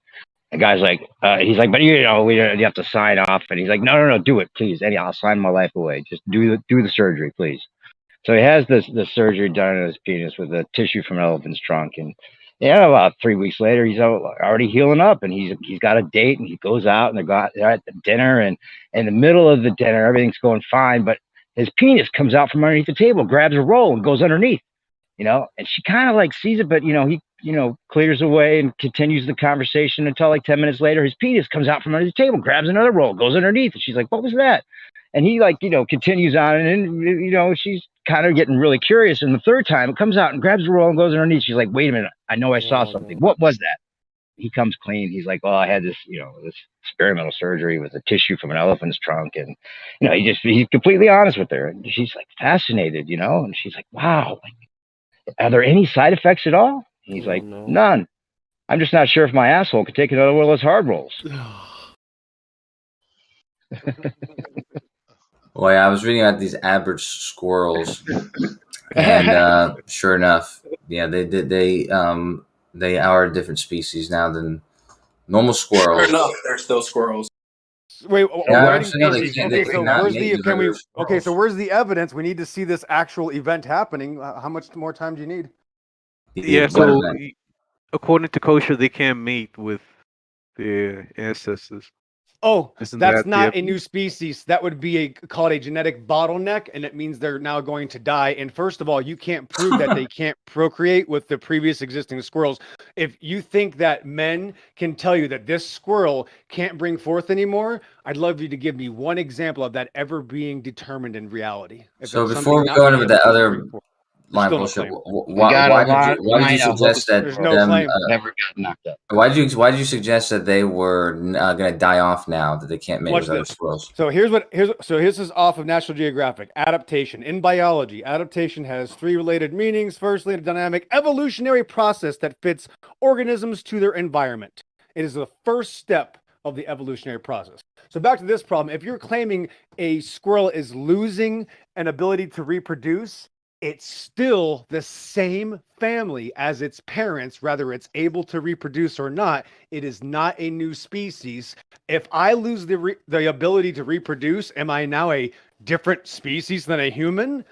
The guy's like, he's like, "But you have to sign off." And he's like, "No, do it, please. I'll sign my life away. Just do the surgery, please." So he has the surgery done on his penis with the tissue from an elephant's trunk, and about 3 weeks later, he's already healing up, and he's got a date, and he goes out, and they're at the dinner, and in the middle of the dinner, everything's going fine, but his penis comes out from underneath the table, grabs a roll, and goes underneath, and she kind of like sees it, but he clears away and continues the conversation until like 10 minutes later, his penis comes out from under the table, grabs another roll, goes underneath, and she's like, "What was that?" And he continues on, and she's kind of getting really curious. And the third time, it comes out and grabs the roll and goes underneath. She's like, "Wait a minute, I know I saw something. What was that?" He comes clean. He's like, "Well, I had this, this experimental surgery with the tissue from an elephant's trunk." And he's completely honest with her. And she's like fascinated, and she's like, "Wow, are there any side effects at all?" And he's like, "None. I'm just not sure if my asshole could take another one of those hard rolls." Boy, I was reading about these average squirrels, and sure enough, yeah, they are a different species now than normal squirrels. Sure enough, they're still squirrels. Wait, Yeah, writing actually, no, they species. can't- Okay, they so cannot where's mate the with can we? other Okay, so squirrels. where's the evidence? We need to see this actual event happening. How much more time do you need? Yeah, What so event? according to kosher, they can't mate with their ancestors. Oh, Isn't that's that the not a evidence? new species. That would be called a genetic bottleneck, and it means they're now going to die. And first of all, you can't prove that they can't procreate with the previous existing squirrels. If you think that men can tell you that this squirrel can't bring forth anymore, I'd love you to give me one example of that ever being determined in reality. If So it's before something we not go being into able the to other bring forth, there's line still no bullshit, claim. why did you suggest that There's no them? claim. Never got knocked up. Why did you suggest that they were going to die off now, that they can't mate Watch with other this. squirrels? So here's this is off of National Geographic. Adaptation. In biology, adaptation has 3 related meanings. Firstly, a dynamic evolutionary process that fits organisms to their environment. It is the first step of the evolutionary process. So back to this problem. If you're claiming a squirrel is losing an ability to reproduce, it's still the same family as its parents, whether it's able to reproduce or not. It is not a new species. If I lose the ability to reproduce, am I now a different species than a human?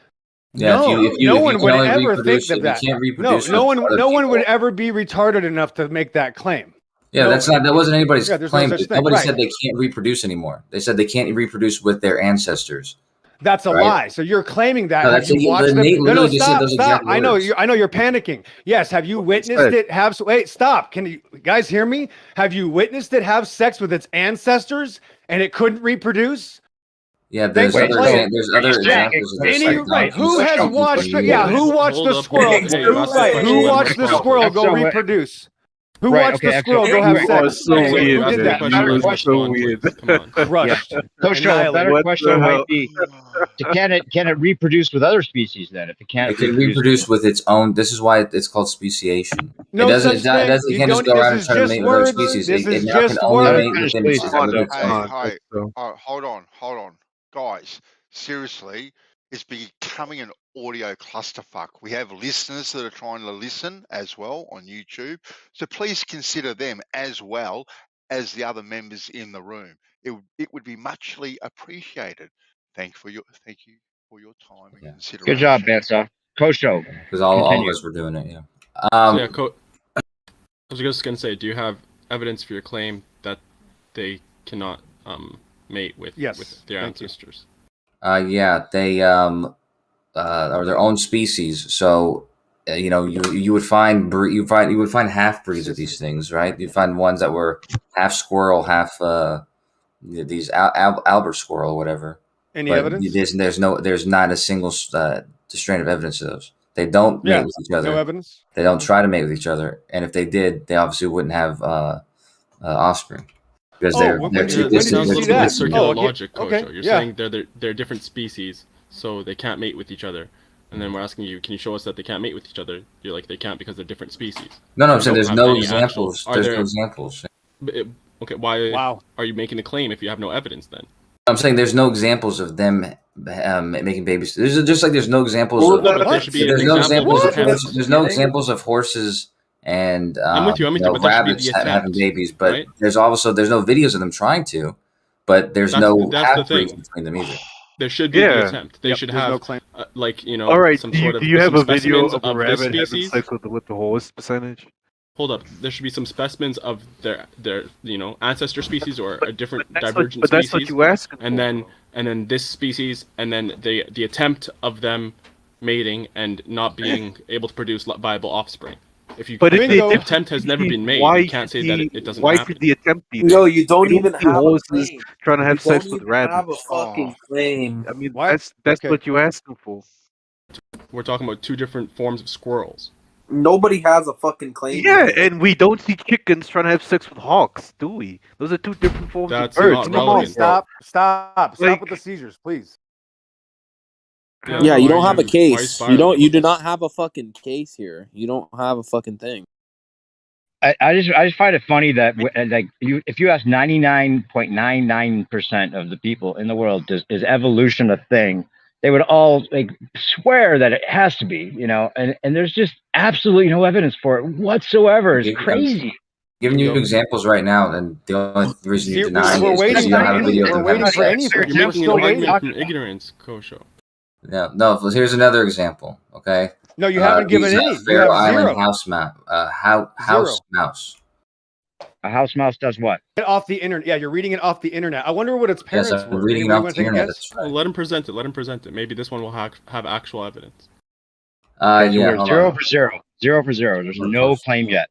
Yeah, No, if you no one can would only ever reproduce, think of if you that. can't No, reproduce no with one, other no one would people- ever be retarded enough to make that claim. Yeah, No that one. wasn't anybody's Yeah, there's no claim. such thing. Nobody Right. said they can't reproduce anymore. They said they can't reproduce with their ancestors. That's a Right? lie. So you're claiming that. No, Have that's you watched them? Nate No, literally just said stop, those stop. exact I know words. you're panicking. Yes. Have you witnessed it have? Wait, stop. Can you guys hear me? Have you witnessed it have sex with its ancestors and it couldn't reproduce? Yeah, there's Thanks for other playing. examples of this. Like Right. Who donkeys, has donkeys watched? and Yeah. mules. Who watched the squirrel? Hey, that's the question. Who Let watched me the respond. squirrel go So, reproduce? Who Right, watched okay, the squirrel go have You sex? are so weird. Who did that? Better question, please. Come on. Crushed. Kosho, a better Annihilated. question might be, can it reproduce with other species then? If it can't It can reproduce with its own. This is why it's called speciation. No it doesn't. such It thing. doesn't. You You can't just don't- go this around and is try to just mate with other words. species. This It is now can just only words. mate within its own. Hey, hold on, guys. Seriously, it's becoming an audio clusterfuck. We have listeners that are trying to listen as well on YouTube, so please consider them as well as the other members in the room. It would be muchly appreciated. Thank you for your time and consideration. Good job, Benza. Kosho. Because all of continue. us were doing it. Yeah. So yeah, I was just gonna say, do you have evidence for your claim that they cannot mate with their ancestors? Yeah, they are their own species. So you would find half breeds of these things, right? You'd find ones that were half squirrel, half these Albert squirrel, or whatever. Any But evidence? there's not a single strain of evidence of those. They don't mate with each other. No evidence. They don't try to mate with each other, and if they did, they obviously wouldn't have offspring because they're too It sounds a little bit like circular okay. logic, Kosho. Okay. You're Yeah. saying they're different species, so they can't mate with each other. And then we're asking you, can you show us that they can't mate with each other? You're like, they can't because they're different species. No, I'm You saying don't there's have no any actual- examples. are There's there- no examples. Okay, why Wow. are you making the claim if you have no evidence then? I'm saying there's no examples of them making babies. There's just like there's no examples. Well, of, no, but there should be an there's no example examples of of him horses. There's no getting- examples of horses and I'm with you, you know, but there should be rabbits the having attempt, babies. But right? there's no videos of them trying to. But there's That's no the half-breeds thing. between them either. There should be the Yeah. attempt. They Yep, should there's have, no claim. like, you know, All right. some Do you, sort of do you have some a video specimens of a this rabbit having species. sex with the horse percentage? Hold up, there should be some specimens of their you know, ancestor species or a different But that's divergent what species. you asking and then this species, and then the attempt of them mating and not being able to produce viable offspring. If the attempt has never been made, you can't say that it doesn't Why happen. should the attempt be? No, you don't You even see have a horses claim. trying to have You sex don't with even have a rabbits. fucking claim. I mean, Why? that's Okay. what you're asking for. We're talking about two different forms of squirrels. Nobody has a fucking claim. Yeah, and we don't see chickens trying to have sex with hawks, do we? Those are two different forms That's of birds. not Come relevant. on, Stop Like- with the seizures, please. Yeah, you don't have a Why case. spiraling? You do not have a fucking case here. You don't have a fucking thing. I just find it funny that like if you ask 99.99% of the people in the world, is evolution a thing? They would all like swear that it has to be, you know, and there's just absolutely no evidence for it whatsoever. It's crazy. Giving you examples right now, and the only reason you're denying we're it is waiting because you for don't have a any- video of we're them waiting having for sex. anything. You're We're making still an argument waiting. from ignorance, Kosho. No. Here's another example. Okay. No, you haven't given these, any. You Faroe have Island zero. house mouse. A house mouse does what? Off the internet. Yeah, you're reading it off the internet. I wonder what its Yes, parents I'm were. reading it Anybody off wanna the take a internet. guess? That's right. Well, let him present it. Let him present it. Maybe this one will have actual evidence. Okay, so Yeah. we're hold 0 on. for 0. 0 for 0. There's no claim yet.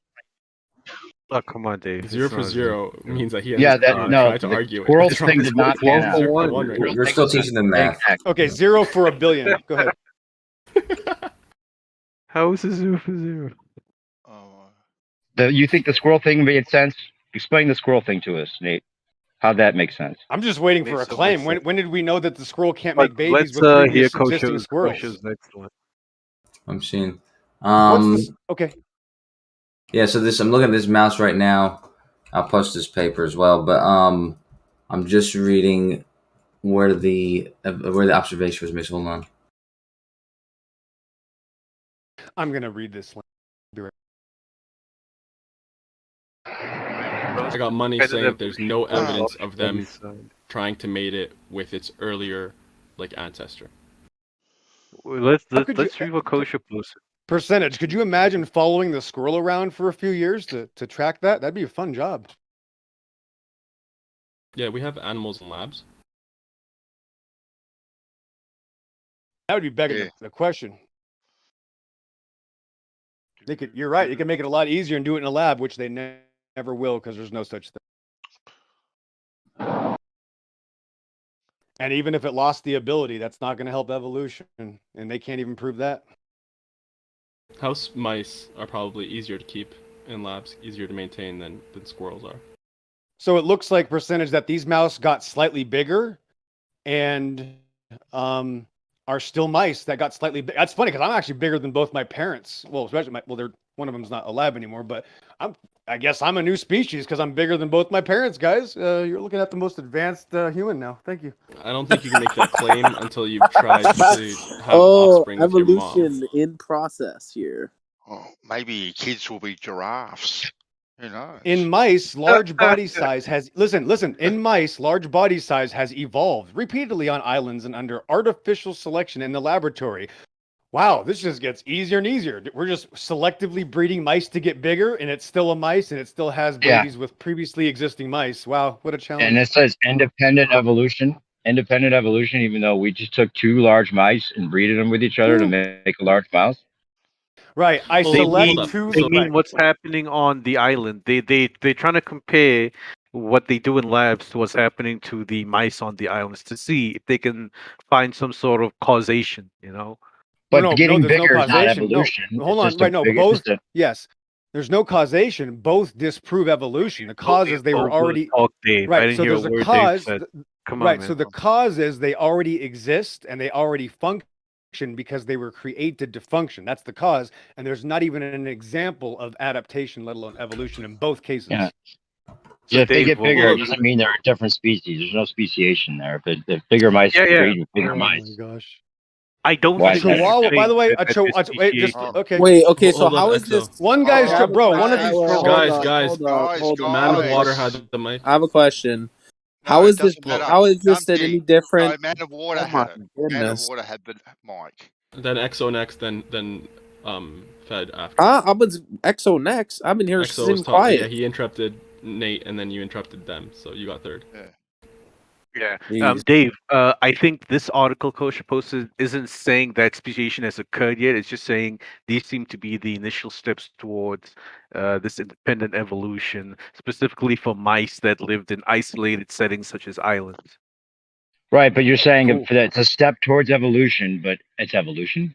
Oh, come on, Dave. 0 for 0 means that he has Yeah, tried to the argue it. squirrel It's thing wrong. did not pan out. 0 for 1 right now. We're still teaching them math. Okay, 0 for a billion. Go ahead. How is it 0 for 0? You think the squirrel thing made sense? Explain the squirrel thing to us, Nate. How'd that make sense? I'm just waiting for a Makes so claim. much When did we know that the squirrel can't make babies Let's with hear previous existing Kosho's squirrels? next one. I'm seeing. Okay. Yeah. So I'm looking at this mouse right now. I'll post this paper as well, but I'm just reading where the observation was made. Hold on. I'm gonna read this link. Be right- I got money saying that there's no evidence of them trying to mate it with its earlier ancestor. Let's could you- read what Kosho posted. Percentage. Could you imagine following the squirrel around for a few years to track that? That'd be a fun job. Yeah, we have animals in labs. That would be begging the question. You're right. You can make it a lot easier and do it in a lab, which they never will because there's no such thing. And even if it lost the ability, that's not going to help evolution, and they can't even prove that. House mice are probably easier to keep in labs, easier to maintain than squirrels are. So it looks like percentage that these mouse got slightly bigger, and are still mice that got slightly big. That's funny because I'm actually bigger than both my parents. Well, especially one of them's not alive anymore, but I guess I'm a new species because I'm bigger than both my parents, guys. You're looking at the most advanced human now. Thank you. I don't think you can make that claim until you've tried to have offspring with your mom. Evolution in process here. Oh, maybe kids will be giraffes. Who knows? In mice, large body size has listen. In mice, large body size has evolved repeatedly on islands and under artificial selection in the laboratory. Wow, this just gets easier and easier. We're just selectively breeding mice to get bigger, and it's still a mice, and it still has babies with previously existing mice. Wow, what a challenge! And it says independent evolution. Independent evolution, even though we just took two large mice and breeded them with each other to make a large mouse. Right, I select two. They mean what's happening on the island. They're trying to compare what they do in labs to what's happening to the mice on the islands to see if they can find some sort of causation. You know. But getting bigger is not evolution. No, hold on, right? No, both. Yes, there's no causation. Both disprove evolution. The cause is they were already right. So there's a cause. Come on, right. man. So the cause is they already exist and they already function. because they were created to function. That's the cause. And there's not even an example of adaptation, let alone evolution in both cases. Yeah. So If they Dave, get bigger, it doesn't mean they're a different species. There's no speciation there. If bigger mice breed with bigger mice. Oh my gosh. I don't Why think is that? Chihuahua, by the way, that this wait, just speciation- okay. Wait, okay, so Hold up, how is Exo. this? One guy's I have a bro, question. one of these Hold Guys, on, guys, hold on, hold on. Man of I have a Water question. had the mic. I have a question. No, How it is this? doesn't matter. How is this any No, different? Man of Water Oh had my it. Man of goodness. Water had the mic. Then Exo next, then Fed after. I was Exo next. I've been here Exo sitting was talking. quiet. Yeah, he interrupted Nate, and then you interrupted them, so you got third. Yeah. Jeez. Dave, I think this article Kosha posted isn't saying that speciation has occurred yet. It's just saying these seem to be the initial steps towards this independent evolution, specifically for mice that lived in isolated settings such as islands. Right, but you're saying Cool. it's a step towards evolution, but it's evolution.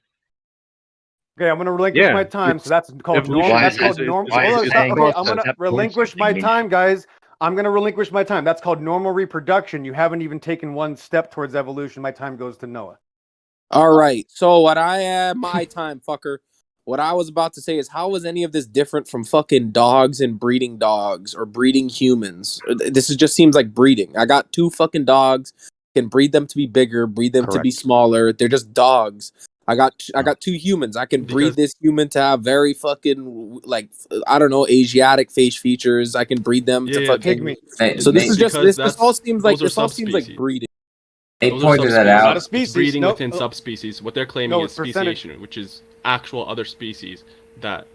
Okay, I'm gonna relinquish my time. So that's called normal. That's called normal. Hold on, stop. Okay, I'm gonna relinquish my time, guys. I'm gonna relinquish my time. That's called normal reproduction. You haven't even taken one step towards evolution. My time goes to Noah. All right. So my time, fucker. What I was about to say is, how is any of this different from fucking dogs and breeding dogs or breeding humans? Just seems like breeding. I got 2 fucking dogs. Can breed them to be bigger, breed them to be smaller. They're just dogs. I got 2 humans. I can breed this human to have very fucking I don't know, Asiatic face features. I can breed them to fucking So this is just this all seems like breeding. They pointed that out. It's breeding within subspecies. What they're claiming is speciation, which is actual other species that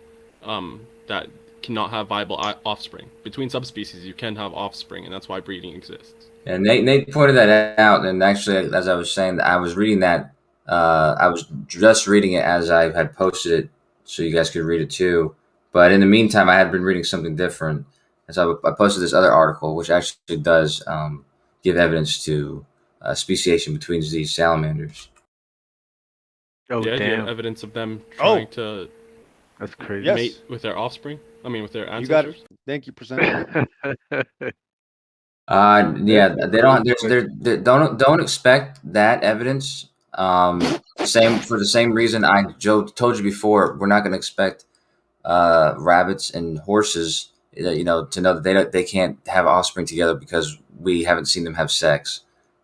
that cannot have viable offspring. Between subspecies, you can have offspring, and that's why breeding exists. And Nate pointed that out, and actually, as I was saying, I was reading that. I was just reading it as I had posted it, so you guys could read it too. But in the meantime, I had been reading something different, and so I posted this other article, which actually does give evidence to speciation between these salamanders. Oh, yeah, do you damn. have evidence of them trying to That's crazy. mate with their offspring? I mean, with their ancestors? You got it. Thank you, percent. Yeah, they don't expect that evidence. Same for the same reason Joe told you before. We're not going to expect rabbits and horses, to know that they can't have offspring together because we haven't seen them have sex.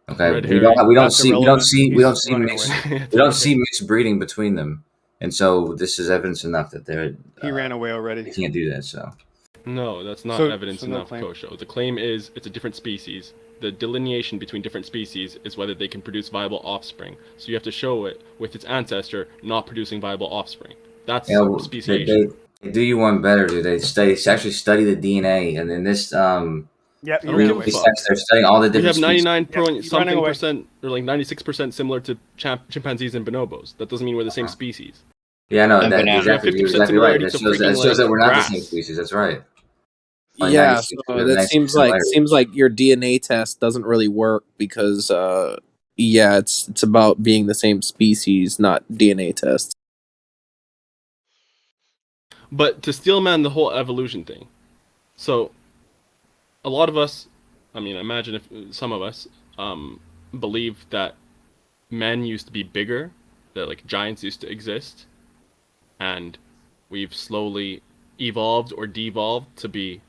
Okay, we don't see mixed breeding between them, and so this is evidence enough that He ran away already. They can't do that. So. No, that's not evidence enough, Kosho. The claim is it's a different species. The delineation between different species is whether they can produce viable offspring. So you have to show it with its ancestor not producing viable offspring. That's speciation. They do you one better, dude. They actually study the DNA, and then this yeah, they're studying all the different. We have 99% or like 96% similar to chimpanzees and bonobos. That doesn't mean we're the same species. Yeah, no, you're exactly right. That shows that we're not the same grass. species. That's right. Yeah, so that seems like your DNA test doesn't really work because it's about being the same species, not DNA tests. But to steelman the whole evolution thing, so a lot of us, I mean, imagine if some of us believe that men used to be bigger, that like giants used to exist, and we've slowly evolved or devolved to be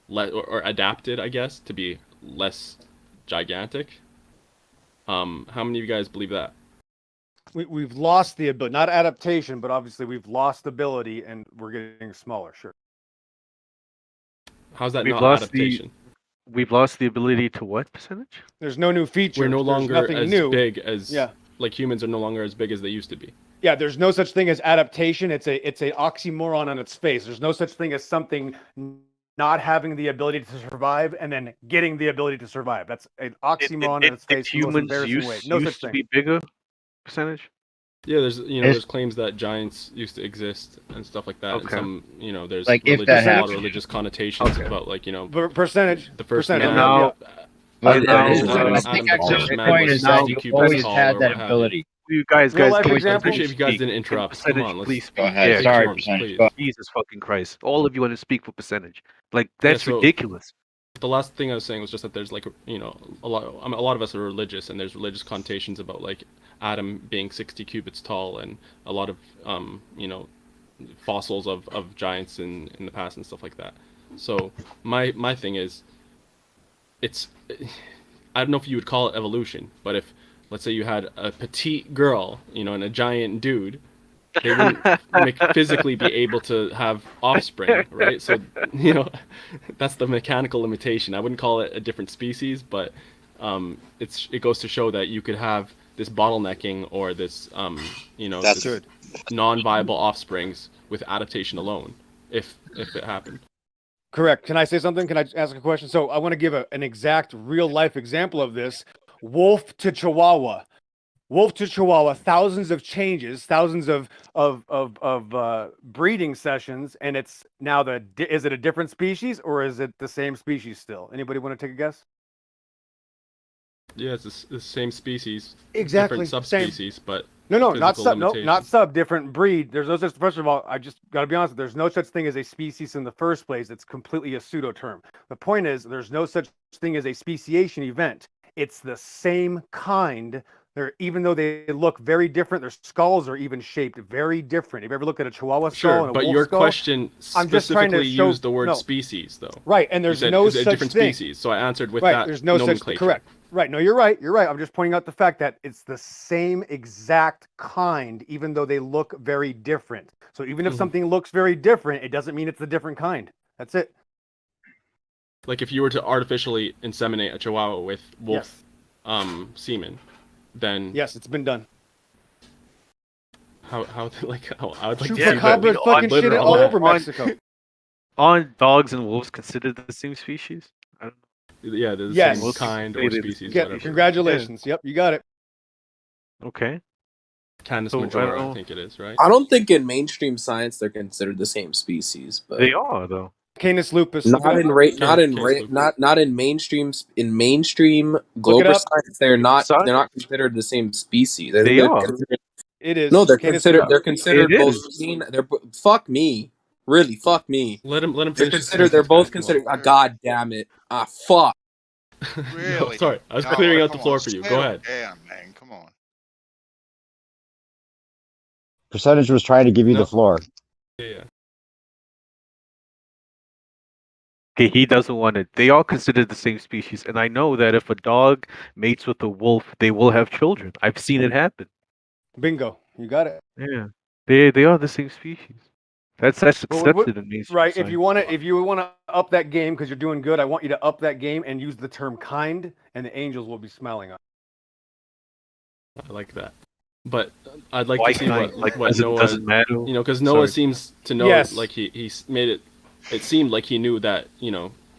or adapted, I guess, to be less gigantic. How many of you guys believe that? We've lost the ability, not adaptation, but obviously we've lost ability and we're getting smaller. Sure. How's that We've not lost adaptation? We've lost the ability to what percentage? There's no new features. We're no longer as new. big as like humans are no longer as big as they used to be. Yeah, there's no such thing as adaptation. It's a oxymoron on its face. There's no such thing as something not having the ability to survive and then getting the ability to survive. That's an oxymoron on its face. Humans used to be bigger percentage. Yeah, there's claims that giants used to exist and stuff like that. Okay. And some, there's like religious connotations about percentage. The first percentage. man. I think the point is that you always had that ability. You guys, I appreciate if you guys didn't interrupt. Come on, let's please go ahead. Yeah, Sorry, percentage. Jesus fucking Christ! All of you want to speak for percentage. Like that's so ridiculous. The last thing I was saying was just that there's like a lot of us are religious and there's religious connotations about like Adam being 60 cubits tall and a lot of fossils of giants in the past and stuff like that. So my thing is, it's, I don't know if you would call it evolution, but if, let's say, you had a petite girl, and a giant dude, they wouldn't physically be able to have offspring, right? So, that's the mechanical limitation. I wouldn't call it a different species, but it goes to show that you could have this bottlenecking or this, That's this non-viable offsprings with adaptation alone, if it happened. Correct. Can I say something? Can I ask a question? So I want to give an exact real life example of this. Wolf to Chihuahua. Wolf to Chihuahua, thousands of changes, thousands of breeding sessions, and it's now is it a different species or is it the same species still? Anybody want to take a guess? Yeah, it's the same species. Exactly. Different subspecies, but no, not sub, limitations. different breed. There's no such. First of all, I just got to be honest. There's no such thing as a species in the first place. It's completely a pseudo term. The point is, there's no such thing as a speciation event. It's the same kind. Even though they look very different, their skulls are even shaped very different. Have you ever looked at a Chihuahua skull and a but wolf your skull? question I'm just trying to specifically show, used the word species, though. Right, and there's no such different thing. species. So I answered with right, that. There's no nomenclature. such. Correct. Right. No, you're right. You're right. I'm just pointing out the fact that it's the same exact kind, even though they look very different. So even if something looks very different, it doesn't mean it's a different kind. That's it. Like if you were to artificially inseminate a Chihuahua with wolf semen, then yes, it's been done. How I would like to see Chupacabra fucking shit all over Mexico. Aren't dogs and wolves considered the same species? I don't know. Yeah, they're the same kind or species. Whatever. Congratulations. Yep, you got it. Okay. Canis majora, I think it is, right? I don't think in mainstream science they're considered the same species, but they are though. Canis lupus. Not in mainstream global science. They're not considered the same species. They are. It is. No, they're Canis considered. They're lupus. considered both. Fuck me. Really, fuck me. Let him They're finish. considered. They're both considered. God damn it. Fuck. Really? No, sorry, I was clearing out the floor for you. Go ahead. Damn, man, come on. Percentage was trying to give you the floor. Yeah. Okay, he doesn't want it. They all considered the same species, and I know that if a dog mates with a wolf, they will have children. I've seen it happen. Bingo, you got it. Yeah, they are the same species. That's accepted in mainstream right. science. If you want to up that game because you're doing good, I want you to up that game and use the term kind, and the angels will be smiling on. I like that, but I'd like Why to see kind? what Noah. Doesn't matter. Because Noah seems to know. Yes. Like he made it. It seemed like he knew that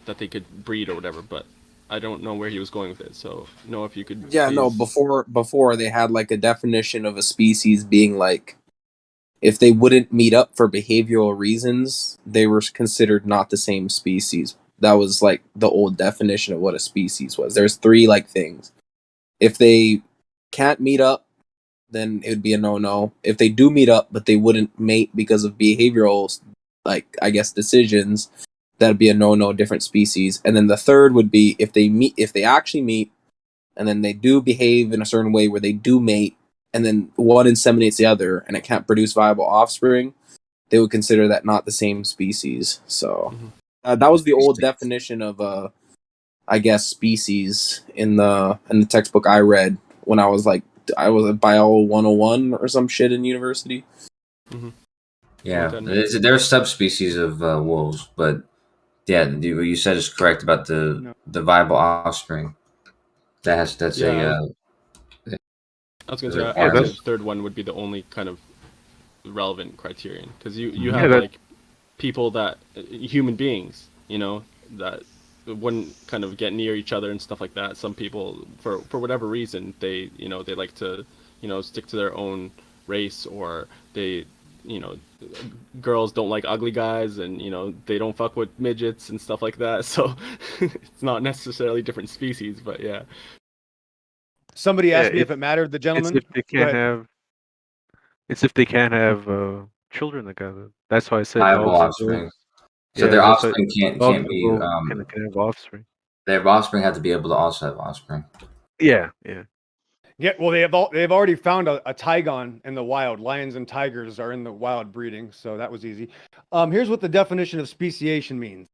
that they could breed or whatever, but I don't know where he was going with it. So Noah, if you could. Yeah, no. Before they had like a definition of a species being like, if they wouldn't meet up for behavioral reasons, they were considered not the same species. That was like the old definition of what a species was. There's three like things. If they can't meet up, then it would be a no-no. If they do meet up, but they wouldn't mate because of behavioral, like, I guess, decisions, that'd be a no-no, different species. And then the third would be if they actually meet, and then they do behave in a certain way where they do mate, and then one inseminates the other, and it can't produce viable offspring, they would consider that not the same species. So that was the old definition of, I guess, species in the textbook I read when I was a Bio 101 or some shit in university. Yeah, there are subspecies of wolves, but yeah, what you said is correct about the viable offspring. That's I was going to say, the third one would be the only kind of relevant criterion, because you have like people that human beings, that wouldn't kind of get near each other and stuff like that. Some people, for whatever reason, they they like to stick to their own race, or they girls don't like ugly guys, and they don't fuck with midgets and stuff like that. So it's not necessarily different species, but yeah. Somebody asked me if it mattered, the gentleman. It's if they can't have children together. That's why I said viable offspring. So their offspring can't be can have offspring. Their offspring have to be able to also have offspring. Yeah. Yeah, well, they've already found a tigon in the wild. Lions and tigers are in the wild breeding, so that was easy. Here's what the definition of speciation means: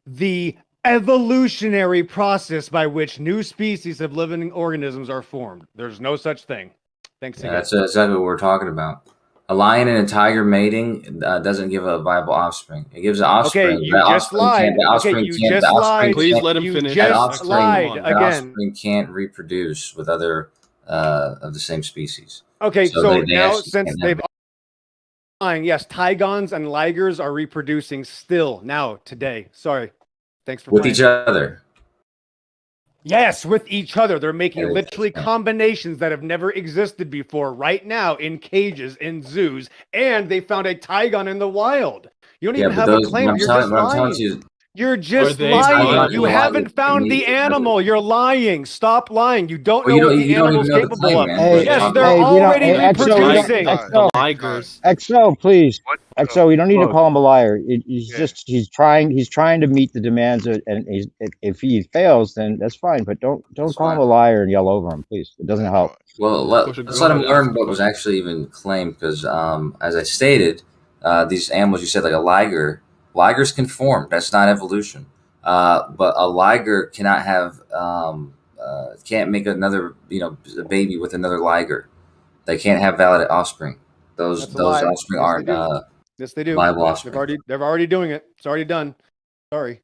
the evolutionary process by which new species of living organisms are formed. There's no such thing. Thanks Yeah, again. that's exactly what we're talking about. A lion and a tiger mating doesn't give a viable offspring. It gives an offspring. Okay, you just lied. Okay, you just lied. Please let him You finish. just lied The again. offspring can't reproduce with other of the same species. Okay, so they now actually since can't have they've lying, yes, tigons and ligers are reproducing still now today. Sorry, thanks for with playing. each other. Yes, with each other. They're making Yeah, literally combinations that have never existed before right now in cages, in zoos, and they found a tigon in the wild. You don't Yeah, even but have a those. claim. You're just I'm telling lying. you, You're just they lying. lying? You haven't found the animal. You're lying. Stop lying. You don't Well, know you what don't- the you don't animal's even know the capable claim, of. man. Hey, Yes, hey, they're hey, already hey, reproducing. XO, Ligers. XO, please. What XO, you don't need to fuck? call him a liar. He's Yeah. just he's trying to meet the demands and if he fails, then that's fine. But don't call him a liar and yell over him, please. It doesn't help. Well, let's let him learn what was actually even claimed, because as I stated, these animals, you said like a liger. Ligers can form. That's not evolution. But a liger cannot have can't make another a baby with another liger. They can't have valid offspring. Those That's a lie. offspring Yes, aren't they do. Yes, they do. viable offspring. They're already doing it. It's already done. Sorry.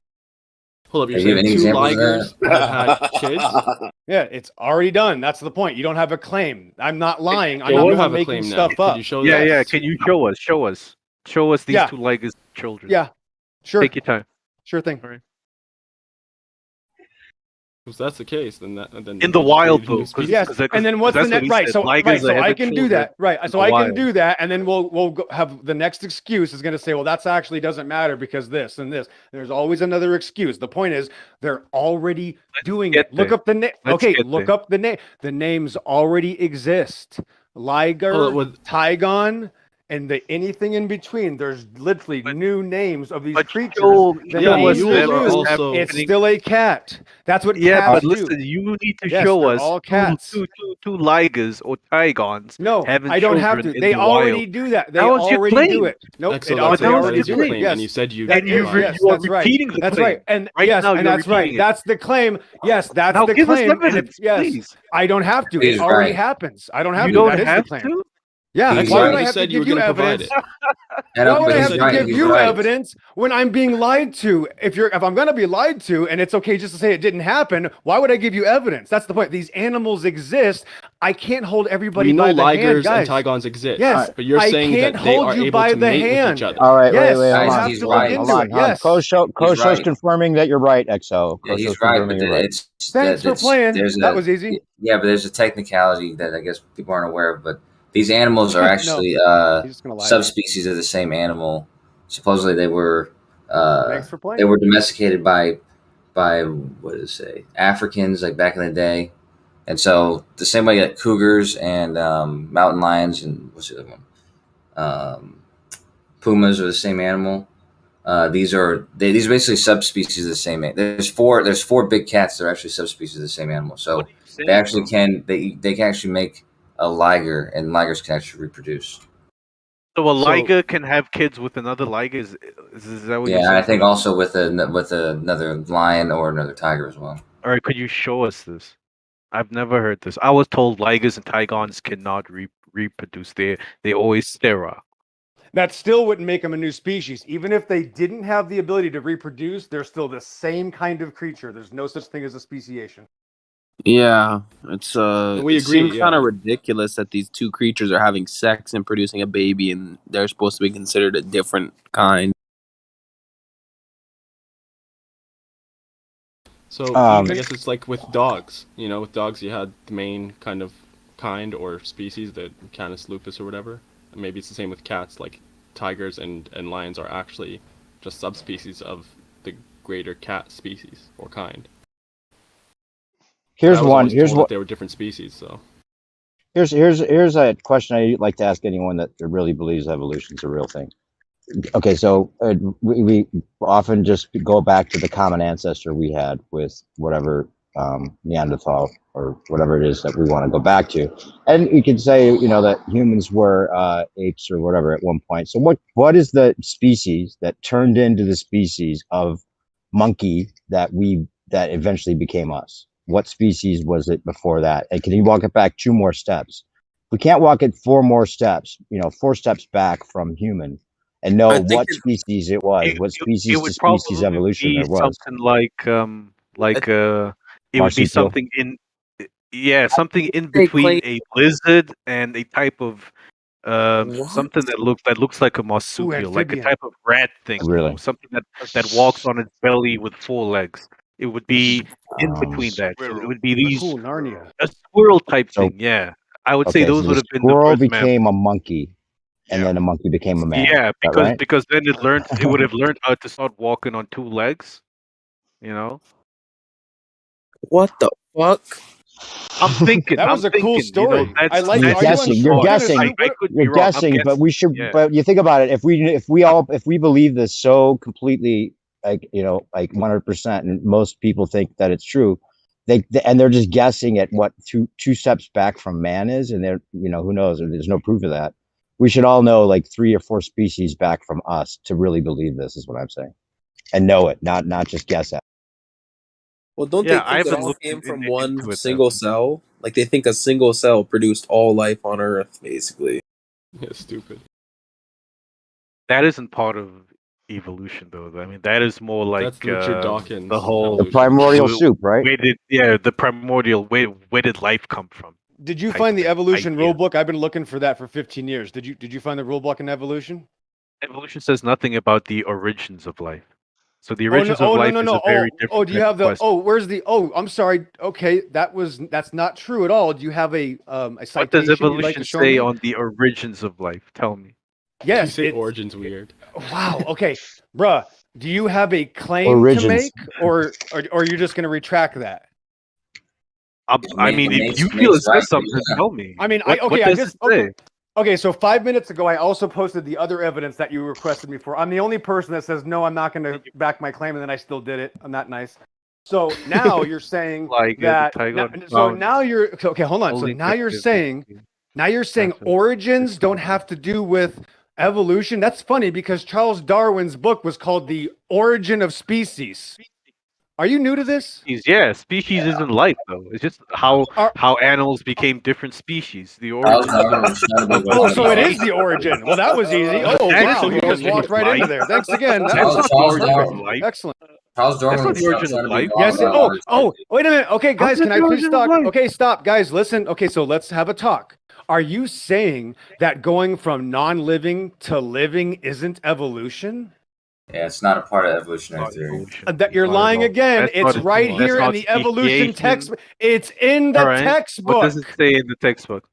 Hold up, you're Have you saying any two examples of ligers that? have had kids? Yeah, it's already done. That's the point. You don't have a claim. I'm not lying. I'm You not do the one have a making claim now. stuff Could up. you show Yeah, that? yeah. Can you show us? Show us these Yeah. two ligers children. Yeah, sure. Take your time. Sure thing. All right. If that's the case, then In the wild, though, Yes, and then what's the next? Right, so I can do that. Right, so I can do that, and then we'll have the next excuse is going to say, well, that's actually doesn't matter because this and this. There's always another excuse. The point is they're already doing it. Look up the name. Okay, look up the name. The names already exist. Liger, Tigon. And anything in between, there's literally new names of these creatures. The names are new. It's still a cat. That's what Yeah, cats but listen, do. you need to Yes, show they're us all cats. two ligers or tigons. No, having I don't have children to. in They the already wild. do that. They That was your already do claim. it. Nope, Excellent. they already do it. Claim, Yes, and you said you. yes, you are that's right. repeating the That's claim. right. And Right yes, now, and you're that's right. repeating it. That's the claim. Yes, that's Now the give us claim. And evidence, yes, please. I don't have to. He's It already right. happens. I don't have You to. don't That is have the claim. to? Yeah, He's why right. would I You have to said you give were you gonna provide evidence? it. Why would I He's have to right. give He's you right. evidence when I'm being lied to? If I'm going to be lied to, and it's okay just to say it didn't happen, why would I give you evidence? That's the point. These animals exist. I can't hold everybody We know by the hand, ligers guys. and tigons exist. Yes, but you're I saying can't that they hold are you able by to the mate with hand. each other. All right, Yes, wait, hold you on. have to look into Hold on. it. Yes. Kosho's right. confirming that you're right, XO. Yeah, Kosho's he's right, confirming but you're right. Thanks for playing. That was easy. Yeah, but there's a technicality that I guess people aren't aware of. But these animals are No, actually he's just gonna lie to me. subspecies of the same animal. Supposedly, they were Thanks for playing. domesticated by what does it say, Africans like back in the day, and so the same way that cougars and mountain lions and what's the other one, pumas are the same animal. These are basically subspecies of the same. There's four big cats that are actually subspecies of the same animal. So they actually can make a liger, and ligers can actually reproduce. So a liger can have kids with another liger. Is that what you're Yeah, saying? I think also with another lion or another tiger as well. All right, could you show us this? I've never heard this. I was told ligers and tigons cannot reproduce. They always sterile. That still wouldn't make them a new species. Even if they didn't have the ability to reproduce, they're still the same kind of creature. There's no such thing as a speciation. Yeah, it's We it agree, seems yeah. kind of ridiculous that these two creatures are having sex and producing a baby, and they're supposed to be considered a different kind. So I guess it's like with dogs. You know, with dogs you had the main kind or species, the Canis lupus or whatever. And maybe it's the same with cats. Like tigers and lions are actually just subspecies of the greater cat species or kind. Here's I was one. always Here's told what. that they were different species. So Here's a question I like to ask anyone that really believes evolution's a real thing. Okay, so we often just go back to the common ancestor we had with whatever Neanderthal or whatever it is that we want to go back to. And you could say, you know, that humans were apes or whatever at one point. So what is the species that turned into the species of monkey that eventually became us? What species was it before that? And can you walk it back 2 more steps? We can't walk it 4 more steps, you know, 4 steps back from human and know what species it was, what species It to would species probably evolution be there was. something like it would be Marsupial. something something in They between claim a lizard and a type of what? something that looks like a marsupial, like a amphibian. type of rat thing, you Really? know, something that walks on its belly with 4 legs. It would be in between that. So it would be these Cool, Narnia. a squirrel type So thing, yeah. I would say okay, those so would the have been the squirrel first mammals. became a monkey, and then the monkey became a man. Yeah, Is that right? because then it would have learned how to start walking on 2 legs, you know. What the fuck? I'm thinking. That was a cool You know, story. I that's like. You're Are you guessing. unsure? You're What kind of guessing. soup? I could be You're wrong. I'm guessing, but we should. Yeah. But you think about it. If we believe this so completely, like, you know, like 100%, and most people think that it's true, they're just guessing at what two steps back from man is, and they're, you know, who knows? There's no proof of that. We should all know like 3 or 4 species back from us to really believe this, is what I'm saying, and know it, not just guess at. Well, don't Yeah, they I think it haven't all looked came from into one it though. single cell? Like they think a single cell produced all life on Earth, basically. Yeah, stupid. That isn't part of evolution, though. I mean, that is more like That's Richard Dawkins' the whole The primordial soup, right? the primordial. Where did life come from? Did you type find the thing, evolution idea. rule book? I've been looking for that for 15 years. Did you find the rule book in evolution? Evolution says nothing about the origins of life. So the Oh no! origins Oh of no! life No! is No! a very different. Oh, do you type have of the? question. Oh, where's the? Oh, I'm sorry. Okay, that's not true at all. Do you have a What does citation you'd like to evolution show say me? on the origins of life? Tell me. You Yes. say origins weird. Wow. Okay, bruh. Do you have a claim to Origins. make, or you're just going to retract that? I mean, if you feel it says something, tell me. I mean, What does it say? Okay, so 5 minutes ago, I also posted the other evidence that you requested me for. I'm the only person that says, no, I'm not going to back my claim, and then I still did it. I'm not nice. So now you're saying Like that. So found now you're okay. Hold on. So only now you're 50. saying origins don't have to do with evolution. That's funny because Charles Darwin's book was called The Origin of Species. Are you new to this? Yeah, species isn't life though. It's just how animals became different species. The origin. Oh, so it is the origin. Well, that was easy. Oh, That's wow, the you just origin walked of right into life. there. Thanks again. That That's was not the origin of life. excellent. Charles Darwin That's not the was origin trying of to be life. wrong Yes. about Oh, origin. wait a minute. Okay, guys, How's can that I the please origin of stop? life? Okay, stop, guys. Listen. Okay, so let's have a talk. Are you saying that going from non-living to living isn't evolution? Yeah, it's not a part of evolutionary theory. That you're lying again. It's right here in the evolution text. It's in the textbook. What does it say in the textbook?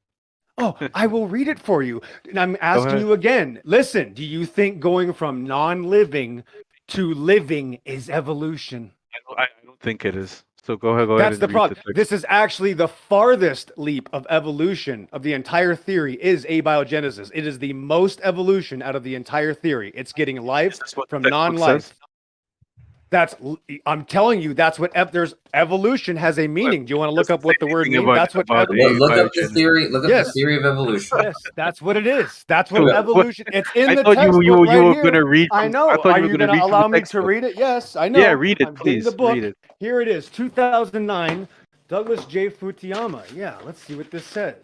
Oh, I will read it for you. And I'm asking ahead. you again. Listen, do you think going from non-living to living is evolution? I don't think it is. So go ahead. That's the and read problem. text. This is actually the farthest leap of evolution of the entire theory is abiogenesis. It is the most evolution out of the entire theory. It's getting life from non-life. I'm telling you, that's what there's evolution has a meaning. Do you want to look up what the word means? That's what Look up the theory. Look up Yes. the theory of evolution. Yes, that's what it is. That's what evolution. It's in I the thought textbook you right were here. gonna read. I know. I thought Are you were you gonna going to read allow from me the to textbook. read it? Yes, I know. Yeah, read it, I'm getting please. the book. Read it. Here it is, 2009, Douglas J. Futuyama. Yeah, let's see what this says.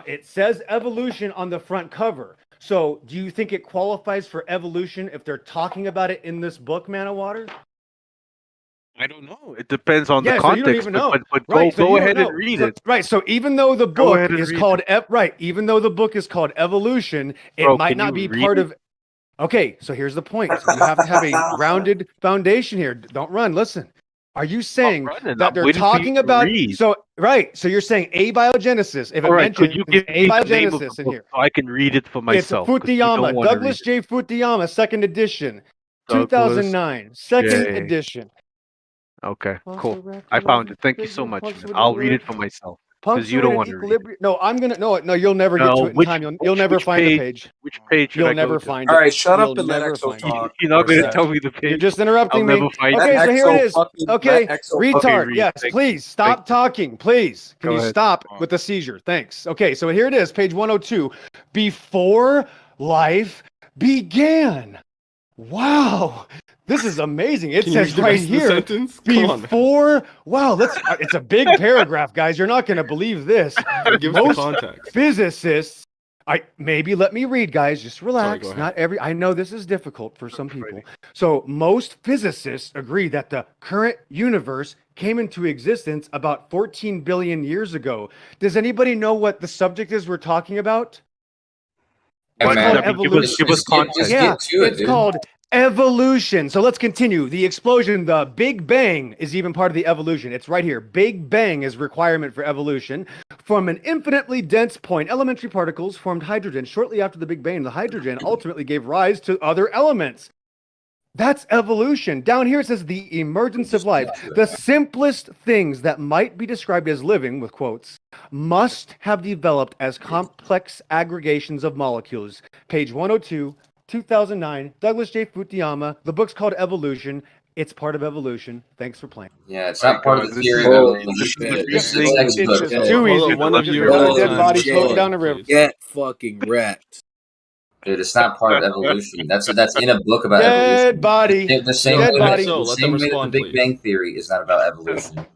It says evolution on the front cover. So, do you think it qualifies for evolution if they're talking about it in this book, Man of Water? I don't know. It depends on the So you context. don't even know. But Right, so go you don't ahead and know. read So- it. Right. So even though the Go book ahead and is read called even though the book is called evolution, it Bro, might can not you be read part it? of. Okay, so here's the point. You have to have a grounded foundation here. Don't run. Listen. Are you saying running. that I'm they're waiting for you talking to about read. so you're saying abiogenesis? If it All right, mentions could you give me the name of the abiogenesis in book here, so I can read it for it's myself? 'Cause you don't Futuyama, wanna Douglas read J. Futuyama, second edition, Douglas 2009, second J. edition. Okay, cool. I found it. Thank you so much, man. I'll read it for myself. Because you don't Punctuated want to read. equilibrium. No, I'm gonna. No, you'll never get to it in time. You'll never find the page. Which page should You'll I go never to? find All it. right, shut You'll up and let never Exo find it. talk. You're not for a going to sec. tell me the page. You're just interrupting I'll me. never find Okay, Let so here it Exo is. fucking Okay, let Exo retard. Okay, Reed, Yes, thank please stop talking. Please, can Go you ahead. stop with the seizure? Thanks. Okay, so here it is, page 102. Before life began. Wow, this is amazing. It Can you read says the right rest of the here. sentence? Come on, man. Before. Wow, it's a big paragraph, guys. You're not going to believe this. Give us the Most context. physicists. Maybe let me read, guys. Just relax. go ahead. Not every. I know this is difficult for some people. So most physicists agree that the current universe came into existence about 14 billion years ago. Does anybody know what the subject is we're talking about? It's called evolution. Give us context. Yeah, it's called evolution. So let's continue. The explosion, the Big Bang, is even part of the evolution. It's right here. Big Bang is requirement for evolution. From an infinitely dense point, elementary particles formed hydrogen. Shortly after the Big Bang, the hydrogen ultimately gave rise to other elements. That's evolution. Down here it says the emergence of life. The simplest things that might be described as living, with quotes, must have developed as complex aggregations of molecules. Page 102, 2009, Douglas J. Futuyama. The book's called Evolution. It's part of evolution. Thanks for playing. Yeah, it's not part of the theory of evolution. It's a textbook. It's too easy. One of you Another at a dead time, body just floating hold down on, the river. please. Get fucking wrecked. Dude, it's not part of evolution. That's in a book about Dead evolution. body. The same Dead way body. the Let same them way that the respond, Big please. Bang Theory is not about evolution.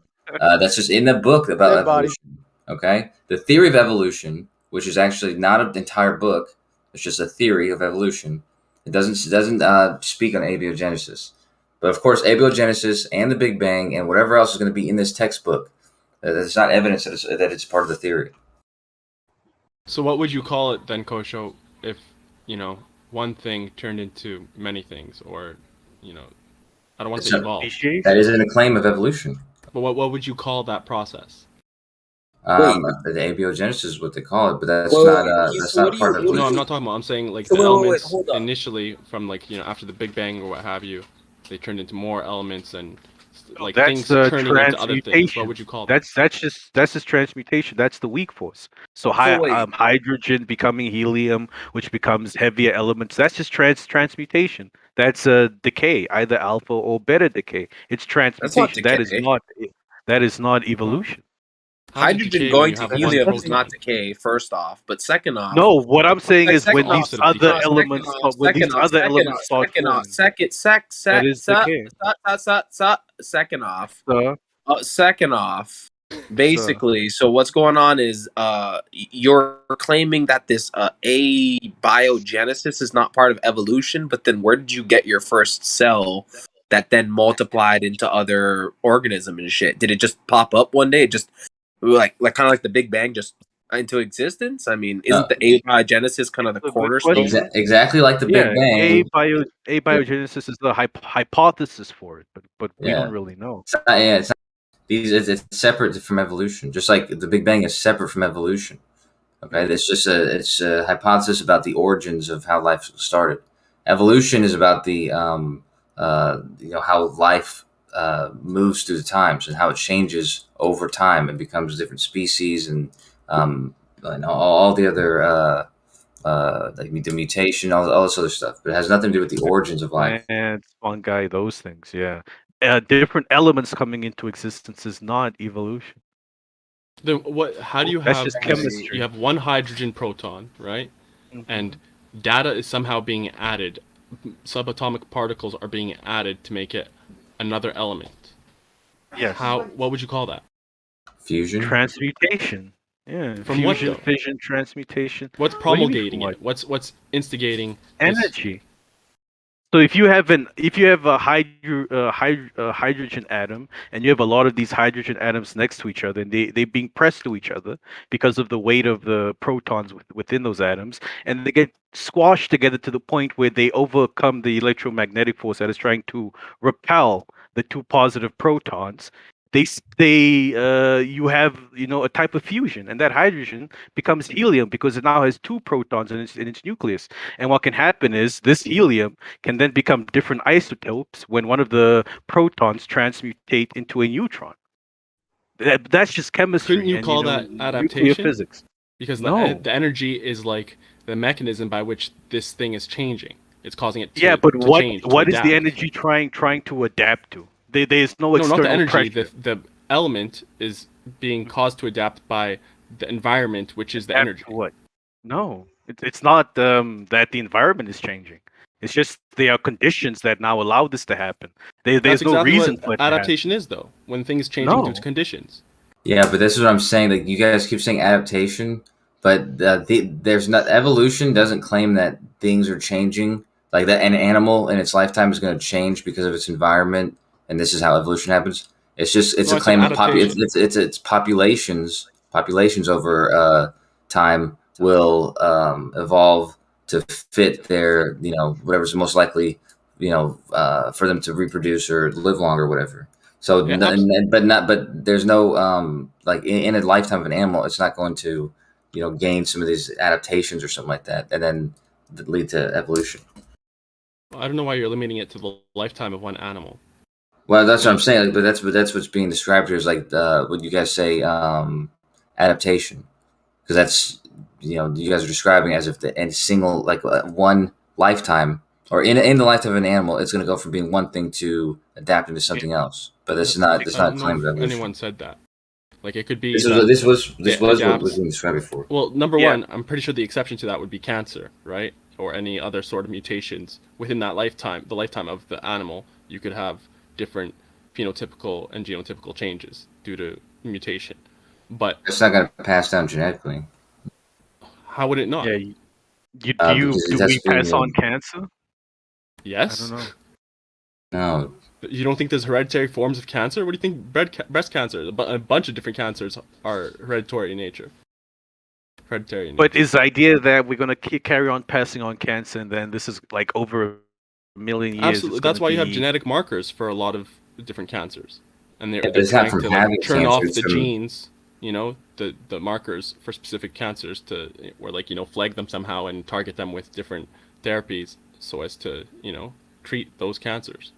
That's just in a book about Dead body. evolution. Okay, the theory of evolution, which is actually not an entire book, it's just a theory of evolution. It doesn't speak on abiogenesis, but of course, abiogenesis and the Big Bang and whatever else is going to be in this textbook, that's not evidence that it's part of the theory. So what would you call it then, Kosho, if, one thing turned into many things, or, I don't want to say evolve. That isn't a claim of evolution. But what would you call that process? The abiogenesis is what they call it, but that's not part of evolution. No, I'm not talking about. I'm saying like So the elements hold up. initially from after the Big Bang or what have you, they turned into more elements and like That's things turning into other things. transmutation. What would you call that? That's just transmutation. That's the weak force. So hydrogen becoming helium, which becomes heavier elements. That's just transmutation. That's a decay, either alpha or beta decay. It's transmutation. decay. That is not evolution. Hydrogen going to helium is not decay, first off. But second off, No, what I'm saying is when second these off, other second elements, off, when these second off, other second elements off, start second off, forming, second that is decay. second off, So, second off, basically. So what's going on is you're claiming that this abiogenesis is not part of evolution, but then where did you get your first cell that then multiplied into other organism and shit? Did it just pop up one day? It just like kind of like the Big Bang just into existence? I mean, isn't the abiogenesis kind of the cornerstone? Exactly like the Big Bang. Abiogenesis is the hypothesis for it, but we don't really know. It's separate from evolution, just like the Big Bang is separate from evolution. Okay, it's a hypothesis about the origins of how life started. Evolution is about the how life moves through the times and how it changes over time and becomes different species and all the other like the mutation, all this other stuff. But it has nothing to do with the origins of life. And fungi, those things, yeah. Different elements coming into existence is not evolution. Then how do you That's have just chemistry. You have one hydrogen proton, right? Mm-hmm. And data is somehow being added. Subatomic particles are being added to make it another element. Yes. What would you call that? Fusion. Transmutation. Yeah. From fusion, what, though? fission, transmutation. What's What do you mean promulgating from it? What's instigating this? energy? So if you have a hydrogen atom and you have a lot of these hydrogen atoms next to each other and they being pressed to each other because of the weight of the protons within those atoms, and they get squashed together to the point where they overcome the electromagnetic force that is trying to repel the two positive protons, you have a type of fusion, and that hydrogen becomes helium because it now has two protons in its nucleus. And what can happen is this helium can then become different isotopes when one of the protons transmutate into a neutron. That's just chemistry. Couldn't you and, call know, that nuclear adaptation? physics? Because No. the energy is like the mechanism by which this thing is changing. It's causing it to, Yeah, but to what change. To what is the adapt. energy trying to adapt to? There's no No, external not the energy. pressure. The element is being caused to adapt by the environment, which is the Adapt energy. to what? No, it's not that the environment is changing. It's just there are conditions that now allow this to happen. There's That's no exactly reason what for it to happen. adaptation is, though. When things changing due to No. conditions. Yeah, but this is what I'm saying. Like you guys keep saying adaptation, but there's not evolution doesn't claim that things are changing. Like that, an animal in its lifetime is going to change because of its environment, and this is how evolution happens. It's just No, a I said claim of adaptation. it's populations over time will evolve to fit their whatever's most likely for them to reproduce or live longer or whatever. So, Yeah, but there's no like in a lifetime of an animal, it's not going to gain some of these adaptations or something like that, and then lead to evolution. I don't know why you're limiting it to the lifetime of one animal. Well, that's what I'm saying. Like, but that's what's being described here is like what you guys say adaptation, because that's you guys are describing as if in single like one lifetime or in the lifetime of an animal, it's going to go from being one thing to adapting to something else. But that's not I don't know claim if of evolution. anyone said that. Like it could be This that was it what adapts. was being described before. Well, number one, I'm pretty sure the exception to that would be cancer, right? Or any other sort of mutations within that lifetime, the lifetime of the animal. You could have different phenotypical and genotypical changes due to mutation. But it's not going to pass down genetically. How would it not? Yeah, do we pass on cancer? Yes. I don't know. No. You don't think there's hereditary forms of cancer? What do you think? Breast cancer, a bunch of different cancers are hereditary in nature. Hereditary in nature. But is the idea that we're going to carry on passing on cancer, and then this is like over a million years? Absolutely. That's why you have genetic markers for a lot of different cancers, and they're it's trying not from to having turn cancer, off it's the from- genes, the markers for specific cancers or flag them somehow and target them with different therapies so as to treat those cancers.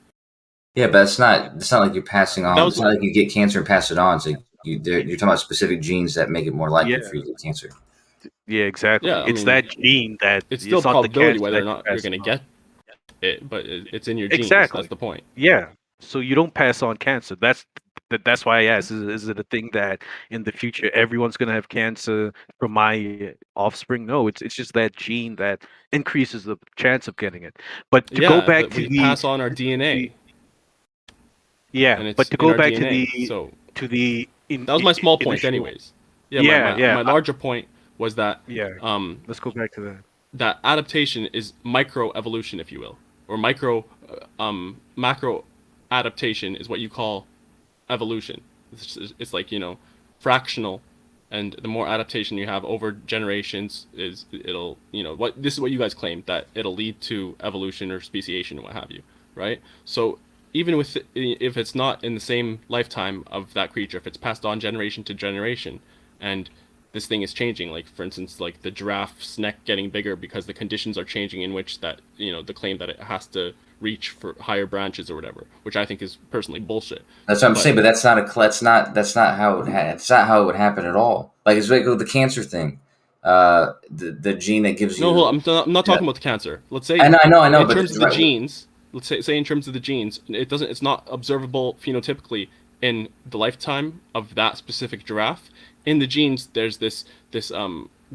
Yeah, but it's not like you're passing on. Was it's not like you get cancer and pass it on. So you're talking about specific genes that make it more likely for you to get cancer. Yeah, exactly. Yeah, it's that gene that it's still not the probability cancer whether or that not you you're pass going to on. get it, but it's in your genes. Exactly. That's the point. Yeah. So you don't pass on cancer. That's why I asked. Is it a thing that in the future everyone's gonna have cancer from my offspring? No, it's just that gene that increases the chance of getting it. But to go back but to we the pass on our DNA. Yeah, And it's but to in go our back DNA, to the that was my small point, initial- anyways. Yeah, My larger point was that let's go back to that. That adaptation is micro evolution, if you will, or macro adaptation is what you call evolution. It's like fractional, and the more adaptation you have over generations this is what you guys claim, that it'll lead to evolution or speciation and what have you, right? So even if it's not in the same lifetime of that creature, if it's passed on generation to generation, and this thing is changing, like for instance, like the giraffe's neck getting bigger because the conditions are changing in which that the claim that it has to reach for higher branches or whatever, which I think is personally bullshit. That's what I'm saying, but that's not how it's not how it would happen at all. Like it's like with the cancer thing, the gene that gives you. No, I'm not talking about the cancer. Let's say I know. In but terms of the genes, let's say in terms of the genes, it's not observable phenotypically in the lifetime of that specific giraffe. In the genes, there's this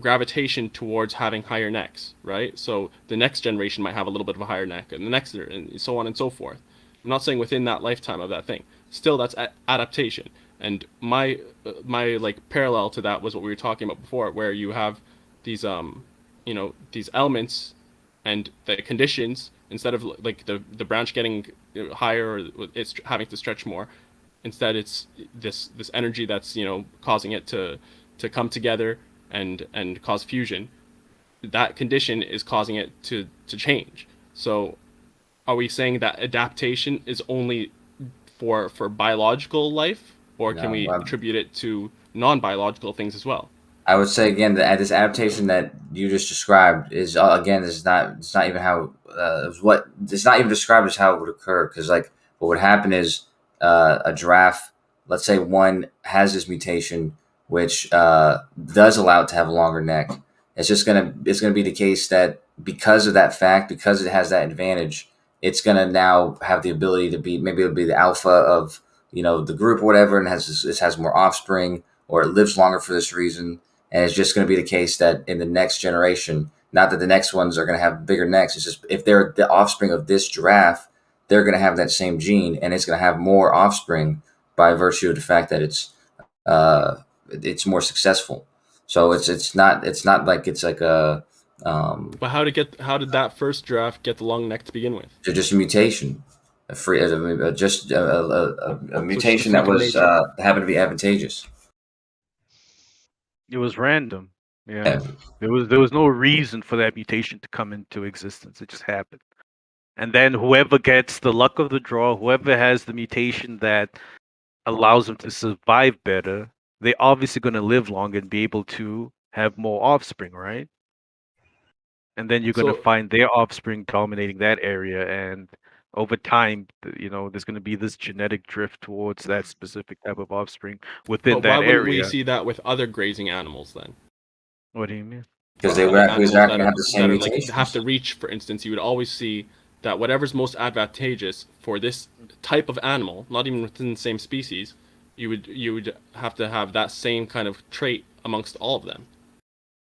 gravitation towards having higher necks, right? So the next generation might have a little bit of a higher neck, and the next, and so on and so forth. I'm not saying within that lifetime of that thing. Still, that's adaptation. And my like parallel to that was what we were talking about before, where you have these these elements and the conditions, instead of like the branch getting higher, or it's having to stretch more. Instead, it's this energy that's causing it to come together and cause fusion. That condition is causing it to change. So, are we saying that adaptation is only for biological life, or can we attribute it to non-biological things as well? I would say again that this adaptation that you just described is not even how it's not even described as how it would occur, because like what would happen is a giraffe let's say one has this mutation, which does allow it to have a longer neck. It's gonna be the case that because of that fact, because it has that advantage, it's gonna now have the ability to be, maybe it'll be the alpha of, you know, the group or whatever, and it has more offspring, or it lives longer for this reason. And it's just going to be the case that in the next generation, not that the next ones are going to have bigger necks, it's just if they're the offspring of this giraffe, they're going to have that same gene, and it's going to have more offspring by virtue of the fact that it's more successful. So it's not like it's like a But how did that first giraffe get the long neck to begin with? just a mutation, a mutation that was happened to be advantageous. It was random. Yeah. There was no reason for that mutation to come into existence. It just happened. And then whoever gets the luck of the draw, whoever has the mutation that allows them to survive better, they're obviously going to live longer and be able to have more offspring, right? And then you're going to find their offspring dominating that area, and over time, you know, there's going to be this genetic drift towards that specific type of offspring within that area. Why wouldn't we see that with other grazing animals then? What do you mean? Because they would have the same mutations. Like, have to reach, for instance, you would always see that whatever's most advantageous for this type of animal, not even within the same species, you would have to have that same kind of trait amongst all of them.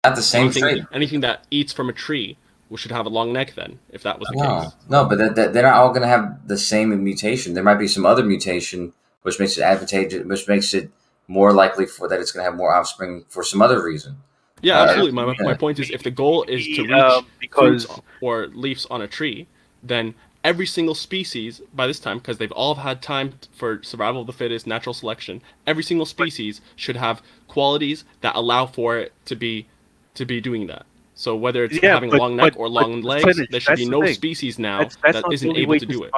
Not the same trait. Anything that eats from a tree should have a long neck then, if that was the case. No, but they're not all going to have the same mutation. There might be some other mutation which makes it advantageous, which makes it more likely for that it's going to have more offspring for some other reason. Yeah, absolutely. My point is, if the goal is to reach fruits or leaves on a tree, then every single species by this time, because they've all had time for survival of the fittest, natural selection, every single species should have qualities that allow for it to be doing that. So whether it's having a long neck or long legs, there should be no species now that isn't able to do it.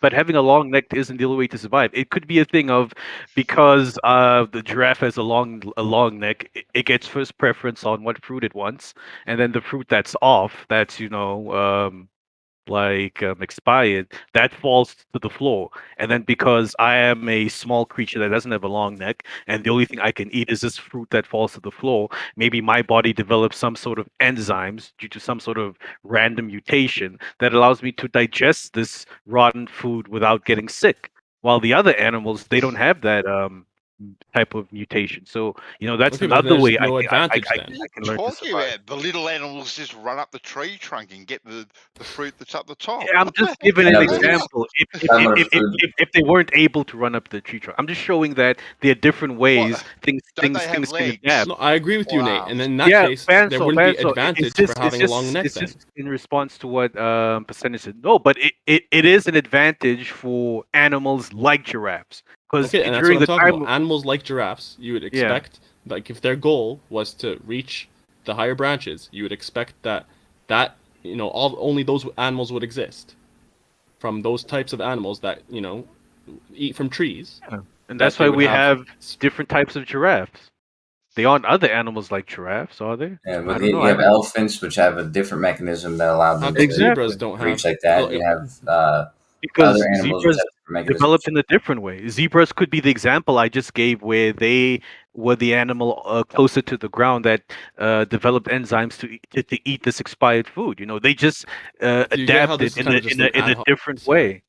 But having a long neck isn't the only way to survive. It could be a thing of, because the giraffe has a long neck, it gets first preference on what fruit it wants, and then the fruit that's off, that's expired, that falls to the floor. And then because I am a small creature that doesn't have a long neck, and the only thing I can eat is this fruit that falls to the floor, maybe my body develops some sort of enzymes due to some sort of random mutation that allows me to digest this rotten food without getting sick. While the other animals, they don't have that type of mutation. So, that's another way I can learn to survive. The little animals just run up the tree trunk and get the fruit that's up the top. Yeah, I'm just giving an example. If they weren't able to run up the tree trunk, I'm just showing that there are different ways things can adapt. No, I agree with you, Nate. And in that case, there wouldn't be advantage for having a long neck. Then, in response to what Percentage said, no, but it is an advantage for animals like giraffes. Because and that's what I'm talking about. Animals like giraffes, you would expect, like if their goal was to reach the higher branches, you would expect that only those animals would exist, from those types of animals that eat from trees. Yeah. And that's why we have different types of giraffes. They aren't other animals like giraffes, are they? Yeah, but you have elephants, which have a different mechanism that allow them to zebras don't reach have like that. You have because other animals zebras developed in a different way. Zebras could be the example I just gave, where they were the animal closer to the ground that developed enzymes to eat this expired food. They just adapted in a different way.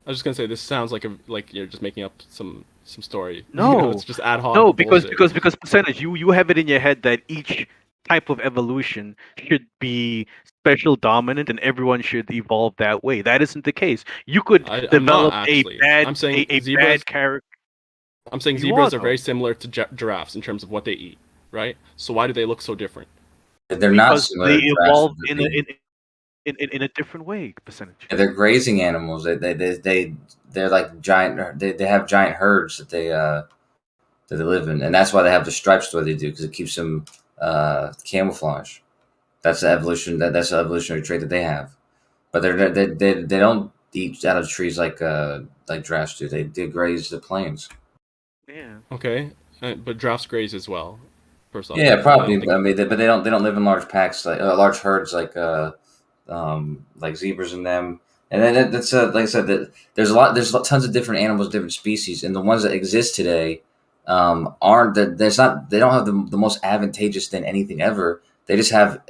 I was just gonna say, this sounds like you're just making up some story. No, it's just ad hoc. No, because Percentage, you have it in your head that each type of evolution should be special dominant and everyone should evolve that way. That isn't the case. You could develop a bad character. I'm saying zebras are very similar to giraffes in terms of what they eat, right? So why do they look so different? They're not similar. They evolved in a different way. Percentage. They're grazing animals. They're like giant. They have giant herds that they live in, and that's why they have the stripes the way they do, because it keeps them camouflage. That's the evolution. That's the evolutionary trait that they have. But they don't eat out of trees like giraffes do. They graze the plains. Yeah. Okay, but giraffes graze as well. First off, yeah, probably. But they don't live in large packs, like large herds, like zebras in them. And then that's like I said, that there's tons of different animals, different species, and the ones that exist today aren't that they don't have the most advantageous than anything ever. They just have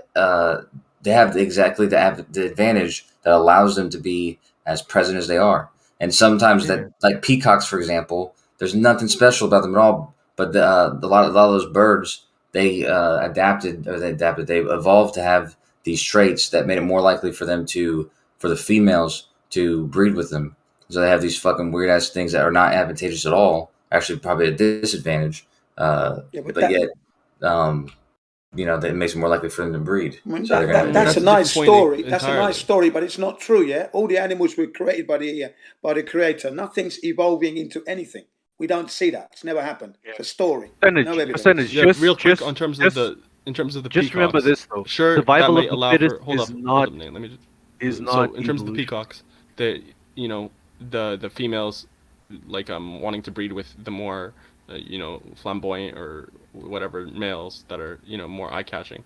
exactly the advantage that allows them to be as present as they are. And sometimes that, like peacocks, for example, there's nothing special about them at all. But a lot of those birds, they they evolved to have these traits that made it more likely for the females to breed with them. So they have these fucking weird ass things that are not advantageous at all. Actually, probably a disadvantage. Yet, that makes it more likely for them to breed. I mean, So that's a nice story. That's a nice story, but it's not true. Yeah, all the animals were created by the creator. Nothing's evolving into anything. We don't see that. It's never happened. It's a story. No evidence. Yeah, real quick in terms of the just remember peacocks. this though. Sure, survival that may of the allow fittest for hold is up, not Nate, let me just, is so not in terms of the evolution. peacocks, the the females like wanting to breed with the more flamboyant or whatever males that are more eye catching,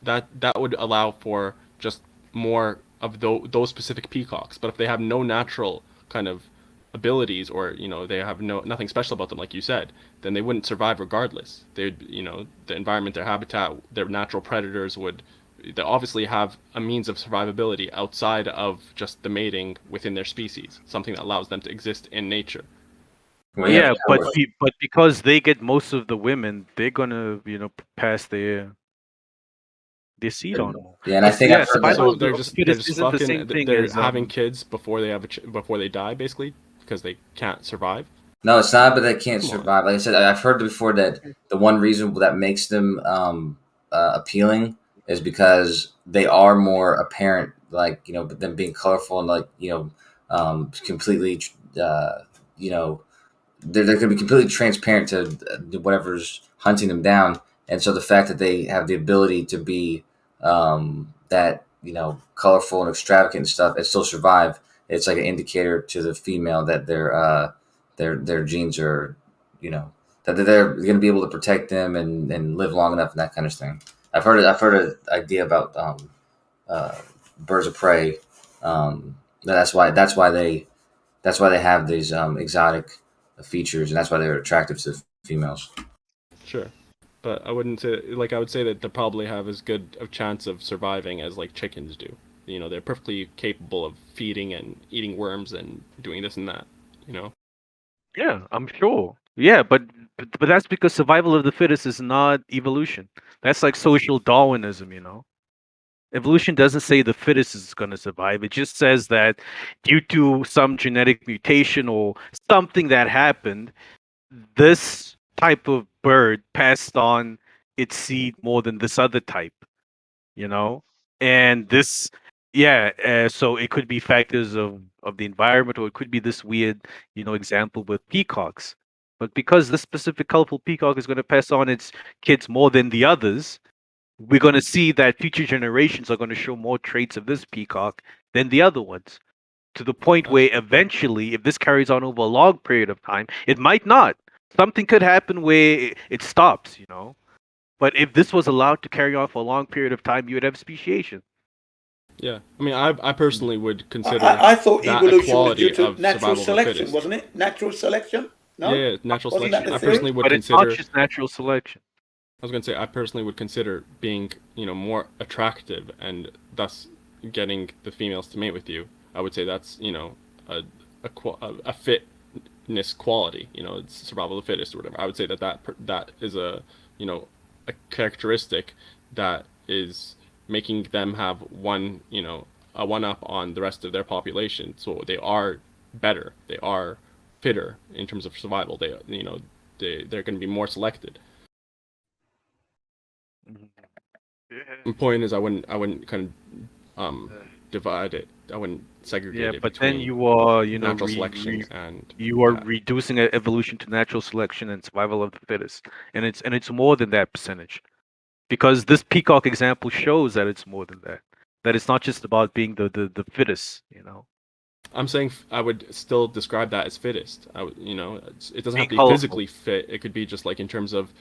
that would allow for just more of those specific peacocks. But if they have no natural kind of abilities, or they have nothing special about them, like you said, then they wouldn't survive regardless. They'd the environment, their habitat, their natural predators would they obviously have a means of survivability outside of just the mating within their species, something that allows them to exist in nature. Well, yeah, but because they get most of the women, they're gonna pass their seed on. Yeah, and I think I've heard that. So they're just isn't the same thing they're as having kids before they before they die, basically, because they can't survive. No, it's not, but they can't survive. Like I said, I've heard before that the one reason that makes them appealing is because they are more apparent, like them being colorful and completely, they're going to be completely transparent to whatever's hunting them down. And so the fact that they have the ability to be that colorful and extravagant and stuff and still survive, it's like an indicator to the female that their genes are, that they're going to be able to protect them and live long enough and that kind of thing. I've heard an idea about birds of prey. That's why they have these exotic features, and that's why they're attractive to females. Sure, but I wouldn't say I would say that they probably have as good a chance of surviving as like chickens do. They're perfectly capable of feeding and eating worms and doing this and that. Yeah, I'm sure. Yeah, but that's because survival of the fittest is not evolution. That's like social Darwinism, Evolution doesn't say the fittest is going to survive. It just says that due to some genetic mutation or something that happened, this type of bird passed on its seed more than this other type, And this, so it could be factors of the environment, or it could be this weird, example with peacocks. But because this specific colorful peacock is going to pass on its kids more than the others, we're going to see that future generations are going to show more traits of this peacock than the other ones, to the point where eventually, if this carries on over a long period of time, it might not. Something could happen where it stops, But if this was allowed to carry on for a long period of time, you would have speciation. Yeah, I mean, I personally would consider. I thought that evolution was equality due to of natural survival of the selection, fittest. wasn't it? Natural selection. No? Yeah, natural Wasn't selection. that the I theory? personally would But consider. it's not just natural selection. I was going to say, I personally would consider being, more attractive and thus getting the females to mate with you. I would say that's, a fitness quality. It's survival of the fittest or whatever. I would say that is a characteristic that is making them have a one up on the rest of their population. So they are better. They are fitter in terms of survival. They're going to be more selected. The point is, I wouldn't kind of divide it. I wouldn't segregate it. But then you are, natural selection and you are reducing evolution to natural selection and survival of the fittest, and it's more than that percentage, because this peacock example shows that it's more than that. That it's not just about being the fittest, I'm saying I would still describe that as fittest. It doesn't have to be colorful. physically fit. It could be just like in terms of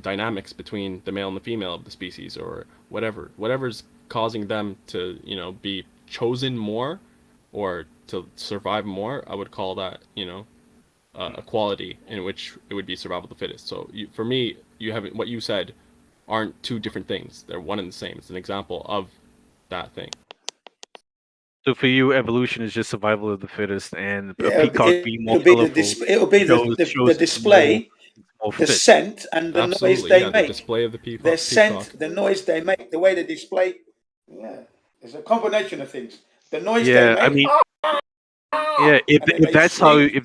dynamics between the male and the female of the species, or whatever's causing them to be chosen more or to survive more, I would call that, a quality in which it would be survival of the fittest. So for me, you haven't, what you said aren't two different things. They're one and the same. It's an example of that thing. So for you, evolution is just survival of the fittest, and a Yeah, peacock being more it'll be the colorful it'll be shows the it's display, more the fit. scent, and the noise Absolutely, they yeah, the make. display of the Their peacock. scent, the noise they make, the way they display. Yeah, it's a combination of things. The noise they Yeah, make. I mean, yeah. If and then if they that's how sneak.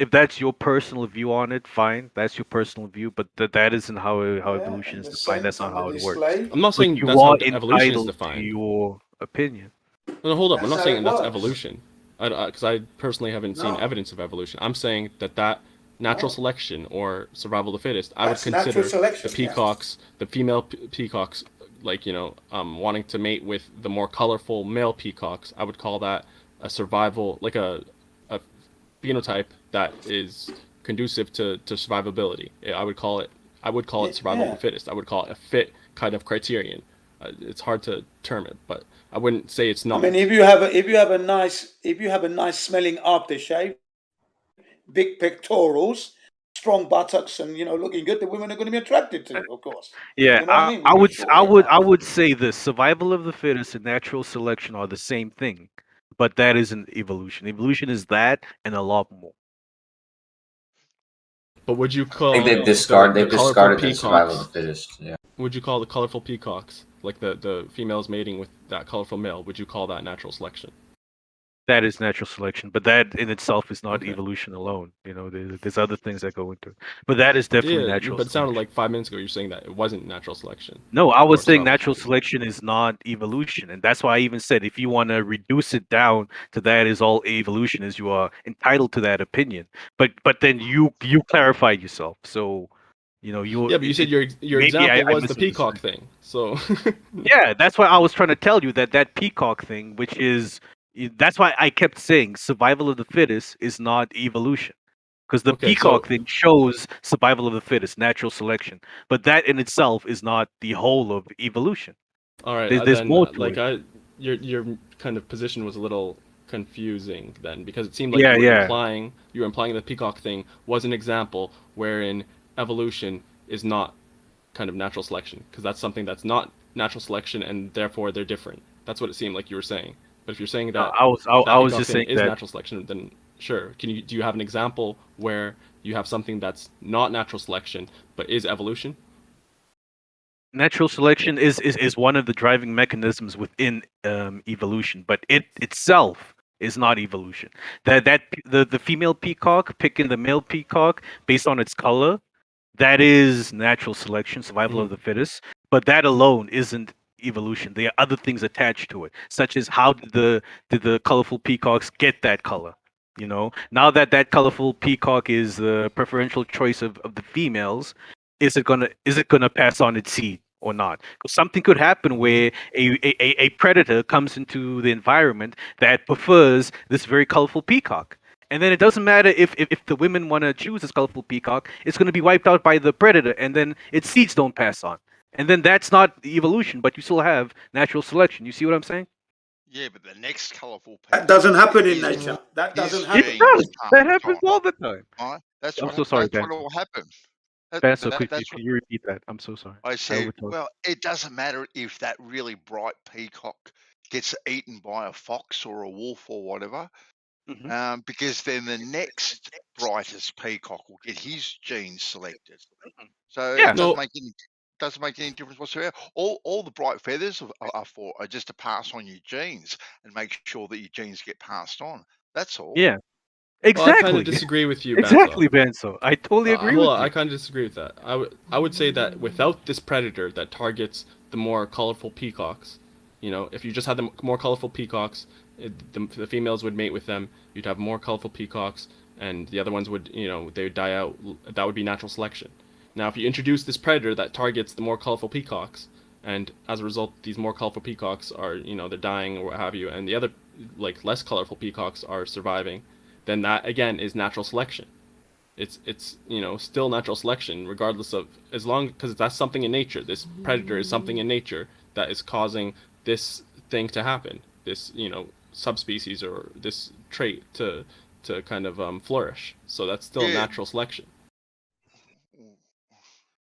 if that's your personal view on it, fine. That's your personal view, but that isn't how evolution is the defined. That's scent not and how the it works. display. I'm not But saying you that's how are evolution is entitled to defined. your opinion. No, hold up. I'm That's not how saying it that's works. evolution, because I personally haven't seen No. evidence of evolution. I'm saying that natural No. selection or survival of the fittest, I would That's natural consider selection, the peacocks, the female peacocks, like wanting to mate with the more colorful male peacocks. I would call that a survival, like a phenotype that is conducive to survivability. I would call it survival of Yeah. the fittest. I would call it a fit kind of criterion. It's hard to term it, but I wouldn't say it's I not. mean, if you have a nice smelling aftershave, big pectorals, strong buttocks, and looking good, the women are going to be attracted to you, of course. Yeah, You know what I mean? I With your would short haircut. I would say this: survival of the fittest and natural selection are the same thing, but that isn't evolution. Evolution is that and a lot more. But would you I call think they've the colorful discarded the survival of peacocks? the fittest. Yeah. Would you call the colorful peacocks, like the females mating with that colorful male? Would you call that natural selection? That is natural selection, but that in itself is not Okay. evolution alone. There's other things that go into it, but that is definitely Yeah, natural but it sounded selection. like 5 minutes ago you're saying that it wasn't natural selection. No, I was or saying survival natural selection is not evolution, and that's why I even said if you want to reduce it down to that is all evolution is, you are entitled to that opinion. But then you clarified yourself, so you Yeah, but you said your maybe example was the misunderstood. peacock thing. So Yeah, that's why I was trying to tell you that peacock thing, which is that's why I kept saying survival of the fittest is not evolution. Because the Okay, peacock so thing shows survival of the fittest, natural selection. But that in itself is not the whole of evolution. all right, There's then more to it. your kind of position was a little confusing then, because it seemed like Yeah, you were yeah. implying the peacock thing was an example wherein evolution is not kind of natural selection, because that's something that's not natural selection and therefore they're different. That's what it seemed like you were saying. But if you're saying that I was peacock just thing saying is that natural selection, then sure. Do you have an example where you have something that's not natural selection but is evolution? natural selection is one of the driving mechanisms within evolution, but it itself is not evolution. The female peacock picking the male peacock based on its color, that is natural selection, survival of the fittest. But that alone isn't evolution. There are other things attached to it, such as how did the colorful peacocks get that color? Now that colorful peacock is the preferential choice of the females, is it gonna pass on its seed or not? 'Cause something could happen where a predator comes into the environment that prefers this very colorful peacock. And then it doesn't matter if the women want to choose this colorful peacock, it's going to be wiped out by the predator, and then its seeds don't pass on. And then that's not evolution, but you still have natural selection. You see what I'm saying? Yeah, but the next colourful That doesn't happen in his nature. That his doesn't It happen. does. genes That pass happens on. all the time. Right? That's I'm what so sorry, that's what Benzo. will happen. Benzo, could That's what you repeat that? I'm so sorry. I said. overtalked. Well, it doesn't matter if that really bright peacock gets eaten by a fox or a wolf or whatever, because then the next brightest peacock will get his genes selected. So Yeah. it doesn't make any difference whatsoever. All the bright feathers are just to pass on your genes and make sure that your genes get passed on. That's all. Yeah. Well, I Exactly. kind of disagree with you, Benzo. Exactly, Benzo. I totally agree Hold with on, you. I kind of disagree with that. I would say that without this predator that targets the more colorful peacocks, if you just had the more colorful peacocks, the females would mate with them. You'd have more colorful peacocks, and the other ones would, they would die out. That would be natural selection. Now, if you introduce this predator that targets the more colorful peacocks, and as a result, these more colorful peacocks are, they're dying or what have you, and the other, like, less colorful peacocks are surviving, then that again is natural selection. It's still natural selection regardless of, because that's something in nature. This predator is something in nature that is causing this thing to happen. this subspecies or this trait to kind of flourish. So that's still natural selection.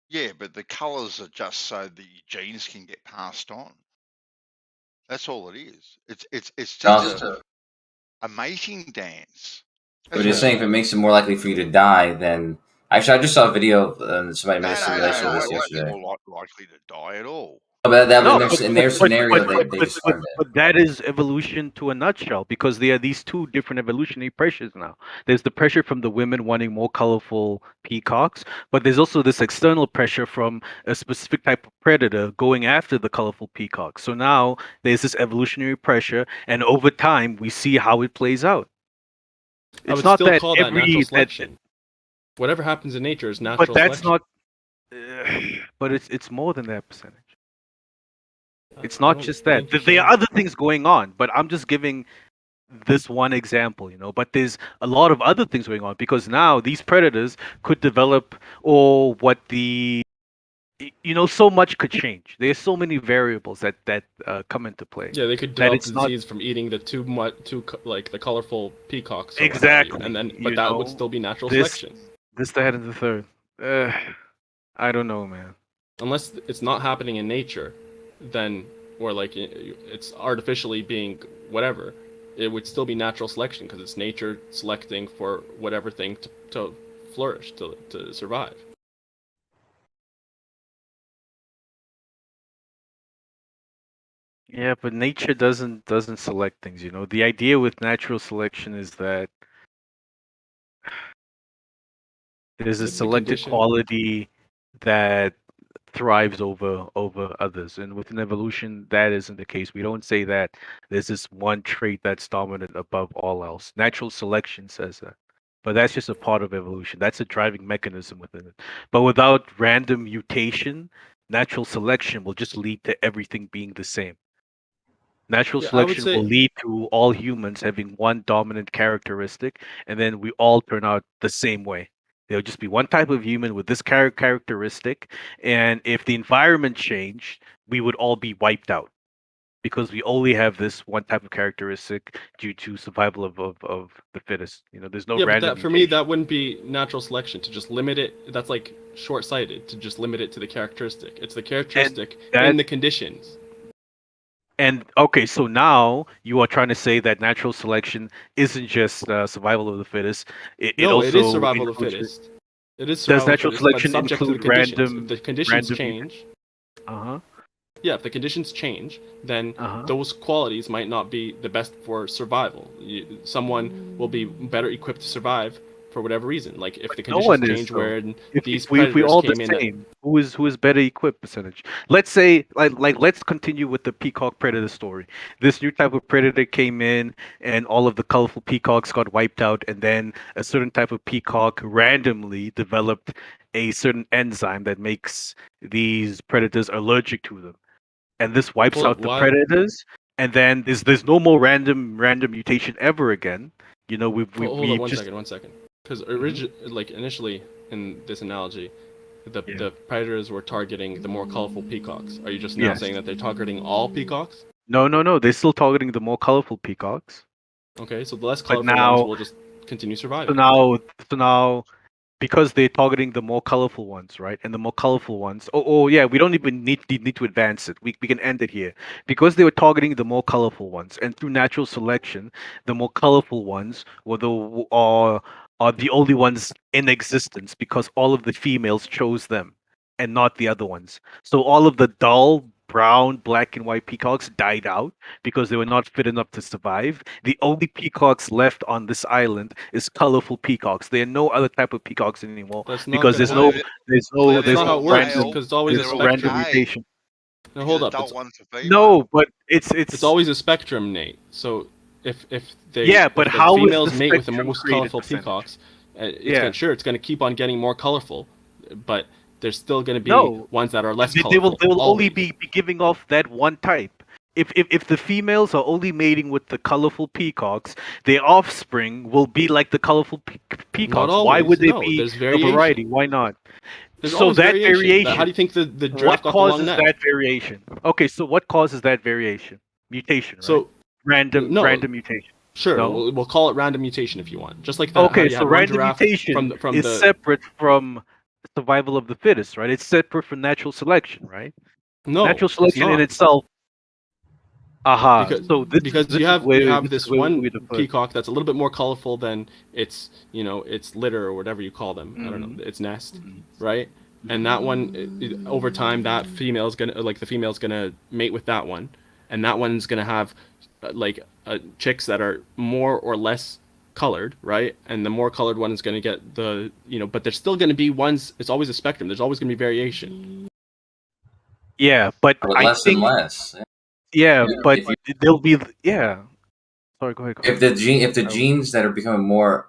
Yeah, but the colours are just so the genes can get passed on. That's all it is. It's just a mating dance. But you're saying if it makes it more likely for you to die, then actually, I just saw a video of somebody made a simulation of this yesterday. More likely to die at all. But in their scenario, they described it. But that is evolution to a nutshell, because there are these two different evolutionary pressures now. There's the pressure from the women wanting more colorful peacocks, but there's also this external pressure from a specific type of predator going after the colorful peacocks. So now there's this evolutionary pressure, and over time we see how it plays out. I would still call that natural selection. Whatever happens in nature is natural but that's selection. not. But it's more than that percentage. It's not just that. There are other things going on, but I'm just giving this one example, But there's a lot of other things going on, because now these predators could develop, or what so much could change. There's so many variables that come into play. Yeah, they could develop disease from eating the the colorful peacocks. Exactly, and then that would still be natural selection. This, that, and the third. I don't know, man. Unless it's not happening in nature, then or it's artificially being whatever, it would still be natural selection, because it's nature selecting for whatever thing to flourish, to survive. Yeah, but nature doesn't select things, The idea with natural selection is that there's a selected quality that thrives over others, and within evolution that isn't the case. We don't say that there's this one trait that's dominant above all else. Natural selection says that, but that's just a part of evolution. That's a driving mechanism within it. But without random mutation, natural selection will just lead to everything being the same. Natural selection will lead to all humans having one dominant characteristic, and then we all turn out the same way. There'll just be one type of human with this characteristic, and if the environment changed, we would all be wiped out, because we only have this one type of characteristic due to survival of the fittest. There's no random. But for me, that wouldn't be natural selection to just limit it. That's short-sighted to just limit it to the characteristic. It's the characteristic and the conditions. And okay, so now you are trying to say that natural selection isn't just survival of the fittest. It is survival of the fittest. It is survival. Does natural selection subject include to the conditions. random? If the conditions change. Uh-huh. Yeah, if the conditions change, then those qualities might not be the best for survival. Someone will be better equipped to survive for whatever reason. Like if the conditions change, where these predators if we all came the in. same, who is better equipped percentage? Let's say let's continue with the peacock predator story. This new type of predator came in, and all of the colorful peacocks got wiped out, and then a certain type of peacock randomly developed a certain enzyme that makes these predators allergic to them, and this wipes out the predators. And then there's no more random mutation ever again. Hold on one second. Because initially in this analogy, the predators were targeting the more colorful peacocks. Are you just now saying that they're targeting all peacocks? No. They're still targeting the more colorful peacocks. Okay, so the less colorful ones will just continue surviving. So now, because they're targeting the more colorful ones, right? And the more colorful ones. We don't even need to advance it. We can end it here. Because they were targeting the more colorful ones, and through natural selection, the more colorful ones are the only ones in existence, because all of the females chose them and not the other ones. So all of the dull brown, black, and white peacocks died out because they were not fit enough to survive. The only peacocks left on this island is colorful peacocks. There are no other type of peacocks anymore, because there's no random mutation. No, hold up. No, but it's always a spectrum, Nate. So if but how females is the mate with the spectrum most created colorful percentage? peacocks, it's going to keep on getting more colorful, but there's still going to be ones that are less colorful. They will only be giving off that one type. If the females are only mating with the colorful peacocks, their offspring will be like the colorful peacocks. Why would there be a variety? Why not? So that variation. How do you think the What giraffe got the long causes neck? that variation? Okay, so what causes that variation? Mutation, right? So No. random mutation. Sure, No? we'll call it random mutation if you want. Just like the how Okay, you so had one random giraffe mutation from is the separate from survival of the fittest, right? It's separate from natural selection, right? no, Natural it's selection in not. itself. Aha. Because So this because is you have where this we one differ. peacock that's a little bit more colorful than its its litter or whatever you call them. I don't know, its nest, right? And that one over time that female's gonna the female's gonna mate with that one, and that one's gonna have chicks that are more or less colored, right? And the more colored one is gonna get the but there's still gonna be ones. It's always a spectrum. There's always gonna be variation. Yeah, but I less think and less. yeah, but If you there'll be Sorry, go ahead. if the genes that are becoming more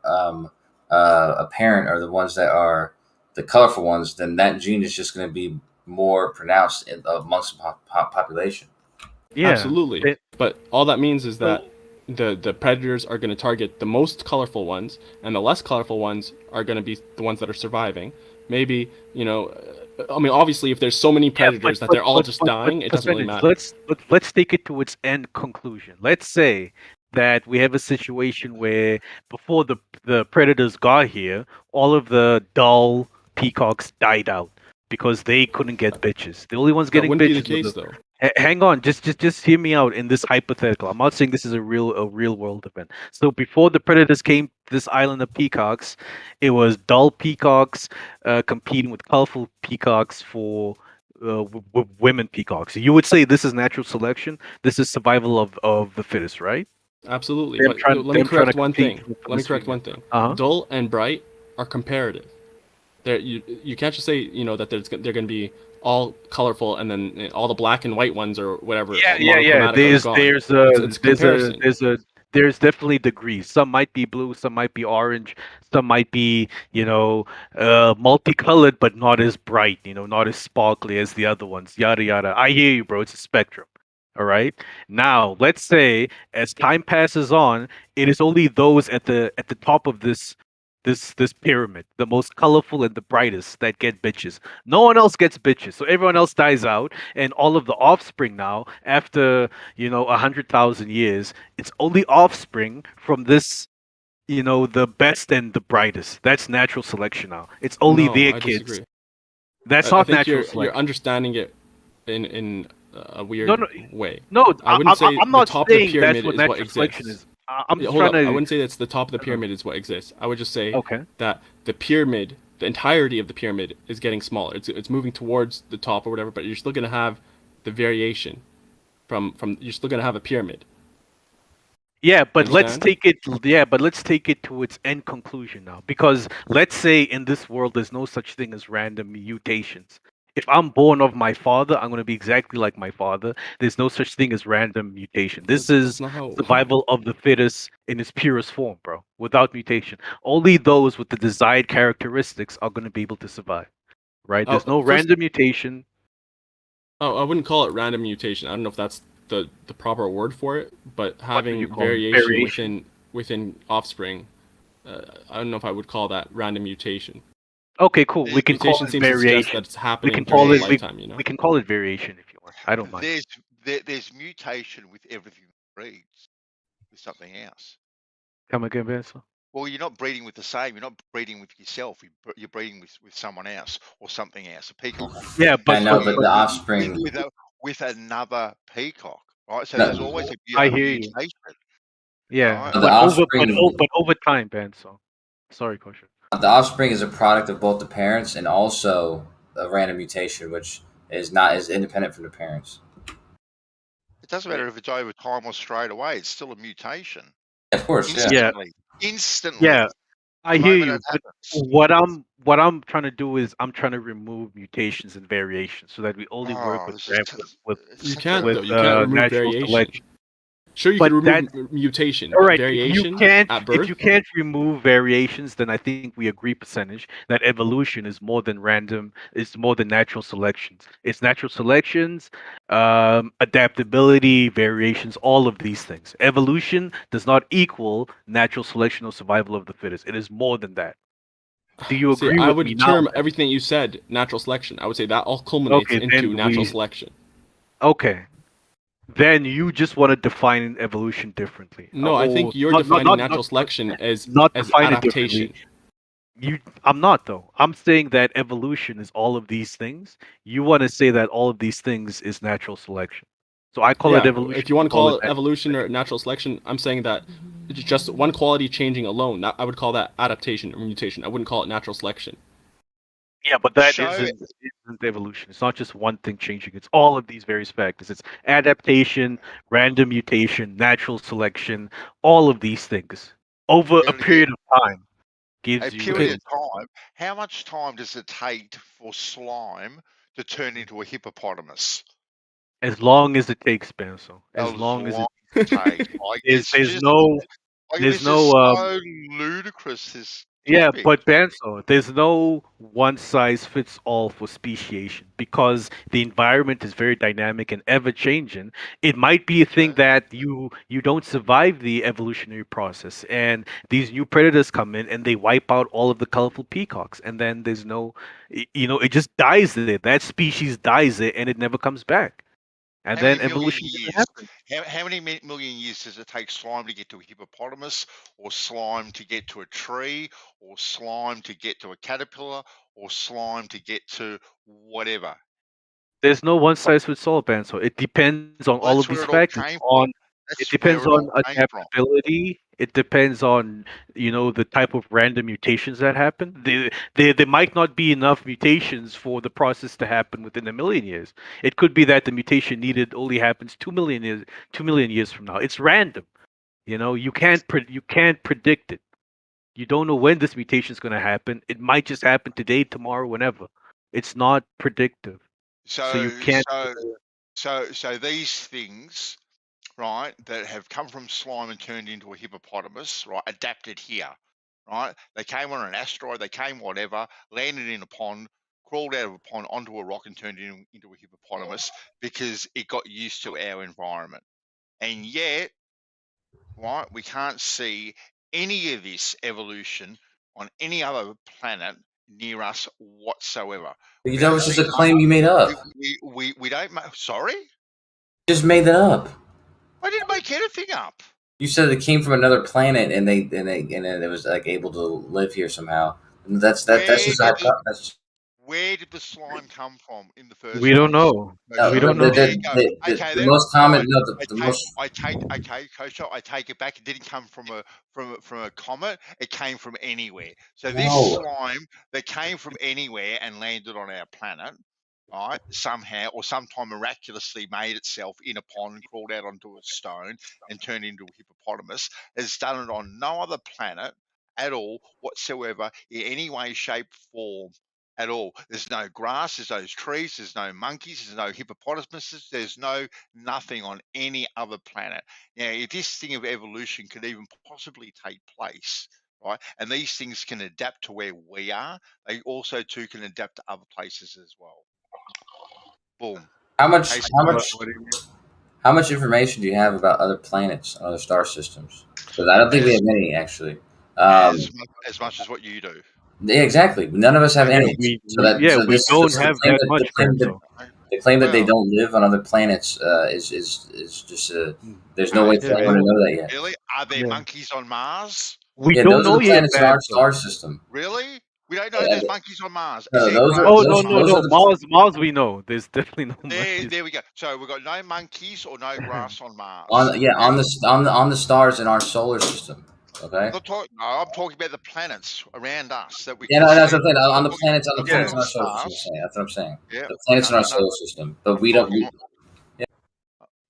apparent are the ones that are the colorful ones, then that gene is just going to be more pronounced amongst the population. Yeah, absolutely. But all that means is that the predators are going to target the most colorful ones, and the less colorful ones are going to be the ones that are surviving. Maybe I mean, obviously, if there's so many predators that they're all just dying, it doesn't really matter. Let's take it to its end conclusion. Let's say that we have a situation where before the predators got here, all of the dull peacocks died out because they couldn't get bitches. The only ones getting wouldn't be the bitches case, though. Hang on, just hear me out in this hypothetical. I'm not saying this is a real world event. So before the predators came to this island of peacocks, it was dull peacocks competing with colorful peacocks for women peacocks. You would say this is natural selection. This is survival of the fittest, right? Absolutely. Them But trying- let me them trying correct to one compete thing. with Let me this correct female. one thing. Uh-huh. Dull and bright are comparative. You can't just say that they're going to be all colorful and then all the black and white ones or whatever monochromatic are gone. There's definitely degrees. Some might be blue, some might be orange, some might be multicolored but not as bright, not as sparkly as the other ones. Yada yada. I hear you, bro. It's a spectrum. All right. Now let's say as time passes on, it is only those at the top of this pyramid, the most colorful and the brightest, that get bitches. No one else gets bitches, so everyone else dies out, and all of the offspring now, after 100,000 years, it's only offspring from this, the best and the brightest. That's natural selection now. It's only their I kids. disagree. That's I not think natural you're selection. understanding it in a weird way. No, I wouldn't say I'm not the top of the saying pyramid that's what is what natural selection exists. is. I'm just Hold trying up. to. I wouldn't say that's the top of the pyramid is what exists. I would just say Okay. that the pyramid, the entirety of the pyramid, is getting smaller. It's moving towards the top or whatever, but you're still going to have the variation from you're still going to have a pyramid. Yeah, but let's Understand? take it. Yeah, but let's take it to its end conclusion now. Because let's say in this world, there's no such thing as random mutations. If I'm born of my father, I'm going to be exactly like my father. There's no such thing as random mutation. This is not how- survival of the fittest in its purest form, bro. Without mutation, only those with the desired characteristics are going to be able to survive. Right? There's no random mutation. Oh, I wouldn't call it random mutation. I don't know if that's the proper word for it, but having you call it? variation Variation? within offspring, I don't know if I would call that random mutation. Okay, cool. We can call Mutation it seems to suggest variation. that it's happening We can during call your it. lifetime. We can call it variation if you want. I don't mind. There's mutation with everything that breeds with something else. Come again, Benson? Well, you're not breeding with the same. You're not breeding with yourself. You're breeding with someone else or something else. A peacock. Yeah, but the offspring with another peacock, right? So No. there's always a I hear you. mutation. Yeah, Right? but over time, Ben. So, sorry, Coach. The offspring is a product of both the parents and also a random mutation, which is independent from the parents. It doesn't matter if it's over time or straight away. It's still a mutation. Of course, Instantly. Instantly. Yeah, I The hear moment you. it But happens. what I'm trying to do is I'm trying to remove mutations and variations so that we only work with You can't though. You can't remove natural variation. selection. Sure, you But can remove mutation. All But right, variation at birth. if you can't remove variations, then I think we agree percentage that evolution is more than random. It's more than natural selections. It's natural selections, adaptability, variations, all of these things. Evolution does not equal natural selection or survival of the fittest. It is more than that. Do you agree I with would me now? term everything you said natural selection. I would say that all culminates Okay, into then natural selection. Okay. then you just want to define evolution differently. No, I think you're defining natural selection as define it adaptation. differently. I'm not though. I'm saying that evolution is all of these things. You want to say that all of these things is natural selection. So I call it Yeah, evolution. if you want to call it that. evolution or natural selection, I'm saying that it's just one quality changing alone. I would call that adaptation or mutation. I wouldn't call it natural selection. Yeah, but that Show isn't evolution. It's not just one thing changing. It's all of these various factors. It's adaptation, random mutation, natural selection, all of these things over a period of time gives A you period of time. How much time does it take for slime to turn into a hippopotamus? as long as it takes, Benso. As As long as long it as it takes. Like, there's it's no just so ludicrous. This yeah, topic. but Banso, there's no one size fits all for speciation because the environment is very dynamic and ever changing. It might be a thing that you don't survive the evolutionary process, and these new predators come in and they wipe out all of the colorful peacocks, and then there's no, it just dies there. That species dies there, and it never comes back. And How then many million evolution doesn't years? happen. How many million years does it take slime to get to a hippopotamus, or slime to get to a tree, or slime to get to a caterpillar, or slime to get to whatever? There's no one size fits all, Banso. It depends on Well, all that's of where these it all factors. came from. It That's depends where it all on came from. adaptability. It depends on the type of random mutations that happen. There might not be enough mutations for the process to happen within a million years. It could be that the mutation needed only happens 2 million years from now. It's random. You can't predict it. You don't know when this mutation is going to happen. It might just happen today, tomorrow, whenever. It's not predictive. So you can't. So these things, right, that have come from slime and turned into a hippopotamus, right, adapted here, right? They came on an asteroid, they came whatever, landed in a pond, crawled out of a pond onto a rock and turned into a hippopotamus because it got used to our environment. And yet, right, we can't see any of this evolution on any other planet near us whatsoever. Because that was just a claim you made up. We don't. Sorry, You just made that up. I didn't make anything up. You said it came from another planet and it was like able to live here somehow. And that's just Where did the slime come from in the first place? We don't know. We don't know. The most common. No, the most. Kosho, I take it back. It didn't come from a comet. It came from anywhere. So this No. slime that came from anywhere and landed on our planet, right, somehow or sometime miraculously made itself in a pond, crawled out onto a stone, and turned into a hippopotamus, has done it on no other planet at all whatsoever in any way, shape, form. At all. There's no grass, there's no trees, there's no monkeys, there's no hippopotamuses, there's nothing on any other planet. Now, if this thing of evolution could even possibly take place, right, and these things can adapt to where we are, they also too can adapt to other places as well. Boom. How much information do you have about other planets, other star systems? Because I don't think we have any actually. As much as what you do. Yeah, exactly. None of us have any. We don't have that much. The claim that they don't live on other planets is just there's no way for anyone to know that yet. Really? Are there monkeys on Mars? We don't know yet. Planets in our star system. Really? We don't know there's monkeys on Mars. No, no. Mars we know. There's definitely no monkeys. There we go. So we've got no monkeys or no grass on Mars. On the stars in our solar system. Okay. I'm talking about the planets around us that we. Yeah, no, that's what I'm saying. On the planets in our solar system. That's what I'm saying. Yeah. The planets in our solar system, but we don't.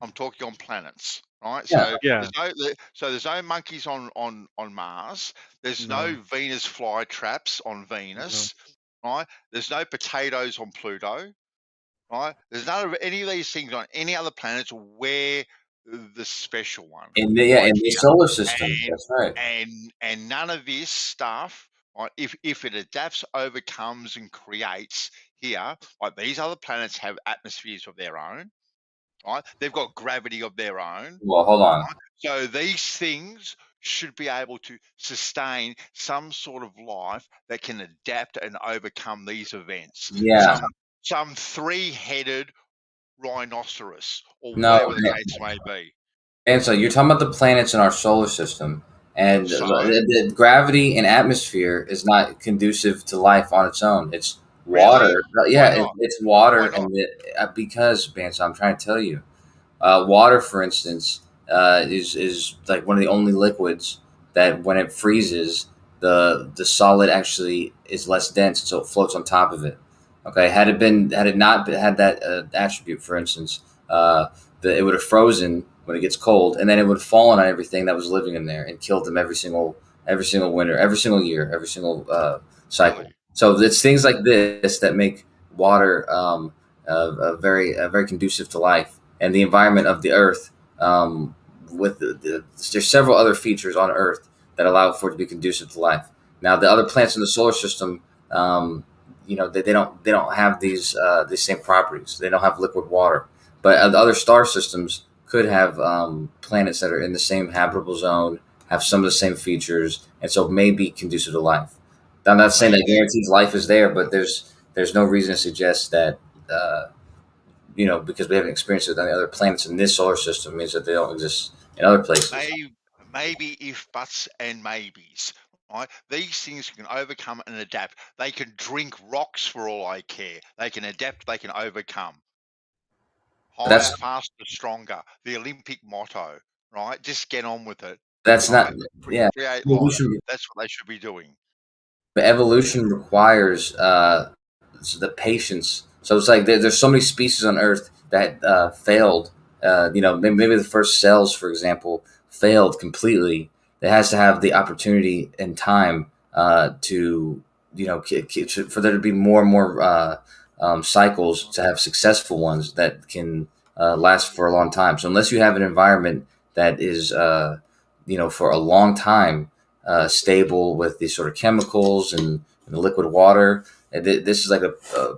I'm talking on planets, right? Yeah. So there's no monkeys on Mars. There's no Venus flytraps on Venus, right? There's no potatoes on Pluto, right? There's none of any of these things on any other planets. We're the special one. In the solar system. That's right. And none of this stuff, right? If it adapts, overcomes, and creates here, like these other planets have atmospheres of their own. Right? They've got gravity of their own. Well, hold on. Right? So these things should be able to sustain some sort of life that can adapt and overcome these events. Yeah. Some three-headed rhinoceros or No, whatever the case may be. and so you're talking about the planets in our solar system, and So the gravity and atmosphere is not conducive to life on its own. It's water. really, Yeah, why not? it's water, Why not? and because, Bance, I'm trying to tell you, water, for instance, is like one of the only liquids that when it freezes, the solid actually is less dense, so it floats on top of it. Okay, had it not had that attribute, for instance, it would have frozen when it gets cold, and then it would have fallen on everything that was living in there and killed them every single winter, every single year, every single cycle. Really? So it's things like this that make water very conducive to life and the environment of the Earth. There's several other features on Earth that allow for it to be conducive to life. Now, the other planets in the solar system, they don't have these same properties. They don't have liquid water, but the other star systems could have planets that are in the same habitable zone, have some of the same features, and so may be conducive to life. I'm not saying that guarantees life is there, but there's no reason to suggest that because we haven't experienced it on the other planets in this solar system means that they don't exist in other places. Maybe if buts and maybes. Right? These things can overcome and adapt. They can drink rocks for all I care. They can adapt. They can overcome. Higher, faster, stronger. The Olympic motto. Right? Just get on with it. That's right? not. Create life. That's what they should be doing. But evolution requires the patience. So it's like there's so many species on Earth that failed. Maybe the first cells, for example, failed completely. It has to have the opportunity and time to for there to be more and more cycles to have successful ones that can last for a long time. So unless you have an environment that is for a long time stable with these sort of chemicals and the liquid water, this is like a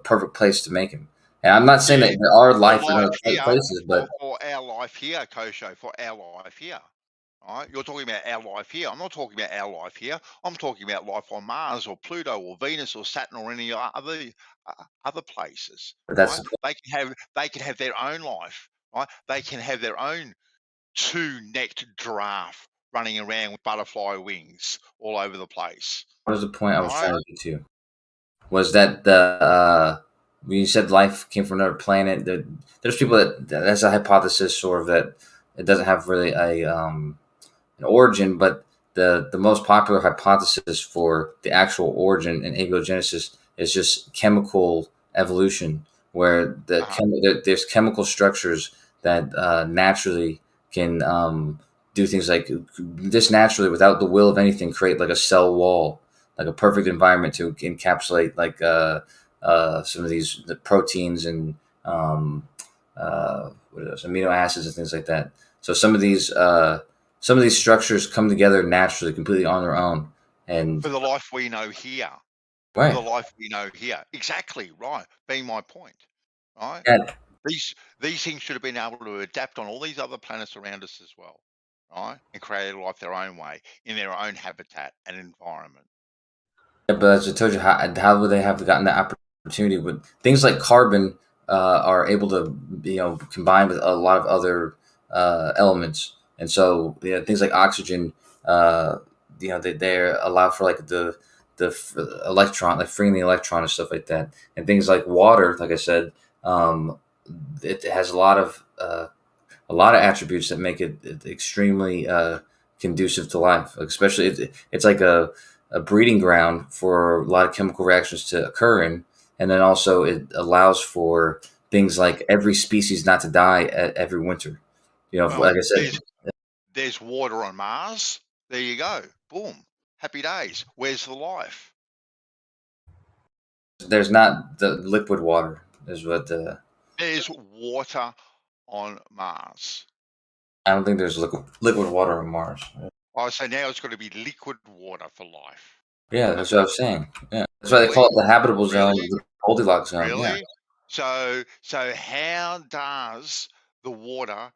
perfect place to make them. And I'm not saying that there are life in other places, but for our life here, Kosho, for our life here. Right? You're talking about our life here. I'm not talking about our life here. I'm talking about life on Mars or Pluto or Venus or Saturn or any other places. That's right? They can have their own life. Right? They can have their own two-necked giraffe running around with butterfly wings all over the place. What was the point I was trying to get to? Was that when you said life came from another planet? There's people that's a hypothesis, sort of, that it doesn't have really an origin, but the most popular hypothesis for the actual origin and abiogenesis is just chemical evolution, where there's chemical structures that naturally can do things like just naturally, without the will of anything, create like a cell wall, like a perfect environment to encapsulate like some of the proteins and amino acids and things like that. So some of these structures come together naturally, completely on their own, and for the life we know here. Right. For the life we know here. Exactly right. Being my point. Right. Yeah. These things should have been able to adapt on all these other planets around us as well. Right. And create a life their own way in their own habitat and environment. Yeah, but as I told you, how would they have gotten that opportunity? With things like carbon are able to combine with a lot of other elements, and so things like oxygen, they allow for like the electron, like freeing the electron and stuff like that, and things like water. Like I said, it has a lot of attributes that make it extremely conducive to life. Especially, it's like a breeding ground for a lot of chemical reactions to occur in, and then also it allows for things like every species not to die every winter. Like I said, there's water on Mars. There you go. Boom. Happy days. Where's the life? There's not the liquid water. Is what there's water on Mars. I don't think there's liquid water on Mars. Oh, so now it's got to be liquid water for life. Yeah, that's what I was saying. Yeah, that's why they call it the habitable zone, the Goldilocks zone. Really? Yeah. So how does the water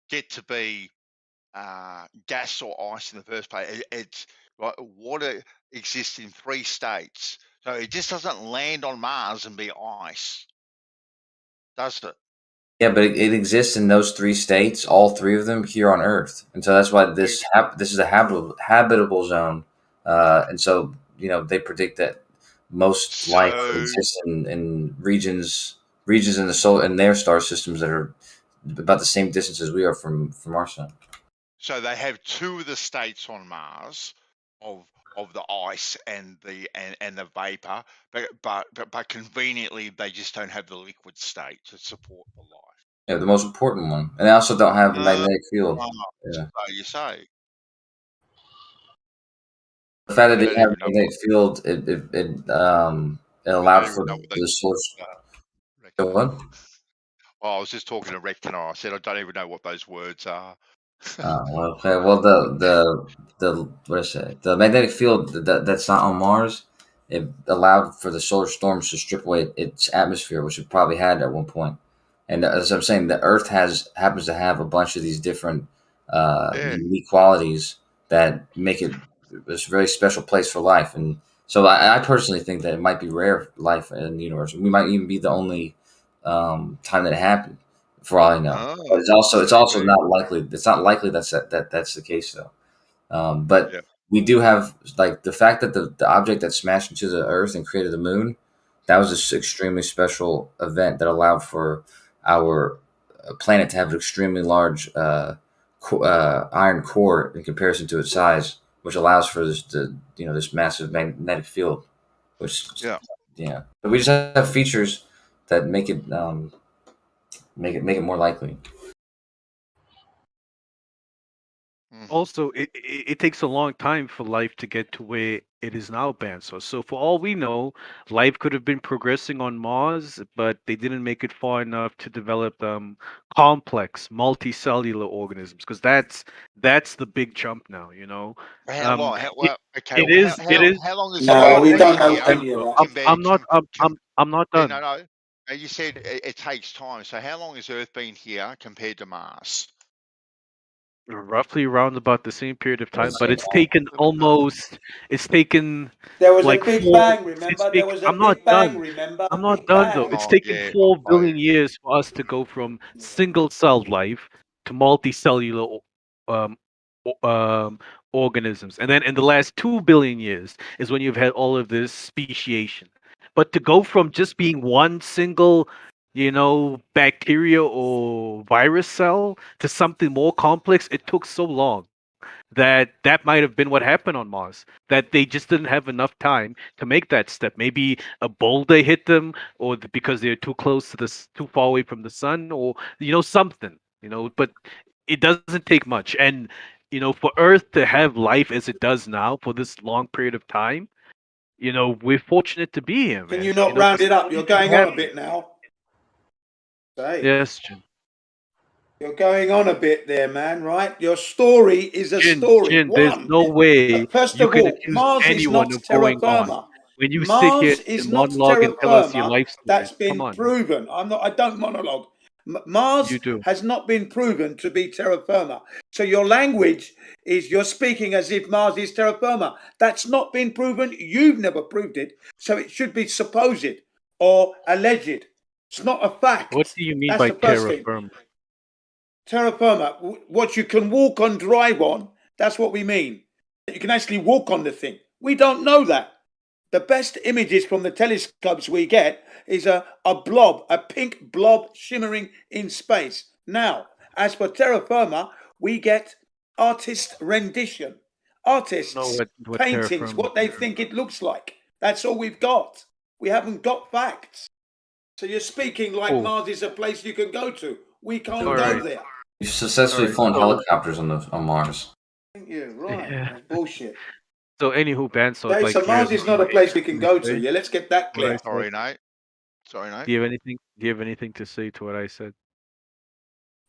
get to be gas or ice in the first place? It's right, water exists in 3 states, so it just doesn't land on Mars and be ice, does it? Yeah, but it exists in those 3 states, all 3 of them here on Earth, and so that's why this is a habitable zone, and so they predict that most life exists in regions in the solar in their star systems that are about the same distance as we are from our sun. So they have 2 of the states on Mars of the ice and the vapor, but conveniently they just don't have the liquid state to support the life. Yeah, the most important one, and they also don't have a magnetic field. Yeah. So you say. The fact that They they don't have a even know magnetic field, it allowed for the source. What? Oh, I was just talking to Reckoner. I said I don't even know what those words are. Okay. Well, the what is it? The magnetic field that's not on Mars. It allowed for the solar storms to strip away its atmosphere, which it probably had at one point. And as I'm saying, the Earth happens to have a bunch of these different unique qualities that make it this very special place for life. And so I personally think that it might be rare life in the universe. We might even be the only time that it happened, for all I know. But it's also not likely. It's not likely that's the case though. But we do have like the fact that the object that smashed into the Earth and created the moon, that was an extremely special event that allowed for our planet to have an extremely large iron core in comparison to its size, which allows for this massive magnetic field. Which but we just have features that make it more likely. Also, it takes a long time for life to get to where it is now, Banso. So for all we know, life could have been progressing on Mars, but they didn't make it far enough to develop complex multicellular organisms, because that's the big jump now. How long? How long is No, we don't know here any of that. I'm not done. No. You said it takes time. So how long has Earth been here compared to Mars? Roughly around about the same period of time, but it's taken There was like a big 4 bang, remember? There was a I'm not big bang, done. remember? I'm not Big done though. bang. It's taken 4 billion years for us to go from single-celled life to multicellular um, organisms, and then in the last 2 billion years is when you've had all of this speciation. But to go from just being one single, bacteria or virus cell to something more complex, it took so long that might have been what happened on Mars. That they just didn't have enough time to make that step. Maybe a boulder hit them, or because they're too close to too far away from the sun, or something. But it doesn't take much. And for Earth to have life as it does now for this long period of time, we're fortunate to be here, man. Can you not round it up? You're going on a bit now. Say. Yes, Jin. You're going on a bit there, man, right? Your story is a story. Jin, there's no way First you of can all, accuse Mars is anyone not of going terra on. firma. When you sit here Mars is and not monologue and terra tell us your firma. life story, That's come been on. proven. I don't monologue. Mars You do. has not been proven to be terra firma. So your language is you're speaking as if Mars is terra firma. That's not been proven. You've never proved it. So it should be supposed or alleged. It's not a fact. What do you mean That's by the first terra thing. firma? Terra firma, what you can walk on, drive on, that's what we mean. You can actually walk on the thing. We don't know that. The best images from the telescopes we get is a blob, a pink blob shimmering in space. Now, as for terra firma, we get artist rendition. Artists what terra paintings, firma what they think it looks like. That's all we've got. We haven't got facts. So you're speaking like Mars is a place you can go to. We can't go there. We've successfully flown helicopters on Mars. Thank you. Right. Bullshit. So anywho, Ben, so Okay, like so Mars is not a place we can go to. say Yeah, let's get that what I clear. said? Sorry, Nate. Do you have anything to say to what I said?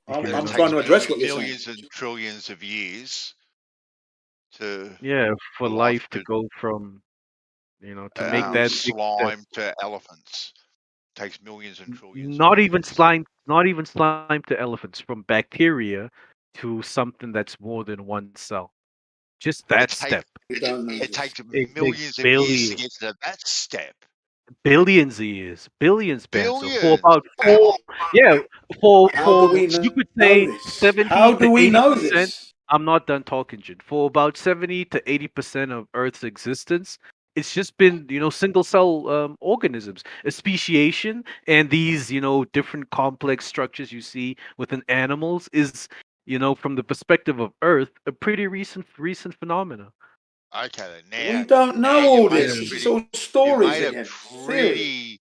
I'm It trying to address what you're saying. millions and trillions of years to for life to go from to make that big step. slime to elephants. It takes millions and trillions. Not even slime to elephants, from bacteria to something that's more than one cell. Just that step. It takes It millions takes of years to get to that step. billions of years, billions, Ben. So for Billions. about How do we you could know say this? 70 How do to we know 80%. this? I'm not done talking, Jin. For about 70 to 80% of Earth's existence, it's just been, single cell organisms, a speciation, and these, different complex structures you see within animals is, from the perspective of Earth, a pretty recent phenomena. Okay, then We don't know now all you made a this. It's pretty, all stories a again. Theory. pretty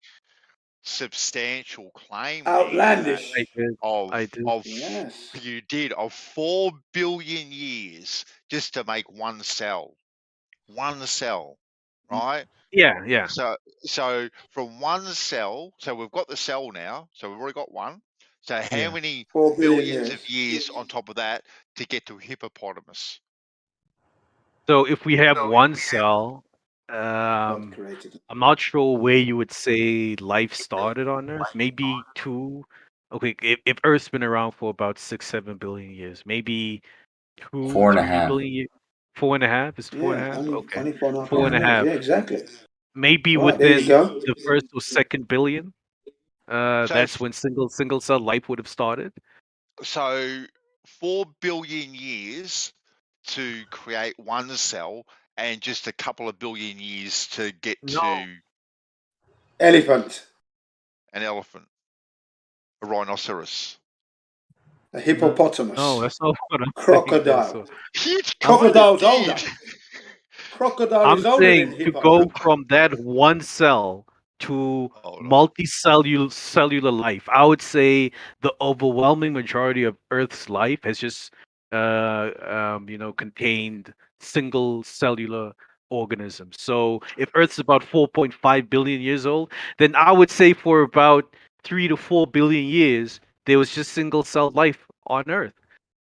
substantial claim Outlandish. there I did. Yes. you did of 4 billion years just to make one cell, right? Yeah. So from one cell, so we've got the cell now, so we've already got one. So how Yeah. many 4 billion billions years. of years on top of that to get to hippopotamus? So if we have one cell, God created it. I'm not sure where you would say life started on Earth. Maybe two. Okay, if Earth's been around for about 6-7 billion years, maybe 4.5. 2-3 billion years. 4.5 is Yeah, 4.5. Okay, only 4.5 four and a billion years. half. Yeah, exactly. Maybe All right, there you within go. the first or second billion. So That's when single cell life would have started. So 4 billion years to create one cell and just a couple of billion years to get to Elephant. an elephant, a rhinoceros. A hippopotamus. No, that's not what I'm Crocodile. saying. Crocodile's older. Crocodile I'm is older than saying to hippo. go from that one cell to multicellular life. I would say the overwhelming majority of Earth's life has just contained single cellular organisms. So if Earth's about 4.5 billion years old, then I would say for about 3 to 4 billion years there was just single cell life on Earth.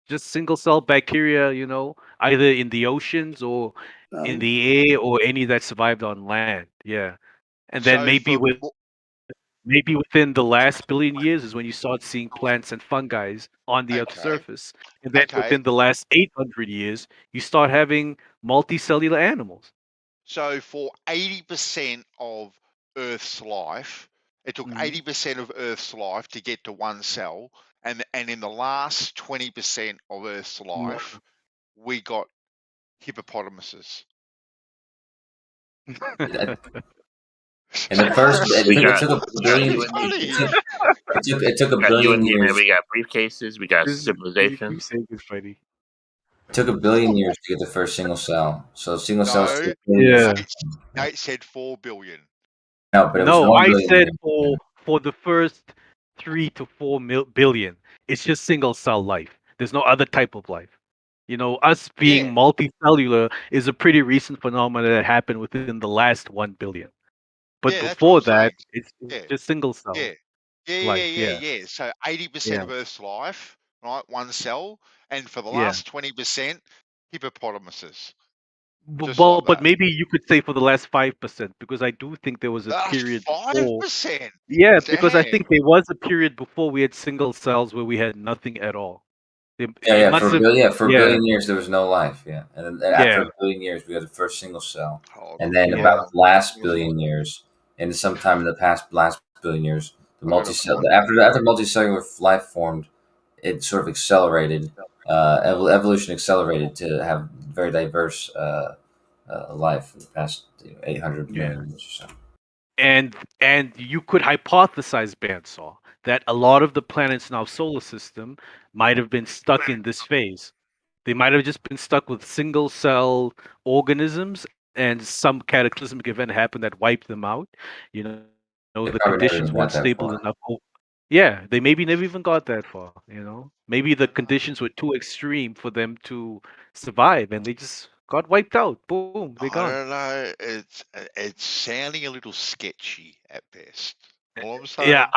Just single cell bacteria, either in the oceans or in the air or any that survived on land. Yeah. And then So maybe for maybe within the last billion years is when you start seeing plants and fungi on the Earth's okay, surface. And then okay. within the last 800 years, you start having multicellular animals. So for 80% of Earth's life, it took 80% of Earth's life to get to one cell, and in the last 20% of Earth's life, we got hippopotamuses. And the first, it took a billion. It took a billion years. We got briefcases. We got civilization. It took a billion years to get the first single cell. So single cells. Nate said 4 billion. No, but it was 1 I billion said years. for the first 3 to 4 billion, it's just single cell life. There's no other type of life. Us being multicellular is a pretty recent phenomenon that happened within the last 1 billion. But before that, it's just single cell life. Yeah. So 80% of Earth's life, right? One cell, and for the last 20%, hippopotamuses. But maybe you could say for the last 5%, because I do think there was a period before. 5%. Yeah, because I think there was a period before we had single cells where we had nothing at all. For a billion years there was no life. Yeah, and then after a billion years we got the first single cell, and then about the last billion years, and sometime in the past last billion years, the after multicellular life formed, it sort of accelerated. Evolution accelerated to have very diverse life in the past 800 million years or so. And you could hypothesize, Bandsaw, that a lot of the planets in our solar system might have been stuck in this phase. They might have just been stuck with single cell organisms, and some cataclysmic event happened that wiped them out. The conditions weren't stable enough. Yeah, they maybe never even got that far. Maybe the conditions were too extreme for them to survive, and they just got wiped out. Boom, they're gone. I don't know. It's sounding a little sketchy at best. All I'm saying. Yeah,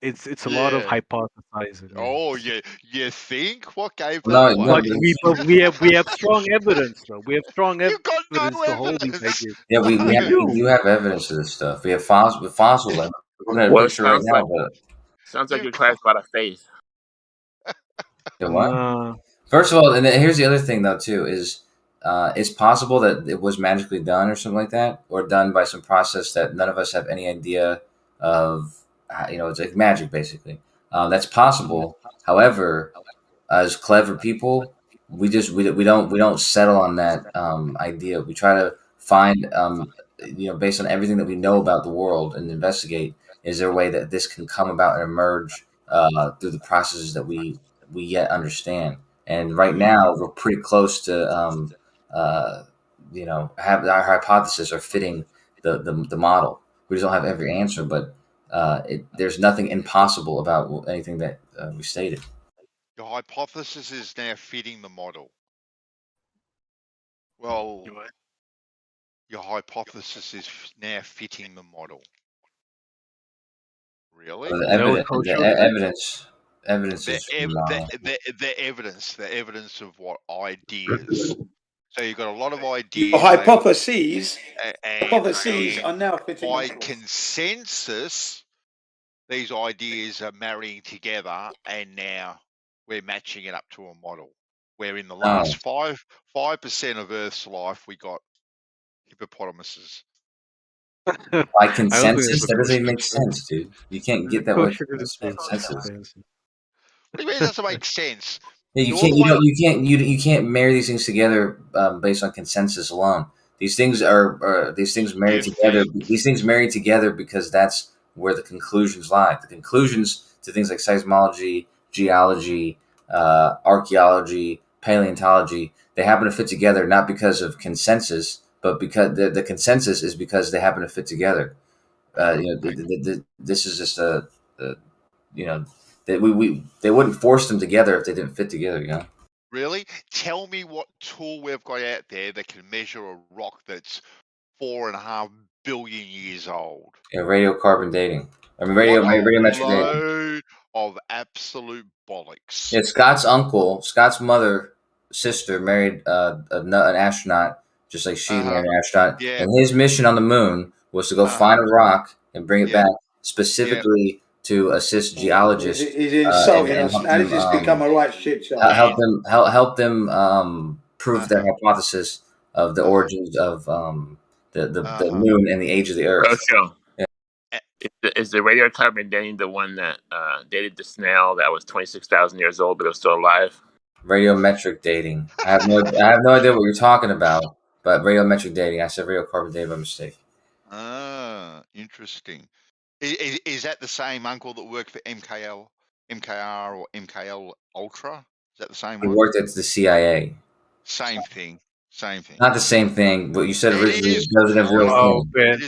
it's a lot of hypothesizing. Oh, yeah. You think? What gave them But away? we have strong evidence, though. We have strong evidence to hold these ideas. Yeah, we do have evidence of this stuff. We have fossils. We're looking at a picture right now. Sounds like your class about a faith. What? First of all, and here's the other thing though too is it's possible that it was magically done or something like that, or done by some process that none of us have any idea of. It's like magic, basically. That's possible. However, as clever people, we don't settle on that idea. We try to find, based on everything that we know about the world and investigate, is there a way that this can come about and emerge through the processes that we yet understand? And right now, we're pretty close to, have our hypothesis are fitting the model. We just don't have every answer, but there's nothing impossible about anything that we stated. Your hypothesis is now fitting the model. Well, your hypothesis is now fitting the model. Really? The evidence is the evidence of what ideas. So you've got a lot of ideas. Your hypotheses are now fitting by consensus. These ideas are marrying together, and now we're matching it up to a model. Where in the last 5% of Earth's life, we got hippopotamuses. By consensus, that doesn't even make sense, dude. You can't get that way. Consensus. What do you mean? It doesn't make sense. Yeah, you can't marry these things together based on consensus alone. These things are married together. These things married together because that's where the conclusions lie. The conclusions to things like seismology, geology, archaeology, paleontology, they happen to fit together not because of consensus, but because the consensus is because they happen to fit together. This is just they wouldn't force them together if they didn't fit together. Really? Tell me what tool we've got out there that can measure a rock that's 4.5 billion years old. Yeah, radiocarbon dating. I mean, radiometric dating. Load of absolute bollocks. Yeah, Scott's sister married an astronaut, just like she married an astronaut. Yeah. And his mission on the moon was to go find a rock and bring it back specifically to assist geologists. He's insulting us. Now this has become a right shit show. Help them prove their hypothesis of the origins of the moon and the age of the Earth. Is the radiocarbon dating the one that dated the snail that was 26,000 years old but it was still alive? Radiometric dating. I have no idea what you're talking about, but radiometric dating. I said radiocarbon dating by mistake. Interesting. Is that the same uncle that worked for MKR or MKL Ultra? Is that the same one? He worked at the CIA. Same thing. Not the same thing, but you said originally it doesn't have real thing.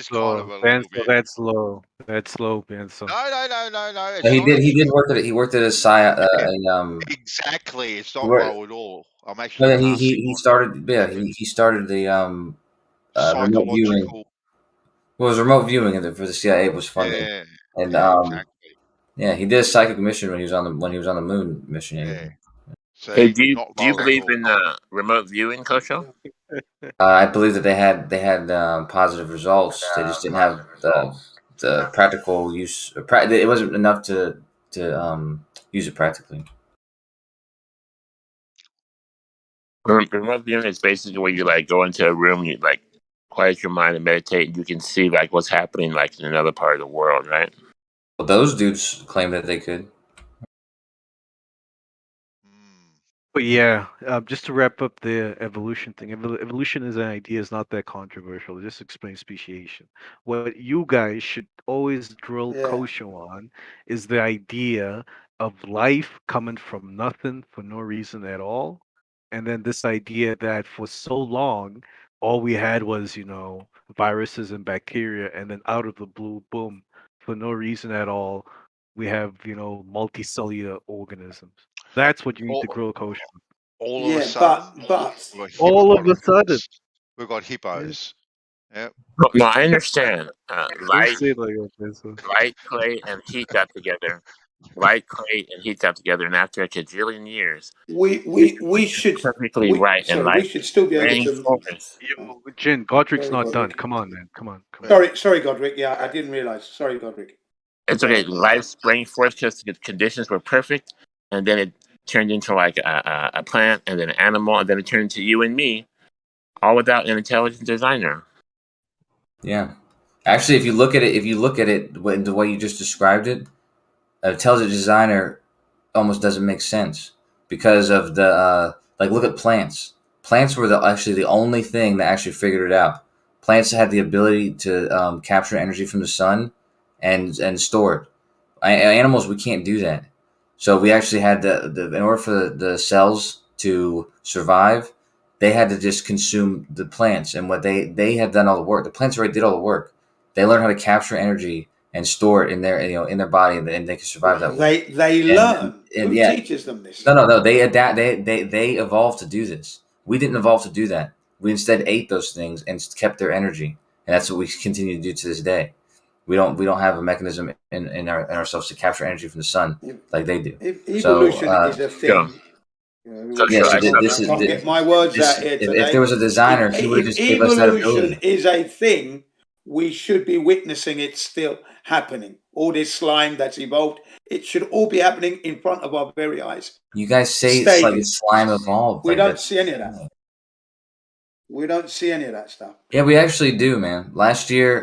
That's low, Benzo. No. He did work at it. He worked at a CIA. Exactly. It's not low at all. I'm actually. He started. Yeah, he started the remote viewing. Well, it was remote viewing for the CIA was funding. Yeah, and exactly. Yeah, he did a psychic mission when he was on the moon mission. Yeah. So hey, do you believe in remote viewing, Kosho? I believe that they had positive results. They just didn't have the practical use. It wasn't enough to use it practically. Remote viewing is basically where you like go into a room, you like quiet your mind and meditate, and you can see like what's happening like in another part of the world, right? Well, those dudes claim that they could. But yeah, just to wrap up the evolution thing, evolution as an idea is not that controversial. It just explains speciation. What you guys should always drill Kosho on is the idea of life coming from nothing for no reason at all. And then this idea that for so long, all we had was, viruses and bacteria. And then out of the blue, boom, for no reason at all, we have, multicellular organisms. That's what you need to grow Kosho. All of a sudden, all of a sudden, we've got hippos. Yep. No, I understand. Light, light, clay, and heat got together. Light, clay, and heat got together, and after a quadrillion years, we should perfectly right. And we should still be able to. Jin, Godric's not done. Come on, man. Come on. Sorry, Godric. Yeah, I didn't realize. Sorry, Godric. It's okay. Life sprang forth because the conditions were perfect, and then it turned into like a plant, and then an animal, and then it turned into you and me. all without an intelligent designer. Yeah, actually, if you look at it the way you just described it, an intelligent designer almost doesn't make sense because of the like. Look at plants. Plants were actually the only thing that actually figured it out. Plants had the ability to capture energy from the sun and store it. Animals, we can't do that. So we actually had in order for the cells to survive, they had to just consume the plants. And what they had done all the work. The plants already did all the work. They learned how to capture energy and store it in their body, and they can survive that way. They learn. Who teaches them this? No. They adapt. They evolved to do this. We didn't evolve to do that. We instead ate those things and kept their energy, and that's what we continue to do to this day. We don't have a mechanism in ourselves to capture energy from the sun like they do. Evolution is a thing. Can't get my words out here today. If there was a designer, he would just give us that ability. Evolution is a thing. We should be witnessing it still happening. All this slime that's evolved, it should all be happening in front of our very eyes. You guys say it's like slime evolved. We don't see any of that. We don't see any of that stuff. Yeah, we actually do, man. Last year,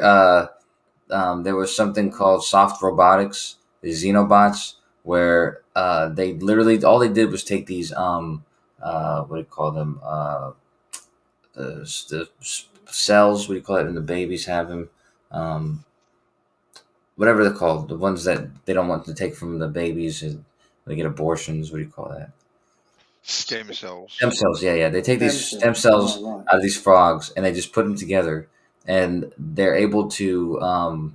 there was something called soft robotics, the Xenobots, where they literally all they did was take these what do you call them? The cells, what do you call it? And the babies have them. Whatever they're called, the ones that they don't want to take from the babies and they get abortions. What do you call that? Stem cells. Stem cells, yeah. They take these stem cells out of these frogs and they just put them together, and they're able to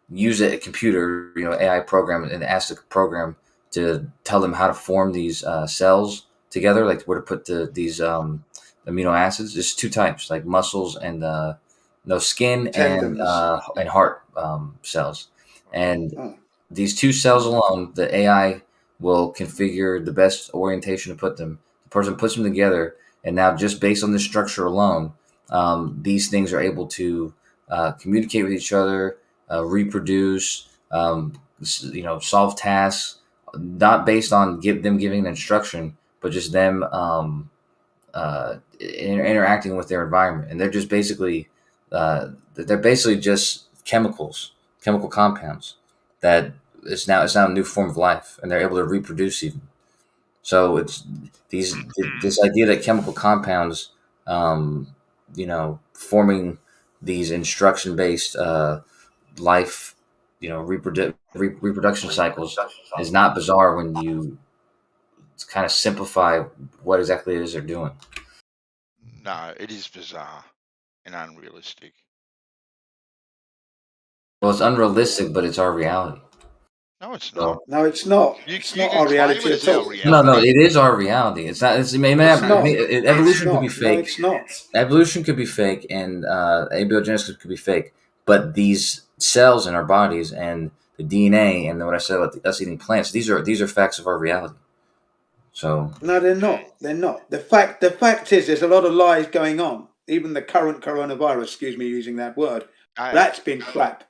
use a computer, AI program, and ask the program to tell them how to form these cells together, like where to put these amino acids. There's two types, like muscles and skin and heart cells. And these two cells alone, the AI will configure the best orientation to put them. The person puts them together, and now just based on this structure alone, these things are able to communicate with each other, reproduce, solve tasks, not based on them giving an instruction, but just them interacting with their environment. And they're just basically just chemical compounds that it's now a new form of life, and they're able to reproduce even. So it's this idea that chemical compounds, forming these instruction-based life, reproduction cycles is not bizarre when you kind of simplify what exactly it is they're doing. No, it is bizarre and unrealistic. Well, it's unrealistic, but it's our reality. No, it's not. No, it's not. It's not our reality at all. No, it is our reality. It's not. Evolution could be fake. No, it's not. Evolution could be fake, and abiogenesis could be fake. But these cells in our bodies and the DNA and what I said about us eating plants, these are facts of our reality. So no, they're not. They're not. The fact is, there's a lot of lies going on. Even the current coronavirus, excuse me using that word, that's been crap.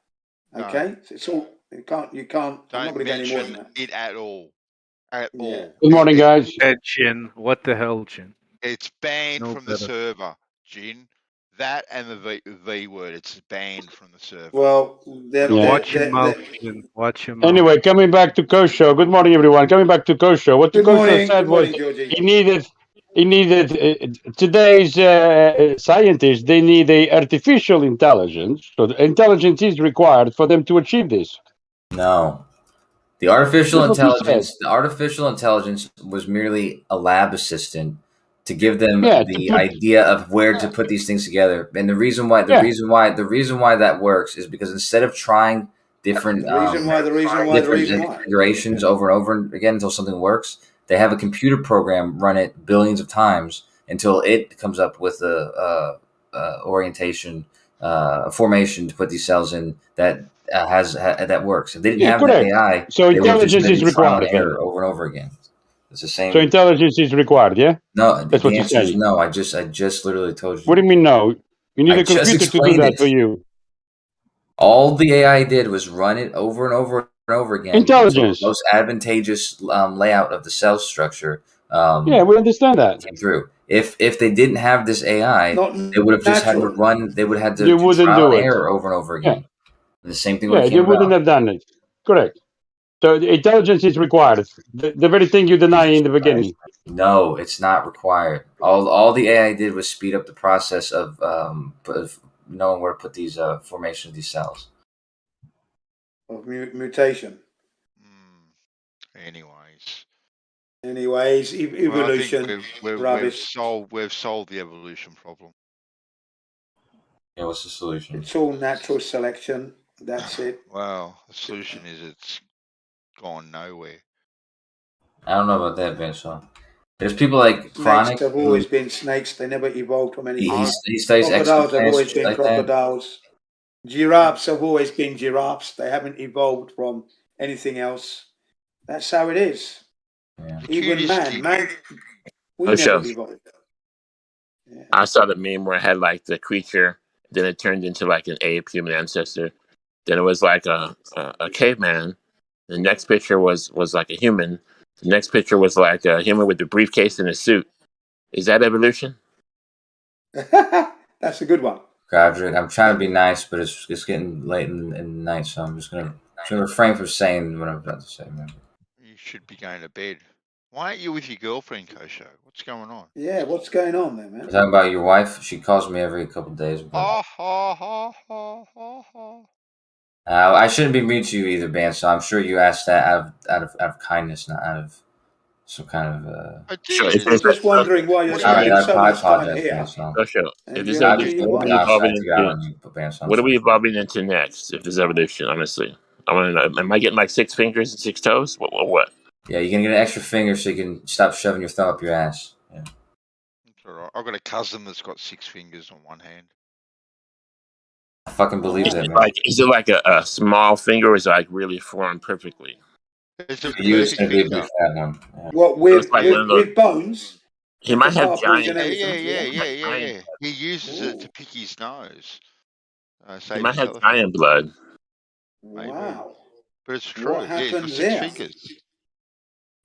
Okay, so it's all you can't. I'm not going to get any more than that. It at all. At all. Good morning, guys. Jin, what the hell, Jin? It's banned from the server, Jin. That and the V word, it's banned from the server. Well, watch your mouth, Jin. Watch your mouth. Anyway, coming back to Kosho. Good morning, everyone. Coming back to Kosho. What Kosho said was he needed today's scientists. They need a artificial intelligence. So the intelligence is required for them to achieve this. No, the artificial intelligence was merely a lab assistant to give them the idea of where to put these things together. And the reason why that works is because instead of trying different configurations over and over again until something works, they have a computer program run it billions of times until it comes up with a formation to put these cells in that that works. If they didn't have the AI, so intelligence is required over and over again. It's the same. So intelligence is required, yeah? No, that's what you said. No, I just literally told you. What do you mean no? You need a computer to do that for you. All the AI did was run it over and over and over again. Intelligence. The most advantageous layout of the cell structure Yeah, we understand that. Came through. If they didn't have this AI, Not they would have just had to natural. run. They would have had to They do wouldn't trial do and it. error over and over Yeah. again. And the same thing would Yeah, have they came wouldn't about. have done it. Correct. So the intelligence is required. The very thing you deny in the beginning. No, it's not required. All the AI did was speed up the process of knowing where to put these formation of these cells. Of mutation. Anyways, evolution. Well, I think rubbish. we've solved the evolution problem. Yeah, what's the solution? It's all natural selection. That's it. Well, the solution is it's gone nowhere. I don't know about that, Ben. So there's people like Chronic. Snakes have always been snakes. They never evolved from anything. He studies Crocodiles have exoplanets always been like that. crocodiles. Giraffes have always been giraffes. They haven't evolved from anything else. That's how it is. Yeah. Even man, we Oh, never sure. evolved. I saw the meme where it had like the creature, then it turned into like an ape human ancestor. Then it was like a caveman. The next picture was like a human. The next picture was like a human with a briefcase and a suit. Is that evolution? That's a good one. Graduate. I'm trying to be nice, but it's getting late in the night, so I'm just gonna refrain from saying what I'm about to say, man. You should be going to bed. Why aren't you with your girlfriend, Kosho? What's going on? Yeah, what's going on there, man? We're talking about your wife. She calls me every couple of days. But... I shouldn't be mean to you either, Ben. So I'm sure you asked that out of kindness, not out of some kind of. Sure. I'm just wondering why you're spending so much time here. Sure. If And this you're evolution, your what are we wife. evolving into? What are we evolving into next? If this evolution, honestly, I want to know. Am I getting like 6 fingers and 6 toes? What? Yeah, you're gonna get an extra finger so you can stop shoving your thumb up your ass. Yeah. It's all right. I've got a cousin that's got 6 fingers on one hand. I fucking believe that, man. Like, is it like a small finger, or is it like really formed perfectly? It's a For you, it's perfect gonna be a big finger. fat one. Yeah. What with bones? He might have giant. Yeah. He uses it to pick his nose. He might have giant blood. Wow. But it's true. What Yeah, he's got happened 6 there? fingers.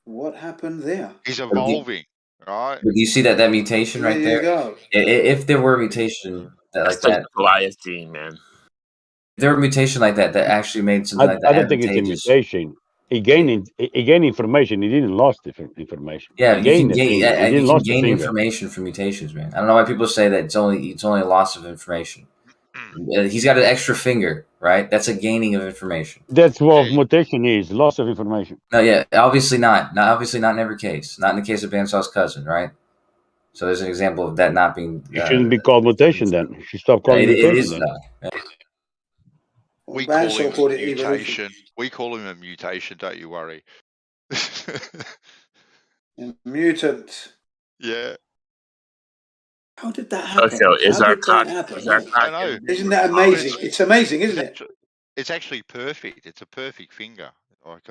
What happened there? He's evolving, right? But do you see that mutation right There you there? go. If there were a mutation like that, the Goliath gene, man. If there were a mutation like that actually made something like that I don't think it's a advantageous. mutation. He gained information. He didn't lost information. Yeah, He you can gained gain, He didn't you can lost the gain finger. information from mutations, man. I don't know why people say that it's only a loss of information. He's got an extra finger, right? That's a gaining of information. That's what mutation is: loss of information. No, yeah, obviously not. Obviously not in every case. Not in the case of Bansaw's cousin, right? So there's an example of that not being. It shouldn't be called mutation then. You should stop calling it mutation is then. though. We call him Banshaw a called it mutation. evolution. We call him a mutation. Don't you worry. Mutant. Yeah. How did that happen? So is How our did cock? that happen? Is our I cock? know. Isn't that amazing? It's amazing, isn't it? It's actually perfect. It's a perfect finger. Like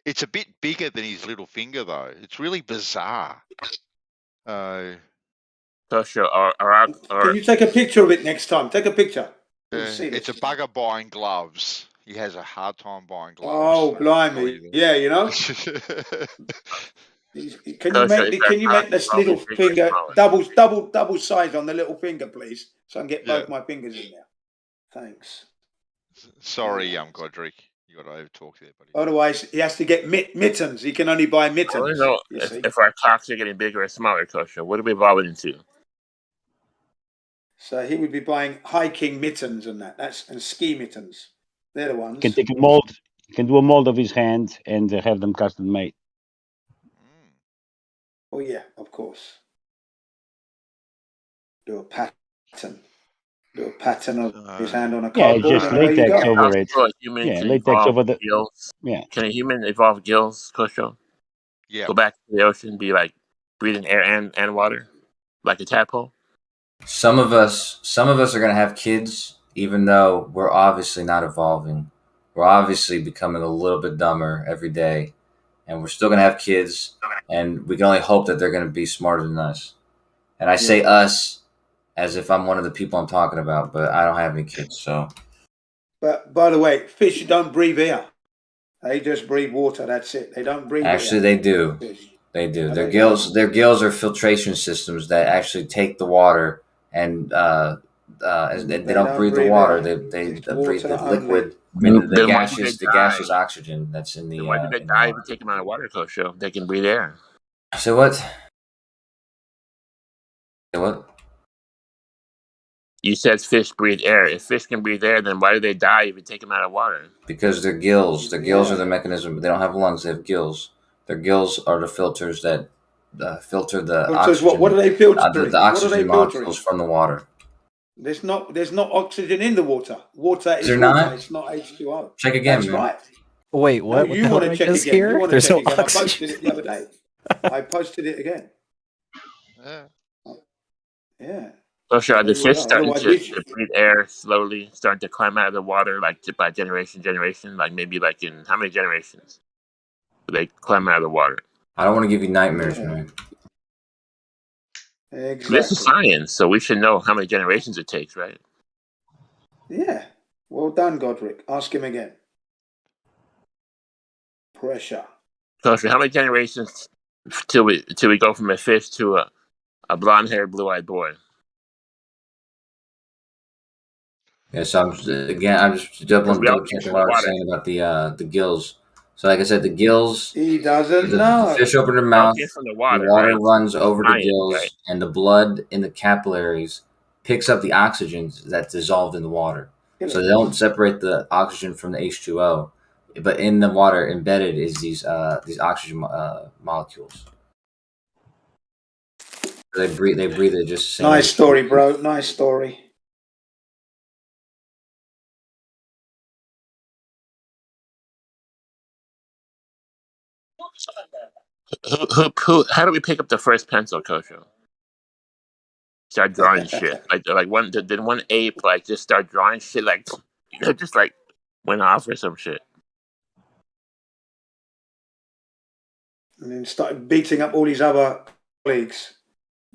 it's a bit bigger than his little finger though. It's really bizarre. So sure. Can you take a picture of it next time? Take a picture. Let's see it's a this. bugger buying gloves. He has a hard time buying gloves. Oh, blimey! Yeah, you know. Can you make this little finger double size on the little finger, please, so I can get both my fingers in there? Thanks. Sorry, Godric. You got to overtalk there, buddy. Otherwise, he has to get mittens. He can only buy mittens. I want to know if our cocks are getting bigger or smaller, Kosha. What are we evolving into? So he would be buying hiking mittens and and ski mittens. They're the ones. You can take a mold. You can do a mold of his hand and have them custom made. Oh yeah, of course. Do a pattern. Do a pattern of his hand on a cardboard. Yeah, just latex over it. Yeah, latex over the gills. Yeah. Can a human evolve gills, Kosho? Yeah. Go back to the ocean, be like breathing air and water, like a tadpole. Some of us are gonna have kids, even though we're obviously not evolving. We're obviously becoming a little bit dumber every day, and we're still gonna have kids, and we can only hope that they're gonna be smarter than us. And I say us as if I'm one of the people I'm talking about, but I don't have any kids, so. But by the way, fish don't breathe air. They just breathe water. That's it. They don't breathe. Actually, they do. Fish. They do. No, Their they gills. don't. Their gills are filtration systems that actually take the water and they don't breathe the water. They breathe water the only. liquid. I mean, Then why did they the die? gaseous oxygen that's in the. Then why did they die if you take them out of water, Kosho? They can breathe air. So what? Say what? You said fish breathe air. If fish can breathe air, then why do they die if you take them out of water? Because their gills. Their gills are the mechanism. They don't have lungs. They have gills. Their gills are the filters that filter the oxygen. What are they filtering? The oxygen molecules from the water. There's not oxygen in the water. Water is there water. not? It's not H2O. Check again, That's man. right. Wait, what? No, What you the want hell to check is again? here? You want to There's check no again? I oxygen. posted it the other day. I posted it again. Yeah. Kosho, are the There you fish go. starting Otherwise, to breathe air slowly, starting to climb out of the water, like by generation, like maybe like in how many generations? They climb out of the water. I don't want to give you nightmares, man. Exactly. This is science, so we should know how many generations it takes, right? Yeah. Well done, Godric. Ask him again. Pressure. Kosho, how many generations till we go from a fish to a blonde-haired, blue-eyed boy? Yes, I'm just double checking what I was saying about the gills. So, like I said, the gills. He doesn't the know. fish open their We mouth. get from the The water, water right? runs over the Science, gills, right? and the blood in the capillaries picks up the oxygen that's dissolved in the water. So they don't separate the oxygen from the H2O, but in the water embedded is these oxygen molecules. They breathe it just the same. Nice story, bro. Nice story. How do we pick up the first pencil, Kosho? Start drawing shit. Like one did one ape like just start drawing shit like just like went off or some shit. And then started beating up all his other colleagues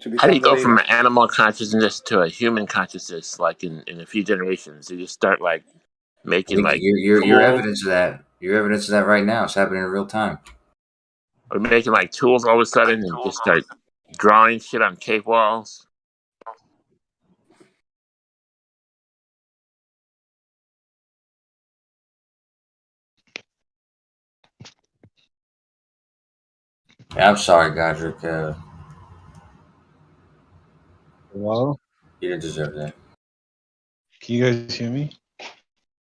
to become How do you the go leader. from an animal consciousness to a human consciousness like in a few generations? You just start like making like you're evidence of that. You're evidence of that right now. It's happening in real time. Or making like tools all of a sudden and just start drawing shit on cave walls. Yeah, I'm sorry, Godric. Hello? You didn't deserve that. Can you guys hear me?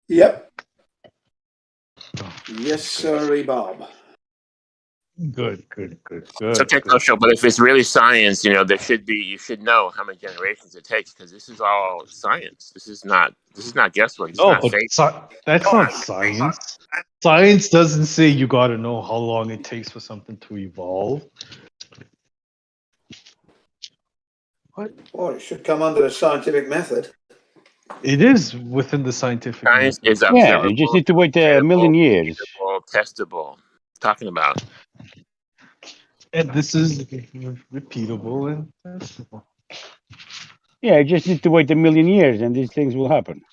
Yep. Yes, sir, Bob. Good. It's okay, Kosho, but if it's really science, you should know how many generations it takes because this is all science. This is not guesswork. This is not fake. That's not science. Science doesn't say you got to know how long it takes for something to evolve. What? Well, it should come under the scientific method. It is within the scientific Science method. is observable. Yeah, you just need to wait a million years. Testable. Talking about. And this is repeatable and testable. Yeah, you just need to wait a million years and these things will happen.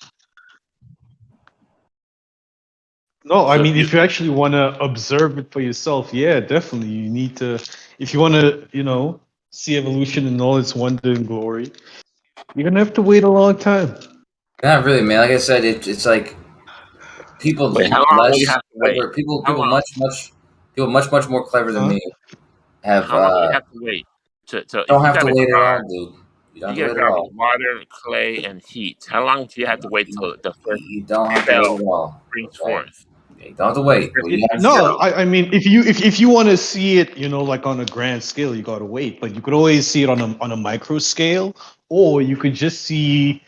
No, I mean, if you actually want to observe it for yourself, yeah, definitely. You need to, if you want to, see evolution in all its wonder and glory, you're going to have to wait a long time. Not really, man. Like I said, it's like people Wait, how long will you less have to wait? clever, people much more clever than me have. How long do you have to wait? Don't have to wait at all, dude. You don't have to wait at all. Water, clay, and heat. How long do you have to wait till the first You don't have to wait at all. brings forth? You don't have to wait. I mean, if you want to see it, like on a grand scale, you got to wait. But you could always see it on a micro scale, or you could just see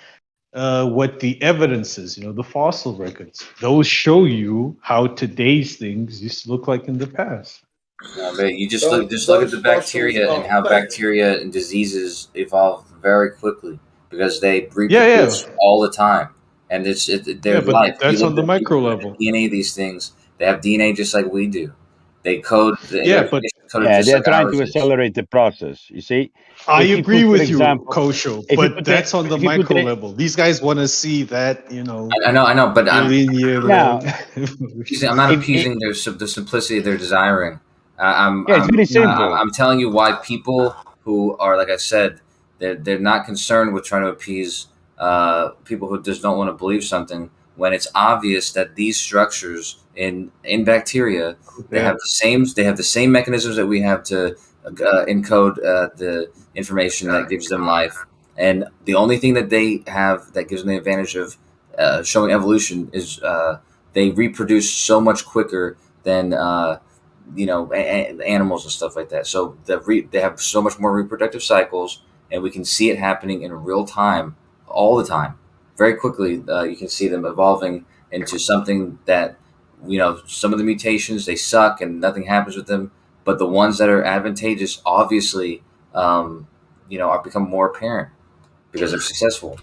what the evidence is. The fossil records. Those show you how today's things used to look like in the past. No, but you just look at the bacteria and how bacteria and diseases evolve very quickly because they reproduce all the time, and their life. That's on the micro level. DNA, these things, they have DNA just like we do, They code. Yeah, but Yeah, they're trying to accelerate the process. You see, I if you agree put, for with you, example, Kosho, if you but put that's on the if you put micro level. These guys want to see that, I know, but billion year now, I'm not if appeasing the simplicity they're desiring. yeah, it's very simple. I'm telling you why people who are, like I said, they're not concerned with trying to appease people who just don't want to believe something when it's obvious that these structures in bacteria they have the same mechanisms that we have to encode the information that gives them life, and the only thing that they have that gives them the advantage of showing evolution is they reproduce so much quicker than animals and stuff like that. So they have so much more reproductive cycles, and we can see it happening in real time, all the time, very quickly. You can see them evolving into something that some of the mutations they suck and nothing happens with them, but the ones that are advantageous, obviously, are become more apparent because they're successful.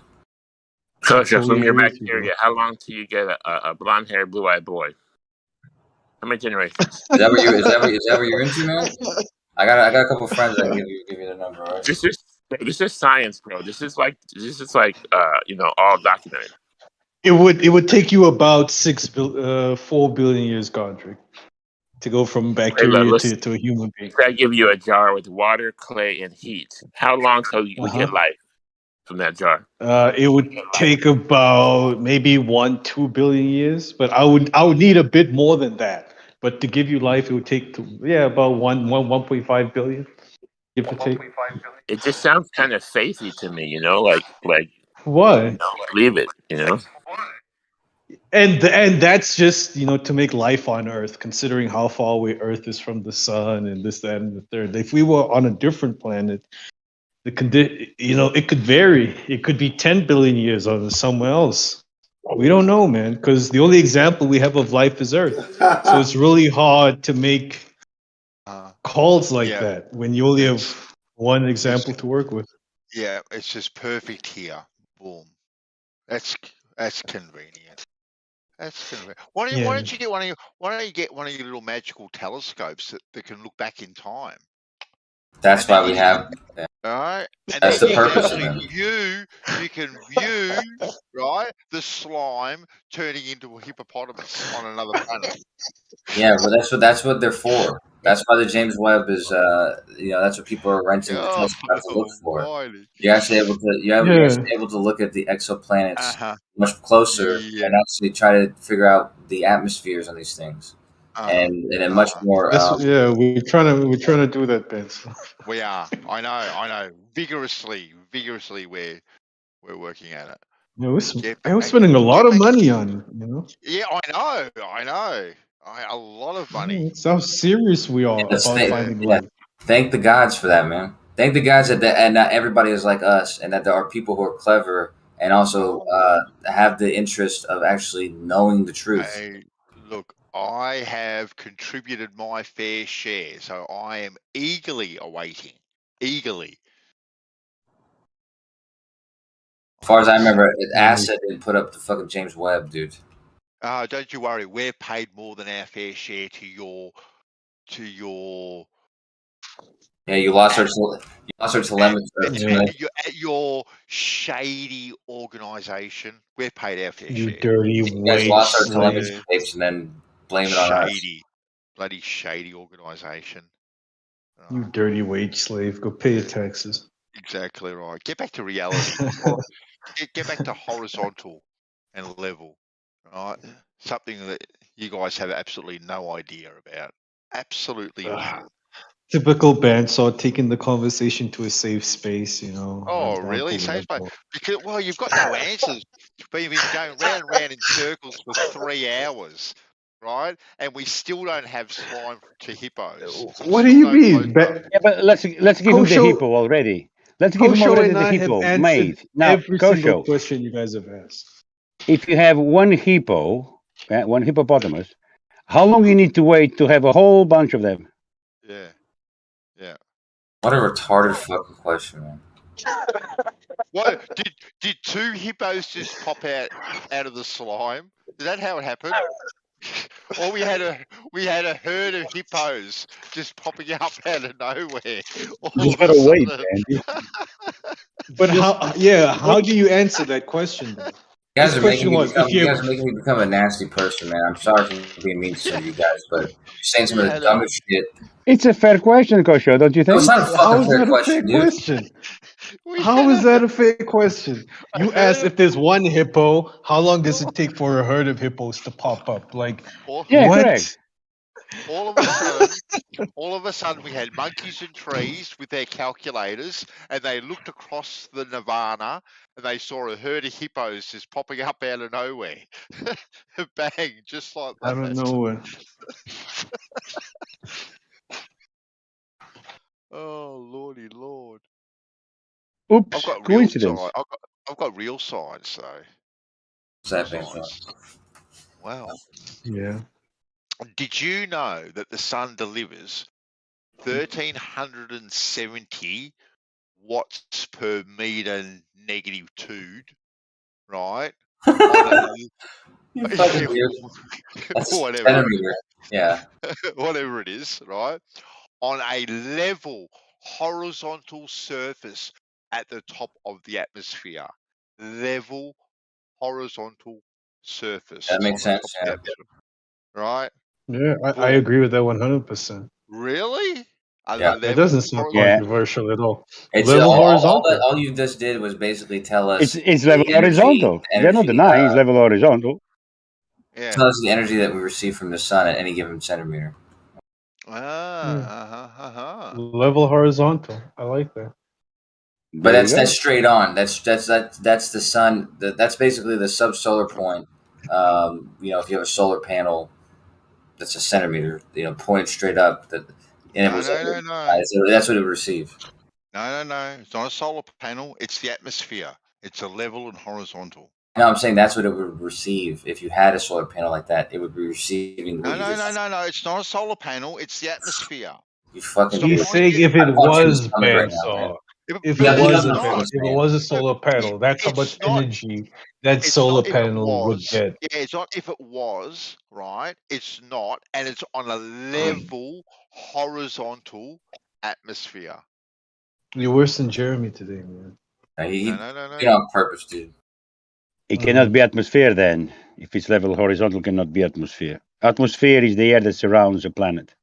Coach, totally from your agree with you, bacteria, how long till you get a blonde-haired, blue-eyed boy? How many generations? Is that what you're into, man? I got a couple friends that give you the number, right? This is science, bro. This is like all documented. It would take you about 4 billion years, Godric, to go from bacteria to a human being. I give you a jar with water, clay, and heat. How long till we get life from that jar? It would take about maybe 1-2 billion years, but I would need a bit more than that. But to give you life, it would take about 1.5 billion. Give or take. It just sounds kind of faithy to me, like Why? Believe it, And that's just to make life on Earth, considering how far away Earth is from the sun and this, that, and the third. If we were on a different planet, it could vary. It could be 10 billion years on somewhere else. We don't know, man, because the only example we have of life is Earth. So it's really hard to make calls like that when you only have one example to work with. Yeah, it's just perfect here. Boom. That's convenient. That's convenient. Why don't you get one of your little magical telescopes that can look back in time? That's why we have. All right. And that's then the purpose of them. You can view right the slime turning into a hippopotamus on another planet. Yeah, but that's what they're for. That's why the James Webb is. That's what people are renting the telescope to look for. You're actually able to look at the exoplanets much closer and actually try to figure out the atmospheres on these things, and in a much more. We're trying to do that, Ben. We are. I know. Vigorously, we're working at it. We're spending a lot of money on it, Yeah, I know. A lot of money. That's how serious we are about finding life. Thank the gods for that, man. Thank the gods that not everybody is like us, and that there are people who are clever and also have the interest of actually knowing the truth. Look, I have contributed my fair share, so I am eagerly awaiting. Eagerly. As far as I remember, Acid didn't put up the fucking James Webb, dude. Don't you worry. We've paid more than our fair share to your. Yeah, you lost our telemetry. At your shady organisation, we've paid our fair share. Dirty you guys lost our telemetry tapes and then blame it on us. Bloody shady organisation. You dirty wage slave. Go pay your taxes. Exactly right. Get back to reality. Get back to horizontal and level. Right? Something that you guys have absolutely no idea about. Absolutely none. Typical bandsaw taking the conversation to a safe space, Oh, really? Safe space? Because, you've got no answers. We've been going round and round in circles for 3 hours, right? And we still don't have slime to hippos. What do you mean? Yeah, but let's give him the hippo already. Let's give him already the hippo made. Now, every single question you guys have asked. If you have one hippo, one hippopotamus, how long you need to wait to have a whole bunch of them? Yeah. What a retarded fucking question, man. What did 2 hippos just pop out of the slime? Is that how it happened? Or we had a herd of hippos just popping up out of nowhere. All You just of a gotta wait, sudden. Andy. But how do you answer that question though? You guys His are making question me was become. if You you guys are making me become a nasty person, man. I'm sorry for being mean to some of you guys, but you're saying some We of the had a dumbest shit. It's a fair question, Kosho, don't you No, it's think? not a how fucking is fair that a fair question, dude. question? we How had is that a fair question? a You herd asked of if there's one hippo, how long does it take for a herd of hippos to pop up? Like all, Yeah, what? correct. all of a sudden we had monkeys in trees with their calculators, and they looked across the nirvana and they saw a herd of hippos just popping up out of nowhere. Bang, just like I that. don't know. Oh lordy lord. Oops, I've got real coincidence. science. I've got real science though. What's that based on? Wow. Yeah. Did you know that the sun delivers 1,370 watts per meter -2, right? You fucking weird. That's Whatever. centimeter. Yeah. Whatever it is, right? On a level horizontal surface at the top of the atmosphere. Level horizontal surface That on makes the top sense. of the Yeah. atmosphere. Right? Yeah, I Boom. agree with that 100%. Really? A Yeah. That level doesn't sound Yeah, controversial at all. It's Level horizontal. all you just did was basically tell us it's level the energy. horizontal. They're not denying it's level horizontal. Yeah. Tell us the energy that we receive from the sun at any given centimeter. Level horizontal. I like that. But There you that's go. straight on. That's the sun. That's basically the subsolar point. You know, if you have a solar panel, that's a centimeter. You know, pointed straight up. And it was No. so that's what it would receive. No. It's not a solar panel. It's the atmosphere. It's a level and horizontal. No, I'm saying that's what it would receive if you had a solar panel like that. It would be receiving. No. It's not a solar panel. It's the atmosphere. You fucking. Stop He's trying to saying get. if it I'm punching his was stomach right now, man. bandsaw, if But it it's was not. if it was a solar panel, that's how much It's not. energy that It's solar not if it panel would was. get. Yeah, it's not if it was, right? It's not. And it's on a level horizontal atmosphere. You're worse than Jeremy today, man. He No. did it on purpose, dude. It cannot be atmosphere then. If it's level horizontal, cannot be atmosphere. Atmosphere is the air that surrounds a planet.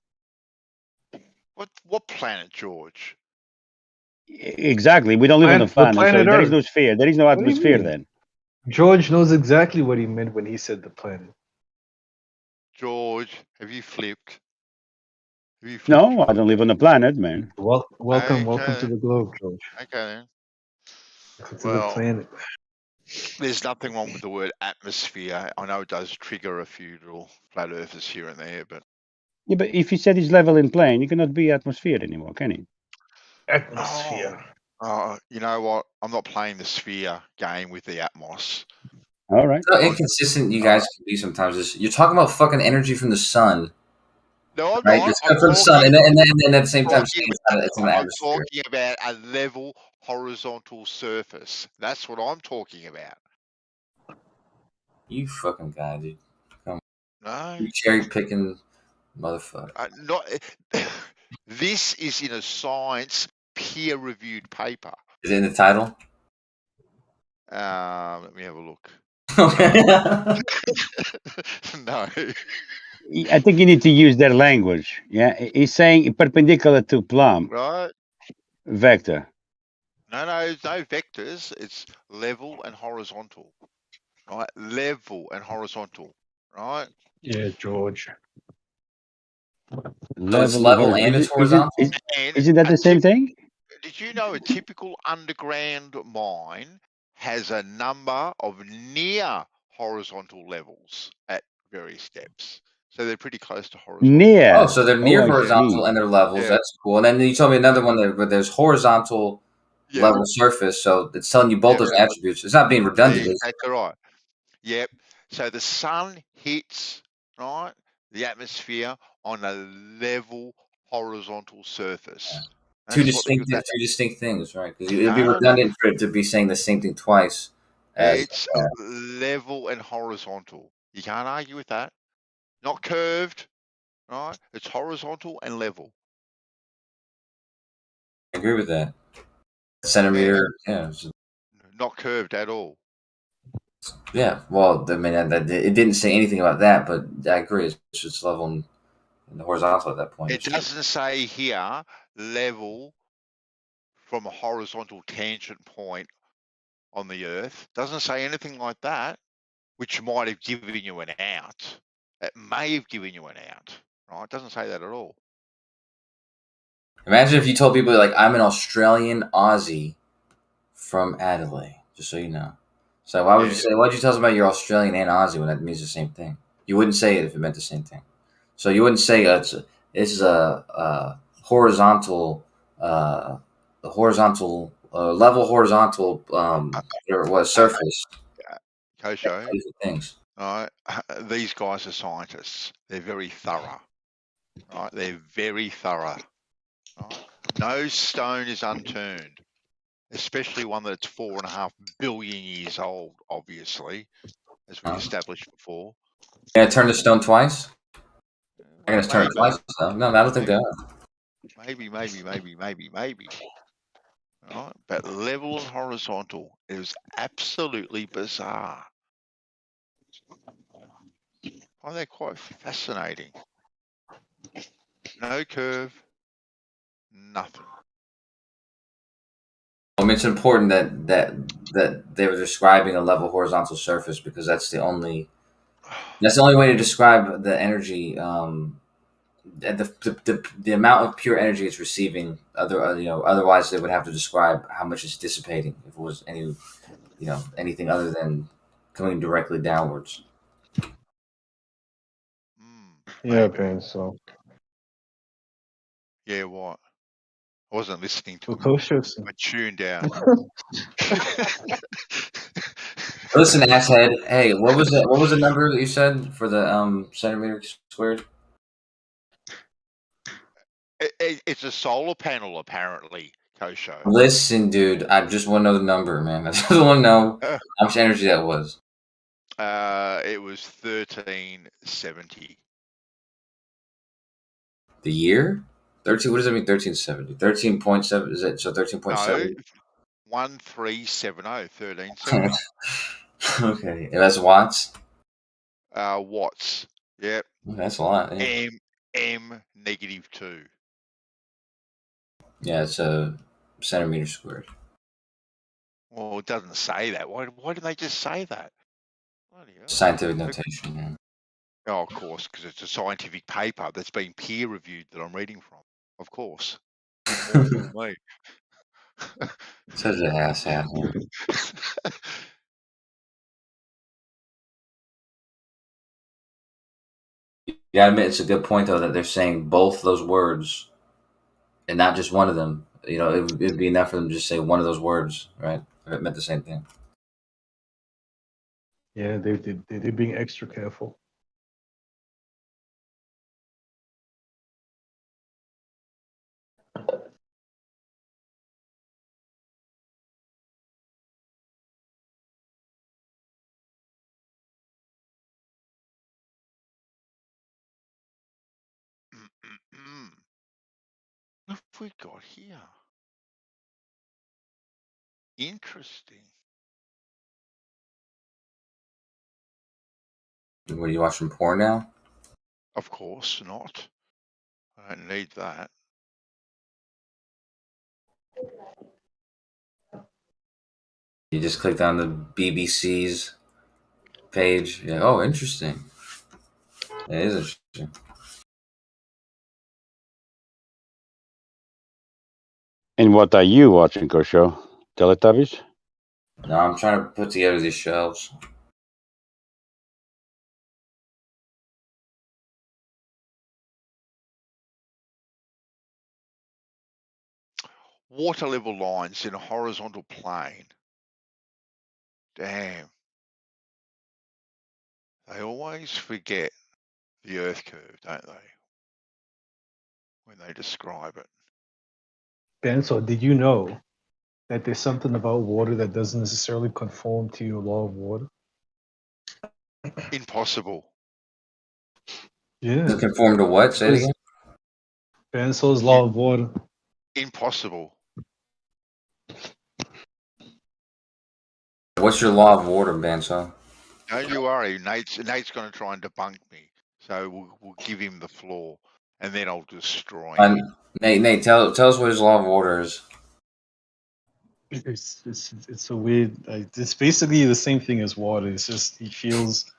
What planet, George? Exactly. We don't live on a The planet, so planet there is Earth. no sphere. There is no What do you atmosphere mean? then. George knows exactly what he meant when he said the planet. George, have you flipped? No, I don't live on a planet, man. Welcome Okay. to the globe, George. Okay then. Welcome to the planet. There's nothing wrong with the word atmosphere. I know it does trigger a few little flat earthers here and there, but Yeah, but if you said it's level in plane, you cannot be atmosphere anymore, can you? Atmosphere. you know what? I'm not playing the sphere game with the Atmos. All right. How inconsistent you guys can be sometimes. You're talking about fucking energy from the sun. No, I'm right? not. It's I'm from the sun, talking, and then at the same time, saying it's in the I'm atmosphere. talking about a level horizontal surface. That's what I'm talking about. You fucking guy, dude. Come on. No. You cherry picking motherfucker. Not. This is in a science peer-reviewed paper. Is it in the title? Let me have a look. No. I think you need to use their language. Yeah, he's saying perpendicular to plumb. Right. Vector. No, there's no vectors. It's level and horizontal. Right? Level and horizontal. Right? Yeah, George. So it's level and it's horizontal? Isn't that the same thing? Did you know a typical underground mine has a number of near horizontal levels at various depths? So they're pretty close to horizontal. Near. Oh, so they're near I horizontal see. and they're levels. Yeah. That's cool. And then you told me another one where there's horizontal level surface. So it's telling you both those attributes. It's not being redundant. That's right. Yep. So the sun hits, right, the atmosphere on a level horizontal surface. Two distinct things, right? Because it'd be No. redundant for it to be saying the same thing twice. It's level and horizontal. You can't argue with that. not curved, right? It's horizontal and level. I agree with that. Centimeter, yeah. Not curved at all. Yeah, well, I mean, it didn't say anything about that, but I agree. It's just level and horizontal at that point. It doesn't say here level from a horizontal tangent point on the Earth. Doesn't say anything like that, which might have given you an out. It may have given you an out, right? It doesn't say that at all. Imagine if you told people, like, I'm an Australian Aussie from Adelaide, just so you know. So why'd you tell us about you're Australian and Aussie when that means the same thing? You wouldn't say it if it meant the same thing. So you wouldn't say this is a horizontal, level horizontal, surface. Kosho, things. all right, these guys are scientists. They're very thorough. Right? They're very thorough. Right? No stone is unturned, especially one that's 4.5 billion years old, obviously, as we established before. Yeah, turn the stone twice? I guess turn it twice. No, I don't think they are. Maybe. Right? But level and horizontal is absolutely bizarre. I find that quite fascinating. No curve, nothing. I mean, it's important that they were describing a level horizontal surface because that's the only way to describe the energy. The amount of pure energy it's receiving. Otherwise they would have to describe how much it's dissipating if it was anything other than coming directly downwards. Yeah, Ben. So. Yeah, what? I wasn't listening to Well, I tuned out. Listen, asshead. Hey, what was the number that you said for the centimeter squared? It's a solar panel, apparently, Kosho. Listen, dude, I just want to know the number, man. I just want to know how much energy that was. It was 1370. The year? 13. What does that mean? 1370. 13.7. Is it so? 13.7. No, 1370. 1370. Okay, and that's watts. Watts. Yep. That's a lot. Yeah. M -2. Yeah, it's a centimeter squared. Well, it doesn't say that. Why did they just say that? Scientific notation. Yeah. Oh, of course, because it's a scientific paper that's been peer reviewed that I'm reading from. Of course. Me. Such an asshat. You gotta admit, it's a good point though that they're saying both those words, and not just one of them. It'd be enough for them to just say one of those words, right? If it meant the same thing. Yeah, they're being extra careful. What have we got here? Interesting. What are you watching porn now? Of course not. I don't need that. You just clicked on the BBC's page. You're like, oh, interesting. It is interesting. And what are you watching, Kosho? Teletubbies? No, I'm trying to put together these shelves. Water level lines in a horizontal plane. Damn. They always forget the Earth curve, don't they? When they describe it. Ben, so did you know that there's something about water that doesn't necessarily conform to your law of water? Impossible. Yeah. Doesn't conform to what? Say it again. Bansol's law of water. Impossible. What's your law of water, Bansal? Don't you worry. Nate's going to try and debunk me. So we'll give him the floor, and then I'll destroy him. Nate, tell us what his law of water is. It's a weird. It's basically the same thing as water. It's just he feels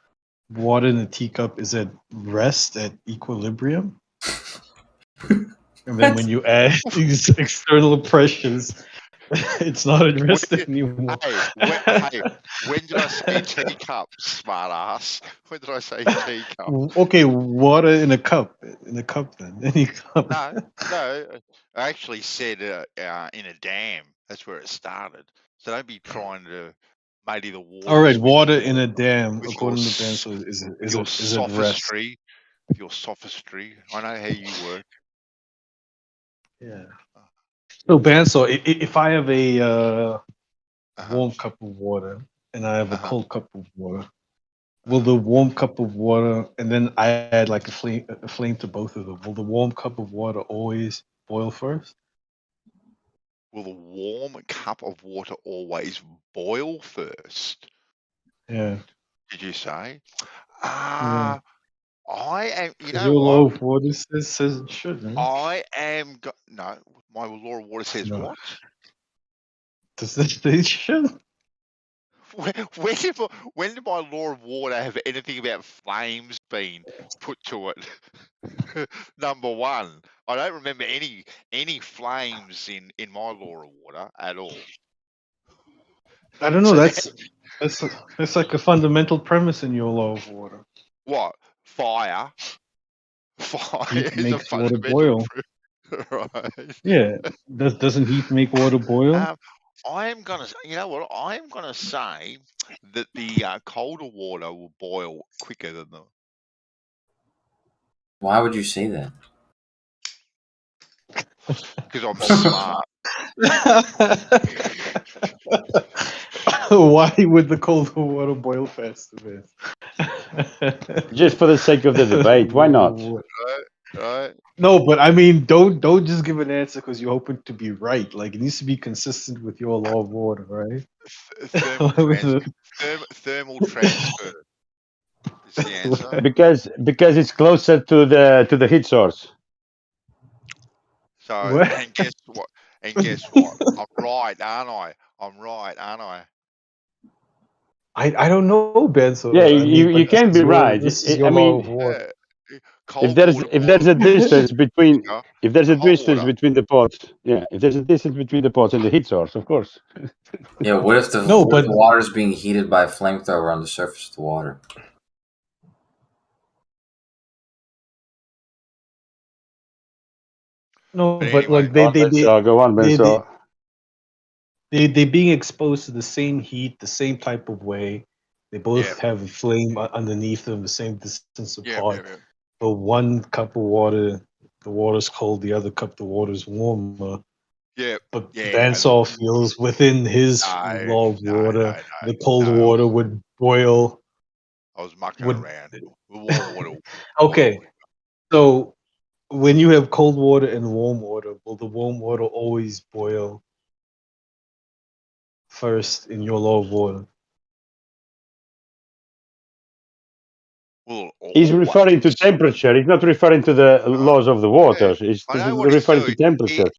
water in a teacup is at rest, at equilibrium, and then when you add these external pressures, it's not at rest anymore. Hey, when did I say teacup, smartass? When did I say teacup? Okay, water in a cup. In a cup, then. Any cup. No. I actually said in a dam. That's where it started. So don't be trying to muddy the water. All right, water in a dam, according to Bansal, is at rest. Sophistry. With your sophistry. I know how you work. Yeah. So Bansal, if I have a warm cup of water and I have a cold cup of water, will the warm cup of water, and then I add like a flame to both of them, will the warm cup of water always boil first? Will the warm cup of water always boil first? Yeah. Did you say? Yeah. I am. You know your what? law of water says it should. Right? I am. No, my law of water says what? Does this say it should? When did my law of water have anything about flames being put to it? Number one, I don't remember any flames in my law of water at all. I don't know. That's like a fundamental premise in your law of water. What? Fire. Fire Heat is a makes water fundamental boil. right? Yeah. Doesn't heat make water boil? I am gonna. You know what? I am gonna say that the colder water will boil quicker than the. Why would you say that? Because I'm smart. Why would the colder water boil faster, man? Just for the sake of the debate, why not? Right. No, but I mean, don't just give an answer because you're hoping to be right. Like it needs to be consistent with your law of water, right? Thermal transfer is the answer. Because it's closer to the heat source. So What? and guess what? I'm right, aren't I? I'm right, aren't I? I don't know, Ben. So Yeah, I mean, you can be right. This is your I law mean, of water. if there's a distance between the pots, if there's a distance between the pots and the heat source, of course. Yeah, what if the water is being heated by a flamethrower on the surface of the water? No, But but anyway, like they being exposed to the same heat, the same type of way. They both have a flame underneath them, the same distance apart. But one cup of water, the water's cold. The other cup, the water's warmer. Yeah. But Bansal feels within his law of water, the cold water would boil. I was mucking around. The warm water. Okay, so when you have cold water and warm water, will the warm water always boil first in your law of water? Well, He's referring to temperature. He's not referring to the laws of the waters. He's referring to temperature.